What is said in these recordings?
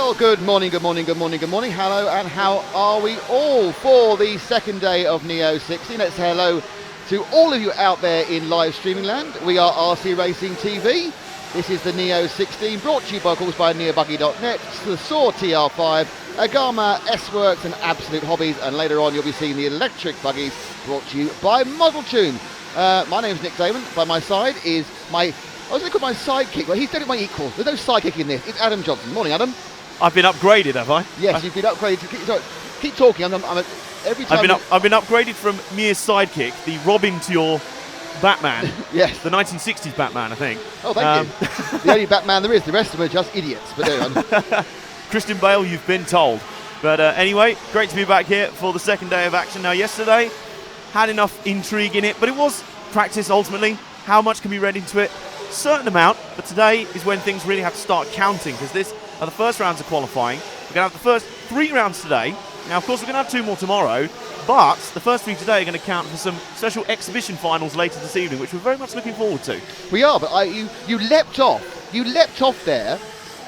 Well, good morning. Hello, and how are we all for the second day of Neo 16? Let's say hello to all of you out there in live streaming land. We are RC Racing TV. This is the Neo 16, brought to you by, of course, by NeoBuggy.net, the Saw TR5, Agama, S-Works and Absolute Hobbies, and later on you'll be seeing the electric buggies brought to you by Model Tune. My name's Nick Damon. By my side is I was going to call my sidekick, but he's definitely my equal. There's no sidekick in this. It's Adam Johnson. Morning, Adam. I've been upgraded, have I? Yes, you've been upgraded. Keep talking. Every time I've been upgraded from mere sidekick, the Robin to your Batman. Yes. The 1960s Batman, I think. Oh, thank you. The only Batman there is. The rest of them are just idiots. But there you are. Christian Bale, you've been told. But anyway, great to be back here for the second day of action. Now, yesterday had enough intrigue in it, but it was practice ultimately. How much can be read into it? Certain amount, but today is when things really have to start counting, because this are the first rounds of qualifying. We're going to have the first 3 rounds today. Now, of course, we're going to have 2 more tomorrow, but the first 3 today are going to count for some special exhibition finals later this evening, which we're very much looking forward to. We are, but you leapt off. You leapt off there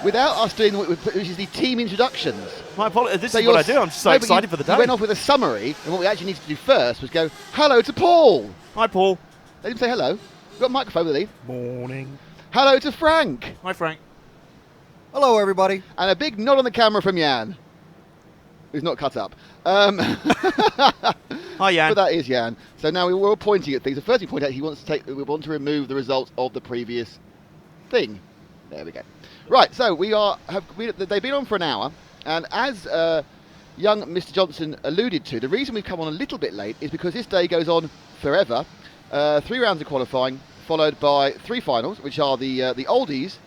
without us doing which is the team introductions. My apologies. This is what I do. I'm just so excited for the day. You went off with a summary, and what we actually needed to do first was go, hello to Paul. Hi, Paul. Let him say hello. Got a microphone, I believe. Morning. Hello to Frank. Hi, Frank. Hello, everybody. And a big nod on the camera from Jan, who's not cut up. Hi, Jan. But that is Jan. So now we're all pointing at things. The first we point out, we want to remove the results of the previous thing. There we go. Right. So they've been on for an hour, and as young Mr. Johnson alluded to, the reason we've come on a little bit late is because this day goes on forever. 3 rounds of qualifying, followed by 3 finals, which are the Oldies.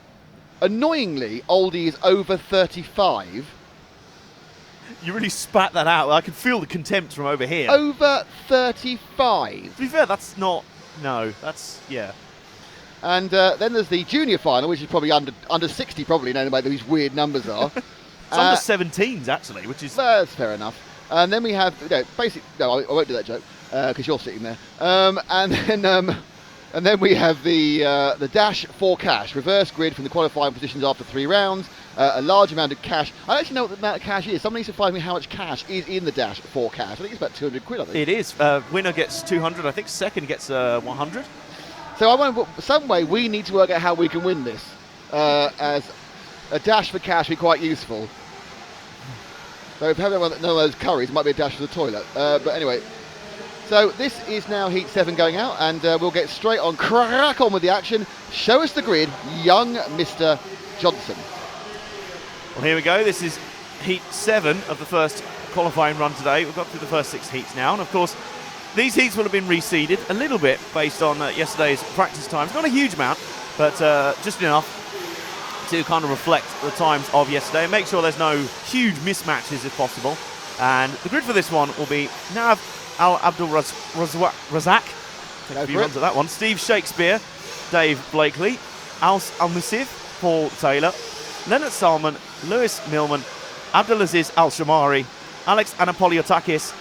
Annoyingly, Oldies over 35. You really spat that out. I can feel the contempt from over here. Over 35. To be fair, that's not... No, that's... Yeah. And then there's the junior final, which is probably under 60, probably, no matter these weird numbers are. It's under 17s, actually, which is... That's fair enough. And then we have... No, I won't do that joke, because you're sitting there. And then we have the dash for cash, reverse grid from the qualifying positions after 3 rounds, a large amount of cash. I don't actually know what the amount of cash is. Someone needs to find me how much cash is in the dash for cash. I think it's about 200 quid, I think. It is. Winner gets 200. I think second gets 100. So I wonder, some way we need to work out how we can win this. As a dash for cash would be quite useful. So if you have none of those curries, it might be a dash for the toilet. But anyway. So this is now Heat 7 going out, and we'll get straight on, crack on with the action. Show us the grid, young Mr. Johnson. Well, here we go. This is Heat 7 of the first qualifying run today. We've got through the first 6 heats now, and of course, these heats will have been reseeded a little bit based on yesterday's practice times. Not a huge amount, but just enough to kind of reflect the times of yesterday and make sure there's no huge mismatches if possible. And the grid for this one will be Nav Abdul Razak, take a few runs at that one. Steve Shakespeare, Dave Blakely, Als Al-Musif, Paul Taylor, Leonard Salmon, Lewis Millman, Abdulaziz Al-Shamari, Alex Anapoliotakis,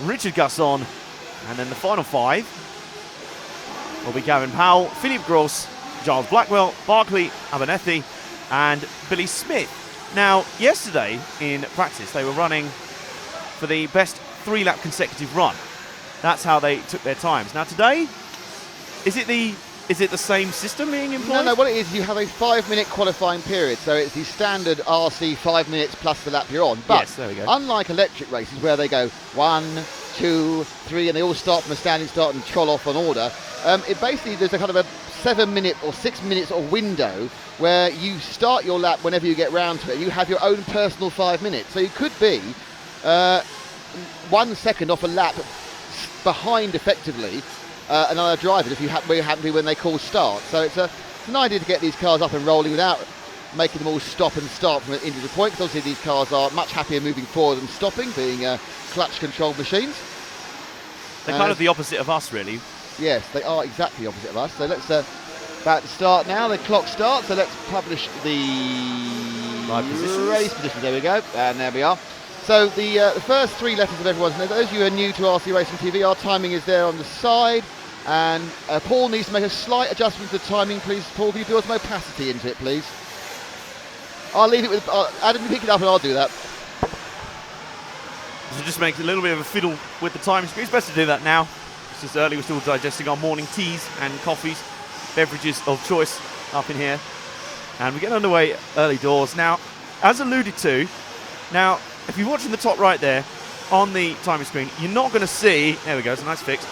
Richard Gasson, and then the final 5 will be Gavin Powell, Philippe Gross, Giles Blackwell, Barclay Abernethy, and Billy Smith. Now, yesterday in practice, they were running for the best 3-lap consecutive run. That's how they took their times. Now today, is it the same system being employed? No, what it is, you have a 5-minute qualifying period, so it's the standard RC 5 minutes plus the lap you're on. But yes, there we go. Unlike electric races where they go 1, 2, 3, and they all start from a standing start and troll off on order, it basically, there's a kind of a 7-minute or 6 minutes or window where you start your lap whenever you get round to it. You have your own personal 5 minutes. So you could be 1 second off a lap behind effectively another driver if you happen to be when they call start. So it's an idea to get these cars up and rolling without making them all stop and start from an individual point, because obviously these cars are much happier moving forward than stopping, being clutch controlled machines. They're kind of the opposite of us, really. Yes, they are exactly the opposite of us. So let's about to start now. The clock starts, so let's publish the race positions. There we go, and there we are. So the first 3 letters of everyone's name. Those of you who are new to RC Racing TV, our timing is there on the side, and Paul needs to make a slight adjustment to the timing, please. Paul, can you build some opacity into it, please? I'll leave it with Adam. Pick it up and I'll do that. So just makes a little bit of a fiddle with the time screen. It's best to do that now. It's just early. We're still digesting our morning teas and coffees, beverages of choice up in here. And we get underway early doors. Now, as alluded to, now, if you're watching the top right there on the timing screen, you're not going to see, there we go, it's a nice fix.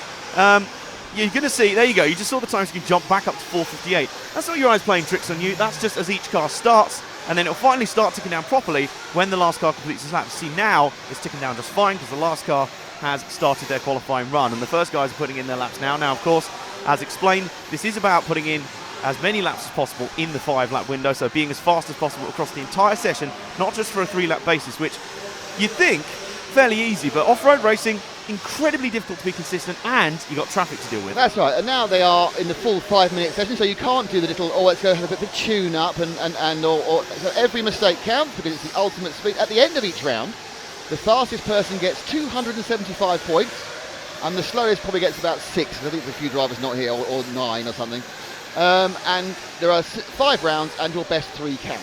You're going to see, there you go, you just saw the time screen jump back up to 4:58. That's not your eyes playing tricks on you. That's just as each car starts, and then it'll finally start ticking down properly when the last car completes its lap. See, now it's ticking down just fine because the last car has started their qualifying run, and the first guys are putting in their laps now. Now, of course, as explained, this is about putting in as many laps as possible in the 5-lap window, so being as fast as possible across the entire session, not just for a 3-lap basis, which you'd think fairly easy, but off-road racing, incredibly difficult to be consistent, and you've got traffic to deal with. That's right, and now they are in the full 5-minute session, so you can't do the little, let's go have a bit of a tune-up, so every mistake counts because it's the ultimate speed. At the end of each round, the fastest person gets 275 points, and the slowest probably gets about 6, I think there's a few drivers not here, or 9 or something. And there are 5 rounds, and your best 3 count.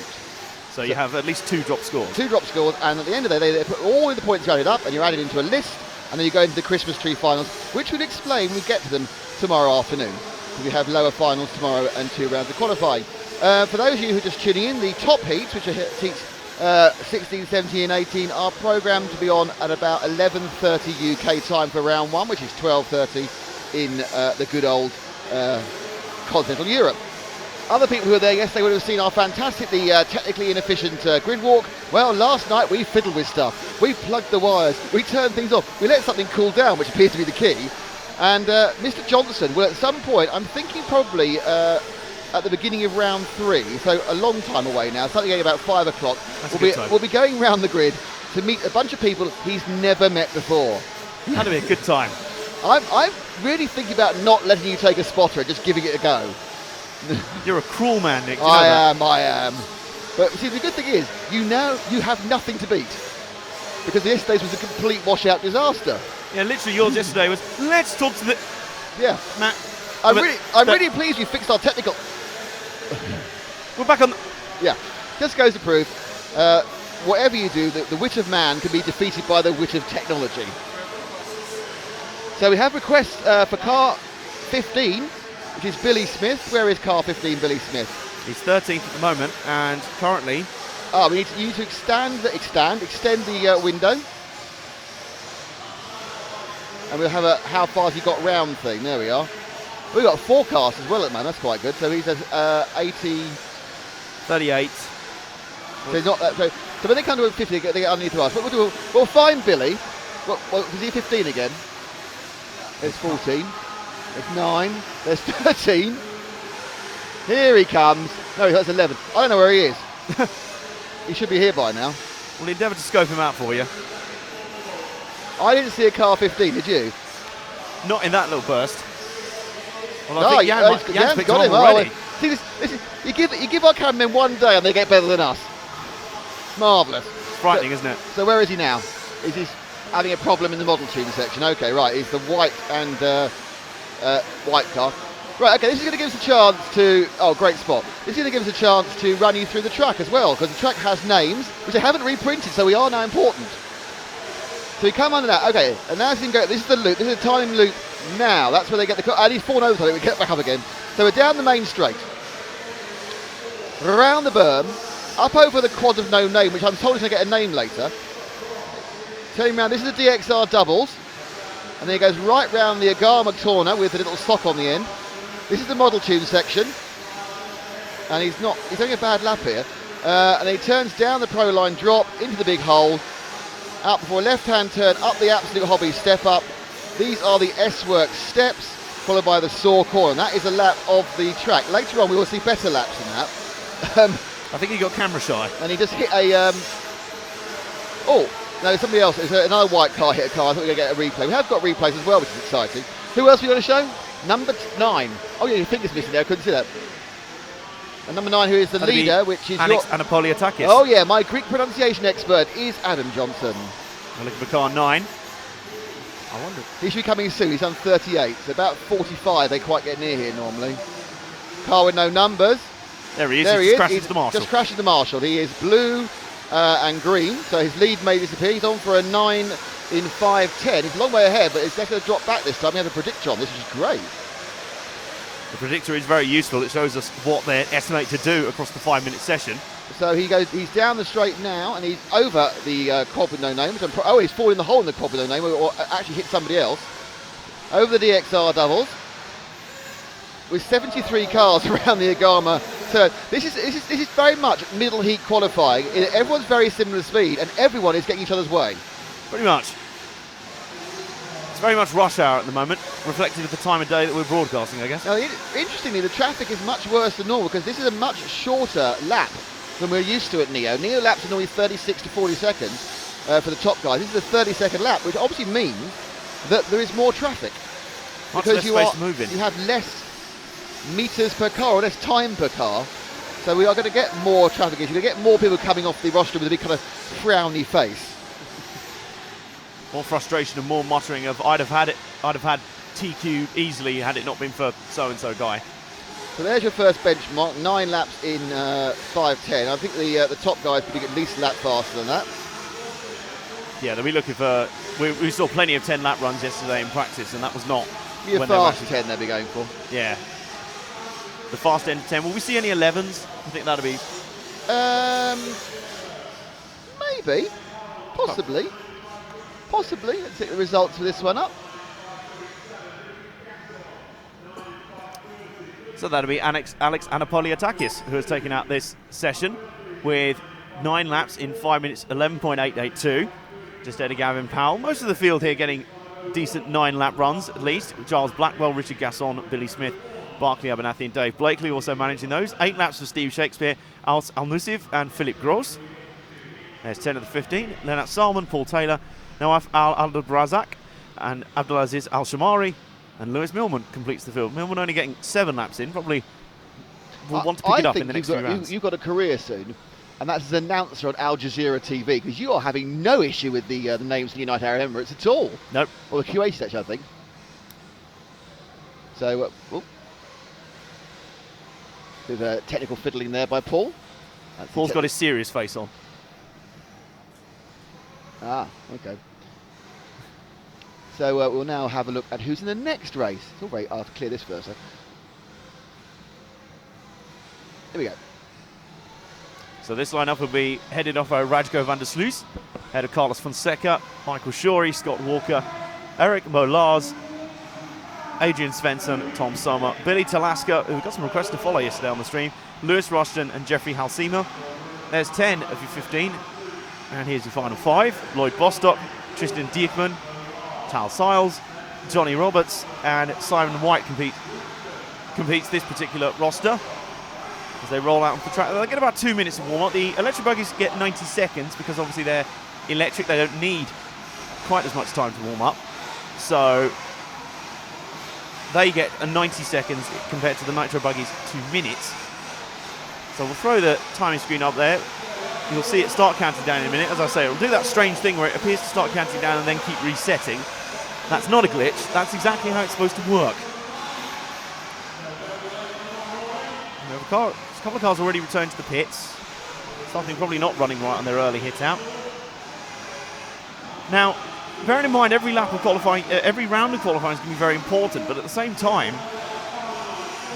So you have at least 2 drop scores. 2 drop scores, and at the end of the day, they put all of the points added up, and you're added into a list, and then you go into the Christmas tree finals, which we'll explain when we get to them tomorrow afternoon. So we have lower finals tomorrow and 2 rounds of qualifying. For those of you who are just tuning in, the top heats, which are heats 16, 17 and 18, are programmed to be on at about 11:30 UK time for round 1, which is 12:30 in the good old continental Europe. Other people who were there yesterday would have seen our fantastically technically inefficient grid walk. Well, last night we fiddled with stuff. We plugged the wires, we turned things off, we let something cool down, which appears to be the key. And Mr. Johnson will at some point, I'm thinking probably at the beginning of round 3, so a long time away now, something like about 5 o'clock, we'll be going round the grid to meet a bunch of people he's never met before. That'll be a good time. I'm really thinking about not letting you take a spotter and just giving it a go. You're a cruel man, Nick. I am. But see, the good thing is, you have nothing to beat. Because yesterday's was a complete washout disaster. Yeah, literally yours yesterday was, let's talk to the... Yeah. Matt. I'm really pleased you fixed our technical... We're back on... Yeah. Just goes to prove, whatever you do, the wit of man can be defeated by the wit of technology. So we have requests for car 15, which is Billy Smith. Where is car 15, Billy Smith? He's 13th at the moment, and currently... we need you to extend the window. And we'll have a how far he got round thing. There we are. We've got a forecast as well at the moment. That's quite good. So he says 80... 38. So he's not that... So when they come to 50, they get underneath to us. But we'll find Billy. Is he 15 again? There's 14. There's 9. There's 13. Here he comes. No, that's 11. I don't know where he is. He should be here by now. We'll endeavour to scope him out for you. I didn't see a car 15, did you? Not in that little burst. Well, I think Jan's picked got him him already. See, this is, you give our cameramen one day and they get better than us. Marvellous. It's frightening, isn't it? So where is he now? Is he having a problem in the model tune section? Okay, right. He's the white and white car. Right, okay, this is going to give us a chance to... Oh, great spot. This is going to give us a chance to run you through the track as well, because the track has names, which they haven't reprinted, so we are now important. So we come under that. Okay, and now this is the loop. This is a time loop now. That's where they get the car. And he's fallen over, so we get back up again. So we're down the main straight. Around the berm, up over the quad of no name, which I'm told is going to get a name later. Turning around, this is the DXR doubles. And then it goes right round the Agama corner with the little sock on the end. This is the model tune section, and he's having a bad lap here. And he turns down the pro line drop into the big hole, out before left-hand turn, up the absolute hobby step up. These are the S-Works steps, followed by the saw corner. And that is a lap of the track. Later on, we will see better laps than that. I think he got camera shy. And he just hit a... Oh, no, somebody else. It's another white car hit a car. I thought we were going to get a replay. We have got replays as well, which is exciting. Who else are we going to show? Number 9. Oh, yeah, your finger's missing there. I couldn't see that. And number 9, who is the leader, which is Alex Anapoliatakis. Oh, yeah, my Greek pronunciation expert is Adam Johnson. We're looking for car 9. I wonder. He should be coming soon. He's on 38. So about 45. They quite get near here normally. Car with no numbers. There he is. There He he just is. crashes the Marshall. Just crashes the Marshall. He is blue and green, so his lead may disappear. He's on for a 9 in 5:10. He's a long way ahead, but it's definitely going to drop back this time. We have a predictor on this, which is great. The predictor is very useful. It shows us what they estimate to do across the 5-minute session. So he's down the straight now, and he's over the quad with no name. He's fallen in the hole in the quad with no name, or actually hit somebody else. Over the DXR doubles. With 73 cars around the Agama turn. This is very much middle heat qualifying. Everyone's very similar speed, and everyone is getting each other's way. Pretty much. It's very much rush hour at the moment, reflective of the time of day that we're broadcasting, I guess. Now, interestingly, the traffic is much worse than normal because this is a much shorter lap than we're used to at Neo. Neo laps are normally 36 to 40 seconds for the top guys. This is a 30-second lap, which obviously means that there is more traffic. Much because less space to move in. You have less meters per car, or less time per car. So we are going to get more traffic. You're going to get more people coming off the roster with a big kind of frowny face. More frustration and more muttering of I'd have had TQ easily had it not been for so-and-so guy. So there's your first benchmark, 9 laps in 5:10. I think the top guys could at least a lap faster than that. Yeah, they'll be looking for... We saw plenty of 10-lap runs yesterday in practice, and that was not... Be a fast 10 they'll be going for. Yeah. The fast end 10. Will we see any 11s? I think that'll be... Maybe. Possibly. Possibly. Let's take the results for this one up. So that'll be Alex Anapoliatakis, who has taken out this session with 9 laps in 5 minutes, 11.882. Just ahead of Gavin Powell. Most of the field here getting decent 9-lap runs, at least. Charles Blackwell, Richard Gasson, Billy Smith, Barclay Abernathy and Dave Blakely also managing those. 8 laps for Steve Shakespeare, Als Al-Nusif and Philip Gross. There's 10 of the 15. Lennart Salmon, Paul Taylor, Nawaf Al-Abdulrazak and Abdulaziz Al-Shamari. And Lewis Millman completes the field. Millman only getting 7 laps in, probably will want to pick it up in the next few rounds. You've got a career soon, and that's as an announcer on Al Jazeera TV, because you are having no issue with the names of the United Arab Emirates at all. Nope. Or the Kuwait section, I think. So, bit of technical fiddling there by Paul. Paul's got his serious face on. Ah, okay. So we'll now have a look at who's in the next race. It's all very... I'll have to clear this first. Though. Here we go. So this lineup will be headed off by Radko van der Sluis, ahead of Carlos Fonseca, Michael Shorey, Scott Walker, Eric Molars, Adrian Svensson, Tom Sommer, Billy Talaska, who got some requests to follow yesterday on the stream, Lewis Rushton and Jeffrey Halsema. There's 10 of your 15. And here's your final 5. Lloyd Bostock, Tristan Diekman, Tal Siles, Johnny Roberts and Simon White competes this particular roster as they roll out onto the track. They'll get about 2 minutes of warm-up. The electric buggies get 90 seconds because obviously they're electric. They don't need quite as much time to warm up. So they get a 90 seconds compared to the nitro buggies 2 minutes. So we'll throw the timing screen up there. You'll see it start counting down in a minute. As I say, it'll do that strange thing where it appears to start counting down and then keep resetting. That's not a glitch. That's exactly how it's supposed to work. We have a couple of cars already returned to the pits. Something probably not running right on their early hit out. Now, bearing in mind every lap of qualifying, every round of qualifying is going to be very important, but at the same time,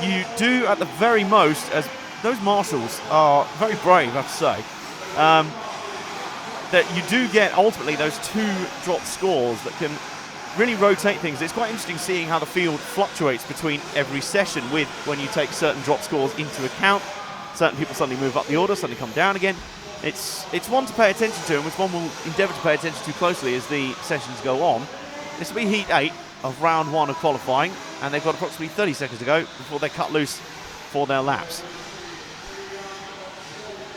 you do at the very most, as those marshals are very brave, I have to say, that you do get ultimately those 2 drop scores that can really rotate things. It's quite interesting seeing how the field fluctuates between every session with when you take certain drop scores into account. Certain people suddenly move up the order, suddenly come down again. It's one to pay attention to, and which one we'll endeavour to pay attention to closely as the sessions go on. This will be Heat 8 of round 1 of qualifying, and they've got approximately 30 seconds to go before they cut loose for their laps.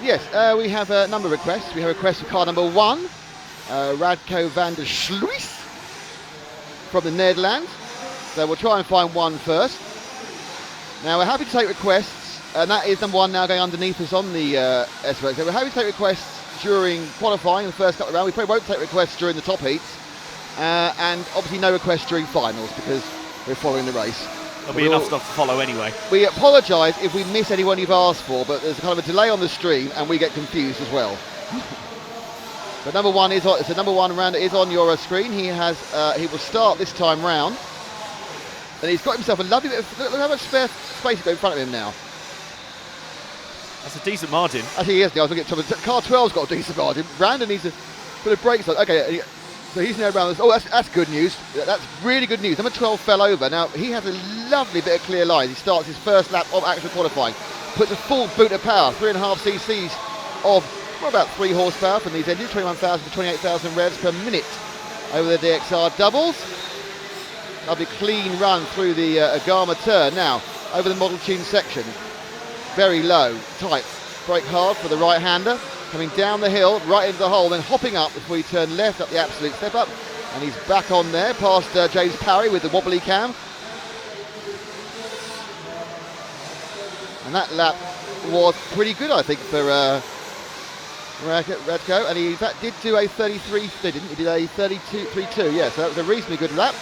Yes, we have a number of requests. We have a request for car number 1, Radko van der Sluis from the Netherlands. So we'll try and find one first. Now we're happy to take requests, and that is number 1 now going underneath us on the SRX. So we're happy to take requests during qualifying, the first couple of rounds. We probably won't take requests during the top heats, and obviously no requests during finals because we're following the race. There'll be enough stuff to follow anyway. We apologise if we miss anyone you've asked for, but there's kind of a delay on the stream and we get confused as well. But number one round is on your screen. He will start this time round, and he's got himself a lovely bit of, look how much spare space he's got in front of him now. That's a decent margin. Actually, yes, I was looking at car 12's got a decent margin. Brandon needs a bit of brakes on. Okay, so he's now around. Oh, that's good news. That's really good news. Number 12 fell over. Now he has a lovely bit of clear line. He starts his first lap of actual qualifying. Puts a full boot of power, 3.5 cc's of about 3 horsepower from these engines, 21,000 to 28,000 revs per minute over the DXR doubles. Lovely clean run through the Agama turn. Now over the model tune section. Very low, tight, brake hard for the right-hander, coming down the hill, right into the hole, then hopping up before he turned left up the absolute step up, and he's back on there, past James Parry with the wobbly cam. And that lap was pretty good, I think, for Radko, and he in fact did do a 33, didn't he? He did a 32.32, yeah, so that was a reasonably good lap.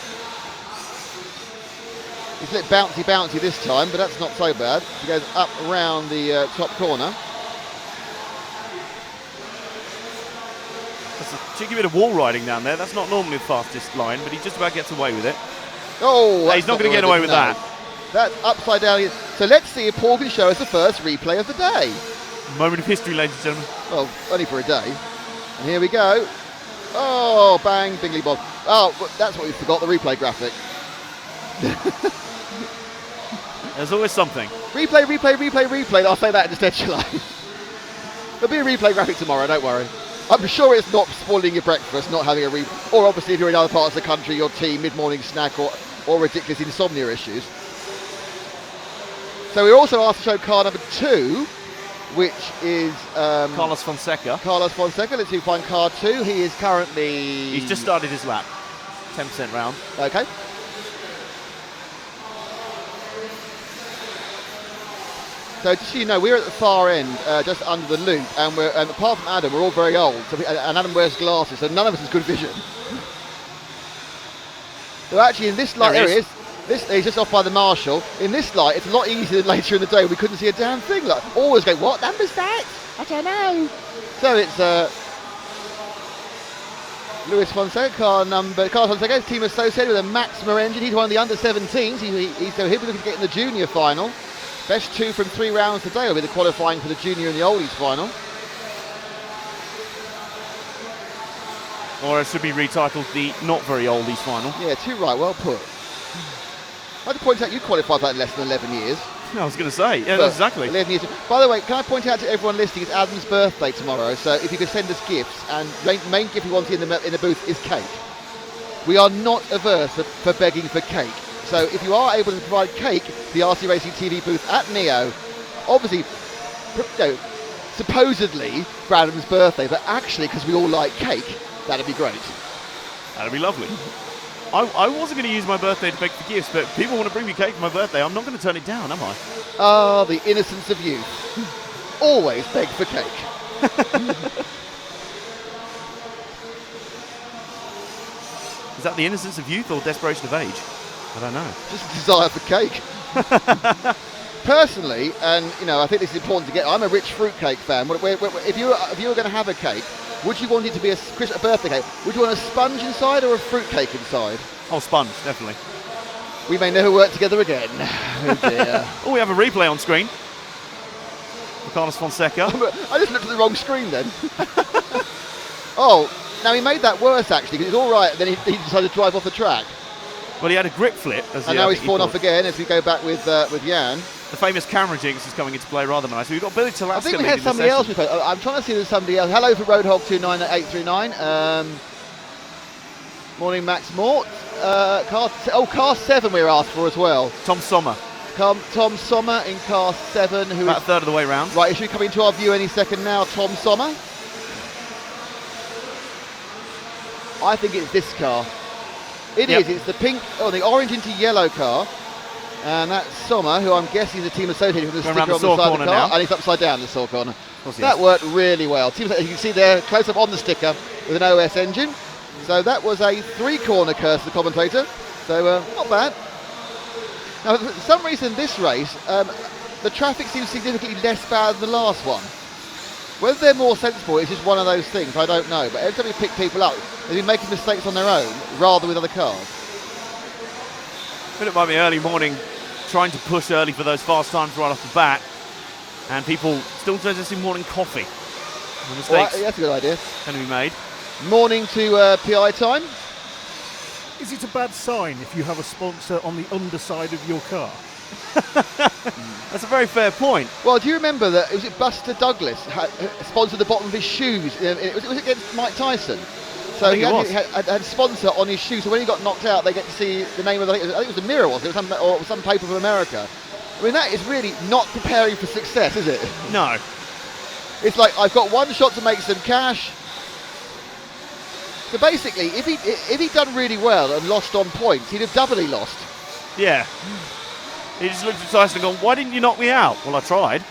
He's a little bouncy this time, but that's not so bad. He goes up around the top corner. That's a cheeky bit of wall riding down there. That's not normally the fastest line, but he just about gets away with it. Oh, he's not going to get away with that. That's upside down. So let's see if Paul can show us the first replay of the day. Moment of history, ladies and gentlemen. Well, only for a day. And here we go. Oh, bang, bingly bob. Oh, that's what we forgot, the replay graphic. There's always something. Replay. I'll say that in the stead line. There'll be a replay graphic tomorrow, don't worry. I'm sure it's not spoiling your breakfast, not having a replay. Or obviously if you're in other parts of the country, your tea, mid-morning snack, or ridiculous insomnia issues. So we're also asked to show car number 2, which is Carlos Fonseca. Let's see if we find car 2. He is currently... He's just started his lap. 10% round. Okay. So just so you know, we're at the far end, just under the loop, and apart from Adam, we're all very old. So and Adam wears glasses, so none of us has good vision. So actually, in this light, there he is. He's just off by the marshal. In this light, it's a lot easier than later in the day. We couldn't see a damn thing. Like always go, what number's that? I don't know. So it's Luis Fonseca, Carlos Fonseca, team associated with a Maxima engine. He's one of the under-17s. So he'll be looking to get in the junior final. Best 2 from 3 rounds today will be the qualifying for the junior and the oldies final. Or it should be retitled the not very oldies final. Yeah, too right, well put. I'd like to point out you qualified for that in less than 11 years. I was going to say, yeah, exactly. 11 years. By the way, can I point out to everyone listening, it's Adam's birthday tomorrow, so if you could send us gifts, and the main gift we want in the booth is cake. We are not averse for begging for cake. So if you are able to provide cake to the RC Racing TV booth at Neo, obviously, supposedly for Adam's birthday, but actually because we all like cake, that'd be great. That'd be lovely. I wasn't going to use my birthday to beg for gifts, but if people want to bring me cake for my birthday, I'm not going to turn it down, am I? Ah, the innocence of youth. Always beg for cake. Is that the innocence of youth or desperation of age? I don't know. Just a desire for cake. Personally, and I think this is important to get. I'm a rich fruitcake fan. If you were going to have a cake, would you want it to be a birthday cake? Would you want a sponge inside or a fruitcake inside? Oh, sponge, definitely. We may never work together again. Oh dear. Oh, we have a replay on screen. For Carlos Fonseca. I just looked at the wrong screen then. Oh, now he made that worse actually, because it's all right. Then he decided to drive off the track. Well, he had a grip flip. And now he's fallen off again as we go back with Jan. The famous camera jinx is coming into play rather nice. We've got Billy Talaska. I think we had somebody else. I'm trying to see there's somebody else. Hello for Roadhog29839. Morning, Max Mort. Car 7 we were asked for as well. Tom Sommer. Tom Sommer in car 7. Who about is a third of the way round. Right, it should be coming to our view any second now. Tom Sommer. I think it's this car. It is. It's the pink, the orange into yellow car. And that's Sommer, who I'm guessing is a team associated with the sticker on the side of the car. Now. And it's upside down, the saw corner. That worked really well. You can see there, close up on the sticker with an OS engine. So that was a 3-corner curse, the commentator. So not bad. Now, for some reason, this race, the traffic seems significantly less bad than the last one. Whether they're more sensible, it's just one of those things, I don't know. But every time you pick people up, they've been making mistakes on their own rather with other cars. I feel it might be early morning, trying to push early for those fast times right off the bat, and people still suggesting morning coffee. The mistakes That's a good idea. going to be made. Morning to PI time. Is it a bad sign if you have a sponsor on the underside of your car? That's a very fair point. Well, do you remember that, was it Buster Douglas sponsored the bottom of his shoes? It was against Mike Tyson. So I think he had a sponsor on his shoes. So when he got knocked out, they get to see the name of I think it was the Mirror, was it? Or some paper from America. I mean, that is really not preparing for success, is it? No. It's like, I've got one shot to make some cash. So basically, if he'd done really well and lost on points, he'd have doubly lost. Yeah. He just looked at Tyson and gone, why didn't you knock me out? Well, I tried.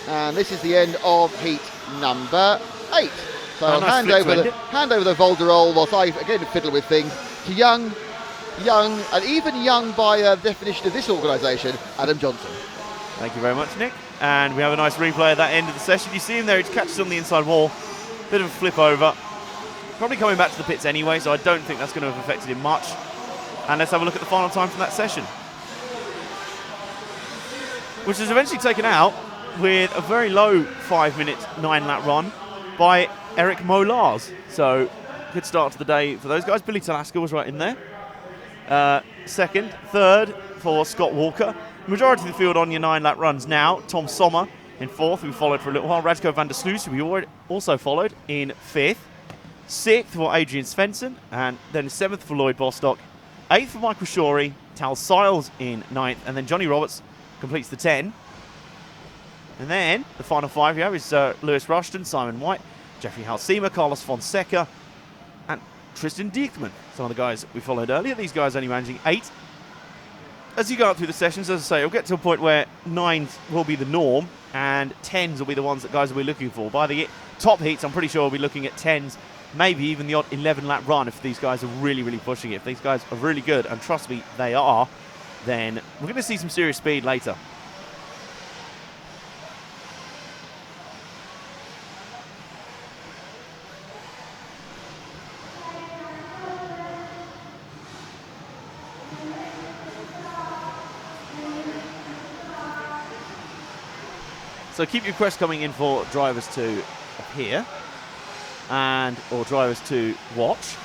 And this is the end of heat number 8. So I'll nice hand over the Volderol whilst I again fiddle with things to young, and even young by definition of this organisation, Adam Johnson. Thank you very much, Nick. And we have a nice replay at that end of the session. You see him there, he catches on the inside wall. Bit of a flip over. Probably coming back to the pits anyway, so I don't think that's going to have affected him much. And let's have a look at the final time from that session, which is eventually taken out with a very low 5-minute 9-lap run by Eric Molars. So good start to the day for those guys. Billy Talaska was right in there. Second, third for Scott Walker. Majority of the field on your 9-lap runs now. Tom Sommer in fourth, who we followed for a little while. Radko van der Sluis, who we also followed, in fifth. Sixth for Adrian Svensson, and then seventh for Lloyd Bostock. Eighth for Michael Shorey. Tal Siles in ninth, and then Johnny Roberts completes the 10. And then the final 5 here is Lewis Rushton, Simon White, Jeffrey Halsema, Carlos Fonseca, and Tristan Dieckmann. Some of the guys we followed earlier. These guys only managing 8. As you go up through the sessions, as I say, it'll get to a point where 9s will be the norm and 10s will be the ones that guys will be looking for. By the top heats, I'm pretty sure we'll be looking at 10s, maybe even the odd 11-lap run if these guys are really, really pushing it. If these guys are really good, and trust me, they are, then we're going to see some serious speed later. So keep your requests coming in for drivers to appear and or drivers to watch.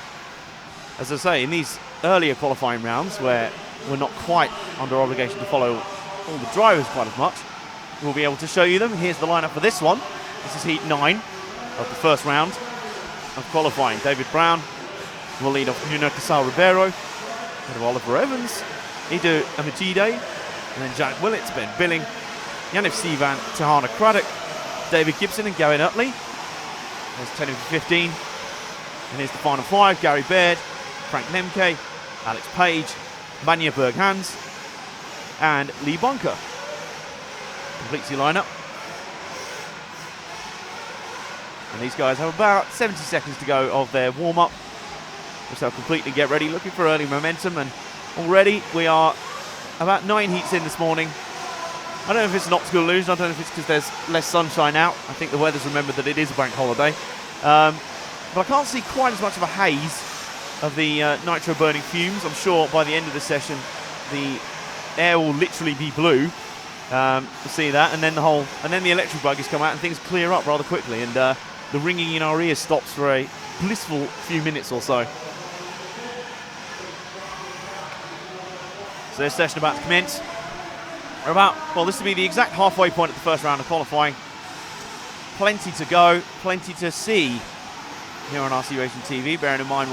As I say, in these earlier qualifying rounds where we're not quite under obligation to follow all the drivers quite as much, we'll be able to show you them. Here's the lineup for this one. This is heat 9 of the first round of qualifying. David Brown will lead off Nuno Casal Ribeiro, Oliver Evans, Ido Amidjide, and then Jack Willits, Ben Billing, Yannick Sivan, Tahana Craddock, David Gibson and Gavin Utley. There's 10 of 15. And here's the final 5. Gary Baird, Frank Lemke, Alex Page, Manya Berghans, and Lee Bunker. Completes your lineup. And these guys have about 70 seconds to go of their warm-up. Which they'll completely get ready, looking for early momentum. And already we are about 9 heats in this morning. I don't know if it's an optical illusion. I don't know if it's because there's less sunshine out. I think the weather's remembered that it is a bank holiday. But I can't see quite as much of a haze of the nitro burning fumes. I'm sure by the end of the session, the air will literally be blue. We'll see that, and then the electric buggies come out and things clear up rather quickly, and the ringing in our ears stops for a blissful few minutes or so. So this session about to commence. This will be the exact halfway point at the first round of qualifying. Plenty to go, plenty to see here on RC Racing TV. Bearing in mind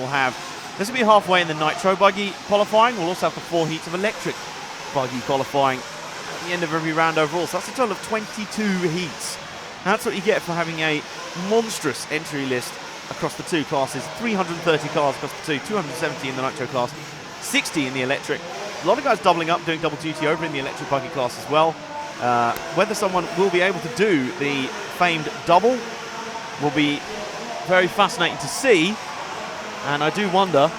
this will be halfway in the nitro buggy qualifying. We'll also have the 4 heats of electric buggy qualifying at the end of every round overall. So that's a total of 22 heats. That's what you get for having a monstrous entry list across the 2 classes. 330 cars across the 2, 270 in the nitro class, 60 in the electric. A lot of guys doubling up, doing double duty over in the electric buggy class as well. Whether someone will be able to do the famed double will be very fascinating to see. And I do wonder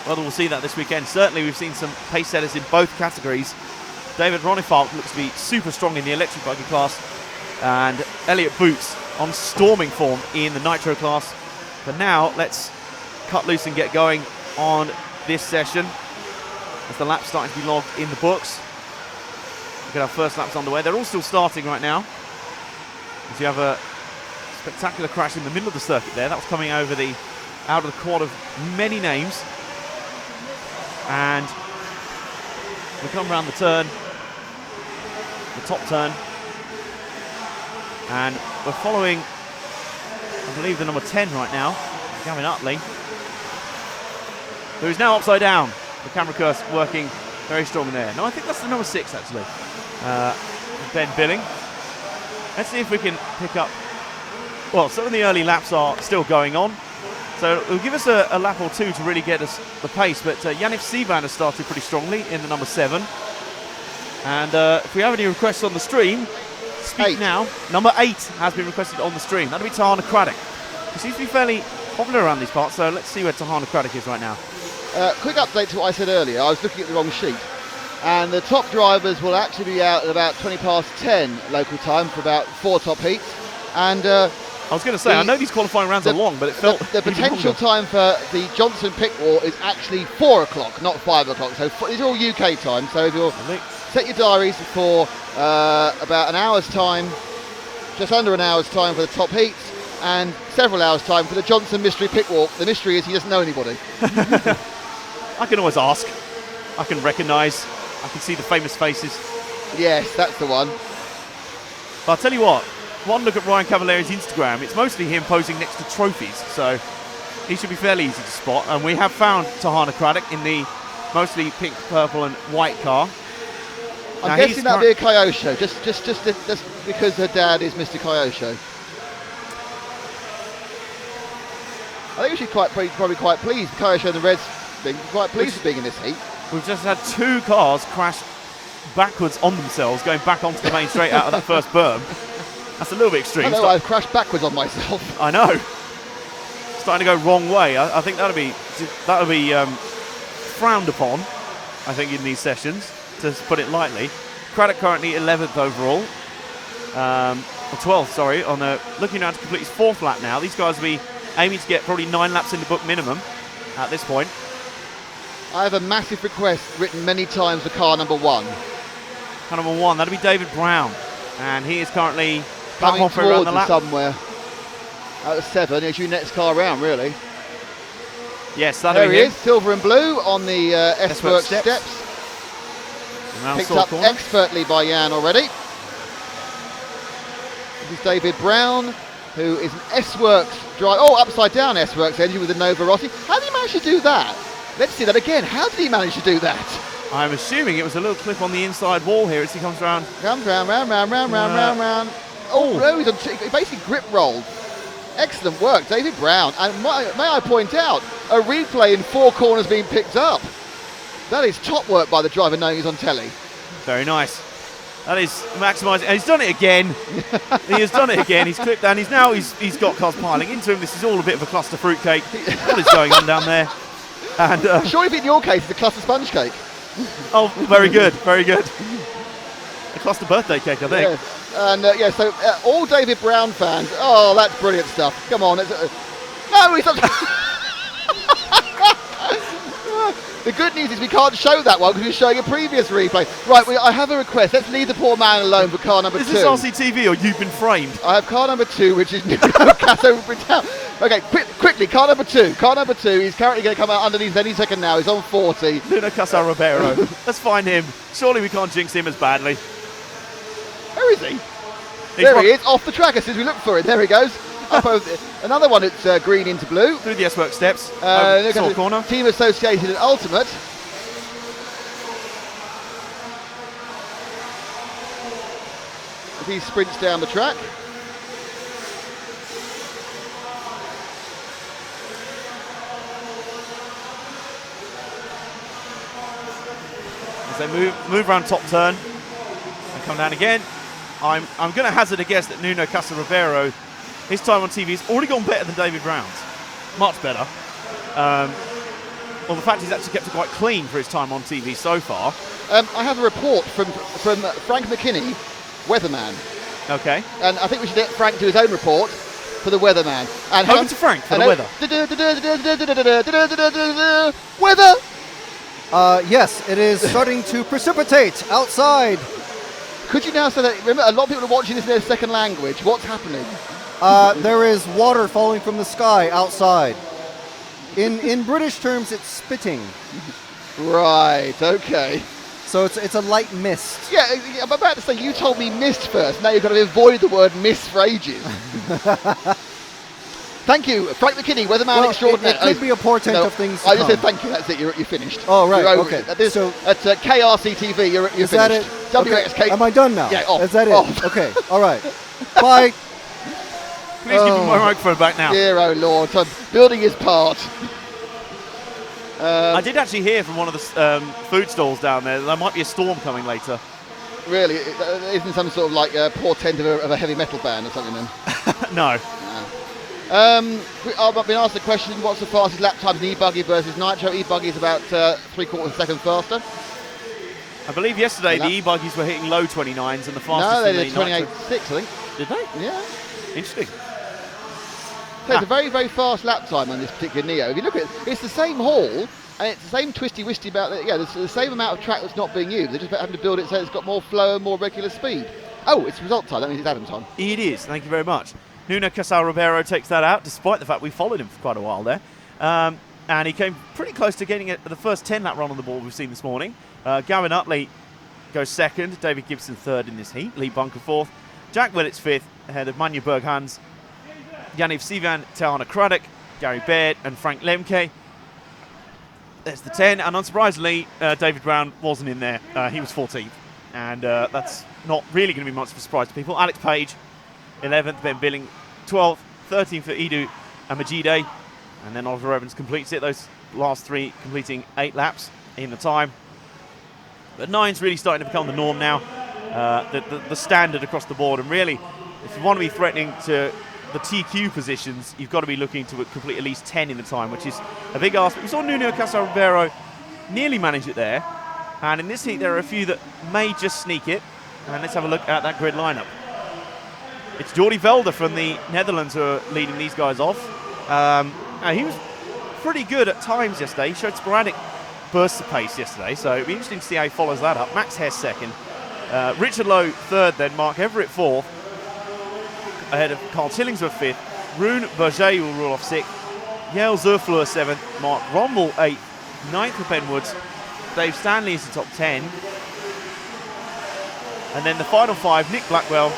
whether we'll see that this weekend. Certainly we've seen some pace setters in both categories. David Ronifalk looks to be super strong in the electric buggy class, and Elliot Boots on storming form in the nitro class. For now, let's cut loose and get going on this session as the lap's starting to be logged in the books. We'll get our first laps underway. They're all still starting right now, as you have a spectacular crash in the middle of the circuit there. That was coming over out of the quad of many names. And we come around the turn, the top turn, and we're following, I believe, the number 10 right now, Gavin Utley, who is now upside down. The camera curse working very strong there. No, I think that's the number 6 actually, Ben Billing. Let's see if we can pick up. Well, some of the early laps are still going on, so it'll give us a lap or two to really get us the pace. But Yannick Seaban has started pretty strongly in the number 7. And if we have any requests on the stream, speak now. Number 8 has been requested on the stream. That'll be Tahana Craddock. He seems to be fairly popular around these parts, so let's see where Tahana Craddock is right now. Quick update to what I said earlier. I was looking at the wrong sheet. And the top drivers will actually be out at about 20 past 10 local time for about 4 top heats. And I was going to say, I know these qualifying rounds are long, but it felt the potential time for the Johnson pit wall is actually 4 o'clock, not 5 o'clock. So these are all UK time. So if you'll set your diaries for about an hour's time, just under an hour's time for the top heats, and several hours time for the Johnson mystery pit walk. The mystery is he doesn't know anybody. I can always ask. I can recognise. I can see the famous faces. Yes, that's the one. But I'll tell you what, one look at Ryan Cavalleri's Instagram, it's mostly him posing next to trophies, so he should be fairly easy to spot. And we have found Tahana Craddock in the mostly pink, purple and white car. I'm guessing that'll be a Kyosho, just because her dad is Mr. Kyosho. I think we should probably quite pleased. Kyosho and the Reds being quite pleased with being in this heat. We've just had 2 cars crash backwards on themselves, going back onto the main straight out of that first berm. That's a little bit extreme. I know, I've crashed backwards on myself. I know. Starting to go wrong way. I think that'll be frowned upon, I think, in these sessions, to put it lightly. Craddock currently 11th overall. Or 12th, sorry, on looking around to complete his 4th lap now. These guys will be aiming to get probably 9 laps in the book minimum at this point. I have a massive request written many times for car number 1. Car number 1, that'll be David Brown. And he is currently coming halfway around the lap. Somewhere. Out of 7, it's your next car round, really. Yes, that'll be him. There he is, silver and blue on the S-Works steps. Picked up expertly by Jan already. This is David Brown, who is an S-Works driver. Oh, upside down S-Works engine with a Nova Rossi. How did he manage to do that? Let's see that again. How did he manage to do that? I'm assuming it was a little clip on the inside wall here as he comes round. Comes round. Oh, no, he basically grip rolled. Excellent work, David Brown. And may I point out, a replay in 4 corners being picked up. That is top work by the driver knowing he's on telly. Very nice. That is maximising, and he's done it again. He has done it again. He's clipped down. He's got cars piling into him. This is all a bit of a cluster fruitcake. What is going on down there? And sure, if in your case it's a cluster sponge cake. Oh, very good, very good. A cluster birthday cake, I think. Yes. And so all David Brown fans. Oh, that's brilliant stuff. Come on. No, he's not. The good news is we can't show that one because we're showing a previous replay. Right, I have a request. Let's leave the poor man alone for car number 2. Is this RCTV or you've been framed? I have car number 2, which is Casso Britell. Okay, quickly, car number 2. Car number 2, he's currently going to come out underneath any second now. He's on 40. Nuno Casso Ribeiro. Let's find him. Surely we can't jinx him as badly. Where is he? There he is, off the track as soon as we look for him. There he goes. Up over another one that's green into blue. Through the S-Works steps. Corner. Team Associated and Ultimate. As he sprints down the track. As they move around top turn and come down again. I'm going to hazard a guess that Nuno Casso Ribeiro, his time on TV has already gone better than David Brown's. Much better. well, the fact he's actually kept it quite clean for his time on TV so far. I have a report from Frank McKinney, weatherman. Okay. And I think we should let Frank do his own report for the weatherman. And Over to Frank for the weather. Weather! Yes, it is starting to precipitate outside. Could you now say that? Remember, a lot of people are watching this in their second language. What's happening? There is water falling from the sky outside. In British terms, it's spitting. Right, okay. So it's a light mist. Yeah, I'm about to say, you told me mist first. Now you've got to avoid the word mist for ages. Thank you, Frank McKinney, weatherman extraordinaire. It could be a portent of things to I just come. said thank you, that's it, you're finished. Oh, right, You're over okay. it. At KRC TV, you're Is finished. that it? WXK. Okay. Am I done now? Yeah, off. Is that it? Off. Okay, all right. Bye. Please give me my microphone back now. Dear oh Lord, so building his part. I did actually hear from one of the food stalls down there that there might be a storm coming later. Really, isn't some sort of like portent of a heavy metal band or something then? No. I've been asked the question, what's the fastest lap times in e-buggy versus nitro? E-buggy is about 3/4 second faster. I believe yesterday the e-buggies were hitting low 29s and the fastest No, they in did the 28.6, nitro. I think. Did they? Yeah. Interesting. So it's a very, very fast lap time on this particular Neo. If you look at it, it's the same hall, and it's the same twisty-wisty about it. Yeah, there's the same amount of track that's not being used. They're just having to build it so it's got more flow and more regular speed. Oh, it's result time. That means it's Adam time. It is. Thank you very much. Nuno Casal Ribeiro takes that out, despite the fact we followed him for quite a while there. And he came pretty close to getting the first 10-lap run on the board we've seen this morning. Gavin Utley goes second. David Gibson third in this heat. Lee Bunker fourth. Jack Willits fifth, ahead of Manu Berghans, Yaniv Sivan, Tahana Craddock, Gary Baird and Frank Lemke. There's the 10, and unsurprisingly, David Brown wasn't in there. He was 14th, and that's not really going to be much of a surprise to people. Alex Page, 11th, Ben Billing, 12th, 13th for Edu Amajide, and then Oliver Evans completes it. Those last three completing 8 laps in the time. But 9's really starting to become the norm now, the standard across the board, and really, if you want to be threatening to the TQ positions, you've got to be looking to complete at least 10 in the time, which is a big ask. But we saw Nuno Casal Ribeiro nearly manage it there, and in this heat there are a few that may just sneak it. And let's have a look at that grid lineup. It's Jordi Velder from the Netherlands who are leading these guys off. He was pretty good at times yesterday. He showed sporadic bursts of pace yesterday, so it'll be interesting to see how he follows that up. Max Hess second, Richard Lowe third, then Mark Everett fourth, ahead of Carl Tillingsworth fifth, Rune Berger will rule off sixth, Yale Zurfleur seventh, Mark Rommel eighth, ninth for Ben Woods, Dave Stanley is the top 10, and then the final 5, Nick Blackwell,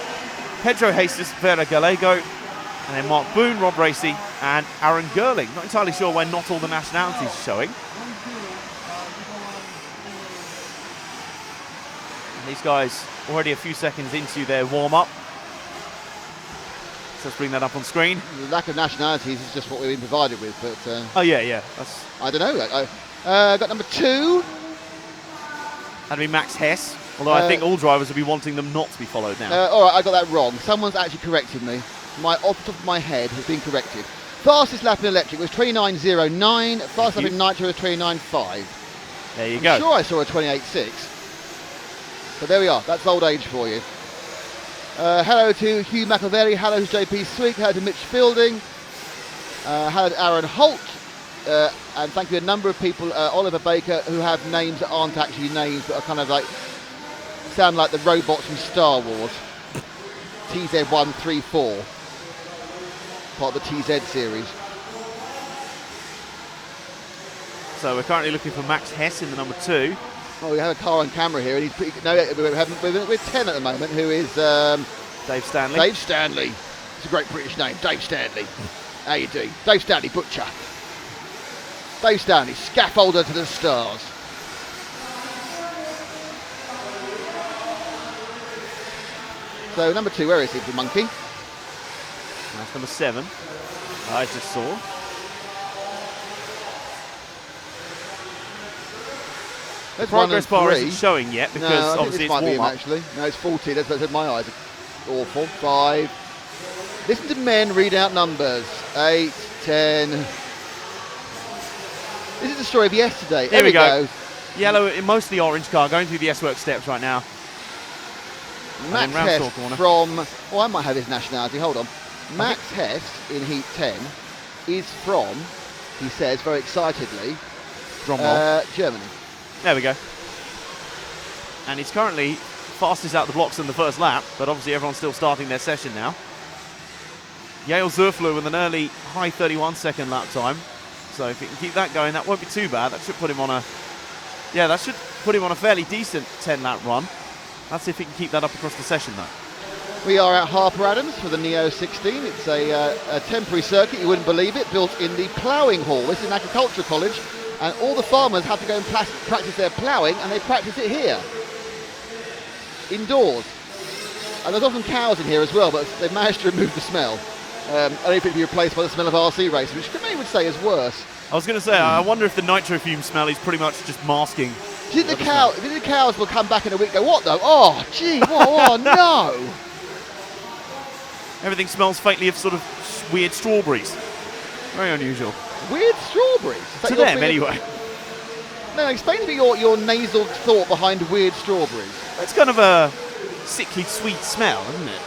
Pedro Jesus, Vera Gallego, and then Mark Boone, Rob Racy and Aaron Gerling. Not entirely sure why not all the nationalities are showing. And these guys already a few seconds into their warm-up. So let's bring that up on screen. The lack of nationalities is just what we've been provided with, but... oh, yeah. That's I don't know. Got number 2. that'd be Max Hess. Although I think all drivers will be wanting them not to be followed now. All right, I got that wrong. Someone's actually corrected me. Off the top of my head has been corrected. Fastest lap in electric was 29.09. Fastest lap in nitro was 29.5. There you I'm go. sure I saw a 28.6. But there we are. That's old age for you. Hello to Hugh McElvary. Hello to JP Sweek. Hello to Mitch Fielding. Hello to Aaron Holt. And thank you to a number of people. Oliver Baker, who have names that aren't actually names, but are kind of like sound like the robots from Star Wars. TZ134, part of the TZ series. So we're currently looking for Max Hess in the number 2. Oh, we have a car on camera here, and we're 10 at the moment. Who is Dave Stanley. Dave Stanley. It's a great British name, Dave Stanley. How you doing? Dave Stanley, butcher. Dave Stanley, scaffolder to the stars. So number 2, where is he, the monkey? That's number 7. I just saw. The progress bar isn't showing yet because no, obviously it's it's warm up. Actually. No, it's 40. That's what I said. My eyes are awful. 5. Listen to men read out numbers. 8, 10. This is the story of yesterday. Here we go. Yellow, mostly orange car, going through the S-Works steps right now. Max And then Ramstor Hest corner. from, oh, I might have his nationality, hold on. Max Hest in Heat 10 is from, he says very excitedly, Drum roll. Germany. There we go. And he's currently fastest out the blocks in the first lap, but obviously everyone's still starting their session now. Yale Zurfler with an early high 31-second lap time. So if he can keep that going, that won't be too bad. That should put him on a, that should put him on a fairly decent 10-lap run. Let's see if he can keep that up across the session though. We are at Harper Adams for the Neo 16. It's a temporary circuit, you wouldn't believe it, built in the ploughing hall. This is an agricultural college, and all the farmers have to go and practice their ploughing, and they practice it here, indoors. And there's often cows in here as well, but they've managed to remove the smell. Only for it to be replaced by the smell of RC racing, which many would say is worse. I was going to say, I wonder if the nitro fume smell is pretty much just masking. Do you think the cows will come back in a week and go, what though? Oh, gee, oh no! Everything smells faintly of sort of weird strawberries. Very unusual. Weird strawberries? Is that To your them, feeling? anyway. No, explain to me your nasal thought behind weird strawberries. It's kind of a sickly sweet smell, isn't it?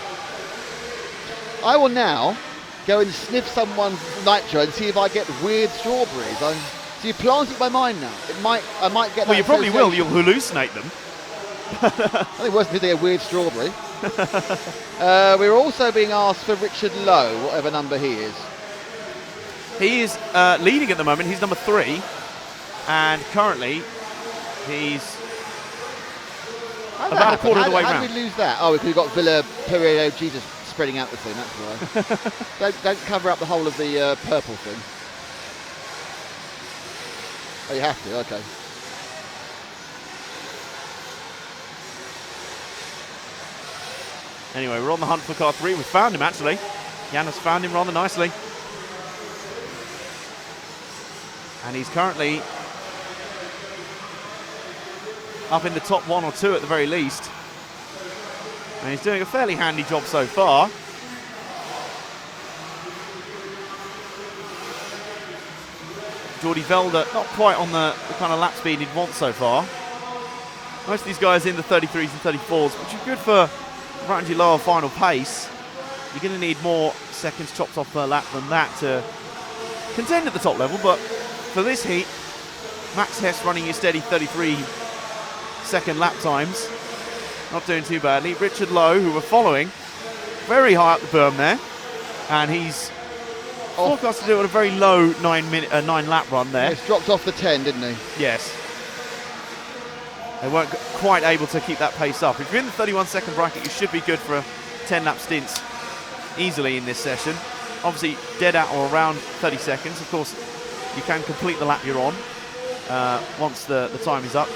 I will now go and sniff someone's nitro and see if I get weird strawberries. So you plant it in my mind now. I might get that. Well, you probably will. association. You'll hallucinate them. I think worse than a weird strawberry. We're also being asked for Richard Lowe, whatever number he is. He is leading at the moment. He's number 3. And currently, he's How'd that about a happen? quarter of the way How round. did we lose that? Oh, because we've got Villa Pereiro Jesus spreading out the thing, that's why. don't cover up the whole of the purple thing. Oh, you have to, okay. Anyway, we're on the hunt for car 3. We found him, actually. Jan has found him rather nicely. And he's currently up in the top 1 or 2 at the very least. And he's doing a fairly handy job so far. Jordi Velda not quite on the kind of lap speed he'd want so far. Most of these guys in the 33s and 34s, which is good for running your lower final pace. You're going to need more seconds chopped off per lap than that to contend at the top level, but for this heat, Max Hess running your steady 33-second lap times. Not doing too badly. Richard Lowe, who we're following, very high up the berm there, and he's forecast to do it a very low 9-lap run there. He's dropped off the 10, didn't he? Yes. They weren't quite able to keep that pace up. If you're in the 31-second bracket, you should be good for a 10-lap stint easily in this session. Obviously, dead at or around 30 seconds. Of course, you can complete the lap you're on once the time is up.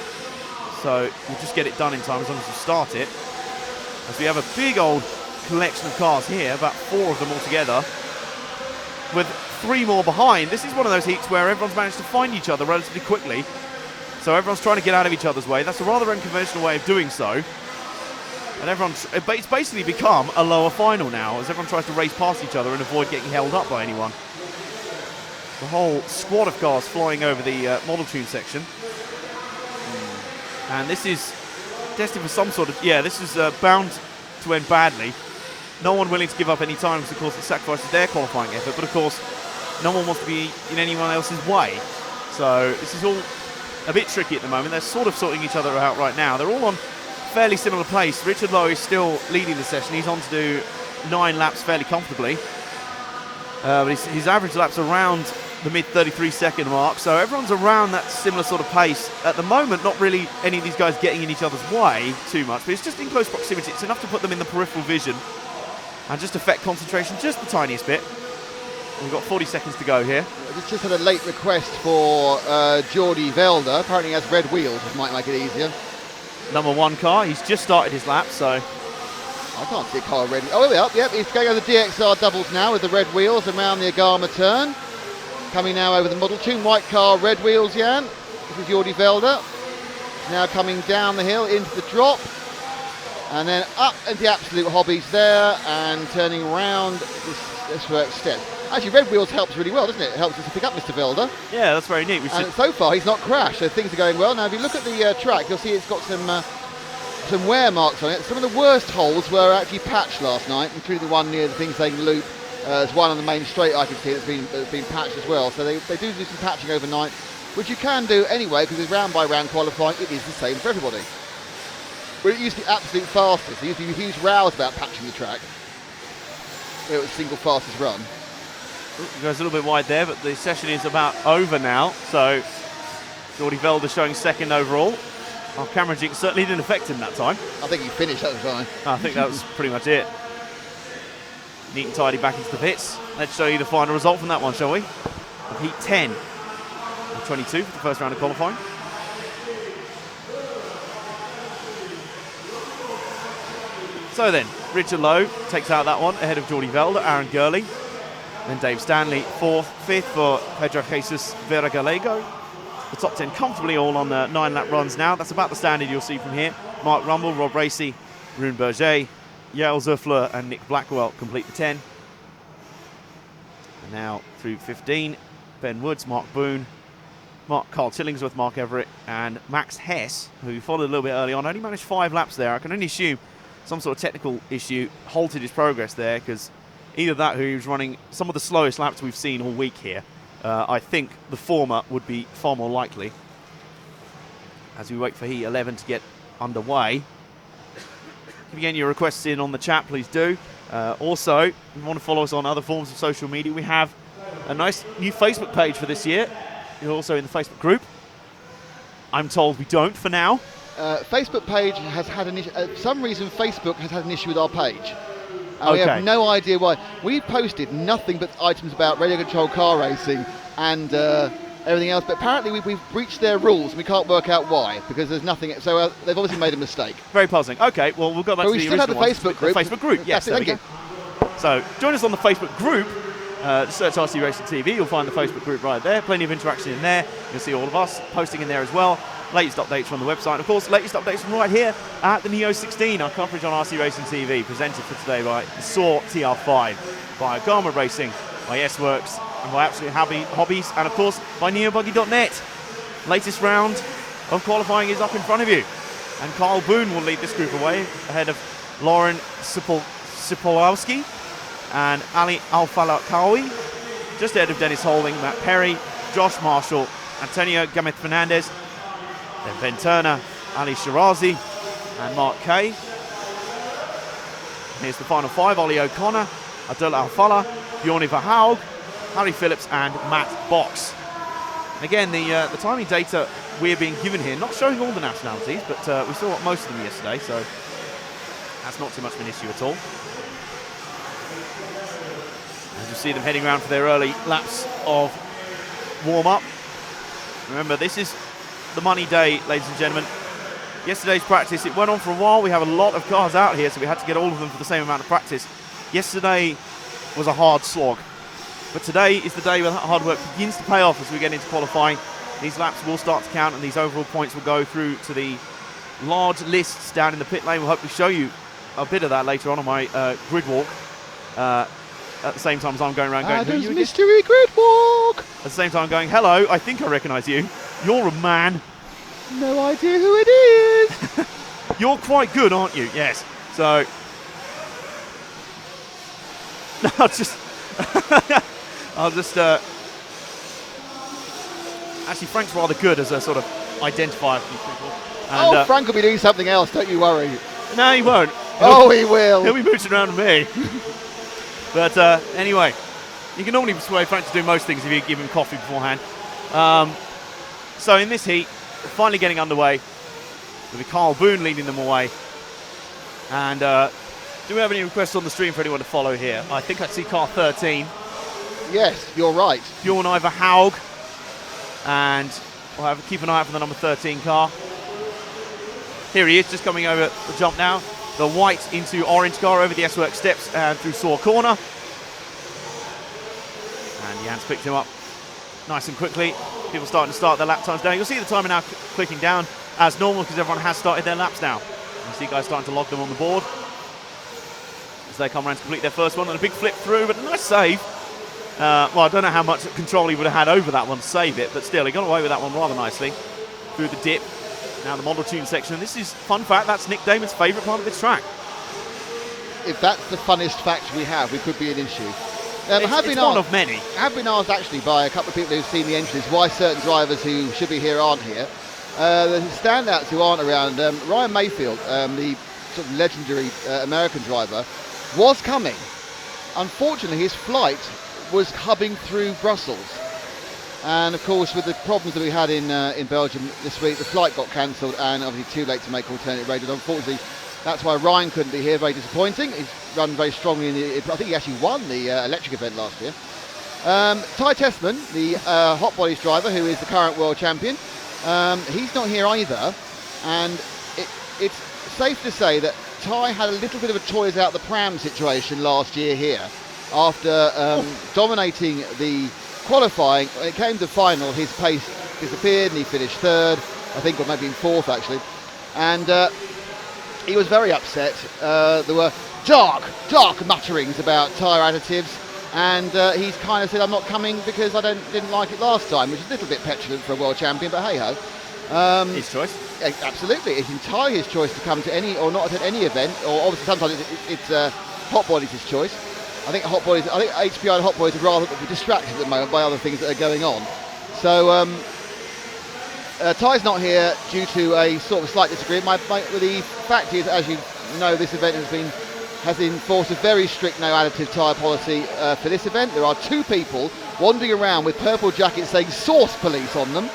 So you'll just get it done in time as long as you start it. As we have a big old collection of cars here, about 4 of them altogether, with 3 more behind. This is one of those heats where everyone's managed to find each other relatively quickly. So everyone's trying to get out of each other's way. That's a rather unconventional way of doing so. And it's basically become a lower final now, as everyone tries to race past each other and avoid getting held up by anyone. The whole squad of cars flying over the model tune section. And this is destined for some sort of, this is bound to end badly. No one willing to give up any time because, of course, it sacrifices their qualifying effort. But, of course, no one wants to be in anyone else's way. So this is all a bit tricky at the moment. They're sort of sorting each other out right now. They're all on fairly similar pace. Richard Lowe is still leading the session. He's on to do 9 laps fairly comfortably. But his average lap's around the mid 33-second mark. So everyone's around that similar sort of pace. At the moment, not really any of these guys getting in each other's way too much, but it's just in close proximity. It's enough to put them in the peripheral vision and just affect concentration just the tiniest bit. We've got 40 seconds to go here. Just had a late request for Jordi Velda. Apparently he has red wheels, which might make it easier. Number 1 car, he's just started his lap, so I can't see a car red. Oh, here we are. Yep, he's going over the DXR doubles now with the red wheels around the Agama turn. Coming now over the Model 2 white car, red wheels, Jan. This is Jordi Velda. Now coming down the hill into the drop. And then up into the absolute hobbies there and turning around this work step. Actually, red wheels helps really well, doesn't it? It helps us to pick up Mr. Velder. Yeah, that's very neat. And so far, he's not crashed, so things are going well. Now, if you look at the track, you'll see it's got some wear marks on it. Some of the worst holes were actually patched last night, including the one near the thing saying loop. There's one on the main straight I can see that's been patched as well. So they do some patching overnight, which you can do anyway, because it's round by round qualifying. It is the same for everybody. But it used to be absolute fastest. There used to be huge rows about patching the track. It was single fastest run. It goes a little bit wide there, but the session is about over now. So Jordi Velder showing second overall. Our camera jig certainly didn't affect him that time. I think he finished, that was fine. I think that was pretty much it. Neat and tidy back into the pits. Let's show you the final result from that one, shall we? Of Heat 10 and 22 for the first round of qualifying. So then, Richard Lowe takes out that one ahead of Jordi Velder, Aaron Gurley. Then Dave Stanley, 4th, 5th for Pedro Jesus Vera Gallego. The top 10 comfortably all on the 9-lap runs now. That's about the standard you'll see from here. Mark Rumble, Rob Racy, Rune Berger, Yael Zerfler and Nick Blackwell complete the 10. And now through 15, Ben Woods, Mark Boone, Carl Tillingsworth, Mark Everett, and Max Hess, who followed a little bit early on. Only managed 5 laps there. I can only assume some sort of technical issue halted his progress there, because either that or he was running some of the slowest laps we've seen all week here. I think the former would be far more likely. As we wait for Heat 11 to get underway. If you get your requests in on the chat, please do. Also, if you want to follow us on other forms of social media, we have a nice new Facebook page for this year. You're also in the Facebook group. I'm told we don't for now. Facebook page has had an issue. For some reason, Facebook has had an issue with our page. Okay. We have no idea why. We've posted nothing but items about radio-controlled car racing and everything else, but apparently we've breached their rules and we can't work out why, because there's nothing. So they've obviously made a mistake. Very puzzling. Okay, well, we'll go back to the original one. We still have the Facebook group. The Facebook group, yes, there we go. So join us on the Facebook group. Search RC Racing TV. You'll find the Facebook group right there. Plenty of interaction in there. You'll see all of us posting in there as well. Latest updates from the website. Of course, latest updates from right here at the Neo 16. Our coverage on RC Racing TV, presented for today by the Saw TR5, by Garma Racing, by S-Works, and by Absolute Hobbies, and of course by NeoBuggy.net. Latest round of qualifying is up in front of you. And Carl Boone will lead this group away ahead of Lauren Sipolowski and Ali Alfalakawi, just ahead of Dennis Holding, Matt Perry, Josh Marshall, Antonio Gameth Fernandez, then Ben Turner, Ali Shirazi, and Mark Kay. Here's the final 5: Ollie O'Connor, Abdullah Alfala, Bjorn Verhaug, Harry Phillips, and Matt Box. And again, the timing data we're being given here, not showing all the nationalities, but we saw most of them yesterday, so that's not too much of an issue at all. As you see them heading around for their early laps of warm-up. Remember, this is the money day, ladies and gentlemen. Yesterday's practice, it went on for a while. We have a lot of cars out here, so we had to get all of them for the same amount of practice. Yesterday was a hard slog, but today is the day where that hard work begins to pay off as we get into qualifying. These laps will start to count, and these overall points will go through to the large lists down in the pit lane. We'll hopefully show you a bit of that later on my grid walk. At the same time as I'm going around going, Adams mystery grid walk. At the same time going, hello, I think I recognise you. You're a man. No idea who it is. You're quite good, aren't you? Yes. So, I'll just actually, Frank's rather good as a sort of identifier for these people. And, Frank will be doing something else, don't you worry. No, he won't. He will. He'll be mooching around with me. But anyway, you can normally persuade Frank to do most things if you give him coffee beforehand. So in this heat, finally getting underway, with Carl Boone leading them away. And do we have any requests on the stream for anyone to follow here? I think I see car 13. Yes, you're right. Bjorn Iver Haug. And we'll have to keep an eye out for the number 13 car. Here he is, just coming over the jump now. The white into orange car over the S-Works steps and through Saw Corner. And Jan's picked him up nice and quickly. People starting to start their lap times down. You'll see the timer now clicking down as normal because everyone has started their laps now. You see guys starting to log them on the board as they come around to complete their first one, and a big flip through, but a nice save. Well, I don't know how much control he would have had over that one to save it, but still, he got away with that one rather nicely through the dip. Now the Model Tune section. And this is, fun fact, that's Nick Damon's favourite part of this track. If that's the funnest fact we have, we could be an issue. It's one of many. I have been asked actually by a couple of people who've seen the entries why certain drivers who should be here aren't here. The standouts who aren't around, Ryan Mayfield, the sort of legendary American driver, was coming. Unfortunately, his flight was hubbing through Brussels. And of course, with the problems that we had in Belgium this week, the flight got cancelled and obviously too late to make alternate radio. Unfortunately, that's why Ryan couldn't be here. Very disappointing. He's run very strongly I think he actually won the electric event last year. Ty Tessman, the Hot Bodies driver, who is the current world champion, he's not here either. And it's safe to say that Ty had a little bit of a toys out the pram situation last year here. After dominating the qualifying, when it came to final, his pace disappeared and he finished third, I think, or maybe in fourth actually. And he was very upset. There were dark mutterings about tyre additives, and he's kind of said, I'm not coming because I didn't like it last time, which is a little bit petulant for a world champion, but hey-ho. His choice. Absolutely, it's entirely his choice to come to any or not at any event, or obviously sometimes it's Hot Bodies' choice. I think HPI and Hot Bodies are rather distracted at the moment by other things that are going on. So Ty's not here due to a sort of slight disagreement. The fact is, as you know, this event has enforced a very strict no additive tyre policy for this event. There are 2 people wandering around with purple jackets saying "Source Police" on them.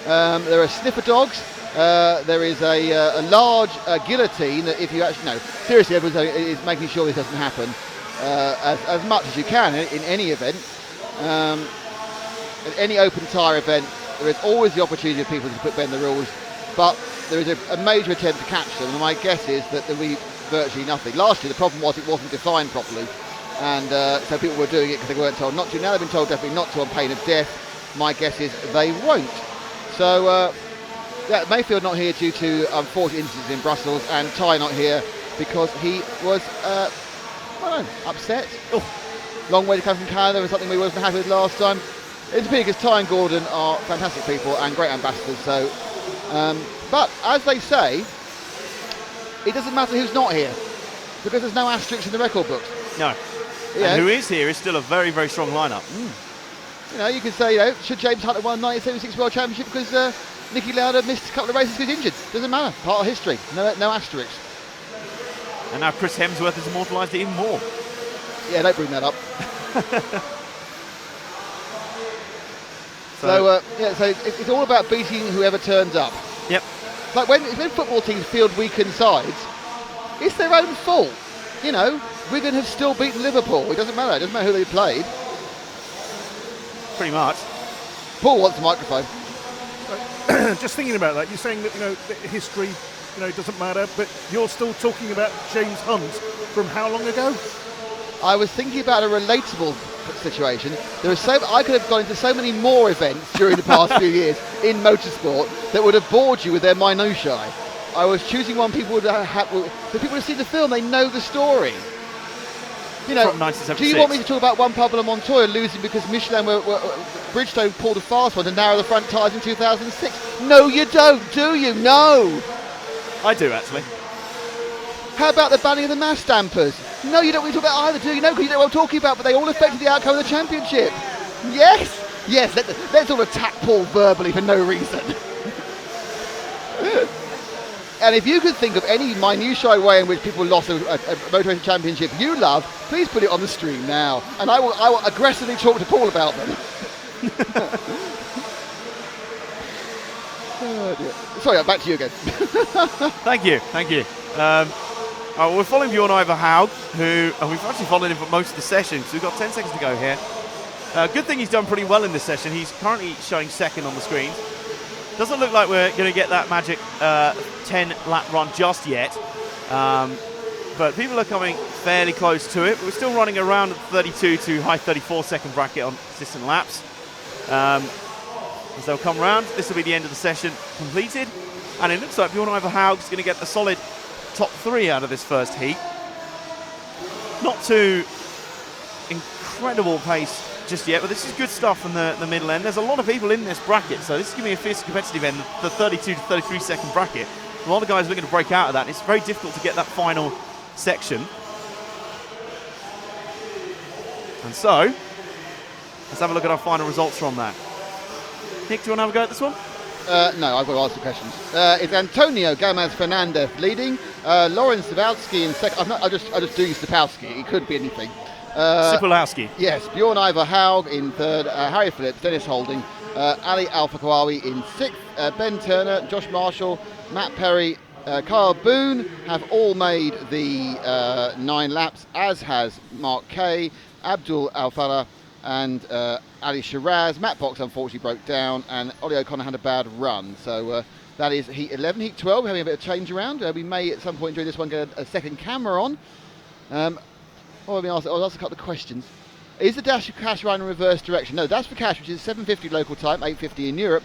There are sniffer dogs. There is a large guillotine that, if you actually no, seriously, everyone is making sure this doesn't happen as much as you can in any event. At any open tyre event, there is always the opportunity of people to bend the rules, but there is a major attempt to catch them, and my guess is that there will be virtually nothing. Last year the problem was it wasn't defined properly, and so people were doing it because they weren't told not to. Now they've been told definitely not to on pain of death. My guess is they won't. So Mayfield not here due to unfortunate incidents in Brussels, and Ty not here because he was upset. Long way to come from Canada was something we wasn't happy with last time. It's a pity because Ty and Gordon are fantastic people and great ambassadors. So, but as they say, it doesn't matter who's not here because there's no asterisks in the record books. No. And who is here is still a very, very strong lineup. You know, you could say, should James Hunter won the 1976 World Championship because Nicky Lauda missed a couple of races because he's injured? Doesn't matter. Part of history. No asterisks. And now Chris Hemsworth has immortalised it even more. Yeah, don't bring that up. So it's all about beating whoever turns up. Yep. Like when football teams field weakened sides, it's their own fault. You know, Wigan have still beaten Liverpool. It doesn't matter. It doesn't matter who they played. Pretty much. Paul wants the microphone. Just thinking about that, you're saying that that history, doesn't matter, but you're still talking about James Hunt from how long ago? I was thinking about a relatable situation. I could have gone into so many more events during the past few years in motorsport that would have bored you with their minutiae. I was choosing one people would have. The people who see the film, they know the story. From 1976. Do you want me to talk about Juan Pablo Montoya losing because Michelin Bridgestone pulled a fast one to narrow the front tyres in 2006? No, you don't, do you? No. I do, actually. How about the banning of the mass dampers? No, you don't want to talk about either, do you? No, because you know what I'm talking about, but they all affected the outcome of the championship. Yes, let's all attack Paul verbally for no reason. And if you could think of any minutiae way in which people lost a motor championship you love, please put it on the stream now, and I will aggressively talk to Paul about them. Oh dear. Sorry, back to you again. Thank you. We're following Bjorn Ivar Haug, who we've actually followed him for most of the session, so we've got 10 seconds to go here. Good thing he's done pretty well in this session. He's currently showing second on the screen. Doesn't look like we're going to get that magic 10-lap run just yet, but people are coming fairly close to it. We're still running around at 32 to high 34 second bracket on consistent laps. As they'll come round, this will be the end of the session completed, and it looks like Bjorn Ivar Haug is going to get the solid top 3 out of this first heat. Not too incredible pace just yet, but this is good stuff from the middle end. There's a lot of people in this bracket, so this is going to be a fierce competitive end, the 32 to 33 second bracket. A lot of guys looking to break out of that, and it's very difficult to get that final section. And so, let's have a look at our final results from that. Nick, do you want to have a go at this one? No, I've got to ask the questions. It's Antonio Gomez Fernandez leading. Lawrence Stapowski in second. I'm just doing Stapowski. It could be anything. Sipolowski. Yes, Bjorn Ivar Haug in third. Harry Phillips, Dennis Holding, Ali Al-Fakawawi in sixth. Ben Turner, Josh Marshall, Matt Perry, Kyle Boone have all made the 9 laps, as has Mark Kay, Abdul Al-Farah, and Ali Shiraz. Matt Box unfortunately broke down, and Ollie O'Connor had a bad run. So that is Heat 11. Heat 12, we're having a bit of change around. We may at some point during this one get a second camera on. I'll ask a couple of questions. Is the dash for cash run in reverse direction? No, dash for cash, which is 7:50 local time, 8:50 in Europe.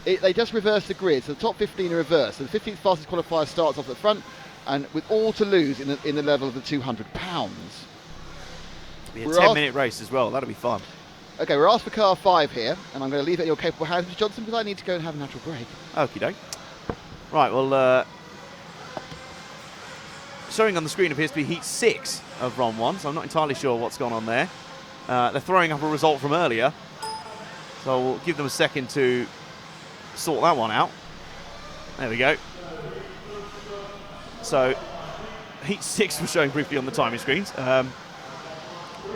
They just reverse the grid, so the top 15 are reversed. So the 15th fastest qualifier starts off at the front, and with all to lose in the level of the £200. It'll be a 10-minute race as well. That'll be fun. Okay, we're asked for car 5 here, and I'm going to leave it in your capable hands, Mr. Johnson, because I need to go and have a natural break. Okie doke. Right, well, showing on the screen appears to be Heat 6 of Ron 1, so I'm not entirely sure what's gone on there. They're throwing up a result from earlier, so we'll give them a second to sort that one out. There we go. So, Heat 6 was showing briefly on the timing screens. I'm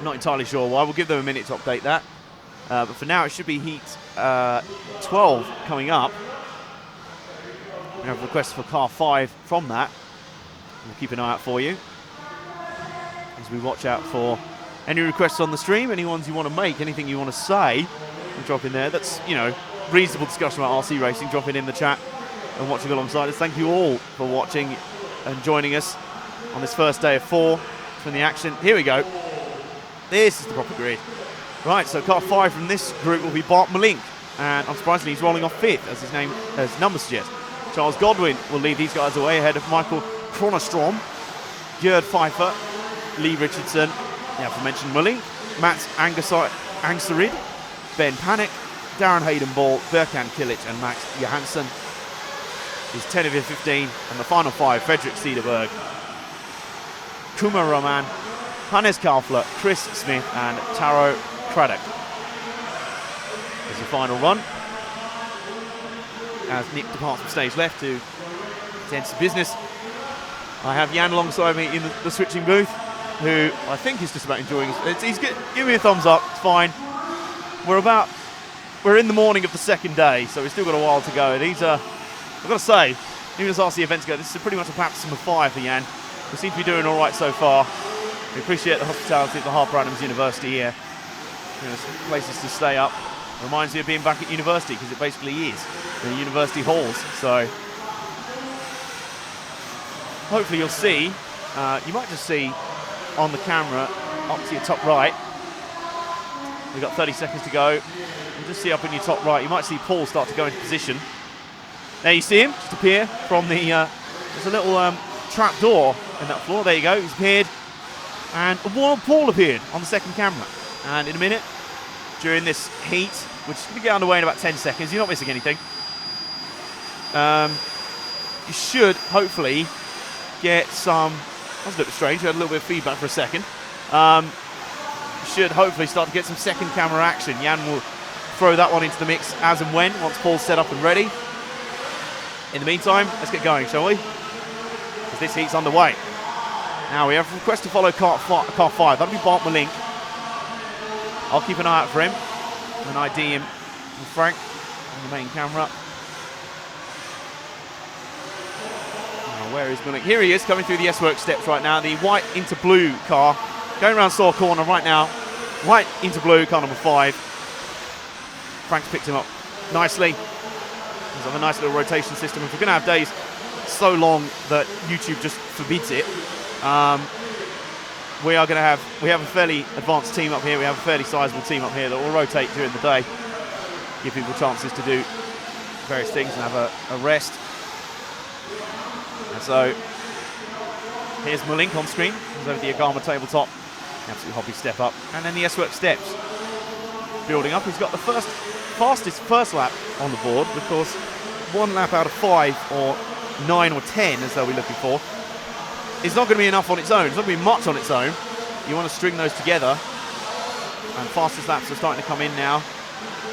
not entirely sure why. We'll give them a minute to update that. But for now, it should be Heat 12 coming up. We have requests for car 5 from that. We'll keep an eye out for you as we watch out for any requests on the stream, any ones you want to make, anything you want to say, we'll drop in there. That's, reasonable discussion about RC racing. Drop it in the chat and watching alongside us. Thank you all for watching and joining us on this first day of 4 from the action. Here we go. This is the proper grid. Right, so car 5 from this group will be Bart Malink, and unsurprisingly he's rolling off 5th, as his number suggests. Charles Godwin will lead these guys away ahead of Michael Kronostrom, Gerd Pfeiffer, Lee Richardson, the aforementioned Malink, Matt Angsarid, Ben Panic, Darren Hayden-Ball, Berkan Kilic and Max Johansson. Is 10 of your 15, and the final 5, Frederick Cederberg, Kumar Roman, Hannes Kaufler, Chris Smith and Taro Craddock. Is the final run, as Nick departs from stage left to attend to business. I have Jan alongside me in the switching booth, who I think is just about enjoying it. He's giving me a thumbs up, it's fine. We're in the morning of the second day, so we've still got a while to go. And I've got to say, even as RC events go, this is pretty much a baptism of fire for Jan. We seem to be doing all right so far. We appreciate the hospitality at the Harper Adams University here. Places to stay up. Reminds me of being back at university, because it basically is the university halls. So hopefully you'll see, you might just see on the camera up to your top right. We've got 30 seconds to go. You'll just see up in your top right, you might see Paul start to go into position. There you see him just appear from the, there's a little trap door in that floor. There you go, he's appeared. And Paul appeared on the second camera. And in a minute, during this heat, which is going to get underway in about 10 seconds, you're not missing anything. You should hopefully get some, that was a little bit strange, we had a little bit of feedback for a second. You should hopefully start to get some second camera action. Jan will throw that one into the mix as and when, once Paul's set up and ready. In the meantime, let's get going, shall we? Because this heat's underway. Now we have a request to follow car 5. That'll be Bart Malink. I'll keep an eye out for him and ID him with Frank on the main camera. Now, where is Malink? Here he is, coming through the S-Works steps right now. The white into blue car going around Saw Corner right now. White into blue, car number 5. Frank's picked him up nicely. He's on a nice little rotation system. If we're going to have days so long that YouTube just forbids it, we have a fairly advanced team up here. We have a fairly sizable team up here that will rotate during the day, give people chances to do various things and have a rest. And so here's Malink on screen. He's over the Agama tabletop. Absolute hobby step up. And then the S-Works steps. building up. He's got the fastest first lap on the board. Of course, 1 lap out of 5 or 9 or 10, as they'll be looking for, it's not going to be enough on its own. It's not going to be much on its own. You want to string those together. And fastest laps are starting to come in now.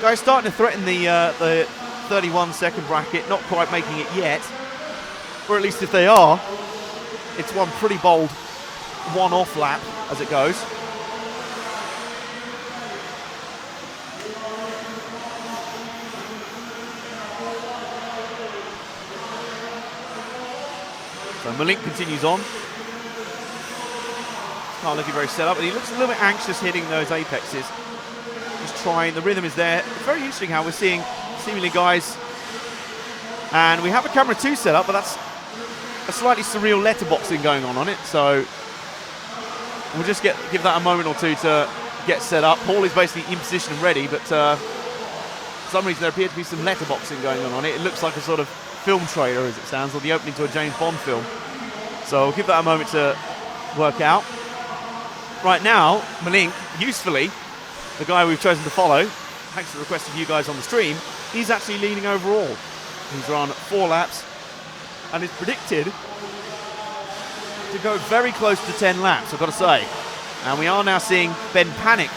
Guys starting to threaten the 31-second bracket, not quite making it yet. Or at least if they are, it's one pretty bold one-off lap as it goes. So Malink continues on. Not looking very set up, but he looks a little bit anxious hitting those apexes. Just trying, the rhythm is there. It's very interesting how we're seeing seemingly guys, and we have a camera 2 set up, but that's a slightly surreal letterboxing going on it. So we'll just give that a moment or two to get set up. Paul is basically in position and ready, but for some reason there appears to be some letterboxing going on it. It looks like a sort of film trailer as it sounds, or the opening to a James Bond film. So we'll give that a moment to work out. Right now, Malink, usefully, the guy we've chosen to follow, thanks to the request of you guys on the stream, he's actually leading overall. He's run 4 laps and is predicted to go very close to 10 laps, I've got to say. And we are now seeing Ben Panic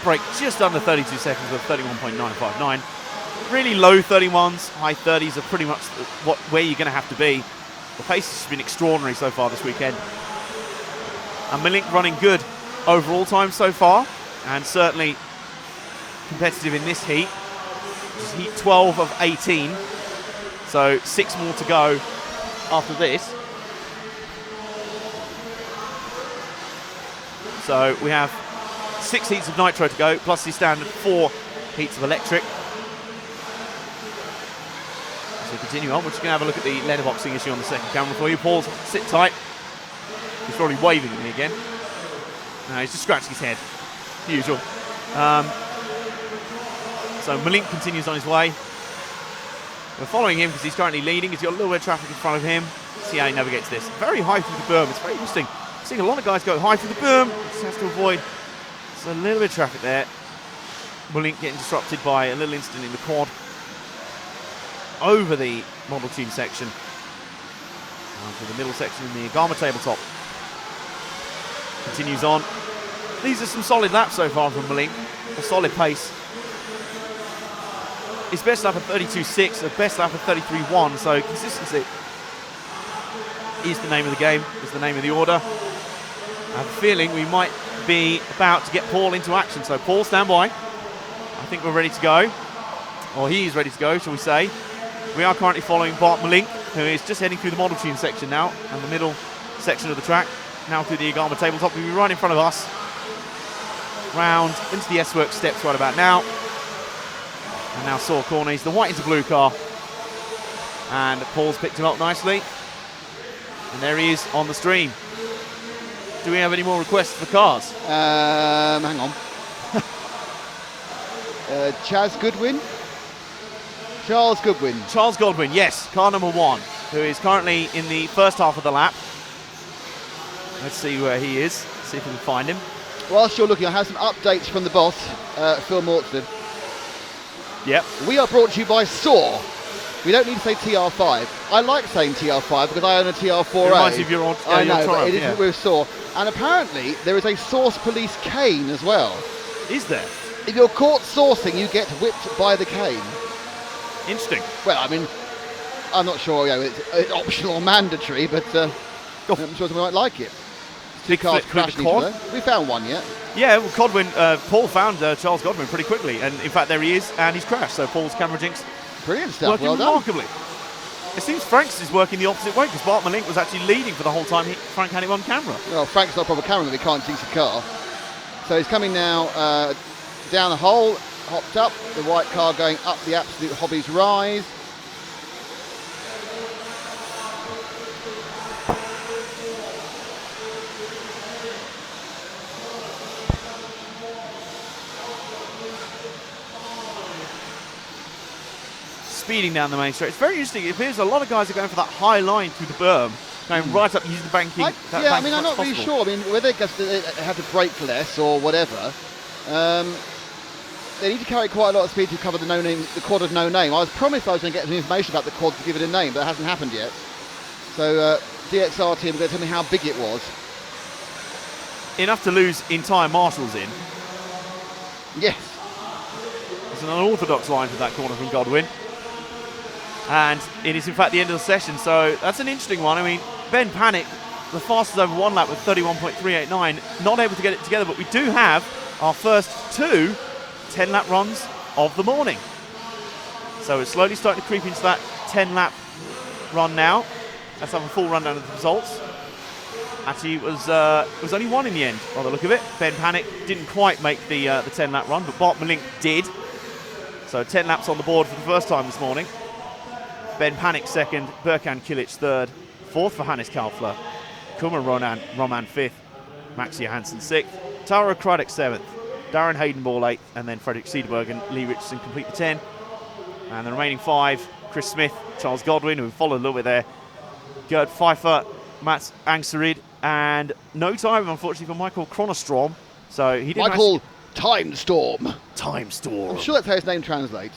break just under 32 seconds with 31.959. Really low 31s, high 30s are pretty much where you're going to have to be. The pace has been extraordinary so far this weekend. And Malink running good overall time so far, and certainly competitive in this heat. This is heat 12 of 18, so 6 more to go after this. So we have 6 heats of nitro to go, plus the standard 4 heats of electric. So continue on, we're just going to have a look at the letterboxing issue on the second camera for you. Paul, sit tight. He's probably waving at me again. No, he's just scratching his head, usual. So Malink continues on his way. We're following him because he's currently leading. He's got a little bit of traffic in front of him. See how he navigates this. Very high through the berm. It's very interesting. Seeing a lot of guys go high through the berm. Just has to avoid. There's a little bit of traffic there. Malink getting disrupted by a little incident in the quad over the model tune section. Down to the middle section in the Agama tabletop. Continues on. These are some solid laps so far from Malink. A solid pace. His best lap of 32.6, a best lap of 33.1, so consistency is the name of the game, is the name of the order. I have a feeling we might be about to get Paul into action. So Paul, stand by. I think we're ready to go. Or he is ready to go, shall we say. We are currently following Bart Malink, who is just heading through the model tune section now, and the middle section of the track. Now through the Agama tabletop. We'll be right in front of us. Round into the S-Works steps right about now. And now Saw corner. He's the white into blue car. And Paul's picked him up nicely. And there he is on the stream. Do we have any more requests for cars? Hang on. Chaz Goodwin? Charles Goodwin. Charles Godwin, yes. Car number 1, who is currently in the first half of the lap. Let's see where he is. See if we can find him. Whilst you're looking, I have some updates from the boss, Phil Mortson. Yep. We are brought to you by Saw. We don't need to say TR5. I like saying TR5 because I own a TR4A. It reminds you of your old I know, Triumph, but it yeah. isn't with Saw. And apparently there is a Source Police cane as well. Is there? If you're caught sourcing, you get whipped by the cane. Interesting. Well, I mean, I'm not sure it's optional or mandatory, but I'm sure someone might like it. Two cars crashed each other. We found one yet. Yeah, well, Godwin, Paul found Charles Godwin pretty quickly, and in fact there he is, and he's crashed. So Paul's camera jinx Brilliant stuff. working Well done. remarkably. It seems Frank's is working the opposite way because Bart Malink was actually leading for the whole time. Frank had him on camera. Well, Frank's not a proper cameraman, we can't see the car. So he's coming now down the hole, hopped up, the white car going up the absolute Hobbies rise. Speeding down the main straight. It's very interesting. It appears a lot of guys are going for that high line through the berm, going right up using the banking. I mean, I'm not really sure. I mean, whether they have to brake less or whatever. they need to carry quite a lot of speed to cover the quad of no name. I was promised I was going to get some information about the quad to give it a name, but that hasn't happened yet. So DXR team are going to tell me how big it was. Enough to lose entire marshals in. Yes. It's an unorthodox line for that corner from Godwin. And it is in fact the end of the session, so that's an interesting one. I mean, Ben Panic, the fastest over one lap with 31.389, not able to get it together, but we do have our first 2 10-lap runs of the morning. So it's slowly starting to creep into that 10-lap run now. Let's have a full rundown of the results. Actually, it was only one in the end, by the look of it. Ben Panic didn't quite make the 10-lap run, but Bart Malink did. So 10 laps on the board for the first time this morning. Ben Panic second, Berkan Kilic third, fourth for Hannes Kaufler, Kuma Roman fifth, Max Johansson sixth, Taro Craddock seventh, Darren Haydenball eighth, and then Frederick Cederberg and Lee Richardson complete the 10. And the remaining 5, Chris Smith, Charles Godwin, who followed a little bit there, Gerd Pfeiffer, Mats Angserid, and no time, unfortunately, for Michael Kronostrom. So he didn't. Michael Timestorm. Timestorm. I'm sure that's how his name translates.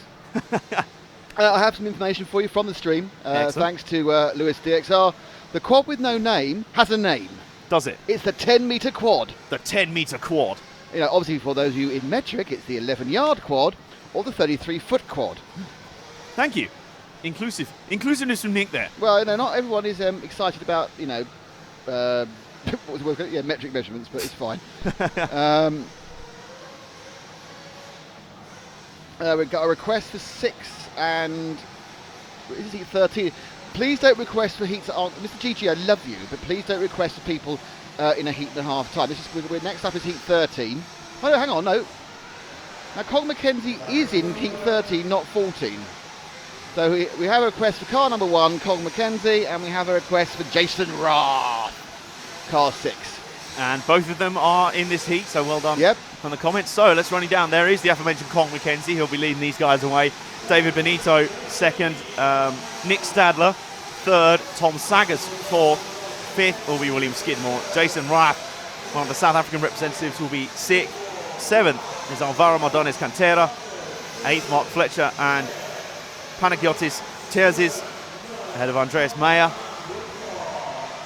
I have some information for you from the stream, thanks to Lewis DXR. The quad with no name has a name. Does it? It's the 10-metre quad. The 10-metre quad. You know, obviously for those of you in metric, it's the 11-yard quad or the 33-foot quad. Thank you. Inclusiveness from Nick there. Well, you know, not everyone is excited about, you know, what was the word? Yeah, metric measurements, but it's fine. We've got a request for 6 and is it heat 13? Please don't request for heats that aren't. Mr. GG, I love you, but please don't request for people in a heat and a half time. This is next up is heat 13. Oh no, hang on, no. Now Colin McKenzie is in heat 13, not 14. So we have a request for car number 1, Colin McKenzie, and we have a request for Jason Roth, car 6. And both of them are in this heat, so well done. Yep. On the comments. So let's run it down. There is the aforementioned Colin McKenzie. He'll be leading these guys away. David Benito second, Nick Stadler third, Tom Saggers fourth, fifth will be William Skidmore. Jason Rath, one of the South African representatives, will be sixth. Seventh is Alvaro Mardones Cantera. Eighth, Mark Fletcher and Panagiotis Terzis ahead of Andreas Meyer.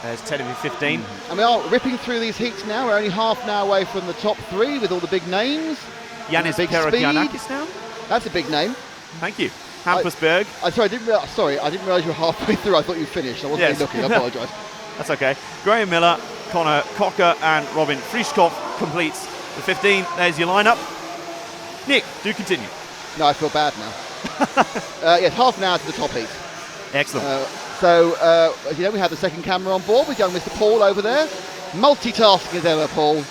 There's 10 of 15. And we are ripping through these heats now. We're only half an hour away from the top 3 with all the big names. Yanis Perokianakis now. That's a big name. Thank you. Hampersberg. I didn't realise you were halfway through. I thought you finished. I wasn't really looking. I apologise. That's okay. Graham Miller, Connor Cocker and Robin Frischkopf completes the 15. There's your lineup. Nick, do continue. No, I feel bad now. Yes, half an hour to the top heat. Excellent. As you know, we have the second camera on board with young Mr. Paul over there. Multitasking as ever, Paul.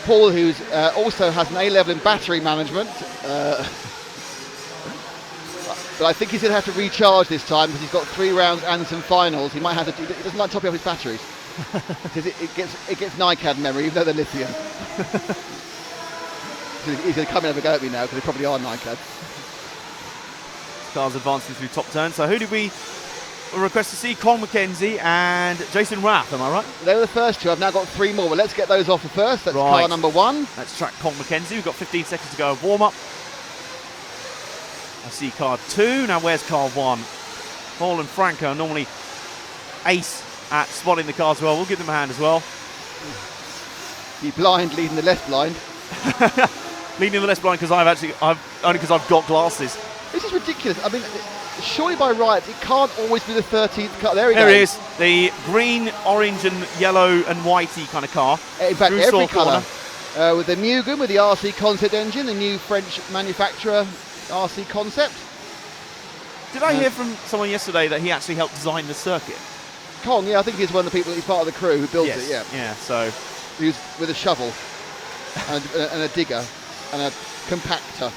Paul, who also has an A-level in battery management. But I think he's going to have to recharge this time because he's got 3 rounds and some finals. He might have to. He doesn't like topping up his batteries because it gets NiCad memory, even though they're lithium. He's going to come in and have a go at me now because they probably are NiCad. Cars advancing through top turn. So who did we request to see? Colin McKenzie and Jason Rath, am I right? They were the first 2. I've now got 3 more, but let's get those off first. That's car number 1. Let's track Colin McKenzie. We've got 15 seconds to go of warm-up. I see car 2. Now where's car 1? Paul and Franco normally ace at spotting the cars well. We'll give them a hand as well. The blind leading the left blind. Leading the left blind because I've got glasses. This is ridiculous. I mean, surely by rights, it can't always be the 13th car. There it is. The green, orange and yellow and whitey kind of car. In fact, every colour. With the Mugen, with the RC Concept engine, the new French manufacturer RC Concept. Did I hear from someone yesterday that he actually helped design the circuit? Kong, yeah, I think he's one of the people, he's part of the crew who built it, yeah. Yeah, so. He was with a shovel and a digger and a compactor.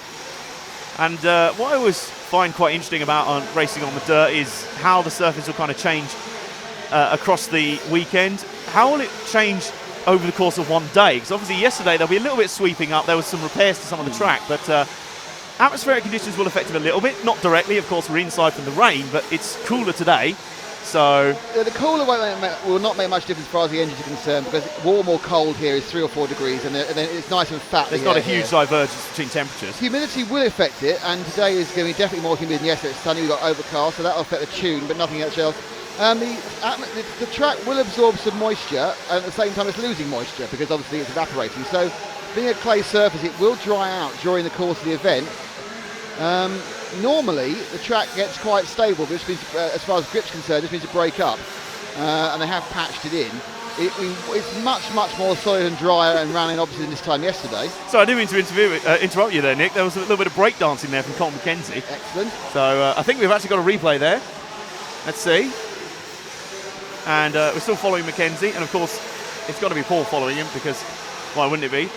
And what I always find quite interesting about racing on the dirt is how the surface will kind of change across the weekend. How will it change over the course of one day? Because obviously yesterday there'll be a little bit sweeping up. There was some repairs to some of the track, but atmospheric conditions will affect it a little bit. Not directly, of course, we're inside from the rain, but it's cooler today. So The cooler will not make much difference as far as the engines are concerned, because warm or cold here is 3 or 4 degrees, and then it's nice and fat. there's not a huge divergence between temperatures. Humidity will affect it, and today is going to be definitely more humid than yesterday. It's sunny, we've got overcast, so that'll affect the tune, but nothing else. The track will absorb some moisture, and at the same time it's losing moisture, because obviously it's evaporating. So being a clay surface, it will dry out during the course of the event. Normally the track gets quite stable, which means as far as grip's concerned, just means to break up, and they have patched it in. It's much more solid and drier and ran in obviously than this time yesterday. So I didn't mean to interrupt you there, Nick. There was a little bit of breakdancing there from Colin McKenzie. Excellent. So I think we've actually got a replay there. Let's see. And we're still following McKenzie, and of course it's got to be Paul following him, because why wouldn't it be?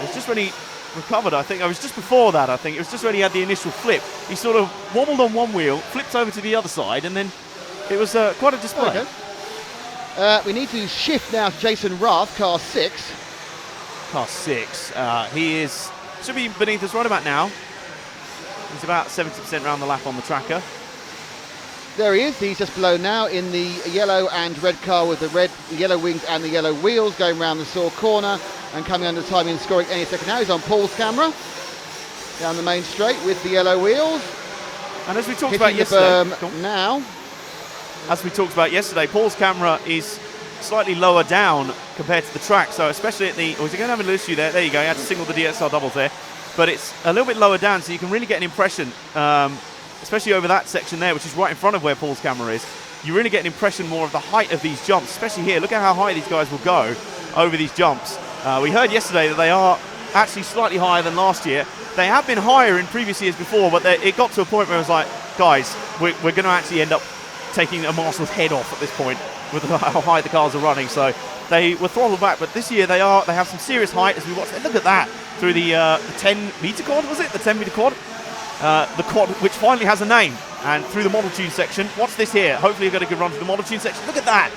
It's just when he recovered, I think. It was just before that, I think. It was just when he had the initial flip. He sort of wobbled on one wheel, flipped over to the other side, and then it was quite a display. Okay. We need to shift now to Jason Rath, car 6. Car 6. He should be beneath us right about now. He's about 70% around the lap on the tracker. There he is. He's just below now in the yellow and red car with the yellow wings and the yellow wheels, going round the Saw corner and coming under timing and scoring any second now. He's on Paul's camera down the main straight with the yellow wheels. And as we talked Hitting about yesterday, the berm now. As we talked about yesterday, Paul's camera is slightly lower down compared to the track. So especially at the, was he going to have a little issue there? There you go. He had to signal the DSR doubles there, but it's a little bit lower down, so you can really get an impression. Especially over that section there, which is right in front of where Paul's camera is. You really get an impression more of the height of these jumps, especially here. Look at how high these guys will go over these jumps. We heard yesterday that they are actually slightly higher than last year. They have been higher in previous years before, but it got to a point where it was like, guys, we're going to actually end up taking a marshal's head off at this point with how high the cars are running. So they were throttled back, but this year they have some serious height as we watch. Look at that through the 10-meter quad, was it? The 10-meter quad? The quad, which finally has a name, and through the model tune section. Watch this here. Hopefully, you'll get a good run through the model tune section. Look at that,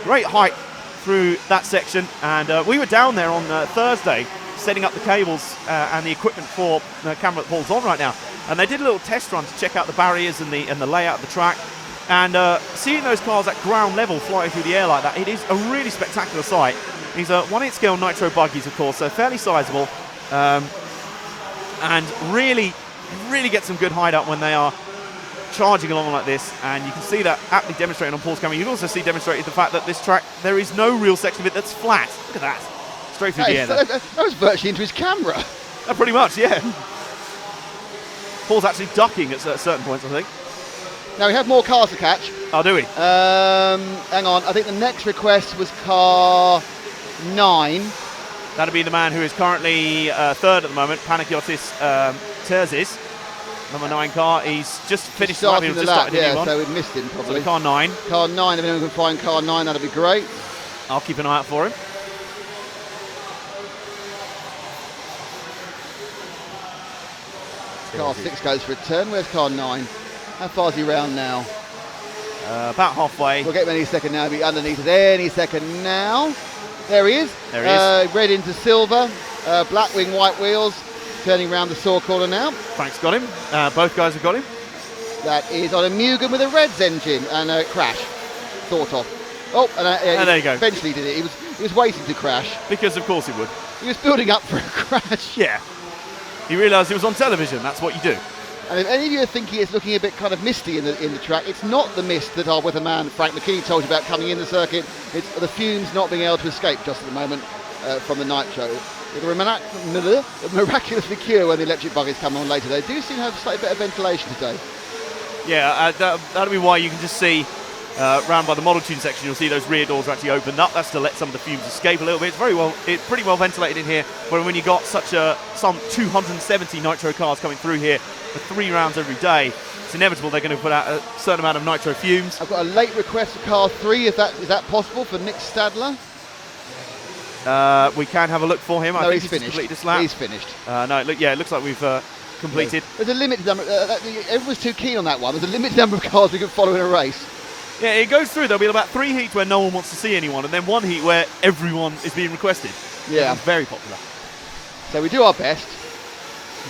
great height through that section. And we were down there on Thursday setting up the cables and the equipment for the camera that Paul's on right now. And they did a little test run to check out the barriers and the layout of the track. And seeing those cars at ground level flying through the air like that, it is a really spectacular sight. These are 1/8 scale nitro buggies, of course, so fairly sizable, and really get some good height up when they are charging along like this. And you can see that aptly demonstrated on Paul's camera. You can also see demonstrated the fact that this track, there is no real section of it that's flat. Look at that, straight through the air. That was virtually into his camera. Pretty much, yeah. Paul's actually ducking at certain points, I think. Now we have more cars to catch. Oh, do we? Hang on, I think the next request was car 9. That'll be the man who is currently third at the moment, Panagiotis Terzis, number 9 car. He's just finished the lap, the just lap, started a new one. so we missed him probably. So car 9. Car 9, if anyone can find car 9, that'd be great. I'll keep an eye out for him. Car 6 goes for a turn. Where's car 9? How far is he round now? About halfway. We'll get him any second now. He'll be underneath us any second now. There he is. There he is. Red into silver. Black wing, white wheels. Turning round the Saw corner now. Frank's got him. Both guys have got him. That is on a Mugen with a Reds engine and a crash, sort of. Oh, and there you go. Eventually did it. He was waiting to crash. Because of course he would. He was building up for a crash. Yeah. He realised he was on television. That's what you do. And if any of you are thinking it's looking a bit kind of misty in the track, it's not the mist that our weatherman Frank McKinney told you about coming in the circuit. It's the fumes not being able to escape just at the moment from the nitro. It'll miraculously cure when the electric buggies come on later. They do seem to have a slightly better ventilation today. Yeah, that'll be why you can just see round by the model tune section, you'll see those rear doors are actually opened up. That's to let some of the fumes escape a little bit. It's pretty well ventilated in here. But when you got some 270 nitro cars coming through here for 3 rounds every day, it's inevitable they're going to put out a certain amount of nitro fumes. I've got a late request for car 3. Is that possible for Nick Stadler? We can have a look for him. No, I think he's finished. Completed this lap. He's finished. No, it looks like we've completed. There's a limited number. Everyone's too keen on that one. There's a limited number of cars we can follow in a race. Yeah, it goes through. There'll be about 3 heats where no one wants to see anyone, and then 1 heat where everyone is being requested. Yeah. It's very popular. So we do our best.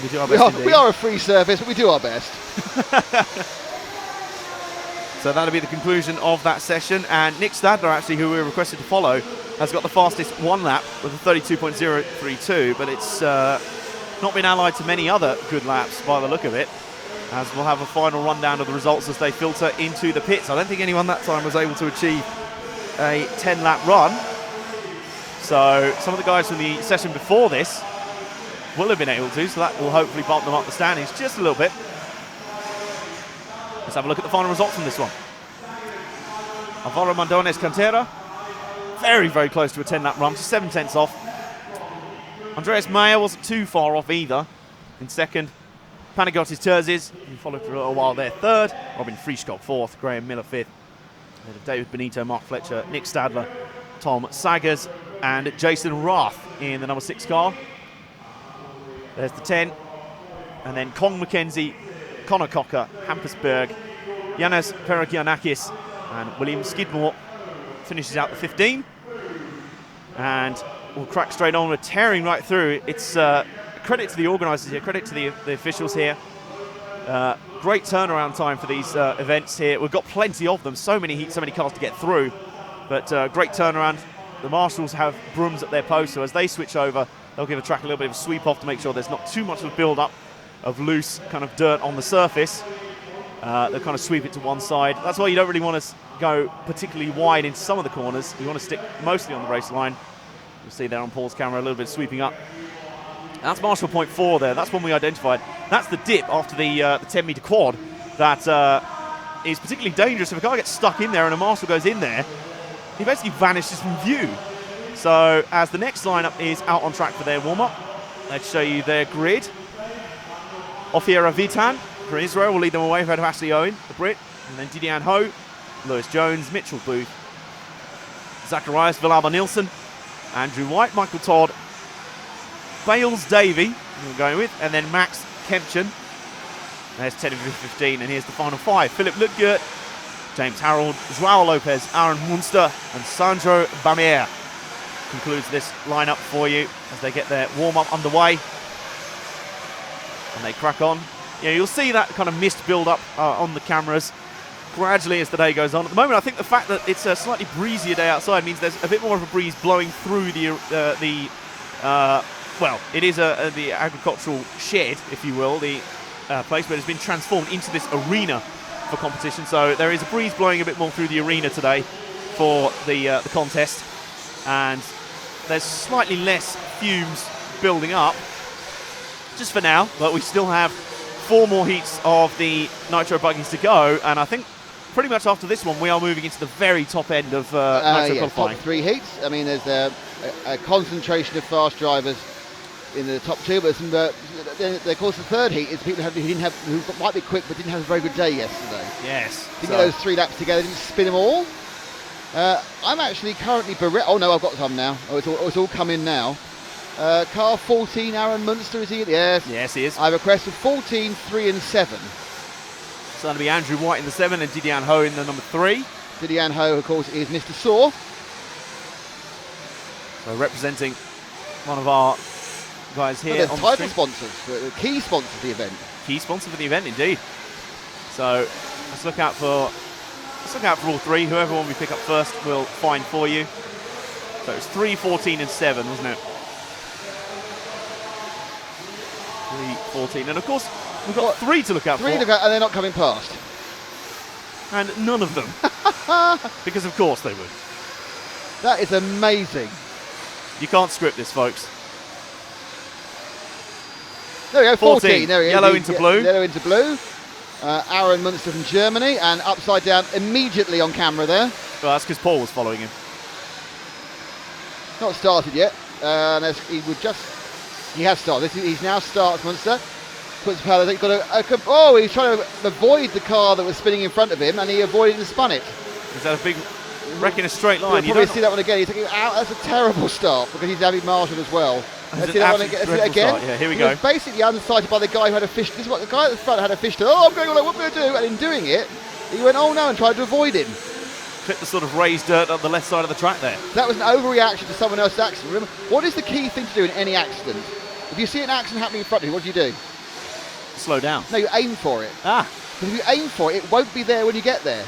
We do our best. We are a free service, but we do our best. So that'll be the conclusion of that session. And Nick Stadler, actually, who we were requested to follow, has got the fastest one lap with a 32.032, but it's not been allied to many other good laps by the look of it, as we'll have a final rundown of the results as they filter into the pits. I don't think anyone that time was able to achieve a 10-lap run. So some of the guys from the session before this will have been able to, so that will hopefully bump them up the standings just a little bit. Let's have a look at the final results from this one. Alvaro Mondones Cantera, very, very close to a 10-lap run, just 7/10 off. Andreas Meyer wasn't too far off either in second. Panagiotis Terzis, who followed for a little while there, third. Robin Frieskop, fourth. Graham Miller, fifth. David Benito, Mark Fletcher, Nick Stadler, Tom Saggers, and Jason Rath in the number 6 car. There's the 10. And then Kong McKenzie, Connor Cocker, Hampusberg, Yanis Perogianakis, and William Skidmore finishes out the 15. And we'll crack straight on. We're tearing right through. It's credit to the organisers here, credit to the officials here. Great turnaround time for these events here. We've got plenty of them, so many heats, so many cars to get through. But great turnaround. The marshals have brooms at their post, so as they switch over, they'll give a track a little bit of a sweep off to make sure there's not too much of a build-up of loose kind of dirt on the surface. They'll kind of sweep it to one side. That's why you don't really want to go particularly wide into some of the corners. You want to stick mostly on the race line. You'll see there on Paul's camera a little bit sweeping up. That's marshal point 4 there. That's one we identified. That's the dip after the 10-metre quad that is particularly dangerous. If a car gets stuck in there and a marshal goes in there, he basically vanishes from view. So as the next lineup is out on track for their warm-up, let's show you their grid. Ophir Vitan for Israel will lead them away ahead of Ashley Owen, the Brit. And then Didier Ho, Lewis Jones, Mitchell Booth, Zacharias Villalba Nielsen, Andrew White, Michael Todd, Bales Davey, we're going with, and then Max Kempchen. There's 10 of 15, and here's the final 5. Philip Lutgert, James Harold, Joao Lopez, Aaron Munster, and Sandro Bamier concludes this lineup for you as they get their warm-up underway. And they crack on. Yeah, you'll see that kind of mist build up on the cameras gradually as the day goes on. At the moment, I think the fact that it's a slightly breezier day outside means there's a bit more of a breeze blowing through well, it is the agricultural shed, if you will, the place, but it's been transformed into this arena for competition. So there is a breeze blowing a bit more through the arena today for the contest, and there's slightly less fumes building up just for now, but we still have 4 more heats of the Nitro buggies to go, and I think pretty much after this one we are moving into the very top end of Nitro qualifying. Top 3 heats. I mean, there's a concentration of fast drivers in the top 2, but of course the third heat is people who might be quick but didn't have a very good day yesterday. Yes. Didn't get those 3 laps together, didn't spin them all. I'm actually currently oh no, I've got some now. It's all come in now. Car 14, Aaron Munster, is he? Yes. Yes, he is. I requested 14, 3 and 7. So that'll be Andrew White in the 7 and Didier Ho in the number 3. Didier Ho, of course, is Mr. Saw. So representing one of our guys here on the title stream. Sponsors, the key sponsors of the event. Key sponsor for the event, indeed. So let's look out for all 3. Whoever one we pick up first, we'll find for you. So it's 3, 14, and 7, wasn't it? 3, 14, and of course we've got 3 to look out for. 3 to go, and they're not coming past. And none of them, because of course they would. That is amazing. You can't script this, folks. There we go, 14. 14. There he is. Yellow into blue. Yellow into blue. Aaron Munster from Germany, and upside down immediately on camera there. Well, that's because Paul was following him. Not started yet. He has started. He's now starts Munster. Puts power. He's got he's trying to avoid the car that was spinning in front of him, and he avoided and spun it. Is that a big wreck in a straight line? You'll probably see that one again. He's taking out. That's a terrible start because he's having Marshall as well. Let's see that one again. Start. Yeah, here we go. He was basically unsighted by the guy who had a fish. This is what the guy at the front had a fish. Oh, I'm going all over. What am I going to do? And in doing it, he went, oh no, and tried to avoid him. Clip the sort of raised dirt up the left side of the track there. That was an overreaction to someone else's accident. Remember, what is the key thing to do in any accident? If you see an accident happening in front of you, what do? Slow down. No, you aim for it. Because if you aim for it, it won't be there when you get there.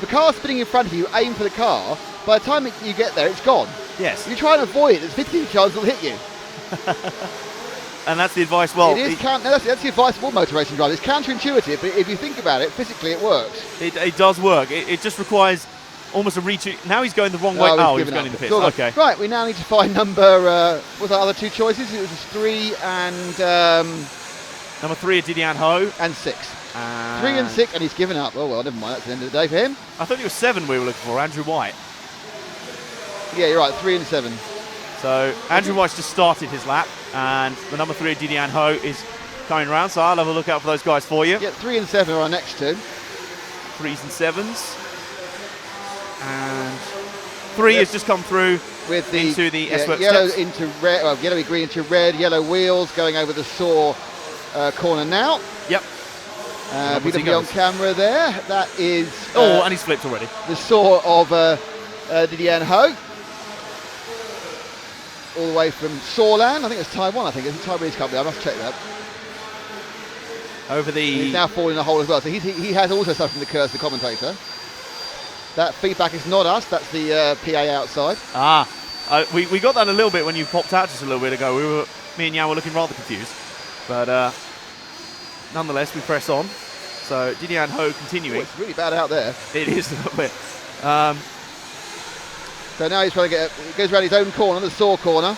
The car's spinning in front of you, aim for the car. By the time you get there, it's gone. Yes. You try and avoid it, there's 15 chances it'll hit you. And that's the advice. Well, that's the advice of all motor racing drivers. It's counterintuitive, but if you think about it, physically it works. it does work. It just requires almost a reach. Now he's going the wrong way. Oh, he's going in the pits. Okay. Right, we now need to find number. What's our other two choices? It was 3 and. Number 3 is Didier Ho. And 6. 3 and 6, and he's given up. Oh well, never mind. That's the end of the day for him. I thought it was 7 we were looking for. Andrew White. Yeah, you're right. 3 and 7. So Andrew White's just started his lap, and the number 3 Didier Ho is coming around. So I'll have a look out for those guys for you. Yeah, 3 and 7 are our next two. 3s and 7s. And 3 has just come through with into the S-Works yellow steps. into red, yellowy green into red, yellow wheels going over the saw corner now. Yep. Beautifully on camera there. That is. And he's flipped already. The saw of Didier Ho. All the way from Sawland. I think it's Taiwan. I think it's Taiwanese company. I must check that. Over the. He's now falling in the hole as well. So he has also suffered from the curse, the commentator. That feedback is not us. That's the PA outside. We got that a little bit when you popped out just a little bit ago. Me and Yao were looking rather confused, but nonetheless we press on. So Didier Ho continuing. Oh, it's really bad out there. It is a little bit. So now he's trying to he goes around his own corner, the saw corner.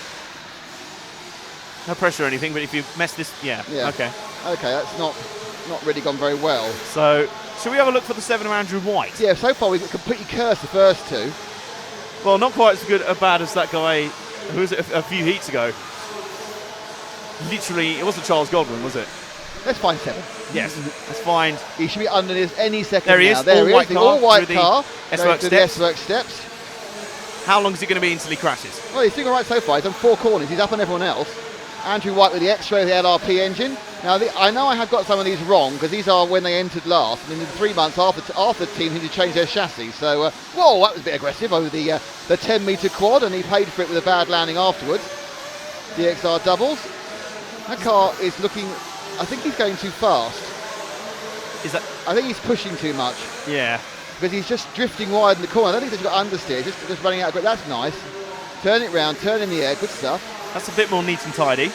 No pressure or anything, but if you mess this, yeah. Okay. Okay, that's not really gone very well. So, shall we have a look for the 7 of Andrew White? Yeah, so far we've completely cursed the first two. Well, not quite as good, bad as that guy, who was it a few heats ago. Literally, it wasn't Charles Godwin, was it? Let's find 7. Yes, let's find. He should be under this any second there he now. Is, there he is, the all-white the car. S-Works steps. The S-Works steps. How long is it going to be until he crashes? Well, he's doing all right so far. He's done 4 corners. He's up on everyone else. Andrew White with the X-Ray of the LRP engine. Now, I know I have got some of these wrong because these are when they entered last. I mean, in 3 months after the team had to change their chassis. So, whoa, that was a bit aggressive over the 10-metre quad, and he paid for it with a bad landing afterwards. DXR doubles. That car is looking. I think he's going too fast. I think he's pushing too much. Yeah. Because he's just drifting wide in the corner. I don't think he's got understeer. Just running out of grip. That's nice. Turn it round. Turn in the air. Good stuff. That's a bit more neat and tidy.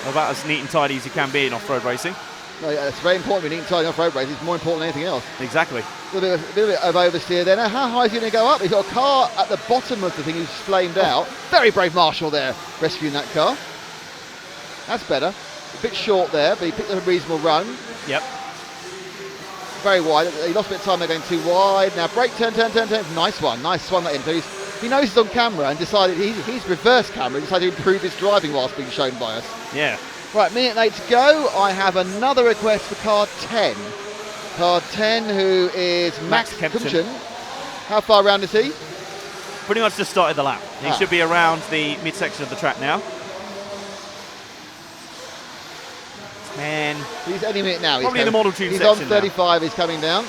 About as neat and tidy as you can be in off-road racing. No, yeah, it's very important to be neat and tidy in off-road racing. It's more important than anything else. Exactly. A little bit of oversteer there. Now, how high is he going to go up? He's got a car at the bottom of the thing who's flamed out. Very brave Marshall there, rescuing that car. That's better. A bit short there, but he picked up a reasonable run. Yep. Very wide. He lost a bit of time. They're going too wide. Now, brake, turn. Nice one. Nice swung that in. So he knows he's on camera and decided he's reverse camera. He decided to improve his driving whilst being shown by us. Yeah. Right, minute 8 to go. I have another request for car 10. Car 10, who is Max Kempton. How far around is he? Pretty much just started the lap. He should be around the midsection of the track now. 10. He's any minute now. Probably in the model tune section. He's on 35. Now. He's coming down.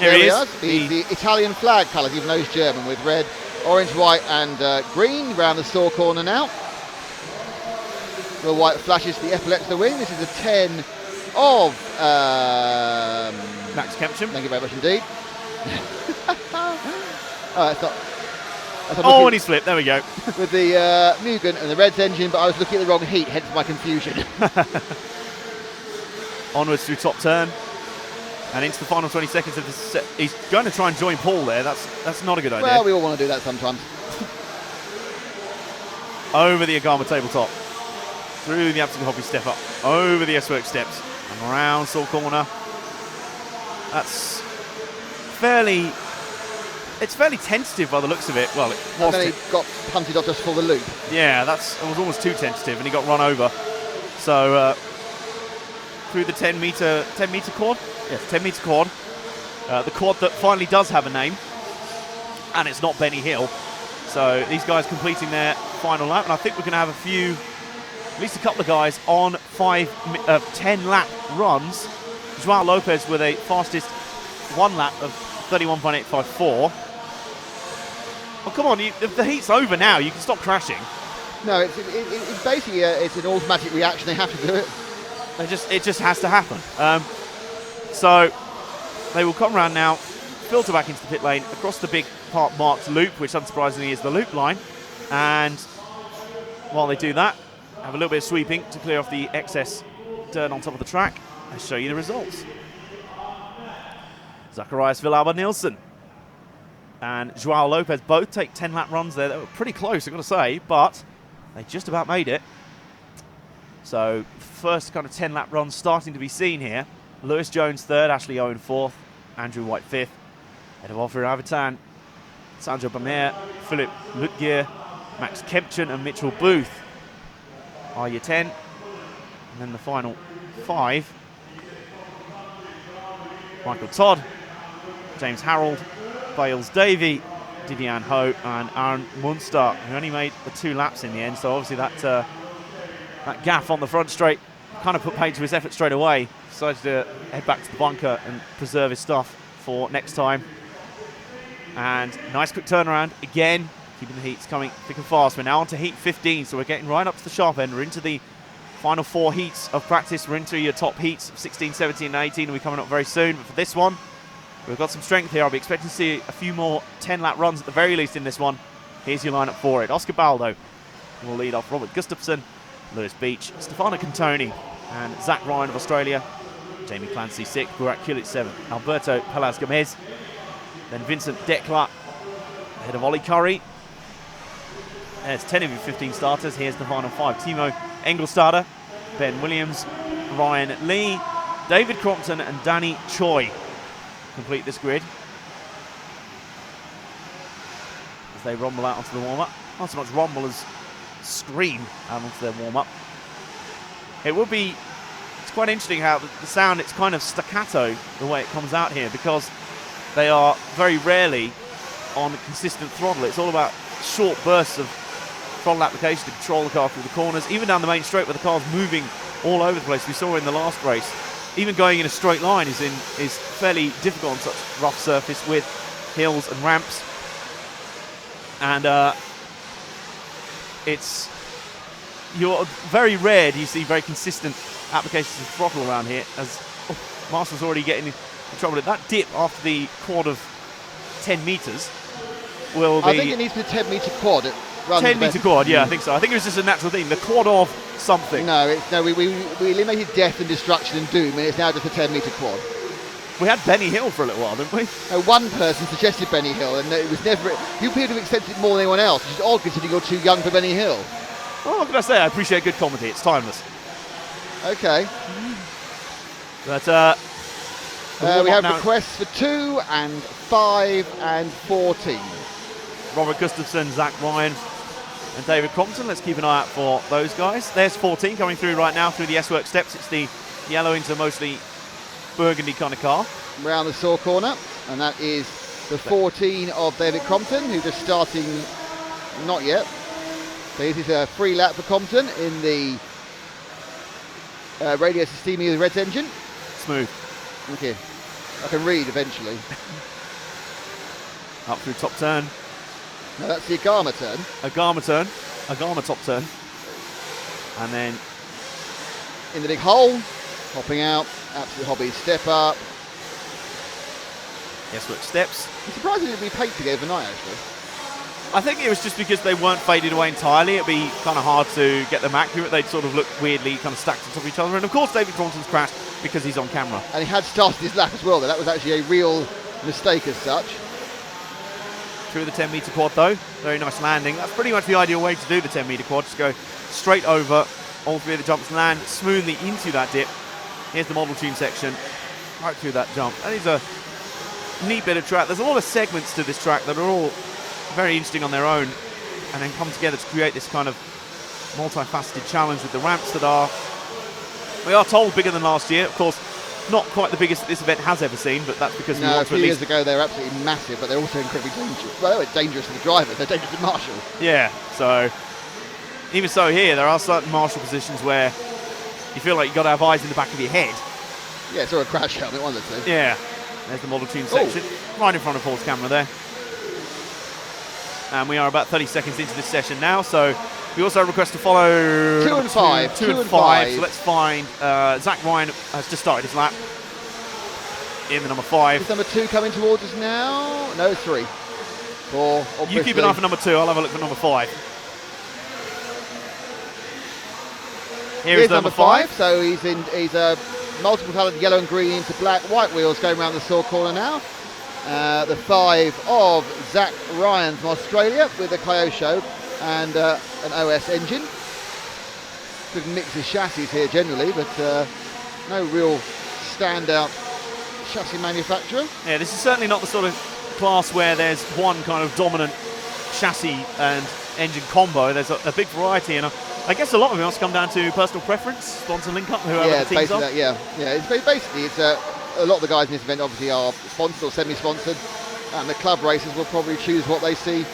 There he is. The Italian flag colours, even though he's German, with red, orange, white, and green around the saw corner now. The white flashes the epaulette to the wing. This is a 10 of Max Kempton. Thank you very much indeed. And he's flipped. There we go. With the Mugen and the Reds engine, but I was looking at the wrong heat, hence my confusion. Onwards through top turn and into the final 20 seconds of the set. He's going to try and join Paul there. That's not a good idea. Well, we all want to do that sometimes. Over the Agama tabletop. Through the absolute hoppy step up. Over the S-Works steps. And around saw corner. That's fairly... It's fairly tentative by the looks of it. Well, it was. And then he got punted off just for the loop. Yeah, it was almost too tentative, and he got run over. So through the 10-meter quad. Yes, 10-meter quad. The quad that finally does have a name, and it's not Benny Hill. So these guys completing their final lap, and I think we're going to have at least a couple of guys on 10-lap runs. Joao Lopez with a fastest 1 lap of 31.854. Well, come on, if the heat's over now, you can stop crashing. No, it's basically it's an automatic reaction. They have to do it. It just has to happen. So they will come around now, filter back into the pit lane, across the big part marked loop, which unsurprisingly is the loop line. And while they do that, have a little bit of sweeping to clear off the excess dirt on top of the track. I'll show you the results. Zacharias Villalba-Nielsen and Joao Lopez both take 10-lap runs there. They were pretty close, I've got to say, but they just about made it. So first kind of 10-lap runs starting to be seen here. Lewis Jones third, Ashley Owen fourth, Andrew White fifth. Ahead of Alfred Avitan, Sanjo Bamer, Philip Lutgier, Max Kempchen and Mitchell Booth are your 10. And then the final 5. Michael Todd, James Harold, Bales Davey, Didian Ho and Aaron Munster, who only made the 2 laps in the end. So obviously that gaff on the front straight kind of put paid to his effort straight away. Decided to head back to the bunker and preserve his stuff for next time. And nice quick turnaround again, keeping the heats coming thick and fast. We're now on to heat 15, so we're getting right up to the sharp end. We're into the final 4 heats of practice. We're into your top heats of 16, 17 and 18, and we're coming up very soon. But for this one, we've got some strength here. I'll be expecting to see a few more 10-lap runs at the very least in this one. Here's your lineup for it. Oscar Baldo will lead off. Robert Gustafson, Lewis Beach, Stefano Cantoni, and Zach Ryan of Australia. Jamie Clancy 6th, Burak Kulic 7th, Alberto Palaz Gomez, then Vincent Dekla ahead of Ollie Curry. There's 10 of your 15 starters. Here's the final 5. Timo Engelstadter, Ben Williams, Ryan Lee, David Crompton and Danny Choi complete this grid as they rumble out onto the warm-up. Not so much rumble as scream out onto their warm-up. It's quite interesting how the sound, it's kind of staccato the way it comes out here, because they are very rarely on consistent throttle. It's all about short bursts of throttle application to control the car through the corners, even down the main straight where the car's moving all over the place. We saw in the last race, even going in a straight line is fairly difficult on such rough surface with hills and ramps. And you're very rare do you see very consistent applications of throttle around here, as Marshall's already getting in trouble. That dip after the quad of 10 metres will be... I think it needs to be a 10-metre quad. 10-metre quad, yeah, I think so. I think it was just a natural thing, the quad of something. No, we eliminated death and destruction and doom, and it's now just a 10-metre quad. We had Benny Hill for a little while, didn't we? One person suggested Benny Hill, and it was never... You people have accepted it more than anyone else, which is odd considering you're too young for Benny Hill. Well, what can I say? I appreciate good comedy. It's timeless. Okay. But we have requests for 2 and 5 and 14. Robert Gustafson, Zach Ryan and David Crompton. Let's keep an eye out for those guys. There's 14 coming through right now through the S-Work steps. It's the yellow into mostly burgundy kind of car. Round the saw corner, and that is the 14 of David Crompton, who just starting, not yet. So this is a free lap for Compton in the Radio Sistemi with Reds engine. Smooth. Okay, I can read eventually. Up through top turn. No, that's the Agama turn. Agama top turn. And then in the big hole, hopping out, absolute hobby step up. Yes, look, steps. I'm surprised it didn't be painted overnight actually. I think it was just because they weren't faded away entirely. It'd be kind of hard to get them accurate. They'd sort of look weirdly kind of stacked on top of each other. And of course David Crompton's crashed because he's on camera. And he had started his lap as well, though. That was actually a real mistake as such. Through the 10-metre quad though. Very nice landing. That's pretty much the ideal way to do the 10-metre quad. Just go straight over all 3 of the jumps, land smoothly into that dip. Here's the model tune section. Right through that jump. That is a neat bit of track. There's a lot of segments to this track that are all very interesting on their own, and then come together to create this kind of multifaceted challenge with the ramps that are, we are told, bigger than last year. Of course, not quite the biggest that this event has ever seen, but that's because a few years ago they were absolutely massive, but they're also incredibly dangerous. Well, they were dangerous for the drivers, they're dangerous to Marshall. Yeah, so even so here, there are certain Marshall positions where you feel like you've got to have eyes in the back of your head. Yeah, it's sort of a crash helmet, one of the two. Yeah, there's the model tune section, right in front of Paul's camera there. And we are about 30 seconds into this session now, so We also request to follow 2 and 5. 2 and 5. So let's find Zach Ryan has just started his lap in the number 5. Is number 2 coming towards us now? No, 3. 4. You keep an eye for number 2. I'll have a look for number 5. Here's number 5. So he's multiple coloured yellow and green into black. White wheels going around the Saw corner now. The 5 of Zach Ryan from Australia with a Kyosho and an OS engine. Good mix of chassis here generally, but no real standout chassis manufacturer. Yeah, this is certainly not the sort of class where there's one kind of dominant chassis and engine combo. There's a big variety, and I guess a lot of it must come down to personal preference, sponsor link-up, whoever the teams are. Yeah. It's basically a lot of the guys in this event obviously are sponsored or semi-sponsored, and the club races will probably choose what they see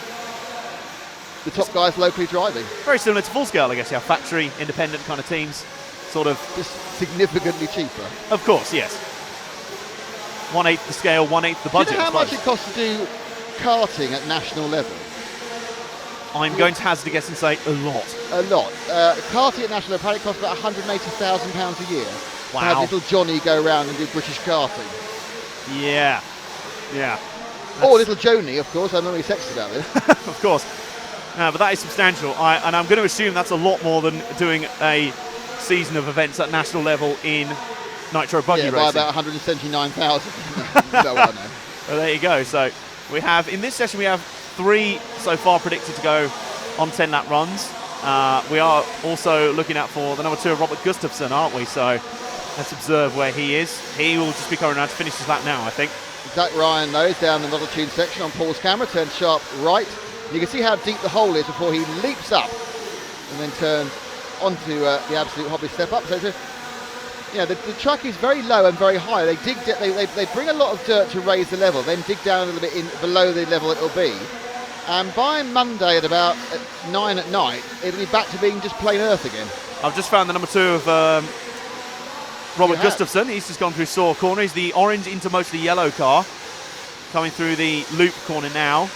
the top guys locally driving. Very similar to Full Scale, I guess. Yeah, factory, independent kind of teams, sort of. Just significantly cheaper. Of course, yes. 1/8 the scale, 1/8 the budget. Do you know how much it costs to do karting at national level? I'm going to hazard a guess and say a lot. A lot. Karting at national level apparently costs about £180,000 a year. Wow. To have little Johnny go around and do British karting. Yeah. Or little Joni, of course. I'm not really sexist about this. Of course. No, but that is substantial. And I'm going to assume that's a lot more than doing a season of events at national level in Nitro Buggy racing. By about 179,000. No, I know. Well, there you go. So we have, in this session, we have 3 so far predicted to go on 10-lap runs. We are also looking out for the number 2 of Robert Gustafsson, aren't we? So let's observe where he is. He will just be coming around to finish his lap now, I think. Zach Ryan, though, is down the Model Tune section on Paul's camera, turns sharp right. You can see how deep the hole is before he leaps up and then turns onto the absolute hobby step up. So the track is very low and very high. They bring a lot of dirt to raise the level, then dig down a little bit below the level it'll be. And by Monday at about 9 at night, it'll be back to being just plain earth again. I've just found the number 2 of Robert Gustafsson. He's just gone through Saw corner. He's the orange into mostly yellow car. Coming through the loop corner now.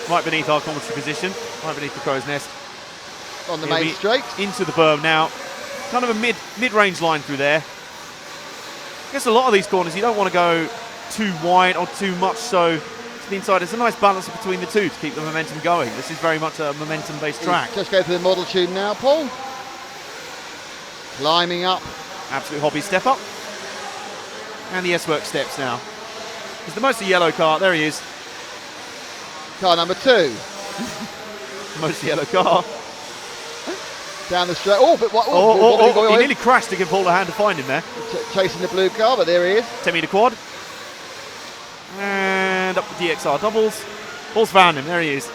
Right beneath our commentary position. Right beneath the crow's nest. On the main straight. Into the berm now. Kind of a mid-range line through there. I guess a lot of these corners you don't want to go too wide or too much so to the inside. There's a nice balance between the two to keep the momentum going. This is very much a momentum-based track. Just go through the Model Tune now, Paul. Climbing up. Absolute hobby step up. And the S-Work steps now. It's the mostly yellow car. There he is. Car number 2. Mostly yellow car. Down the straight. Oh, but what? He nearly crashed to give Paul a hand to find him there. Chasing the blue car, but there he is. 10 metre quad. And up the DXR doubles. Paul's found him. There he is.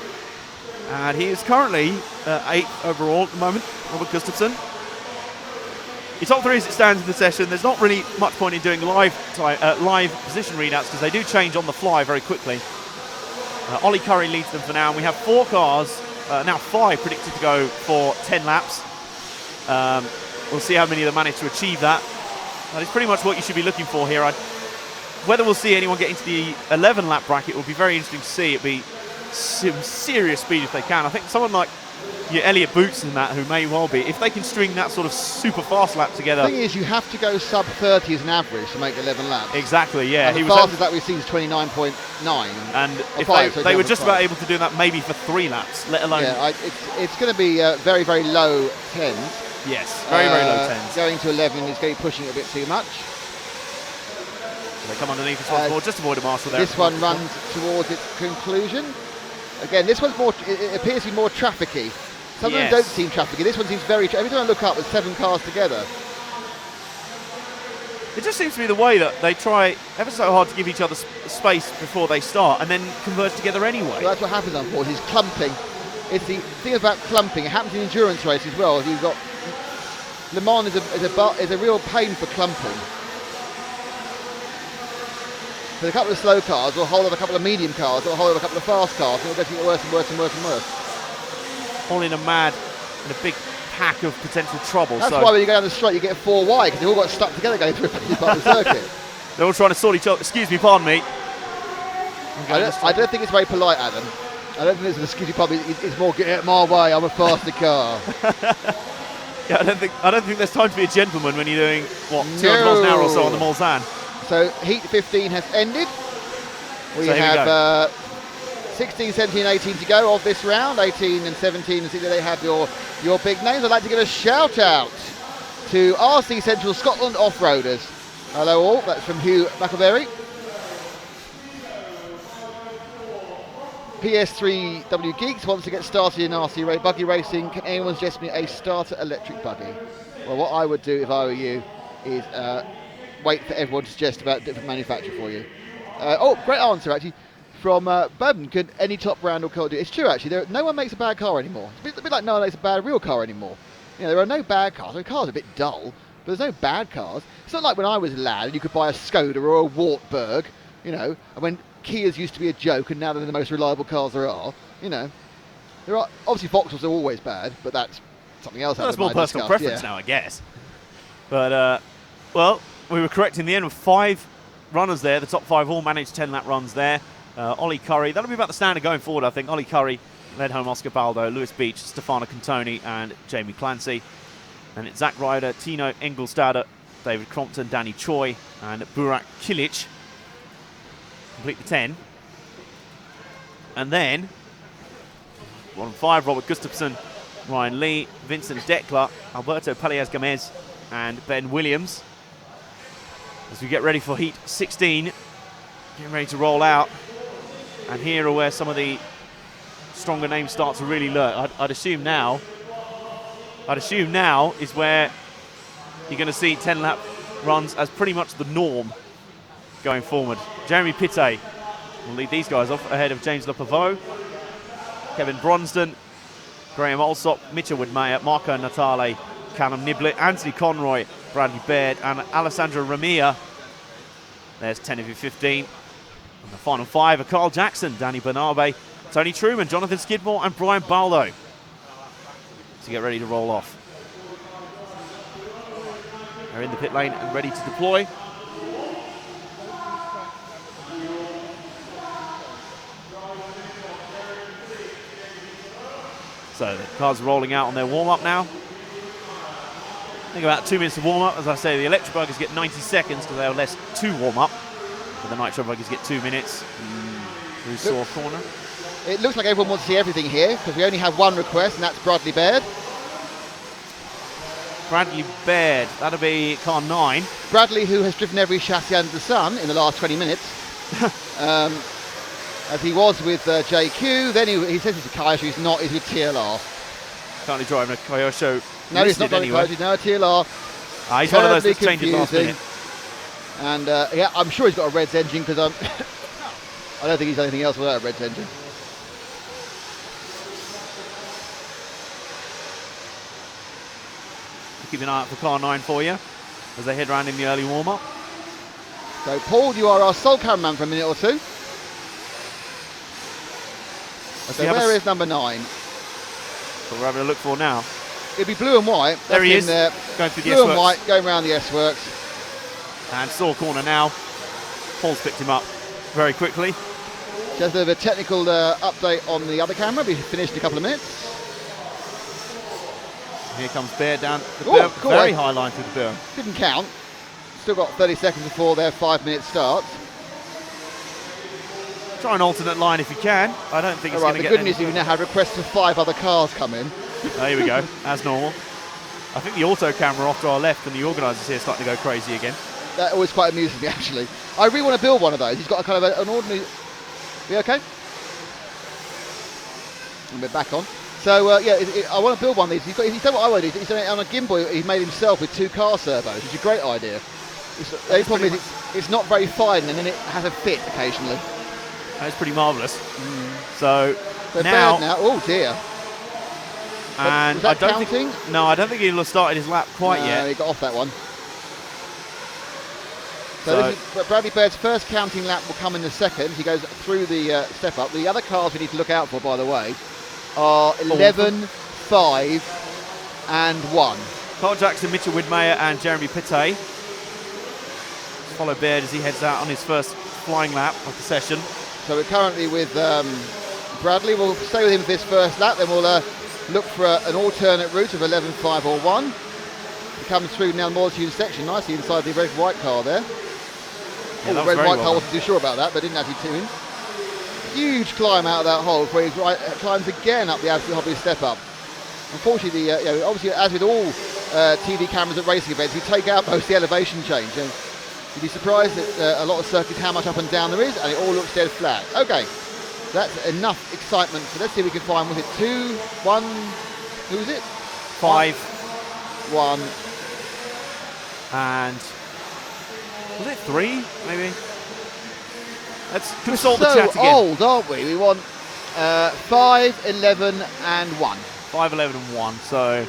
And he is currently 8th overall at the moment, Robert Gustafsson. He's top 3 as it stands in the session. There's not really much point in doing live position readouts because they do change on the fly very quickly. Ollie Curry leads them for now, and we have 4 cars, now 5 predicted to go for 10 laps. We'll see how many of them manage to achieve that. That is pretty much what you should be looking for here. Whether we'll see anyone get into the 11-lap bracket will be very interesting to see. It'll be some serious speed if they can. I think someone like Elliot Boots and that, who may well be, if they can string that sort of super fast lap together. The thing is, you have to go sub 30 as an average to make 11 laps. Exactly, yeah. And the fastest lap we've seen is 29.9. And if they were just about able to do that maybe for 3 laps, let alone... Yeah, it's going to be very, very low 10s. Yes, very, very low 10s. Going to 11 is going to be pushing it a bit too much. So they come underneath this once more, just avoid a marshal there. This one runs towards its conclusion. Again, this one's more, it appears to be more trafficy. Some of them don't seem trafficy. This one seems very every time I look up, there's 7 cars together. It just seems to be the way that they try ever so hard to give each other space before they start and then converge together anyway. Well, that's what happens, unfortunately, is clumping. It's the thing about clumping. It happens in endurance races as well. You've got Le Mans is a real pain for clumping. So a couple of slow cars will hold up a couple of medium cars, or hold up a couple of fast cars, and it'll get worse and worse and worse and worse. All in a big pack of potential trouble. That's why when you go down the straight, you get 4 wide, because they all got stuck together going through a part of the circuit. They're all trying to sort each other. Excuse me, pardon me. I don't think it's very polite, Adam. I don't think it's an excuse. It's more get out my way. I'm a faster car. Yeah, I don't think there's time to be a gentleman when you're doing 200 miles an hour or so on the Mulsanne. So heat 15 has ended. We So here we have 16, 17, 18 to go of this round. 18 and 17, see that they have your big names. I'd like to give a shout out to RC Central Scotland Off-Roaders. Hello all, that's from Hugh McElberry. PS3W Geeks wants to get started in RC buggy racing. Can anyone suggest me a starter electric buggy? Well, what I would do if I were you is wait for everyone to suggest about a different manufacturer for you. Great answer actually from Bowden. Could any top brand or car do it? It's true actually. No one makes a bad car anymore. It's a bit like no one makes a bad real car anymore. You know, there are no bad cars. The cars are a bit dull, but there's no bad cars. It's not like when I was a lad and you could buy a Skoda or a Wartburg, you know, and when Kias used to be a joke and now they're the most reliable cars there are, you know. There are obviously Vauxhalls are always bad, but that's something else. Well, that's more personal preference now, I guess. But, well, we were correct in the end with 5 runners there. The top 5 all managed 10-lap runs there. Ollie Curry, that'll be about the standard going forward, I think. Ollie Curry led home Oscar Baldo, Lewis Beach, Stefano Cantoni and Jamie Clancy. And it's Zach Ryder, Tino Engelstader, David Crompton, Danny Choi and Burak Kilic. Complete the 10. And then 1 and 5, Robert Gustafsson, Ryan Lee, Vincent Dekler, Alberto Palias Gomez and Ben Williams. As we get ready for heat 16, getting ready to roll out. And here are where some of the stronger names start to really lurk. I'd assume now is where you're going to see 10-lap runs as pretty much the norm going forward. Jeremy Pitte will lead these guys off ahead of James Lepavot, Kevin Bronston, Graham Alsop, Mitchell Woodmeyer, Marco Natale, Callum Niblett, Anthony Conroy, Bradley Baird and Alessandro Ramia. There's 10 of your 15. And the final 5 are Carl Jackson, Danny Bernabe, Tony Truman, Jonathan Skidmore and Brian Baldo to get ready to roll off. They're in the pit lane and ready to deploy. So the cars are rolling out on their warm-up now. I think about 2 minutes of warm-up. As I say, the electric buggies get 90 seconds because they are less to warm up. But the nitro buggies get 2 minutes. Through Saw corner. It looks like everyone wants to see everything here because we only have one request, and that's Bradley Baird. Bradley Baird, that'll be car 9. Bradley, who has driven every chassis under the sun in the last 20 minutes. As he was with JQ, then he says he's a Kyosho, he's not, he's with TLR. Currently driving a Kyosho. No, he's not driving anyway. a Kyosho, no, TLR. He's one of those that's changed last minute. And yeah, I'm sure he's got a Reds engine because I don't think he's done anything else without a Reds engine. Keep an eye out for car 9 for you as they head around in the early warm-up. So Paul, you are our sole cameraman for a minute or two. So where is number 9? What we're having a look for now. It'll be blue and white. There he is, there. going through the blue and S-Works. white, going around the S-Works. And Saw corner now. Paul's picked him up very quickly. Just a technical update on the other camera. We finished in a couple of minutes. Here comes Baird down the berm. Very high line through the berm. Didn't count. Still got 30 seconds before their 5-minute start. Try an alternate line if you can. I don't think it's going to the get good news is we now have requests for 5 other cars come in. Here we go, as normal. I think the auto camera off to our left and the organisers here starting to go crazy again. That always quite amuses me, actually. I really want to build one of those. He's got a kind of an ordinary... Are you okay? And we're back on. So, yeah, I want to build one of these. He's done what I want to do. He's done it on a gimbal he made himself with 2 car servos, which is a great idea. The only problem is it's not very fine, and then it has a fit occasionally. That's pretty marvellous. So now... Oh, dear. And was that I don't counting? I don't think he'll have started his lap quite yet. He got off that one. So this is Bradley Baird's first counting lap will come in the second. He goes through the step up. The other cars we need to look out for, by the way, are 11, 5 and 1. Carl Jackson, Mitchell Widmeyer and Jeremy Pitte. Follow Baird as he heads out on his first flying lap of the session. So we're currently with Bradley. We'll stay with him for this first lap, then we'll look for an alternate route of 11, 5 or 1. He comes through now the Molotune section nicely inside the red-white car there. Yeah, the red-white car wasn't too sure about that, but didn't actually tune in. Huge climb out of that hole where he climbs again up the absolute hobby step up. Unfortunately, obviously, as with all TV cameras at racing events, you take out most of the elevation change. And you'd be surprised at a lot of circuits how much up and down there is, and it all looks dead flat. Okay, that's enough excitement. So let's see if we can find, was it 2, 1, who was it? 5, 1. And was it 3, maybe? Let's consult We're the so chat again. old, aren't we? We want 5, 11 and 1. 5, 11 and 1. So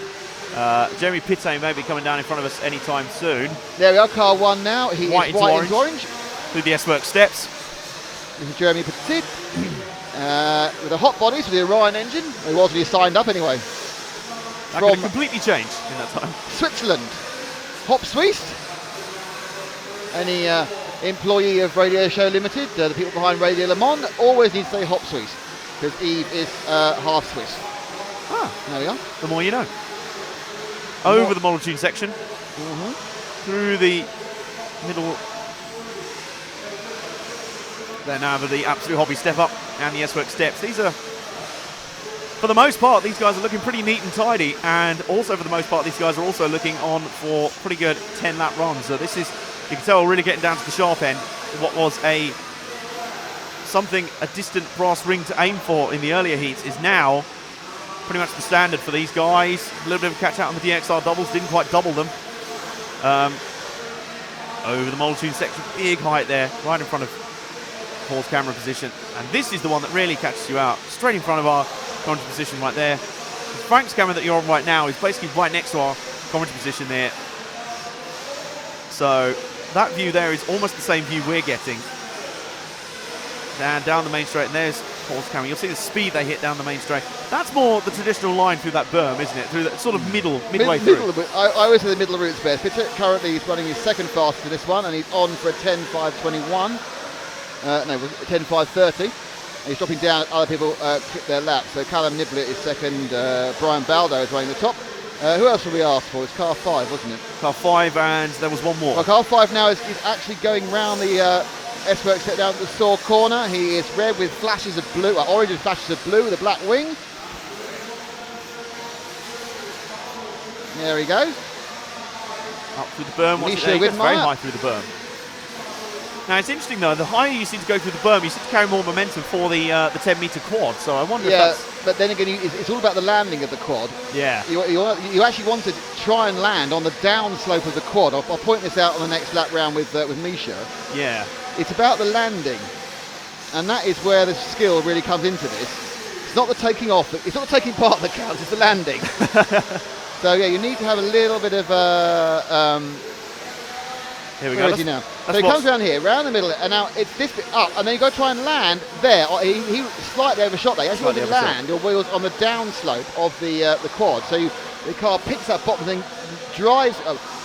Jeremy Pitte may be coming down in front of us anytime soon. There we are, car 1 now. He White is into white orange. into orange. Through the S-Works steps. This is Jeremy Petit. With a hot body for the Orion engine. He was when he signed up anyway. That could have From completely changed in that time. Switzerland. Hop Swiss. Any employee of Radio Show Limited, the people behind Radio Le Mans, always need to say Hop Swiss, because Eve is half Swiss. There we are. The more you know. Over the Molotune section. Through the middle. Then over the absolute hobby step up and the S-Works steps. These are, for the most part, these guys are looking pretty neat and tidy, and also for the most part, these guys are also looking on for pretty good 10-lap runs. So this is, you can tell, we're really getting down to the sharp end. What was a distant brass ring to aim for in the earlier heats is now pretty much the standard for these guys. A little bit of a catch out on the DXR doubles, didn't quite double them. Over the Molotune section, big height there, right in front of Paul's camera position. And this is the one that really catches you out, straight in front of our commentary position right there. Frank's camera that you're on right now is basically right next to our commentary position there. So that view there is almost the same view we're getting. Down the main straight, and there's Paul's camera. You'll see the speed they hit down the main straight. That's more the traditional line through that berm, isn't it? Through that sort of midway through. I always say the middle route's best. Pitt currently is running his second fastest for this one, and he's on for a 10.5.21. No, 10.5.30. He's dropping down. Other people clip their laps. So Callum Niblett is second. Brian Baldo is running the top. Who else will we ask for? It's car 5, wasn't it? Car 5, and there was one more. Well, car 5 now is actually going round the S-Works set down to the Saw corner. He is red with flashes of blue, orange with flashes of blue with a black wing. There he goes. Up through the berm. Watch it there. He gets very high through the berm. Now it's interesting though, the higher you seem to go through the berm, you seem to carry more momentum for the 10-metre quad. So I wonder if that's... but then again, it's all about the landing of the quad. Yeah. You actually want to try and land on the down slope of the quad. I'll point this out on the next lap round with Misha. Yeah. It's about the landing, and that is where the skill really comes into this. It's not the taking off, it's not the taking part that counts, it's the landing. So yeah, you need to have a little bit of here we where go. Is he now? So he comes around here, round the middle, and now it's this bit up, and then you've got to try and land there. He slightly overshot there. You actually want to land your wheels on the down slope of the quad. So the car picks up bottom and then drives,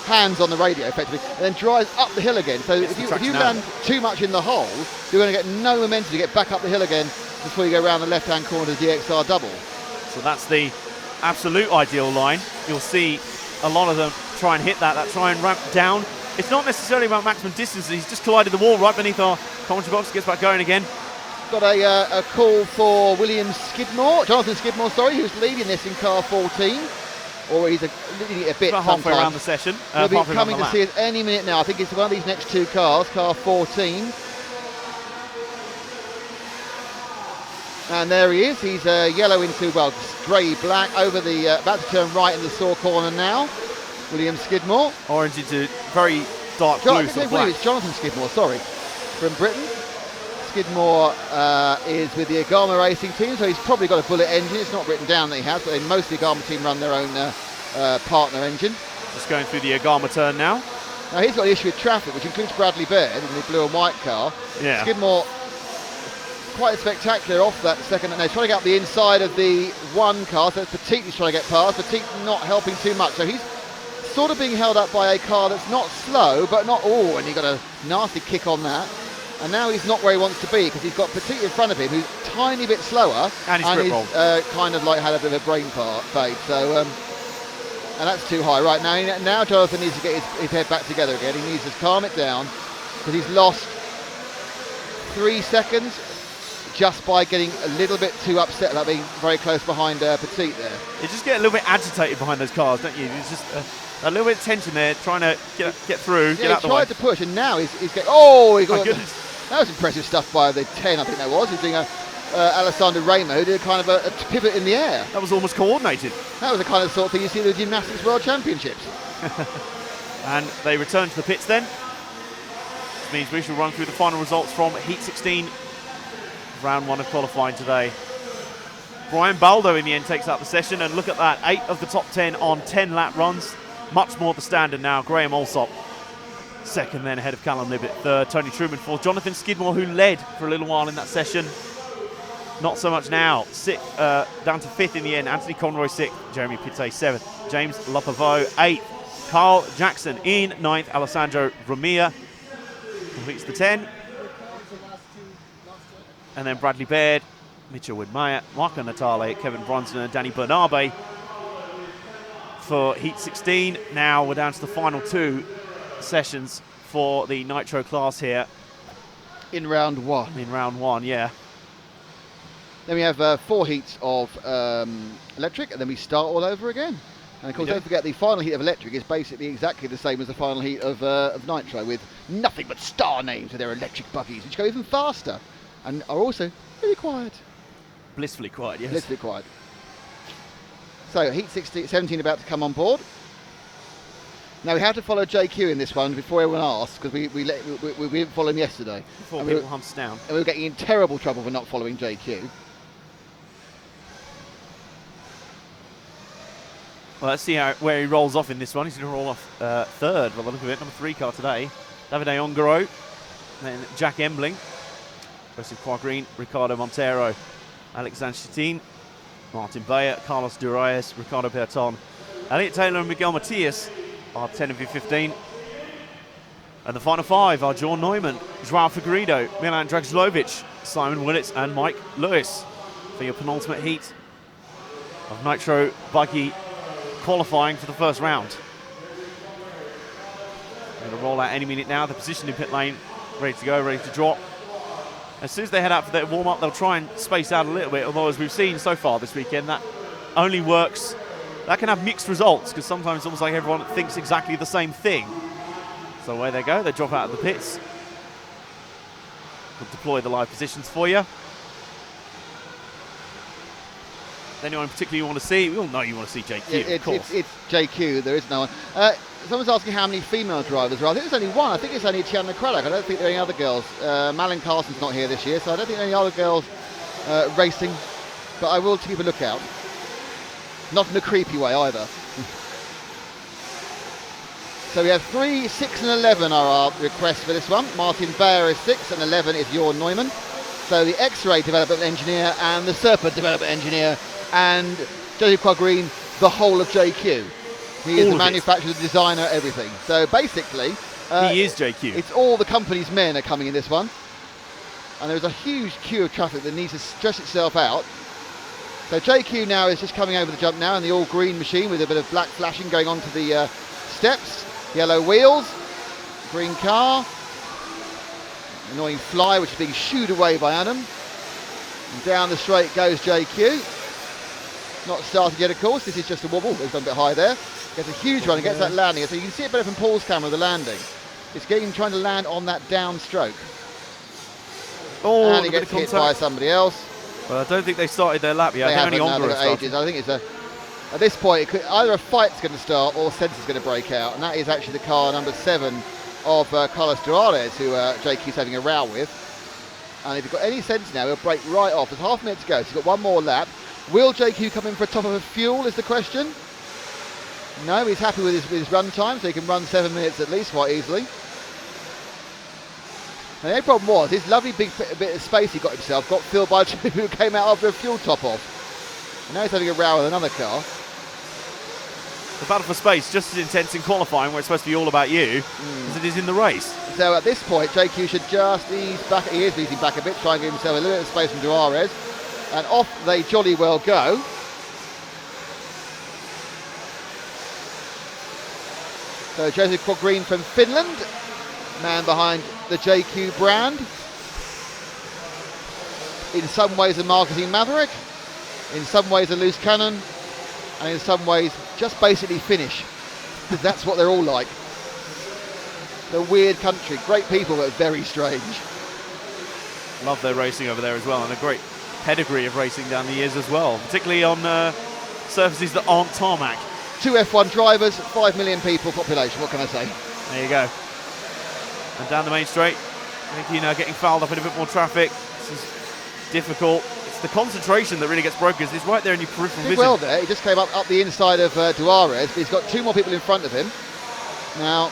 hands on the radio effectively, and then drives up the hill again. So if you land too much in the hole, you're going to get no momentum to get back up the hill again before you go around the left-hand corner of the DXR double. So that's the absolute ideal line. You'll see a lot of them try and hit that try and ramp down. It's not necessarily about maximum distance. He's just collided the wall right beneath our commentary box. Gets back going again. Got a call for Jonathan Skidmore, who's leading this in car 14. Or he's leading it a bit about halfway around the session. He'll be coming to see us any minute now. I think it's one of these next two cars, car 14. And there he is. He's yellow into, grey black over the, about to turn right in the Saw corner now. William Skidmore. Orange into very dark blue. Black. It's Jonathan Skidmore, from Britain. Skidmore is with the Agama Racing team, so he's probably got a Bullet engine. It's not written down that he has, but most of the Agama team run their own partner engine. Just going through the Agama turn now. Now he's got an issue with traffic, which includes Bradley Baird in the blue and white car. Yeah. Skidmore quite spectacular off that second. And they're trying to get up the inside of the one car, so Petit is trying to get past. Petit not helping too much, so he's sort of being held up by a car that's not slow, but not and he got a nasty kick on that. And now he's not where he wants to be because he's got Petit in front of him, who's a tiny bit slower, And his grip roll. kind of like had a bit of a brain fade. So, and that's too high. Right now Jonathan needs to get his head back together again. He needs to calm it down because he's lost 3 seconds just by getting a little bit too upset about being very close behind Petit there. You just get a little bit agitated behind those cars, don't you? There's just a little bit of tension there, trying to get through, get out the way. He tried to push, and now he's getting... Oh, he got... My goodness. That was impressive stuff by the 10, I think that was. He's doing Alessandro Remo, who did kind of a pivot in the air. That was almost coordinated. That was the kind of sort of thing you see in the Gymnastics World Championships. And they return to the pits then. This means we shall run through the final results from Heat 16, round 1 of qualifying today. Brian Baldo in the end takes out the session, and look at that, 8 of the top 10 on 10 lap runs. Much more the standard now. Graham Allsop second, then ahead of Callum Libet third, Tony Truman fourth, Jonathan Skidmore, who led for a little while in that session, not so much now. Down to 5th in the end, Anthony Conroy 6th, Jeremy Pitte 7th, James Lapavaux 8th, Carl Jackson in 9th, Alessandro Romea completes the 10, and then Bradley Baird, Mitchell Widmeyer, Marco Natale, Kevin Bronson and Danny Bernabe for Heat 16. Now we're down to the final 2 sessions for the Nitro class here. In round 1. In round 1, yeah. Then we have 4 heats of electric, and then we start all over again. And of course, don't forget, the final heat of electric is basically exactly the same as the final heat of Nitro, with nothing but star names for their electric buggies, which go even faster and are also really quiet. Blissfully quiet, yes. Blissfully quiet. So, Heat 17 about to come on board. Now, we had to follow JQ in this one before everyone asked, because we didn't follow him yesterday. Before people humps down. And we were getting in terrible trouble for not following JQ. Well, let's see where he rolls off in this one. He's going to roll off third by the look of it. Number 3 car today. Davide Ongaro. Then Jack Embling. Joseph Quagreen. Ricardo Montero. Alex Zanchetin. Martin Bayer. Carlos Duraez. Ricardo Berton. Elliot Taylor and Miguel Matias are 10 of your 15. And the final 5 are John Neumann, Joao Figueiredo, Milan Dragilovic, Simon Willits and Mike Lewis for your penultimate heat of Nitro Buggy qualifying for the first round. Going to roll out any minute now. The position in pit lane, ready to go, ready to drop. As soon as they head out for their warm-up, they'll try and space out a little bit, although as we've seen so far this weekend, that only works. That can have mixed results, because sometimes it's almost like everyone thinks exactly the same thing. So away they go, they drop out of the pits. We'll deploy the live positions for you. Anyone particularly you want to see? We all know you want to see JQ, of course. It's JQ, there is no one. Someone's asking how many female drivers are. I think there's only one. I think it's only Tiana Kralak. I don't think there are any other girls. Malin Carson's not here this year, so I don't think there are any other girls racing. But I will keep a lookout. Not in a creepy way either. So we have 3, 6 and 11 are our requests for this one. Martin Bayer is 6 and 11 is Jorn Neumann. So the X-Ray development engineer and the Serpent development engineer and Joseph Quagreen, the whole of JQ. He is the manufacturer, the designer, everything. So basically... he is JQ. It's all the company's men are coming in this one. And there's a huge queue of traffic that needs to stretch itself out. So JQ now is just coming over the jump now in the all-green machine with a bit of black flashing going onto the steps. Yellow wheels, green car. Annoying fly which is being shooed away by Adam. And down the straight goes JQ. Not started yet, of course. This is just a wobble. It's gone a bit high there. Gets a huge run and gets that landing. So you can see it better from Paul's camera, the landing. It's trying to land on that downstroke. Oh, and he gets hit by somebody else. Well, I don't think they started their lap yet. They haven't, only now, ages. I think it's at this point, either a fight's going to start or Sensor's going to break out. And that is actually the car number 7 of Carlos Duraez, who JQ's having a row with. And if you've got any sense now, he'll break right off. There's half a minute to go, so he's got one more lap. Will JQ come in for a top of a fuel is the question. No, he's happy with his run time, so he can run 7 minutes at least quite easily. And the only problem was, his lovely big bit of space he got himself got filled by two who came out after a fuel top off. And now he's having a row with another car. The battle for space, just as intense in qualifying, where it's supposed to be all about you, as it is in the race. So at this point, JQ should just ease back. He is easing back a bit, try and give himself a little bit of space from Duarez. And off they jolly well go. So Joseph Green from Finland, man behind the JQ brand. In some ways a marketing maverick, in some ways a loose cannon, and in some ways just basically Finnish. Because that's what they're all like. The weird country, great people, but very strange. Love their racing over there as well, and a great pedigree of racing down the years as well, particularly on surfaces that aren't tarmac. 2 F1 drivers, 5 million people population, what can I say? There you go. And down the main straight, you know, getting fouled up in a bit more traffic. This is difficult. It's the concentration that really gets broken, because it's right there in your peripheral Did vision. well there, he just came up the inside of Duarez, but he's got 2 more people in front of him. Now,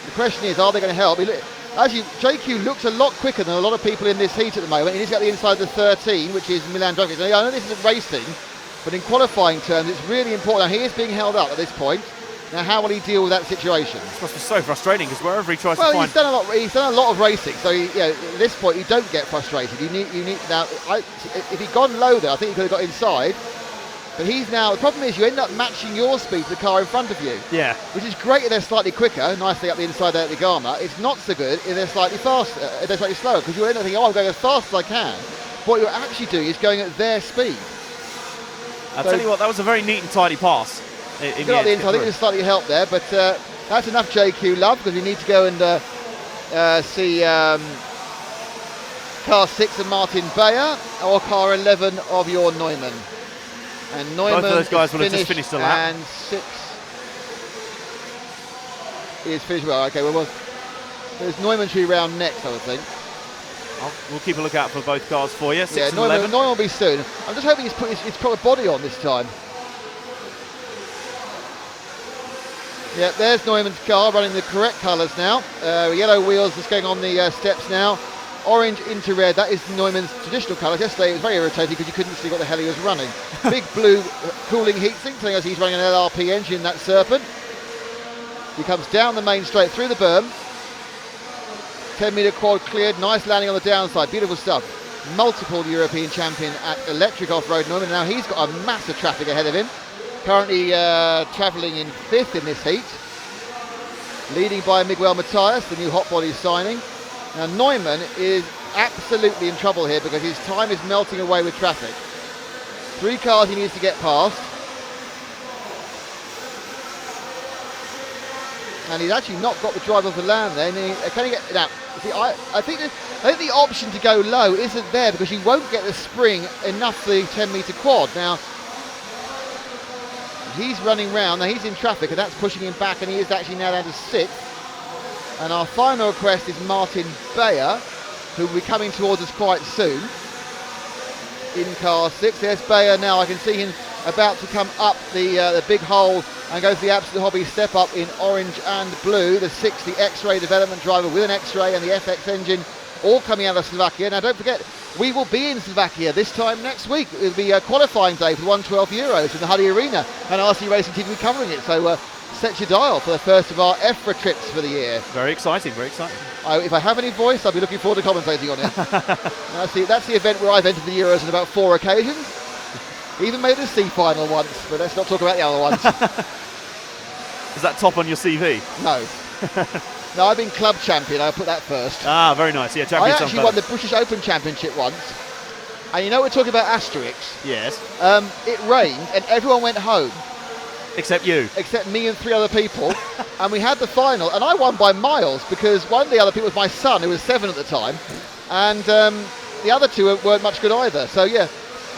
the question is, are they going to help? Actually, JQ looks a lot quicker than a lot of people in this heat at the moment. He needs to get the inside of the 13, which is Milan Draghi. Now, I know this isn't racing, but in qualifying terms, it's really important. Now, he is being held up at this point. Now, how will he deal with that situation? This must be so frustrating, because wherever he tries to Well, find... he's done a lot of racing, so at this point, you don't get frustrated. You need now. If he'd gone low there, I think he could have got inside. But he's now, the problem is you end up matching your speed to the car in front of you. Yeah. Which is great if they're slightly quicker, nicely up the inside there at the Gama. It's not so good if they're slightly faster, if they're slightly slower, because you'll end up thinking, oh, I'm going as fast as I can. What you're actually doing is going at their speed. I'll tell you what, that was a very neat and tidy pass. Got up the inside, I think there's slightly help there, but that's enough JQ love, because we need to go and see car 6 of Martin Bayer, or car 11 of your Neumann. And Neumann both of those guys will have just finished a lap. And 6 is finished well. Okay, well, there's Neumann should be round next, I would think. We'll keep a look out for both cars for you. 6 and Neumann 11. will be soon. I'm just hoping he's put his proper body on this time. Yeah, there's Neumann's car running the correct colours now. Yellow wheels just going on the steps now. Orange into red, that is Neumann's traditional colours. Yesterday it was very irritating because you couldn't see what the hell he was running. Big blue cooling heatsink telling us he's running an LRP engine, that Serpent. He comes down the main straight through the berm. 10 metre quad cleared, nice landing on the downside, beautiful stuff. Multiple European champion at electric off-road Neumann. Now he's got a massive traffic ahead of him. Currently travelling in 5th in this heat. Leading by Miguel Matias, the new hot body signing. Now Neumann is absolutely in trouble here because his time is melting away with traffic. 3 cars he needs to get past. And he's actually not got the drive off the land there. Can he get now? See, I think the option to go low isn't there because you won't get the spring enough for the 10 metre quad. Now he's running round. Now he's in traffic and that's pushing him back, and he is actually now down to 6th. And our final request is Martin Bayer, who will be coming towards us quite soon. In car 6, there's Bayer now. I can see him about to come up the big hole and go for the Absolute Hobby step up in orange and blue. The 6, the X-Ray development driver with an X-Ray and the FX engine, all coming out of Slovakia. Now don't forget, we will be in Slovakia this time next week. It'll be a qualifying day for the 112 Euros in the Huddy Arena, and RC Racing TV will be covering it. So set your dial for the first of our EFRA trips for the year. Very exciting, very exciting. If I have any voice, I'll be looking forward to commentating on it. That's the event where I've entered the Euros on about 4 occasions. Even made a C final once, but let's not talk about the other ones. Is that top on your CV? No. No, I've been club champion, I'll put that first. Ah, very nice. Yeah, I champion. actually won the British Open Championship once. And you know we're talking about asterisks? Yes. It rained and everyone went home. Except you. Except me and 3 other people. And we had the final, and I won by miles because one of the other people was my son, who was 7 at the time. And the other 2 weren't much good either. So yeah,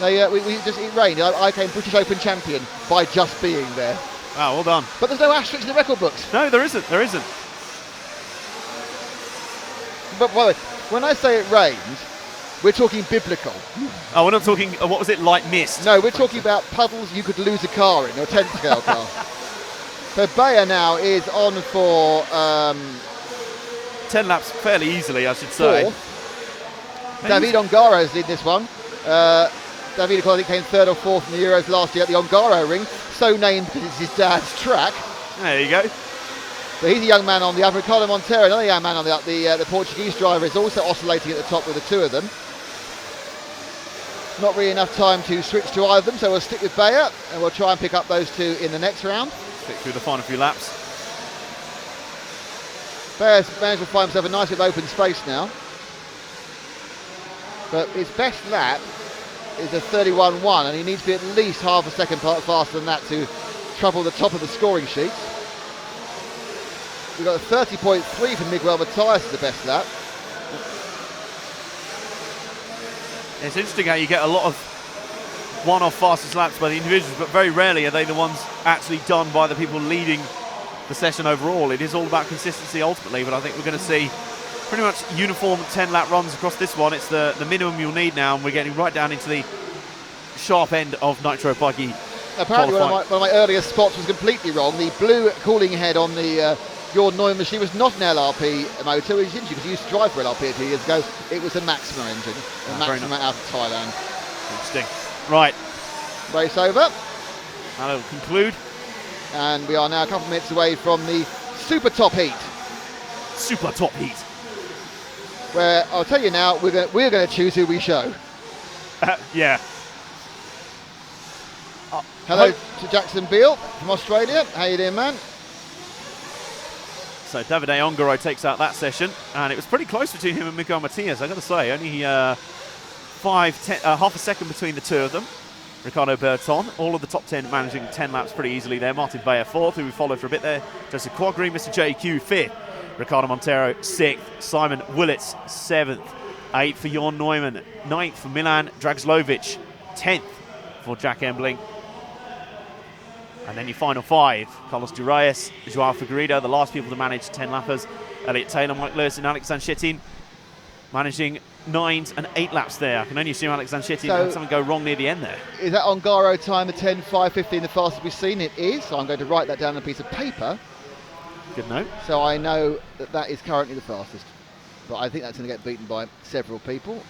it rained. I came British Open champion by just being there. Wow, well done. But there's no asterisks in the record books. No, there isn't. There isn't. But by the way, when I say it rained, we're talking biblical. Oh, we're not talking, what was it, light mist? No, we're talking about puddles you could lose a car in, or a 10th scale car. So Bayer now is on for 10 laps fairly easily, I should say. 4th. David Ongaro's in this one. David, I think, came 3rd or 4th in the Euros last year at the Ongaro Ring, so named because it's his dad's track. There you go. But he's a young man on the other. Ricardo Montero, another young man on the Portuguese driver, is also oscillating at the top with the two of them. Not really enough time to switch to either of them, so we'll stick with Bayer and we'll try and pick up those two in the next round. Stick through the final few laps. Bayer's managed to find himself a nice bit of open space now. But his best lap is a 31.1, and he needs to be at least half a second faster than that to trouble the top of the scoring sheets. We've got a 30.3 for Miguel Matthias as the best lap. It's interesting how you get a lot of one-off fastest laps by the individuals, but very rarely are they the ones actually done by the people leading the session overall. It is all about consistency ultimately, but I think we're going to see pretty much uniform 10-lap runs across this one. It's the minimum you'll need now, and we're getting right down into the sharp end of Nitro Buggy. Apparently one of my earlier spots was completely wrong. The blue cooling head on the Jordan Neumann machine was not an LRP motor, which is interesting because he used to drive for LRP a few years ago. It was a Maxima engine, a Maxima out of Thailand. Interesting. Right. Race over. That'll conclude. And we are now a couple of minutes away from the super top heat. Super top heat. Where I'll tell you now, we're going to choose who we show. Yeah. Hello to Jackson Beale from Australia. How you doing, man? So Davide Ongaro takes out that session, and it was pretty close between him and Miguel Matias, I've got to say. Only half a second between the two of them. Ricardo Berton, all of the top 10 managing 10 laps pretty easily there. Martin Bayer 4th, who we followed for a bit there. Joseph Quagri, Mr. JQ 5th. Ricardo Montero 6th. Simon Willits 7th. 8th for Jorn Neumann. 9th for Milan Dragslovic. 10th for Jack Embling. And then your final 5, Carlos Durayes, Joao Figueiredo, the last people to manage 10 lappers. Elliot Taylor, Mike Lewis and Alex Sanchetin managing 9s and 8 laps there. I can only assume Alex Sanchetin had something go wrong near the end there. Is that Ongaro time, the 10.5.15, the fastest we've seen? It is, so I'm going to write that down on a piece of paper. Good note. So I know that is currently the fastest. But I think that's going to get beaten by several people.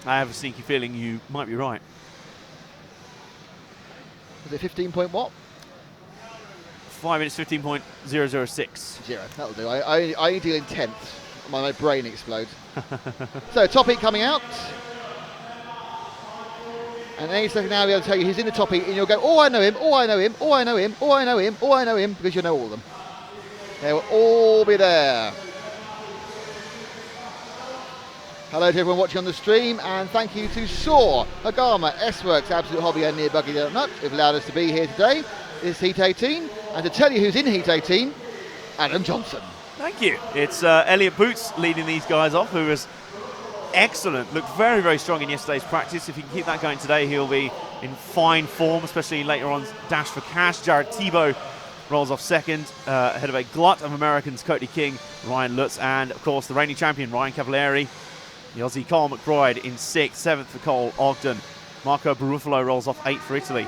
I have a sneaky feeling you might be right. Was it 15 point what? 5 minutes 15.006. 0, that'll do. I only deal in tenths. My brain explodes. So top heat coming out. And any second now I'll be able to tell you he's in the top heat and you'll go, oh I know him, oh I know him, oh I know him, oh I know him, oh I know him, because you know all of them. They will all be there. Hello to everyone watching on the stream, and thank you to Saw, Agama, S-Works, Absolute Hobby and Near Buggy Nut who've allowed us to be here today. This is Heat 18, and to tell you who's in Heat 18, Adam Johnson. Thank you. It's Elliot Boots leading these guys off, who was excellent. Looked very, very strong in yesterday's practice. If he can keep that going today, he'll be in fine form, especially later on Dash for Cash. Jared Tebow rolls off second, ahead of a glut of Americans, Cody King, Ryan Lutz, and of course the reigning champion, Ryan Cavalieri. The Aussie Carl McBride in 6th, 7th for Cole Ogden. Marco Barufalo rolls off 8th for Italy.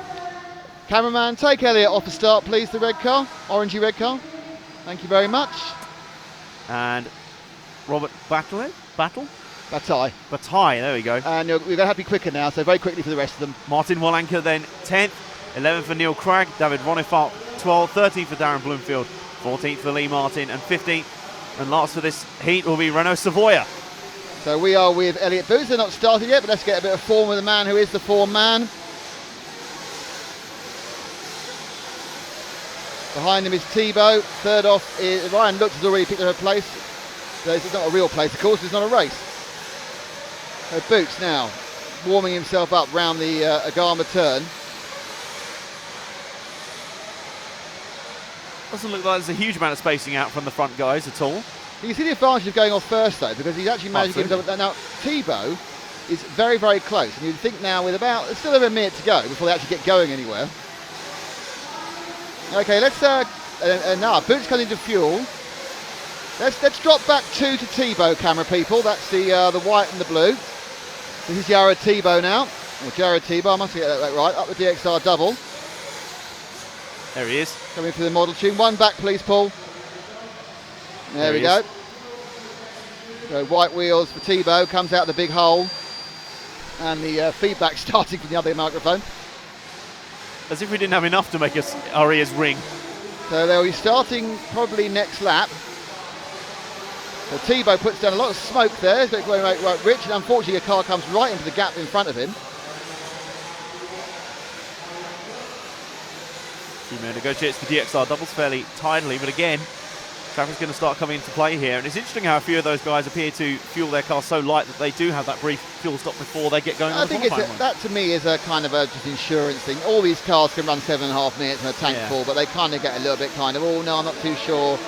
Cameraman, take Elliot off the start, please, the red car, orangey red car. Thank you very much. And Robert Bataille, there we go. And we're going to have to be quicker now, so very quickly for the rest of them. Martin Wallanker then 10th, 11th for Neil Cragg, David Ronifalt 12th, 13th for Darren Bloomfield, 14th for Lee Martin, and 15th. And last for this heat will be Renault Savoia. So we are with Elliot Boots. They're not started yet, but let's get a bit of form with the man who is the form man. Behind him is Tebow. Third off is Ryan Lutz, has already picked up a place. So it's not a real place, of course, it's not a race. So Boots now warming himself up round the Agama turn. Doesn't look like there's a huge amount of spacing out from the front guys at all. You can see the advantage of going off first though, because he's actually managed to get himself. Now Tebow is very, very close, and you'd think now with there's still over a minute to go before they actually get going anywhere. Okay, let's now Boots coming into fuel. Let's drop back 2 to Tebow, camera people. That's the white and the blue. This is Jared Tebow now, or Jared Tebow. I must get that right. Up the DXR double. There he is. Coming for the model tune. One back, please, Paul. There we go. So white wheels for Tebow, comes out the big hole, and the feedback starting from the other microphone. As if we didn't have enough to make our ears ring. So they'll be starting probably next lap. So Thibaut puts down a lot of smoke there. He's got going right rich, and unfortunately a car comes right into the gap in front of him. Thibaut negotiates the DXR doubles fairly tidily, but again, traffic's going to start coming into play here. And it's interesting how a few of those guys appear to fuel their cars so light that they do have that brief fuel stop before they get going on the qualifying run. That to me is a kind of a just insurance thing. All these cars can run 7.5 minutes and a tank full, but they kind of get a little bit kind of, oh no, I'm not too sure.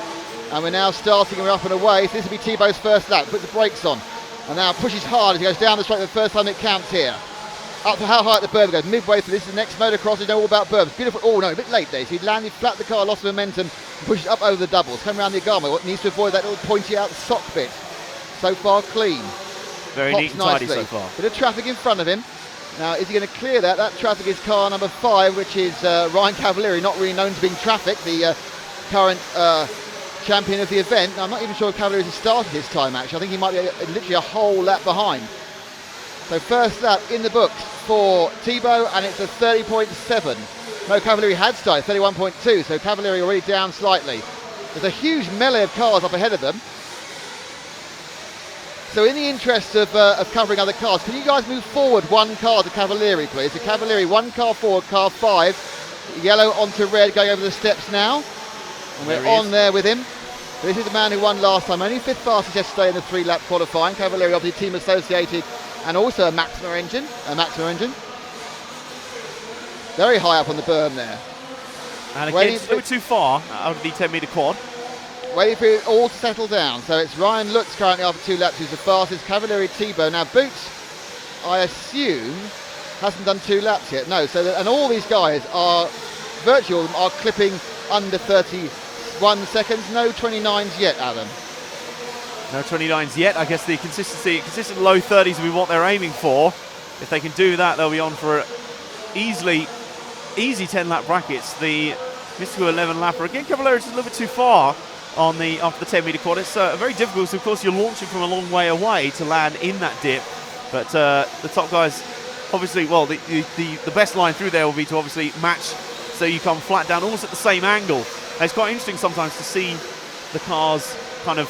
And we're now starting, we're up and away. So this will be Thibaut's first lap. Puts the brakes on and now pushes hard as he goes down the straight for the first time it counts here. Up to how high at the berm goes, midway through. This is the next motocross. You know all about berms. Beautiful. Oh no, a bit late there. So he landed flat the car, lost momentum, pushes up over the doubles. Come around the Agama. What needs to avoid that little pointy out sock bit. So far clean. Very Pops neat and tidy nicely. so far. Bit of traffic in front of him. Now, is he going to clear that? That traffic is car number 5, which is Ryan Cavalieri, not really known to being traffic, the current champion of the event. Now, I'm not even sure if Cavalieri has started his time, actually. I think he might be literally a whole lap behind. So first lap in the books for Thibaut, and it's a 30.7. No, Cavalieri had started 31.2, so Cavalieri already down slightly. There's a huge melee of cars up ahead of them. So in the interest of covering other cars, can you guys move forward one car to Cavalieri, please? So Cavalieri, one car forward, car 5. Yellow onto red, going over the steps now. And we're on there with him. So this is the man who won last time, only 5th fastest yesterday in the 3-lap qualifying. Cavalieri, obviously team associated, and also a Maxima engine. Very high up on the berm there. And again, it's a little bit too far out of the 10-metre quad. Waiting for it all to settle down. So it's Ryan Lutz currently after 2 laps who's the fastest. Cavalieri, Thibaut. Now Boots, I assume, hasn't done 2 laps yet. No, so and all these guys are, virtually all of them are clipping under 31 seconds. No 29s yet, Adam. No 29s yet. I guess the consistent low 30s will be what they're aiming for. If they can do that, they'll be on for easy 10-lap brackets. The mystical 11-lapper. Again, Cavalieri is a little bit too far on after the 10-metre quad. It's very difficult. So of course, you're launching from a long way away to land in that dip. But the top guys, obviously, well, the best line through there will be to obviously match, so you come flat down, almost at the same angle. And it's quite interesting sometimes to see the cars kind of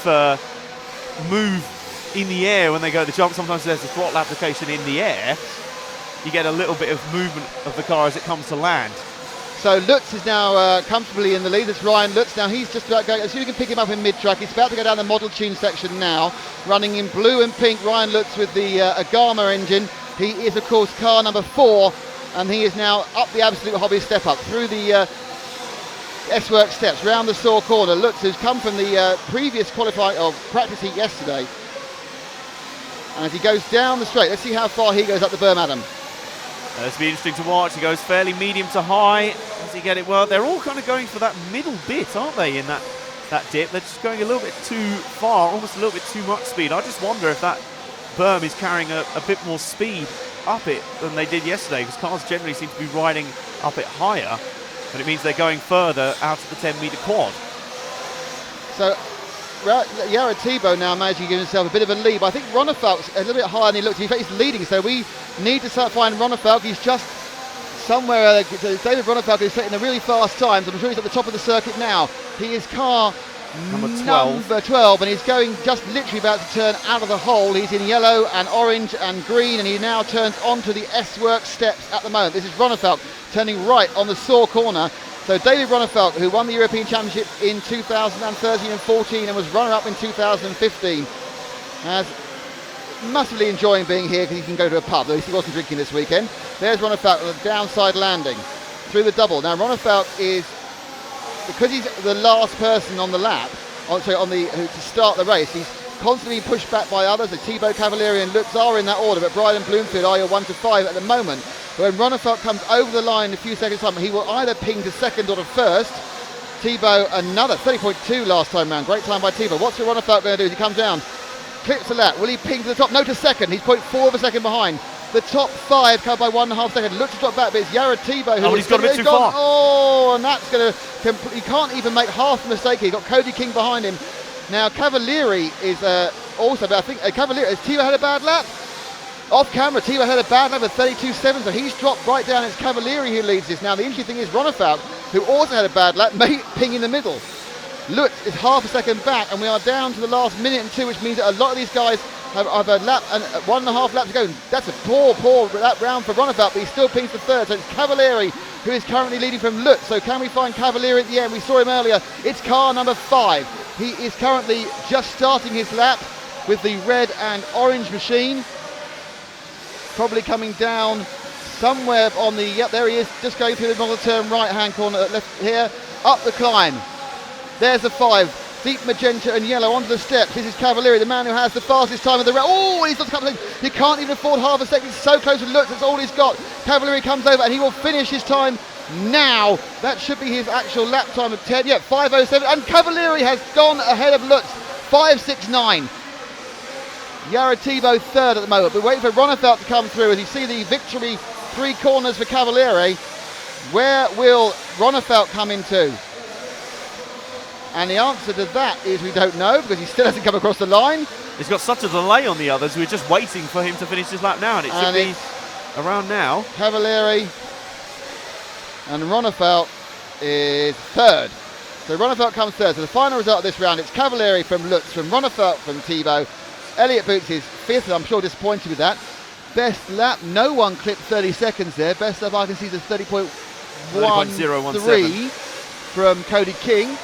move in the air when they go to the jump. Sometimes there's a throttle application in the air. You get a little bit of movement of the car as it comes to land. So Lutz is now comfortably in the lead. It's Ryan Lutz. Now he's just about going, as soon as you can pick him up in mid-track, he's about to go down the model tune section now, running in blue and pink. Ryan Lutz with the Agama engine. He is, of course, car number 4, and he is now up the absolute hobby step up through the S-Work steps, round the Saw corner. Lutz, who's come from the previous qualifying of practice heat yesterday. And as he goes down the straight, let's see how far he goes up the berm, Adam. This will be interesting to watch. He goes fairly medium to high. Does he get it well? They're all kind of going for that middle bit, aren't they, in that dip? They're just going a little bit too far, almost a little bit too much speed. I just wonder if that berm is carrying a bit more speed up it than they did yesterday, because cars generally seem to be riding up it higher, and it means they're going further out of the 10-metre quad. So Jared Thibaut now managing to give himself a bit of a lead. But I think Ronnefalk's a little bit higher than he looks. He's leading, so we need to start finding Ronnefalk. He's just somewhere. David Ronnefalk is setting the really fast times. I'm sure he's at the top of the circuit now. He is car number 12, and he's going just literally about to turn out of the hole. He's in yellow and orange and green, and he now turns onto the S-Work steps at the moment. This is Ronnefalk turning right on the Saw corner. So David Ronnefalk, who won the European Championship in 2013 and 14 and was runner-up in 2015, is massively enjoying being here because he can go to a pub, though he wasn't drinking this weekend. There's Ronnefalk with a downside landing through the double. Now Ronnefalk is, because he's the last person on the lap, to start the race, he's constantly pushed back by others. The Thibaut, Cavalieri and Lutz are in that order, but Bryden Bloomfield are your 1 to 5 at the moment. But when Ronnefalk comes over the line in a few seconds time, he will either ping to second or to first. Thibaut another 30.2 last time round. Great time by Thibaut. What's Ronnefalk going to do as he comes down? Clips a lap. Will he ping to the top? No, to second. He's 0.4 of a second behind. The top 5 covered by 1.5 seconds. Looks to drop back, but it's Jared Thibaut who he's got a bit too far. Oh, and that's going to... He can't even make half the mistake here. He's got Cody King behind him. Now, Cavalieri is also, but I think Cavalieri, has Thibaut had a bad lap? Off camera, Thibaut had a bad lap of 32.7, so he's dropped right down. It's Cavalieri who leads this. Now, the interesting thing is Ronnefalk, who also had a bad lap, may ping in the middle. Lutz is half a second back, and we are down to the last minute and 2, which means that a lot of these guys have a lap and 1.5 laps to go. That's a poor lap round for Ronefeld, but he still pings the third. So it's Cavalieri who is currently leading from Lutz. So can we find Cavalieri at the end? We saw him earlier. It's car number 5. He is currently just starting his lap with the red and orange machine. Probably coming down somewhere on the, yep, there he is, just going through the middle turn, right-hand corner, left here, up the climb. There's the 5. Deep magenta and yellow onto the steps. This is Cavalieri, the man who has the fastest time of the race. Oh, he's got a couple of things. He can't even afford half a second. He's so close to Lutz. That's all he's got. Cavalieri comes over and he will finish his time now. That should be his actual lap time of 10. Yeah, 5:07. And Cavalieri has gone ahead of Lutz. 5:69. Yarativo third at the moment. We're waiting for Ronefeld to come through. As you see the victory 3 corners for Cavalieri. Where will Ronefeld come into? And the answer to that is we don't know, because he still hasn't come across the line. He's got such a delay on the others. We're just waiting for him to finish his lap now, and it should be around now. Cavalieri and Ronefeld is third. So Ronefeld comes third. So the final result of this round, it's Cavalieri from Lutz, from Ronefeld from Thibaut. Elliot Boots is fifth, and I'm sure disappointed with that. Best lap, no one clipped 30 seconds there. Best lap I can see is a 30.013 from Cody King.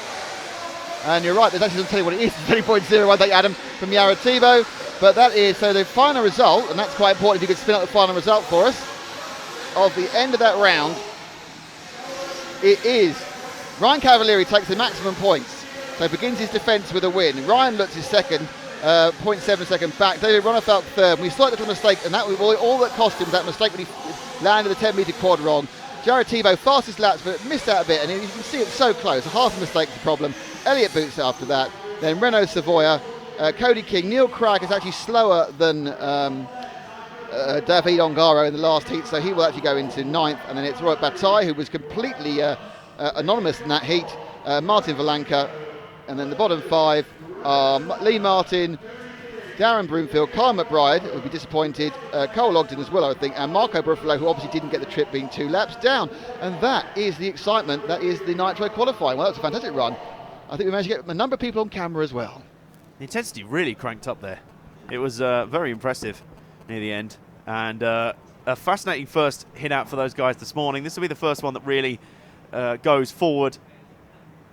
And you're right, there's actually, I'll tell you what it is, 30.01, thank you Adam, from Yarativo. But that is, so the final result, and that's quite important if you could spin up the final result for us, of the end of that round, it is Ryan Cavalieri takes the maximum points. So begins his defence with a win. Ryan Lutz is second, 0.7 second back. David Ronefeld third. We saw a little mistake, and that was all that cost him was that mistake when he landed the 10-metre quad wrong. Yarativo, fastest laps, but missed out a bit, and you can see it's so close. Half a mistake's the problem. Elliot Boots after that. Then Renault Savoia, Cody King. Neil Cragg is actually slower than David Ongaro in the last heat, so he will actually go into 9th. And then it's Roy Bataille, who was completely anonymous in that heat. Martin Valanka. And then the bottom 5 are Lee Martin, Darren Broomfield, Kyle McBride, who will be disappointed, Cole Ogden as well, I think, and Marco Bruffalo, who obviously didn't get the trip, being 2 laps down. And that is the excitement. That is the Nitro qualifying. Well, that was a fantastic run. I think we managed to get a number of people on camera as well. The intensity really cranked up there. It was very impressive near the end. And a fascinating first hit out for those guys this morning. This will be the first one that really goes forward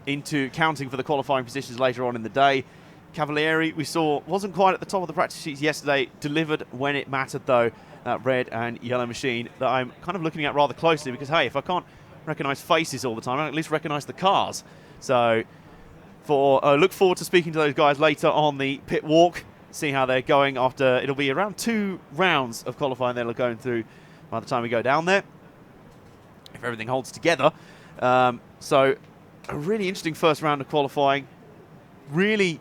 into counting for the qualifying positions later on in the day. Cavalieri, we saw, wasn't quite at the top of the practice sheets yesterday, delivered when it mattered though, that red and yellow machine that I'm kind of looking at rather closely, because hey, if I can't recognise faces all the time, I can at least recognise the cars. So look forward to speaking to those guys later on the pit walk, see how they're going after, it'll be around 2 rounds of qualifying they're going through by the time we go down there, if everything holds together. So a really interesting first round of qualifying. Really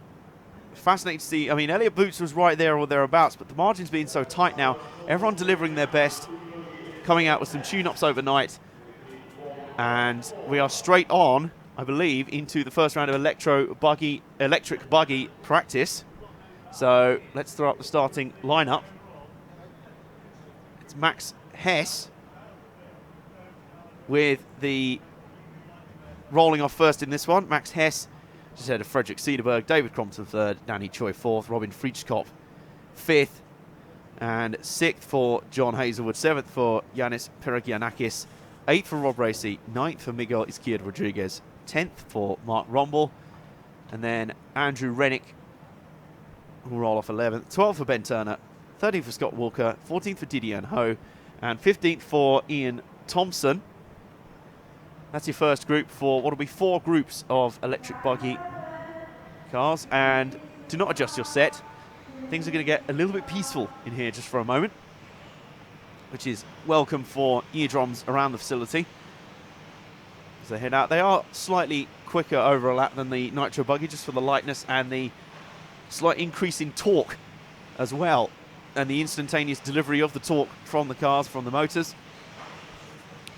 fascinating to see. I mean, Elliot Boots was right there or thereabouts, but the margin's being so tight now. Everyone delivering their best, coming out with some tune-ups overnight. And we are straight on, I believe, into the first round of electric buggy practice. So let's throw up the starting lineup. It's Max Hess with the rolling off first in this one. Max Hess just ahead of Frederick Cederberg, David Crompton third, Danny Choi fourth, Robin Friedskopf fifth, and sixth for John Hazelwood, seventh for Yanis Peregianakis, eighth for Rob Racy, ninth for Miguel Izquierdo Rodriguez, 10th for Mark Romble, and then Andrew Rennick will roll off 11th, 12th for Ben Turner, 13th for Scott Walker, 14th for Didier Ho, and 15th for Ian Thompson. That's your first group for what will be 4 groups of electric buggy cars. And do not adjust your set. Things are going to get a little bit peaceful in here just for a moment, which is welcome for eardrums around the facility. As they head out, they are slightly quicker over a lap than the Nitro buggy, just for the lightness and the slight increase in torque as well, and the instantaneous delivery of the torque from the cars, from the motors.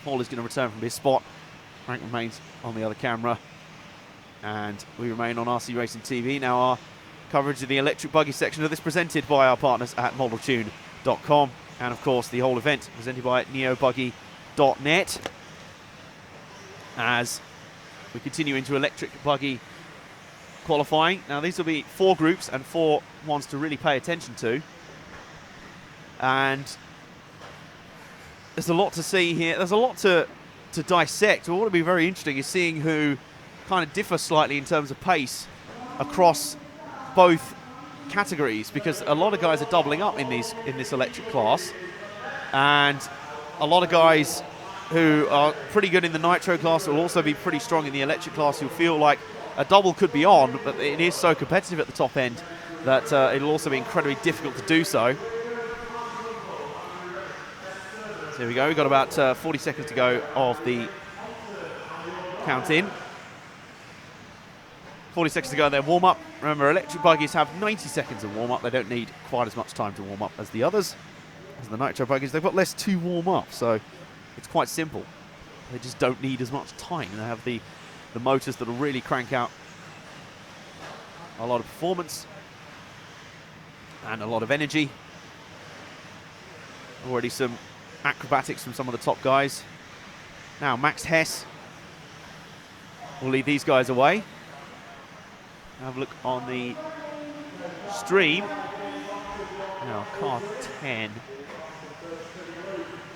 Paul is going to return from his spot. Frank remains on the other camera, and we remain on RC Racing TV. Now our coverage of the electric buggy section of this presented by our partners at modeltune.com, and of course the whole event presented by neobuggy.net, as we continue into electric buggy qualifying. Now these will be 4 groups and 4 ones to really pay attention to. And there's a lot to see here. There's a lot to dissect. What will be very interesting is seeing who kind of differ slightly in terms of pace across both categories, because a lot of guys are doubling up in this electric class, and a lot of guys who are pretty good in the nitro class will also be pretty strong in the electric class, who feel like a double could be on, but it is so competitive at the top end that it'll also be incredibly difficult to do so. So here we go, we've got about 40 seconds to go of the count in. 40 seconds to go in their warm-up. Remember, electric buggies have 90 seconds of warm-up. They don't need quite as much time to warm up as the others. As the nitro buggies, they've got less to warm up, so it's quite simple. They just don't need as much time. They have the motors that'll really crank out a lot of performance and a lot of energy. Already some acrobatics from some of the top guys. Now Max Hess will lead these guys away. Have a look on the stream. Now car 10.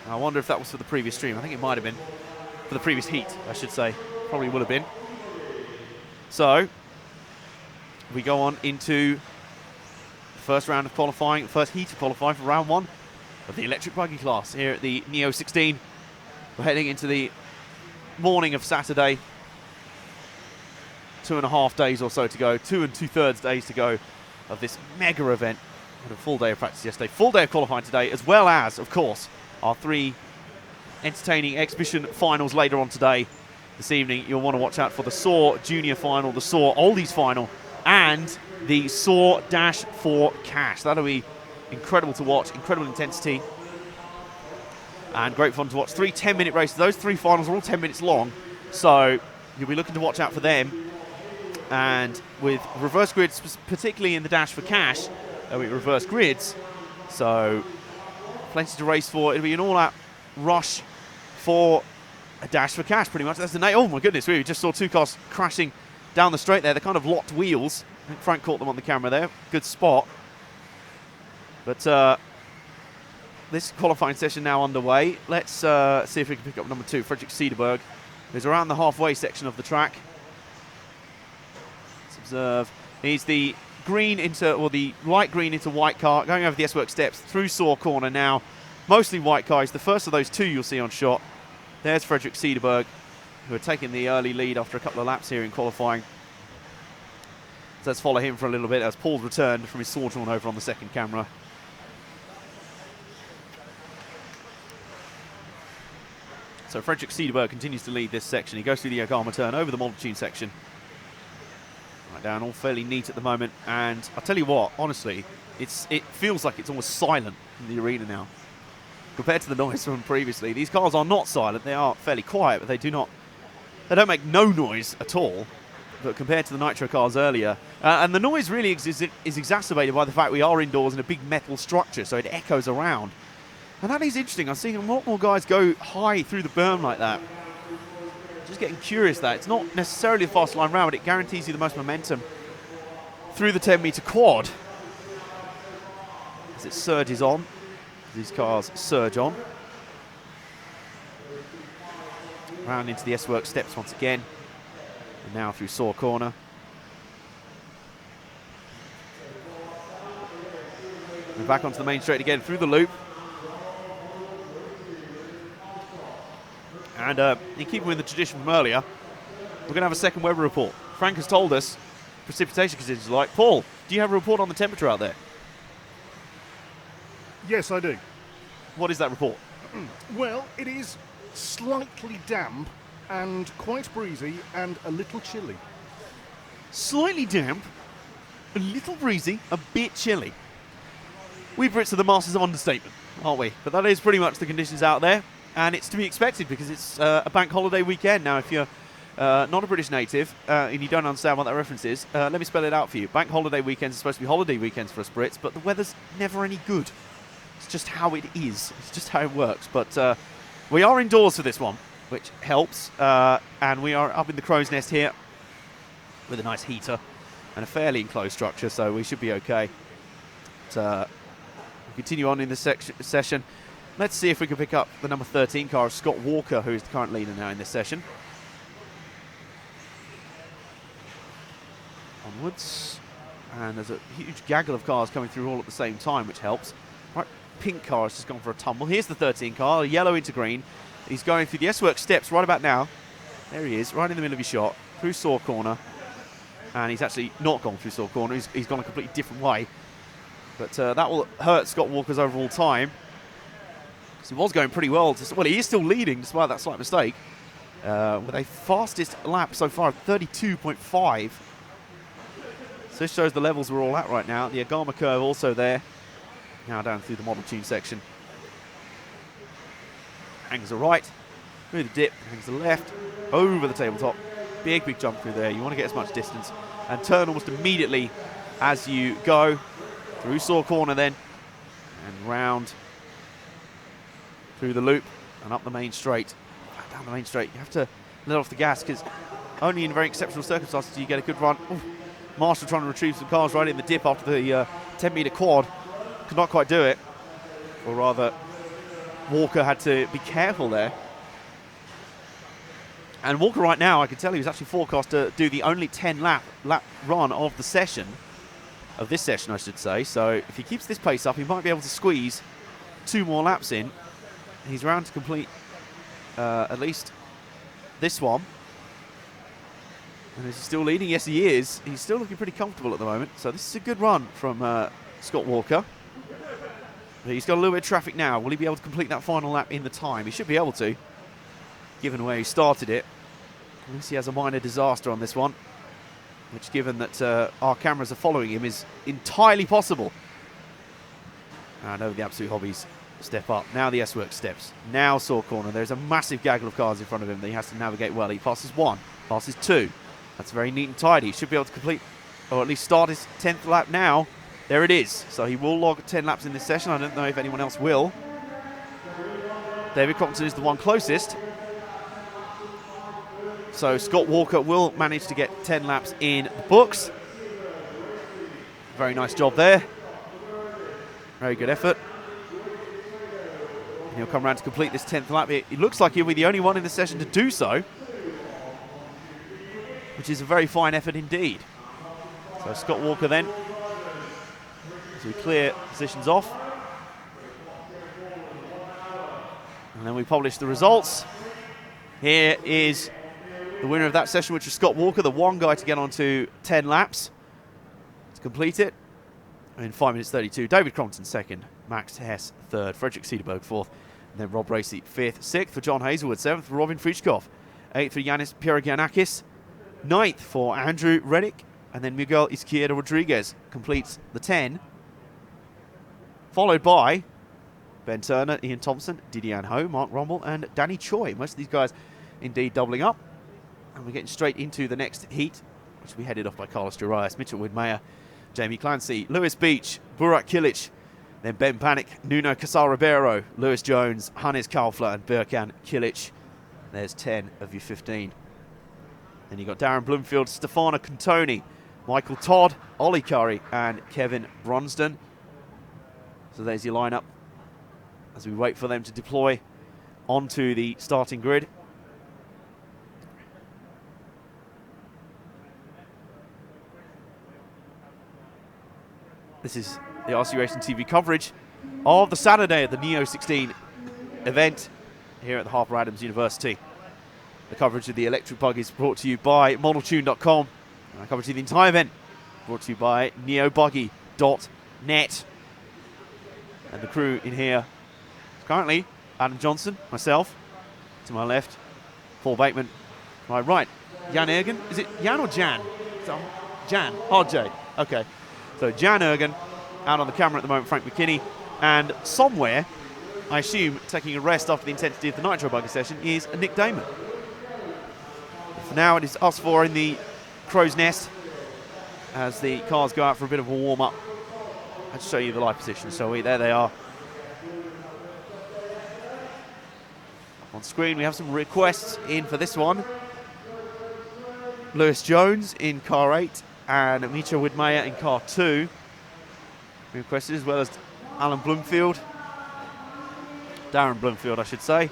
I wonder if that was for the previous stream. I think it might have been. For the previous heat, I should say. Probably would have been. So, we go on into the first round of qualifying, first heat of qualifying for round 1 of the electric buggy class here at the Neo 16. We're heading into the morning of Saturday. 2.5 days or so to go, 2 2/3 days to go of this mega event. Had a full day of practice yesterday, full day of qualifying today, as well as, of course, our 3 entertaining exhibition finals later on today. This evening, you'll want to watch out for the SAW Junior Final, the SAW Oldies Final, and the SAW Dash for Cash. That'll be incredible to watch, incredible intensity, and great fun to watch. 3 10-minute races. Those 3 finals are all 10 minutes long, so you'll be looking to watch out for them. And with reverse grids, particularly in the Dash for Cash, there'll be reverse grids, so plenty to race for. It'll be an all-out rush for a Dash for Cash, pretty much. That's the name. Oh my goodness, we just saw 2 cars crashing down the straight there. They're kind of locked wheels. I think Frank caught them on the camera there. Good spot. But this qualifying session now underway. Let's see if we can pick up number 2, Frederick Cederberg, who's around the halfway section of the track. Observe. He's the green into, or the light green into white car, going over the S-Work steps through SAW corner now. Mostly white cars. The first of those 2 you'll see on shot. There's Frederick Cederberg, who are taking the early lead after a couple of laps here in qualifying. So let's follow him for a little bit as Paul's returned from his saunter over on the second camera. So Frederick Cederberg continues to lead this section. He goes through the Agama turn over the Model Tune section. Right down, all fairly neat at the moment. And I'll tell you what, honestly, it feels like it's almost silent in the arena now. Compared to the noise from previously. These cars are not silent, they are fairly quiet, but they don't make no noise at all. But compared to the nitro cars earlier, and the noise really is exacerbated by the fact we are indoors in a big metal structure, so it echoes around. And that is interesting. I'm seeing a lot more guys go high through the berm like that. Just getting curious that it's not necessarily a fast line round, but it guarantees you the most momentum through the 10-meter quad as it surges on. These cars surge on. Round into the S-Work steps once again. And now through SAW corner. We're back onto the main straight again through the loop. And in keeping with the tradition from earlier, we're going to have a second weather report. Frank has told us precipitation conditions are like. Paul, do you have a report on the temperature out there? Yes, I do. What is that report? Well, it is slightly damp and quite breezy and a little chilly. Slightly damp, a little breezy, a bit chilly. We Brits are the masters of understatement, aren't we? But that is pretty much the conditions out there, and it's to be expected because it's a bank holiday weekend. Now, if you're not a British native and you don't understand what that reference is, let me spell it out for you. Bank holiday weekends are supposed to be holiday weekends for us Brits, but the weather's never any good. It's just how it is. It's just how it works. But we are indoors for this one. which helps. And we are up in the crow's nest here with a nice heater and a fairly enclosed structure, so we should be okay. But, we'll continue on in this session. Let's see if we can pick up the number 13 car of Scott Walker, who is the current leader now in this session. Onwards. And there's a huge gaggle of cars coming through all at the same time, which helps. Right, pink car has just gone for a tumble. Here's the 13 car, yellow into green. He's going through the S-Works steps right about now. There he is, right in the middle of his shot, through Saw Corner. And he's actually not gone through Saw Corner, he's gone a completely different way. But that will hurt Scott Walker's overall time. Because he was going pretty well. Well, he is still leading despite that slight mistake. With a fastest lap so far of 32.5. So this shows the levels we're all at right now. The Agama curve also there. Now down through the model tune section. Hangs the right, through the dip, hangs the left, over the tabletop. Big jump through there. You want to get as much distance. And turn almost immediately as you go. Through Saw Corner then. And round through the loop and up the main straight. Down the main straight. You have to let off the gas because only in very exceptional circumstances do you get a good run. Ooh. Marshall trying to retrieve some cars right in the dip after the 10-metre quad. Could not quite do it. Or rather, Walker had to be careful there. And Walker right now, I can tell you, is actually forecast to do the only 10-lap run of the session. Of this session, I should say. So if he keeps this pace up, he might be able to squeeze 2 more laps in. He's around to complete at least this one. And is he still leading? Yes, he is. He's still looking pretty comfortable at the moment. So this is a good run from Scott Walker. But he's got a little bit of traffic now. Will he be able to complete that final lap in the time? He should be able to, given where he started it. Unless he has a minor disaster on this one, which, given that our cameras are following him, is entirely possible. And over the Absolute Hobbies step up. Now the S-Works steps. Now Saw Corner. There's a massive gaggle of cars in front of him that he has to navigate well. He passes 1, passes 2. That's very neat and tidy. He should be able to complete, or at least start his 10th lap now. There it is. So he will log 10 laps in this session. I don't know if anyone else will. David Crompton is the one closest. So Scott Walker will manage to get 10 laps in the books. Very nice job there. Very good effort. And he'll come around to complete this 10th lap. It looks like he'll be the only one in the session to do so, which is a very fine effort indeed. So Scott Walker then, as we clear positions off. And then we publish the results. Here is the winner of that session, which was Scott Walker, the one guy to get onto 10 laps to complete it in 5 minutes 32. David Crompton second, Max Hess third, Frederick Cederberg fourth, and then Rob Racy fifth. Sixth for John Hazelwood, seventh for Robin Frichkov, eighth for Yanis Pierogiannakis, ninth for Andrew Reddick, and then Miguel Izquierda Rodriguez completes the 10, followed by Ben Turner, Ian Thompson, Didier Ho, Mark Rumble, and Danny Choi. Most of these guys indeed doubling up. And we're getting straight into the next heat, which will be headed off by Carlos Durias, Mitchell Widmeyer, Jamie Clancy, Lewis Beach, Burak Kilic, then Ben Panic, Nuno Casal-Ribeiro, Lewis Jones, Hannes Kaufler, and Birkan Kilic. There's 10 of your 15. Then you've got Darren Bloomfield, Stefano Cantoni, Michael Todd, Ollie Curry, and Kevin Bronsden. So there's your lineup as we wait for them to deploy onto the starting grid. This is the RC Racing TV coverage of the Saturday at the Neo 16 event here at the Harper Adams University. The coverage of the electric bug is brought to you by ModelTune.com. And our coverage of the entire event brought to you by NeoBuggy.net. And the crew in here is currently Adam Johnson, myself, to my left, Paul Bateman, to my right, Jan Ergen. Is it Jan or Jan? Jan. Hard J. Okay. So Jan Ergen, out on the camera at the moment, Frank McKinney, and somewhere, I assume, taking a rest after the intensity of the Nitro Buggy session, is Nick Damon. For now, it is us four in the crow's nest as the cars go out for a bit of a warm-up. Let's show you the live positions, shall we? There they are. On screen, we have some requests in for this one. Lewis Jones in car 8 and Mitra Widmeyer in car 2. Requested, as well as Alan Bloomfield. Darren Bloomfield, I should say.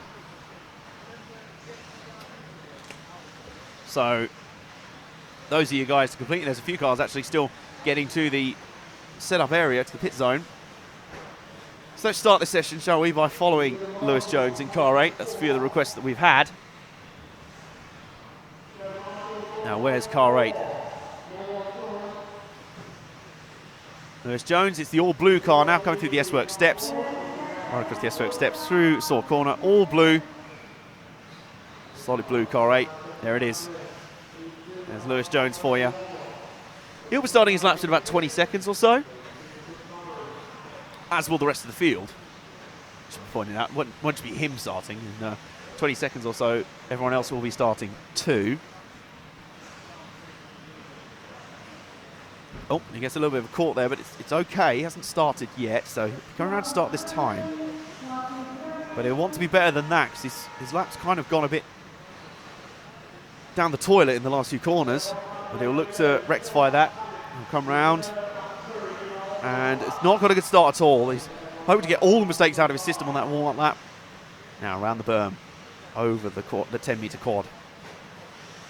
So, those are your guys to complete. There's a few cars actually still getting to the setup area, to the pit zone. So let's start this session, shall we, by following Lewis Jones in car 8. That's a few of the requests that we've had. Now, where's car 8? Lewis Jones, it's the all-blue car now coming through the S-Works steps. Right across the S-Works steps through Saw Corner, all blue. Solid blue car 8. There it is. There's Lewis Jones for you. He'll be starting his laps in about 20 seconds or so, as will the rest of the field. Should be pointing out, won't be him starting in 20 seconds or so. Everyone else will be starting too. Oh, he gets a little bit of a caught there, but it's okay. He hasn't started yet, so he's going around to start this time. But he'll want to be better than that, because his lap's kind of gone a bit down the toilet in the last few corners. But he'll look to rectify that. He'll come round. And it's not got a good start at all. He's hoping to get all the mistakes out of his system on that warm-up lap. Now around the berm, over the 10-metre quad.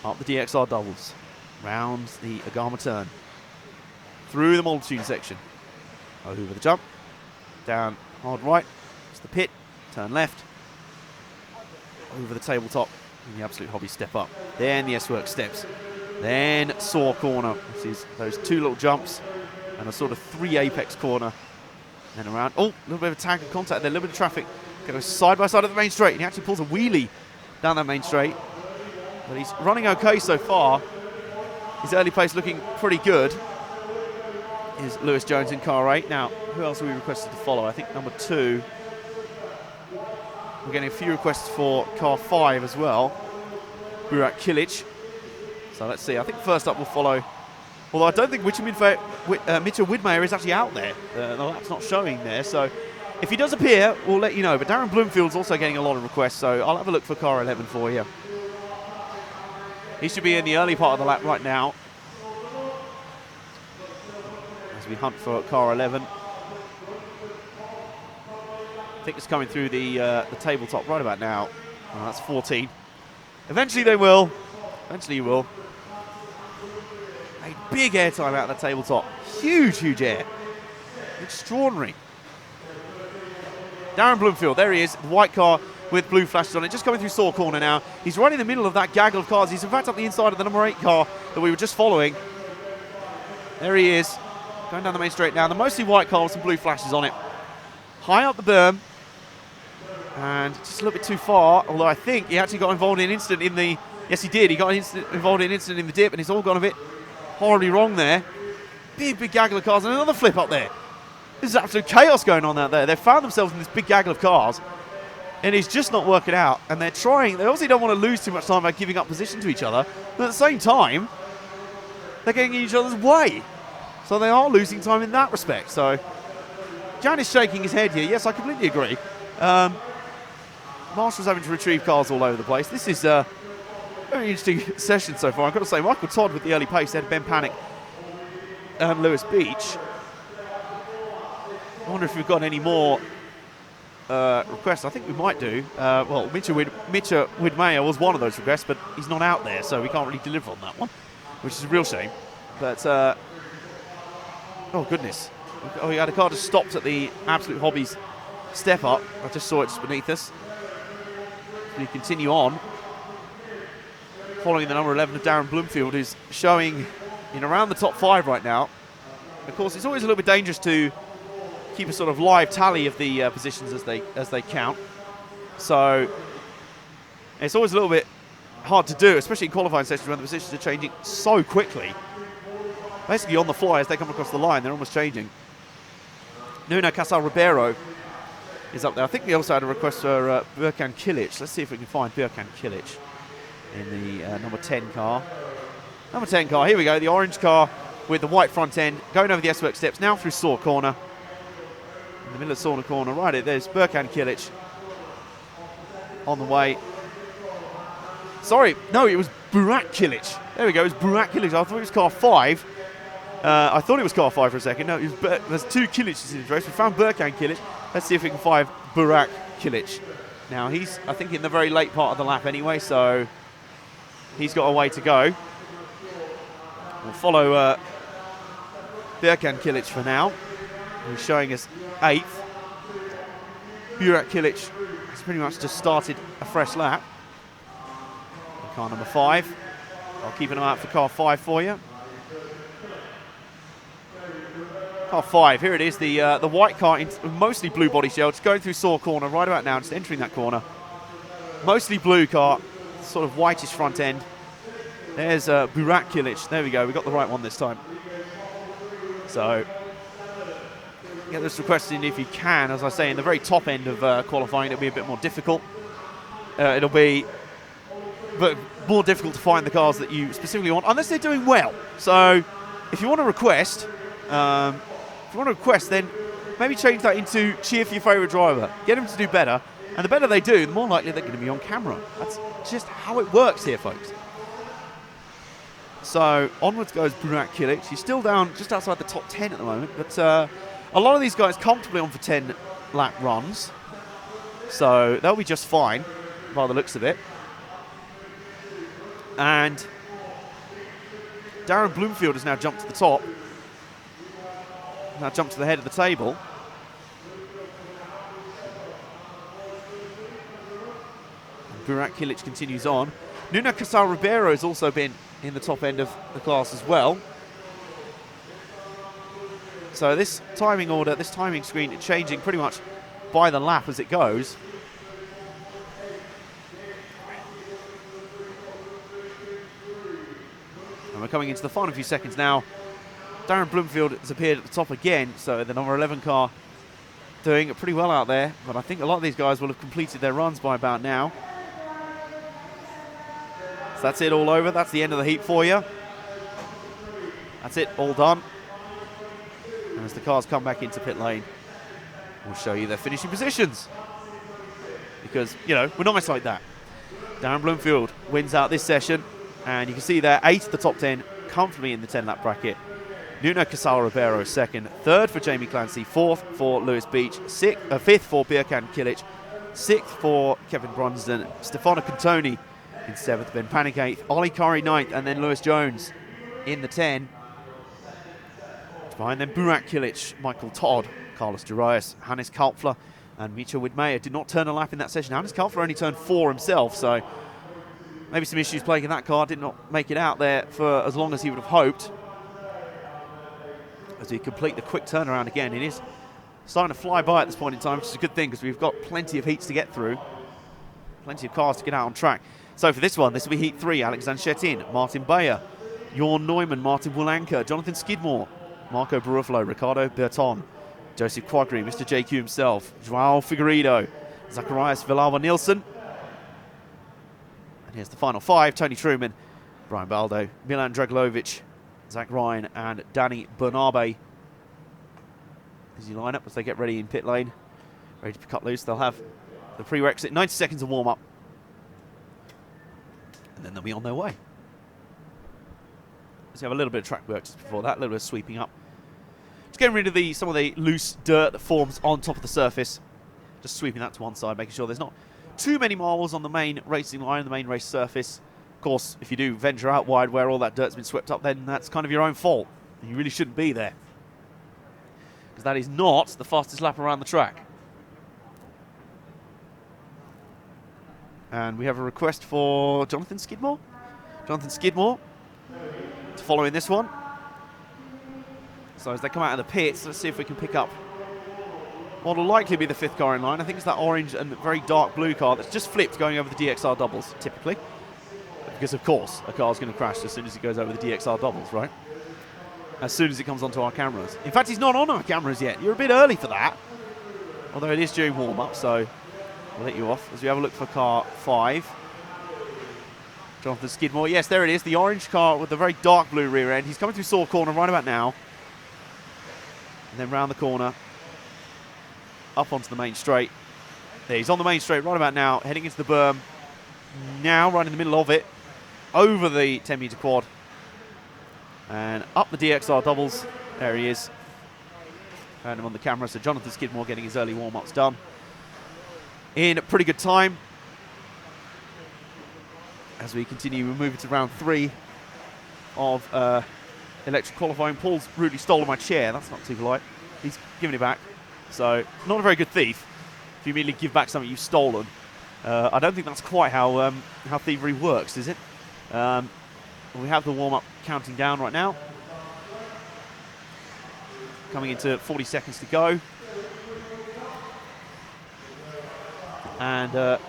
Up the DXR doubles. Round the Agama turn. Through the multitude section. Over the jump. Down hard right. It's the pit. Turn left. Over the tabletop. And the Absolute Hobby step up. Then the S-Works steps. Then Saw Corner. This is those two little jumps. And a sort of 3 apex corner. Then around. Oh, a little bit of a tag of contact there. A little bit of traffic. Goes side by side of the main straight. And he actually pulls a wheelie down that main straight. But he's running okay so far. His early pace looking pretty good. Is Lewis Jones in car 8. Now, who else are we requested to follow? I think number 2. We're getting a few requests for car 5 as well. Burak Kilic. So let's see. I think first up we'll follow. Although I don't think Mitchell Widmeyer is actually out there. The lap's not showing there. So if he does appear, we'll let you know. But Darren Bloomfield's also getting a lot of requests. So I'll have a look for car 11 for you. He should be in the early part of the lap right now. As we hunt for car 11. I think it's coming through the tabletop right about now. Oh, that's 14. Eventually they will. Eventually you will. A big air time out of the tabletop. Huge, huge air. Extraordinary. Darren Bloomfield, there he is. The white car with blue flashes on it. Just coming through Saw Corner now. He's right in the middle of that gaggle of cars. He's in fact up the inside of the number 8 car that we were just following. There he is. Going down the main straight now. The mostly white car with some blue flashes on it. High up the berm. And just a little bit too far. Although I think he actually got involved in an incident in the... Yes, he did. He got involved in an incident in the dip, and it's all gone a bit horribly wrong there. Big gaggle of cars, and another flip up there. This is absolute chaos going on out there. They've found themselves in this big gaggle of cars, and it's just not working out. And they're trying. They obviously don't want to lose too much time by giving up position to each other, but at the same time, they're getting in each other's way. So they are losing time in that respect. So Jan is shaking his head here. Yes, I completely agree. Marshall's having to retrieve cars all over the place. This is a very interesting session so far. I've got to say, Michael Todd with the early pace ahead of Ben Panic and Lewis Beach. I wonder if we've got any more requests. I think we might do. Well, Mitchell Widmeyer was one of those requests, but he's not out there, so we can't really deliver on that one, which is a real shame. But, oh goodness. Oh, we had a car just stopped at the Absolute Hobbies step up. I just saw it just beneath us. We continue on. Following the number 11 of Darren Bloomfield, who's showing in around the top 5 right now. Of course, it's always a little bit dangerous to keep a sort of live tally of the positions as they count. So it's always a little bit hard to do, especially in qualifying sessions when the positions are changing so quickly. Basically on the fly as they come across the line, they're almost changing. Nuno Casal Ribeiro is up there. I think we also had a request for Birkan Kilic. Let's see if we can find Birkan Kilic in the number 10 car. Number 10 car, here we go, the orange car with the white front end, going over the S-Works steps, now through Saw Corner. In the middle of Saw Corner, right, there's Birkan Kilic on the way. Sorry, no, it was Burak Kilic. There we go, it was Burak Kilic. I thought it was car 5. I thought it was car 5 for a second. No, it was there's 2 Kilics in the race. We found Berkan Kilic. Let's see if we can find Burak Kilic. Now, he's, I think, in the very late part of the lap anyway, so he's got a way to go. We'll follow Berkan Kilic for now. He's showing us 8th. Burak Kilic has pretty much just started a fresh lap. Car number 5. I'll keep an eye out for car 5 for you. Car 5, here it is, the white car, in mostly blue body shell, just going through Saw corner right about now, just entering that corner. Mostly blue car, sort of whitish front end. There's Burak Kilic. There we go, we got the right one this time. So, get this request in if you can. As I say, in the very top end of qualifying, it'll be a bit more difficult. It'll be more difficult to find the cars that you specifically want, unless they're doing well. So, if you want to request, then maybe change that into cheer for your favourite driver. Get them to do better, and the better they do, the more likely they're going to be on camera. That's just how it works here, folks. So, onwards goes Burak Kilic. He's still down just outside the top 10 at the moment, but a lot of these guys comfortably on for 10-lap runs, so they'll be just fine by the looks of it. And Darren Bloomfield has now jumped to the top. Now jumped to the head of the table. And Burak Kilic continues on. Nuno Casal Ribeiro has also been in the top end of the class as well. So this timing order, this timing screen changing pretty much by the lap as it goes. And we're coming into the final few seconds now. Darren Bloomfield has appeared at the top again, so the number 11 car doing it pretty well out there, but I think a lot of these guys will have completed their runs by about now. So that's it all over. That's the end of the heat for you. That's it, all done. And as the cars come back into pit lane, we'll show you their finishing positions. Because, you know, we're nice like that. Darren Bloomfield wins out this session, and you can see there, 8 of the top 10 comfortably in the 10-lap bracket. Nuno Casal Ribeiro second, 3rd for Jamie Clancy, 4th for Lewis Beach, 5th for Berkan Kilic, 6th for Kevin Brunsden, Stefano Cantoni in 7th, Ben Panic 8th, Ollie Curry 9th, and then Lewis Jones in the 10. Behind them, Burak Kilic, Michael Todd, Carlos Durias, Hannes Kalpfler, and Micho Widmeyer did not turn a lap in that session. Hannes Kalpfler only turned 4 himself, so maybe some issues plaguing that car, did not make it out there for as long as he would have hoped. As we complete the quick turnaround again, it is starting to fly by at this point in time, which is a good thing because we've got plenty of heats to get through, plenty of cars to get out on track. So for this one, this will be Heat 3, Alexander Chetin, Martin Bayer, Jorn Neumann, Martin Wolanka, Jonathan Skidmore, Marco Barufalo, Ricardo Berton, Joseph Quagri, Mr. JQ himself, Joao Figueiredo, Zacharias Villalba-Nielsen. And here's the final 5, Tony Truman, Brian Baldo, Milan Draglovic, Zach Ryan and Danny Bernabe. As you line up as they get ready in pit lane, ready to cut loose. They'll have the prerequisite 90 seconds of warm-up, and then they'll be on their way. So you have a little bit of track work just before that, a little bit of sweeping up. Just getting rid of some of the loose dirt that forms on top of the surface. Just sweeping that to one side, making sure there's not too many marbles on the main racing line, the main race surface. Of course, if you do venture out wide where all that dirt's been swept up, then that's kind of your own fault. You really shouldn't be there, because that is not the fastest lap around the track. And we have a request for Jonathan Skidmore. Jonathan Skidmore to follow in this one. So as they come out of the pits, let's see if we can pick up what will likely be the 5th car in line. I think it's that orange and very dark blue car that's just flipped going over the DXR doubles, typically. Because, of course, a car's going to crash as soon as it goes over the DXR doubles, right? As soon as it comes onto our cameras. In fact, he's not on our cameras yet. You're a bit early for that. Although it is during warm-up, so we'll let you off as we have a look for car 5. Jonathan Skidmore. Yes, there it is. The orange car with the very dark blue rear end. He's coming through Saw corner right about now. And then round the corner. Up onto the main straight. There, he's on the main straight right about now, heading into the berm. now right in the middle of it, over the 10-meter quad, and up the DXR doubles. There he is. Found him on the camera. So Jonathan Skidmore getting his early warm-ups done in a pretty good time. As we continue, we're moving to round 3 of electric qualifying. Paul's rudely stolen my chair. That's not too polite. He's giving it back. So not a very good thief if you immediately give back something you've stolen. I don't think that's quite how thievery works, is it? We have the warm-up counting down right now. Coming into 40 seconds to go. And so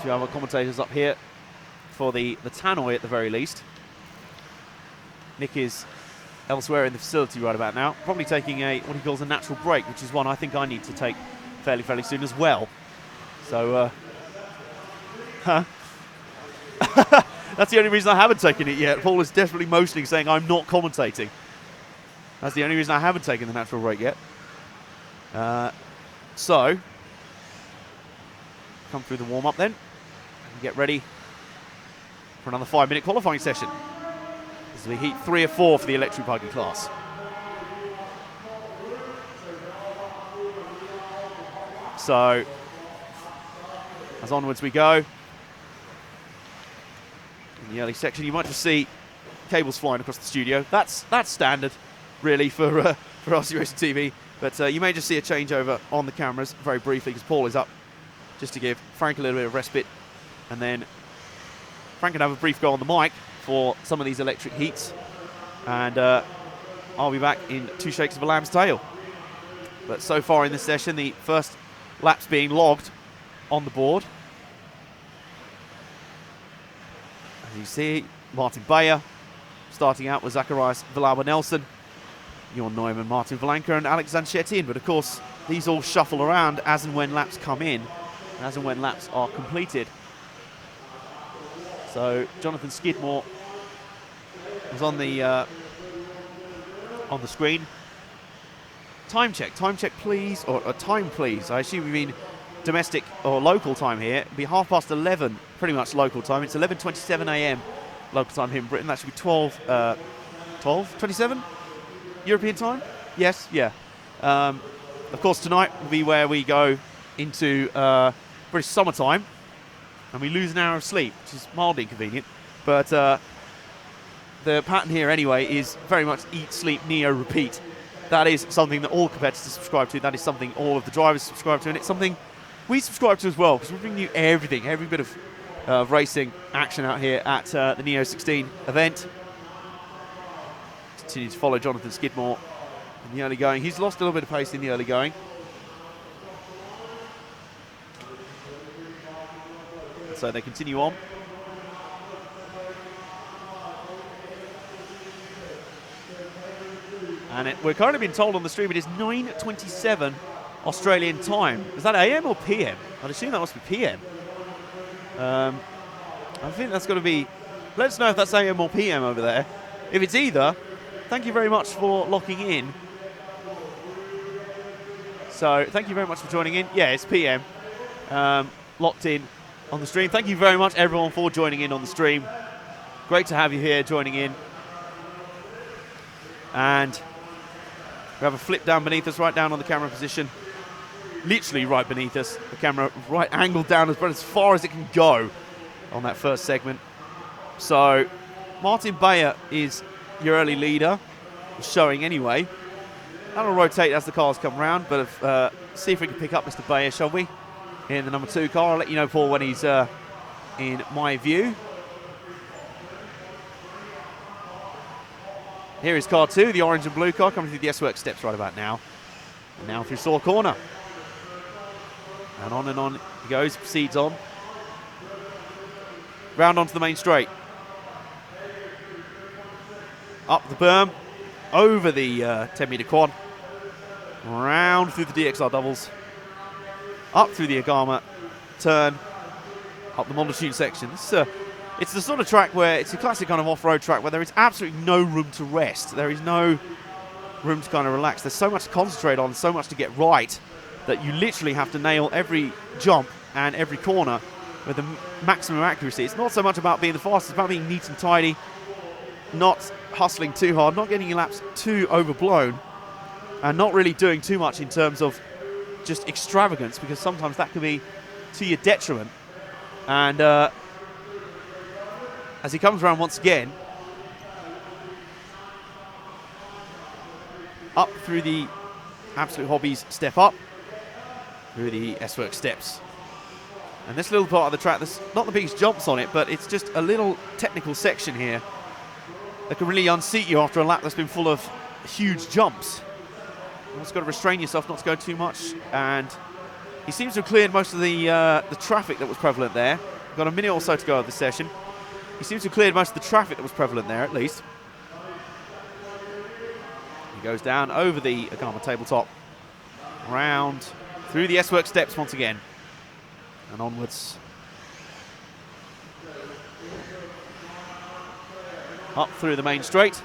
we have our commentators up here for the tannoy at the very least. Nick is elsewhere in the facility right about now, probably taking what he calls a natural break, which is one I think I need to take fairly soon as well. So, that's the only reason I haven't taken it yet. Paul is definitely motioning, saying I'm not commentating. That's the only reason I haven't taken the natural break yet. So, come through the warm-up then, and get ready for another 5-minute qualifying session. This will be heat 3 of 4 for the electric buggy class. So, as onwards we go. In the early section, you might just see cables flying across the studio. That's standard, really, for RC Racing TV. But you may just see a changeover on the cameras very briefly because Paul is up just to give Frank a little bit of respite. And then Frank can have a brief go on the mic for some of these electric heats. And I'll be back in 2 shakes of a lamb's tail. But so far in this session, the first laps being logged on the board. As you see, Martin Bayer starting out with Zacharias Villalba-Nelson, Jon Neumann, Martin Valanka and Alex Zanchetin. But of course, these all shuffle around as and when laps come in, and as and when laps are completed. So Jonathan Skidmore was on the screen. Time check please, or time please. I assume you mean domestic or local time here. It'll be 11:30, pretty much local time. It's 11:27 a.m. local time here in Britain. That should be 12:27 European time. Yes, yeah. Of course, tonight will be where we go into British summertime, and we lose an hour of sleep, which is mildly inconvenient. But the pattern here anyway is very much eat, sleep, neo, repeat. That is something that all competitors subscribe to. That is something all of the drivers subscribe to, and it's something we subscribe to as well, because we're bringing you everything, every bit of racing action out here at the Neo 16 event. Continue to follow Jonathan Skidmore in the early going. He's lost a little bit of pace in the early going. So they continue on. And we're currently being told on the stream it is 9:27 Australian time. Is that AM or PM? I'd assume that must be PM. I think that's got to be... Let us know if that's AM or PM over there. If it's either, thank you very much for locking in. So, thank you very much for joining in. Yeah, it's PM. Locked in on the stream. Thank you very much, everyone, for joining in on the stream. Great to have you here joining in. And we have a flip down beneath us, right down on the camera position. Literally right beneath us. The camera right angled down as far as it can go on that first segment. So Martin Bayer is your early leader, showing anyway. That'll rotate as the cars come round, but see if we can pick up Mr. Bayer, shall we? In the number 2 car. I'll let you know, Paul, when he's in my view. Here is car 2, the orange and blue car, coming through the S-Works steps right about now. And now through Saw Corner. And on he goes, proceeds on. Round onto the main straight. Up the berm, over the 10-meter quad. Round through the DXR doubles. Up through the Agama turn. Up the Monotune section. It's the sort of track where it's a classic kind of off-road track where there is absolutely no room to rest. There is no room to kind of relax. There's so much to concentrate on, so much to get right, that you literally have to nail every jump and every corner with the maximum accuracy. It's not so much about being the fastest, it's about being neat and tidy, not hustling too hard, not getting your laps too overblown, and not really doing too much in terms of just extravagance, because sometimes that can be to your detriment. And as he comes around once again, up through the Absolute Hobbies step up, through the S-Works steps. And this little part of the track, there's not the biggest jumps on it, but it's just a little technical section here that can really unseat you after a lap that's been full of huge jumps. You've just got to restrain yourself not to go too much. And he seems to have cleared most of the traffic that was prevalent there. We've got a minute or so to go of this session. He seems to have cleared most of the traffic that was prevalent there, at least. He goes down over the Agama tabletop, round through the S-Works steps once again, and onwards. Up through the main straight.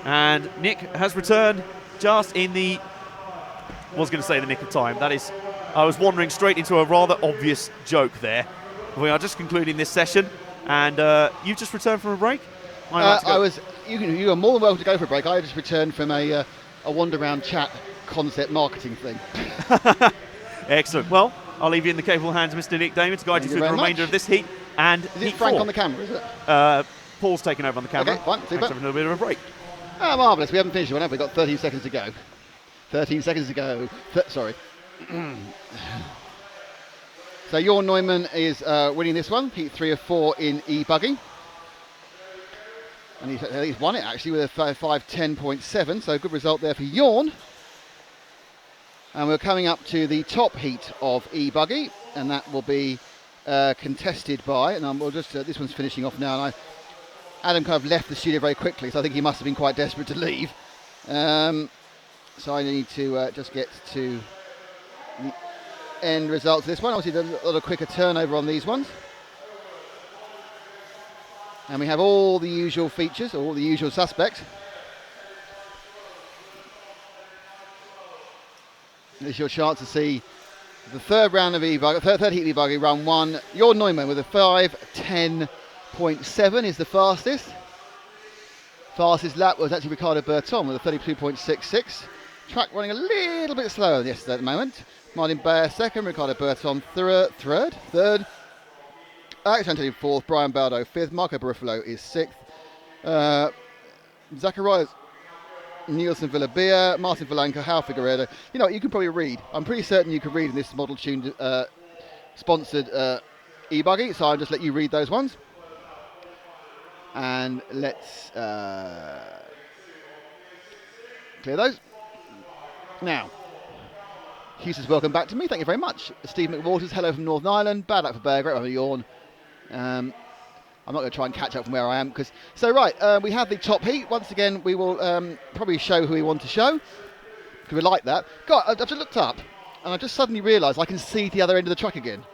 And Nick has returned just in the, was going to say the nick of time. That is, I was wandering straight into a rather obvious joke there. We are just concluding this session, and you've just returned from a break? You are more than welcome to go for a break. I just returned from a wander around chat concept marketing thing. Excellent. Well, I'll leave you in the capable hands of Mr. Nick Damon to guide you through the remainder of this heat. And is it Frank on the camera, is it? Paul's taking over on the camera. Okay, fine, super. Thanks for having a little bit of a break. Oh, marvellous. We haven't finished one, have we? We've got 13 seconds to go. 13 seconds to go. Sorry. So Jorn Neumann is winning this one. Heat 3 of 4 in e-buggy. And he's won it actually with a 5:10.7, so a good result there for Jorn. And we're coming up to the top heat of e-buggy, and that will be contested by, and we'll just, this one's finishing off now, and Adam kind of left the studio very quickly, so I think he must have been quite desperate to leave. So I need to just get to the end results of this one. Obviously, there's a lot of quicker turnover on these ones. And we have all the usual features, all the usual suspects. This is your chance to see the third round of e-buggy, third heat of e-buggy, round 1. Jorn Neumann with a 5:10.7 is the fastest. Fastest lap was actually Ricardo Berton with a 32.66. Track running a little bit slower than yesterday at the moment. Martin Bayer second, Ricardo Berton third. Alex Antonio fourth, Brian Baldo fifth, Marco Barufalo is sixth. Zacharias Nielsen Villabia, Martin Valanca, Hal Figueredo. You know, you can probably read. I'm pretty certain you can read in this model tuned sponsored e-buggy, so I'll just let you read those ones. And let's clear those. Now, Hugh says, welcome back to me. Thank you very much. Steve McWaters, hello from Northern Ireland. Bad luck for Bear, great one for Jorn. I'm not going to try and catch up from where I am. We have the top heat. Once again, we will probably show who we want to show, because we like that. God, I've just looked up, and I've just suddenly realised I can see the other end of the track again,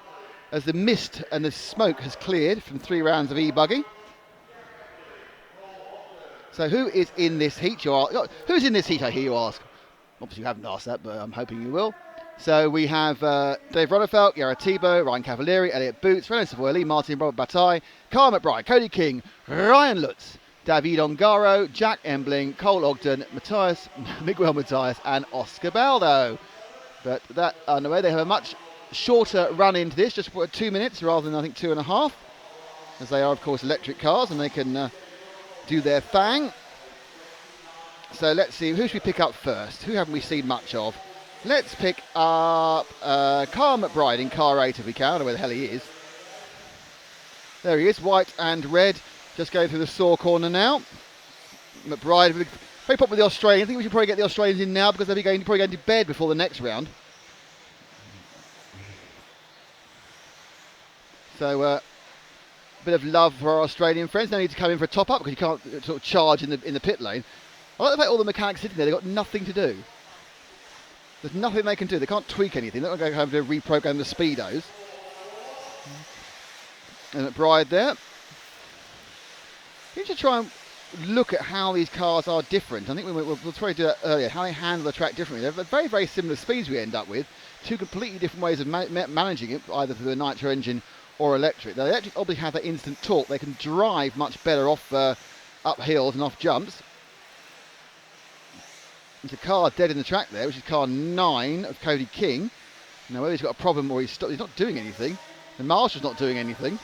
as the mist and the smoke has cleared from 3 rounds of e-buggy. So who is in this heat? Who's in this heat, I hear you ask? Obviously you haven't asked that, but I'm hoping you will. So we have Dave Rodefeld, Yara Thibault, Ryan Cavalieri, Elliot Boots, Renan Savoy, Martin Robert Bataille, Carl McBride, Cody King, Ryan Lutz, David Ongaro, Jack Embling, Cole Ogden, Miguel Matthias, and Oscar Baldo. But that underway, they have a much shorter run into this, just for 2 minutes rather than I think 2.5, as they are of course electric cars and they can do their thing. So let's see, who should we pick up first? Who haven't we seen much of? Let's pick up Carl McBride in car 8 if we can. I don't know where the hell he is. There he is, white and red, just going through the saw corner now. McBride, very popular with the Australians. I think we should probably get the Australians in now because they'll be probably going to bed before the next round. So a bit of love for our Australian friends. No need to come in for a top up because you can't sort of charge in the pit lane. I like the fact all the mechanics sitting there, they've got nothing to do. There's nothing they can do. They can't tweak anything. They're not going to have to reprogram the speedos. And McBride there. You should try and look at how these cars are different. I think we'll try to do that earlier, how they handle the track differently. They're very, very similar speeds we end up with. 2 completely different ways of managing it, either through a nitro engine or electric. Now, the electric obviously have that instant torque. They can drive much better off up hills and off jumps. There's a car dead in the track there, which is car 9 of Cody King. Now, whether he's got a problem or he's not doing anything. The marshal's not doing anything.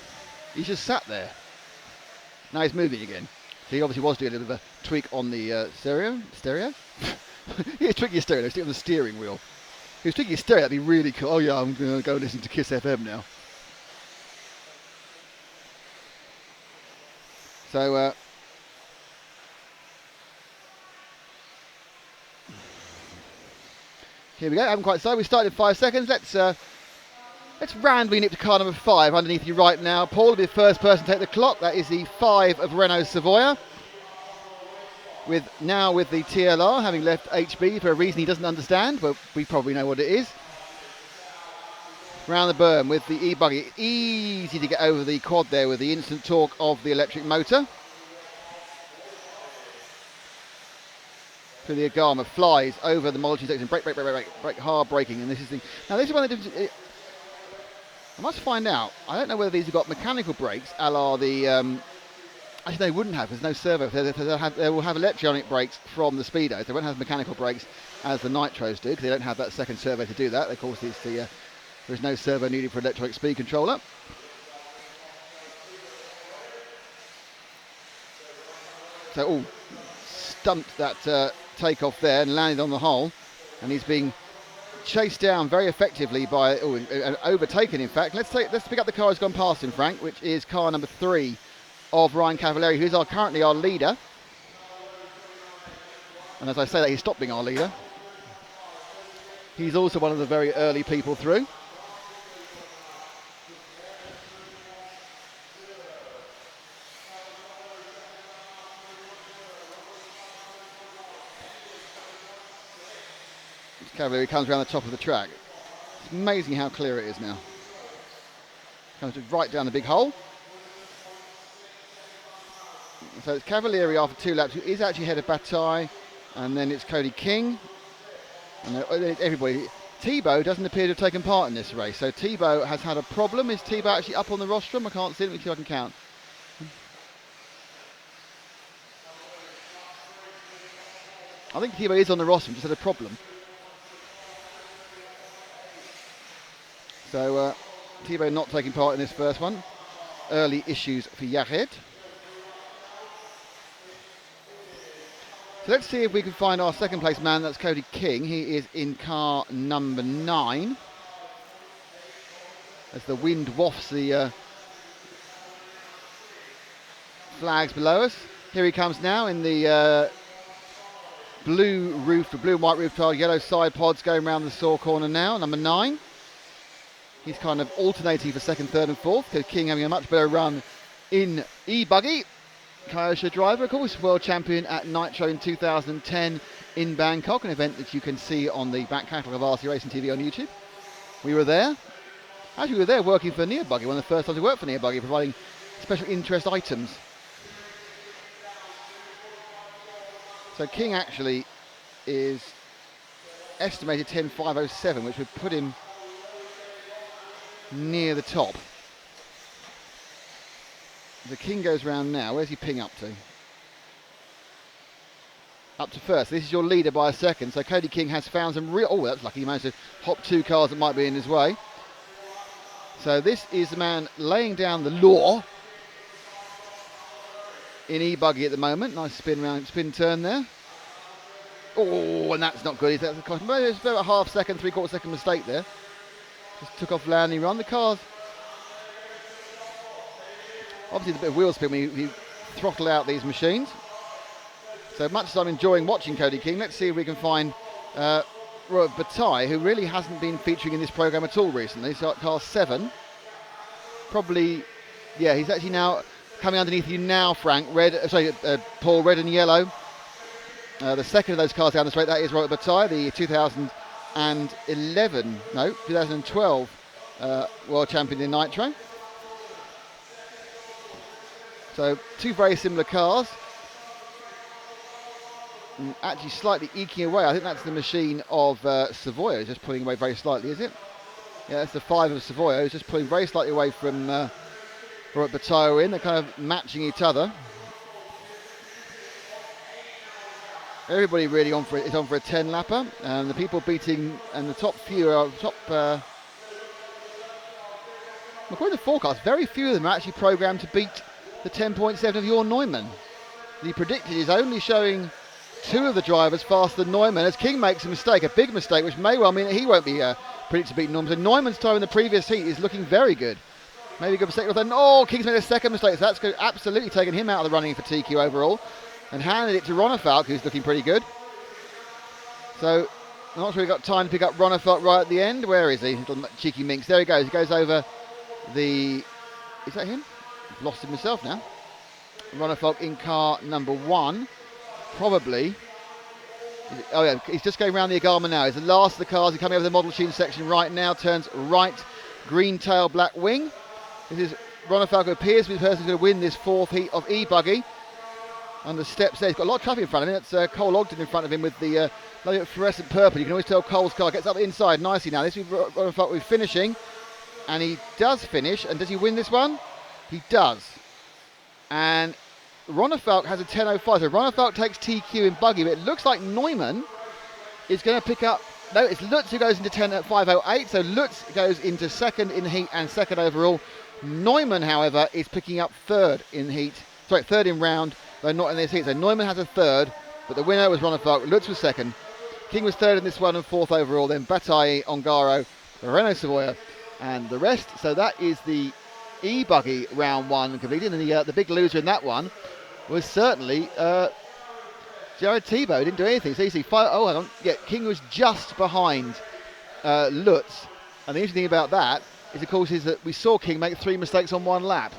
He's just sat there. Now he's moving again. So he obviously was doing a little bit of a tweak on the stereo. He was tweaking his stereo. He's on the steering wheel. If he was tweaking his stereo, that'd be really cool. Oh yeah, I'm going to go listen to Kiss FM now. So here we go. I haven't quite started. We started in 5 seconds. Let's randomly nip to car number 5 underneath you right now. Paul will be the first person to take the clock. That is the 5 of Renault Savoia. With the TLR having left HB for a reason he doesn't understand, but we probably know what it is. Round the berm with the e-buggy. Easy to get over the quad there with the instant torque of the electric motor. So the Agama flies over the multi section. Brake, hard braking. And this is now this is one of the differences. I must find out. I don't know whether these have got mechanical brakes, a la the. Actually, they wouldn't have. There's no servo. They will have electronic brakes from the Speedos. They won't have mechanical brakes as the Nitros do, because they don't have that second servo to do that. Of course, there is no servo needed for electronic speed controller. So, stumped that takeoff there and landed on the hole, and he's being chased down very effectively by overtaken. In fact, let's pick up the car that's gone past him, Frank, which is car number 3 of Ryan Cavalieri, who's currently our leader. And as I say that, he's stopped being our leader. He's also one of the very early people through. Cavalieri comes around the top of the track. It's amazing how clear it is now. Comes right down the big hole. So it's Cavalieri after 2 laps, who is actually ahead of Bataille, and then it's Cody King, and then it's everybody. Thibaut doesn't appear to have taken part in this race, so Thibaut has had a problem. Is Thibaut actually up on the rostrum? I can't see it. Let me see if I can count. I think Thibaut is on the rostrum, just had a problem. So Thibaut not taking part in this first one. Early issues for Yared. So let's see if we can find our second place man. That's Cody King. He is in car number 9. As the wind wafts the flags below us. Here he comes now in the blue and white roof tile, yellow side pods going around the saw corner now. Number 9. He's kind of alternating for 2nd, 3rd and 4th. Cody King having a much better run in e-buggy. Kyosha driver, of course, world champion at Nitro in 2010 in Bangkok, an event that you can see on the back catalogue of RC Racing TV on YouTube. We were there. Actually, we were there working for Neobuggy, one of the first times we worked for Neobuggy, providing special interest items. So King actually is estimated 10.507, which would put him near the top. The King goes round now. Where's he ping up to? Up to first. This is your leader by a second. So Cody King has found some real... Oh, that's lucky. He managed to hop 2 cars that might be in his way. So this is the man laying down the law in e-buggy at the moment. Nice spin turn there. Oh, and that's not good. It's about a half second, 3/4 second mistake there. Just took off landing run. The car's obviously, there's a bit of wheel spin when you throttle out these machines. So much as I'm enjoying watching Cody King, let's see if we can find Robert Bataille, who really hasn't been featuring in this programme at all recently. So car 7. Probably, yeah, he's actually now coming underneath you now, Frank. Paul, red and yellow. The second of those cars down the straight, that is Robert Bataille, the 2012 world champion in Nitro. So 2 very similar cars, and actually slightly eking away. I think that's the machine of Savoia, just pulling away very slightly, is it? Yeah, that's the 5 of Savoia, who's just pulling very slightly away from Robert Bataille in. They're kind of matching each other. Everybody really is on for a 10-lapper, and the people beating, and the top few are according to the forecast, very few of them are actually programmed to beat the 10.7 of your Neumann. The predicted is only showing 2 of the drivers faster than Neumann, as King makes a mistake, a big mistake, which may well mean that he won't be predicted to beat Neumann. So Neumann's time in the previous heat is looking very good. Maybe a good mistake. Then, King's made a second mistake, so that's absolutely taken him out of the running for TQ overall, and handed it to Ronnefalk, who's looking pretty good. So, I'm not sure we got time to pick up Ronnefalk right at the end. Where is he? Cheeky minx. There he goes. He goes over the... Is that him? I've lost him myself now. Ronnefalk in car number 1. Probably. Oh yeah, he's just going around the Agama now. He's the last of the cars. He's coming over the model tune section right now. Turns right. Green tail, black wing. This is Ronnefalk, who appears to be the person who's going to win this 4th heat of e-buggy. On the steps there, he's got a lot of traffic in front of him. That's Cole Ogden in front of him with the lovely fluorescent purple. You can always tell Cole's car gets up inside nicely now. This is Ronnefalk with finishing, and he does finish. And does he win this one? He does. And Ronnefalk has a 10.05, so Ronnefalk takes TQ in buggy, but it looks like Neumann is going to pick up. No, it's Lutz who goes into 10.508, so Lutz goes into 2nd in the heat and 2nd overall. Neumann, however, is picking up 3rd in heat, 3rd in round, though not in this heat. So Neumann has a 3rd, but the winner was Ronnefalk. Lutz was 2nd. King was 3rd in this one and 4th overall. Then Bataille, Ongaro, Renault Savoia, and the rest. So that is the e-buggy round 1 completed, and the big loser in that one was certainly Jared Thibault. Didn't do anything. So you see, hang on. Yeah, King was just behind Lutz, and the interesting thing about that is, of course, is that we saw King make 3 mistakes on 1 lap.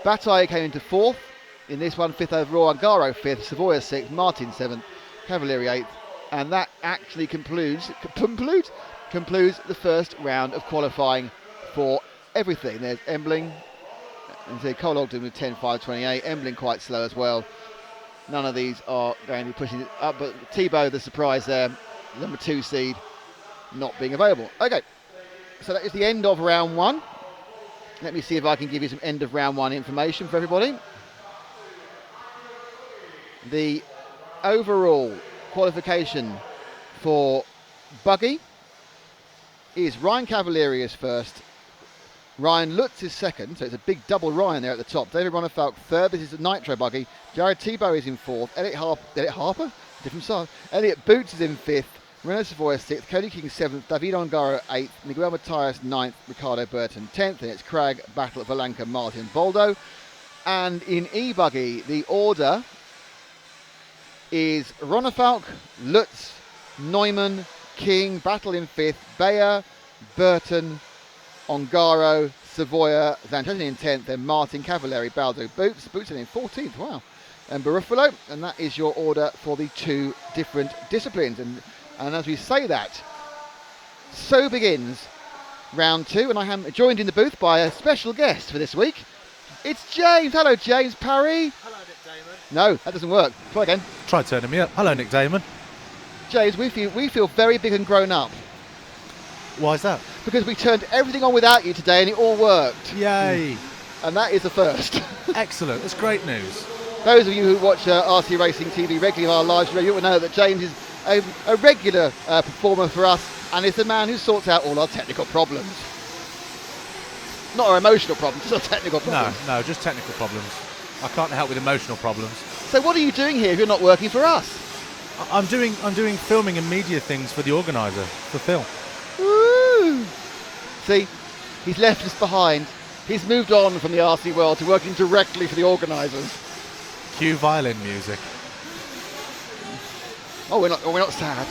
Bataille came into 4th in this one, 5th overall. Ongaro 5th, Savoia 6th, Martin 7th, Cavalieri 8th, and that actually concludes the first round of qualifying for everything. There's Embling, and so Cole Ogden with 10.528. Embling quite slow as well. None of these are going to be pushing it up, but Thibault, the surprise there, number 2 seed, not being available. Okay, so that is the end of round 1. Let me see if I can give you some end of round 1 information for everybody. The overall qualification for buggy is Ryan Cavalieri is 1st, Ryan Lutz is 2nd, so it's a big double Ryan there at the top. David Ronnefalk 3rd, this is a nitro buggy. Jared Thibault is in 4th, Elliot Harper? Different side. Elliot Boots is in 5th, Renault Savoia 6th, Cody King 7th, David Ongaro 8th, Miguel Matias 9th, Ricardo Burton 10th, and it's Cragg, Battle at Valanca, Martin Boldo. And in e-buggy, the order is Ronnefalk, Lutz, Neumann, King, Battle in 5th, Bayer, Burton, Ongaro, Savoia, Zantoni in 10th, then Martin, Cavalieri, Baldo, Boots in 14th, wow, and Baruffalo, and that is your order for the 2 different disciplines. And as we say that, so begins round 2, and I am joined in the booth by a special guest for this week. It's James. Hello, James Parry. Hello, Nick Damon. No, that doesn't work. Try again. Try turning me up. Hello, Nick Damon. James, we feel very big and grown up. Why is that? Because we turned everything on without you today and it all worked. Yay. And that is the first. Excellent. That's great news. Those of you who watch RC Racing TV regularly on our live show, you will know that James is a regular performer for us, and is the man who sorts out all our technical problems. Not our emotional problems, just our technical problems. No, just technical problems. I can't help with emotional problems. So what are you doing here if you're not working for us? I'm doing filming and media things for the organiser, for Phil. Woo! See, he's left us behind. He's moved on from the RC world to working directly for the organisers. Cue violin music. Oh, we're not sad.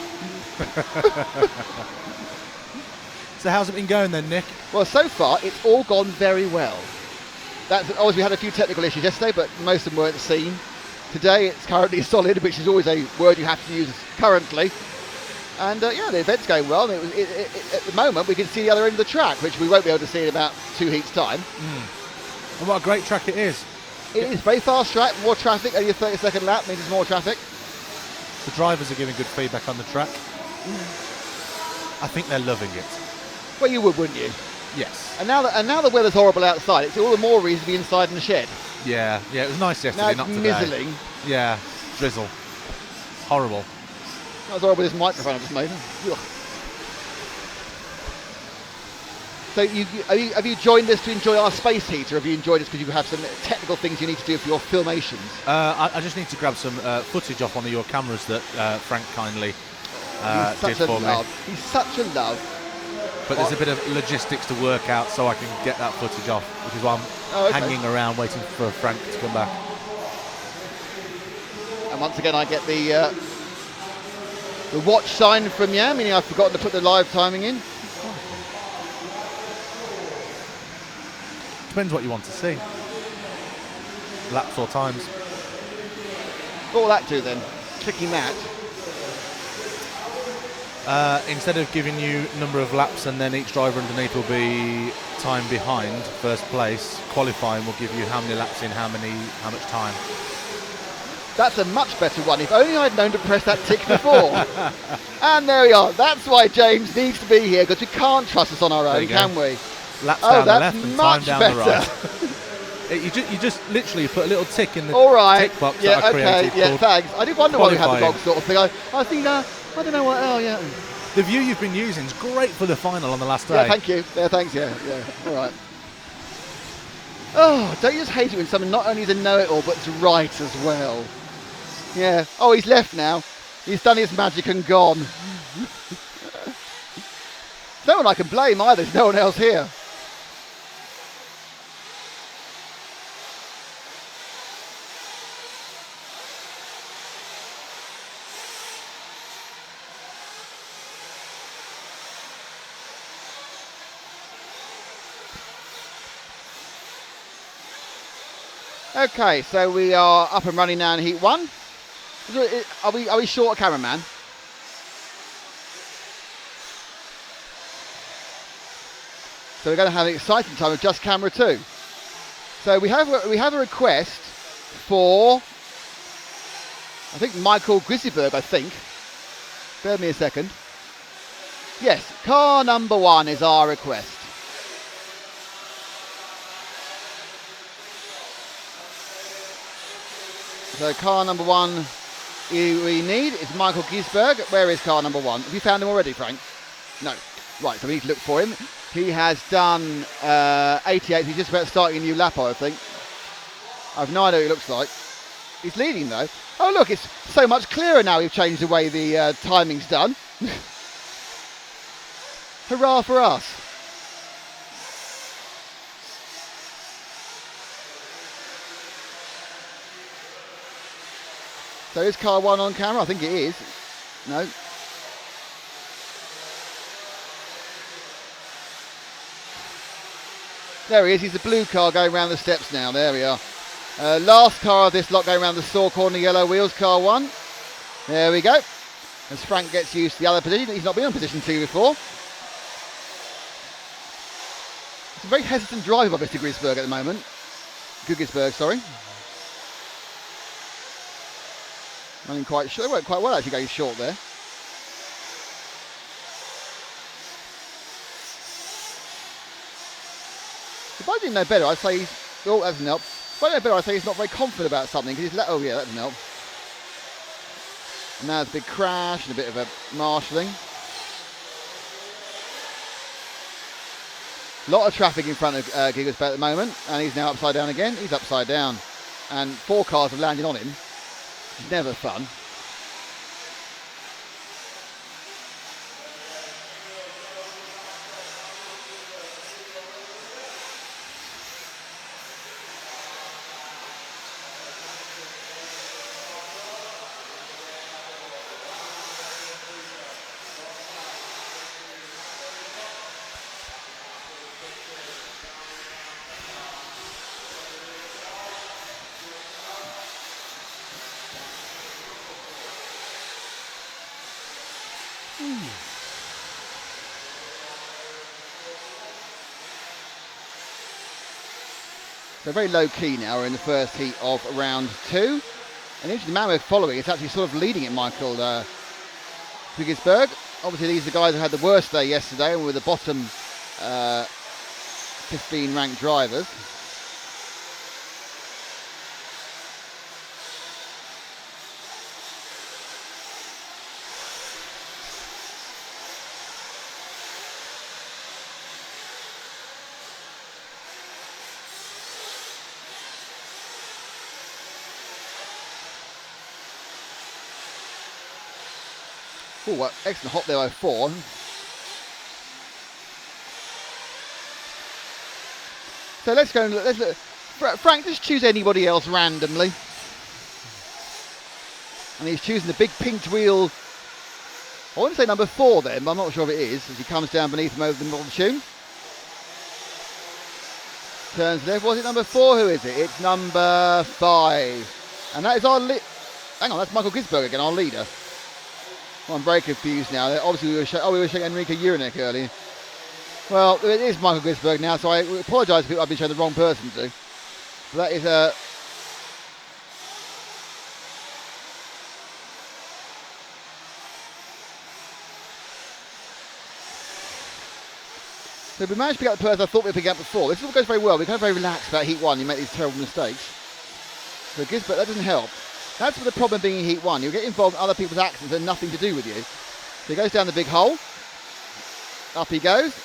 So how's it been going then, Nick? Well, so far it's all gone very well. We had a few technical issues yesterday, but most of them weren't seen. Today it's currently solid, which is always a word you have to use currently. And the event's going well. And at the moment we can see the other end of the track, which we won't be able to see in about 2 heats' time. And what a great track it is. It is very fast track, more traffic. Only a 30-second lap means there's more traffic. The drivers are giving good feedback on the track. I think they're loving it. Well, you would, wouldn't you? Yes. And now the weather's horrible outside. It's all the more reason to be inside in the shed. Yeah. It was nice Now yesterday, it's not today. mizzling. Yeah. Drizzle. Horrible. That was horrible. This microphone I just made. Ugh. So have you joined us to enjoy our space heat, or have you enjoyed us because you have some technical things you need to do for your filmations? I just need to grab some footage off one of your cameras that Frank kindly did for me. He's such a love. But there's a bit of logistics to work out so I can get that footage off, which is why I'm hanging around waiting for Frank to come back. And once again, I get the watch sign from Yam, meaning I've forgotten to put the live timing in. Depends what you want to see. Laps or times. What will that do then? Clicking that. Instead of giving you number of laps and then each driver underneath will be time behind first place, qualifying will give you how many laps in, how much time. That's a much better one. If only I'd known to press that tick before. And there we are. That's why James needs to be here, because we can't trust us on our own, can we? Laps down the that's left and much time down better. the right. you just literally put a little tick in the All right. tick box Yeah, that I created. okay. Yeah, thanks. I did wonder why we had the qualifying. dog sort of thing. I think, I don't know what. Oh, yeah. The view you've been using is great for the final on the last day. Yeah, thank you. Yeah, thanks. Yeah. All right. Oh, don't you just hate it when someone not only is a know-it-all, but it's right as well? Yeah. Oh, he's left now. He's done his magic and gone. No one I can blame either. There's no one else here. Okay, so we are up and running now in Heat 1. Are we short a cameraman? So we're going to have an exciting time with just camera 2. So we have a request for, I think, Michael Grizzlyberg, I think. Bear with me a second. Yes, car number 1 is our request. So car number 1 we need is Michael Gisberg. Where is car number 1? Have you found him already, Frank? No. Right, so we need to look for him. He has done 88. He's just about starting a new lap, I think. I've no idea what he looks like. He's leading, though. Oh, look, it's so much clearer now we've changed the way the timing's done. Hurrah for us. So is car 1 on camera? I think it is. No. There he is. He's the blue car going around the steps now. There we are. Last car of this lot going around the saw corner, yellow wheels, car 1. There we go. As Frank gets used to the other position. He's not been on position 2 before. It's a very hesitant driver by Mr. Grisberg at the moment. Gugisberg, sorry. Running quite short. They worked quite well actually going short there. If I didn't know better, I'd say he's... Oh, that doesn't help. If I didn't know better, I'd say he's not very confident about something. Because he's oh, yeah, that doesn't help. And now there's a big crash and a bit of a marshalling. A lot of traffic in front of Gigasberg at the moment. And he's now upside down again. He's upside down. And 4 cars have landed on him. It's never fun. So very low key now. We're in the first heat of round 2. And the man we're following is actually sort of leading it, Michael Gugisberg. Obviously these are the guys who had the worst day yesterday and were the bottom 15 ranked drivers. Oh, what excellent hop there by 4. So let's go and let's look. Frank, just choose anybody else randomly. And he's choosing the big pinked wheel. I want to say number 4 then, but I'm not sure if it is, as he comes down beneath him over the multitude. Turns left. Was it number 4? Who is it? It's number 5. And that is our hang on, that's Michael Gisberg again, our leader. Well, I'm very confused now. Obviously, we were showing Enrico Urinek earlier. Well, it is Michael Gisberg now, so I apologise if I've been showing the wrong person to. But that is so we managed to pick up the person I thought we'd pick up before. This all goes very well. We're kind of very relaxed about Heat 1. You make these terrible mistakes. So Gisberg, that doesn't help. That's the problem being in Heat 1. You'll get involved in other people's accidents that have nothing to do with you. So he goes down the big hole. Up he goes.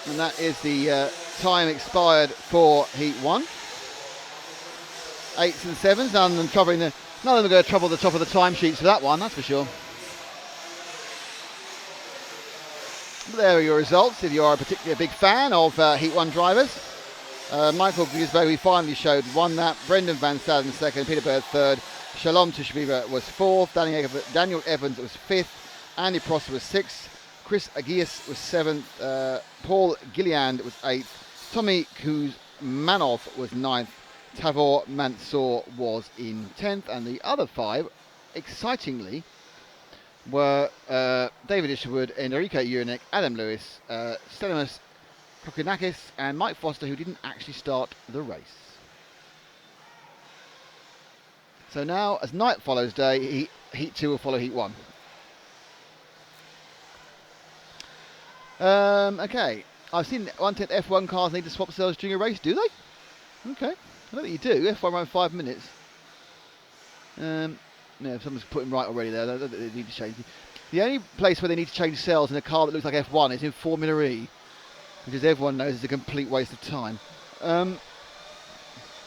And that is the time expired for Heat 1. 8s and 7s, none of them are going to trouble the top of the timesheets for that one, that's for sure. But there are your results if you are a particularly big fan of Heat 1 drivers. Michael Gisberg, we finally showed, won that. Brendan Van Staden second, Peter Bird third. Shalom Tushbiva was fourth. Daniel Evans was fifth. Andy Prosser was sixth. Chris Agius was 7th, Paul Gilliand was 8th, Tommy Kuzmanov was 9th, Tavor Mansour was in 10th, and the other 5, excitingly, were David Isherwood, Enrico Urinek, Adam Lewis, Stelimus Kokinakis, and Mike Foster, who didn't actually start the race. So now, as night follows day, Heat 2 will follow Heat 1. Okay, I've seen 1/10 F1 cars need to swap cells during a race, do they? Okay, I don't think you do. F1 around 5 minutes. Yeah, someone's put him right already there. They need to change. The only place where they need to change cells in a car that looks like F1 is in Formula E, which, as everyone knows, is a complete waste of time.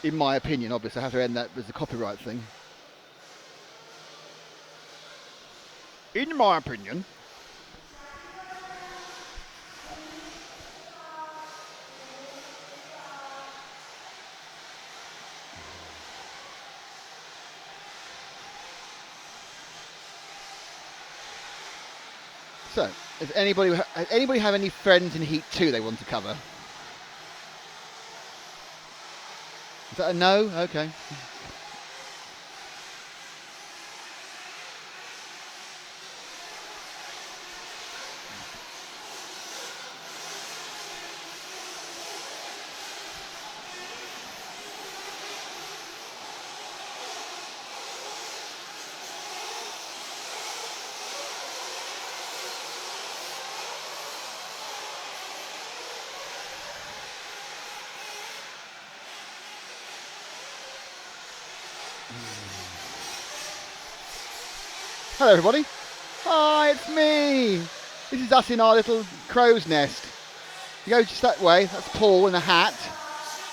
In my opinion, obviously, I have to end that as a copyright thing. In my opinion. So, does anybody have any friends in Heat 2 they want to cover? Is that a no? Okay. Hello everybody. Hi, it's me. This is us in our little crow's nest. You go just that way, that's Paul in a hat.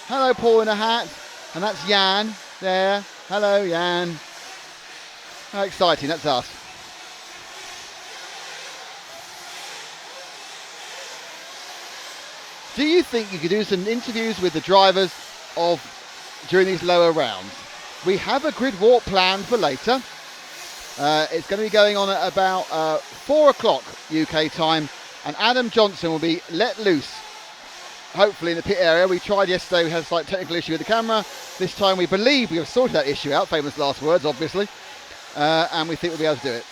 Hello Paul in a hat. And that's Jan there. Hello Jan. How exciting, that's us. Do you think you could do some interviews with the drivers during these lower rounds? We have a grid walk planned for later. It's going to be going on at about 4 o'clock UK time, and Adam Johnson will be let loose, hopefully in the pit area. We tried yesterday, we had a slight technical issue with the camera. This time we believe we have sorted that issue out, famous last words obviously. and we think we'll be able to do it.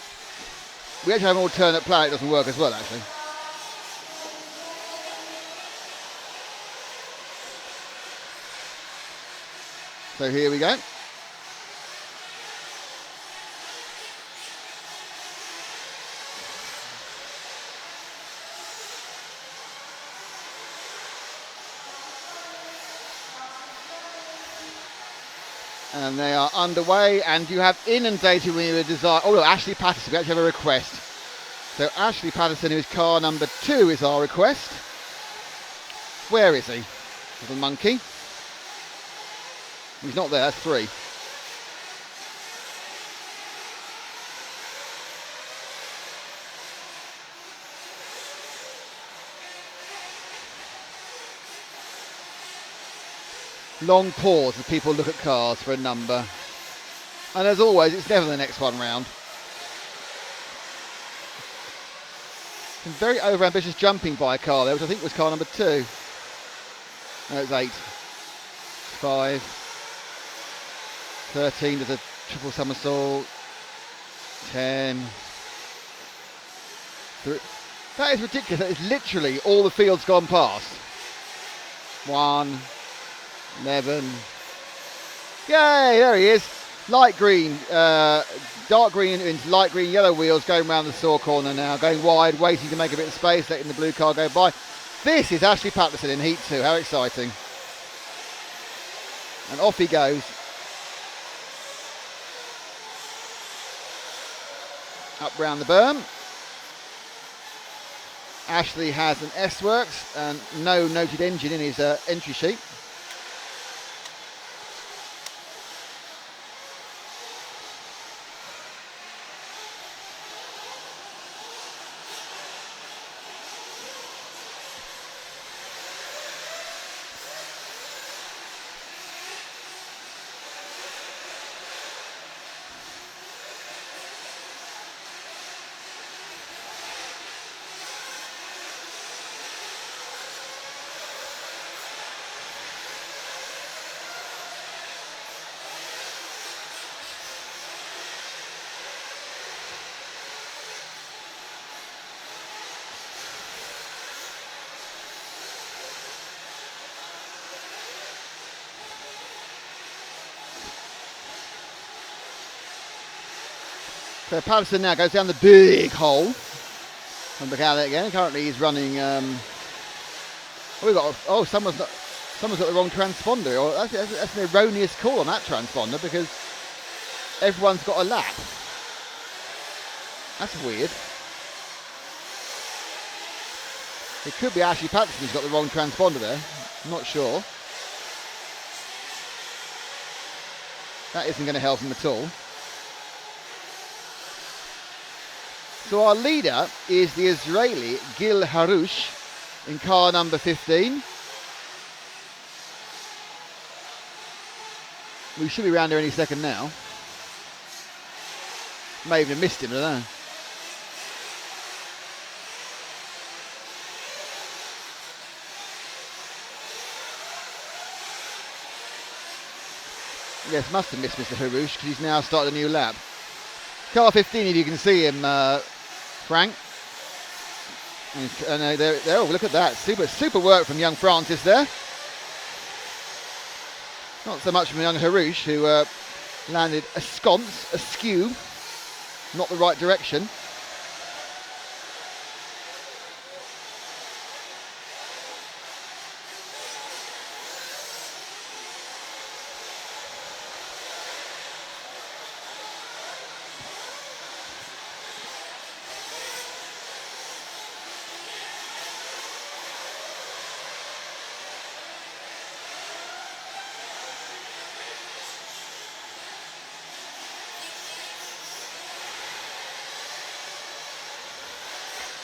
We actually have an alternate plan. It doesn't work as well, actually. So here we go. And they are underway, and you have inundated with a desire. Oh, look, Ashley Patterson. We actually have a request. So Ashley Patterson, who is car number 2, is our request. Where is he? Little monkey. He's not there. That's 3. Long pause as people look at cars for a number. And as always, it's never the next one round. Some very over-ambitious jumping by a car there, which I think was car number 2. No, it's 8. 5. 13 does a triple somersault. 10. That is ridiculous. That is literally all the field's gone past. 1. 11. Yay, there he is. Light green, dark green into light green, yellow wheels going around the saw corner now, going wide, waiting to make a bit of space, letting the blue car go by. This is Ashley Patterson in Heat 2. How exciting. And off he goes. Up round the berm. Ashley has an S-Works and no noted engine in his entry sheet. So Patterson now goes down the big hole. And look at it again. Currently he's running. Someone's got the wrong transponder. Or that's an erroneous call on that transponder because everyone's got a lap. That's weird. It could be Ashley Patterson who's got the wrong transponder there. I'm not sure. That isn't going to help him at all. So our leader is the Israeli Gil Harouche in car number 15. We should be around here any second now. May even have missed him, I don't know. Yes, must have missed Mr. Harouche because he's now started a new lap. Car 15, if you can see him, Frank. And there, oh, look at that. Super work from young Francis there. Not so much from young Harouche, who landed askew, not the right direction.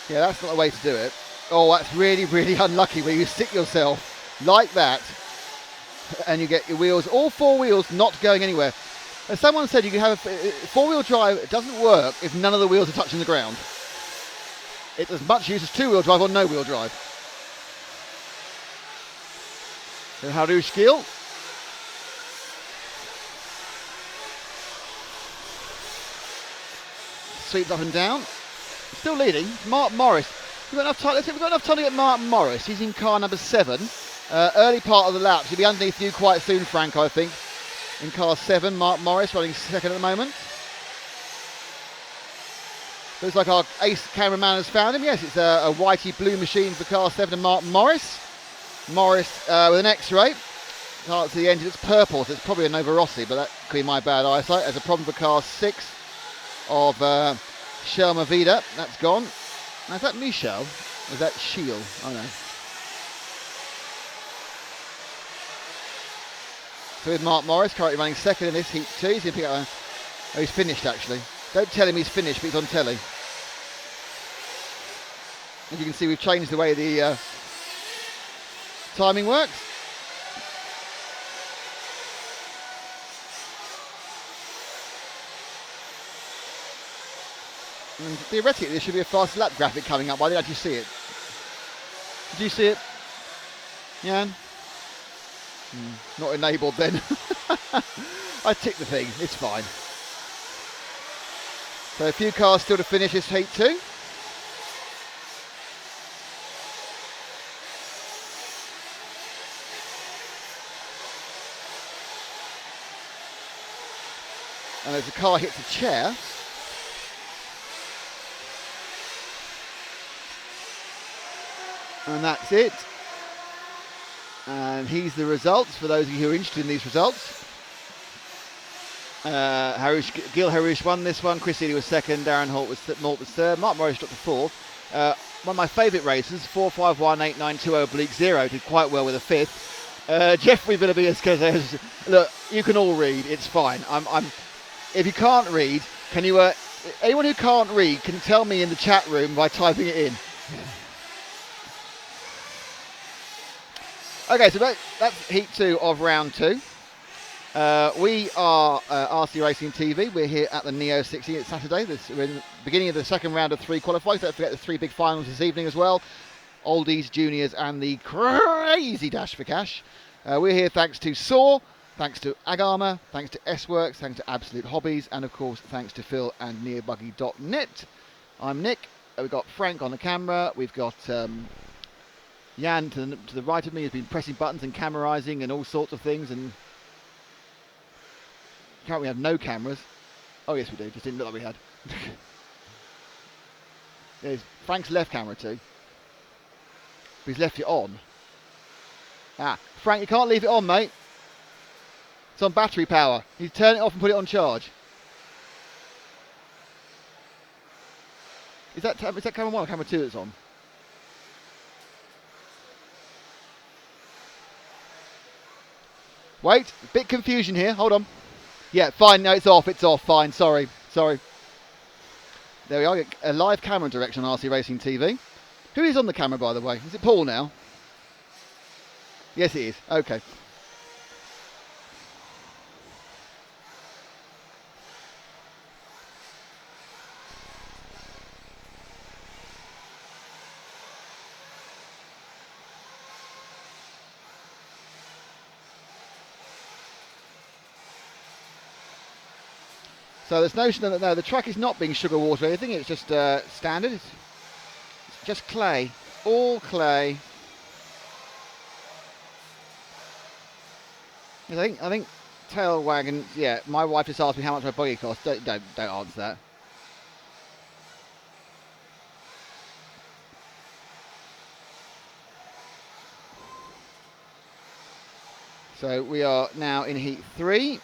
Yeah, that's not the way to do it. Oh, that's really, really unlucky where you stick yourself like that and you get your wheels, all 4 wheels, not going anywhere. As someone said, you can have a 4-wheel drive. It doesn't work if none of the wheels are touching the ground. It's as much use as 2-wheel drive or no-wheel drive. So Harouche Gil. sweeps up and down. Still leading. Mark Morris. We've got enough time. Let's see if we've got enough time to get Mark Morris. He's in car number 7. Early part of the lap. He'll be underneath you quite soon, Frank, I think. In car 7, Mark Morris running second at the moment. Looks like our ace cameraman has found him. Yes, it's a whitey blue machine for car 7 and Mark Morris. Morris with an X-ray. Can't see the engine. It's purple, so it's probably a Nova Rossi, but that could be my bad eyesight. There's a problem for car 6 of Shelma Vida. That's gone. Now, is that Michel? Or is that Shield? Oh no. So with Mark Morris currently running second in this heat 2. He's going to pick up oh, he's finished actually. Don't tell him he's finished, but he's on telly. As you can see, we've changed the way the timing works. And theoretically, there should be a fast lap graphic coming up, but I didn't actually see it. Did you see it, Jan? Not enabled then. I ticked the thing, it's fine. So a few cars still to finish this heat 2. And as the car hits a chair, and that's it. And here's the results for those of you who are interested in these results. Gil Harouche won this one. Chris Seeley was second. Darren Holt was third. Mark Morris dropped to fourth. One of my favourite races, 4518920/0, did quite well with a fifth. Jeffrey Villabias says, "Look, you can all read. It's fine. If you can't read, can you? Anyone who can't read can tell me in the chat room by typing it in." Okay, so that's heat 2 of round 2. We are RC Racing TV. We're here at the Neo 16. It's Saturday. We're in the beginning of the second round of 3 qualifiers. Don't forget the 3 big finals this evening as well. Oldies, Juniors, and the crazy Dash for Cash. We're here thanks to Saw, thanks to Agama, thanks to S-Works, thanks to Absolute Hobbies, and of course thanks to Phil and NeoBuggy.net. I'm Nick. We've got Frank on the camera. We've got Jan to the right of me has been pressing buttons and camerising and all sorts of things, and can't we have no cameras? Oh yes we do, just didn't look like we had. There's Frank's left camera too. But he's left it on. Frank, you can't leave it on, mate. It's on battery power. You turn it off and put it on charge. Is that camera 1 or camera 2 that's on? Wait, a bit confusion here. Hold on. Yeah, fine. No, it's off. It's off. Fine. Sorry. There we are. A live camera direction on RC Racing TV. Who is on the camera, by the way? Is it Paul now? Yes, it is. Okay. So there's notion that no, the track is not being sugar water or anything. It's just standard. It's just clay, all clay. I think tail wagon. Yeah, my wife just asked me how much my buggy costs. Don't answer that. So we are now in heat 3.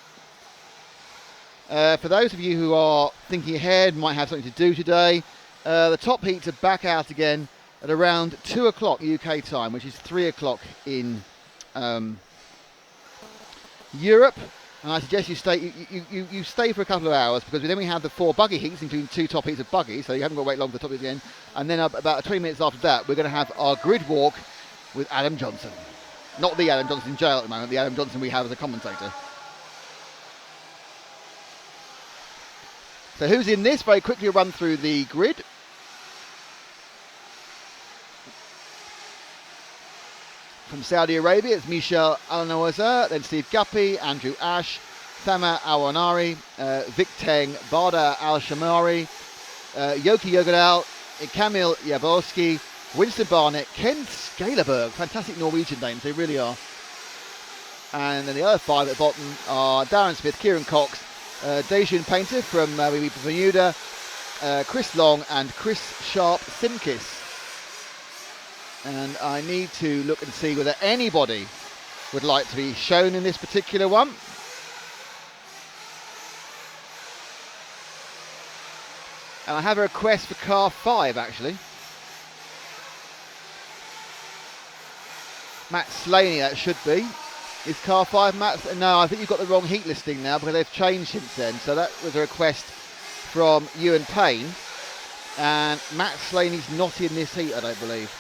For those of you who are thinking ahead, might have something to do today, the top heats are back out again at around 2 o'clock UK time, which is 3 o'clock in Europe. And I suggest you stay for a couple of hours, because then we have the 4 buggy heats, including 2 top heats of buggy, so you haven't got to wait long for the top heats again. And then about 20 minutes after that, we're going to have our grid walk with Adam Johnson. Not the Adam Johnson in jail at the moment, the Adam Johnson we have as a commentator. So who's in this? Very quickly run through the grid. From Saudi Arabia, it's Michel Alanoaza, then Steve Guppy, Andrew Ash, Thama Awanari, Vic Teng, Barda Al-Shamari, Yoki Yogadal, Kamil Jaworski, Winston Barnett, Ken Skaleberg. Fantastic Norwegian names, they really are. And then the other 5 at the bottom are Darren Smith, Kieran Cox, Dejun Painter from Bermuda, Chris Long and Chris Sharp Simkis. And I need to look and see whether anybody would like to be shown in this particular one. And I have a request for car 5 actually. Matt Slaney, that should be. Is car 5 Matt? No, I think you've got the wrong heat listing now because they've changed since then. So that was a request from Ewan Payne. And Matt Slaney's not in this heat, I don't believe.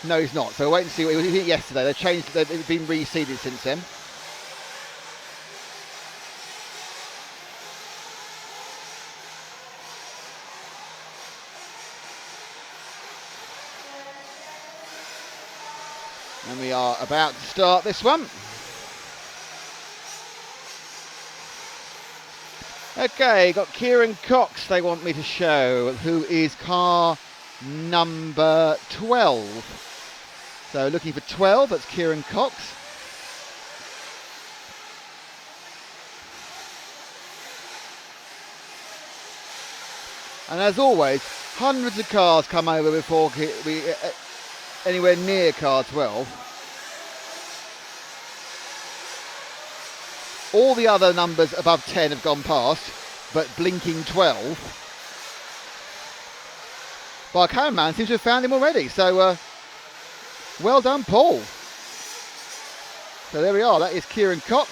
No, he's not. So we'll wait and see. He was in yesterday. They've changed. They've been reseeded since then. And we are about to start this one. Okay, got Kieran Cox they want me to show, who is car number 12. So looking for 12, that's Kieran Cox. And as always, hundreds of cars come over before we anywhere near car 12. All the other numbers above 10 have gone past, but blinking 12. But our cameraman seems to have found him already, so well done, Paul. So there we are, that is Kieran Cox.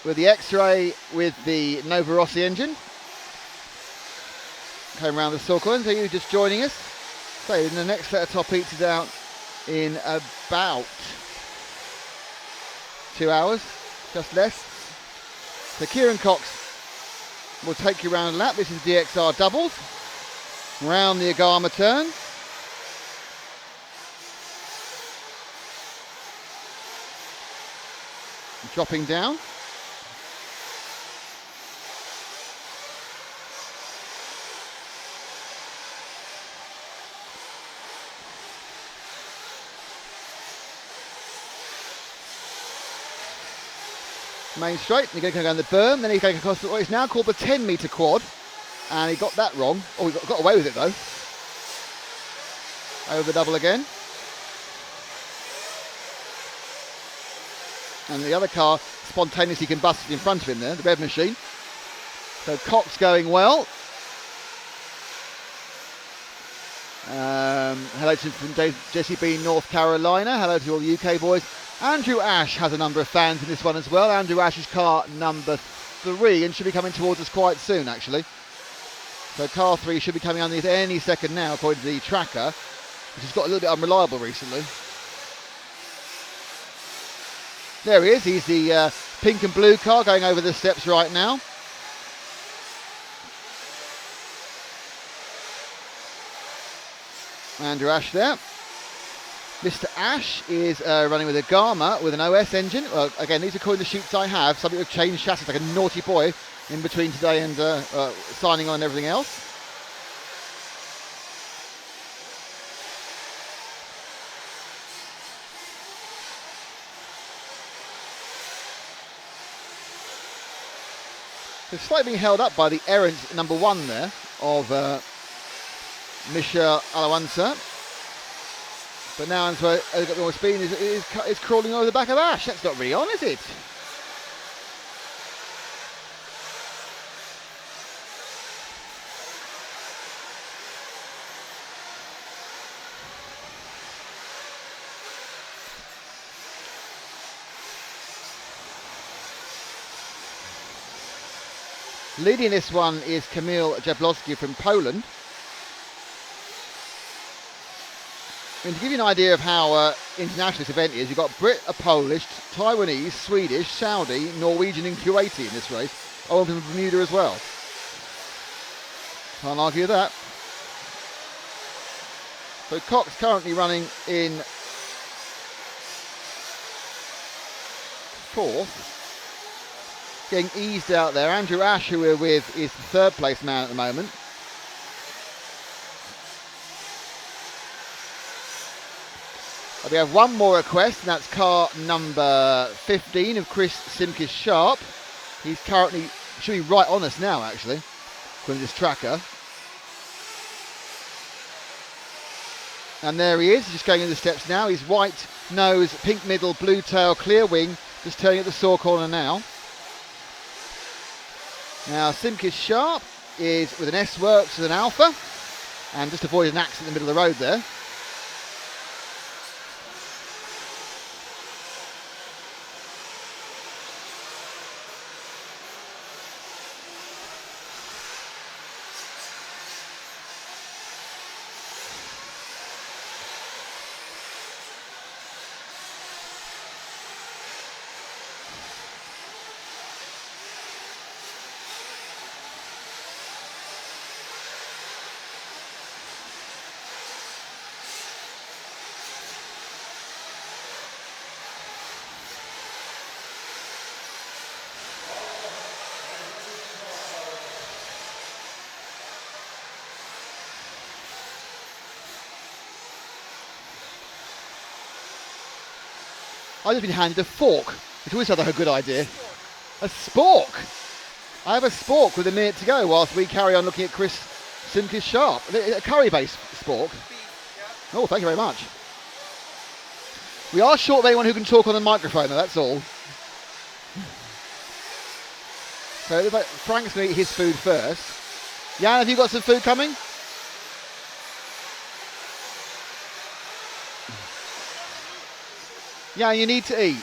With the X-Ray with the Nova Rossi engine. Came around the circle, so you just joining us. So the next set of top heats is out in about 2 hours, just less. So Kieran Cox will take you around a lap. This is DXR doubles. Round the Agama turn. Dropping down. Main straight, and you're going to go down the berm, then he's going across what is now called the 10 metre quad, and he got that wrong. Oh, he got away with it though. Over the double again. And the other car spontaneously combusted in front of him there, the rev machine. So Cox going well. Hello to Jesse B, North Carolina. Hello to all the UK boys. Andrew Ash has a number of fans in this one as well. Andrew Ash's car number 3 and should be coming towards us quite soon actually. So car 3 should be coming underneath any second now according to the tracker, which has got a little bit unreliable recently. There he is, he's the pink and blue car going over the steps right now. Andrew Ash there. Mr. Ash is running with a Gama with an OS engine. Well, again, these are according to sheets I have. Something with changed chassis, like a naughty boy in between today and signing on and everything else. So slightly being held up by the errant number 1 there of Misha Alawansa. But now as well, has got more speed, is crawling over the back of Ash. That's not really on, is it? Leading this one is Kamil Jablowski from Poland. I mean, to give you an idea of how international this event is, you've got Brit, a Polish, Taiwanese, Swedish, Saudi, Norwegian and Kuwaiti in this race. Oh, and from Bermuda as well. Can't argue that. So Cox currently running in 4th. Getting eased out there. Andrew Ash, who we're with, is the 3rd place man at the moment. We have one more request, and that's car number 15 of Chris Simkis Sharp. He's currently, should be right on us now actually, according to this tracker. And there he is, just going in the steps now. He's white nose, pink middle, blue tail, clear wing, just turning at the saw corner now. Now Simkis Sharp is with an S-Works with an Alpha, and just avoided an accident in the middle of the road there. I've just been handed a fork, which always sounds like a good idea. A spork! I have a spork with a minute to go whilst we carry on looking at Chris Simkis Sharp. A curry-based spork. Oh, thank you very much. We are short of anyone who can talk on the microphone, though, that's all. So it looks like Frank's going to eat his food first. Jan, have you got some food coming? Yeah, you need to eat.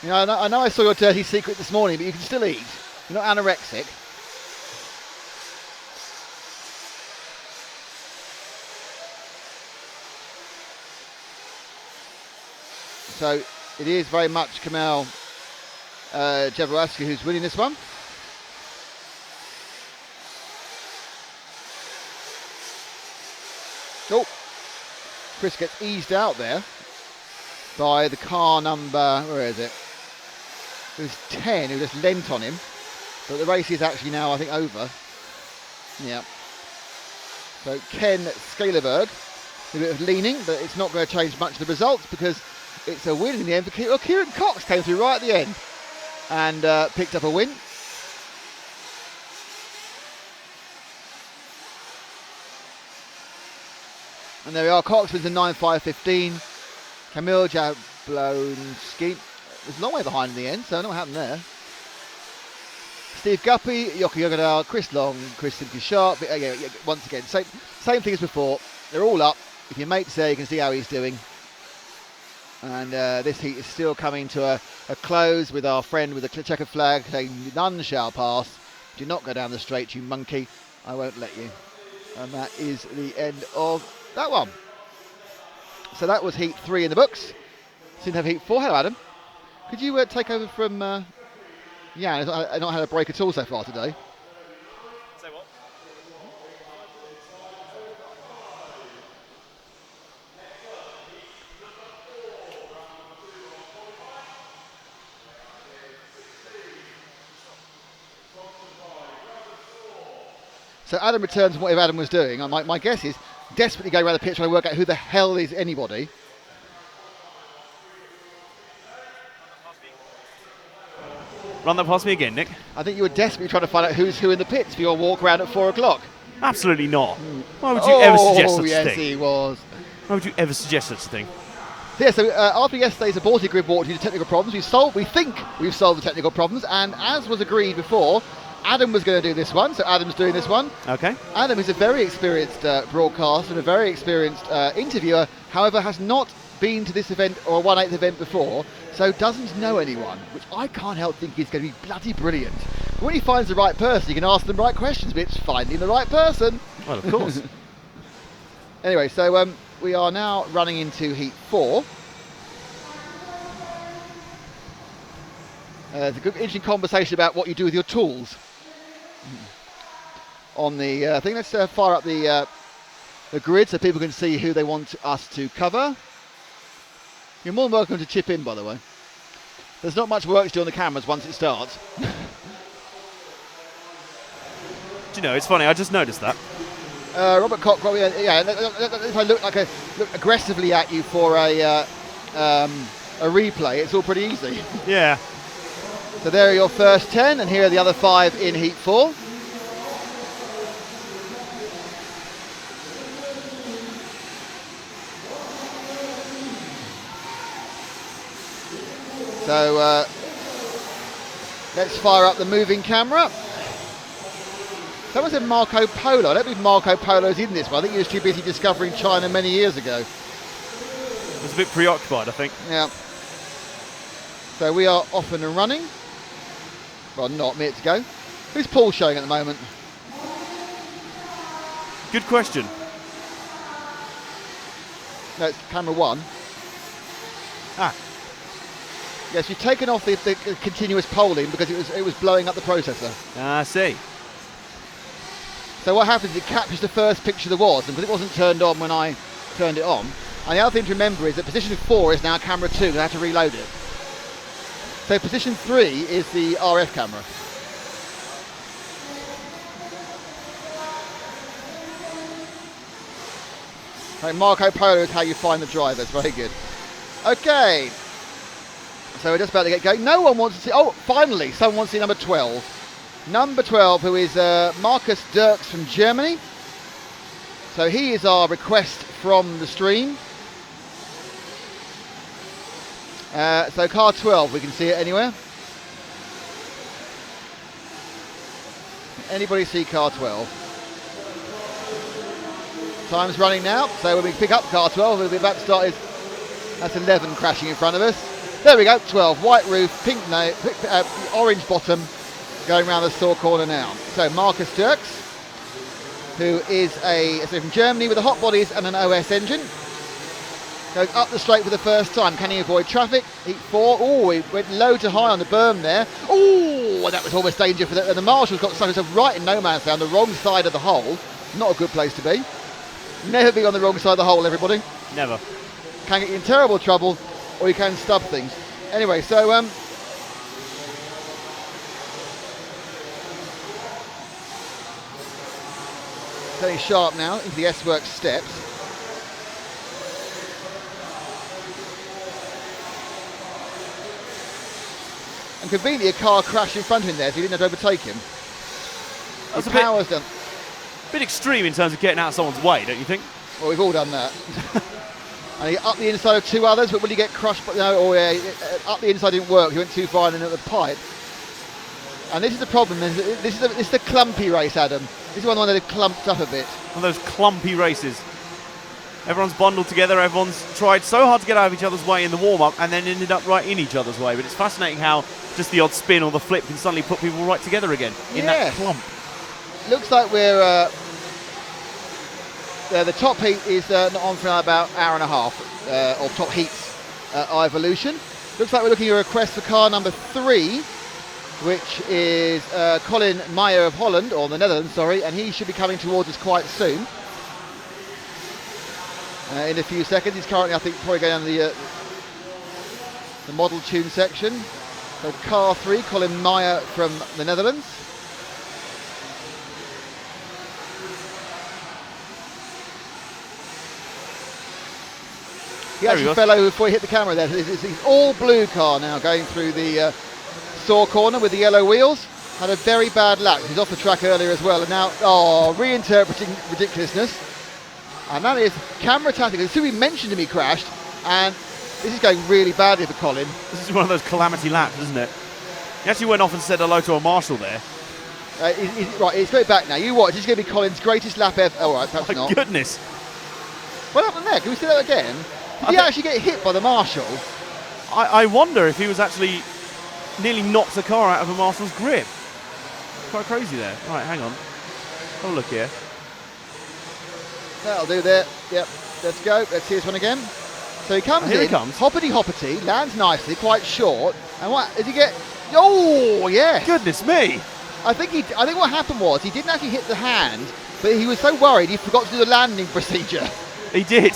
You know, I know I saw your dirty secret this morning, but you can still eat. You're not anorexic. So it is very much Kamel Javoraski who's winning this one. Oh. Chris gets eased out there by the car number, where is it? It was 10 who just leant on him. But the race is actually now, I think, over. Yeah. So Ken Scaleberg, a bit of leaning, but it's not going to change much of the results because it's a win in the end for Kieran. Well, Kieran Cox came through right at the end and picked up a win. And there we are, Cox wins the 9.5.15. Kamil Jablonski was a long way behind in the end, so I don't know what happened there. Steve Guppy, Yoki Yogadal, Chris Long, Chris Simkis Sharp. Yeah, once again, same thing as before. They're all up. If your mate's there, you can see how he's doing. And this heat is still coming to a close with our friend with the checkered flag saying, "None shall pass. Do not go down the straight, you monkey. I won't let you." And that is the end of that one. So that was heat 3 in the books. Seem to have heat 4. Hello, Adam. Could you take over from Jan? I've not had a break at all so far today. Say what? So Adam returns from whatever Adam was doing. My guess is desperately going around the pitch trying to work out who the hell is anybody. Run that past me again, Nick. I think you were desperately trying to find out who's who in the pits for your walk around at 4 o'clock. Absolutely not. Why would you ever suggest such a yes, thing? he was. Why would you ever suggest such a thing? So, yeah, so after yesterday's aborted grid walk due to technical problems, we think we've solved the technical problems, and as was agreed before, Adam was going to do this one, so Adam's doing this one. Okay. Adam is a very experienced broadcaster and a very experienced interviewer, however has not been to this event or a 1/8 event before, so doesn't know anyone, which I can't help think is going to be bloody brilliant. But when he finds the right person, he can ask them the right questions, but it's finding the right person. Well, of course. Anyway, so we are now running into heat 4. There's a good, interesting conversation about what you do with your tools on the thing. Let's fire up the grid so people can see who they want us to cover. You're more than welcome to chip in, by the way. There's not much work to do on the cameras once it starts. Do you know, it's funny, I just noticed that. Robert Cockrell, if I look aggressively at you for a replay, it's all pretty easy. Yeah. So there are your first 10, and here are the other 5 in Heat 4. So let's fire up the moving camera. Someone said Marco Polo. I don't believe Marco Polo's in this one. I think he was too busy discovering China many years ago. Was a bit preoccupied, I think. Yeah. So we are off and running. Well, not a minute to go. Who's Paul showing at the moment? Good question. No, it's camera 1. Ah. Yes, you've taken off the continuous polling because it was blowing up the processor. I see. So what happens is it captures the first picture there was, and because it wasn't turned on when I turned it on. And the other thing to remember is that position 4 is now camera 2, and I have to reload it. So position 3 is the RF camera. So Marco Polo is how you find the drivers, very good. Okay, so we're just about to get going. No one wants to see, oh, finally, someone wants to see number 12. Number 12, who is Markus Dirks from Germany. So he is our request from the stream. So car 12, we can see it anywhere. Anybody see car 12? Time's running now, so when we pick up car 12, we'll be about to start. That's 11 crashing in front of us. There we go, 12. White roof, pink nose, orange bottom, going around the store corner now. So Markus Dirks, who is from Germany with the hot bodies and an OS engine. Goes up the straight for the first time. Can he avoid traffic? Heat 4. Oh, he went low to high on the berm there. Oh, that was almost danger for and the marshal's got stuck himself right in no man's land, the wrong side of the hole. Not a good place to be. Never be on the wrong side of the hole, everybody. Never. Can get you in terrible trouble, or you can stub things. Anyway, so turning sharp now into the S-Works steps. And conveniently a car crashed in front of him there, so he didn't have to overtake him. That's His a power's done. bit extreme in terms of getting out of someone's way, don't you think? Well, we've all done that. And he up the inside of 2 others, but will he get crushed? Up the inside didn't work. He went too far and then at the pipe. And this is the problem. This is the clumpy race, Adam. This is one where they've clumped up a bit. One of those clumpy races. Everyone's bundled together. Everyone's tried so hard to get out of each other's way in the warm-up and then ended up right in each other's way. But it's fascinating how just the odd spin or the flip can suddenly put people right together again in that clump. Looks like we're... the top heat is not on for about an hour and a half of top heats evolution. Looks like we're looking at a request for car number 3, which is Colin Meyer of Holland, or the Netherlands, sorry, and he should be coming towards us quite soon. In a few seconds. He's currently, I think, probably going down the model tune section. So car 3, Colin Meyer from the Netherlands. He actually fell over before he hit the camera there. It's all blue car now going through the store corner with the yellow wheels. Had a very bad lap. He's off the track earlier as well. And now, reinterpreting ridiculousness. And that is camera tactic. As soon as we mentioned him, he crashed. And this is going really badly for Colin. This is one of those calamity laps, isn't it? He actually went off and said hello to a marshal there. Right, he's going back now. You watch. This is going to be Colin's greatest lap ever. Oh, right, perhaps not. My goodness. What happened there? Can we see that again? Did he actually get hit by the marshal? I wonder if he was actually nearly knocked the car out of a marshal's grip. Quite crazy there. Right, hang on. Have a look here. That'll do there. Yep, let's go. Let's see this one again. So he comes in, hoppity, lands nicely, quite short. And what does he get? Oh, yes. Goodness me. I think what happened was he didn't actually hit the hand, but he was so worried he forgot to do the landing procedure. He did.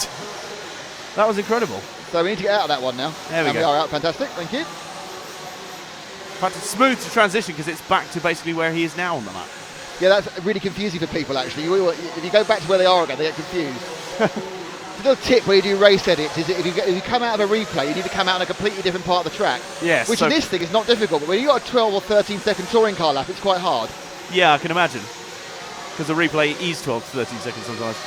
That was incredible. So we need to get out of that one now. There we and go. we are out. Fantastic. Thank you. In fact, it's smooth to transition because it's back to basically where he is now on the map. Yeah, that's really confusing for people, actually. If you go back to where they are again, they get confused. The little tip where you do race edits is that if you come out of a replay, you need to come out on a completely different part of the track. Yes. Which in this thing is not difficult, but when you've got a 12 or 13 second touring car lap, it's quite hard. Yeah, I can imagine. Because the replay is 12 to 13 seconds sometimes.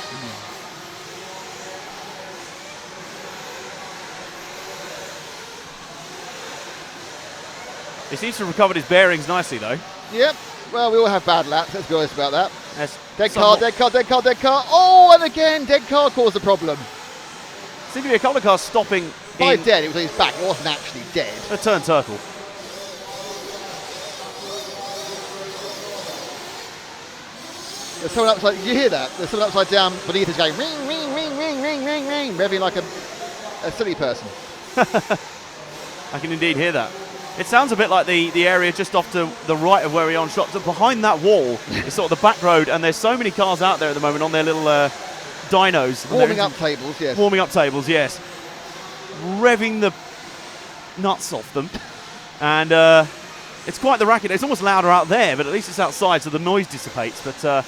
He seems to have recovered his bearings nicely, though. Yep. Well, we all have bad laps. Let's be honest about that. That's Dead car, dead car, dead car, dead car. Oh, and again, dead car caused the problem. Seems to be a couple of cars stopping By in dead, it was on his back. It wasn't actually dead. a turn circle. There's someone upside. Did you hear that? There's someone upside down beneath us going ring, ring, ring, ring, ring, ring, ring, revving like a silly person. I can indeed hear that. It sounds a bit like the area just off to the right of where we are on shot. So behind that wall is sort of the back road, and there's so many cars out there at the moment on their little dynos. Warming up tables, yes. Warming up tables, yes. Revving the nuts off them. And it's quite the racket. It's almost louder out there, but at least it's outside, so the noise dissipates. But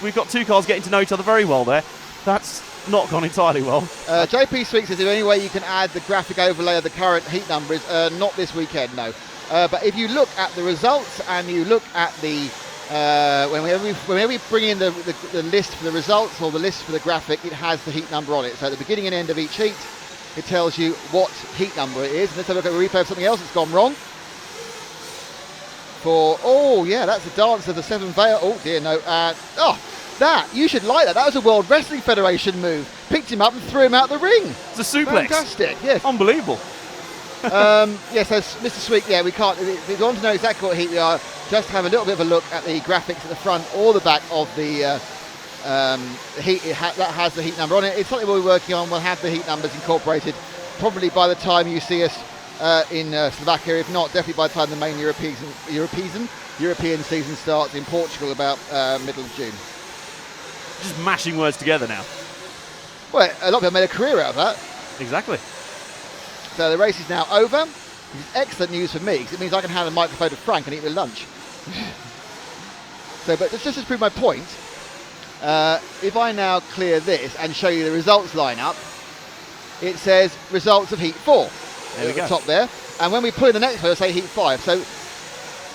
we've got two cars getting to know each other very well there. That's not gone entirely well. JP Sweet says, is there any way you can add the graphic overlay of the current heat numbers? Not this weekend, no. But if you look at the results and you look at the whenever we bring in the list for the results or the list for the graphic, it has the heat number on it. So at the beginning and end of each heat, it tells you what heat number it is. And let's have a look at a replay of something else that's gone wrong. Oh yeah, that's the dance of the Seven Veil. Oh dear, no. That, you should like that. That was a World Wrestling Federation move. Picked him up and threw him out the ring. It's a suplex. Fantastic, yes. Unbelievable. Yes, as Mr. Sweet, yeah, we can't, if you want to know exactly what heat we are, just have a little bit of a look at the graphics at the front or the back of the heat. That has the heat number on it. It's something we'll be working on. We'll have the heat numbers incorporated probably by the time you see us in Slovakia. If not, definitely by the time the main European season starts in Portugal about middle of June. Just mashing words together now. Well, a lot of people made a career out of that. Exactly. So the race is now over. This is excellent news for me because it means I can hand the microphone to Frank and eat my lunch. So, but just to prove my point, if I now clear this and show you the results lineup, it says results of Heat 4 There we at go. the top there. And when we put in the next one, it'll say Heat 5. So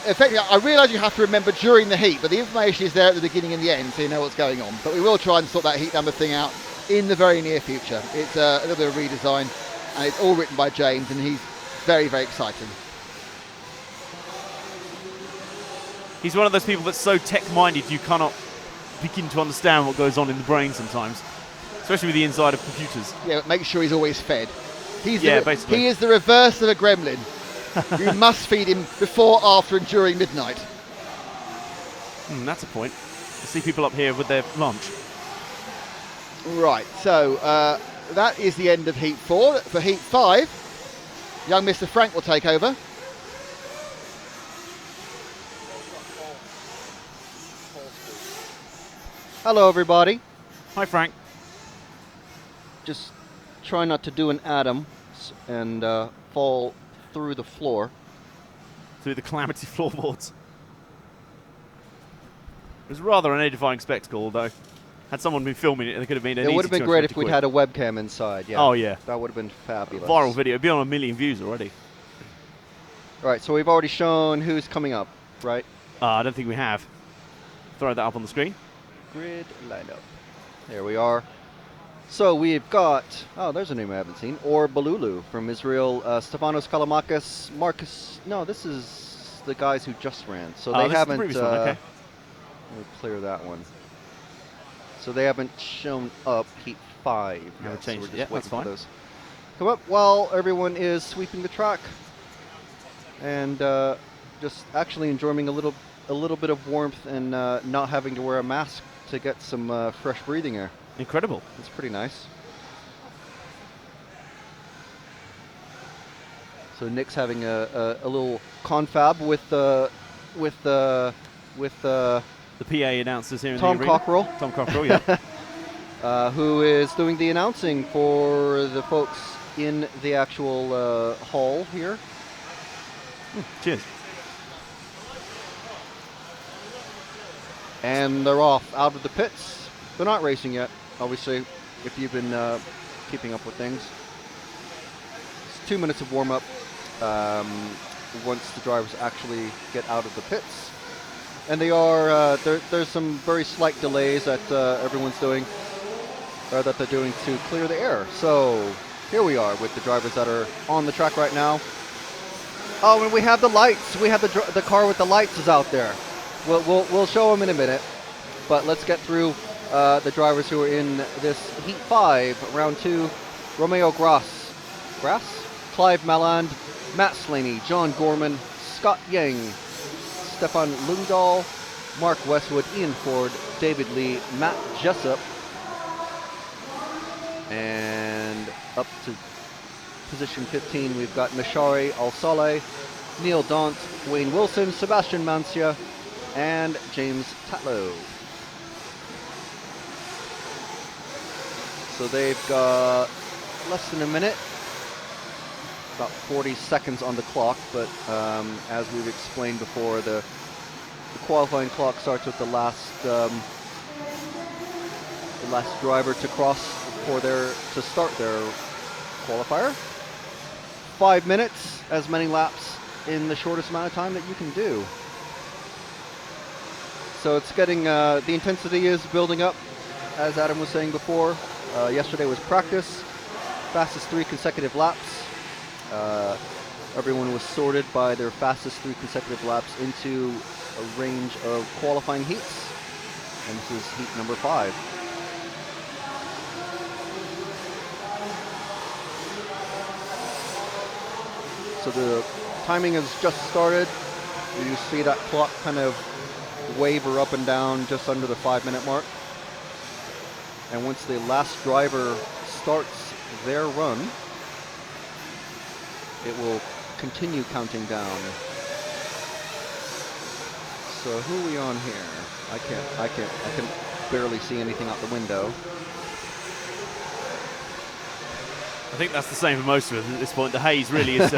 effectively, I realise you have to remember during the heat, but the information is there at the beginning and the end, so you know what's going on. But we will try and sort that heat number thing out in the very near future. It's a little bit of redesign, and it's all written by James, and he's very, very exciting. He's one of those people that's so tech-minded you cannot begin to understand what goes on in the brain sometimes, especially with the inside of computers. Yeah, but make sure he's always fed. Basically. He is the reverse of a gremlin. You must feed him before, after, and during midnight. That's a point. I see people up here with their lunch. Right, so that is the end of Heat 4. For Heat 5, young Mr. Frank will take over. Hello, everybody. Hi, Frank. Just try not to do an Adam and fall through the floor. Through the calamity floorboards. It was rather an edifying spectacle, although. Had someone been filming it, it could have been an It easy would have been great if 250 we'd quid. had a webcam inside. Yeah. Oh, yeah. That would have been fabulous. Viral video. It'd be on 1 million views already. Right, so we've already shown who's coming up, right? I don't think we have. Throw that up on the screen. Grid lineup. There we are. So we've got, there's a name I haven't seen, Or Balulu from Israel, Stefanos Kalamakis, Marcus, no, this is the guys who just ran. So they this is the haven't, previous one, okay. let me clear that one. So they haven't shown up Heat 5 yet. Haven't So changed we're it just yet, waiting that's for fine. those. Come up while everyone is sweeping the track and just actually enjoying a little bit of warmth and not having to wear a mask to get some fresh breathing air. Incredible. It's pretty nice. So Nick's having a little confab with The PA announcers here in Tom the arena. Cockrell. Tom Cockrell, yeah. who is doing the announcing for the folks in the actual hall here. Cheers. And they're off out of the pits. They're not racing yet, obviously, if you've been keeping up with things. It's 2 minutes of warm-up once the drivers actually get out of the pits. And they are, there's some very slight delays that everyone's doing, or that they're doing to clear the air. So here we are with the drivers that are on the track right now. Oh, and we have the lights. We have the car with the lights is out there. We'll show them in a minute, but let's get through the drivers who are in this Heat 5, Round 2. Romeo Grass, Clive Malland, Matt Slaney, John Gorman, Scott Yang, Stefan Lundahl, Mark Westwood, Ian Ford, David Lee, Matt Jessup, and up to position 15 we've got Mashari Al-Saleh, Neil Daunt, Wayne Wilson, Sebastian Mancia, and James Tatlow. So they've got less than a minute, about 40 seconds on the clock, but as we've explained before, the qualifying clock starts with the last driver to cross to start their qualifier. 5 minutes, as many laps in the shortest amount of time that you can do. So it's getting, the intensity is building up, as Adam was saying before. Yesterday was practice, fastest 3 consecutive laps. Everyone was sorted by their fastest 3 consecutive laps into a range of qualifying heats, and this is heat number 5. So the timing has just started. You see that clock kind of waver up and down just under the 5-minute mark. And once the last driver starts their run, it will continue counting down. So who are we on here? I can barely see anything out the window. I think that's the same for most of us at this point. The haze really is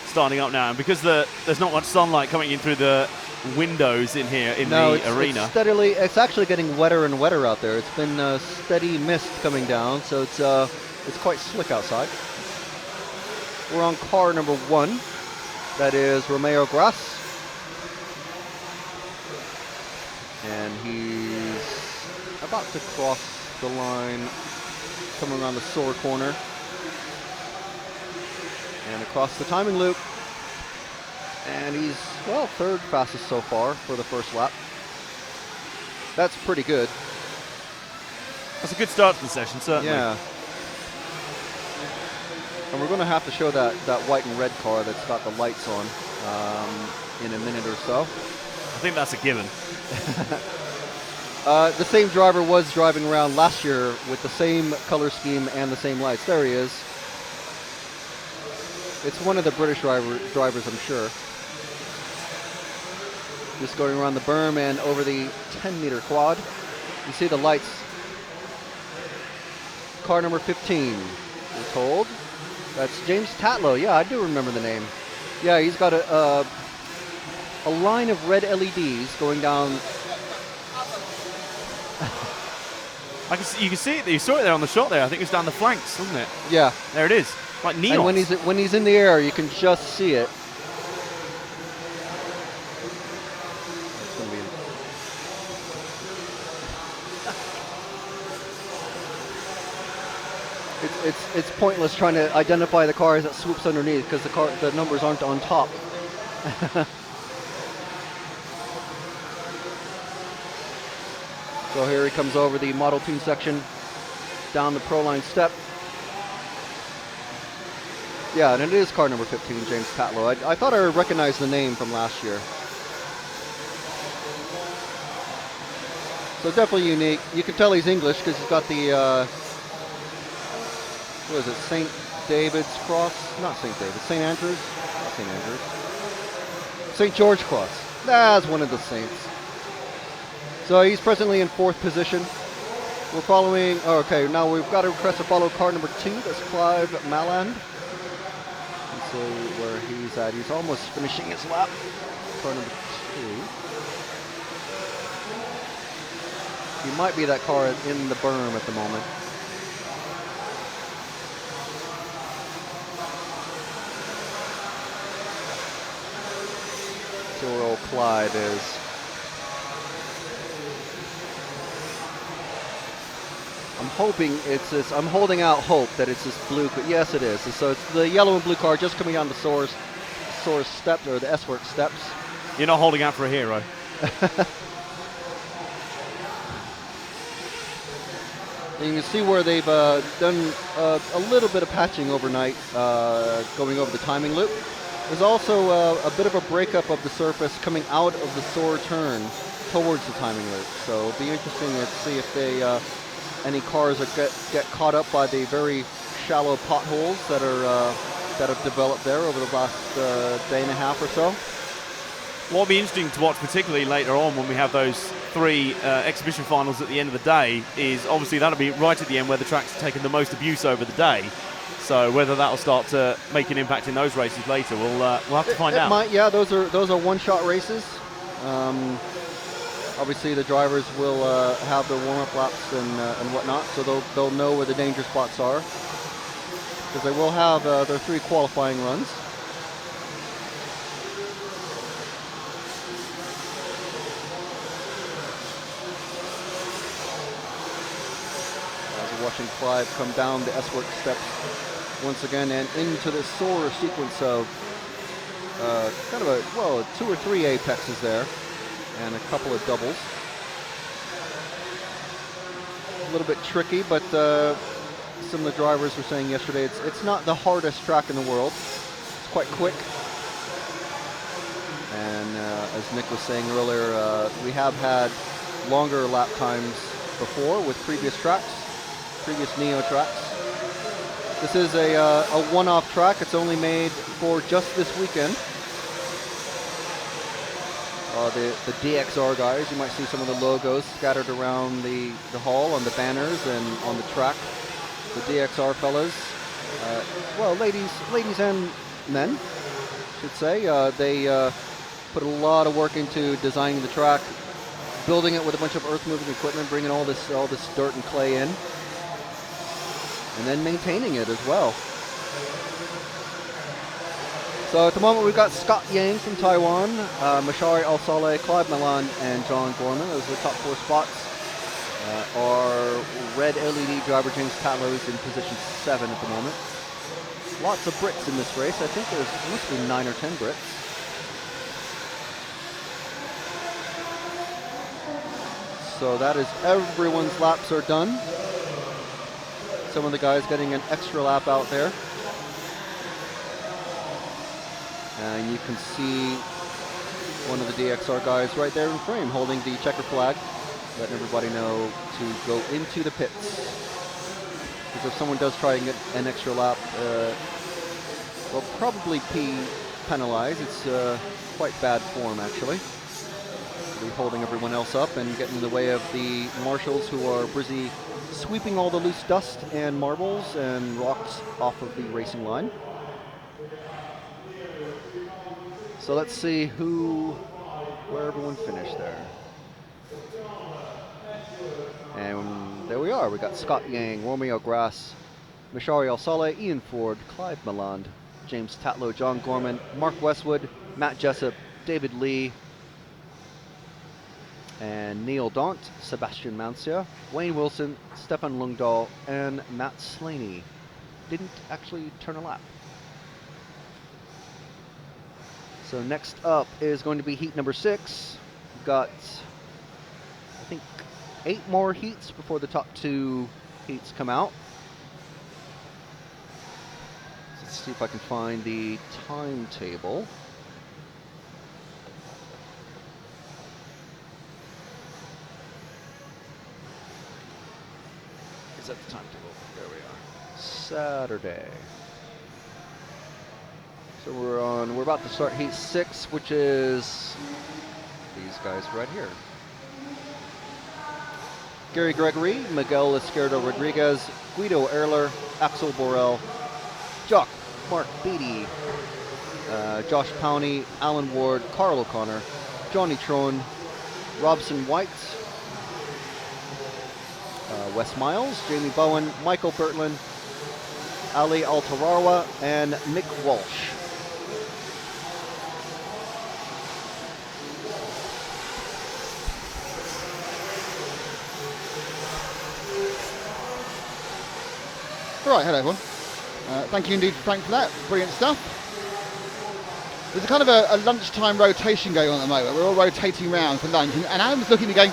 starting up now, and because there's not much sunlight coming in through the windows in here in the arena. It's actually getting wetter and wetter out there. It's been steady mist coming down, so it's quite slick outside. We're on car number 1. That is Romeo Grass. And he's about to cross the line, coming around the sword corner. And across the timing loop. And he's, well, 3rd fastest so far for the first lap. That's pretty good. That's a good start to the session, certainly. Yeah. And we're going to have to show that white and red car that's got the lights on in a minute or so. I think that's a given. The same driver was driving around last year with the same color scheme and the same lights. There he is. It's one of the British drivers, I'm sure. Just going around the berm and over the 10-meter quad. You see the lights. Car number 15, we're told. That's James Tatlow. Yeah, I do remember the name. Yeah, he's got a line of red LEDs going down. You can see it. You saw it there on the shot there. I think it's down the flanks, wasn't it? Yeah. There it is. Like neon. And when he's in the air, you can just see it. It's pointless trying to identify the cars that swoops underneath because the numbers aren't on top. So here he comes over the Model Tune section, down the Pro Line step. Yeah, and it is car number 15, James Tatlow. I thought I recognized the name from last year. So definitely unique. You can tell he's English because he's got the, what is it, St. David's Cross? Not St. David, St. Andrews? Not St. Andrews. St. George Cross. That's one of the saints. So he's presently in 4th position. We're following. Oh, okay, now we've got a request to follow car number 2. That's Clive Malland. Let's see where he's at. He's almost finishing his lap. Car number 2. He might be that car in the berm at the moment. See where old Clyde is. I'm hoping it's this. I'm holding out hope that it's this blue. Yes, it is. So it's the yellow and blue car just coming down the Soares steps, or the S-Works steps. You're not holding out for a hero. And you can see where they've done a little bit of patching overnight, going over the timing loop. There's also a bit of a breakup of the surface coming out of the Soar turn towards the timing loop. So it'll be interesting to see if they any cars that get caught up by the very shallow potholes that have developed there over the last day and a half or so. What will be interesting to watch, particularly later on when we have those 3 exhibition finals at the end of the day, is obviously that'll be right at the end where the track's taken the most abuse over the day. So whether that'll start to make an impact in those races later, we'll have to find out. It might, yeah. Those are one-shot races. Obviously, the drivers will have their warm-up laps and whatnot, so they'll know where the danger spots are, because they will have their 3 qualifying runs. As we're watching Clive come down the S-Works steps once again and into the Soar sequence of kind of a 2 or 3 apexes there. And a couple of doubles. A little bit tricky, but some of the drivers were saying yesterday it's not the hardest track in the world. It's quite quick. And as Nick was saying earlier, we have had longer lap times before with previous Neo tracks. This is a one-off track. It's only made for just this weekend. The DXR guys, you might see some of the logos scattered around the hall on the banners and on the track. The DXR fellas, ladies and men, I should say, they put a lot of work into designing the track, building it with a bunch of earth-moving equipment, bringing all this dirt and clay in, and then maintaining it as well. So at the moment we've got Scott Yang from Taiwan, Mashari Al-Saleh, Clive Malland, and John Gorman. Those are the top 4 spots. Our red LED driver James Tatlow is in position 7 at the moment. Lots of Brits in this race. I think there must be 9 or 10 Brits. So that is everyone's laps are done. Some of the guys getting an extra lap out there. And you can see one of the DXR guys right there in frame holding the checker flag, letting everybody know to go into the pits. Because if someone does try and get an extra lap, they'll probably be penalized. It's quite bad form, actually. They'll be holding everyone else up and getting in the way of the marshals who are busy sweeping all the loose dust and marbles and rocks off of the racing line. So let's see where everyone finished there. And there we are. We got Scott Yang, Romeo Grass, Mashari Al-Saleh, Ian Ford, Clive Malland, James Tatlow, John Gorman, Mark Westwood, Matt Jessup, David Lee, and Neil Daunt, Sebastian Mancia, Wayne Wilson, Stefan Lungdahl, and Matt Slaney. Didn't actually turn a lap. So next up is going to be heat number 6. We've got, I think, 8 more heats before the top 2 heats come out. So let's see if I can find the timetable. Is that the timetable? There we are. Saturday. So we're about to start heat 6, which is these guys right here. Gary Gregory, Miguel Izquierdo Rodriguez, Guido Erler, Axel Borel, Jock, Mark Beattie, Josh Powney, Alan Ward, Carl O'Connor, Johnny Trone, Robson White, Wes Miles, Jamie Bowen, Michael Bertlin, Ali Altararwa, and Mick Walsh. Right, hello everyone. Thank you indeed, Frank, for that. Brilliant stuff. There's a kind of a lunchtime rotation going on at the moment. We're all rotating around for lunch, and Adam's looking at me going,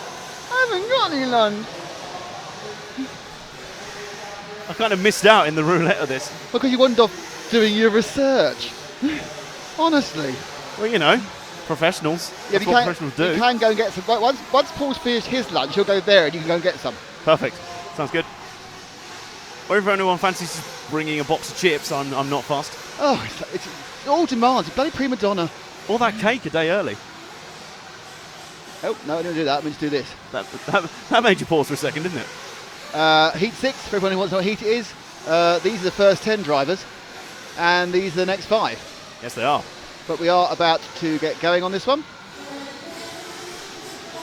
I haven't got any lunch. I kind of missed out in the roulette of this. Because you wandered off doing your research. Honestly. Well, you know, professionals. Yeah, That's what professionals do. You can go and get some. Once Paul's finished his lunch, he'll go there and you can go and get some. Perfect. Sounds good. Or if anyone fancies bringing a box of chips, I'm not fussed. Oh, it's all demands. Bloody prima donna. Or that cake a day early. Oh, no, I didn't do that. Let me just do this. That made you pause for a second, didn't it? Heat 6, for everyone who wants to know what heat it is. These are the first 10 drivers, and these are the next 5. Yes, they are. But we are about to get going on this one.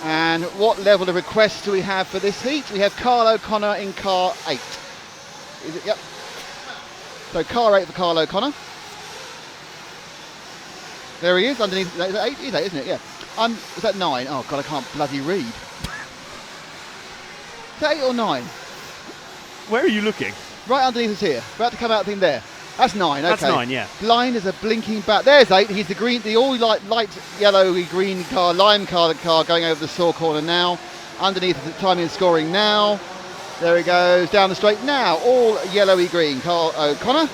And what level of requests do we have for this heat? We have Carl O'Connor in car 8. Is it? Yep. So car 8 for Carl O'Connor. There he is, underneath. Is that 8? He's 8, isn't it? Yeah. Is that 9? Oh, God, I can't bloody read. Is that 8 or 9? Where are you looking? Right underneath us here. About to come out thing there. That's 9, okay. That's 9, yeah. Blind as a blinking bat. There's 8. He's the green, the all light yellowy green car, lime car going over the saw corner now. Underneath the timing and scoring now. There he goes, down the straight now. All yellowy green. Carl O'Connor.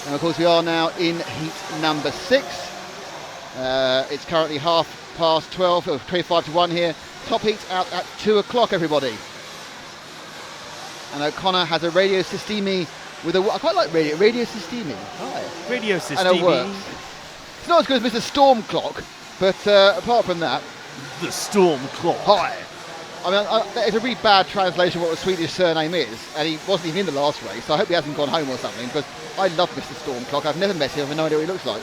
And of course we are now in heat number 6. It's currently 12:30, or 25 to 1 here. Top heat out at 2 o'clock, everybody. And O'Connor has a radio systemi with a. I quite like radio systemi. Hi. Radio system. And it works. It's not as good as Mr. Storm Clock, but apart from that, The Storm Clock. hi. I mean, it's a really bad translation of what the Swedish surname is, and he wasn't even in the last race, so I hope he hasn't gone home or something, because I love Mr. Storm Clock. I've never met him, I have no idea what he looks like.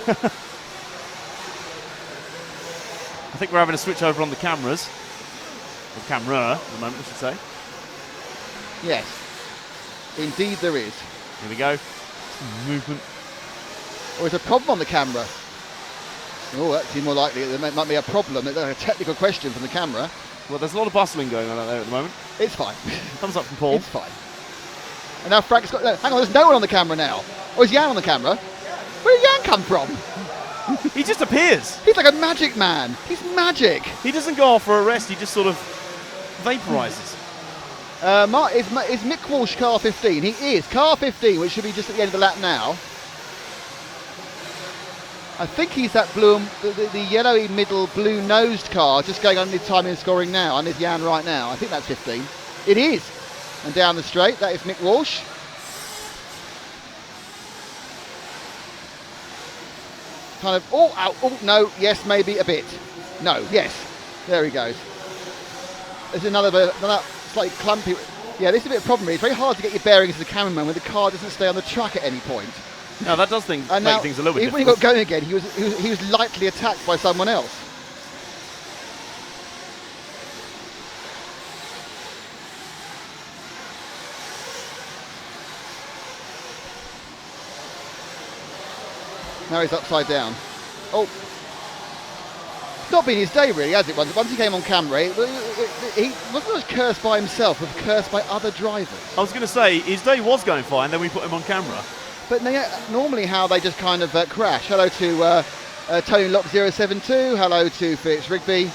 I think we're having a switch over on the cameras. Or camera, at the moment, I should say. Yes, indeed there is. Here we go. Movement. Or there's a problem on the camera. Oh, that seems more likely. There might be a problem. There's a technical question from the camera. Well, there's a lot of bustling going on out there at the moment. It's fine. Thumbs up from Paul. It's fine. And now Frank's got. No, hang on, there's no one on the camera now. Oh, is Jan on the camera? Where did Jan come from? He just appears. He's like a magic man. He's magic. He doesn't go off for a rest. He just sort of vaporizes. Is Mick Walsh car 15? He is. Car 15, which should be just at the end of the lap now. I think he's that blue, the yellowy middle blue-nosed car just going underneath timing and scoring now, underneath Jan right now. I think that's 15. It is. And down the straight, that is Mick Walsh. Kind of, oh, no, yes, maybe a bit. No, yes. There he goes. There's another slightly clumpy. Yeah, this is a bit of a problem. It's very hard to get your bearings as a cameraman when the car doesn't stay on the track at any point. Now that does make things a little bit even when he difficult. got going again, he was lightly attacked by someone else. Now he's upside down. Oh. It's not been his day really, has it? Once he came on camera, he wasn't just cursed by himself, but cursed by other drivers. I was going to say, his day was going fine, then we put him on camera. But normally how they just kind of crash. Hello to Tony Lock 072. Hello to Felix Rigby.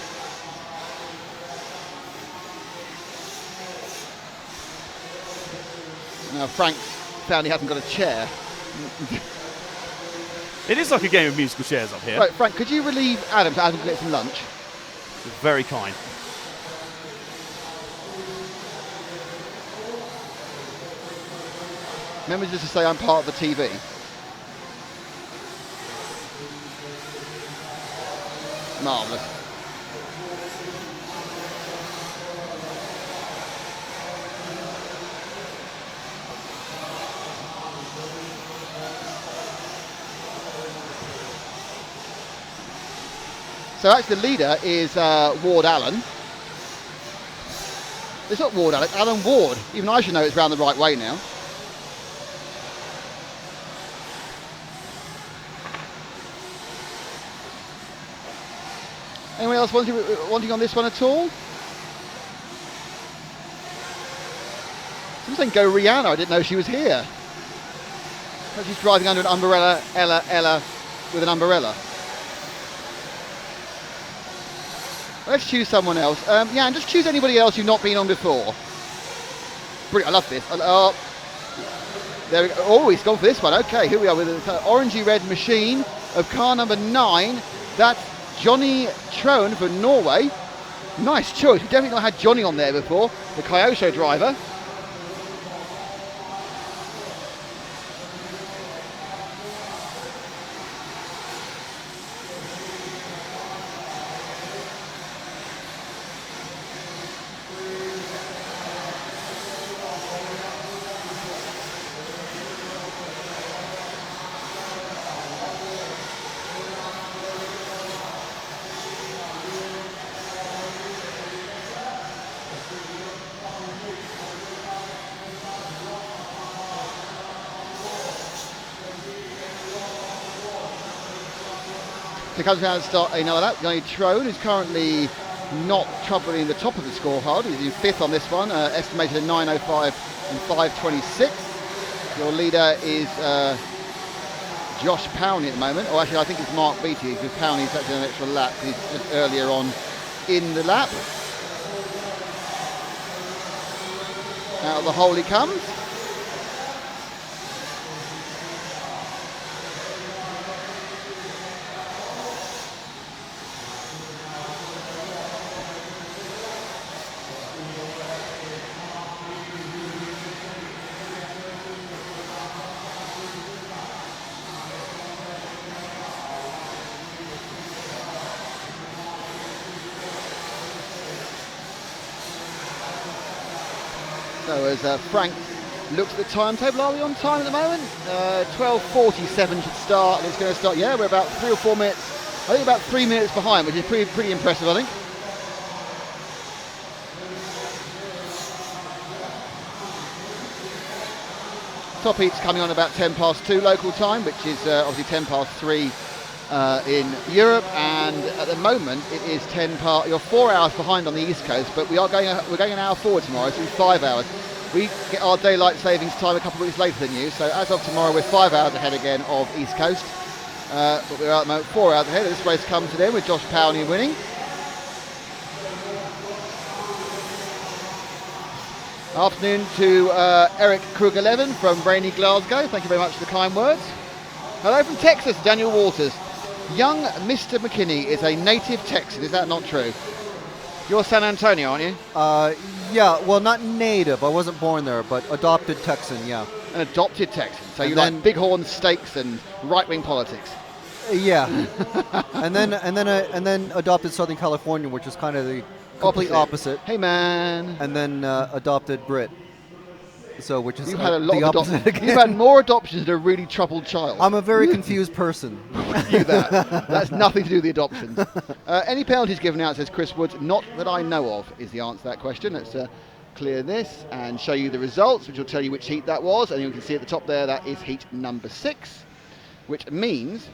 Now Frank found he hasn't got a chair. It is like a game of musical chairs up here. Right, Frank, could you relieve Adam so Adam can get some lunch? Very kind. Remember just to say I'm part of the TV. Marvellous. So actually the leader is Ward Allen. It's not Ward Allen, Alan Ward. Even I should know it's round the right way now. Anyone else wanting on this one at all? Someone saying go Rihanna, I didn't know she was here. She's driving under an umbrella, Ella with an umbrella. Let's choose someone else. Yeah, and just choose anybody else you've not been on before. Brilliant, I love this. There we go. Oh, he's gone for this one. Okay, here we are with the orangey red machine of car number 9. That's Johnny Trone for Norway. Nice choice. We've definitely not had Johnny on there before. The Kyosho driver. So comes around to start another lap. Johnny Trone is currently not troubling the top of the scorecard. He's in 5th on this one, estimated at 9:05 and 5:26. Your leader is Josh Powney at the moment. Or actually, I think it's Mark Beattie, because Powney's actually an extra lap. He's just earlier on in the lap. Out of the hole he comes. So as Frank looks at the timetable, are we on time at the moment? 12:47 should start, and it's going to start, yeah, we're about 3 or 4 minutes, I think about 3 minutes behind, which is pretty impressive, I think. Top heat's coming on about 2:10 local time, which is obviously 3:10 in Europe, and at the moment it is 10 past. You're 4 hours behind on the East Coast, but we're going an hour forward tomorrow, so it's 5 hours. We get our daylight savings time a couple of weeks later than you, so as of tomorrow we're 5 hours ahead again of East Coast, but we're at the moment 4 hours ahead. This race comes to them with Josh Powney winning. Afternoon to Eric Krug11 from rainy Glasgow. Thank you very much for the kind words. Hello from Texas, Daniel Walters. Young Mr. McKinney is a native Texan. Is that not true? You're San Antonio, aren't you? Yeah, well, not native. I wasn't born there, but adopted Texan, yeah. An adopted Texan. So And you then- like bighorn steaks and right-wing politics. Yeah. and then adopted Southern California, which is kind of the complete opposite. Hey, man. And then adopted Brit. So, which is You've had a the lot of opposite adoptions. again. You've had more adoptions than a really troubled child. I'm a very confused person. You that. That's nothing to do with the adoptions. Any penalties given out, says Chris Woods? Not that I know of, is the answer to that question. Let's clear this and show you the results, which will tell you which heat that was. And you can see at the top there, that is heat number 6, which means,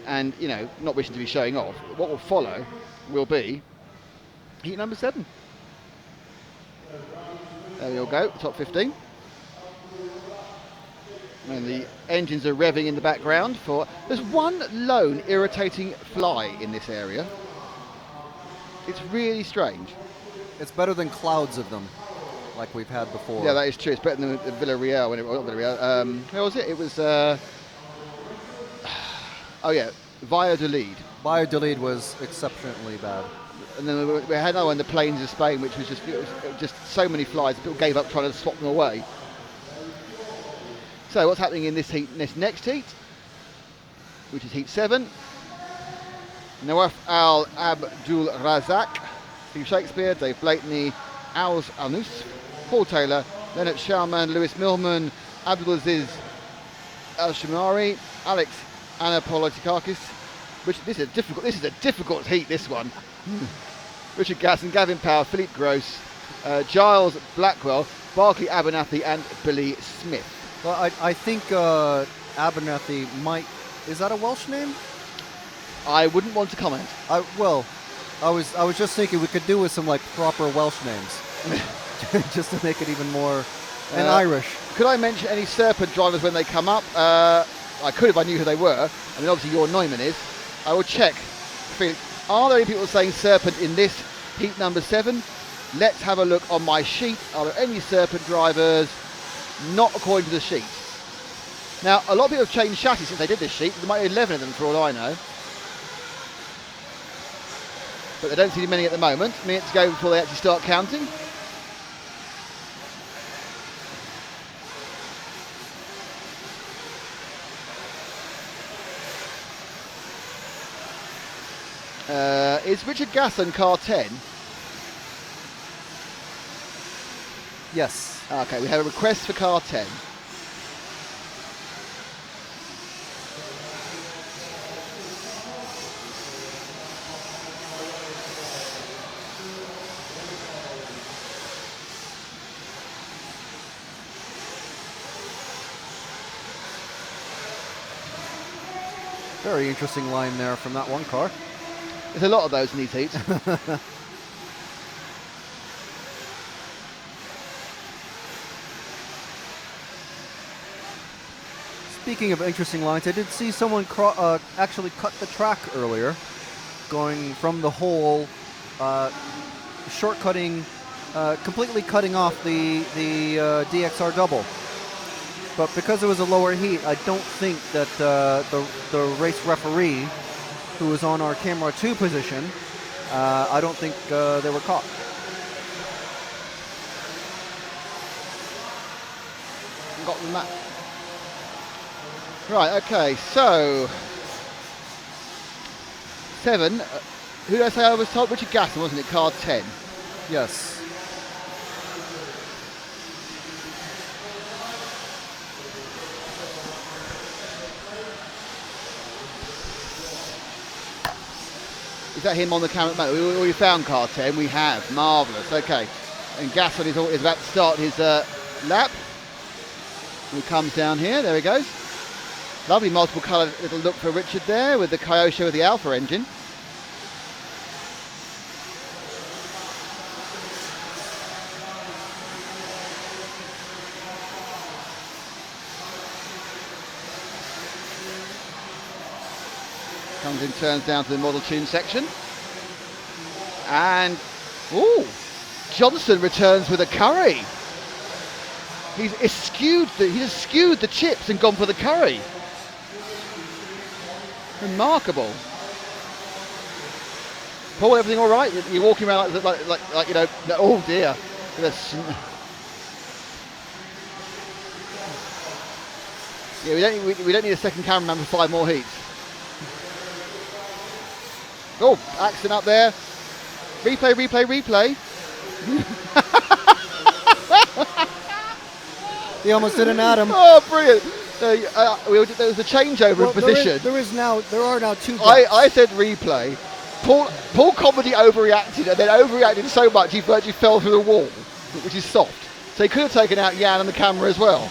and you know, not wishing to be showing off, what will follow will be heat number 7. There we all go, top 15. And the engines are revving in the background for... There's one lone irritating fly in this area. It's really strange. It's better than clouds of them, like we've had before. Yeah, that is true. It's better than Villarreal. When not Villarreal. Where was it? It was... oh yeah, Valladolid. Valladolid was exceptionally bad. And then we had another one, the Plains of Spain, which was just, it was just so many flies, people gave up trying to swap them away. So what's happening in this heat, this next heat, which is heat 7? Nawaf Al Abdul Razak, Steve Shakespeare, Dave Blakeney, Al's Alnus, Paul Taylor, Leonard Shalman, Lewis Millman, Abdulaziz Al Shamari, Alex Anapolitakakis, This is a difficult heat. This one. Richard Gasson, Gavin Power, Philippe Gross, Giles Blackwell, Barclay Abernathy, and Billy Smith. Well, I think Abernathy might. Is that a Welsh name? I wouldn't want to comment. I was just thinking we could do with some like proper Welsh names, just to make it even more and Irish. Could I mention any Serpent drivers when they come up? I could if I knew who they were. I mean, obviously your Neumann is. I will check. Are there any people saying Serpent in this heat number 7? Let's have a look on my sheet. Are there any Serpent drivers? Not according to the sheet. Now, a lot of people have changed chassis since they did this sheet. There might be 11 of them for all I know. But they don't see many at the moment. A minute to go before they actually start counting. Is Richard Gasson car 10? Yes. Okay, we have a request for car 10. Very interesting line there from that one car. There's a lot of those in these heats. Speaking of interesting lines, I did see someone actually cut the track earlier, going from the hole, shortcutting, completely cutting off the DXR double. But because it was a lower heat, I don't think that the race referee, who was on our camera 2 position, I don't think they were caught. Got the map. Right, okay, so 7. Who did I say I was told? Richard Gasson, wasn't it? Car 10. Yes. Is that him on the camera? We already found car 10. We have. Marvellous. Okay. And Gasson is about to start his lap. He comes down here. There he goes. Lovely multiple coloured little look for Richard there with the Kyosho with the Alpha engine. Comes in, turns down to the model tune section. And, ooh, Johnson returns with a curry. He's eschewed the chips and gone for the curry. Remarkable. Paul, everything all right? You're walking around like you know, oh dear. Yeah, we don't need a second cameraman for 5 more heats. Oh, accident up there. Replay. He almost did an Adam. Oh, brilliant. There was a changeover of position. There are now 2 I said replay. Paul Comedy overreacted and then overreacted so much he virtually fell through the wall, which is soft. So he could have taken out Jan on the camera as well.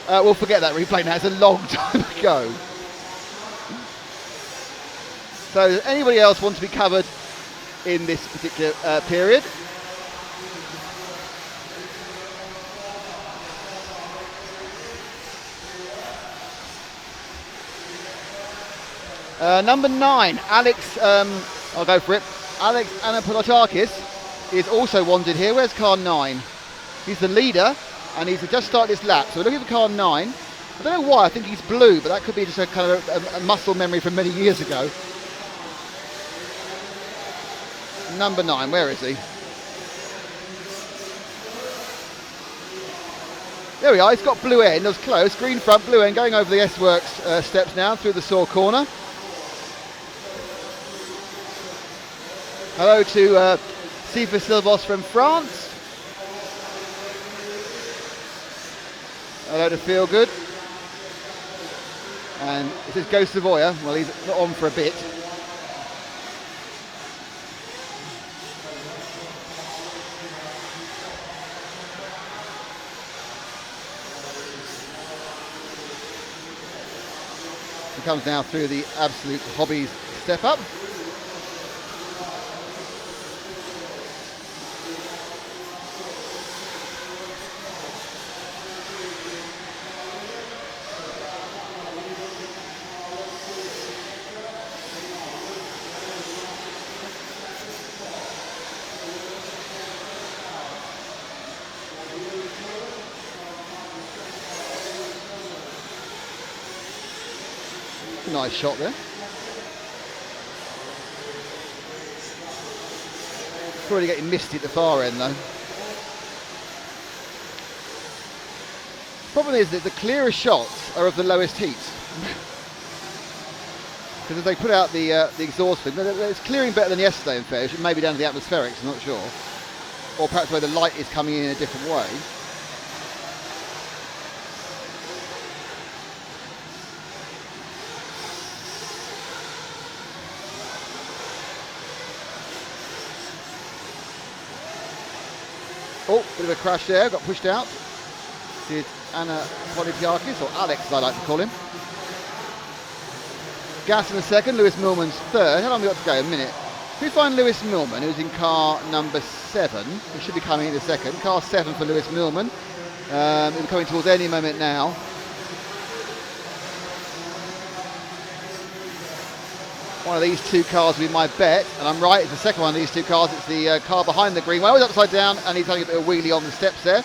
We'll forget that replay now. It's a long time ago. So does anybody else want to be covered in this particular period? Number 9, Alex, I'll go for it. Alex Anapolotakis is also wanted here. Where's car 9? He's the leader and he's just started his lap. So we're looking for car 9. I don't know why, I think he's blue, but that could be just a kind of a muscle memory from many years ago. Number 9, where is he? There we are, he's got blue end, that was close. Green front, blue end, going over the S-Works steps now through the Saw corner. Hello to Sifa Silvos from France. Hello to Feel Good. And it says Ghost Savoya. Well, he's not on for a bit. He comes now through the Absolute Hobbies step up. Nice shot there. Probably getting misty at the far end though. Problem is that the clearest shots are of the lowest heats. Because as they put out the exhaust thing, it's clearing better than yesterday in fairness. It may be down to the atmospherics, I'm not sure. Or perhaps where the light is coming in a different way. Oh, bit of a crash there, got pushed out. Did Anna Polypiakis, or Alex as I like to call him. Gas in the second, Lewis Millman's third. How long have we got to go? A minute. If we find Lewis Millman, who's in car number 7, he should be coming in a second. Car 7 for Lewis Millman. He'll be coming towards any moment now. One of these two cars will be my bet, and I'm right, it's the second one of these two cars. It's the car behind the green one. He's upside down, and he's having a bit of wheelie on the steps there.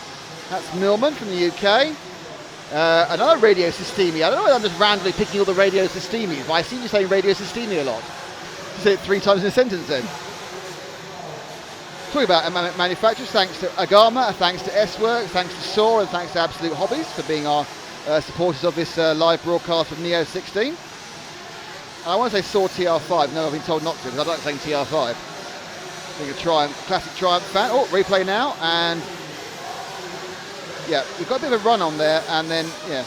That's Millman from the UK. Another Radio Sistemi. I don't know whether I'm just randomly picking all the Radio Sistemis, but I see you saying Radio Sistemi a lot. You say it 3 times in a sentence then. Talking about manufacturers, thanks to Agama, thanks to S-Works, thanks to Saw, and thanks to Absolute Hobbies for being our supporters of this live broadcast of Neo 16. I want to say Saw TR5. No, I've been told not to because I don't like saying TR5. Being a Triumph, classic Triumph fan. Oh, replay now, and yeah, we've got a bit of a run on there, and then yeah,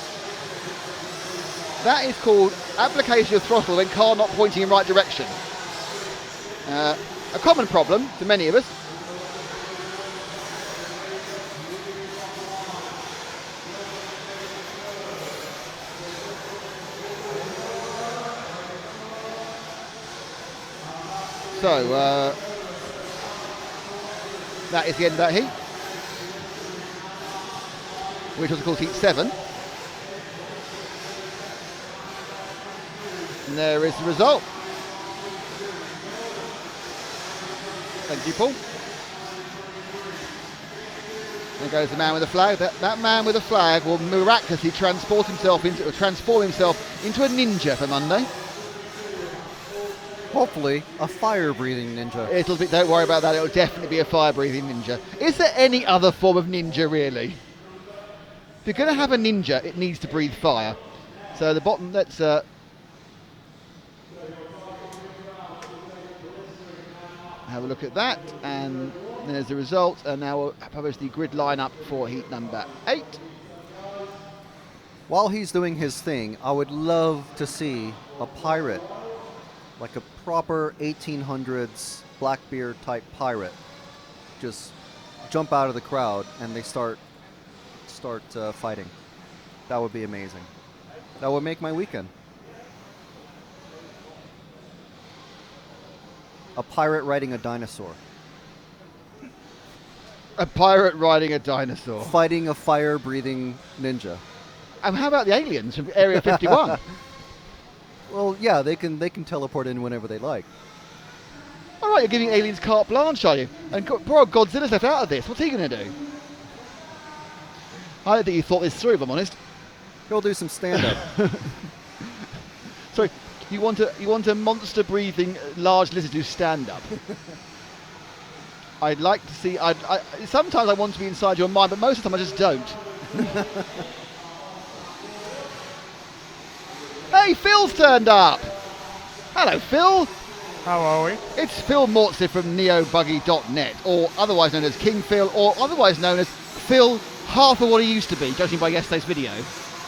that is called application of throttle when car not pointing in right direction. A common problem to many of us. So that is the end of that heat, which was of course heat 7. And there is the result. Thank you, Paul. There goes the man with the flag. That man with the flag will miraculously transform himself into a ninja for Monday. Hopefully, a fire-breathing ninja. It'll be. Don't worry about that. It'll definitely be a fire-breathing ninja. Is there any other form of ninja really? If you're going to have a ninja, it needs to breathe fire. So the bottom. Let's. Have a look at that, and there's the result. And now we'll publish the grid lineup for heat number 8. While he's doing his thing, I would love to see a pirate, like a proper 1800s Blackbeard type pirate, just jump out of the crowd and they start fighting. That would be amazing. That would make my weekend. A pirate riding a dinosaur. A pirate riding a dinosaur. Fighting a fire-breathing ninja. And how about the aliens from Area 51? Well, yeah, they can teleport in whenever they like. All right, you're giving aliens carte blanche, are you? And poor Godzilla's left out of this. What's he going to do? I don't think you thought this through, if I'm honest. He'll do some stand-up. Sorry, you want a monster-breathing large lizard to stand up? I'd like to see. Sometimes I want to be inside your mind, but most of the time I just don't. Hey, Phil's turned up. Hello, Phil. How are we? It's Phil Mortsley from neobuggy.net, or otherwise known as King Phil, or otherwise known as Phil half of what he used to be, judging by yesterday's video.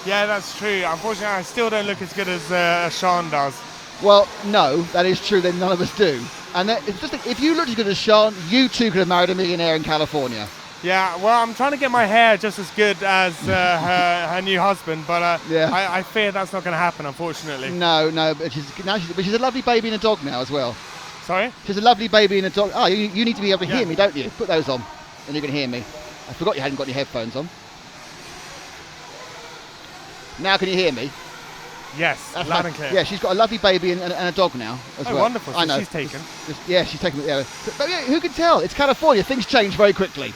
Yeah, that's true. Unfortunately, I still don't look as good as Sean does. Well, no, that is true. Then none of us do. And it's just if you looked as good as Sean, you too could have married a millionaire in California. Yeah, well, I'm trying to get my hair just as good as her new husband, but Yeah. I fear that's not going to happen, unfortunately. No, but she's a lovely baby and a dog now as well. Sorry? She's a lovely baby and a dog. Oh, you need to be able to hear Yeah. me, don't you? Put those on, and you can hear me. I forgot you hadn't got your headphones on. Now can you hear me? Yes, That's loud nice. and clear. Yeah, she's got a lovely baby and a dog now as well. Wonderful. So I know. she's taken. Yeah, she's taken. Yeah. But yeah, who can tell? It's California. Things change very quickly.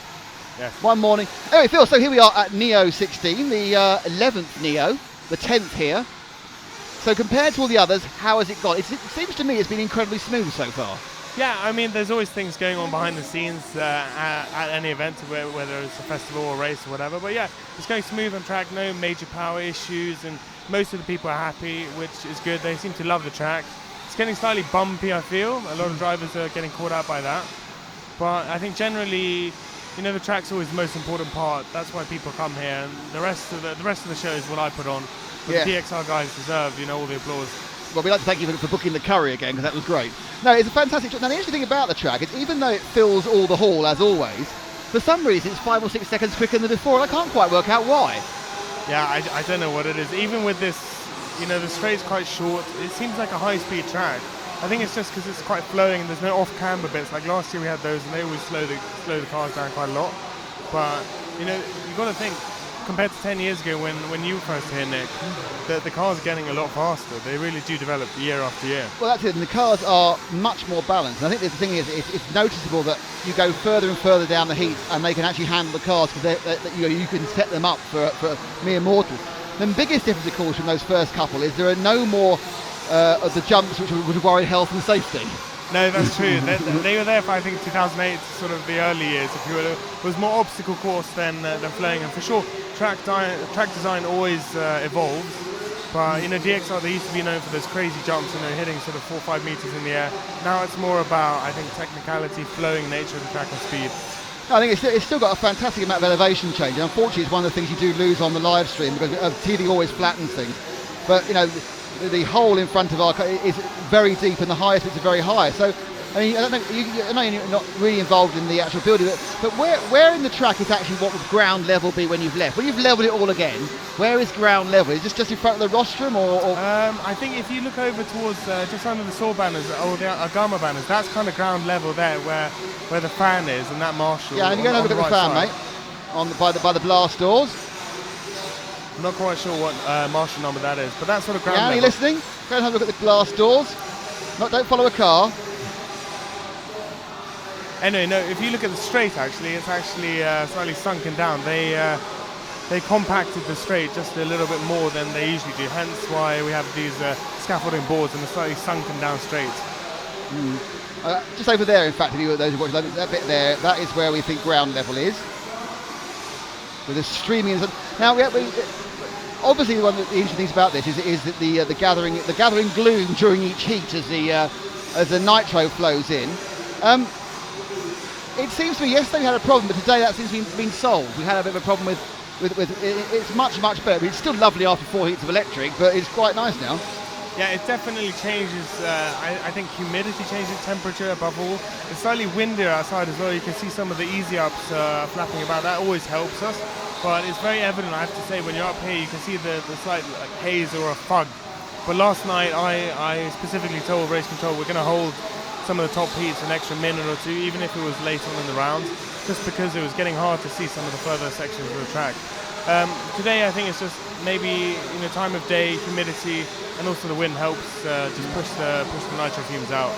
Yes. One morning. Anyway, Phil, so here we are at Neo 16, the 11th Neo, the 10th here. So compared to all the others, how has it gone? It seems to me it's been incredibly smooth so far. Yeah, I mean, there's always things going on behind the scenes at any event, whether it's a festival or race or whatever. But yeah, it's going smooth on track, no major power issues, and most of the people are happy, which is good. They seem to love the track. It's getting slightly bumpy, I feel. A lot of drivers are getting caught out by that. But I think generally, you know, the track's always the most important part. That's why people come here, and the rest of the show is what I put on. But Yeah. the DXR guys deserve, you know, all the applause. Well, we'd like to thank you for booking the curry again, because that was great. No, it's a fantastic track. Now, the interesting thing about the track is even though it fills all the hall, as always, for some reason it's 5 or 6 seconds quicker than before, and I can't quite work out why. Yeah, I don't know what it is. Even with this, you know, the straight's quite short. It seems like a high-speed track. I think it's just because it's quite flowing and there's no off-camber bits. Like last year we had those and they always slow the cars down quite a lot. But, you know, you've got to think, compared to 10 years ago when you were first here, Nick, the cars are getting a lot faster. They really do develop year after year. Well, that's it, and the cars are much more balanced. And I think the thing is, it's noticeable that you go further and further down the heat, and they can actually handle the cars because you can set them up for mere mortals. The biggest difference, of course, from those first couple is there are no more of the jumps which would worry health and safety. No, that's true. They were there for, I think, 2008, sort of the early years, if you will. It was more obstacle course than flowing, and for sure, track design always evolves. But, you know, DXR, they used to be known for those crazy jumps, you know, hitting sort of 4 or 5 meters in the air. Now it's more about, I think, technicality, flowing nature of the track and speed. I think it's still got a fantastic amount of elevation change, and unfortunately it's one of the things you do lose on the live stream because TV always flattens things. But, you know, the hole in front of our car is very deep and the highest bits are very high. So, I mean, I don't know, I know you're not really involved in the actual building, but where in the track is actually what would ground level be when you've left? When you've leveled it all again, where is ground level? Is this just in front of the rostrum or? I think if you look over towards just under the saw banners or the Agama banners, that's kind of ground level there where the fan is and that marshal. Yeah, and you're going to look at the fan, mate, by the blast doors. I'm not quite sure what marshal number that is, but that's sort of ground Yeah, are level. you listening? Go and have a look at the glass doors. Don't follow a car. Anyway, no, if you look at the straight, actually, it's actually slightly sunken down. They compacted the straight just a little bit more than they usually do, hence why we have these scaffolding boards and a slightly sunken down straight. Just over there, in fact, if you those who watch that bit there, that is where we think ground level is. With the streaming. Now, obviously, one of the interesting things about this is that the gathering gloom during each heat as the nitro flows in. It seems to me yesterday we had a problem, but today that seems to have been solved. We had a bit of a problem with it's much better. I mean, it's still lovely after 4 heats of electric, but it's quite nice now. Yeah, it definitely changes. I think humidity changes temperature above all. It's slightly windier outside as well. You can see some of the easy ups flapping about. That always helps us. But it's very evident, I have to say, when you're up here, you can see the slight haze or a fog. But last night, I specifically told race control we're going to hold some of the top heats an extra minute or two, even if it was late on in the rounds, just because it was getting hard to see some of the further sections of the track. Today, I think it's just maybe time of day, humidity, and also the wind helps just push the nitro fumes out.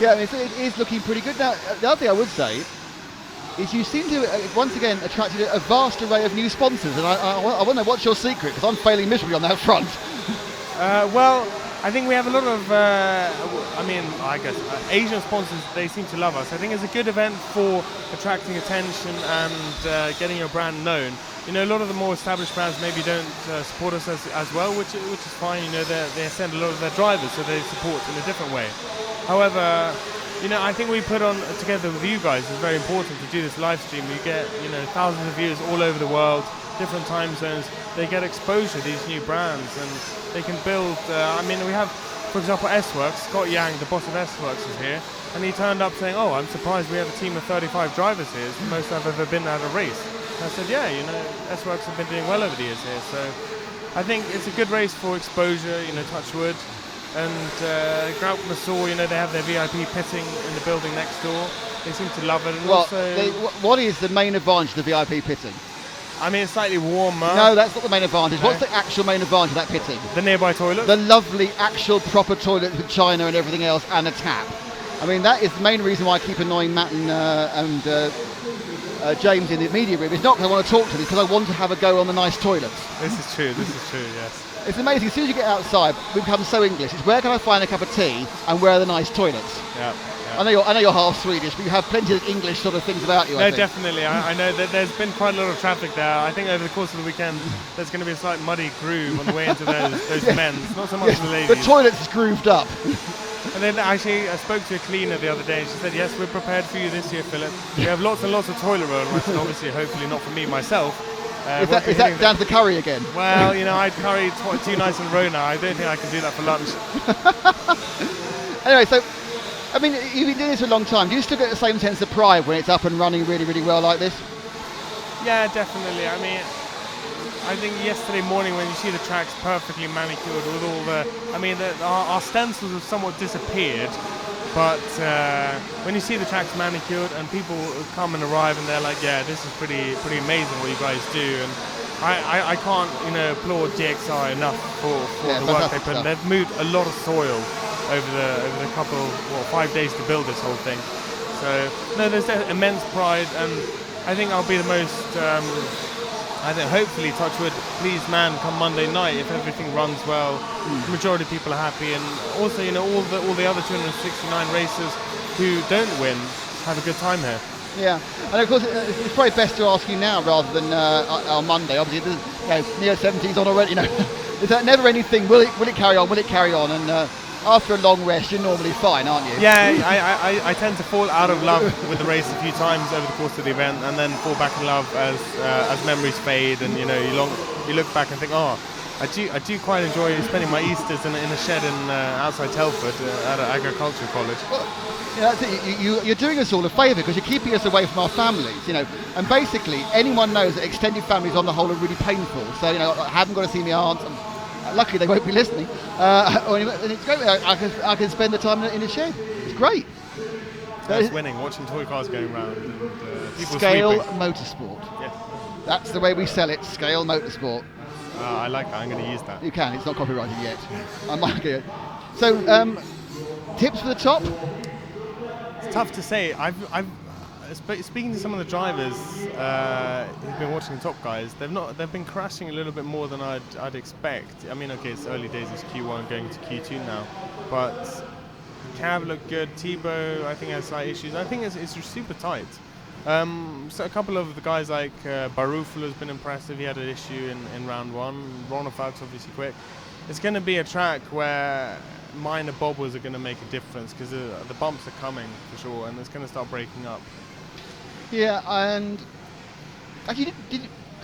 Yeah, I mean, it is looking pretty good. Now, the other thing I would say is you seem to once again attracted a vast array of new sponsors, and I want to know what's your secret, because I'm failing miserably on that front. Well, I think we have a lot of, Asian sponsors. They seem to love us. I think it's a good event for attracting attention and getting your brand known. A lot of the more established brands maybe don't support us as well, which is fine. They send a lot of their drivers, so they support in a different way. However, I think we put on together with you guys is very important to do this live stream. We get, thousands of viewers all over the world. different time zones, they get exposure to these new brands, and they can build. I mean, we have, for example, S-Works. Scott Yang, the boss of S-Works, is here, and he turned up saying, "Oh, I'm surprised we have a team of 35 drivers here. It's the most I've ever been at a race." And I said, "Yeah, you know, S-Works have been doing well over the years here, so I think it's a good race for exposure. You know, touch wood." And Grout Massor, you know, they have their VIP pitting in the building next door. They seem to love it. And Well, also, what is the main advantage of the VIP pitting? I mean, it's slightly warmer. No, that's not the main advantage. No. What's the actual main advantage of that pitting? The nearby toilet. The lovely, actual, proper toilets with china and everything else, and a tap. I mean, that is the main reason why I keep annoying Matt and James in the media room. It's not because I want to talk to them, it's because I want to have a go on the nice toilets. This is true, yes. It's amazing. As soon as you get outside, we become so English. It's where can I find a cup of tea and where are the nice toilets? Yeah. I know you're half Swedish, but you have plenty of English sort of things about you. I No, think. definitely. I know that there's been quite a lot of traffic there. I think over the course of the weekend, there's going to be a slight muddy groove on the way into those men's, not so much the ladies. The toilet's grooved up. And then actually, I spoke to a cleaner the other day, and she said, "Yes, we're prepared for you this year, Philip. We have lots and lots of toilet roll." And I said, "Obviously, hopefully not for me myself." Is that down to the curry again? Well, you know, I'd curry 2 nights in a row now. I don't think I can do that for lunch. Anyway, so, I mean, you've been doing this for a long time. Do you still get the same sense of pride when it's up and running really, really well like this? Yeah, definitely. I mean, I think yesterday morning when you see the tracks perfectly manicured with all the... I mean, our stencils have somewhat disappeared, but when you see the tracks manicured and people come and arrive and they're like, yeah, this is pretty amazing what you guys do. And I can't, you know, applaud GXI enough for the work they put in. They've moved a lot of soil over the couple, 5 days to build this whole thing. So, no, there's immense pride, and I think I'll be the most... I think hopefully, touch wood, pleased man come Monday night if everything runs well. The majority of people are happy, and also, you know, all the other 269 racers who don't win have a good time here. Yeah, and of course it's probably best to ask you now rather than on Monday. Obviously, Neo 17's on already. You know, it's that never-ending thing. Will it carry on? Will it carry on? And after a long rest, you're normally fine, aren't you? Yeah, I tend to fall out of love with the race a few times over the course of the event, and then fall back in love as memories fade, and you know you look back and think, oh, I do quite enjoy spending my Easters in a shed in outside Telford at an agricultural college. Well, yeah, that's it. You're doing us all a favour because you're keeping us away from our families, you know. And basically, anyone knows that extended families on the whole are really painful. So you know, I haven't got to see my aunt. Luckily, they won't be listening. And it's great. I can spend the time in a shed. It's great. That's winning, watching toy cars going around and people Scale sweeping. Motorsport. Yeah. That's the way we sell it. Scale Motorsport. I like that. I'm going to use that. You can. It's not copyrighted yet. I might get it. So, tips for the top. It's tough to say. Speaking to some of the drivers who've been watching the top guys, they've been crashing a little bit more than I'd expect. I mean, okay, it's early days, it's Q1 going to Q2 now, but Cav looked good. Thibaut, I think, has slight issues. I think it's super tight. So a couple of the guys like Barufalo has been impressive. He had an issue in round one. Ronafalk's obviously quick. It's going to be a track where minor bobbles are going to make a difference because the bumps are coming for sure, and it's going to start breaking up. Yeah, and actually,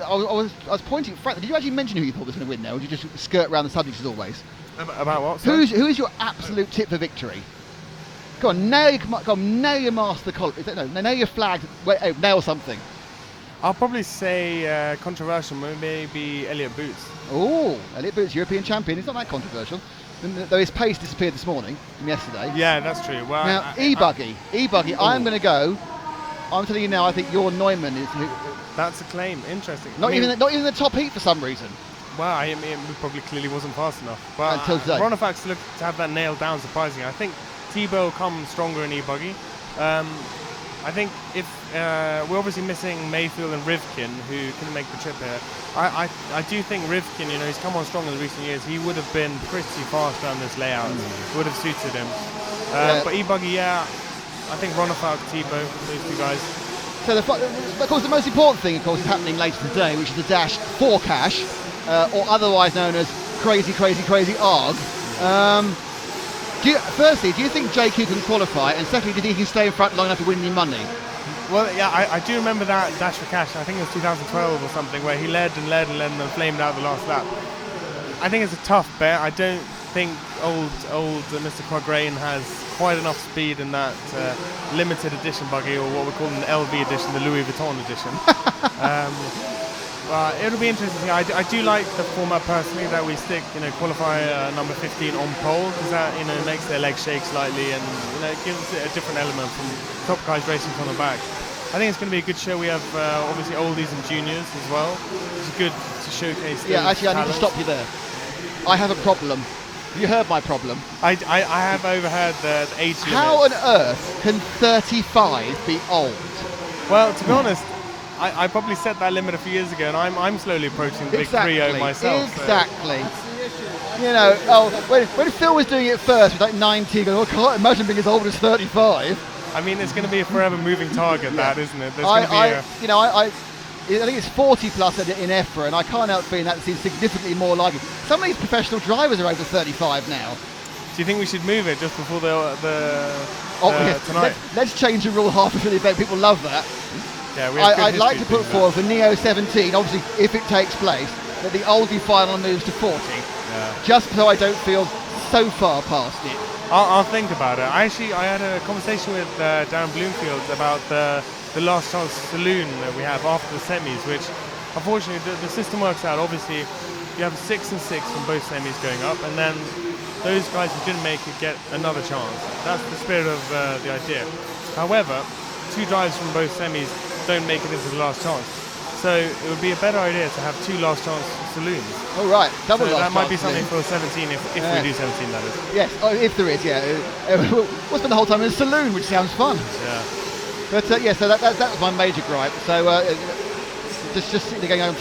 I was pointing at Frank. Did you actually mention who you thought was going to win there, or did you just skirt around the subject as always? About what? Who is your absolute tip for victory? Go on, nail your master collar. Nail your flag. Wait, nail something. I'll probably say controversial, maybe Elliot Boots. Oh, Elliot Boots, European champion. It's not that controversial. Though his pace disappeared this morning from yesterday. Yeah, that's true. Well, now, e-buggy. I'm going to go. I'm telling you now, I think your Neumann is... That's a claim. Interesting. Not even the top heat for some reason. Well, I mean, it probably clearly wasn't fast enough. But until today. Ronafalk's looked to have that nailed down, surprisingly. I think Thibaut will come stronger in e-buggy. I think if we're obviously missing Mayfield and Rivkin, who can make the trip here. I do think Rivkin, you know, he's come on strong in the recent years. He would have been pretty fast down this layout. It would have suited him. But e-buggy, yeah. I think Ronafalk, Thibaut, those two guys. So, of course, the most important thing, of course, is happening later today, which is the Dash 4 Cash, or otherwise known as Crazy ARG. Firstly, do you think JQ can qualify? And secondly, do you think he can stay in front long enough to win any money? Well, yeah, I do remember that Dash for Cash. I think it was 2012 or something, where he led and then flamed out the last lap. I think it's a tough bet. I don't think old Mr. Quagrain has quite enough speed in that limited edition buggy, or what we call an LV edition, the Louis Vuitton edition. It'll be interesting. I do like the format personally, that we stick, qualifier number 15 on pole, because that makes their legs shake slightly, and it gives it a different element from top guys racing from the back. I think it's going to be a good show. We have obviously oldies and juniors as well. It's good to showcase. Yeah, actually, I need to stop you there. I have a problem. Have you heard my problem? I have overheard the age limit. How on earth can 35 be old? Well, to be honest, I probably set that limit a few years ago, and I'm slowly approaching the big 3-0 myself. Exactly. So. When Phil was doing it first with like 19, going, I can't imagine being as old as 35. I mean, it's going to be a forever moving target, that, isn't it? I think it's 40 plus in EFRA, and I can't help feeling that seems significantly more likely. Some of these professional drivers are over 35 now. Do you think we should move it just before tonight? Let's change the rule halfway through the event. People love that. Yeah, I'd like to put forward for Neo 17, obviously, if it takes place, that the oldie final moves to 40. Yeah. Just so I don't feel so far past it. I'll think about it. I had a conversation with Darren Bloomfield about the last chance saloon that we have after the semis, which unfortunately the system works out. Obviously, you have 6 and 6 from both semis going up, and then those guys who didn't make it get another chance. That's the spirit of the idea. However, 2 drivers from both semis don't make it into the last chance. So it would be a better idea to have 2 last chance saloons. Oh right, double last chance. That might be something for 17 if we do 17, that is. Yes, if there is, yeah. We'll spend the whole time in a saloon, which sounds fun. Yeah. But so that was my major gripe. So just sitting there going,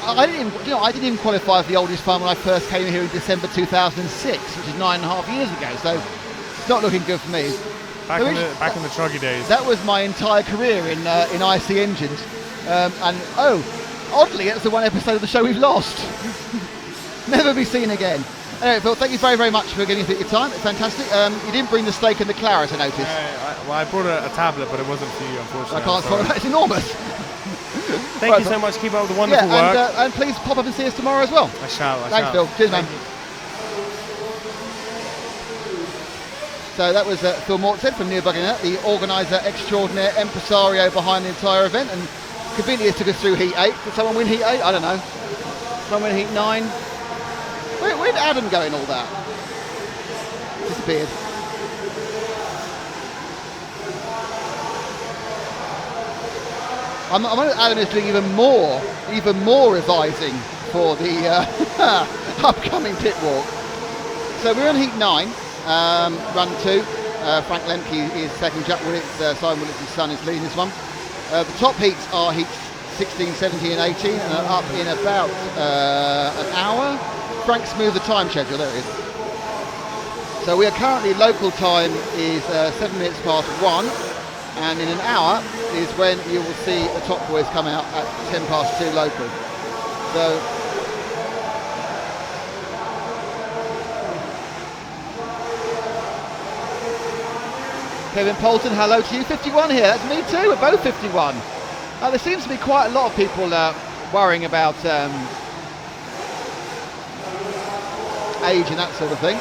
I didn't even qualify for the oldest fun when I first came here in December 2006, which is 9.5 years ago. So it's not looking good for me. Back in the truggy days. That was my entire career in IC engines. Oddly, it's the one episode of the show we've lost. Never be seen again. Anyway, Phil, thank you very, very much for giving us your time. It's fantastic. You didn't bring the steak and the claret, I noticed. I brought a tablet, but it wasn't for you, unfortunately. I can't follow that. It's enormous. Thank you so much. Keep up the wonderful work. And please pop up and see us tomorrow as well. I shall. Thanks, Phil. Cheers, man. So that was Phil Mortshead from New Buckingham, the organiser extraordinaire, impresario behind the entire event, and conveniently took us through Heat 8. Did someone win Heat 8? I don't know. Someone win Heat 9? Where'd Adam go in all that? Disappeared. I'm wondering if Adam is doing even more revising for the upcoming pit walk. So we're in Heat 9. Run 2. Frank Lemke is second. Jack Willits, Simon Willits' son, is leading this one. The top heats are heats 16, 17 and 18, and are up in about an hour. Frank smooth the time schedule, there it is. So we are currently, local time is 7 minutes past 1, and in an hour is when you will see the top boys come out at 10 past 2 local. So Kevin Poulton, hello to you. 51 here, that's me too, we're both 51. There seems to be quite a lot of people worrying about age and that sort of thing.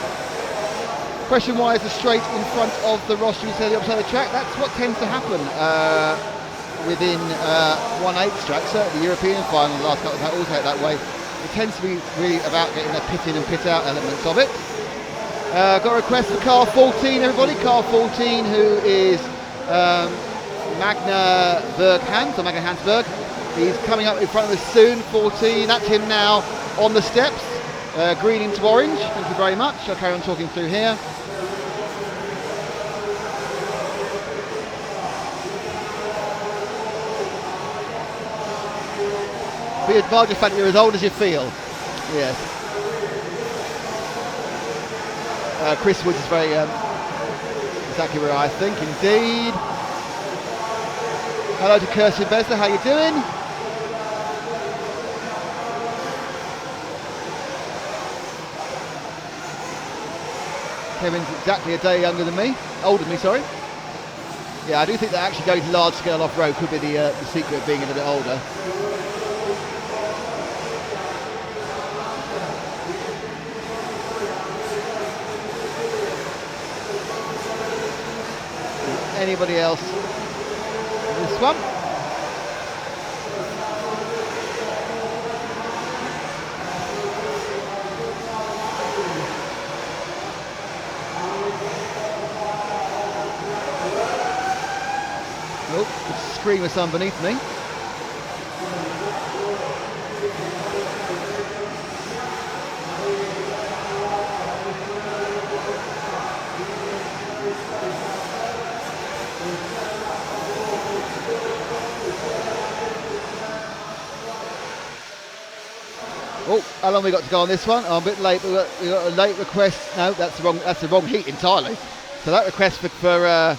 Question, why is the straight in front of the roster instead of the opposite side of the track? That's what tends to happen within 1/8 track. Certainly the European final, the last couple of always had it that way. It tends to be really about getting the pit in and pit out elements of it. Got a request for car 14, everybody. Car 14, who is Magna Hansberg. He's coming up in front of us soon. 14, that's him now on the steps. Green into orange, thank you very much. I'll carry on talking through here. Be advised the fact that you're as old as you feel. Yes. Chris Woods is very exactly where I think, indeed. Hello to Kirsten Besler, how you doing? Kevin's exactly a day younger than me, older than me, sorry. Yeah, I do think that actually going large scale off road could be the secret of being a little bit older. Anybody else? This one? Oh, the screamer's underneath me. Oh, how long we got to go on this one? Oh, I'm a bit late. We got a late request. No, that's the wrong heat entirely. So that request for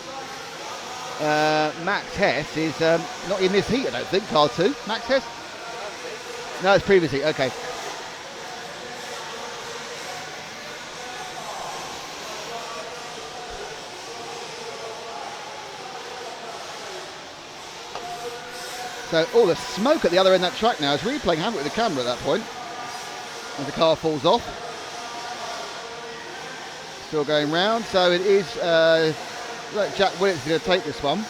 Max Hess is not in this heat, I don't think. Car 2. Max Hess? No, it's previous heat. Okay. So all the smoke at the other end of that track now is really playing havoc with the camera at that point. And the car falls off. Still going round, so it is Jack Willett's going to take this one.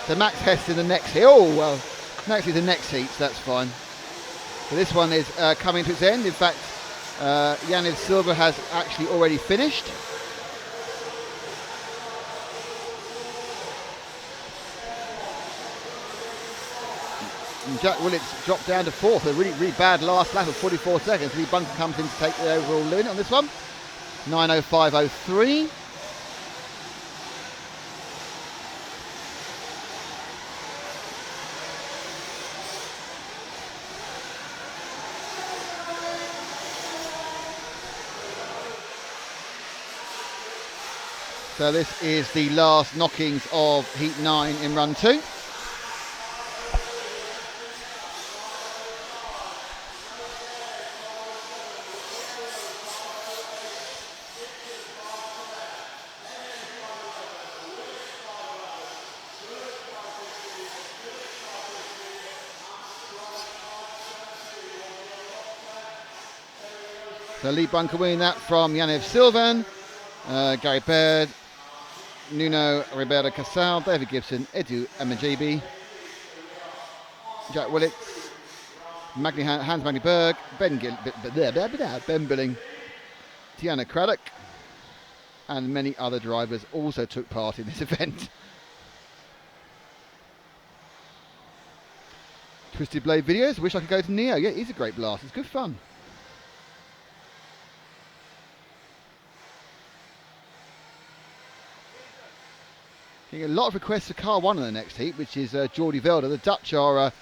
So Max Hess in the next heat. Oh, well, next is the next heat, so that's fine. So this one is coming to its end. In fact, Yaniv Silva has actually already finished. And Jack Willett's dropped down to 4th. A really bad last lap of 44 seconds. Lee Bunker comes in to take the overall lead on this one. 9:05.03. So this is the last knockings of Heat 9 in Run 2. So Lee Bunker winning that from Yaniv Silvan, Gary Baird, Nuno Ribeiro Casal, David Gibson, Edu Amajibi, Jack Willett, Hans Magny Berg, Ben Billing, Tiana Craddock, and many other drivers also took part in this event. Twisted Blade videos, wish I could go to Neo. Yeah, it is a great blast, it's good fun. Getting a lot of requests for car 1 in the next heat, which is Jordi Velder. The Dutch are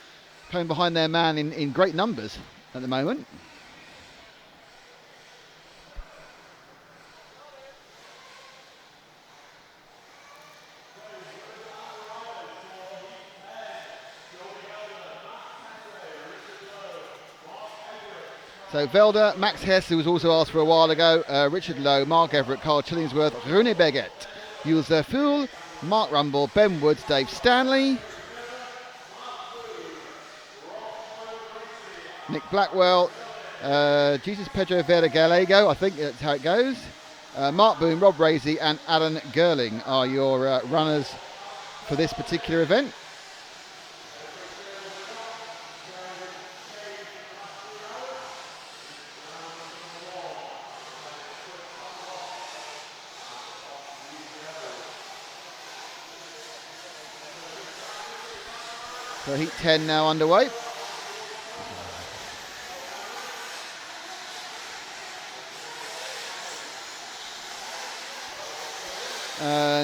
coming behind their man in great numbers at the moment. So Velder, Max Hess, who was also asked for a while ago, Richard Lowe, Mark Everett, Carl Chillingsworth, Rune Beget, Jules Zerfoul, Mark Rumble, Ben Woods, Dave Stanley, Nick Blackwell, Jesus Pedro Vera Gallego, I think that's how it goes. Mark Boone, Rob Raisey and Alan Gerling are your runners for this particular event. So Heat 10 now underway.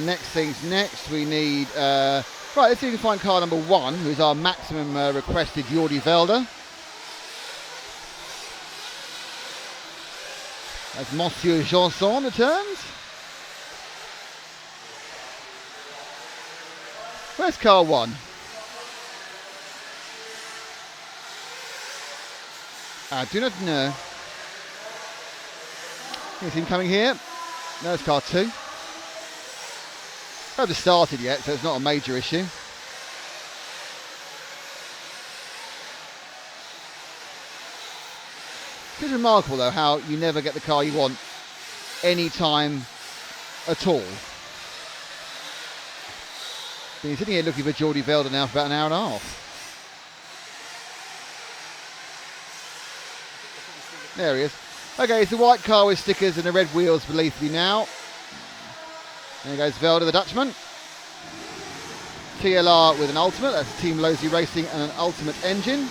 Next things next, we need... right, let's see if we can find car number 1, who's our maximum requested Jordi Velder. As Monsieur Janson returns. Where's car 1? I do not know. Here's him coming here. There's car 2. Haven't started yet, so it's not a major issue. It's remarkable though how you never get the car you want any time at all. Been sitting here looking for Jordi Velder now for about an hour and a half. There he is. Okay, it's the white car with stickers and the red wheels beneath me now. There goes Velder, the Dutchman. TLR with an Ultimate, that's Team Losi Racing and an Ultimate engine.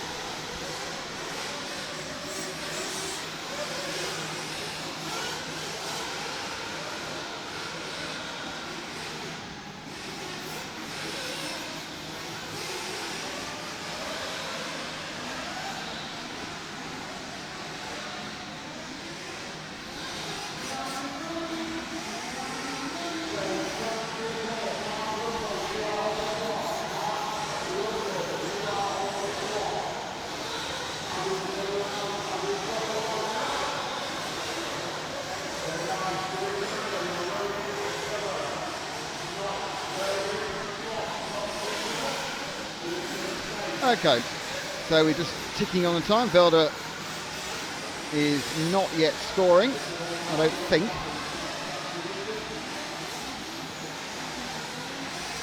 Okay, so we're just ticking on the time. Velder is not yet scoring, I don't think.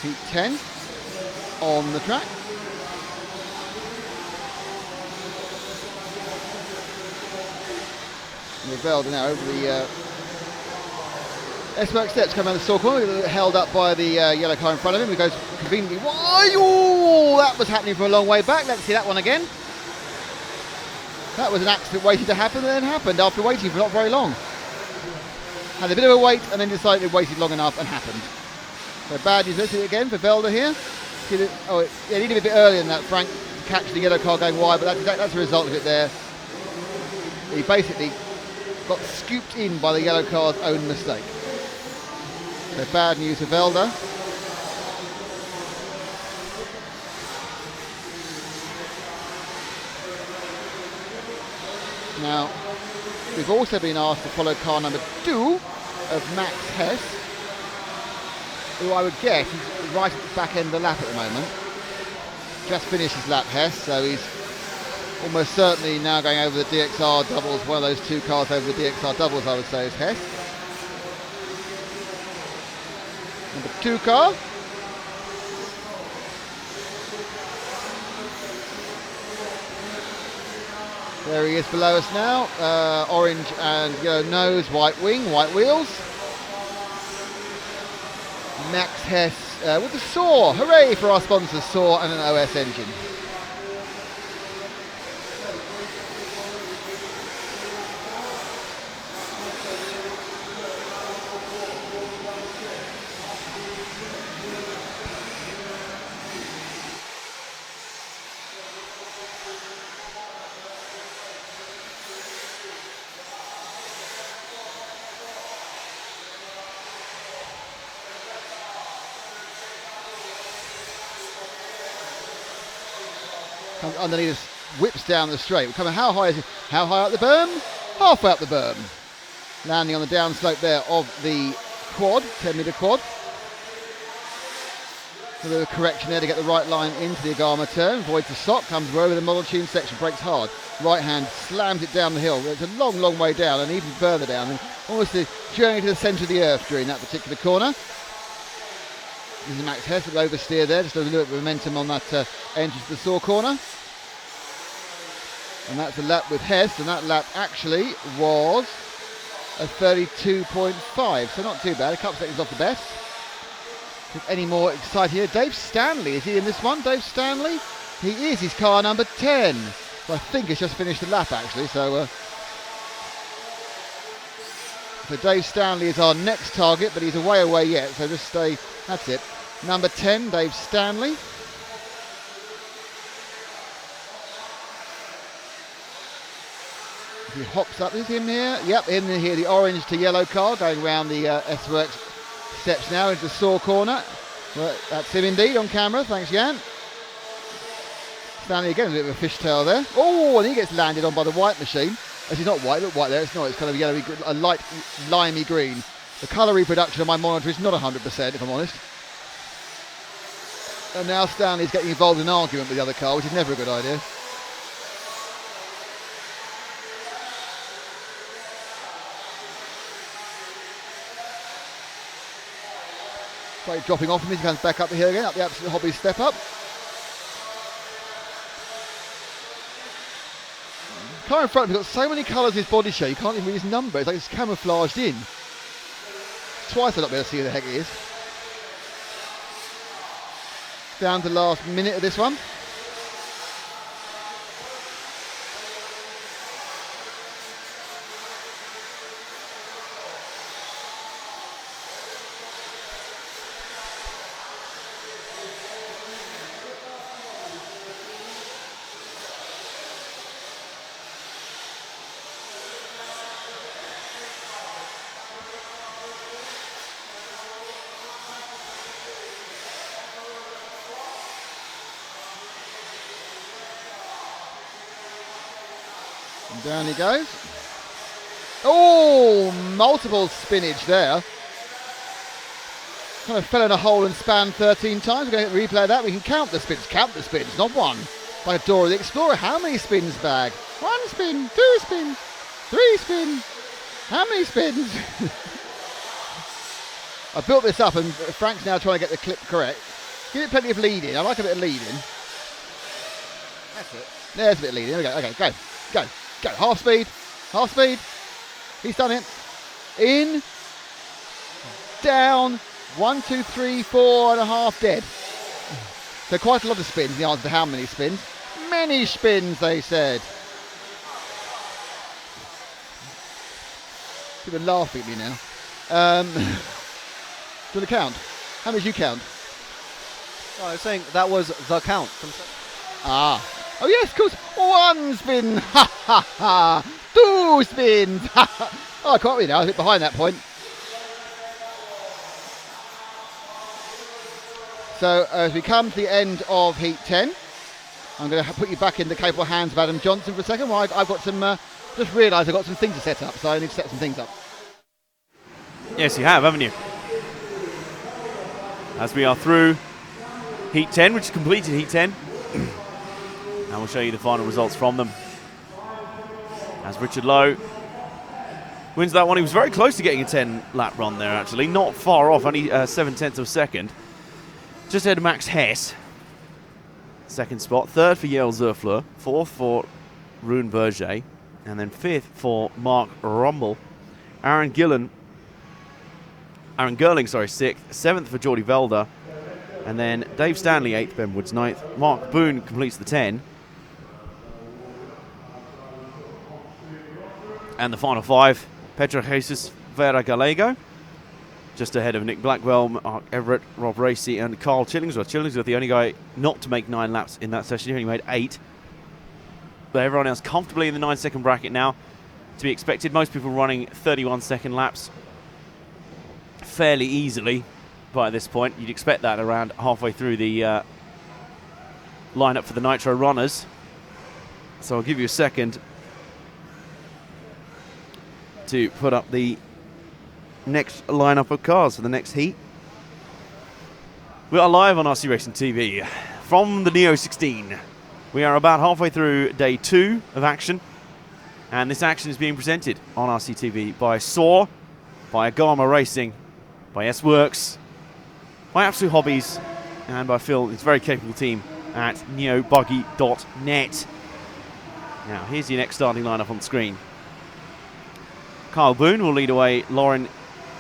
Heat 10 on the track. And Velder now over the S-Works steps, coming around the store corner, held up by the yellow car in front of him. He goes conveniently. Oh, that was happening from a long way back. Let's see that one again. That was an accident waiting to happen and then happened after waiting for not very long. Had a bit of a wait and then decided it waited long enough and happened. So bad news. Let's see it again for Velder here. Oh, it needed a bit earlier than that, Frank, to catch the yellow car going wide, but that's a result of it there. He basically got scooped in by the yellow car's own mistake. So bad news for Velder. Now, we've also been asked to follow car number 2 of Max Hess, who I would guess is right at the back end of the lap at the moment. Just finished his lap, Hess, so he's almost certainly now going over the DXR doubles. One of those 2 cars over the DXR doubles, I would say, is Hess. Number 2 car. There he is below us now. Orange and yellow nose, white wing, white wheels. Max Hess with the SAW. Hooray for our sponsors, SAW and an OS engine. Comes underneath us, whips down the straight. We're coming, how high is it? How high up the berm? Halfway up the berm. Landing on the downslope there of the quad, 10 metre quad. A little correction there to get the right line into the Agama turn. Avoids the sock, comes over the model tune section, brakes hard. Right hand slams it down the hill. It's a long, long way down and even further down. And almost a journey to the centre of the earth during that particular corner. This is Max Hess with oversteer there, just a little bit of momentum on that entry to the SAW corner. And that's a lap with Hess, and that lap actually was a 32.5, so not too bad, a couple seconds off the best. If any more exciting here, Dave Stanley, is he in this one, Dave Stanley? He is, he's car number 10. So I think he's just finished the lap actually, so Dave Stanley is our next target, but he's away yet, so just stay, that's it. Number 10, Dave Stanley. He hops up, is him here? Yep, in here, the orange to yellow car going around the S-Works steps now into the SAW corner. Well, that's him indeed on camera, thanks Jan. Stanley again, a bit of a fishtail there. Oh, and he gets landed on by the white machine. Actually not white, look white there, it's not, it's kind of yellowy, a light limey green. The colour reproduction on my monitor is not 100%, if I'm honest. And now Stanley's getting involved in an argument with the other car, which is never a good idea. Great dropping off him as he comes back up the hill again, up the absolute hobby step up. Car in front of him got so many colours in his body show, you can't even read his number, it's like it's camouflaged in. Twice I've not been able to see who the heck it is. Down to the last minute of this one. And down he goes. Oh, multiple spinach there. Kind of fell in a hole and span 13 times. We're going to replay that. We can count the spins. Count the spins, not one. Like a Dora the Explorer. How many spins bag? 1 spin, 2 spins, 3 spins. How many spins? I built this up and Frank's now trying to get the clip correct. Give it plenty of lead-in. I like a bit of lead-in. That's it. There's a bit of lead-in. There we go. Okay, go, go, go. Half speed, half speed. He's done it. In, down, 1, 2, 3, 4.5 dead. So quite a lot of spins. The answer to how many spins? Many spins, they said. People are laughing at me now. Do you want to count? How many did you count? No, I was saying that was the count. Ah. Oh yes, of course. 1 spin. Ha ha ha. 2 spins. Ha ha. Oh, I can't read now. I was a bit behind that point. So as we come to the end of Heat 10, I'm going to put you back in the capable hands of Adam Johnson for a second. Well, I've got some, just realised I've got some things to set up, so I need to set some things up. Yes, you have, haven't you? As we are through Heat 10, which is completed Heat 10. And we'll show you the final results from them. As Richard Lowe wins that one. He was very close to getting a 10-lap run there, actually. Not far off, only 7/10 of a second. Just ahead of Max Hess. Second spot. Third for Yale Zerfler. Fourth for Rune Berger. And then fifth for Mark Rumble. Aaron Girling, sixth. Seventh for Geordie Velder. And then Dave Stanley, eighth. Ben Woods, ninth. Mark Boone completes the 10. And the final 5, Pedro Jesus Vera Gallego. Just ahead of Nick Blackwell, Mark Everett, Rob Racy, and Carl Chillingsworth. Chillingsworth, the only guy not to make 9 laps in that session. He only made 8. But everyone else comfortably in the 9-second bracket now. To be expected, most people running 31-second laps fairly easily by this point. You'd expect that around halfway through the lineup for the Nitro runners. So I'll give you a second to put up the next lineup of cars for the next heat. We are live on RC Racing TV from the Neo 16. We are about halfway through day 2 of action, and this action is being presented on RC TV by Saw, by Agama Racing, by S-Works, by Absolute Hobbies, and by Phil, his very capable team at neobuggy.net. Now, here's your next starting lineup on the screen. Kyle Boone will lead away Lauren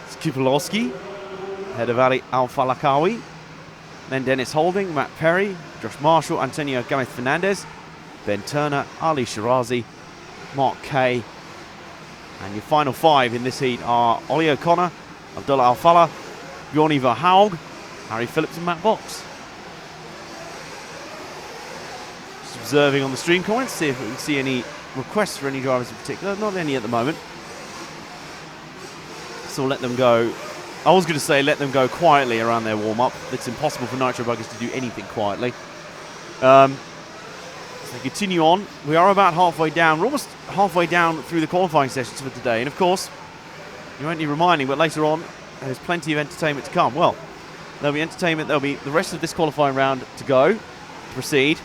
Skupolowski, ahead of Ali Al-Falakawi. Then Dennis Holding, Matt Perry, Josh Marshall, Antonio Gomez Fernandez, Ben Turner, Ali Shirazi, Mark Kay. And your final 5 in this heat are Ollie O'Connor, Abdullah Al-Fallah, Bjorn Verhaug, Harry Phillips and Matt Box. Just observing on the stream comments, see if we can see any requests for any drivers in particular. Not any at the moment. So we'll let them go. I was going to say let them go quietly around their warm-up. It's impossible for Nitro Buggers to do anything quietly. So continue on. We are about halfway down. We're almost halfway down through the qualifying sessions for today. And of course, you're only reminding, but later on, there's plenty of entertainment to come. Well, there'll be entertainment, there'll be the rest of this qualifying round to go, to proceed,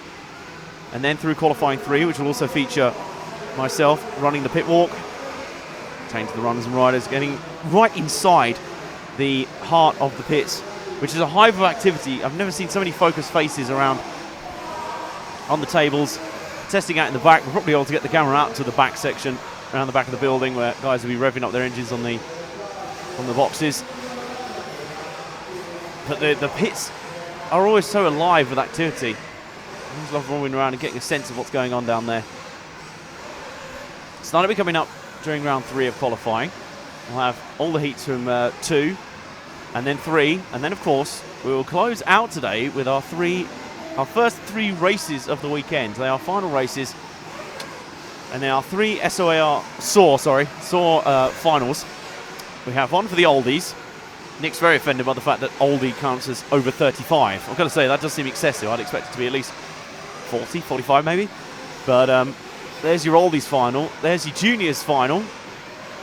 and then through qualifying 3, which will also feature myself running the pit walk, saying to the runners and riders, getting right inside the heart of the pits, which is a hive of activity. I've never seen so many focused faces around on the tables, testing out in the back. We'll probably be able to get the camera out to the back section, around the back of the building, where guys will be revving up their engines on the boxes. But the pits are always so alive with activity. I just love rolling around and getting a sense of what's going on down there. So that'll be coming up during round 3 of qualifying. We'll have all the heats from 2 and then 3, and then of course we will close out today with our first 3 races of the weekend. They are final races, and there are 3 SOR finals. We have one for the Oldies. Nick's very offended by the fact that Oldie counts as over 35. I've got to say, that does seem excessive. I'd expect it to be at least 40, 45 maybe. But there's your Oldies final. There's your Juniors final.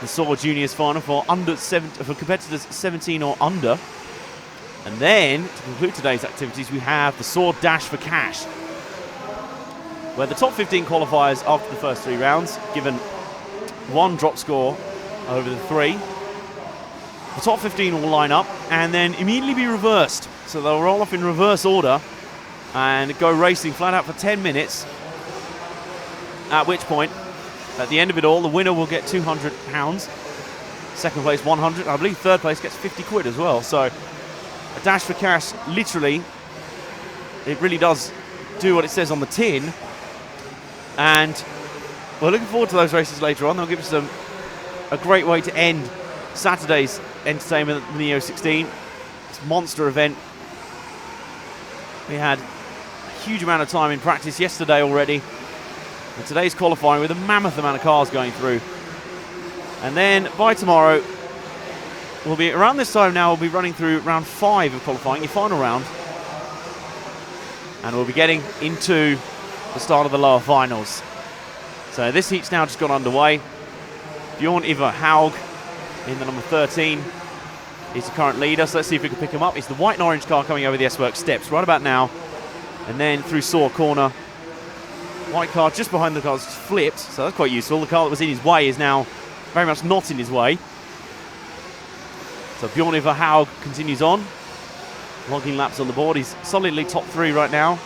The SOR Juniors final for competitors 17 or under. And then, to conclude today's activities, we have the SOR Dash for Cash, where the top 15 qualifiers after the first 3 rounds, given 1 drop score over the 3, the top 15 will line up and then immediately be reversed. So they'll roll off in reverse order and go racing flat out for 10 minutes, at which point, at the end of it all, the winner will get £200, second place 100, I believe third place gets 50 quid as well. So a dash for cash, literally, it really does do what it says on the tin. And we're looking forward to those races later on. They'll give us a great way to end Saturday's entertainment at the Neo 16. This monster event. We had a huge amount of time in practice yesterday already. And today's qualifying with a mammoth amount of cars going through. And then by tomorrow, we'll be around this time now, we'll be running through round 5 of qualifying, your final round. And we'll be getting into the start of the lower finals. So this heat's now just got underway. Bjorn Ivar Haug in the number 13 is the current leader. So let's see if we can pick him up. It's the white and orange car coming over the S-Works steps right about now. And then through SOR corner. White car just behind the car's flipped, so that's quite useful. The car that was in his way is now very much not in his way. So Bjorn Ivar Haug continues on, logging laps on the board. He's solidly top 3 right now.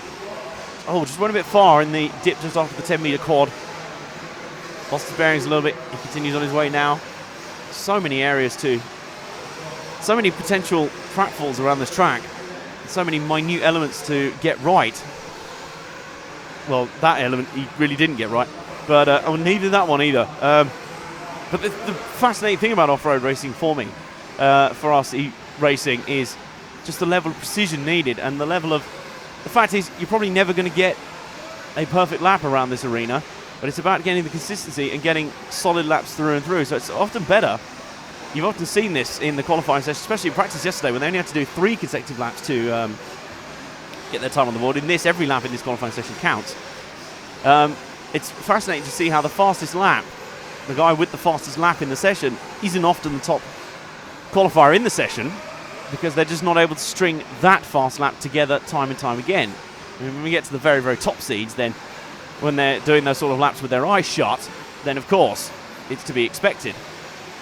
Oh, just went a bit far in the dip just after the 10 metre quad. Lost his bearings a little bit. He continues on his way now. So many areas too. So many potential pratfalls around this track. So many minute elements to get right. Well, that element he really didn't get right, but neither that one either. But the fascinating thing about off-road racing for me, for RC racing, is just the level of precision needed, and the fact is you're probably never going to get a perfect lap around this arena, but it's about getting the consistency and getting solid laps through and through. So it's often better. You've often seen this in the qualifying session, especially in practice yesterday when they only had to do 3 consecutive laps to get their time on the board. In this, every lap in this qualifying session counts. It's fascinating to see how the fastest lap, the guy with the fastest lap in the session, isn't often the top qualifier in the session, because they're just not able to string that fast lap together time and time again. I mean, when we get to the very, very top seeds, then when they're doing those sort of laps with their eyes shut, then of course it's to be expected.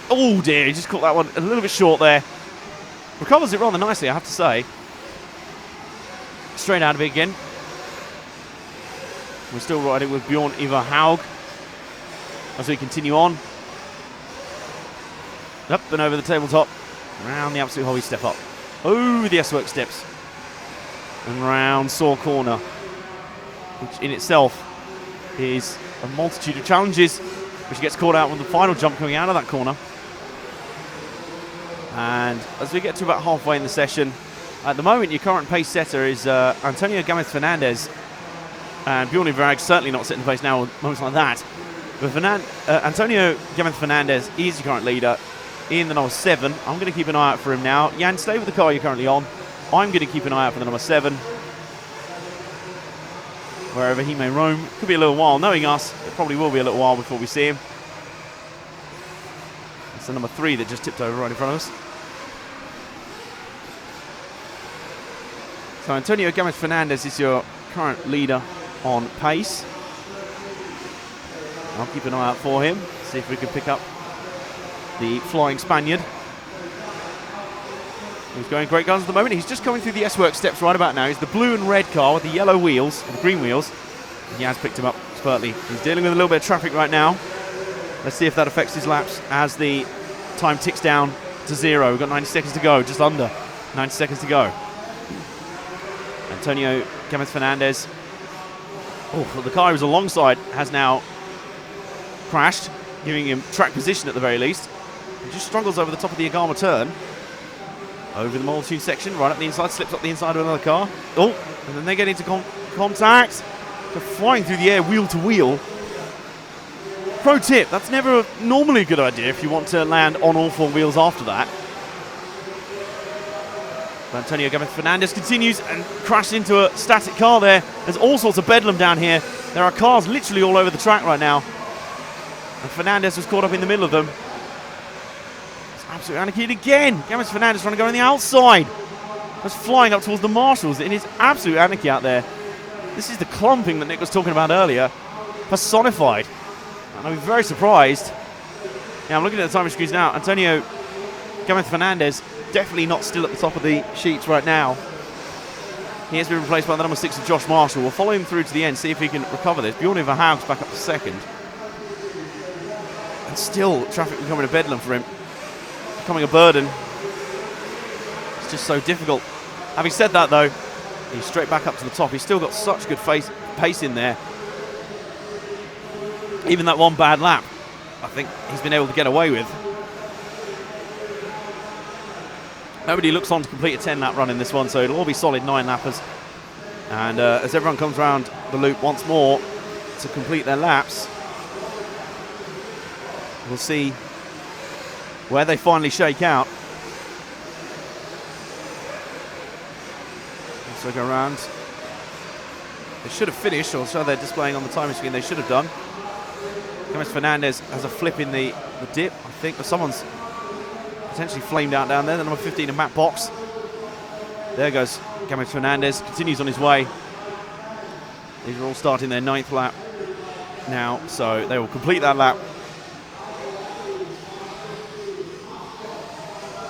Oh dear, he just caught that one a little bit short there. Recovers it rather nicely, I have to say. Straight out of it again. We're still riding with Bjorn Ivar Haug as we continue on. Up and over the tabletop. Round the absolute holy step up. Oh, the S-Works steps. And round SOR corner, which in itself is a multitude of challenges, which gets caught out with the final jump coming out of that corner. And as we get to about halfway in the session, at the moment, your current pace setter is Antonio Gamez Fernandez. And Bjorn Ivar Haug certainly not setting the pace now with moments like that. But Antonio Gamez Fernandez is your current leader in the number 7. I'm going to keep an eye out for him now. Jan, stay with the car you're currently on. I'm going to keep an eye out for the number 7. Wherever he may roam. Could be a little while. Knowing us, it probably will be a little while before we see him. So number 3 that just tipped over right in front of us. So Antonio Gomez Fernandez is your current leader on pace. I'll keep an eye out for him, see if we can pick up the flying Spaniard. He's going great guns at the moment. He's just coming through the S-Works steps right about now. He's the blue and red car with the yellow wheels, and the green wheels. And he has picked him up expertly. He's dealing with a little bit of traffic right now. Let's see if that affects his laps as the time ticks down to 0. We've got 90 seconds to go, just under 90 seconds to go. Antonio Gomez Fernandez, the car he was alongside has now crashed, giving him track position at the very least. He just struggles over the top of the Agama turn. Over the Multitude section, right up the inside, slips up the inside of another car. And then they get into contact. They're flying through the air wheel to wheel. Pro tip, that's never normally a good idea if you want to land on all 4 wheels after that. But Antonio Gomez Fernandez continues and crashed into a static car there. There's all sorts of bedlam down here. There are cars literally all over the track right now. And Fernandez was caught up in the middle of them. Absolutely anarchy again. Gomez Fernandez trying to go on the outside. That's flying up towards the marshals. It is absolute anarchy out there. This is the clumping that Nick was talking about earlier, personified. And I'd be very surprised. Yeah, I'm looking at the timing screens now. Antonio Gomez Fernandez definitely not still at the top of the sheets right now. He has been replaced by the number 6 of Josh Marshall. We'll follow him through to the end, see if he can recover this. Bjorn Verhaug's back up to 2nd. And still, traffic becoming a bedlam for him. Becoming a burden. It's just so difficult. Having said that, though, he's straight back up to the top. He's still got such good pace in there. Even that one bad lap, I think he's been able to get away with. Nobody looks on to complete a 10-lap run in this one, so it'll all be solid 9-lappers. And as everyone comes around the loop once more to complete their laps, we'll see where they finally shake out. So go around. They should have finished, or so they're displaying on the timing screen they should have done. Gomez Fernandez has a flip in the dip, I think, or someone's potentially flamed out down there. The number 15 of Matt Box. There goes Gomez Fernandez, continues on his way. These are all starting their 9th lap now, so they will complete that lap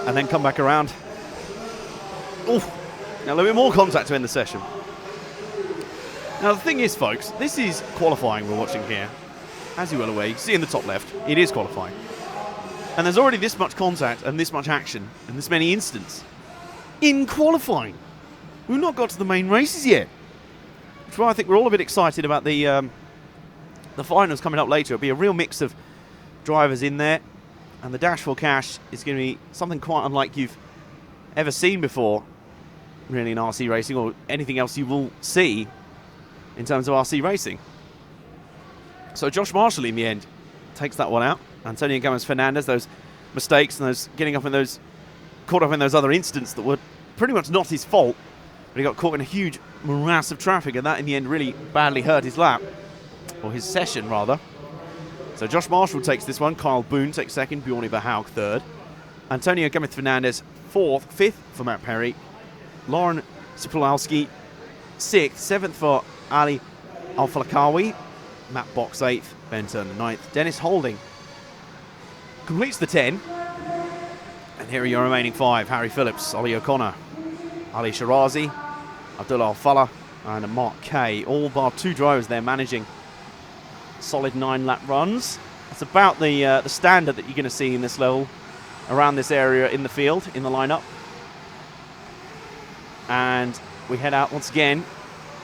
and then come back around. Oof. Now a little bit more contact to end the session. Now the thing is, folks, this is qualifying we're watching here. As you're well aware, you can see in the top left, it is qualifying. And there's already this much contact and this much action and this many incidents in qualifying. We've not got to the main races yet. Which is why I think we're all a bit excited about the finals coming up later. It'll be a real mix of drivers in there. And the Dash for Cash is going to be something quite unlike you've ever seen before, really, in RC racing, or anything else you will see in terms of RC racing. So Josh Marshall, in the end, takes that one out. Antonio Gomez Fernandez, those mistakes and those caught up in those other incidents that were pretty much not his fault, but he got caught in a huge morass of traffic, and that in the end really badly hurt his lap, or his session rather. So Josh Marshall takes this one, Kyle Boone takes 2nd, Bjorn Verhaug 3rd, Antonio Gomez Fernandez 4th, 5th for Matt Perry, Lauren Sipolowski 6th, 7th for Ali Al-Falakawi, Matt Box 8th, Ben Turner 9th, Dennis Holding completes the 10, and here are your remaining 5, Harry Phillips, Ollie O'Connor, Ali Shirazi, Abdullah Al-Fallah and Mark Kay, all bar 2 drivers there managing solid 9-lap runs. That's about the standard that you're going to see in this level around this area in the field, in the lineup. And we head out once again.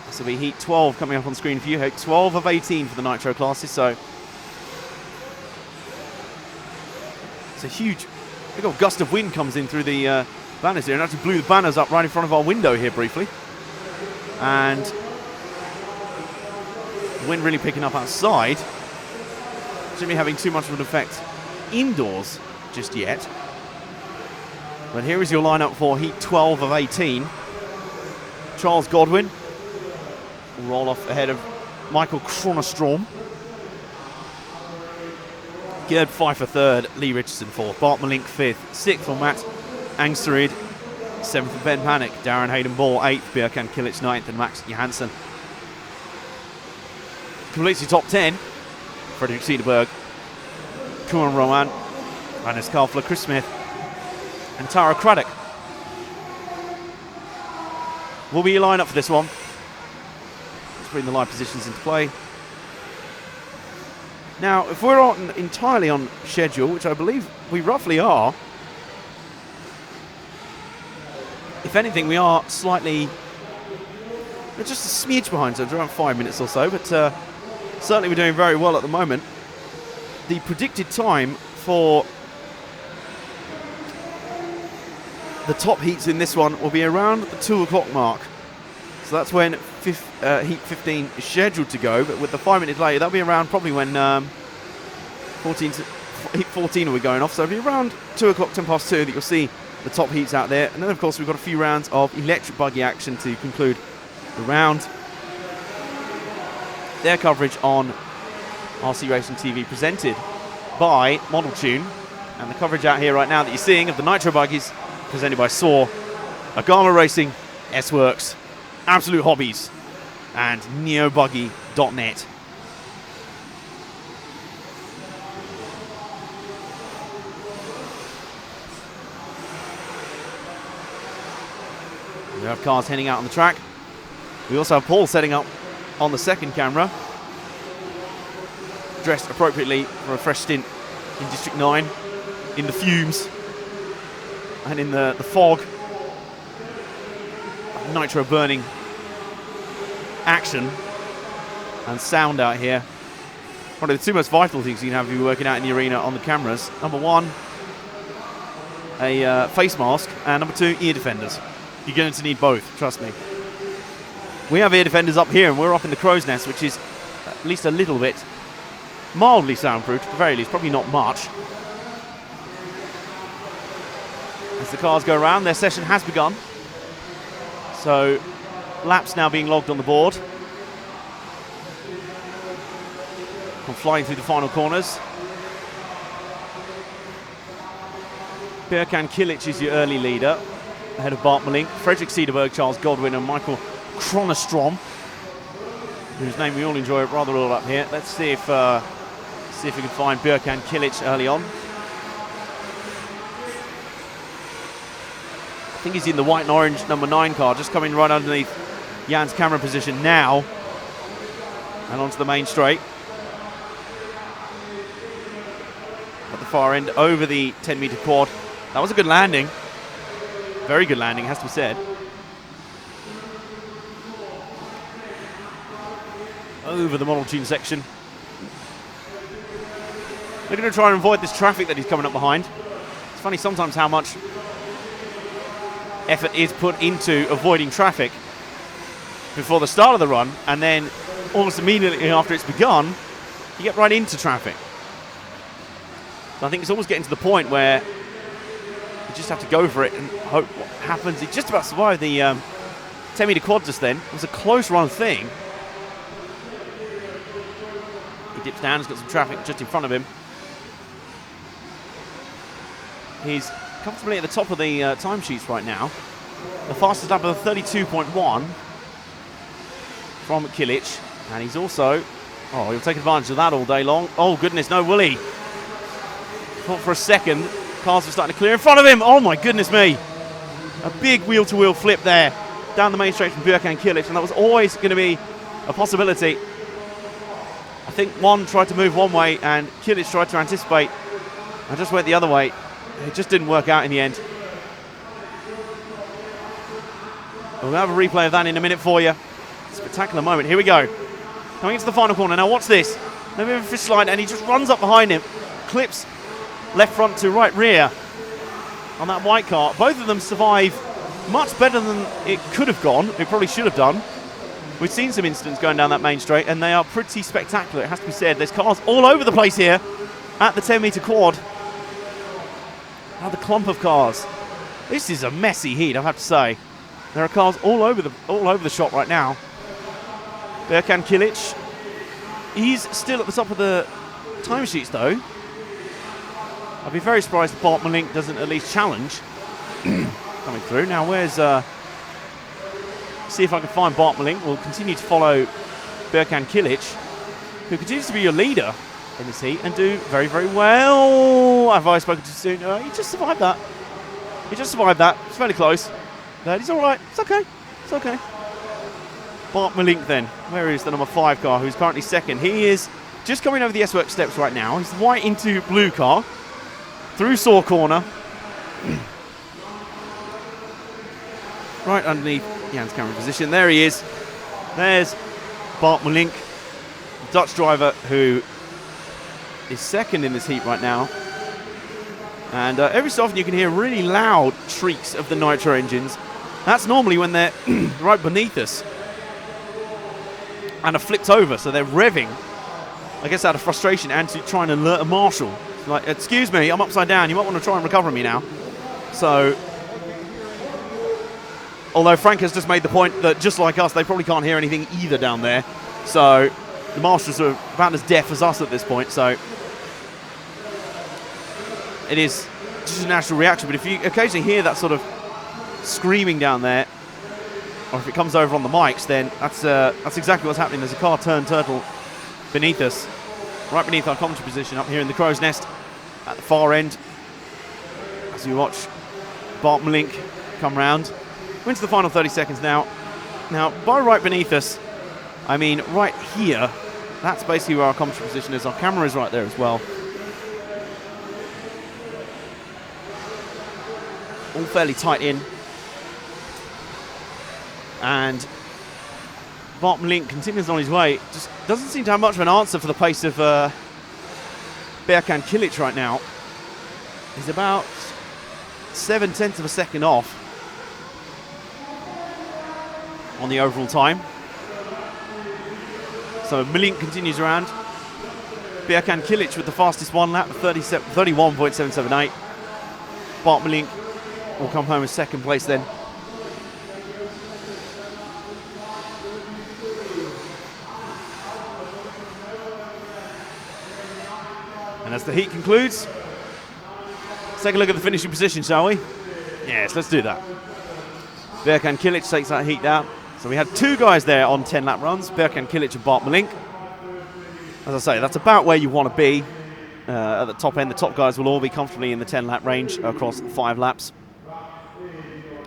This will be Heat 12 coming up on screen for you. Heat 12 of 18 for the Nitro classes. So it's a huge, big old gust of wind comes in through the banners here, and actually blew the banners up right in front of our window here briefly. And the wind really picking up outside. Shouldn't be having too much of an effect indoors just yet. But here is your lineup for Heat 12 of 18. Charles Godwin will roll off ahead of Michael Chronostrom. Gerd Pfeiffer third, Lee Richardson fourth, Bart Malink fifth, sixth for Matt Angsterid, seventh for Ben Panic, Darren Hayden Ball eighth, Björkan Kilic ninth, and Max Johansson. Completely top 10, Frederick Cederberg, Kuman Roman, Hannes Kalfler, Chris Smith, and Tara Craddock. Will be your lineup for this one. Let's bring the live positions into play. Now, if we're on entirely on schedule, which I believe we roughly are, if anything, we are slightly, just a smidge behind, so it's around 5 minutes or so, but certainly we're doing very well at the moment. The predicted time for the top heats in this one will be around the 2 o'clock mark. So that's when heat 15 is scheduled to go, but with the 5 minutes later, that'll be around probably when heat 14 will be going off. So it'll be around 2 o'clock, 10 past 2 that you'll see the top heats out there. And then, of course, we've got a few rounds of electric buggy action to conclude the round. Their coverage on RC Racing TV presented by Model Tune, and the coverage out here right now that you're seeing of the Nitro buggies presented by Saw, Agama Racing, S-Works, Absolute Hobbies, and neobuggy.net. We have cars heading out on the track. We also have Paul setting up on the second camera, dressed appropriately for a fresh stint in District 9, in the fumes and in the fog of nitro burning action and sound out here. One of the two most vital things you can have if you're working out in the arena on the cameras. Number one, a face mask, and number two, ear defenders. You're going to need both, trust me. We have ear defenders up here, and we're up in the crow's nest, which is at least a little bit mildly soundproof, at the very least, probably not much. As the cars go around, their session has begun. So, laps now being logged on the board. I'm flying through the final corners. Björkan Kilic is your early leader, ahead of Bart Malink, Frederick Cederberg, Charles Godwin, and Michael Kronestrom, whose name we all enjoy rather all up here. Let's see if we can find Björkan Kilic early on. I think he's in the white and orange number 9 car, just coming right underneath Jan's camera position now, and onto the main straight. At the far end, over the 10-meter quad. That was a good landing. Very good landing, has to be said. Over the Model Tune section. They're going to try and avoid this traffic that he's coming up behind. It's funny sometimes how much effort is put into avoiding traffic before the start of the run, and then almost immediately after it's begun, you get right into traffic. So I think it's almost getting to the point where you just have to go for it and hope what happens. He just about survived the 10-meter quad just then. It was a close run thing. He dips down, he's got some traffic just in front of him. He's comfortably at the top of the timesheets right now. The fastest lap of 32.1 from Kilic. And he's also, he'll take advantage of that all day long. Oh goodness, no, will he? Thought for a second, cars were starting to clear in front of him. Oh my goodness me. A big wheel-to-wheel flip there down the main straight from Björkan Kilic, and that was always going to be a possibility. I think one tried to move one way and Kilic tried to anticipate and just went the other way. It just didn't work out in the end. We'll have a replay of that in a minute for you. Spectacular moment. Here we go. Coming into the final corner. Now watch this. No bit of a fish line, and he just runs up behind him. Clips left front to right rear on that white car. Both of them survive much better than it could have gone. It probably should have done. We've seen some incidents going down that main straight, and they are pretty spectacular, it has to be said. There's cars all over the place here at the 10-meter quad. Another clump of cars. This is a messy heat, I have to say. There are cars all over the shop right now. Björkan Kilic, he's still at the top of the timesheets though. I'd be very surprised if Bart Malink doesn't at least challenge coming through. Now, where's... see if I can find Bart Malink. We'll continue to follow Berkan Kilic, who continues to be your leader in this heat and do very, very well. Have I spoken too soon? He just survived that. He just survived that. It's fairly close. But he's all right. It's okay. It's okay. Bart Malink then. Where is the number 5 car, who's currently second? He is just coming over the S-Works steps right now. He's the white into blue car. Through Saw Corner. Right underneath Jan's camera position. There he is. There's Bart Malink, Dutch driver who is second in this heat right now. And every so often you can hear really loud shrieks of the nitro engines. That's normally when they're right beneath us and are flipped over, so they're revving, I guess, out of frustration and to try and alert a marshal. It's like, excuse me, I'm upside down, you might want to try and recover me now. So, although Frank has just made the point that just like us, they probably can't hear anything either down there. So the marshals are about as deaf as us at this point, so it is just a natural reaction. But if you occasionally hear that sort of screaming down there, or if it comes over on the mics, then that's exactly what's happening. There's a car turned turtle beneath us, right beneath our commentary position up here in the crow's nest at the far end, as you watch Bart Malink come round. We're into the final 30 seconds now. Now, by right beneath us, I mean right here. That's basically where our commentary position is. Our camera is right there as well. All fairly tight in. And Bart Malink continues on his way. Just doesn't seem to have much of an answer for the pace of Berkan Kilic right now. He's about 0.7 of a second off on the overall time. So Malink continues around. Berkan Kilic with the fastest one lap, 31.778. Bart Malink will come home in second place then. And as the heat concludes, let's take a look at the finishing position, shall we? Yes, let's do that. Berkan Kilic takes that heat down. So we had 2 guys there on 10 lap runs, Berkan Kilic and Bart Malink. As I say, that's about where you want to be at the top end. The top guys will all be comfortably in the 10 lap range across 5 laps.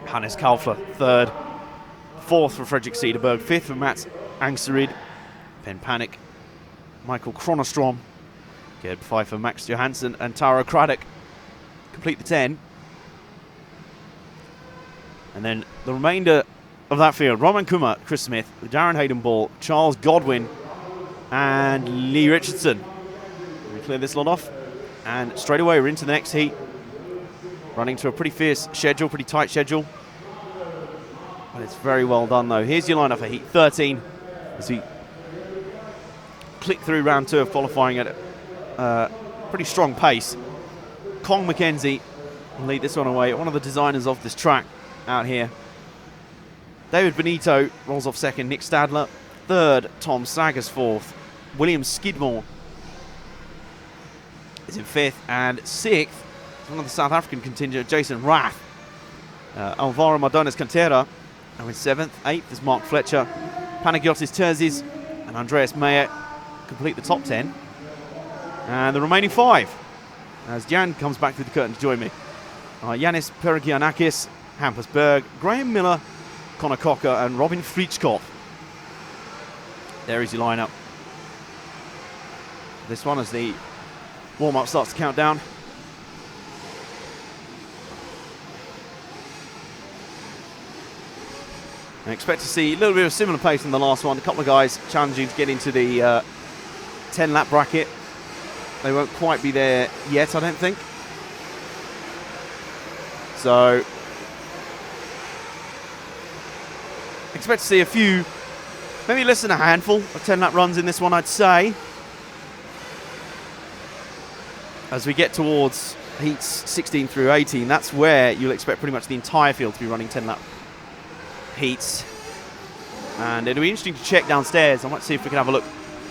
Hannes Kaufler, 3rd. 4th for Fredrik Cederberg. 5th for Mats Angserid. Ben Panic. Michael Kronostrom. Gerd Pfeiffer, Max Johansson and Taro Kradek complete the 10. And then the remainder of that field, Roman Kumar, Chris Smith, Darren Hayden-Ball, Charles Godwin and Lee Richardson. We clear this lot off and straight away we're into the next heat. Running to a pretty fierce schedule, pretty tight schedule. But it's very well done though. Here's your lineup for heat 13 as we click through round 2 of qualifying at pretty strong pace. Kong McKenzie will lead this one away, one of the designers of this track out here. David Benito rolls off second, Nick Stadler 3rd, Tom Saggers 4th, William Skidmore is in 5th, and 6th is one of the South African contingent, Jason Rath. Alvaro Mardones Cantera now in 7th, 8th is Mark Fletcher, Panagiotis Terzis and Andreas Meyer complete the top 10. And the remaining 5, as Jan comes back through the curtain to join me, Yanis Perigianakis, Hampus Berg, Graham Miller, Connor Cocker and Robin Fritschkopf. There is your lineup. This one as the warm-up starts to count down. I expect to see a little bit of a similar pace in the last one. A couple of guys challenging to get into the 10-lap bracket. They won't quite be there yet, I don't think. So, expect to see a few, maybe less than a handful of 10-lap runs in this one, I'd say. As we get towards heats 16 through 18, that's where you'll expect pretty much the entire field to be running 10-lap heats. And it'll be interesting to check downstairs. I might see if we can have a look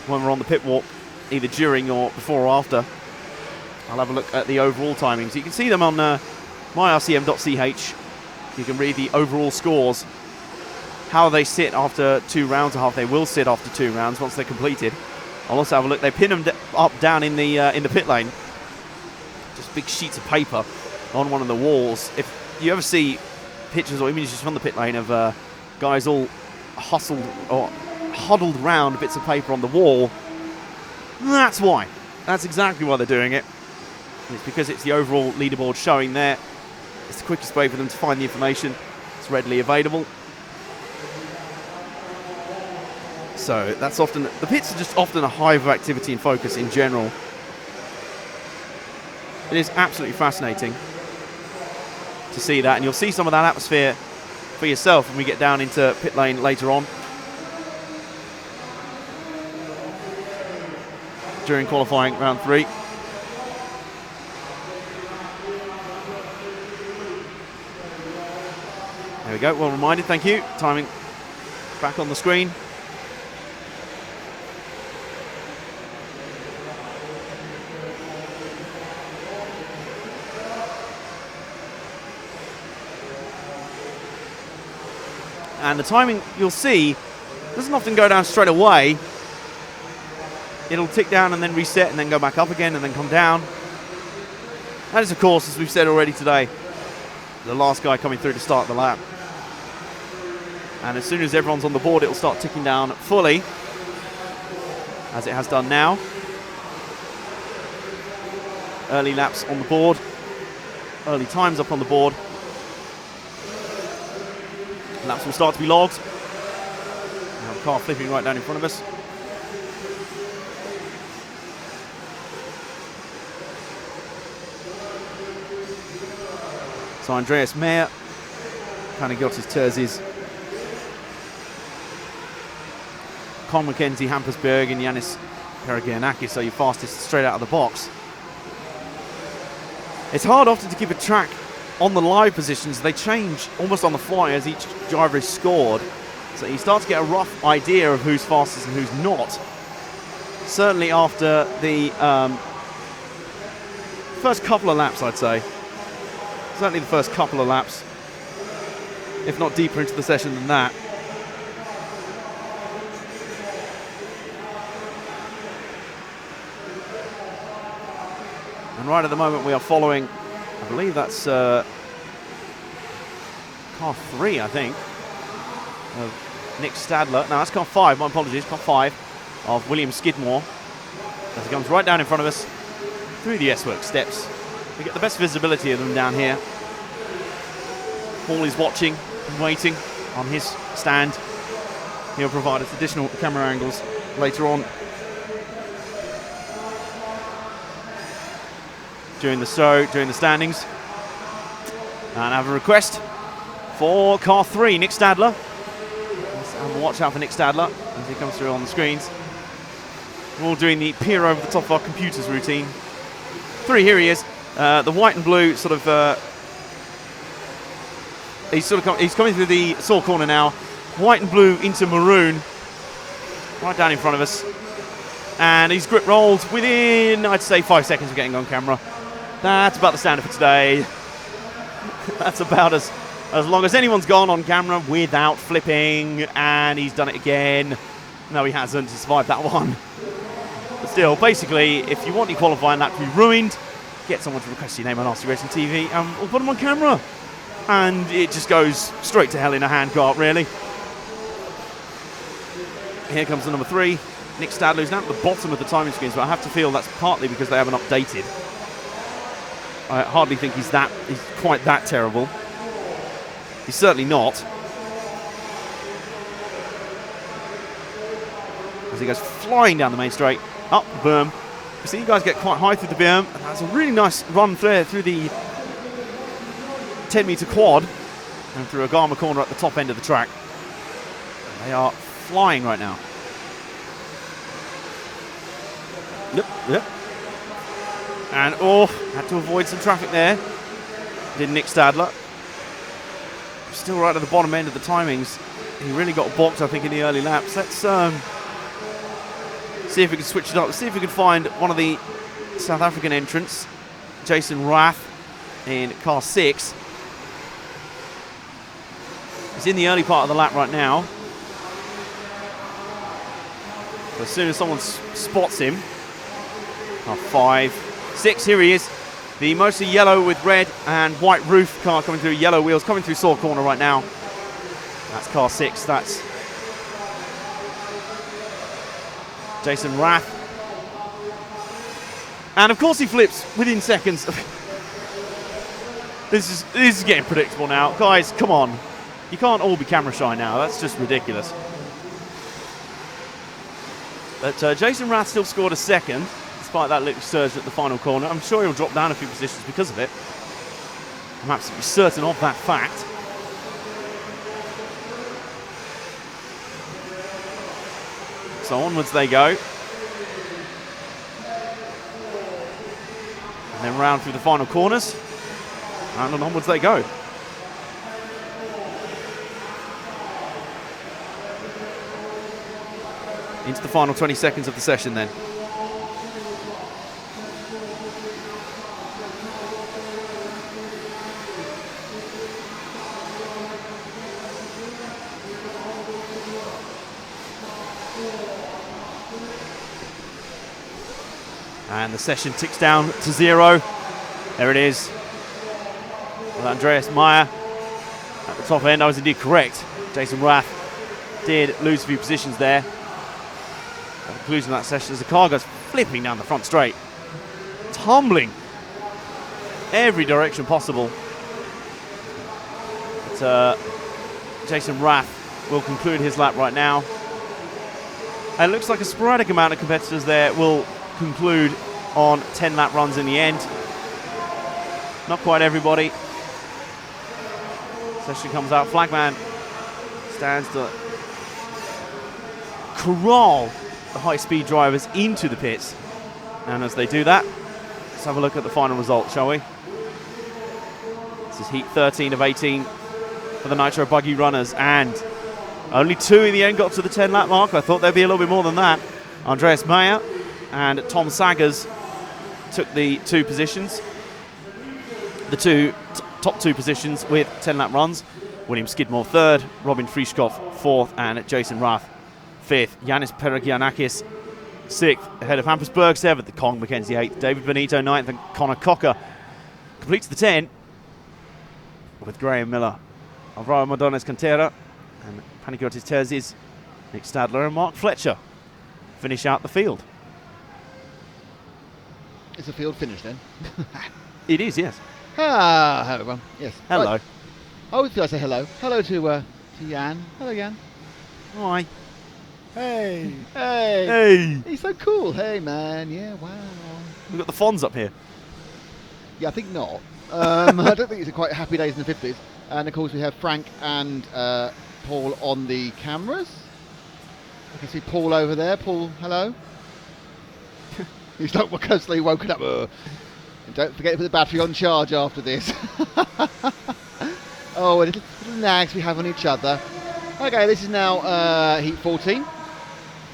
when we're on the pit walk, either during or before or after, I'll have a look at the overall timings. You can see them on myrcm.ch. You can read the overall scores, how they sit after 2 rounds, or how they will sit after 2 rounds once they're completed. I'll also have a look. They pin them up down in the pit lane, just big sheets of paper on one of the walls. If you ever see pictures or images from the pit lane of guys all hustled or huddled round bits of paper on the wall, that's why. That's exactly why they're doing it. And it's because it's the overall leaderboard showing there. It's the quickest way for them to find the information. It's readily available. So that's often, the pits are just often a hive of activity and focus in general. It is absolutely fascinating to see that, and you'll see some of that atmosphere for yourself when we get down into pit lane later on. During qualifying round 3. There we go, well reminded, thank you. Timing back on the screen. And the timing, you'll see, doesn't often go down straight away. It'll tick down and then reset and then go back up again and then come down. That is, of course, as we've said already today, the last guy coming through to start the lap. And as soon as everyone's on the board, it'll start ticking down fully, as it has done now. Early laps on the board, early times up on the board. Laps will start to be logged. Now the car flipping right down in front of us. So Andreas Meyer, Panagiotis Terzis, Con McKenzie, Hampersberg and Yanis Karagianakis are your fastest straight out of the box. It's hard often to keep a track on the live positions. They change almost on the fly as each driver is scored. So you start to get a rough idea of who's fastest and who's not. Certainly after the first couple of laps, I'd say. Certainly the first couple of laps, if not deeper into the session than that. And right at the moment we are following, I believe that's car 3, I think, of Nick Stadler. No, that's car 5, my apologies, car 5 of William Skidmore. As he comes right down in front of us through the S-Works steps. We get the best visibility of them down here. Paul is watching and waiting on his stand. He'll provide us additional camera angles later on during the show, during the standings. And I have a request for car 3, Nick Stadler. Let's have a watch out for Nick Stadler as he comes through on the screens. We're all doing the peer over the top of our computers routine. 3, here he is. The white and blue sort of, he's coming through the saw corner now. White and blue into maroon, right down in front of us. And he's grip rolled within, I'd say, 5 seconds of getting on camera. That's about the standard for today. That's about as long as anyone's gone on camera without flipping, and he's done it again. No, he hasn't. He survived that one. But still, basically, if you want your qualifying lap to be ruined, get someone to request your name on RC Racing TV and we'll put them on camera. And it just goes straight to hell in a handcart, really. Here comes the number 3, Nick Stadler, who's now at the bottom of the timing screens, but I have to feel that's partly because they haven't updated. I hardly think he's quite that terrible. He's certainly not. As he goes flying down the main straight, up the berm. You see you guys get quite high through the berm, and that's a really nice run there through the 10-meter quad and through a Garma corner at the top end of the track. They are flying right now. Yep. And had to avoid some traffic there. Did Nick Stadler. Still right at the bottom end of the timings. He really got boxed, I think, in the early laps. Let's see if we can switch it up. See if we can find one of the South African entrants. Jason Rath in car 6. He's in the early part of the lap right now. So as soon as someone spots him, car 5, 6, here he is. The mostly yellow with red and white roof car coming through, yellow wheels coming through Saw Corner right now. That's car 6, that's Jason Rath. And of course he flips within seconds. This is getting predictable now. Guys, come on. You can't all be camera shy now, that's just ridiculous. But Jason Rath still scored a second, despite that little surge at the final corner. I'm sure he'll drop down a few positions because of it. I'm absolutely certain of that fact. So onwards they go. And then round through the final corners. And onwards they go. Into the final 20 seconds of the session then. And the session ticks down to 0. There it is. Well, Andreas Meyer at the top end. I was indeed correct. Jason Rath did lose a few positions there. At the conclusion of that session, as the car goes flipping down the front straight, tumbling every direction possible. But Jason Rath will conclude his lap right now. And it looks like a sporadic amount of competitors there will conclude on 10 lap runs in the end. Not quite everybody. Session comes out. Flagman stands to corral the high-speed drivers into the pits. And as they do that, let's have a look at the final result, shall we? This is heat 13 of 18 for the Nitro Buggy runners, and only 2 in the end got to the 10 lap mark. I thought there'd be a little bit more than that. Andreas Meyer and Tom Saggers took the 2 positions. The top 2 positions with 10 lap runs. William Skidmore 3rd, Robin Frischkopf 4th, and Jason Rath 5th. Yanis Peregianakis 6th, ahead of Hampus Berg 7th, the Kong McKenzie 8th, David Benito 9th, and Connor Cocker completes the 10 with Graham Miller, Alvaro Madones Cantera, and Panagiotis Terzis, Nick Stadler, and Mark Fletcher finish out the field. It's a field finish then. It is, yes. Hello everyone. Yes. Hello. Right. I always feel I say hello. Hello to Jan. Hello Jan. Hi. Hey. Hey. Hey. He's so cool. Hey man. Yeah. Wow. We've got the Fonz up here. Yeah, I think not. I don't think it's a quite happy days in the 50s. And of course we have Frank and Paul on the cameras. I can see Paul over there. Paul, hello. He's not constantly woken up. And don't forget to put the battery on charge after this. Oh, little nags we have on each other. Okay, this is now heat 14.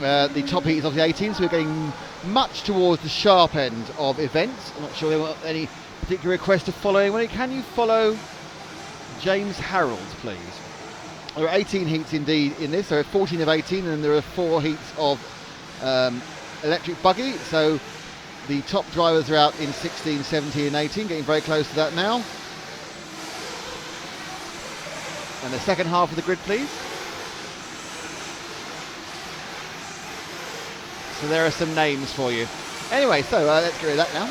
The top heat is obviously 18, so we're getting much towards the sharp end of events. I'm not sure there were any particular request to follow anyone. Can you follow James Harold, please? There are 18 heats indeed in this. There are 14 of 18, and there are 4 heats of electric buggy. So the top drivers are out in 16, 17 and 18, getting very close to that now. And the second half of the grid, please. So there are some names for you. Anyway, so let's get rid of that now.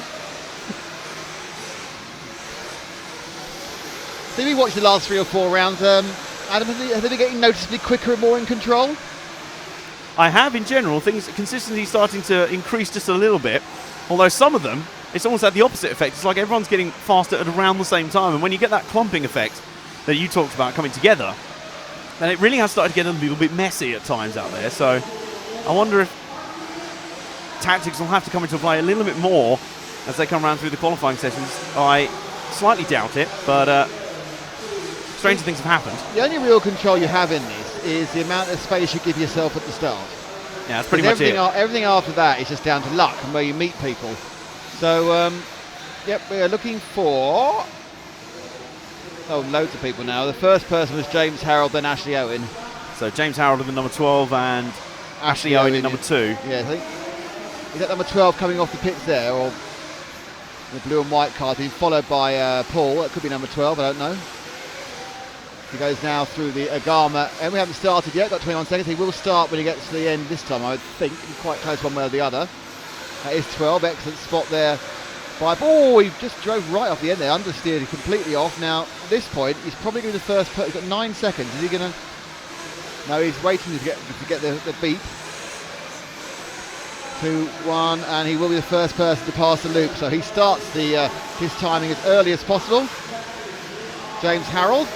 Did we watch the last 3 or 4 rounds? Adam, have they been getting noticeably quicker and more in control? I have, in general, things consistency starting to increase just a little bit. Although some of them, it's almost had the opposite effect. It's like everyone's getting faster at around the same time. And when you get that clumping effect that you talked about coming together, then it really has started to get a little bit messy at times out there. So I wonder if tactics will have to come into play a little bit more as they come around through the qualifying sessions. I slightly doubt it, but stranger things have happened. The only real control you have in this is the amount of space you give yourself at the start. Yeah, that's pretty much it. Everything after that is just down to luck and where you meet people. So Yep, we are looking for... Oh, loads of people now. The first person was James Harold, then Ashley Owen. So James Harold in the number 12 and Ashley Owen in number 2. Yeah, I think. Is that number 12 coming off the pits there, or the blue and white car being followed by Paul? That could be number 12, I don't know. He goes now through the Agama, and we haven't started yet, got 21 seconds. He will start when he gets to the end this time, I would think. He's quite close one way or the other. That is 12, excellent spot there. Oh, he just drove right off the end there, understeered completely off. Now, at this point, he's probably going to be the first person. He's got 9 seconds. Is he going to... No, he's waiting to get the beep. 2, 1, and he will be the first person to pass the loop. So he starts his timing as early as possible. James Harold.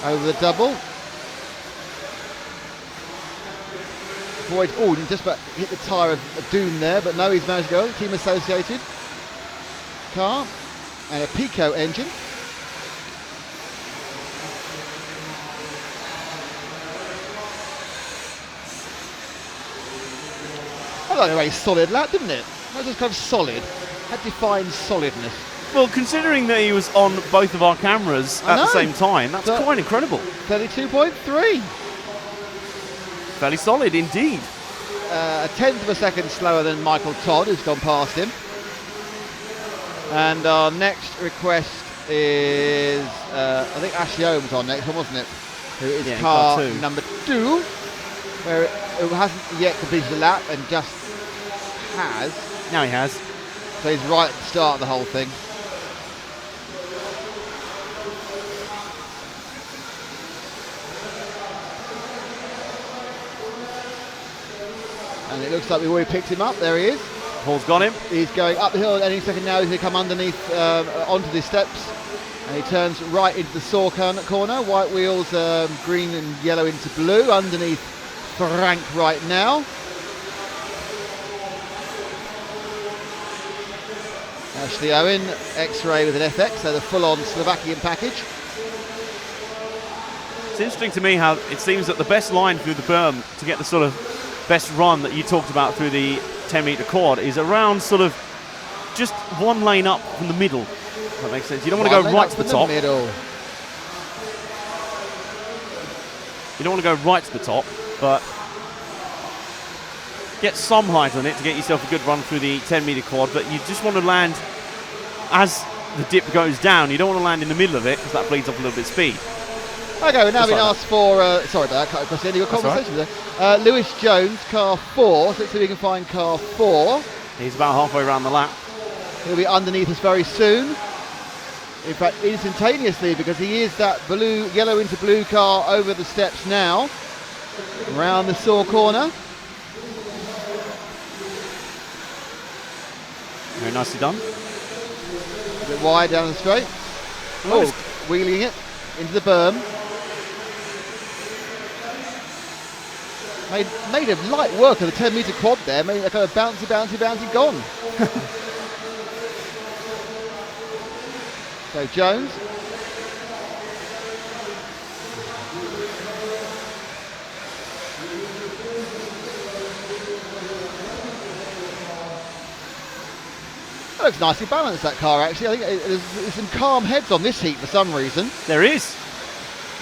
Over the double. Oh, he just about hit the tyre of doom there, but no, he's managed to go. Team associated car and a Pico engine. That was a very solid lap, didn't it? That was just kind of solid. That defines solidness. Well, considering that he was on both of our cameras at the same time, that's quite incredible. 32.3. Fairly solid indeed. A tenth of a second slower than Michael Todd, who's gone past him. And our next request is, I think Ashley Owen was on next one, wasn't it? Who is car number 2, where it hasn't yet completed the lap and just has. Now he has. So he's right at the start of the whole thing. And it looks like we already picked him up. There he is. Paul's got him. He's going up the hill at any second now. He's going to come underneath onto the steps. And he turns right into the saw corner. White wheels, green and yellow into blue. Underneath Frank right now. Ashley Owen, X-Ray with an FX, so the full-on Slovakian package. It's interesting to me how it seems that the best line through the berm to get the sort of best run that you talked about through the 10-metre quad is around sort of just one lane up from the middle. If that makes sense. You don't want to go right to the top. You don't want to go right to the top, but get some height on it to get yourself a good run through the 10-metre quad, but you just want to land as the dip goes down. You don't want to land in the middle of it because that bleeds off a little bit of speed. Okay, we're now being asked for, sorry about that, cut across the end of your conversation there. Lewis Jones, car 4, so let's see if we can find car 4. He's about halfway around the lap. He'll be underneath us very soon. In fact, instantaneously, because he is that blue, yellow into blue car over the steps now. Round the saw corner. Very nicely done. A bit wide down the straight. Oh, wheeling it into the berm. Made a light work of the 10-metre quad there. Made a kind of bouncy, gone. So Jones. That looks nicely balanced, that car, actually. I think there's some calm heads on this heat for some reason. There is.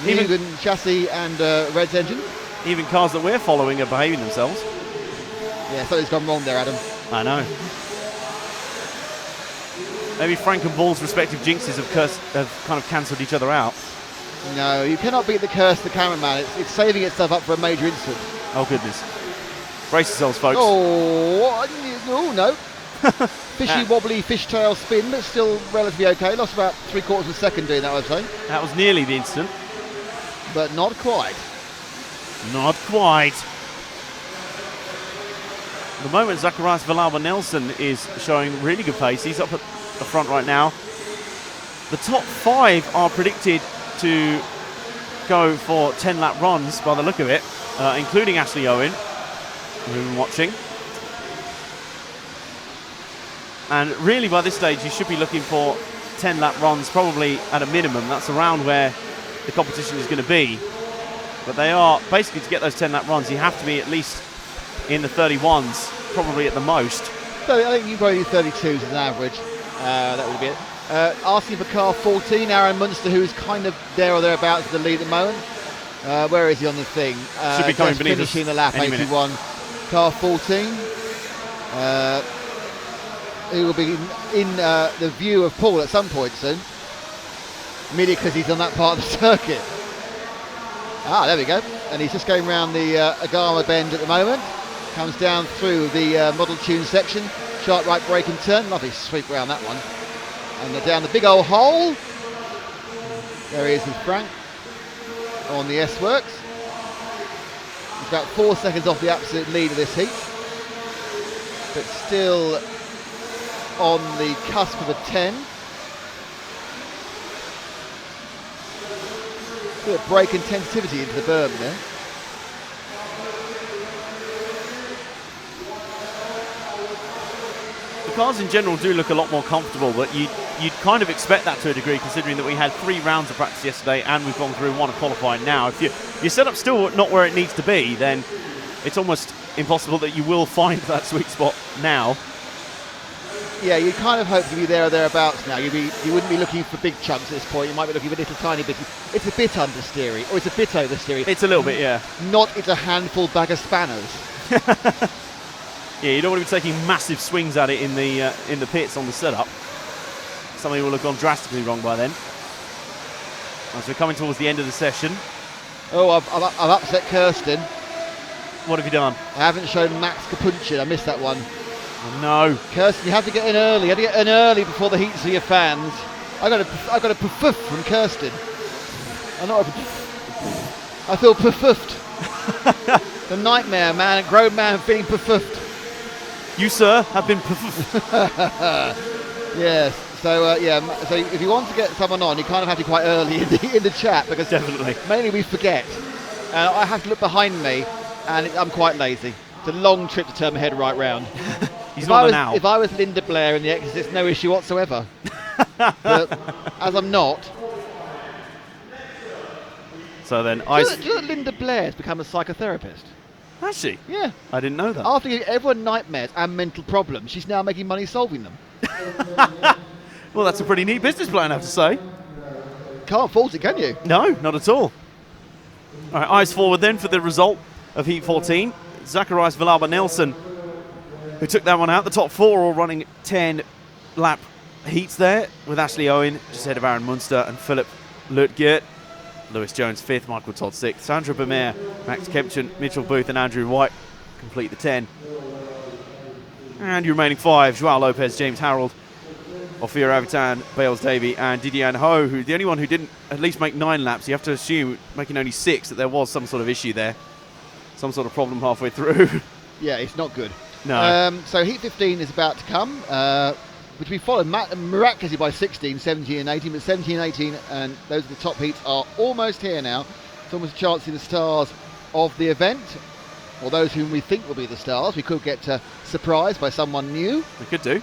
Even chassis and Red's engine. Even cars that we're following are behaving themselves. Yeah, something's gone wrong there, Adam. I know. Maybe Frank and Ball's respective jinxes have kind of cancelled each other out. No, you cannot beat the curse of the cameraman. It's saving itself up for a major incident. Oh, goodness. Brace yourselves, folks. Oh no. Fishy, wobbly, fishtail spin, but still relatively okay. Lost about 3/4 of a second doing that, I'd say. That was nearly the incident. But not quite. Not quite. At the moment, Zacharias Villalba Nelson is showing really good pace. He's up at the front right now. The top 5 are predicted to go for 10-lap runs by the look of it, including Ashley Owen, who we've been watching. And really, by this stage, you should be looking for 10-lap runs, probably at a minimum. That's around where the competition is going to be. But they are, basically, to get those 10-lap runs, you have to be at least in the 31s, probably at the most. So I think you probably do 32s as an average. That would be it. Asking for car 14, Aaron Munster, who's kind of there or thereabouts at the lead at the moment. Where is he on the thing? Should be coming just beneath us finishing the lap, any minute. 81. Car 14. He will be in the view of Paul at some point soon. Merely because he's on that part of the circuit. Ah, there we go. And he's just going around the Agama bend at the moment. Comes down through the Model Tune section. Sharp right brake and turn. Lovely sweep around that one. And down the big old hole. There he is with Frank on the S-Works. He's about 4 seconds off the absolute lead of this heat. But still on the cusp of a 10. Bit of brake and tentativity into the berm there. The cars in general do look a lot more comfortable, but you'd kind of expect that to a degree, considering that we had 3 rounds of practice yesterday and we've gone through 1 of qualifying now. If your setup's still not where it needs to be, then it's almost impossible that you will find that sweet spot now. Yeah, you kind of hope to be there or thereabouts now. You wouldn't be looking for big chunks at this point. You might be looking for little tiny bits. It's a bit understeery, or it's a bit oversteery. It's a little bit, yeah. Not it's a handful bag of spanners. Yeah, you don't want to be taking massive swings at it in the pits on the setup. Something will have gone drastically wrong by then. As we're coming towards the end of the session. Oh, I've upset Kirsten. What have you done? I haven't shown Max Kapunchin. I missed that one. Oh, no. Kirsten, you have to get in early. You have to get in early before the heats of your fans. I got a puff from Kirsten. I feel puffed. The nightmare man, grown man feeling puffed. You, sir, have been... Yes. So so if you want to get someone on, you kind of have to quite early in the chat, because Definitely. mainly we forget. I have to look behind me, and I'm quite lazy. It's a long trip to turn my head right round. He's not there now. If I was Linda Blair in The Exorcist, no issue whatsoever. But as I'm not. So then, Do you know that Linda Blair has become a psychotherapist? Has she? Yeah. I didn't know that. After giving everyone nightmares and mental problems, she's now making money solving them. Well, that's a pretty neat business plan, I have to say. Can't fault it, can you? No, not at all. All right, eyes forward then for the result of Heat 14. Zacharias Villalba Nelson, who took that one out. The top 4 all running 10 lap heats there, with Ashley Owen just ahead of Aaron Munster and Philip Lutgert. Lewis Jones 5th, Michael Todd 6th. Sandra Bemer, Max Kempton, Mitchell Booth and Andrew White complete the 10. And your remaining 5, Joao Lopez, James Harold, Ophir Avitan, Bales Davey and Didier Ho, who the only one who didn't at least make 9 laps. You have to assume, making only 6, that there was some sort of issue there. Some sort of problem halfway through. Yeah, it's not good. No. So Heat 15 is about to come, which we followed miraculously by 16, 17 and 18, but 17 and 18, and those are the top heats, are almost here now. It's almost a chance to see the stars of the event, or those whom we think will be the stars. We could get surprised by someone new. We could do.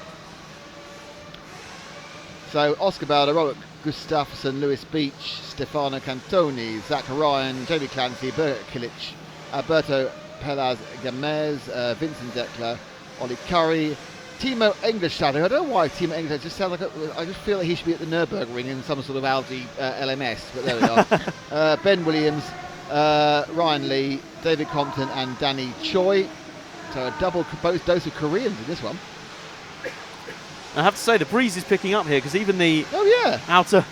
So Oscar Bauer, Robert Gustafsson, Lewis Beach, Stefano Cantoni, Zach Ryan, Jamie Clancy, Bert Kilic, Alberto Pelaz Gamez, Vincent Deckler, Ollie Curry, Timo Engelstad. I don't know why Timo Engelstad just sounds like I just feel like he should be at the Nürburgring in some sort of Audi LMS, but there we are. Ben Williams, Ryan Lee, David Compton and Danny Choi. So a double dose of Koreans in this one. I have to say, the breeze is picking up here, because even the outer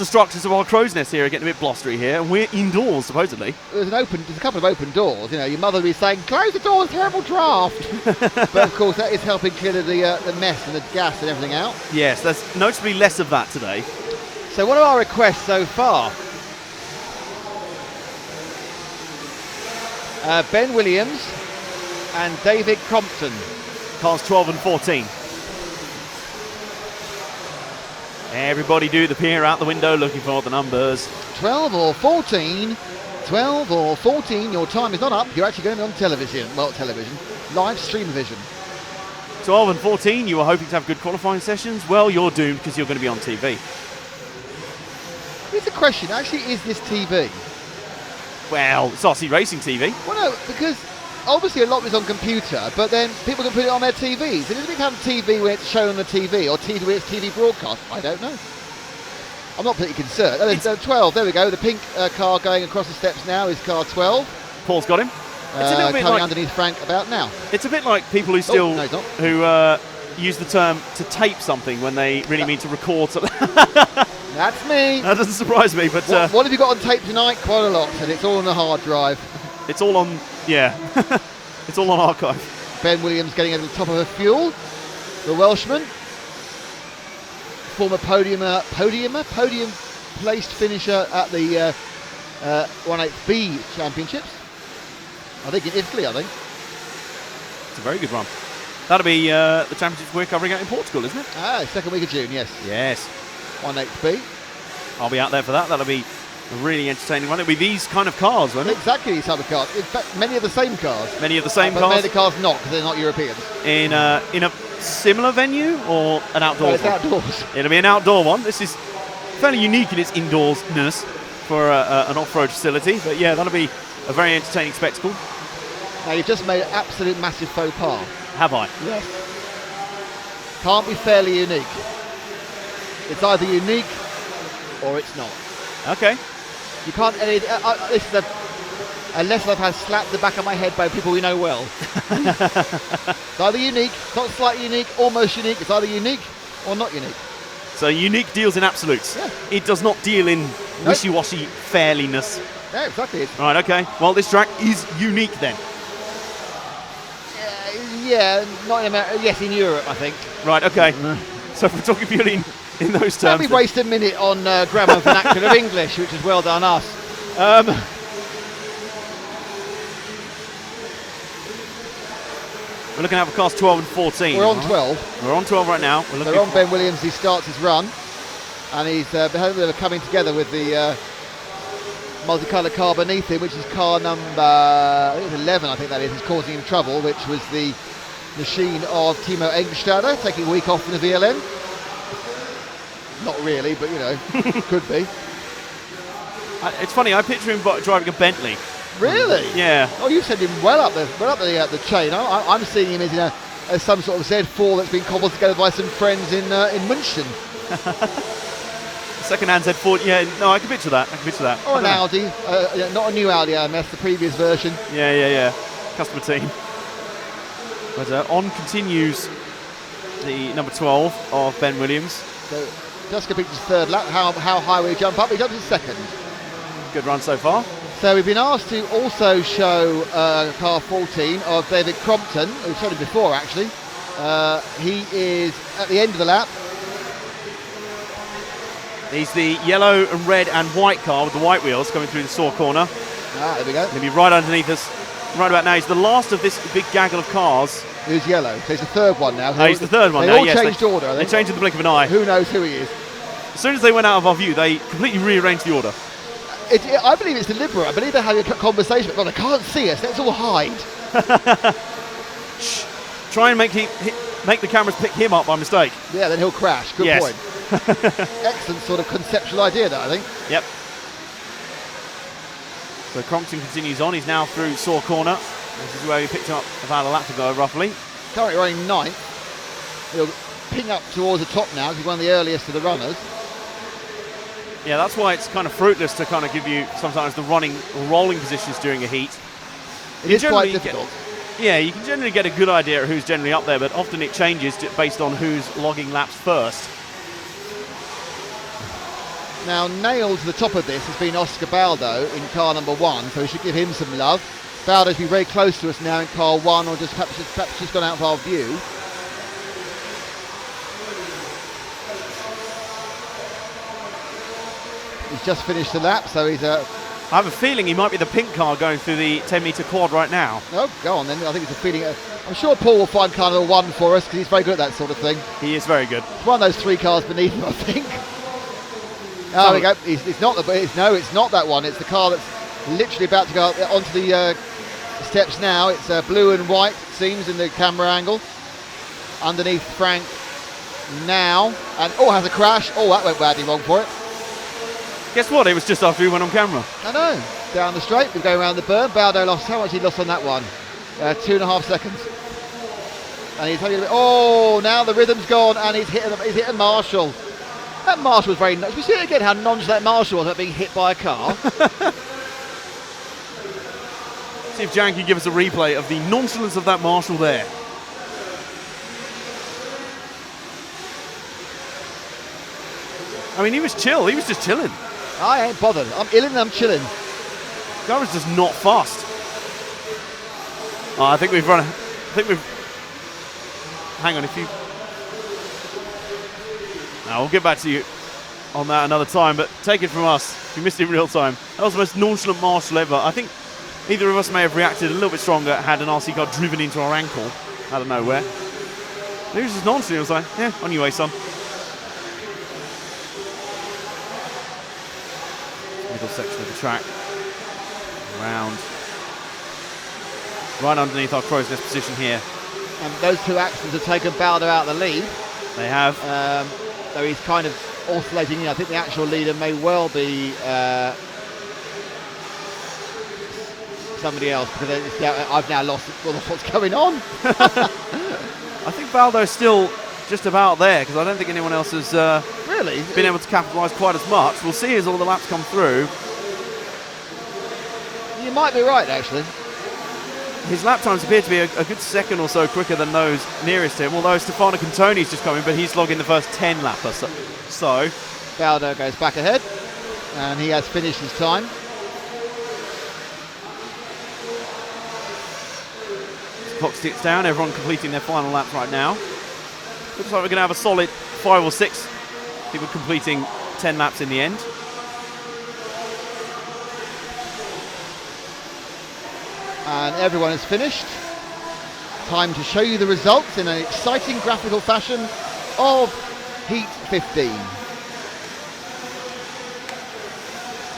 structures of our crow's nest here are getting a bit blustery here, and we're indoors supposedly. There's a couple of open doors. You know, your mother will be saying, "Close the doors, terrible draft." But of course, that is helping clear the mess and the gas and everything out. Yes, there's noticeably less of that today. So, what are our requests so far? Ben Williams and David Crompton. Cars 12 and 14. Everybody do the peer out the window looking for the numbers. 12 or 14. 12 or 14. Your time is not up. You're actually going to be on television. Well, television. Live stream vision. 12 and 14, you were hoping to have good qualifying sessions. Well, you're doomed, because you're going to be on TV. Here's the question. Actually, is this TV? Well, it's RC Racing TV. Well, no, because obviously a lot of it's on computer, but then people can put it on their TVs. And does it become TV when it's shown on the TV, or TV when it's TV broadcast? I don't know. I'm not particularly concerned. Oh, there's 12. There we go. The pink car going across the steps now is car 12. Paul's got him. It's a little bit coming like, underneath Frank about now. it's a bit like people who still no, it's not. who use the term to tape something when they really mean to record something. That's me. That doesn't surprise me, but What have you got on tape tonight? Quite a lot, and it's all on the hard drive. it's all on, it's all on archive. Ben Williams getting over the top of her fuel. The Welshman, former podium placed finisher at the 18B Championships. I think in Italy, It's a very good run. That'll be the championships we're covering out in Portugal, isn't it? Second week of June, yes. Yes. 18B. I'll be out there for that. That'll be a really entertaining run. It'll be these kind of cars, won't it? Exactly these type of cars. In fact, many of the same cars. Many of the same But many cars of the cars not, because they're not Europeans. in a similar venue or an outdoor No, it's one? outdoors. It'll be an outdoor one. This is fairly unique in its indoorsness for an off-road facility. But yeah, that'll be a very entertaining spectacle. Now, you've just made an absolute massive faux pas. Have I? Yes. Can't be fairly unique. It's either unique or it's not. Okay. You can't. This is a lesson I've had slapped the back of my head by people we know well. It's either unique, not slightly unique, almost unique. It's either unique or not unique. So unique deals in absolutes. Yeah. It does not deal in wishy-washy fairliness. Yeah, exactly. Right, okay. Well, this track is unique then. Yeah, not in America. Yes, in Europe, I think. Right, okay. So if we're talking purely in those Can terms. we waste a minute on grammar and vernacular of English, which is well done us. We're looking at cars 12 and 14. We're on 12. We're on 12 right now. We're looking They're on Ben Williams. He starts his run, and he's coming together with the multicoloured car beneath him, which is car number I think it's 11. I think that is causing him trouble, which was the machine of Timo Engstadter taking a week off from the VLN. Not really, but you know, could be. It's funny. I picture him driving a Bentley. Really? Yeah. Oh, you sent him well up the chain. I'm seeing him as some sort of Z4 that's been cobbled together by some friends in München. Second-hand Z4. Yeah. No, I can picture that. Or an Audi, not a new Audi AMS, the previous version. Yeah. Customer team. But on continues the number 12 of Ben Williams. So just completed his third lap. How high will he jump up? He jumps to second. Good run so far. So we've been asked to also show car 14 of David Crompton. We've shown him before, actually. He is at the end of the lap. He's the yellow and red and white car with the white wheels coming through the saw corner. There we go. He'll be right underneath us right about now. He's the last of this big gaggle of cars. Who's yellow? So he's the third one now. He's the third one they now, all yes. changed order, I They think. changed in the blink of an eye. Who knows who he is? As soon as they went out of our view, they completely rearranged the order. I believe it's deliberate. I believe they're having a conversation, but God, they can't see us. Let's all hide. Shh. Try and make the cameras pick him up by mistake. Yeah, then he'll crash. Good Yes. point. Excellent sort of conceptual idea, that, I think. Yep. So Crompton continues on. He's now through saw corner. This is where he picked him up about a lap ago, roughly. Currently running 9th. He'll ping up towards the top now because he's one of the earliest of the runners. Yeah, that's why it's kind of fruitless to kind of give you sometimes the running or rolling positions during a heat. It is quite difficult. Yeah, you can generally get a good idea of who's generally up there, but often it changes based on who's logging laps first. Now, nailed to the top of this has been Oscar Baldo in car number 1, so we should give him some love. Baldo's been very close to us now in car 1, or perhaps just gone out of our view. He's just finished the lap, so he's I have a feeling he might be the pink car going through the 10-metre quad right now. Oh, go on then. I think it's a feeling. I'm sure Paul will find car number 1 for us because he's very good at that sort of thing. He is very good. It's one of those 3 cars beneath him, I think. Oh, there we go. It's not it's not that one. It's the car that's literally about to go onto the steps now. It's blue and white, it seems, in the camera angle. Underneath Frank now. And, has a crash. Oh, that went badly wrong for it. Guess what? It was just after we went on camera. I know. Down the straight, we're going around the berm. Baldo lost, how much he lost on that one? 2.5 seconds. And he's having a bit, oh, now the rhythm's gone, and he's hitting Marshall. That Marshall was very nice. We see it again how nonchalant Marshall was about being hit by a car. See if Jan can give us a replay of the nonchalance of that Marshall there. I mean, he was chill. He was just chilling. I ain't bothered. I'm illing and I'm chilling. That was just not fast. Oh, I think we've run. Hang on, if you. Now we'll get back to you on that another time, but take it from us. If you missed it in real time, that was the most nonchalant Marshall ever. I think either of us may have reacted a little bit stronger had an RC car driven into our ankle out of nowhere. He was just nonchalant. He was like, yeah, on your way, son. Middle section of the track. Round. Right underneath our crow's nest position here. And those two accidents have taken Bowder out of the lead. They have. Though he's kind of oscillating. I think the actual leader may well be somebody else, because I've now lost what's going on. I think Baldo's still just about there, because I don't think anyone else has really been able to capitalise quite as much. We'll see as all the laps come through. You might be right, actually. His lap times appear to be a good second or so quicker than those nearest him, although Stefano Cantoni's just coming, but he's logging the first 10 laps or so. Baldo goes back ahead, and he has finished his time. The clock ticks down, everyone completing their final laps right now. Looks like we're going to have a solid 5 or 6 people completing 10 laps in the end. And everyone has finished. Time to show you the results in an exciting graphical fashion of Heat 15.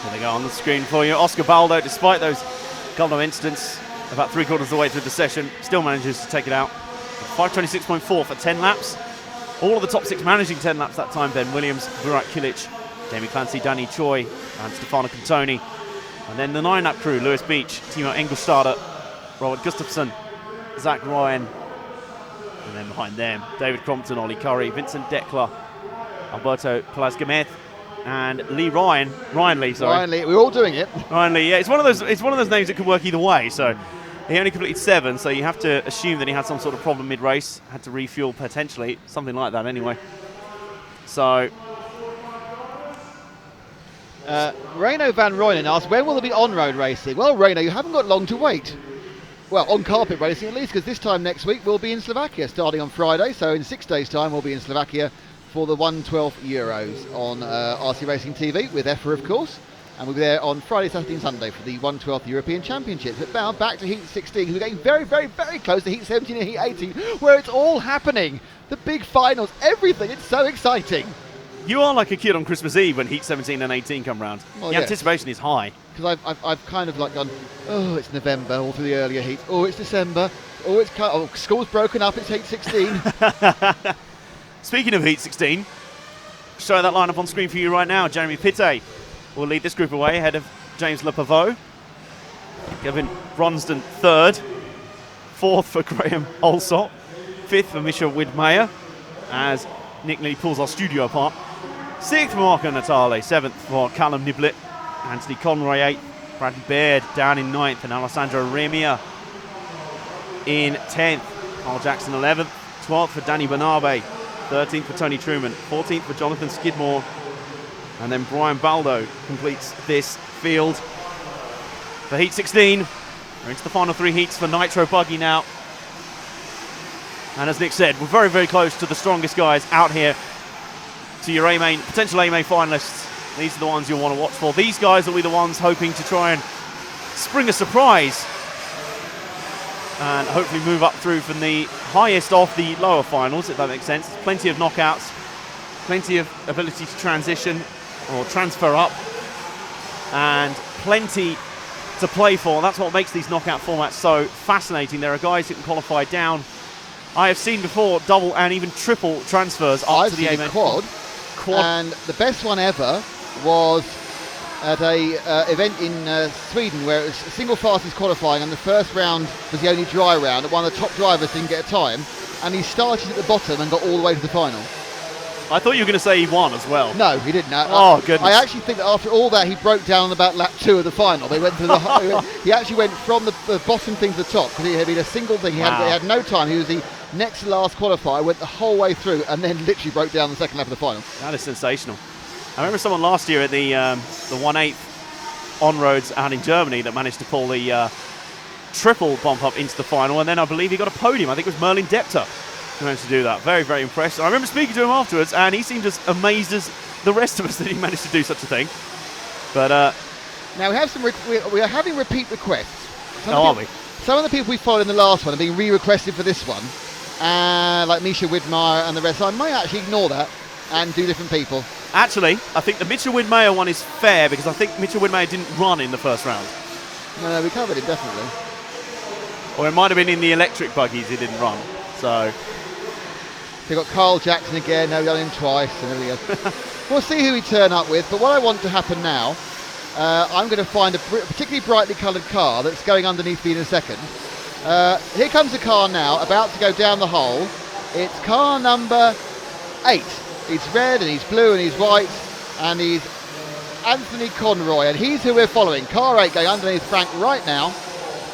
There they go on the screen for you. Oscar Baldo, despite those couple of incidents, about 3/4 of the way through the session, still manages to take it out. 5:26.4 for 10 laps. All of the top 6 managing 10 laps that time: Ben Williams, Burak Kilic, Jamie Clancy, Danny Choi, and Stefano Cantoni. And then the 9-lap crew: Lewis Beach, Timo Engelstadter, Robert Gustafsson, Zach Ryan. And then behind them, David Crompton, Ollie Curry, Vincent Dekler, Alberto Palazgameth, and Lee Ryan. Ryan Lee, sorry. Ryan Lee, we're all doing it. Ryan Lee, yeah, it's one of those names that can work either way. So he only completed 7, so you have to assume that he had some sort of problem mid-race, had to refuel potentially, something like that anyway. So Reino Van Rooyen asked, when will there be on-road racing? Well, Reino, you haven't got long to wait. Well, on carpet racing at least, because this time next week we'll be in Slovakia, starting on Friday. So in 6 days' time we'll be in Slovakia for the 1/12 Euros on RC Racing TV with EFA, of course. And we'll be there on Friday, Saturday and Sunday for the 1/12 European Championships. But now back to Heat 16, we're getting very, very, very close to Heat 17 and Heat 18, where it's all happening. The big finals, everything. It's so exciting. you are like a kid on Christmas Eve when Heat 17 and 18 come round. Well, the yes. anticipation is high. Because I've kind of like gone, oh, it's November, all through the earlier heats. Oh, it's December. Oh, school's broken up, it's Heat 16. Speaking of Heat 16, show that lineup on screen for you right now. Jeremy Pitte will lead this group away ahead of James Lepavot. Kevin Bronston third. Fourth for Graham Olsott. Fifth for Misha Widmeyer, as Nick Lee pulls our studio apart. Sixth for Marco Natale. Seventh for Callum Niblett. Anthony Conroy eighth. Bradley Baird down in ninth. And Alessandro Remia in 10th. Carl Jackson 11th. 12th for Danny Bernabe. 13th for Tony Truman. 14th for Jonathan Skidmore. And then Brian Baldo completes this field. For Heat 16, we're into the final 3 heats for Nitro Buggy now. And as Nick said, we're very, very close to the strongest guys out here. To your A-main, potential A-main finalists, these are the ones you'll want to watch for. These guys will be the ones hoping to try and spring a surprise and hopefully move up through from the highest of the lower finals, if that makes sense. Plenty of knockouts, plenty of ability to transition or transfer up, and plenty to play for. That's what makes these knockout formats so fascinating. There are guys who can qualify down. I have seen before double and even triple transfers up I've to the seen A-main. quad. And the best one ever was at a event in Sweden where it was single fastest qualifying, and the first round was the only dry round, and one of the top drivers didn't get a time, and he started at the bottom and got all the way to the final. I thought you were going to say he won as well. No, he didn't. Oh, goodness. I actually think that after all that, he broke down on about lap 2 of the final. They went through the. He actually went from the bottom thing to the top because he had been a single thing. He had no time. He was the next to last qualifier, went the whole way through, and then literally broke down the second lap of the final. That is sensational. I remember someone last year at the 1/8 on-roads out in Germany that managed to pull the triple bump up into the final, and then I believe he got a podium. I think it was Merlin Depter who managed to do that. Very, very impressed. I remember speaking to him afterwards, and he seemed as amazed as the rest of us that he managed to do such a thing. But now we have we are having repeat requests. are we? Some of the people we followed in the last one are being re-requested for this one, like Misha Widmeyer and the rest. So I might actually ignore that and do different people. Actually, I think the Mitchell Widmeyer one is fair because I think Mitchell Widmeyer didn't run in the first round. No, we covered it definitely. Or it might have been in the electric buggies he didn't run. So We've got Carl Jackson again, now we've done him twice and everything else. We'll see who we turn up with, but what I want to happen now, I'm going to find a particularly brightly coloured car that's going underneath me in a second. Here comes the car now, about to go down the hole. It's car number 8. He's red and he's blue and he's white, and he's Anthony Conroy, and he's who we're following. Car 8 going underneath Frank right now,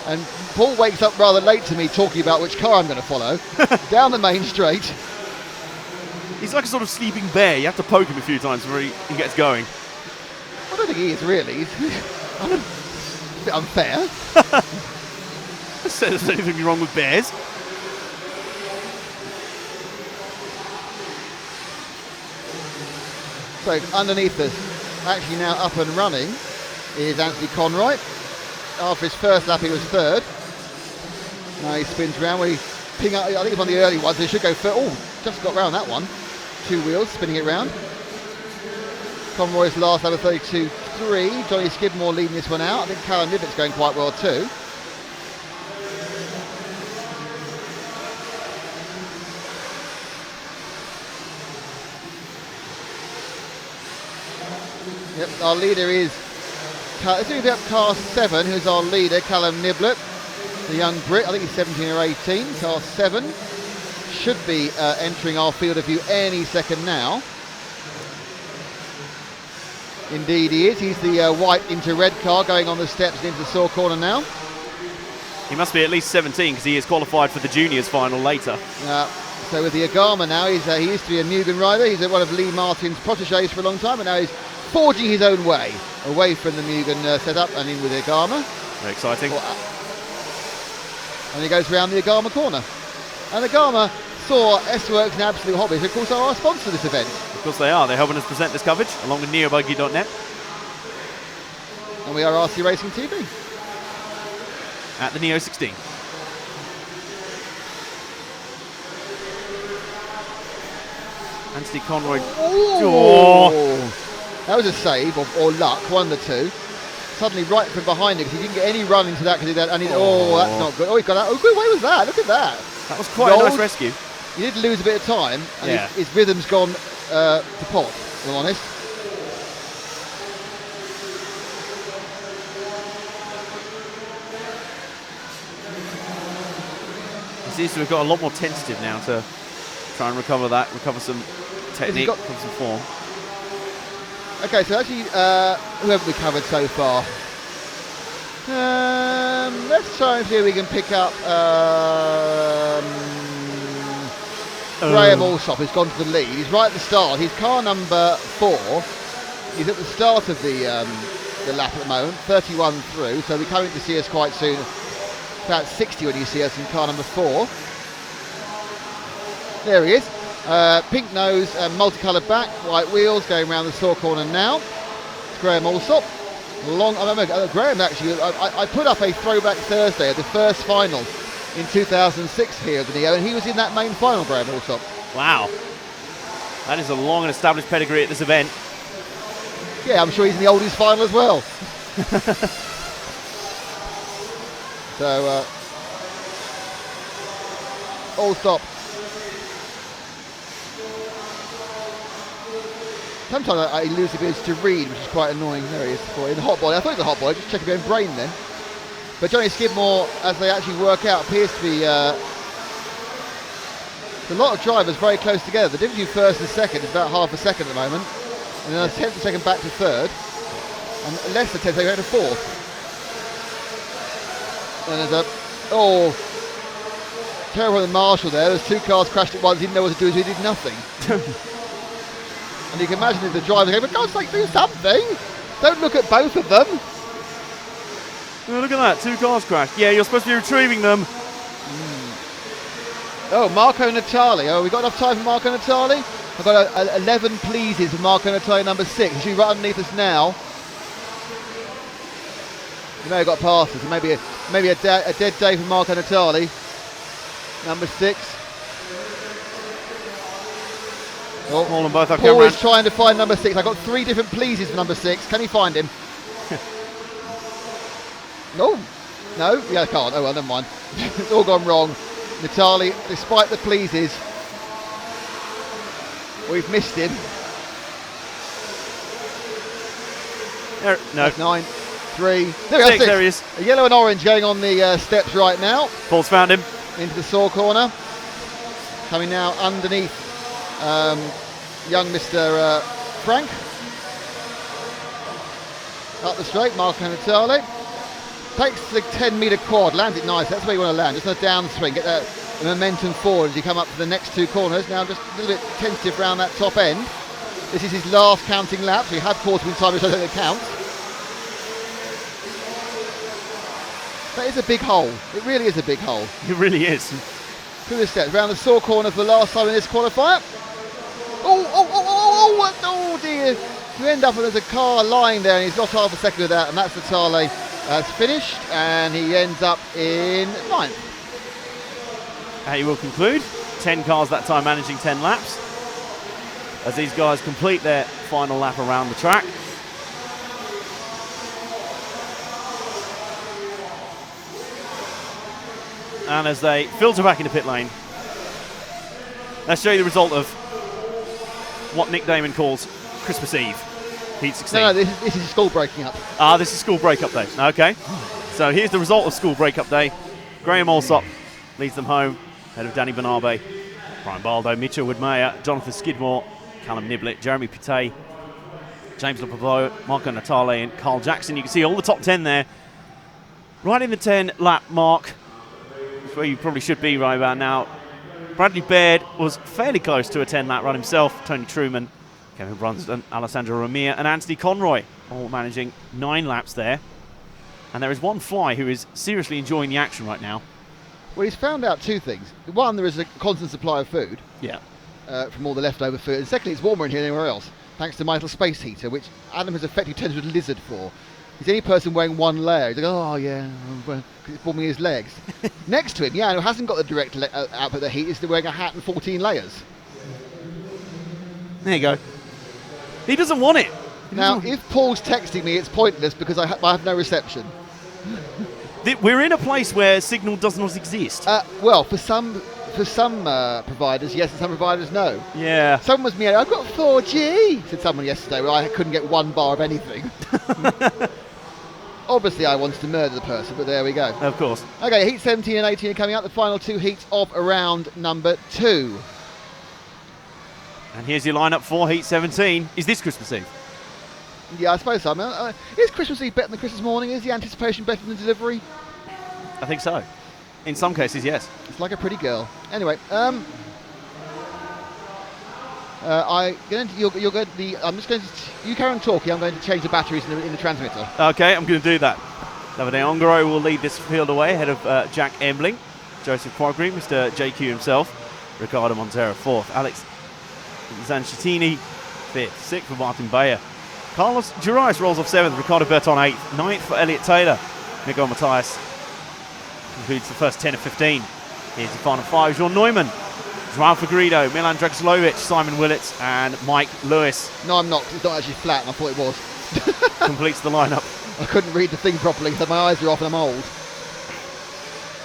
and Paul wakes up rather late to me talking about which car I'm going to follow down the main straight. he's like a sort of sleeping bear. You have to poke him a few times before he gets going. I don't think he is really. It's a bit unfair. I said there's anything wrong with bears. So underneath us, actually now up and running, is Anthony Conroy. After his first lap, he was third. Now he spins around. We ping up. I think it's one of the early ones. They should go third. Oh, just got round that one. 2 wheels, spinning it round. Conroy's last lap of 32.3. Johnny Skidmore leading this one out. I think Callum Nibbett's going quite well too. Yep, our leader is car 7, who's our leader, Callum Niblett, the young Brit. I think he's 17 or 18. Car 7 should be entering our field of view any second now. Indeed he is. He's the white into red car going on the steps and into the saw corner now. He must be at least 17 because he is qualified for the juniors final later. So with the Agama now, he used to be a Mugen rider. He's one of Lee Martin's protégés for a long time, and now he's forging his own way away from the Mugen setup and in with the Agama. Very exciting. And he goes round the Agama corner. And Agama saw S-Works and Absolute Hobbies, who of course are our sponsor for this event. Of course they are. They're helping us present this coverage along with neobuggy.net. And we are RC Racing TV. At the Neo 16. Anthony Conroy. Oh! That was a save, or luck, one of the two. Suddenly right from behind him, because he didn't get any run into that, because that's not good. Oh, he got out. Oh, good, where was that? Look at that. That was quite a nice rescue. He did lose a bit of time, and yeah. his rhythm's gone to pot, if I'm honest. He seems to have got a lot more tentative now to try and recover some technique, recover some form. Okay, so actually, who haven't we covered so far? Let's try and see if we can pick up Graham Allsop, who's gone to the lead. He's right at the start. He's car number 4. He's at the start of the lap at the moment, 31 through, so we're coming to see us quite soon. About 60 when you see us in car number 4. There he is. Pink nose, multicoloured back, white wheels, going around the saw corner now. It's Graham Allsop. I remember Graham actually, I put up a throwback Thursday of the first final in 2006 here at the Neo, and he was in that main final, Graham Allsop. Wow. That is a long and established pedigree at this event. Yeah, I'm sure he's in the Oldies final as well. So, Allsop sometimes I lose the ability to read, which is quite annoying. There he is, in the hot body. I thought it was a hot body, just checking my own brain then. But Johnny Skidmore, as they actually work out, appears to be a lot of drivers very close together. The difference between first and second is about half a second at the moment, and then a tenth of a second back to third, and less than 10 seconds back to fourth. And there's terrible on the marshal there. There's 2 cars crashed at once. He didn't know what to do, so he did nothing. And you can imagine if the driver going, for God's sake, do something! Don't look at both of them! Oh, look at that, 2 cars crashed. Yeah, you're supposed to be retrieving them. Oh, Marco Natali. Oh, we got enough time for Marco Natali? I've got 11 pleases for Marco Natali, number 6. He's right underneath us now. He may have got past us. Maybe a dead day for Marco Natali. Number 6. Oh, all on both our Paul cameras. is trying to find number 6. I've got 3 different pleases for number 6. Can he find him? No. No? Yeah, I can't. Oh, well, never mind. It's all gone wrong. Natali, despite the pleases, we've missed him. There, no. That's 9, 3. There we are, 6, there he is. A yellow and orange going on the steps right now. Paul's found him. Into the saw corner. Coming now underneath young Mr. Frank. Up the straight, Marco Natali. Takes the 10-metre quad, lands it nice. That's where you want to land, just on a downswing. Get that momentum forward as you come up to the next 2 corners. Now just a little bit tentative around that top end. This is his last counting lap, so he had quarter in time, which I don't think counts. That is a big hole. It really is a big hole. It really is. Through the steps, round the saw corner for the last time in this qualifier. Oh dear. You end up with there's a car lying there and he's lost half a second of that, and that's Natali has finished, and he ends up in 9th. He will conclude. 10 cars that time, managing 10 laps. As these guys complete their final lap around the track. And as they filter back into pit lane, let's show you the result of what Nick Damon calls Christmas Eve, Heat 16. No, this is school breaking up. Ah, this is school breakup day. Okay. So here's the result of school breakup day. Graham Allsop leads them home, ahead of Danny Bernabe, Brian Baldo, Mitchell Woodmayer, Jonathan Skidmore, Callum Niblett, Jeremy Pittet, James LePavot, Marco Natali, and Carl Jackson. You can see all the top 10 there. Right in the 10-lap mark, where you probably should be right about now. Bradley Baird was fairly close to a 10-lap run himself. Tony Truman, Kevin Brunston, Alessandro Ramir, and Anthony Conroy, all managing 9 laps there. And there is one fly who is seriously enjoying the action right now. Well, he's found out 2 things. One, there is a constant supply of food. Yeah. From all the leftover food. And secondly, it's warmer in here than anywhere else, thanks to my little space heater, which Adam has effectively turned into a lizard for. He's the only person wearing 1 layer. He's like, oh yeah, it's warming his legs. Next to him, who hasn't got the direct output of the heat, is wearing a hat and 14 layers. There you go. He doesn't want it. Now, if Paul's texting me, it's pointless because I have no reception. We're in a place where signal does not exist. Well, for some providers, yes, and some providers, no. Yeah. Someone was meowing, I've got 4G, said someone yesterday, where I couldn't get 1 bar of anything. Obviously, I wanted to murder the person, but there we go. Of course. Okay, heat 17 and 18 are coming up, the final 2 heats of round number 2. And here's your lineup for Heat 17. Is this Christmas Eve? Yeah, I suppose so. I mean, is Christmas Eve better than Christmas morning? Is the anticipation better than the delivery? I think so. In some cases, yes. It's like a pretty girl. Anyway, I'm just going to. You carry on talking. I'm going to change the batteries in the transmitter. Okay, I'm going to do that. Davide Ongaro will lead this field away ahead of Jack Embling, Joseph Quagri, Mr. JQ himself, Ricardo Montero 4th, Alex Zanchetini 5th, 6th for Martin Bayer. Carlos Girais rolls off 7th, Ricardo Berton 8th, 9th for Elliot Taylor. Miguel Matthias concludes the first 10 of 15. Here's the final 5, Jean Neumann, Joao Figueiredo, Milan Dragicevic, Simon Willits, and Mike Lewis. No, I'm not. It's not actually flat, and I thought it was. Completes the lineup. I couldn't read the thing properly, so my eyes are off and I'm old.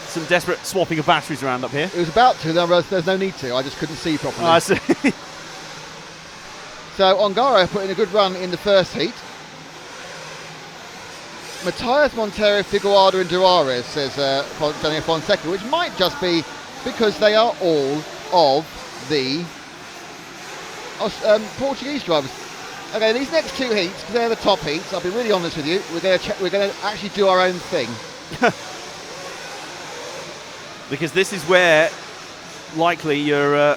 Some desperate swapping of batteries around up here. It was about to, then I realised there's no need to. I just couldn't see properly. I see. So Ongaro put in a good run in the first heat. Matthias, Montero, Figueroa and Durares, says Daniel Fonseca, which might just be because they are all of the Portuguese drivers. Okay, these next two heats, because they're the top heats, I'll be really honest with you, we're going to actually do our own thing. Because this is where likely your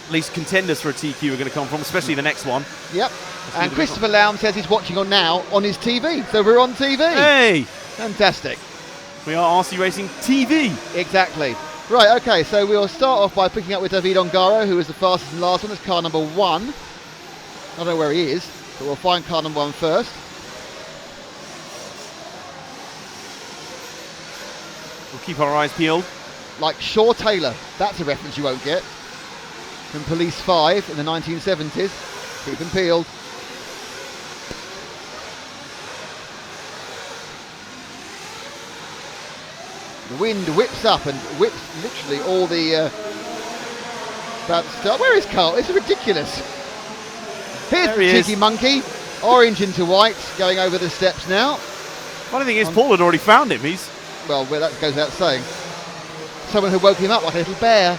least contenders for a TQ are going to come from, especially the next one. Yep. And Christopher Lown says he's watching on now on his TV. So we're on TV. Hey! Fantastic. We are RC Racing TV. Exactly. Right, okay, so we'll start off by picking up with David Ongaro, who was the fastest in the last one. That's car number 1. I don't know where he is, but we'll find car number 1 first. We'll keep our eyes peeled. Like Shaw Taylor. That's a reference you won't get. From Police 5 in the 1970s. Keep them peeled. The wind whips up and whips literally all the about to start. Where is Carl? It's ridiculous. Here's the cheeky monkey, orange into white, going over the steps now. Funny thing is, Paul had already found him. He's well, that goes without saying. Someone who woke him up like a little bear.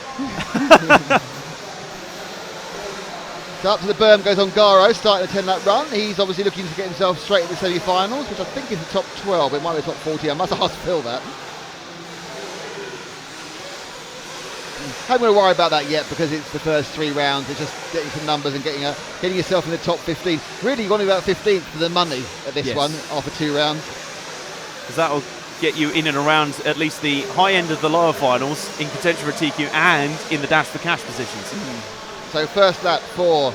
So up to the berm goes Ongaro, starting a 10-lap run. He's obviously looking to get himself straight in the semi-finals, which I think is the top 12. It might be the top 40. I must ask Phil that. I'm going to worry about that yet because it's the first 3 rounds. It's just getting some numbers and getting yourself in the top 15. Really, you want to be about 15th for the money at this one after 2 rounds. Because that'll get you in and around at least the high end of the lower finals in contention for TQ and in the dash for cash positions. So first lap for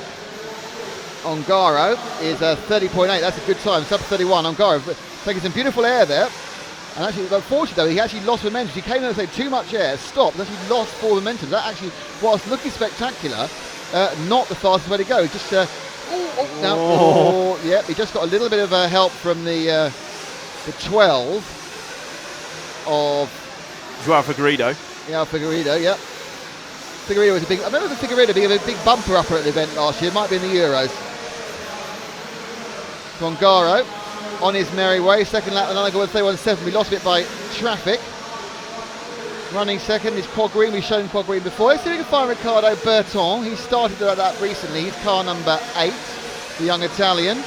Ongaro is 30.8. That's a good time. Sub 31. Ongaro taking some beautiful air there. And actually, unfortunately though, he actually lost momentum. He came in and said too much air, stopped, and actually lost 4 momentum. That actually, whilst looking spectacular, not the fastest way to go. Just, yep, he just got a little bit of help from the 12 of Joao Figueiredo. Yeah, Figueiredo, yep. Figueiredo was a big, I remember the Figueiredo being a big bumper upper at the event last year. It might be in the Euros. Ongaro on his merry way. Second lap, another 31.7. We lost a bit by traffic. Running second is Quad Green. We've shown Quad Green before. Let's see if we can find Ricardo Berton. He started that lap recently. He's car number 8, the young Italian.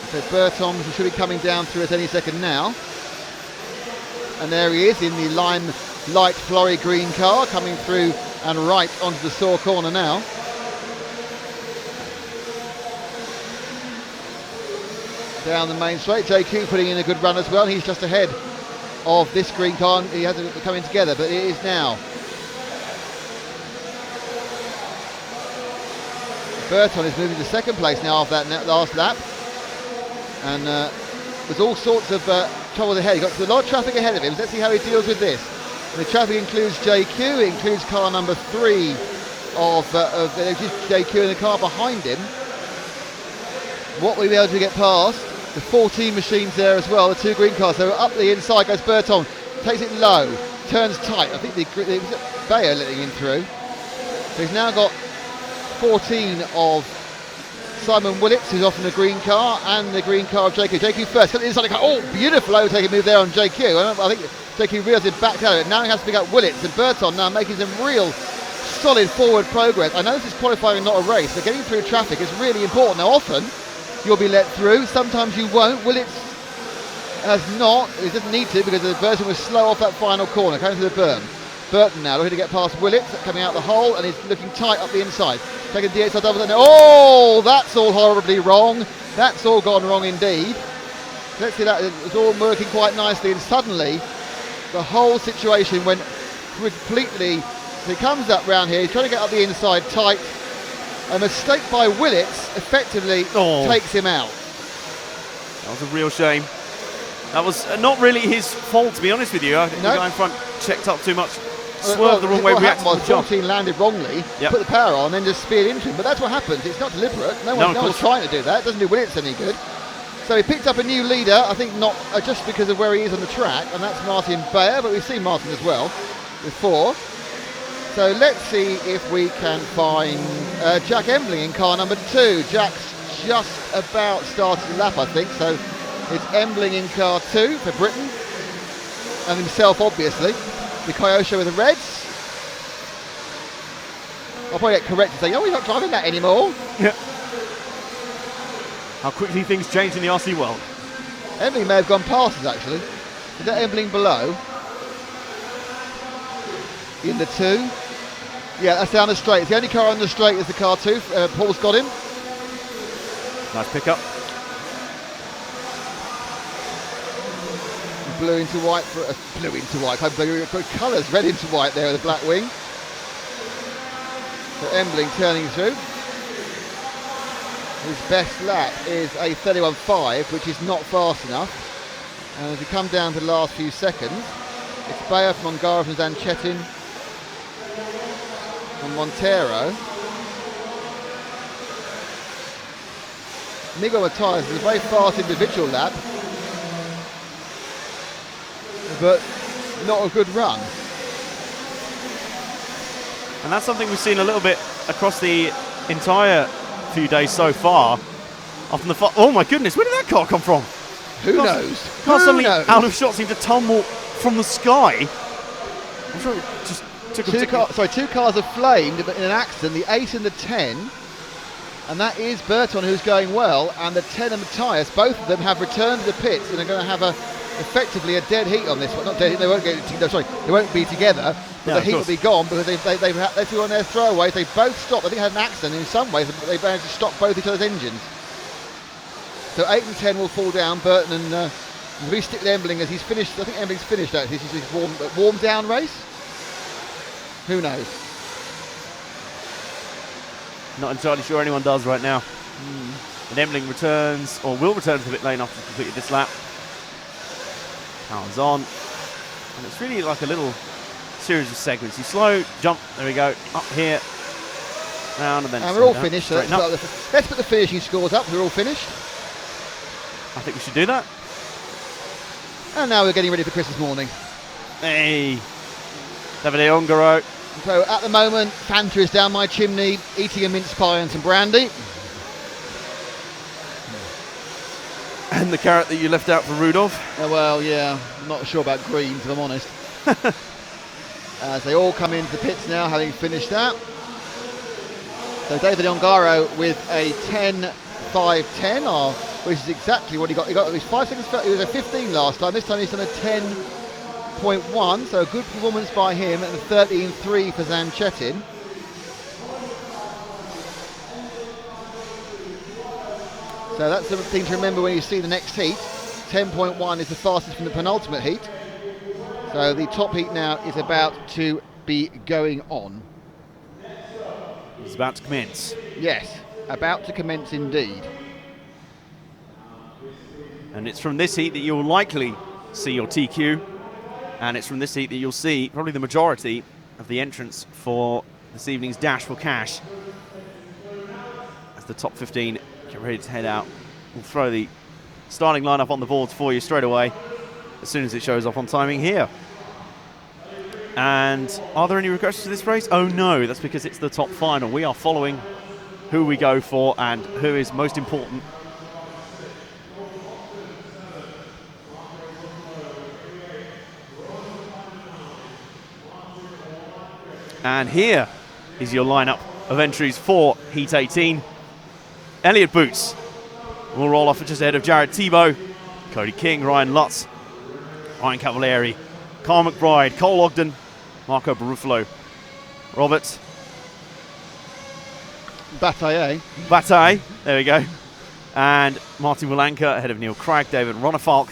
So Berton should be coming down through us any second now. And there he is in the lime light flory green car, coming through and right onto the Saw corner now. Down the main straight, JQ putting in a good run as well. He's just ahead of this green car. He hasn't coming together, but it is now. Berton is moving to second place now after that last lap. And there's all sorts of trouble ahead. He got a lot of traffic ahead of him. Let's see how he deals with this. And the traffic includes JQ, it includes car number 3 of JQ in the car behind him. What will he be able to get past? The 14 machines there as well, the 2 green cars. So up the inside goes Berton, takes it low, turns tight. I think it was Bayer letting him through. So he's now got 14 of Simon Willits, who's off in the green car, and the green car of JQ. JQ first, got the inside of the car. Oh, beautiful overtaking move there on JQ. I think JQ realised it backed out of it. Now he has to pick up Willits, and Berton now making some real solid forward progress. I know this is qualifying and not a race, but getting through traffic is really important. Now often you'll be let through, sometimes you won't. Willits has not, he doesn't need to because the person was slow off that final corner, coming to the berm. Burton now looking to get past Willits, coming out the hole, and he's looking tight up the inside. Taking DXR double. Oh, that's all horribly wrong. That's all gone wrong indeed. Let's see that. It's all working quite nicely, and suddenly the whole situation went completely. So he comes up round here, he's trying to get up the inside tight. A mistake by Willits effectively takes him out. That was a real shame. That was not really his fault, to be honest with you. I think the guy in front checked up too much. Swerved the wrong way, reacted to the jump. 14 landed wrongly, put the power on, then just speared into him. But that's what happens. It's not deliberate. No one's trying to do that. It doesn't do Willits any good. So he picked up a new leader, I think not just because of where he is on the track, and that's Martin Bayer, but we've seen Martin as well before. So let's see if we can find Jack Embling in car number 2. Jack's just about started the lap, I think, so it's Embling in car 2 for Britain, and himself obviously, the Kyosho with the reds. I'll probably get corrected saying, oh, he's not driving that anymore. Yeah. How quickly things change in the RC world. Embling may have gone past us actually. Is that Embling below? In the 2? Yeah, that's down the straight. It's the only car on the straight is the car 2. Paul's got him. Nice pickup. Blue into white for blue into white. Blue colours, red into white there with the black wing. So Embling turning through. His best lap is a 31.5, which is not fast enough. And as we come down to the last few seconds, it's Bayer from Ongara from Zanchetin and Montero. Miguel Matias is a very fast individual lap, but not a good run. And that's something we've seen a little bit across the entire few days so far. Often oh my goodness, where did that car come from? Who knows? Car Who suddenly knows? out of shot seemed to tumble from the sky. I'm sure it just took Two cars have flamed in an accident, the 8 and the 10. And that is Burton, who's going well, and the 10 and Matthias, both of them have returned to the pits and are going to have effectively a dead heat on this one. Not dead heat, they won't be together, but the heat will be gone because they're two on their throwaways. They both stopped. I think they had an accident in some ways. They managed to stop both each other's engines. So 8 and 10 will fall down. Burton and we stick with Embling as he's finished. I think Embling's finished actually. This is his warm down race. Who knows? Not entirely sure anyone does right now. And Embling returns, or will return to the pit lane after he's completed this lap. Pounds on. And it's really like a little series of segments. You slow, jump, there we go, up here, round, and then and we're all down, finished. So let's put the finishing scores up. We're all finished. I think we should do that. And now we're getting ready for Christmas morning. Hey, Davide Ongaro. So at the moment, Fanta is down my chimney, eating a mince pie and some brandy. And the carrot that you left out for Rudolph. Well, yeah, I'm not sure about greens, if I'm honest. As they all come into the pits now, having finished that. So David Ongaro with a 10.5.10, which is exactly what he got. He got at least 5 seconds. He was a 15 last time. This time he's done a 10.1, so a good performance by him, and a 13.3 for Zanchetin. So that's the thing to remember when you see the next heat. 10.1 is the fastest from the penultimate heat. So the top heat now is about to be going on. It's about to commence. Yes, about to commence indeed. And it's from this heat that you'll likely see your TQ. And it's from this heat that you'll see probably the majority of the entrants for this evening's Dash for Cash. As the top 15 get ready to head out, we'll throw the starting lineup on the boards for you straight away as soon as it shows up on timing here. And are there any regrets to this race? Oh no, that's because it's the top final. We are following who we go for and who is most important. And here is your lineup of entries for Heat 18. Elliott Boots will roll off just ahead of Jared Tebow, Cody King, Ryan Lutz, Ryan Cavalieri, Carl McBride, Cole Ogden, Marco Barufalo, Robert Bataille, there we go, and Martin Wilanka ahead of Neil Craig, David Ronafalk,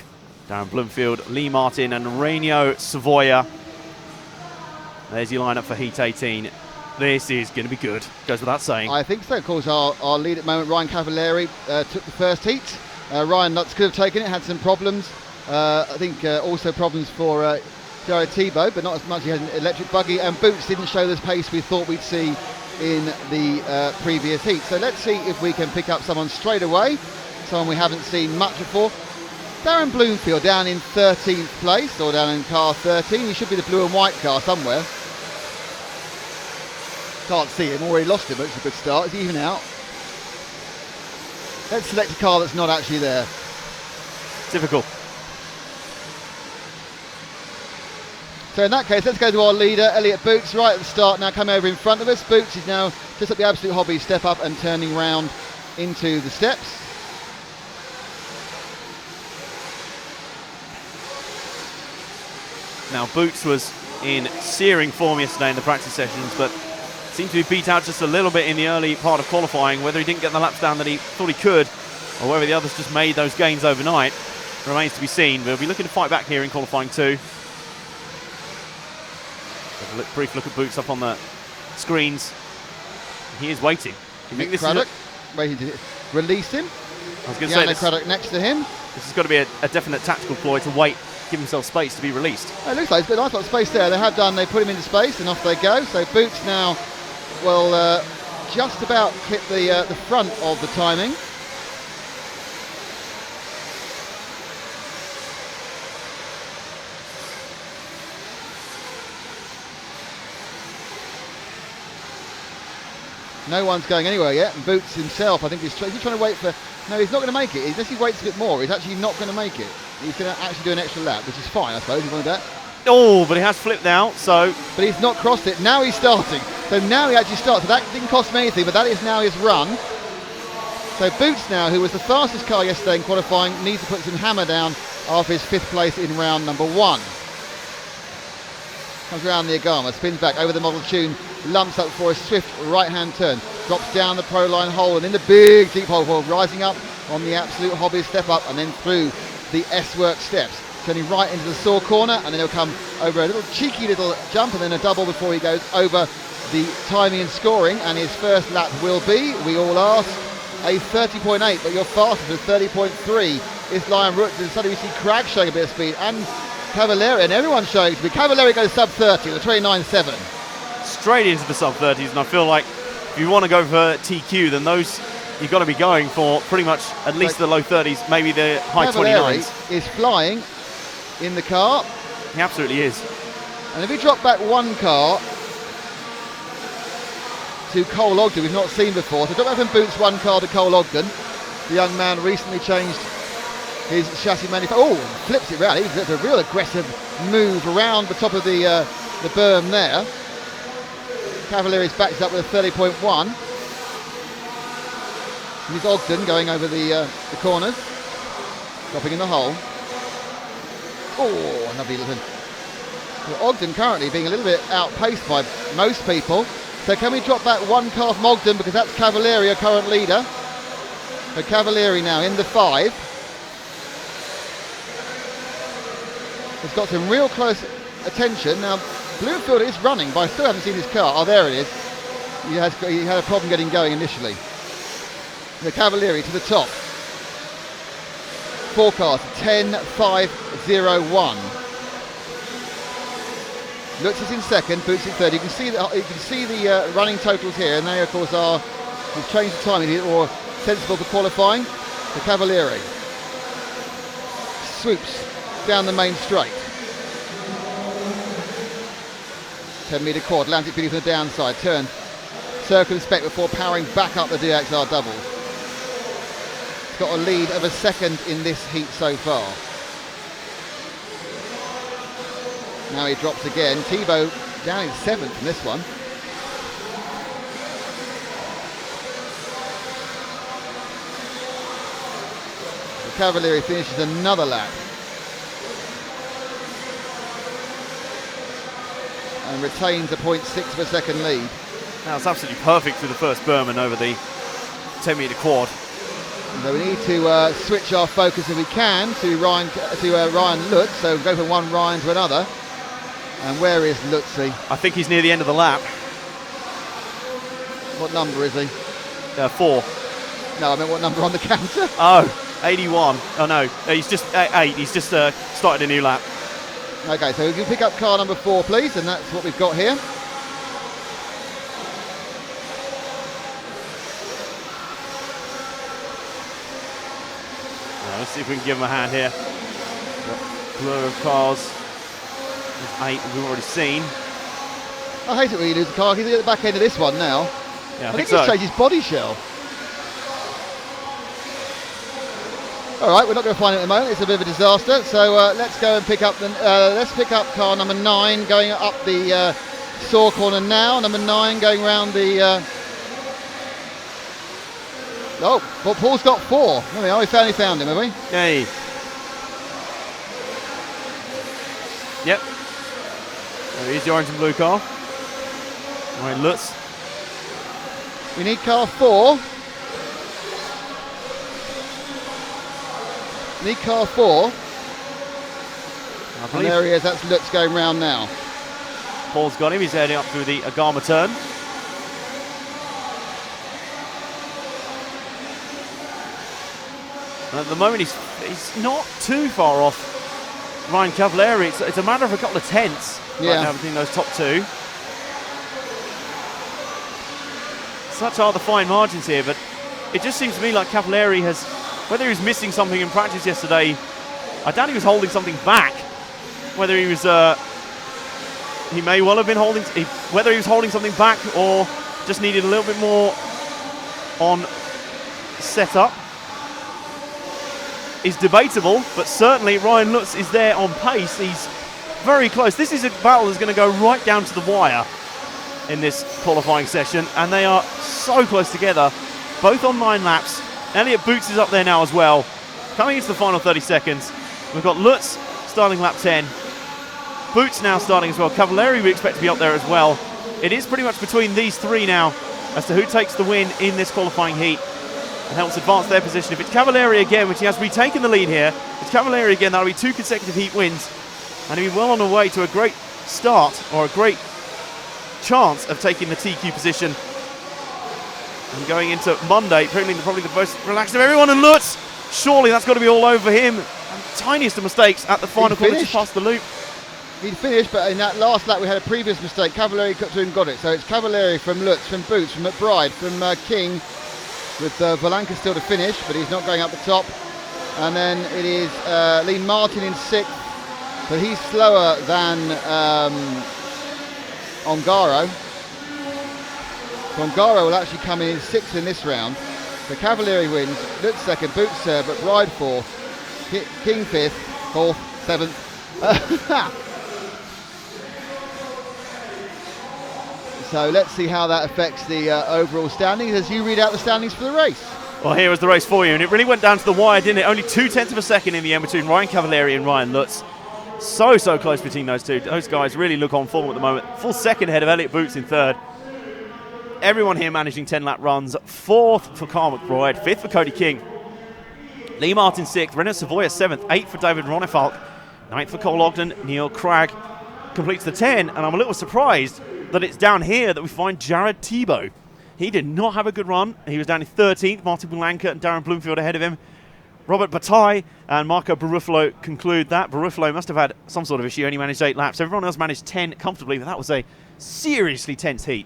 Darren Bloomfield, Lee Martin, and Rainio Savoia. There's your lineup for Heat 18. This is going to be good, goes without saying. I think so. Of course, our lead at the moment, Ryan Cavalieri, took the first heat. Ryan Lutz could have taken it, had some problems. I think also problems for Jared Tebow, but not as much. He had an electric buggy, and Boots didn't show the pace we thought we'd see in the previous heat. So let's see if we can pick up someone straight away, someone we haven't seen much before. Darren Bloomfield down in 13th place, or down in car 13. He should be the blue and white car somewhere. Can't see him, already lost him, but it's a good start. It's even out. Let's select a car that's not actually there. Typical. So in that case, let's go to our leader, Elliot Boots, right at the start now, come over in front of us. Boots is now just at the Absolute Hobby step up and turning round into the steps. Now, Boots was in searing form yesterday in the practice sessions, but seemed to be beat out just a little bit in the early part of qualifying. Whether he didn't get the laps down that he thought he could, or whether the others just made those gains overnight, remains to be seen. We'll be looking to fight back here in qualifying 2. Have a brief look at Boots up on the screens. He is waiting. You think this Craddock, waiting to release him. I was going to say Craddock next to him. this has got to be a definite tactical ploy to wait, give himself space to be released. It looks like it's got a nice lot of space there. They have done, they put him into space and off they go. So Boots now will just about hit the front of the timing. No one's going anywhere yet, and Boots himself, I think he's trying to wait for... No, he's not going to make it. Unless he waits a bit more, he's actually not going to make it. He's going to actually do an extra lap, which is fine, I suppose, he wanted that. Oh, but he has flipped out, so... But he's not crossed it. Now he's starting. So now he actually starts. So that didn't cost him anything, but that is now his run. So Boots now, who was the fastest car yesterday in qualifying, needs to put some hammer down after his 5th place in round number 1. Comes around the Agama, spins back over the Model Tune, lumps up for a swift right-hand turn, drops down the Pro Line hole and in the big deep hole, rising up on the Absolute Hobby step up and then through the S-Work steps, turning right into the Saw corner, and then he'll come over a little cheeky little jump and then a double before he goes over the timing and scoring, and his first lap will be, we all ask, a 30.8, but you're faster than 30.3 is Lion Roots, and suddenly we see Cragg showing a bit of speed, and Cavalieri, and everyone's showing to me. Cavalieri goes sub 30 with a 29.7. Straight into the sub-30s, and I feel like if you want to go for TQ, then those you've got to be going for pretty much at least the low 30s, maybe the high Cavalieri 29s. is flying in the car. He absolutely is. And if we drop back one car to Cole Ogden, we've not seen before. So drop back from Boots one car to Cole Ogden. The young man recently changed his chassis manufacturer. Oh, flips it round. It's a real aggressive move around the top of the berm there. Cavalieri's backs up with a 30.1. Here's Ogden going over the corners, dropping in the hole. Oh, lovely little. Well, Ogden currently being a little bit outpaced by most people. So can we drop back one car from Ogden, because that's Cavalieri, a current leader. So Cavalieri now in the 5. He's got some real close attention. Now, Bloomfield is running, but I still haven't seen his car. Oh, there it is. He had a problem getting going initially. The Cavalieri to the top. Forecast 10.501. Lutz is in second, Boots in third. You can see the running totals here, and they of course are, we've changed the timing here, or sensible for qualifying. The Cavalieri swoops down the main straight. 10 metre quad, lands it beauty from the downside, turn, circumspect before powering back up the DXR double. It's got a lead of a second in this heat so far. Now he drops again. Thibaut down in 7th from this one. The Cavalieri finishes another lap and retains a 0.6 of a second lead. Now it's absolutely perfect through the first berm and over the 10 metre quad. So we need to switch our focus if we can to Ryan Lutz. So go from one Ryan to another. And where is Lutzy? I think he's near the end of the lap. What number is he? 4. No, I meant what number on the counter? Oh, 81. Oh no, he's just 8. He's just started a new lap. Okay, so we can pick up car number 4, please, and that's what we've got here. Let's see if we can give him a hand here. Blur of cars. There's 8 we've already seen. I hate it when you lose the car. He's at the back end of this one now. Yeah, I think so. he's changed his body shell. All right, we're not going to find it at the moment. It's a bit of a disaster. So let's go and pick up car number 9, going up the saw corner now. Number 9 going round the. Oh, well, Paul's got 4. There we are. We finally found him, have we? Yay. Yep. There is the orange and blue car. Ryan Lutz. We need car 4. Need car 4. And there he is. That's Lutz going round now. Paul's got him. He's heading up through the Agama turn. And at the moment, he's not too far off Ryan Cavalieri. It's a matter of a couple of tenths right now between those top two. Such are the fine margins here, but it just seems to me like Cavalieri has, whether he was missing something in practice yesterday, I doubt he was holding something back. Whether he was, he may well have been holding, whether he was holding something back or just needed a little bit more on setup is debatable, but certainly Ryan Lutz is there on pace. He's very close. This is a battle that's going to go right down to the wire in this qualifying session, and they are so close together, both on 9 laps. Elliot Boots is up there now as well. Coming into the final 30 seconds, we've got Lutz starting lap 10. Boots now starting as well. Cavalieri we expect to be up there as well. It is pretty much between these 3 now as to who takes the win in this qualifying heat and helps advance their position. If it's Cavalieri again, which he has retaken the lead here, if it's Cavalieri again, that'll be 2 consecutive heat wins, and he'll be well on the way to a great start, or a great chance of taking the TQ position and going into Monday, probably the most relaxed of everyone. And Lutz, surely that's got to be all over him. And the tiniest of mistakes at the final corner, just past the loop. He'd finished, but in that last lap we had a previous mistake. Cavalieri cut through and got it. So it's Cavalieri from Lutz, from Boots, from McBride, from King, with Valanka still to finish, but he's not going up the top. And then it is Lee Martin in 6th, but he's slower than Ongaro. So Ongaro will actually come in 6th in this round. The Cavalieri wins, Lutz 2nd, Boots 3rd, but Bride 4th, King 5th, 4th, 7th. So let's see how that affects the overall standings as you read out the standings for the race. Well, here was the race for you, and it really went down to the wire, didn't it? Only 0.2 of a second in the end between Ryan Cavalieri and Ryan Lutz. So close between those two. Those guys really look on form at the moment. Full second ahead of Elliot Boots in 3rd. Everyone here managing 10-lap runs. 4th for Carl McBride, 5th for Cody King. Lee Martin 6th, Renaud Savoya 7th, 8th for David Ronefalk, 9th for Cole Ogden. Neil Cragg completes the 10, and I'm a little surprised that it's down here that we find Jared Tebow. He did not have a good run. He was down in 13th. Martin Blanca and Darren Bloomfield ahead of him. Robert Bataille and Marco Barufalo conclude that. Barufalo must have had some sort of issue, only managed 8 laps. Everyone else managed 10 comfortably, but that was a seriously tense heat.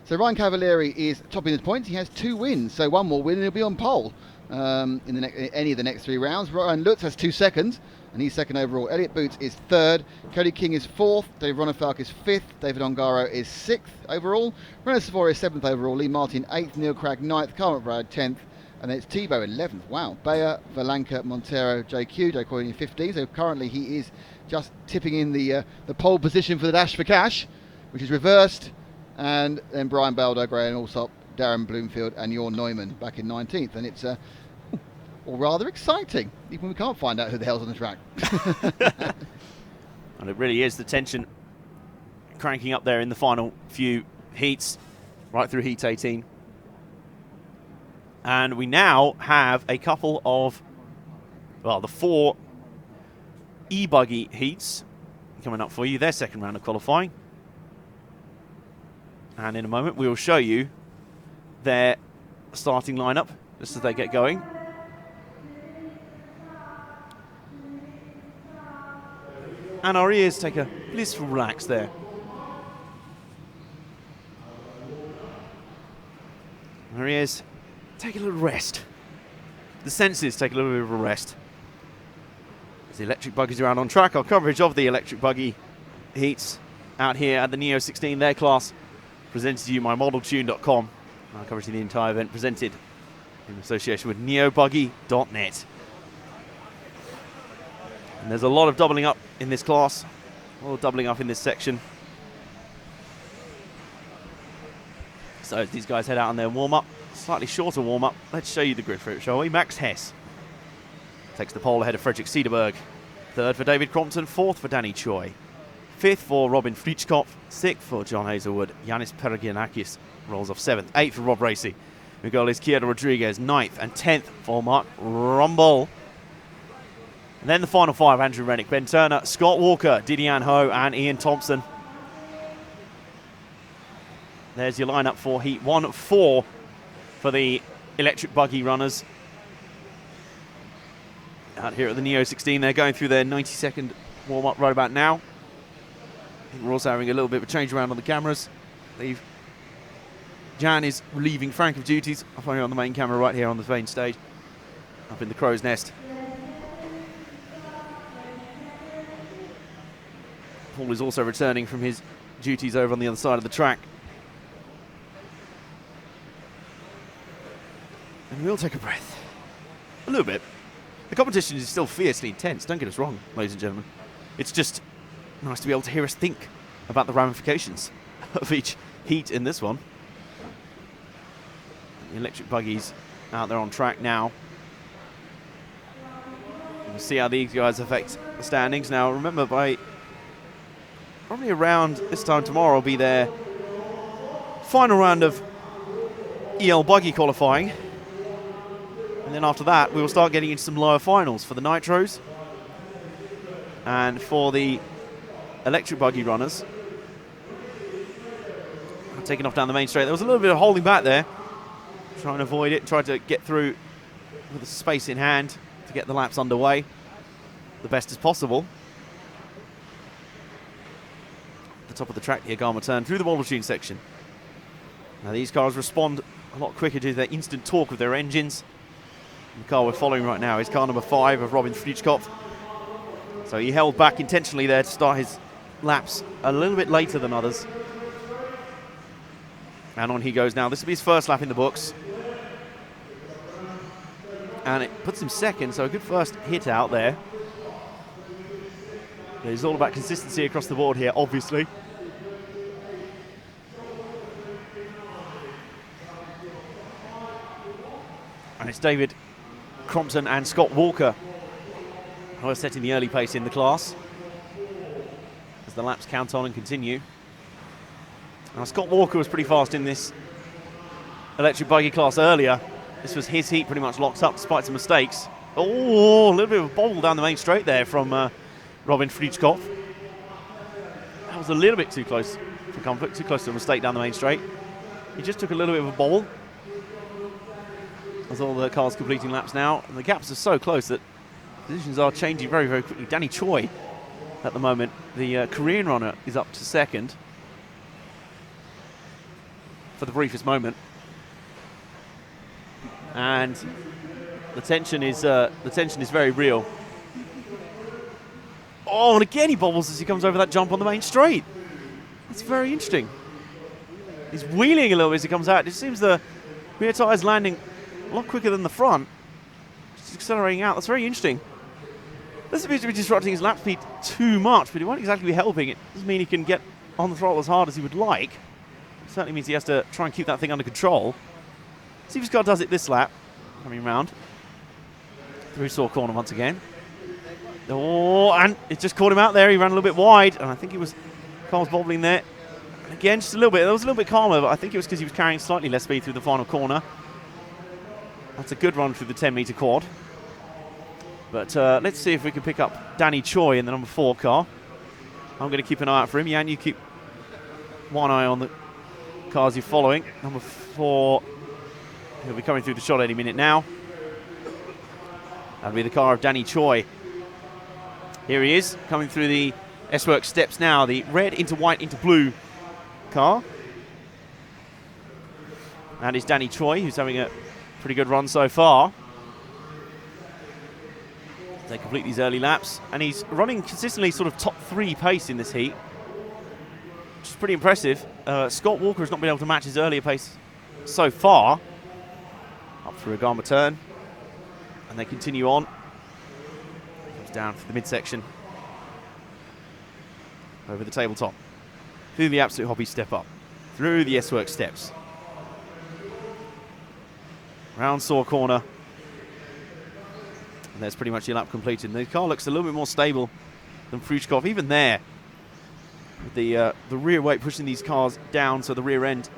So Ryan Cavalieri is topping the points. He has 2 wins, so 1 more win and he'll be on pole in any of the next 3 rounds. Ryan Lutz has 2 seconds, and he's 2nd overall. Elliot Boots is 3rd. Cody King is 4th. Dave Ronefalk is 5th. David Ongaro is 6th overall. Renaud Savoya is 7th overall. Lee Martin 8th. Neil Cragg 9th. Carl McBride 10th. And then it's Tebow 11th. Wow. Bayer, Valanka, Montero, JQ. Jay Coyne 15th. So currently he is just tipping in the pole position for the Dash for Cash, which is reversed. And then Brian Baldo, Graham Allsop, Darren Bloomfield and Jorn Neumann back in 19th. And it's all rather exciting, even when we can't find out who the hell's on the track. And it really is the tension cranking up there in the final few heats, right through heat 18. And we now have a couple of, well, the 4 e-buggy heats coming up for you, their 2nd round of qualifying. And in a moment we will show you their starting lineup just as they get going. And our ears take a blissful relax there. Our ears take a little rest. The senses take a little bit of a rest. As the electric buggies are out on track, our coverage of the electric buggy heats out here at the Neo 16, their class presented to you by ModelTune.com. Our coverage of the entire event presented in association with NeoBuggy.net. And there's a lot of doubling up in this class, a lot of doubling up in this section. So as these guys head out on their warm-up, slightly shorter warm-up, let's show you the grid for it, shall we? Max Hess takes the pole ahead of Frederick Cederberg. Third for David Crompton, fourth for Danny Choi. Fifth for Robin Fritschkopf, sixth for John Hazelwood. Yanis Peregianakis rolls off seventh. Eighth for Rob Racy. Miguel Izquierdo Rodriguez, ninth, and 10th for Mark Rumble. And then the final five, Andrew Rennick, Ben Turner, Scott Walker, Didian Ho, and Ian Thompson. There's your lineup for Heat 1-4 for the electric buggy runners. Out here at the Neo 16, they're going through their 90-second warm-up right about now. We're also having a little bit of a change around on the cameras. Jan is relieving Frank of duties. I'm on the main camera right here on the main stage, up in the crow's nest. Paul is also returning from his duties over on the other side of the track. And we'll take a breath. A little bit. The competition is still fiercely intense, don't get us wrong, ladies and gentlemen. It's just nice to be able to hear us think about the ramifications of each heat in this one. The electric buggies out there on track now. We'll see how these guys affect the standings. Now, remember, by probably around this time tomorrow will be their final round of EL buggy qualifying. And then after that, we will start getting into some lower finals for the Nitros and for the electric buggy runners. Taking off down the main straight. There was a little bit of holding back there. Trying to avoid it. Tried to get through with the space in hand to get the laps underway the best as possible. At the top of the track, the Agama turn through the Model Tune section. Now these cars respond a lot quicker to their instant torque of their engines. The car we're following right now is car number 5 of Robin Fritschkopf. So he held back intentionally there to start his laps a little bit later than others. And on he goes now. This will be his first lap in the books. And it puts him second, so a good first hit out there. It's all about consistency across the board here, obviously. And it's David Crompton and Scott Walker who are setting the early pace in the class as the laps count on and continue. Now, Scott Walker was pretty fast in this electric buggy class earlier. This was his heat pretty much locked up despite some mistakes. Oh, a little bit of a bobble down the main straight there from Robin Fritschkopf. That was a little bit too close for comfort, too close to a mistake down the main straight. He just took a little bit of a bobble. As all the cars completing laps now, and the gaps are so close that positions are changing very, very quickly. Danny Choi, at the moment, the Korean runner, is up to second for the briefest moment, and the tension is very real. Oh, and again he bobbles as he comes over that jump on the main straight. That's very interesting. He's wheeling a little bit as he comes out. It seems the rear tire is landing a lot quicker than the front. Just accelerating out. That's very interesting. This appears to be disrupting his lap speed too much, but it won't exactly be helping. It doesn't mean he can get on the throttle as hard as he would like. It certainly means he has to try and keep that thing under control. See if his car does it this lap. Coming round. Through saw corner once again. Oh, and it just caught him out there. He ran a little bit wide, and I think car was bobbling there. Again, just a little bit. That was a little bit calmer, but I think it was because he was carrying slightly less speed through the final corner. That's a good run through the 10-meter quad. But let's see if we can pick up Danny Choi in the number 4 car. I'm going to keep an eye out for him. Jan, you keep one eye on the cars you're following. Number 4, he'll be coming through the shot any minute now. That'll be the car of Danny Choi. Here he is, coming through the S-Works steps now. The red into white into blue car. That is Danny Choi, who's having a pretty good run so far. They complete these early laps, and he's running consistently sort of top 3 pace in this heat. is pretty impressive. Scott Walker has not been able to match his earlier pace so far. Up through a Gama turn. And they continue on. Comes down for the midsection. Over the tabletop. Through the absolute hoppy step up. Through the S-Work steps. Round saw corner. And there's pretty much your lap completed. And the car looks a little bit more stable than Fruchkov. Even there, with the rear weight pushing these cars down so the rear end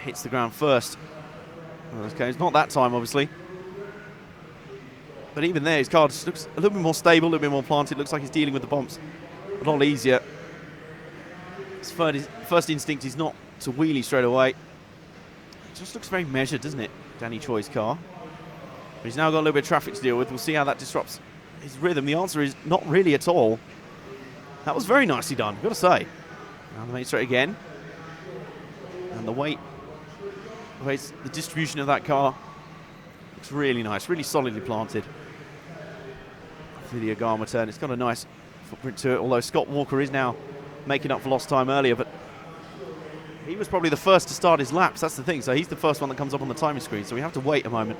hits the ground first. Okay, it's not that time, obviously. But even there, his car just looks a little bit more stable, a little bit more planted. Looks like he's dealing with the bumps a lot easier. His first instinct is not to wheelie straight away. It just looks very measured, doesn't it, Danny Choi's car? But he's now got a little bit of traffic to deal with. We'll see how that disrupts his rhythm. The answer is not really at all. That was very nicely done, I've got to say. Now the main straight again. And the weight, the distribution of that car looks really nice, really solidly planted. Through the Agama turn, it's got a nice footprint to it, although Scott Walker is now making up for lost time earlier, but he was probably the first to start his laps, that's the thing, so he's the first one that comes up on the timing screen, so we have to wait a moment.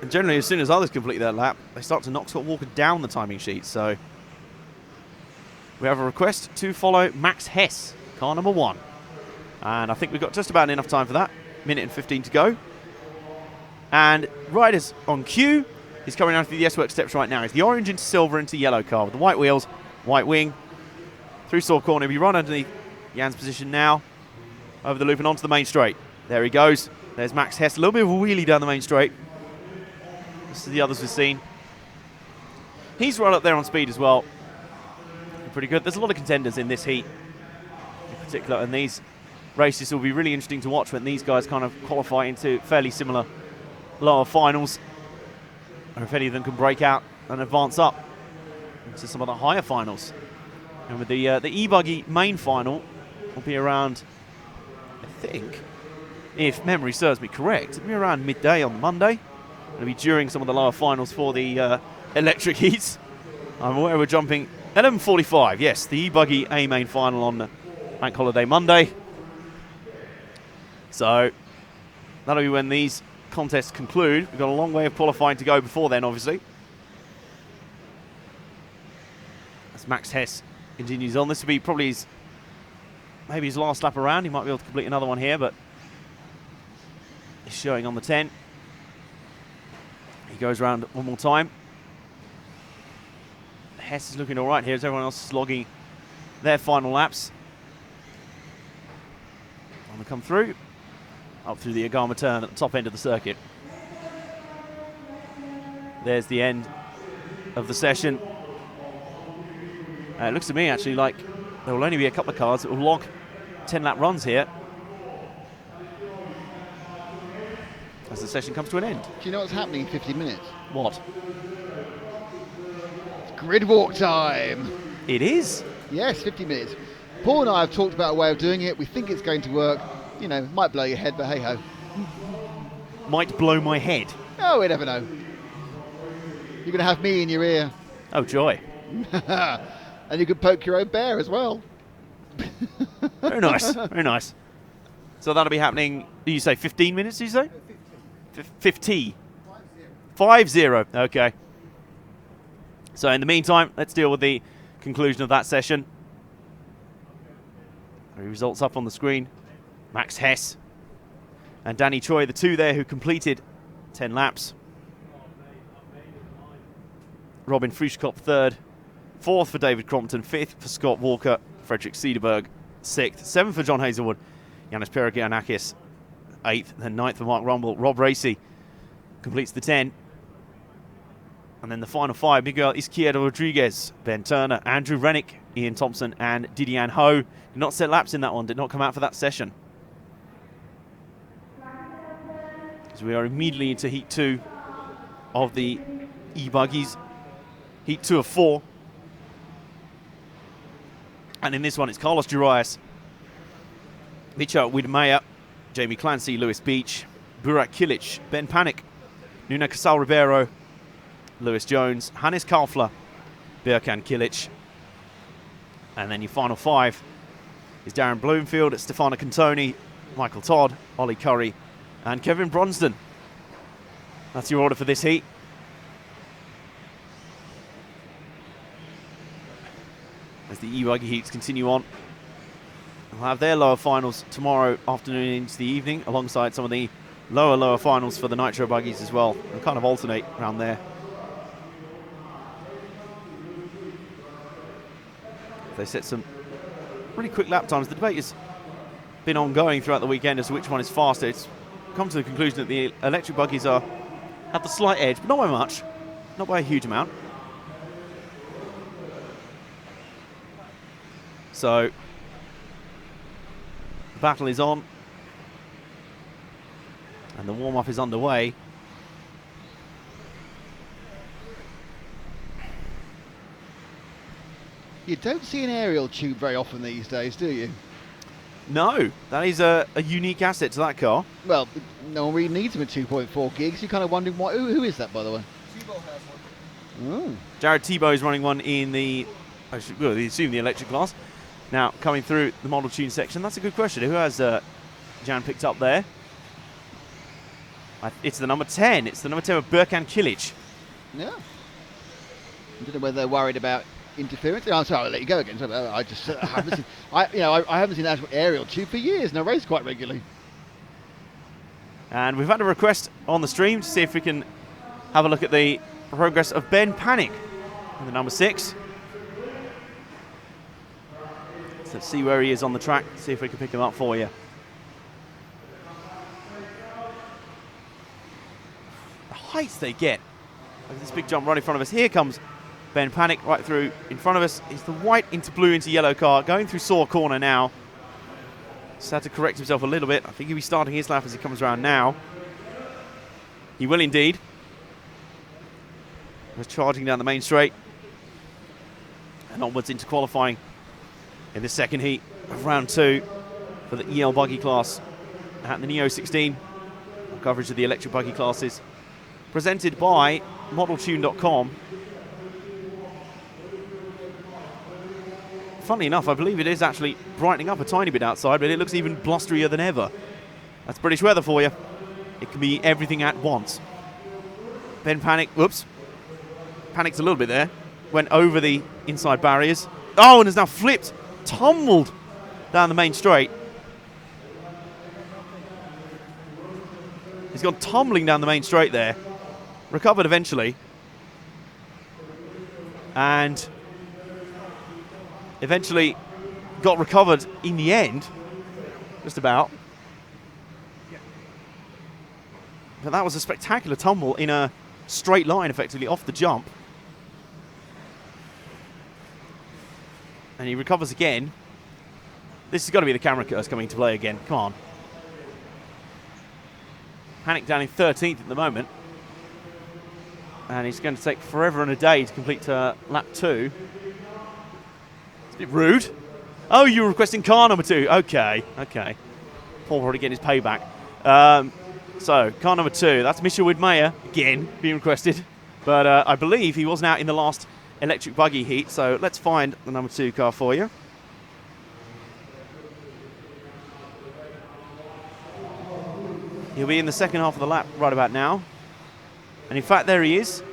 And generally, as soon as others complete their lap, they start to knock Scott Walker down the timing sheet, so we have a request to follow Max Hess, car number 1. And I think we've got just about enough time for that. Minute and 15 to go. And riders on cue. He's coming down through the S-Work steps right now. It's the orange into silver into yellow car with the white wheels, white wing. Through saw corner, we run underneath Jan's position now. Over the loop and onto the main straight. There he goes. There's Max Hess. A little bit of a wheelie down the main straight. This is the others we've seen. He's right up there on speed as well. Pretty good. There's a lot of contenders in this heat in particular, and these races will be really interesting to watch when these guys kind of qualify into fairly similar lower finals, or if any of them can break out and advance up into some of the higher finals. And with the e-buggy main final will be around, I think, if memory serves me correct, it'll be around midday on Monday. It'll be during some of the lower finals for the electric heats. I'm aware we're jumping 11:45, yes, the e-buggy A main final on Bank Holiday Monday. So that'll be when these contests conclude. We've got a long way of qualifying to go before then, obviously. As Max Hess continues on, this will be probably maybe his last lap around. He might be able to complete another one here, but he's showing on the 10. He goes around one more time. Hess is looking all right here as everyone else is slogging their final laps. On the come through, up through the Agama turn at the top end of the circuit. There's the end of the session. It looks to me actually like there will only be a couple of cars that will log 10-lap runs here as the session comes to an end. Do you know what's happening in 50 minutes? What? Grid walk time. It is? Yes, 50 minutes. Paul and I have talked about a way of doing it. We think it's going to work. You know, might blow your head, but hey-ho. Might blow my head. Oh, we never know. You're going to have me in your ear. Oh, joy. And you can poke your own bear as well. Very nice, very nice. So that'll be happening, did you say 15 minutes, did you say? 50. 5-0, okay. So in the meantime, let's deal with the conclusion of that session. The results up on the screen. Max Hess and Danny Choi, the two there who completed 10 laps. Robin Fruchkop third. Fourth for David Crompton. Fifth for Scott Walker. Frederick Cederberg sixth. Seventh for John Hazelwood. Yanis Peregianakis eighth. Then ninth for Mark Rumble. Rob Racy completes the 10. And then the final five, Miguel Izquierdo Rodriguez, Ben Turner, Andrew Rennick, Ian Thompson, and Didian Ho. Did not set laps in that one, did not come out for that session. So we are immediately into Heat 2 of the e-buggies. Heat 2 of 4. And in this one, it's Carlos Juraias, Micha Widmeyer, Jamie Clancy, Lewis Beach, Burak Kilic, Ben Panic, Nuna Casal Ribeiro, Lewis Jones, Hannes Kaufler, Birkan Kilic, And then your final 5 is Darren Bloomfield, Stefano Cantoni, Michael Todd, Ollie Curry, and Kevin Bronston. That's your order for this heat. As the e-buggy heats continue on, we'll have their lower finals tomorrow afternoon into the evening, alongside some of the lower finals for the Nitro buggies as well. They'll kind of alternate around there. They set some really quick lap times. The debate has been ongoing throughout the weekend as to which one is faster. It's come to the conclusion that the electric buggies have the slight edge, but not by much, not by a huge amount. So the battle is on, and the warm-up is underway. You don't see an aerial tube very often these days, do you? No, that is a unique asset to that car. Well, no one really needs them at 2.4 gigs. You're kind of wondering who is that, by the way? Tebow has one. Oh. Jared Tebow is running one in the, well, they assume the electric class. Now, coming through the model tune section, that's a good question. Who has Jan picked up there? It's the number 10. It's the number 10 of Berkan Kilic. Yeah. I don't know whether they're worried about interference. Oh, I'm sorry, I'll let you go again. Sorry, I just haven't seen. I haven't seen an actual aerial tube for years, and I race quite regularly. And we've had a request on the stream to see if we can have a look at the progress of Ben Panic in the number 6. So let's see where he is on the track. See if we can pick him up for you. The heights they get. Look at this big jump right in front of us. Here comes Ben Panic right through in front of us. He's the white into blue into yellow car, going through Saw Corner now. Just had to correct himself a little bit. I think he'll be starting his lap as he comes around now. He will indeed. He's charging down the main straight and onwards into qualifying in the second heat of round 2 for the EL buggy class at the Neo 16. Coverage of the electric buggy classes presented by modeltune.com. Funnily enough, I believe it is actually brightening up a tiny bit outside, but it looks even blusterier than ever. That's British weather for you. It can be everything at once. Ben Panic, whoops, panicked a little bit there, went over the inside barriers. Oh, and has now flipped, tumbled down the main straight. He's gone tumbling down the main straight there. Recovered eventually. And eventually got recovered in the end. Just about. But that was a spectacular tumble in a straight line, effectively, off the jump. And he recovers again. This has got to be the camera curse coming into play again. Come on. Panic down in 13th at the moment. And he's going to take forever and a day to complete lap 2. It's a bit rude. Oh, you're requesting car number 2. Okay. Paul already getting his payback. So, car number 2. That's Michel Widmeyer, again, being requested. But I believe he was now in the last electric buggy heat. So, let's find the number 2 car for you. He'll be in the second half of the lap right about now. And in fact, there he is.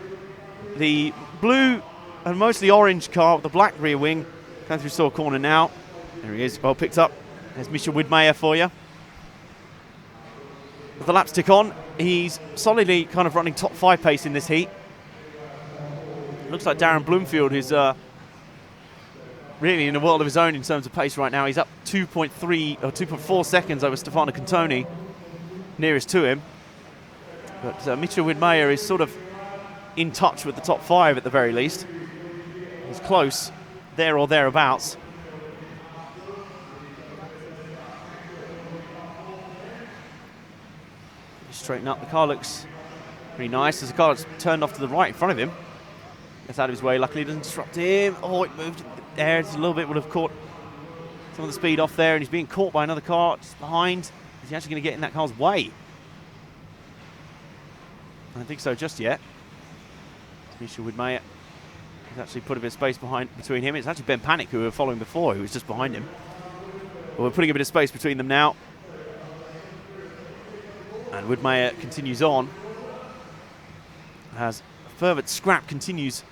The blue and mostly orange car with the black rear wing going through Saw Corner now. There he is, well picked up. There's Michel Widmeyer for you. As the laps tick on, he's solidly kind of running top 5 pace in this heat. Looks like Darren Bloomfield, who's really in a world of his own in terms of pace right now. He's up 2.3 or 2.4 seconds over Stefano Cantoni, nearest to him. But Michel Widmeyer is sort of in touch with the top 5 at the very least. He's close, there or thereabouts. Straighten up, the car looks pretty nice. There's a car that's turned off to the right in front of him. Gets out of his way, luckily it doesn't disrupt him. Oh, it moved there just a little bit, would have caught some of the speed off there, and he's being caught by another car just behind. Is he actually going to get in that car's way? I don't think so just yet. Michel Widmeyer He's actually put a bit of space between him. It's actually Ben Panic, who we were following before, who was just behind him. But we're putting a bit of space between them now. And Woodmayer continues on. As a further scrap continues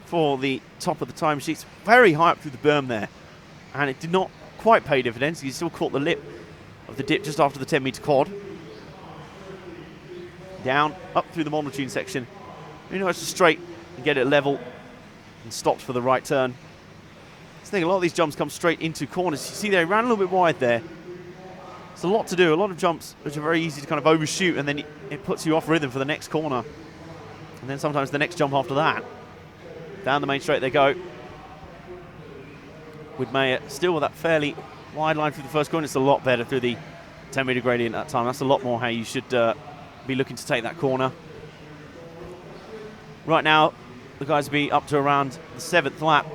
for the top of the timesheets. Very high up through the berm there. And it did not quite pay dividends. He still caught the lip of the dip just after the 10-metre quad. Down, up through the monotune section. You know, it's just straight and get it level and stopped for the right turn. I think a lot of these jumps come straight into corners. You see they ran a little bit wide there. It's a lot to do, a lot of jumps which are very easy to kind of overshoot, and then it puts you off rhythm for the next corner. And then sometimes the next jump after that. Down the main straight they go. Woodmayer still with that fairly wide line through the first corner. It's a lot better through the 10-metre gradient at that time. That's a lot more how you should be looking to take that corner. Right now, the guys will be up to around the 7th lap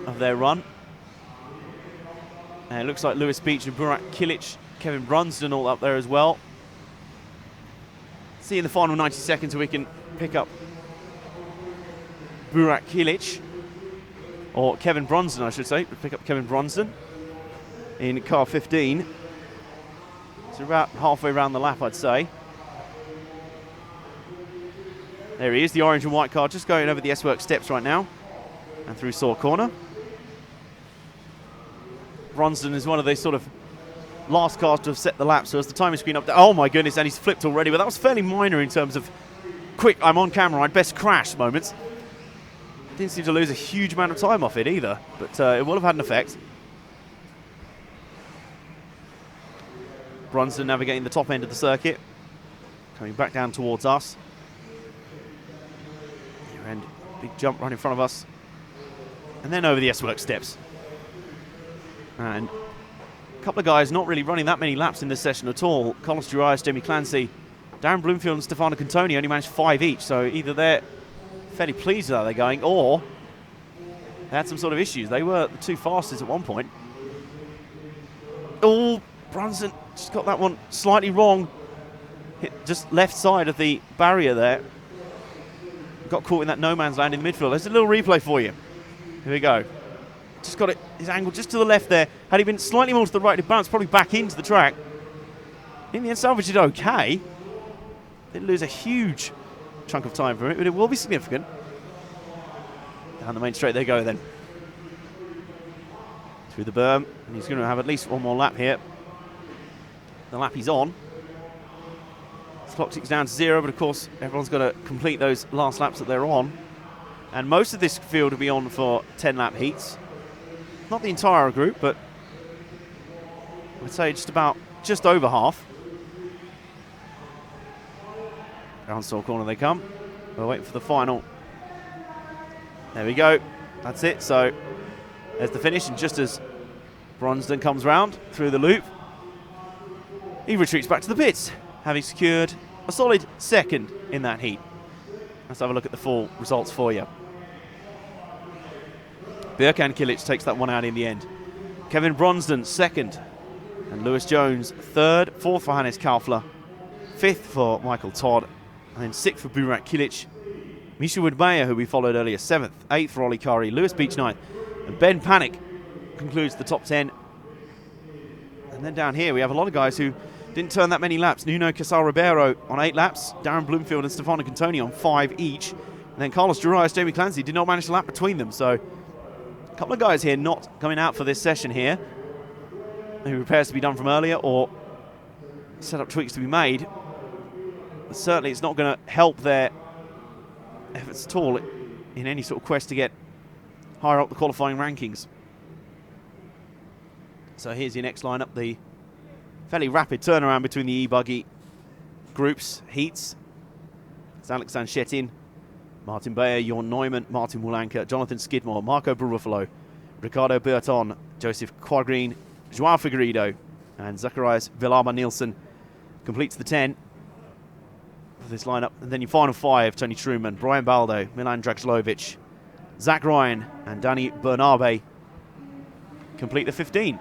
of their run. And it looks like Lewis Beach and Burak Kilic, Kevin Brunsden all up there as well. See in the final 90 seconds we can pick up Burak Kilic, or Kevin Brunsden I should say, pick up Kevin Brunsden in car 15. It's about halfway around the lap I'd say. There he is, the orange and white car just going over the S-Work steps right now and through Saw Corner. Brunsden is one of those sort of last cars to have set the lap, so as the timing screen up there, oh my goodness, and he's flipped already, but that was fairly minor in terms of quick, I'm on camera, I'd best crash moments. Didn't seem to lose a huge amount of time off it either, but it will have had an effect. Brunsden navigating the top end of the circuit, coming back down towards us. And big jump right in front of us. And then over the S-Work steps. And a couple of guys not really running that many laps in this session at all. Carlos Durias, Jamie Clancy, Darren Bloomfield and Stefano Cantoni only managed 5 each. So either they're fairly pleased with how they're going, or they had some sort of issues. They were the two fastest at one point. Oh, Brunsden just got that one slightly wrong. Hit just left side of the barrier there. Got caught in that no man's land in the midfield. There's a little replay for you. Here we go. Just got it, his angle just to the left there. Had he been slightly more to the right, he'd bounce probably back into the track. In the end, salvaged it okay. Didn't lose a huge chunk of time for it, but it will be significant. Down the main straight they go then. Through the berm, and he's going to have at least one more lap here. The lap he's on. The clock ticks down to 0, but of course everyone's got to complete those last laps that they're on. And most of this field will be on for 10-lap heats. Not the entire group, but I'd say just over half. Down Saw Corner they come. We're waiting for the final. There we go. That's it. So there's the finish, and just as Brunsden comes round through the loop, he retreats back to the pits, having secured a solid second in that heat. Let's have a look at the full results for you. Birkan Kilic takes that one out in the end. Kevin Brunsden second, and Lewis Jones third. Fourth for Hannes Kaufler. Fifth for Michael Todd, and then sixth for Burak Kilic. Misha Woodmayer, who we followed earlier, 7th. 8th for Ollie Kari. Lewis Beach 9th. And Ben Panic concludes the top 10. And then down here we have a lot of guys who didn't turn that many laps. Nuno Casal Ribeiro on 8 laps. Darren Bloomfield and Stefano Cantoni on 5 each. And then Carlos Durias, Jamie Clancy did not manage to lap between them. So a couple of guys here not coming out for this session here. Maybe repairs to be done from earlier, or set up tweaks to be made. But certainly it's not going to help their efforts at all in any sort of quest to get higher up the qualifying rankings. So here's your next lineup, the fairly rapid turnaround between the e-buggy groups, heats. It's Alex Sanchetin, Martin Bayer, Jorn Neumann, Martin Wulanka, Jonathan Skidmore, Marco Barufalo, Ricardo Burton, Joseph Quagreen, Joao Figueiredo, and Zacharias Villarma Nielsen completes the 10 of this lineup. And then your final 5, Tony Truman, Brian Baldo, Milan Dragilovic, Zach Ryan, and Danny Bernabe complete the 15.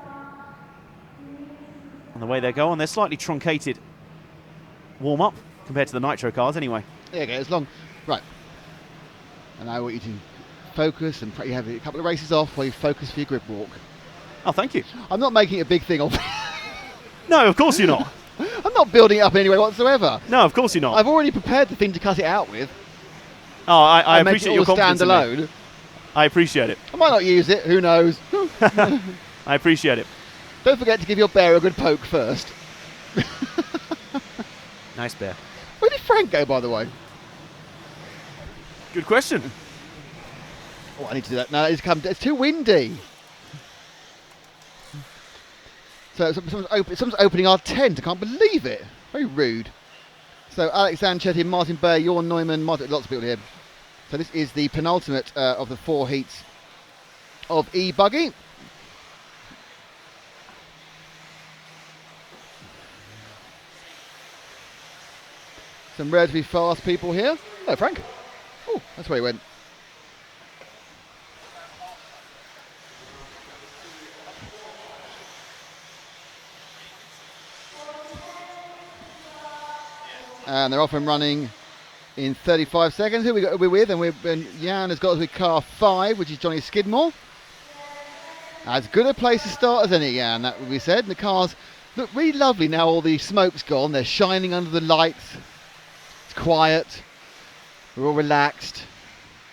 And the way they go on, they're slightly truncated warm-up compared to the Nitro cars anyway. There you go, it's long. Right. And I want you to focus and you have a couple of races off where you focus for your grid walk. Oh, thank you. I'm not making it a big thing of it. No, of course you're not. I'm not building it up in any way whatsoever. No, of course you're not. I've already prepared the thing to cut it out with. Oh, I and appreciate make your it all confidence in me. standalone. I appreciate it. I might not use it, who knows. I appreciate it. Don't forget to give your bear a good poke first. Nice bear. Where did Frank go, by the way? Good question. Oh, I need to do that. No, it's too windy. So someone's opening our tent. I can't believe it. Very rude. So Alex Anchetti, Martin Bayer, Jorn Neumann, lots of people here. So this is the penultimate of the 4 heats of e-buggy. Some relatively fast people here. Hello, Frank. Oh, that's where he went. And they're off and running in 35 seconds. Who we're with? And Jan has got us with car 5, which is Johnny Skidmore. As good a place to start as any, Jan, that would be said. And the cars look really lovely now. All the smoke's gone. They're shining under the lights. It's quiet. We're all relaxed.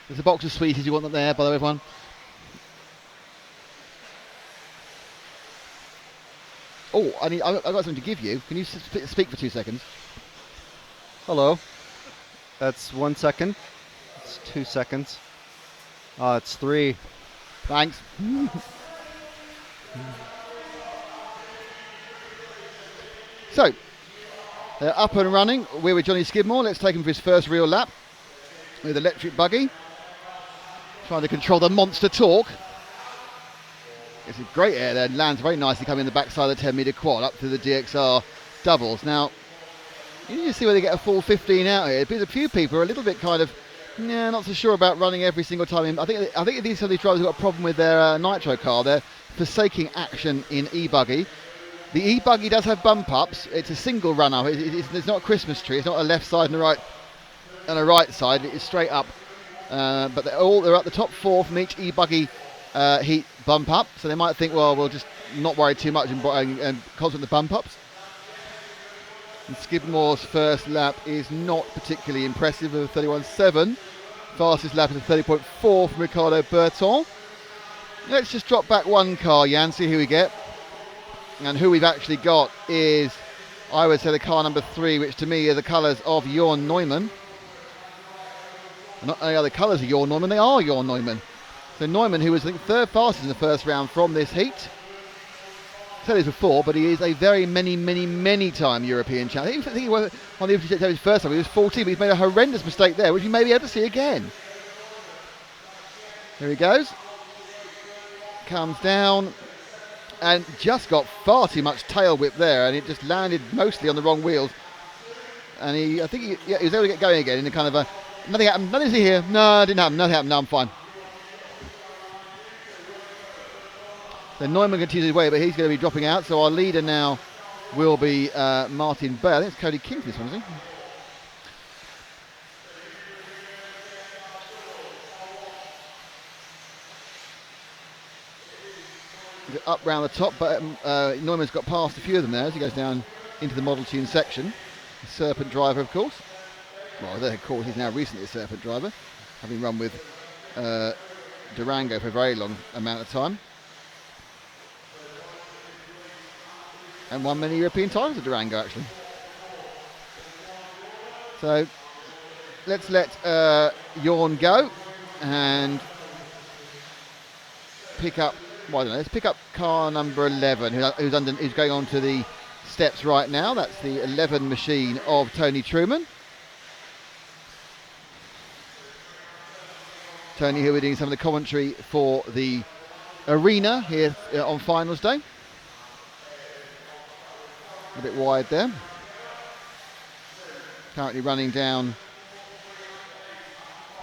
There's a box of sweeties. You want them there, by the way, everyone? Oh, I've got something to give you. Can you speak for 2 seconds? Hello. That's 1 second. It's 2 seconds. It's 3. Thanks. So, they're up and running. We're with Johnny Skidmore. Let's take him for his first real lap with electric buggy. Trying to control the monster torque. It's a great air there. Lands very nicely coming in the backside of the 10 metre quad up to the DXR doubles. Now, you need to see whether they get a full 15 out here. Because a few people are a little bit kind of, not so sure about running every single time. I think some of these drivers have got a problem with their nitro car. They're forsaking action in e-buggy. The e-buggy does have bump ups. It's a single run up. It's not a Christmas tree. It's not a left side and a right side. It's straight up. But they're at the top 4 from each e-buggy heat bump up. So they might think, well, we'll just not worry too much and concentrate on the bump ups. And Skidmore's first lap is not particularly impressive with a 31.7. Fastest lap is a 30.4 from Ricardo Berton. Let's just drop back one car, Jan, see who we get. And who we've actually got is, I would say, the car number 3, which to me are the colours of Jorn Neumann. And not only are the colours of Jorn Neumann, they are Jorn Neumann. So Neumann, who was, I think, 3rd fastest in the first round from this heat. I said this before, but he is a very many time European champion. I think he was on the European his first time. He was 14, but he's made a horrendous mistake there, which you may be able to see again. Here he goes. Comes down and just got far too much tail whip there, and it just landed mostly on the wrong wheels. And he was able to get going again in a kind of a, nothing happened, nothing's here. No, it didn't happen, nothing happened, no, I'm fine. So Neumann continues his way, but he's going to be dropping out. So our leader now will be Martin Bayer. I think it's Cody King, this one, isn't he? Up round the top, but Neumann's got past a few of them there as he goes down into the Model Tune section. The Serpent driver, of course. Well, of course, he's now recently a Serpent driver, having run with Durango for a very long amount of time. And won many European titles at Durango, actually. So let's let Jorn go and pick up. Well, I don't know. Let's pick up car number 11, who's going on to the steps right now. That's the 11 machine of Tony Truman. Tony, who we're doing some of the commentary for the arena here on finals day. A bit wide there. Currently running down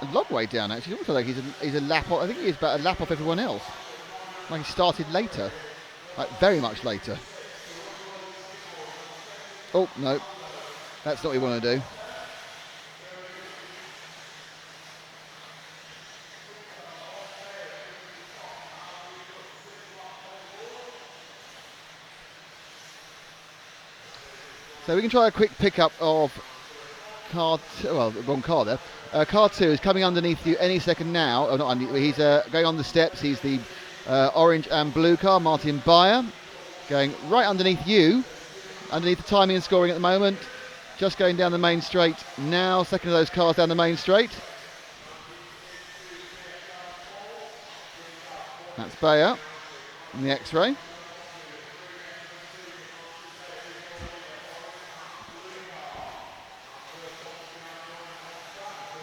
a long way down, actually. It looks like he's a lap off. I think he's about a lap off everyone else. Like he started later, like very much later. Oh no, that's not what we want to do. So we can try a quick pickup of wrong car there. Car 2 is coming underneath you any second now. Oh, not under, he's going on the steps. He's the orange and blue car, Martin Bayer, going right underneath you, underneath the timing and scoring at the moment. Just going down the main straight now. Second of those cars down the main straight. That's Bayer in the X-ray.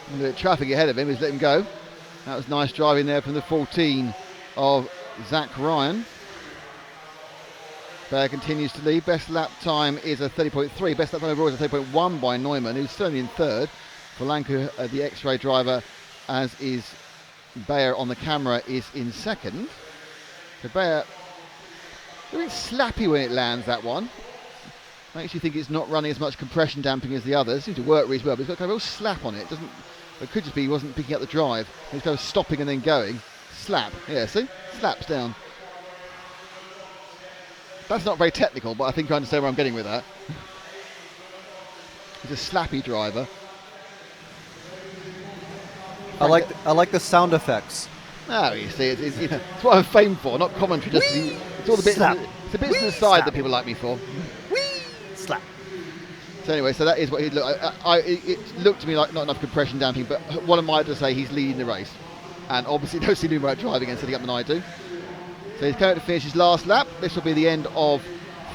A bit of traffic ahead of him, he's let him go. That was nice driving there from the 14 of Zach Ryan. Bayer continues to lead. Best lap time is a 30.3. Best lap time overall is a 30.1 by Neumann, who's still in third. Polanco, the X-ray driver, as is Bayer on the camera, is in second. So Bayer, a bit slappy when it lands, that one. Makes you think it's not running as much compression damping as the others. Seems to work really well, but it's got kind of a real slap on it. It could just be he wasn't picking up the drive. He was kind of stopping and then going. Slap. Yeah, see? Slaps down. That's not very technical, but I think I understand where I'm getting with that. He's a slappy driver. I like the sound effects. Oh, you see, it's what I'm famed for, not commentary. Just it's all the bits. It's the bits on the side that people like me for. Slap. So anyway, so that is what he looked. It looked to me like not enough compression damping, but what am I to say? He's leading the race, and obviously no seen him right driving and setting up than I do. So he's going to finish his last lap. This will be the end of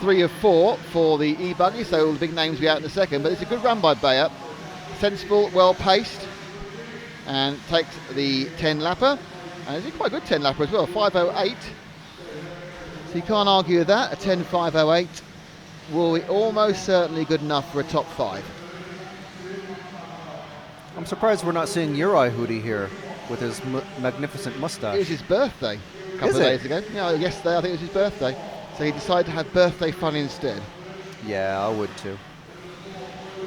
3 of 4 for the e-buggy. So all the big names will be out in a second, but it's a good run by Bayer. Sensible, well paced, and takes the 10 lapper. And it's quite a good 10 lapper as well, 5:08. So you can't argue with that. A 10.508 will be almost certainly good enough for a top 5. I'm surprised we're not seeing Uri Hootie here with his magnificent It mustache. was his birthday a couple of days ago. Yeah, yesterday I think it was his birthday. So he decided to have birthday fun instead. Yeah, I would too.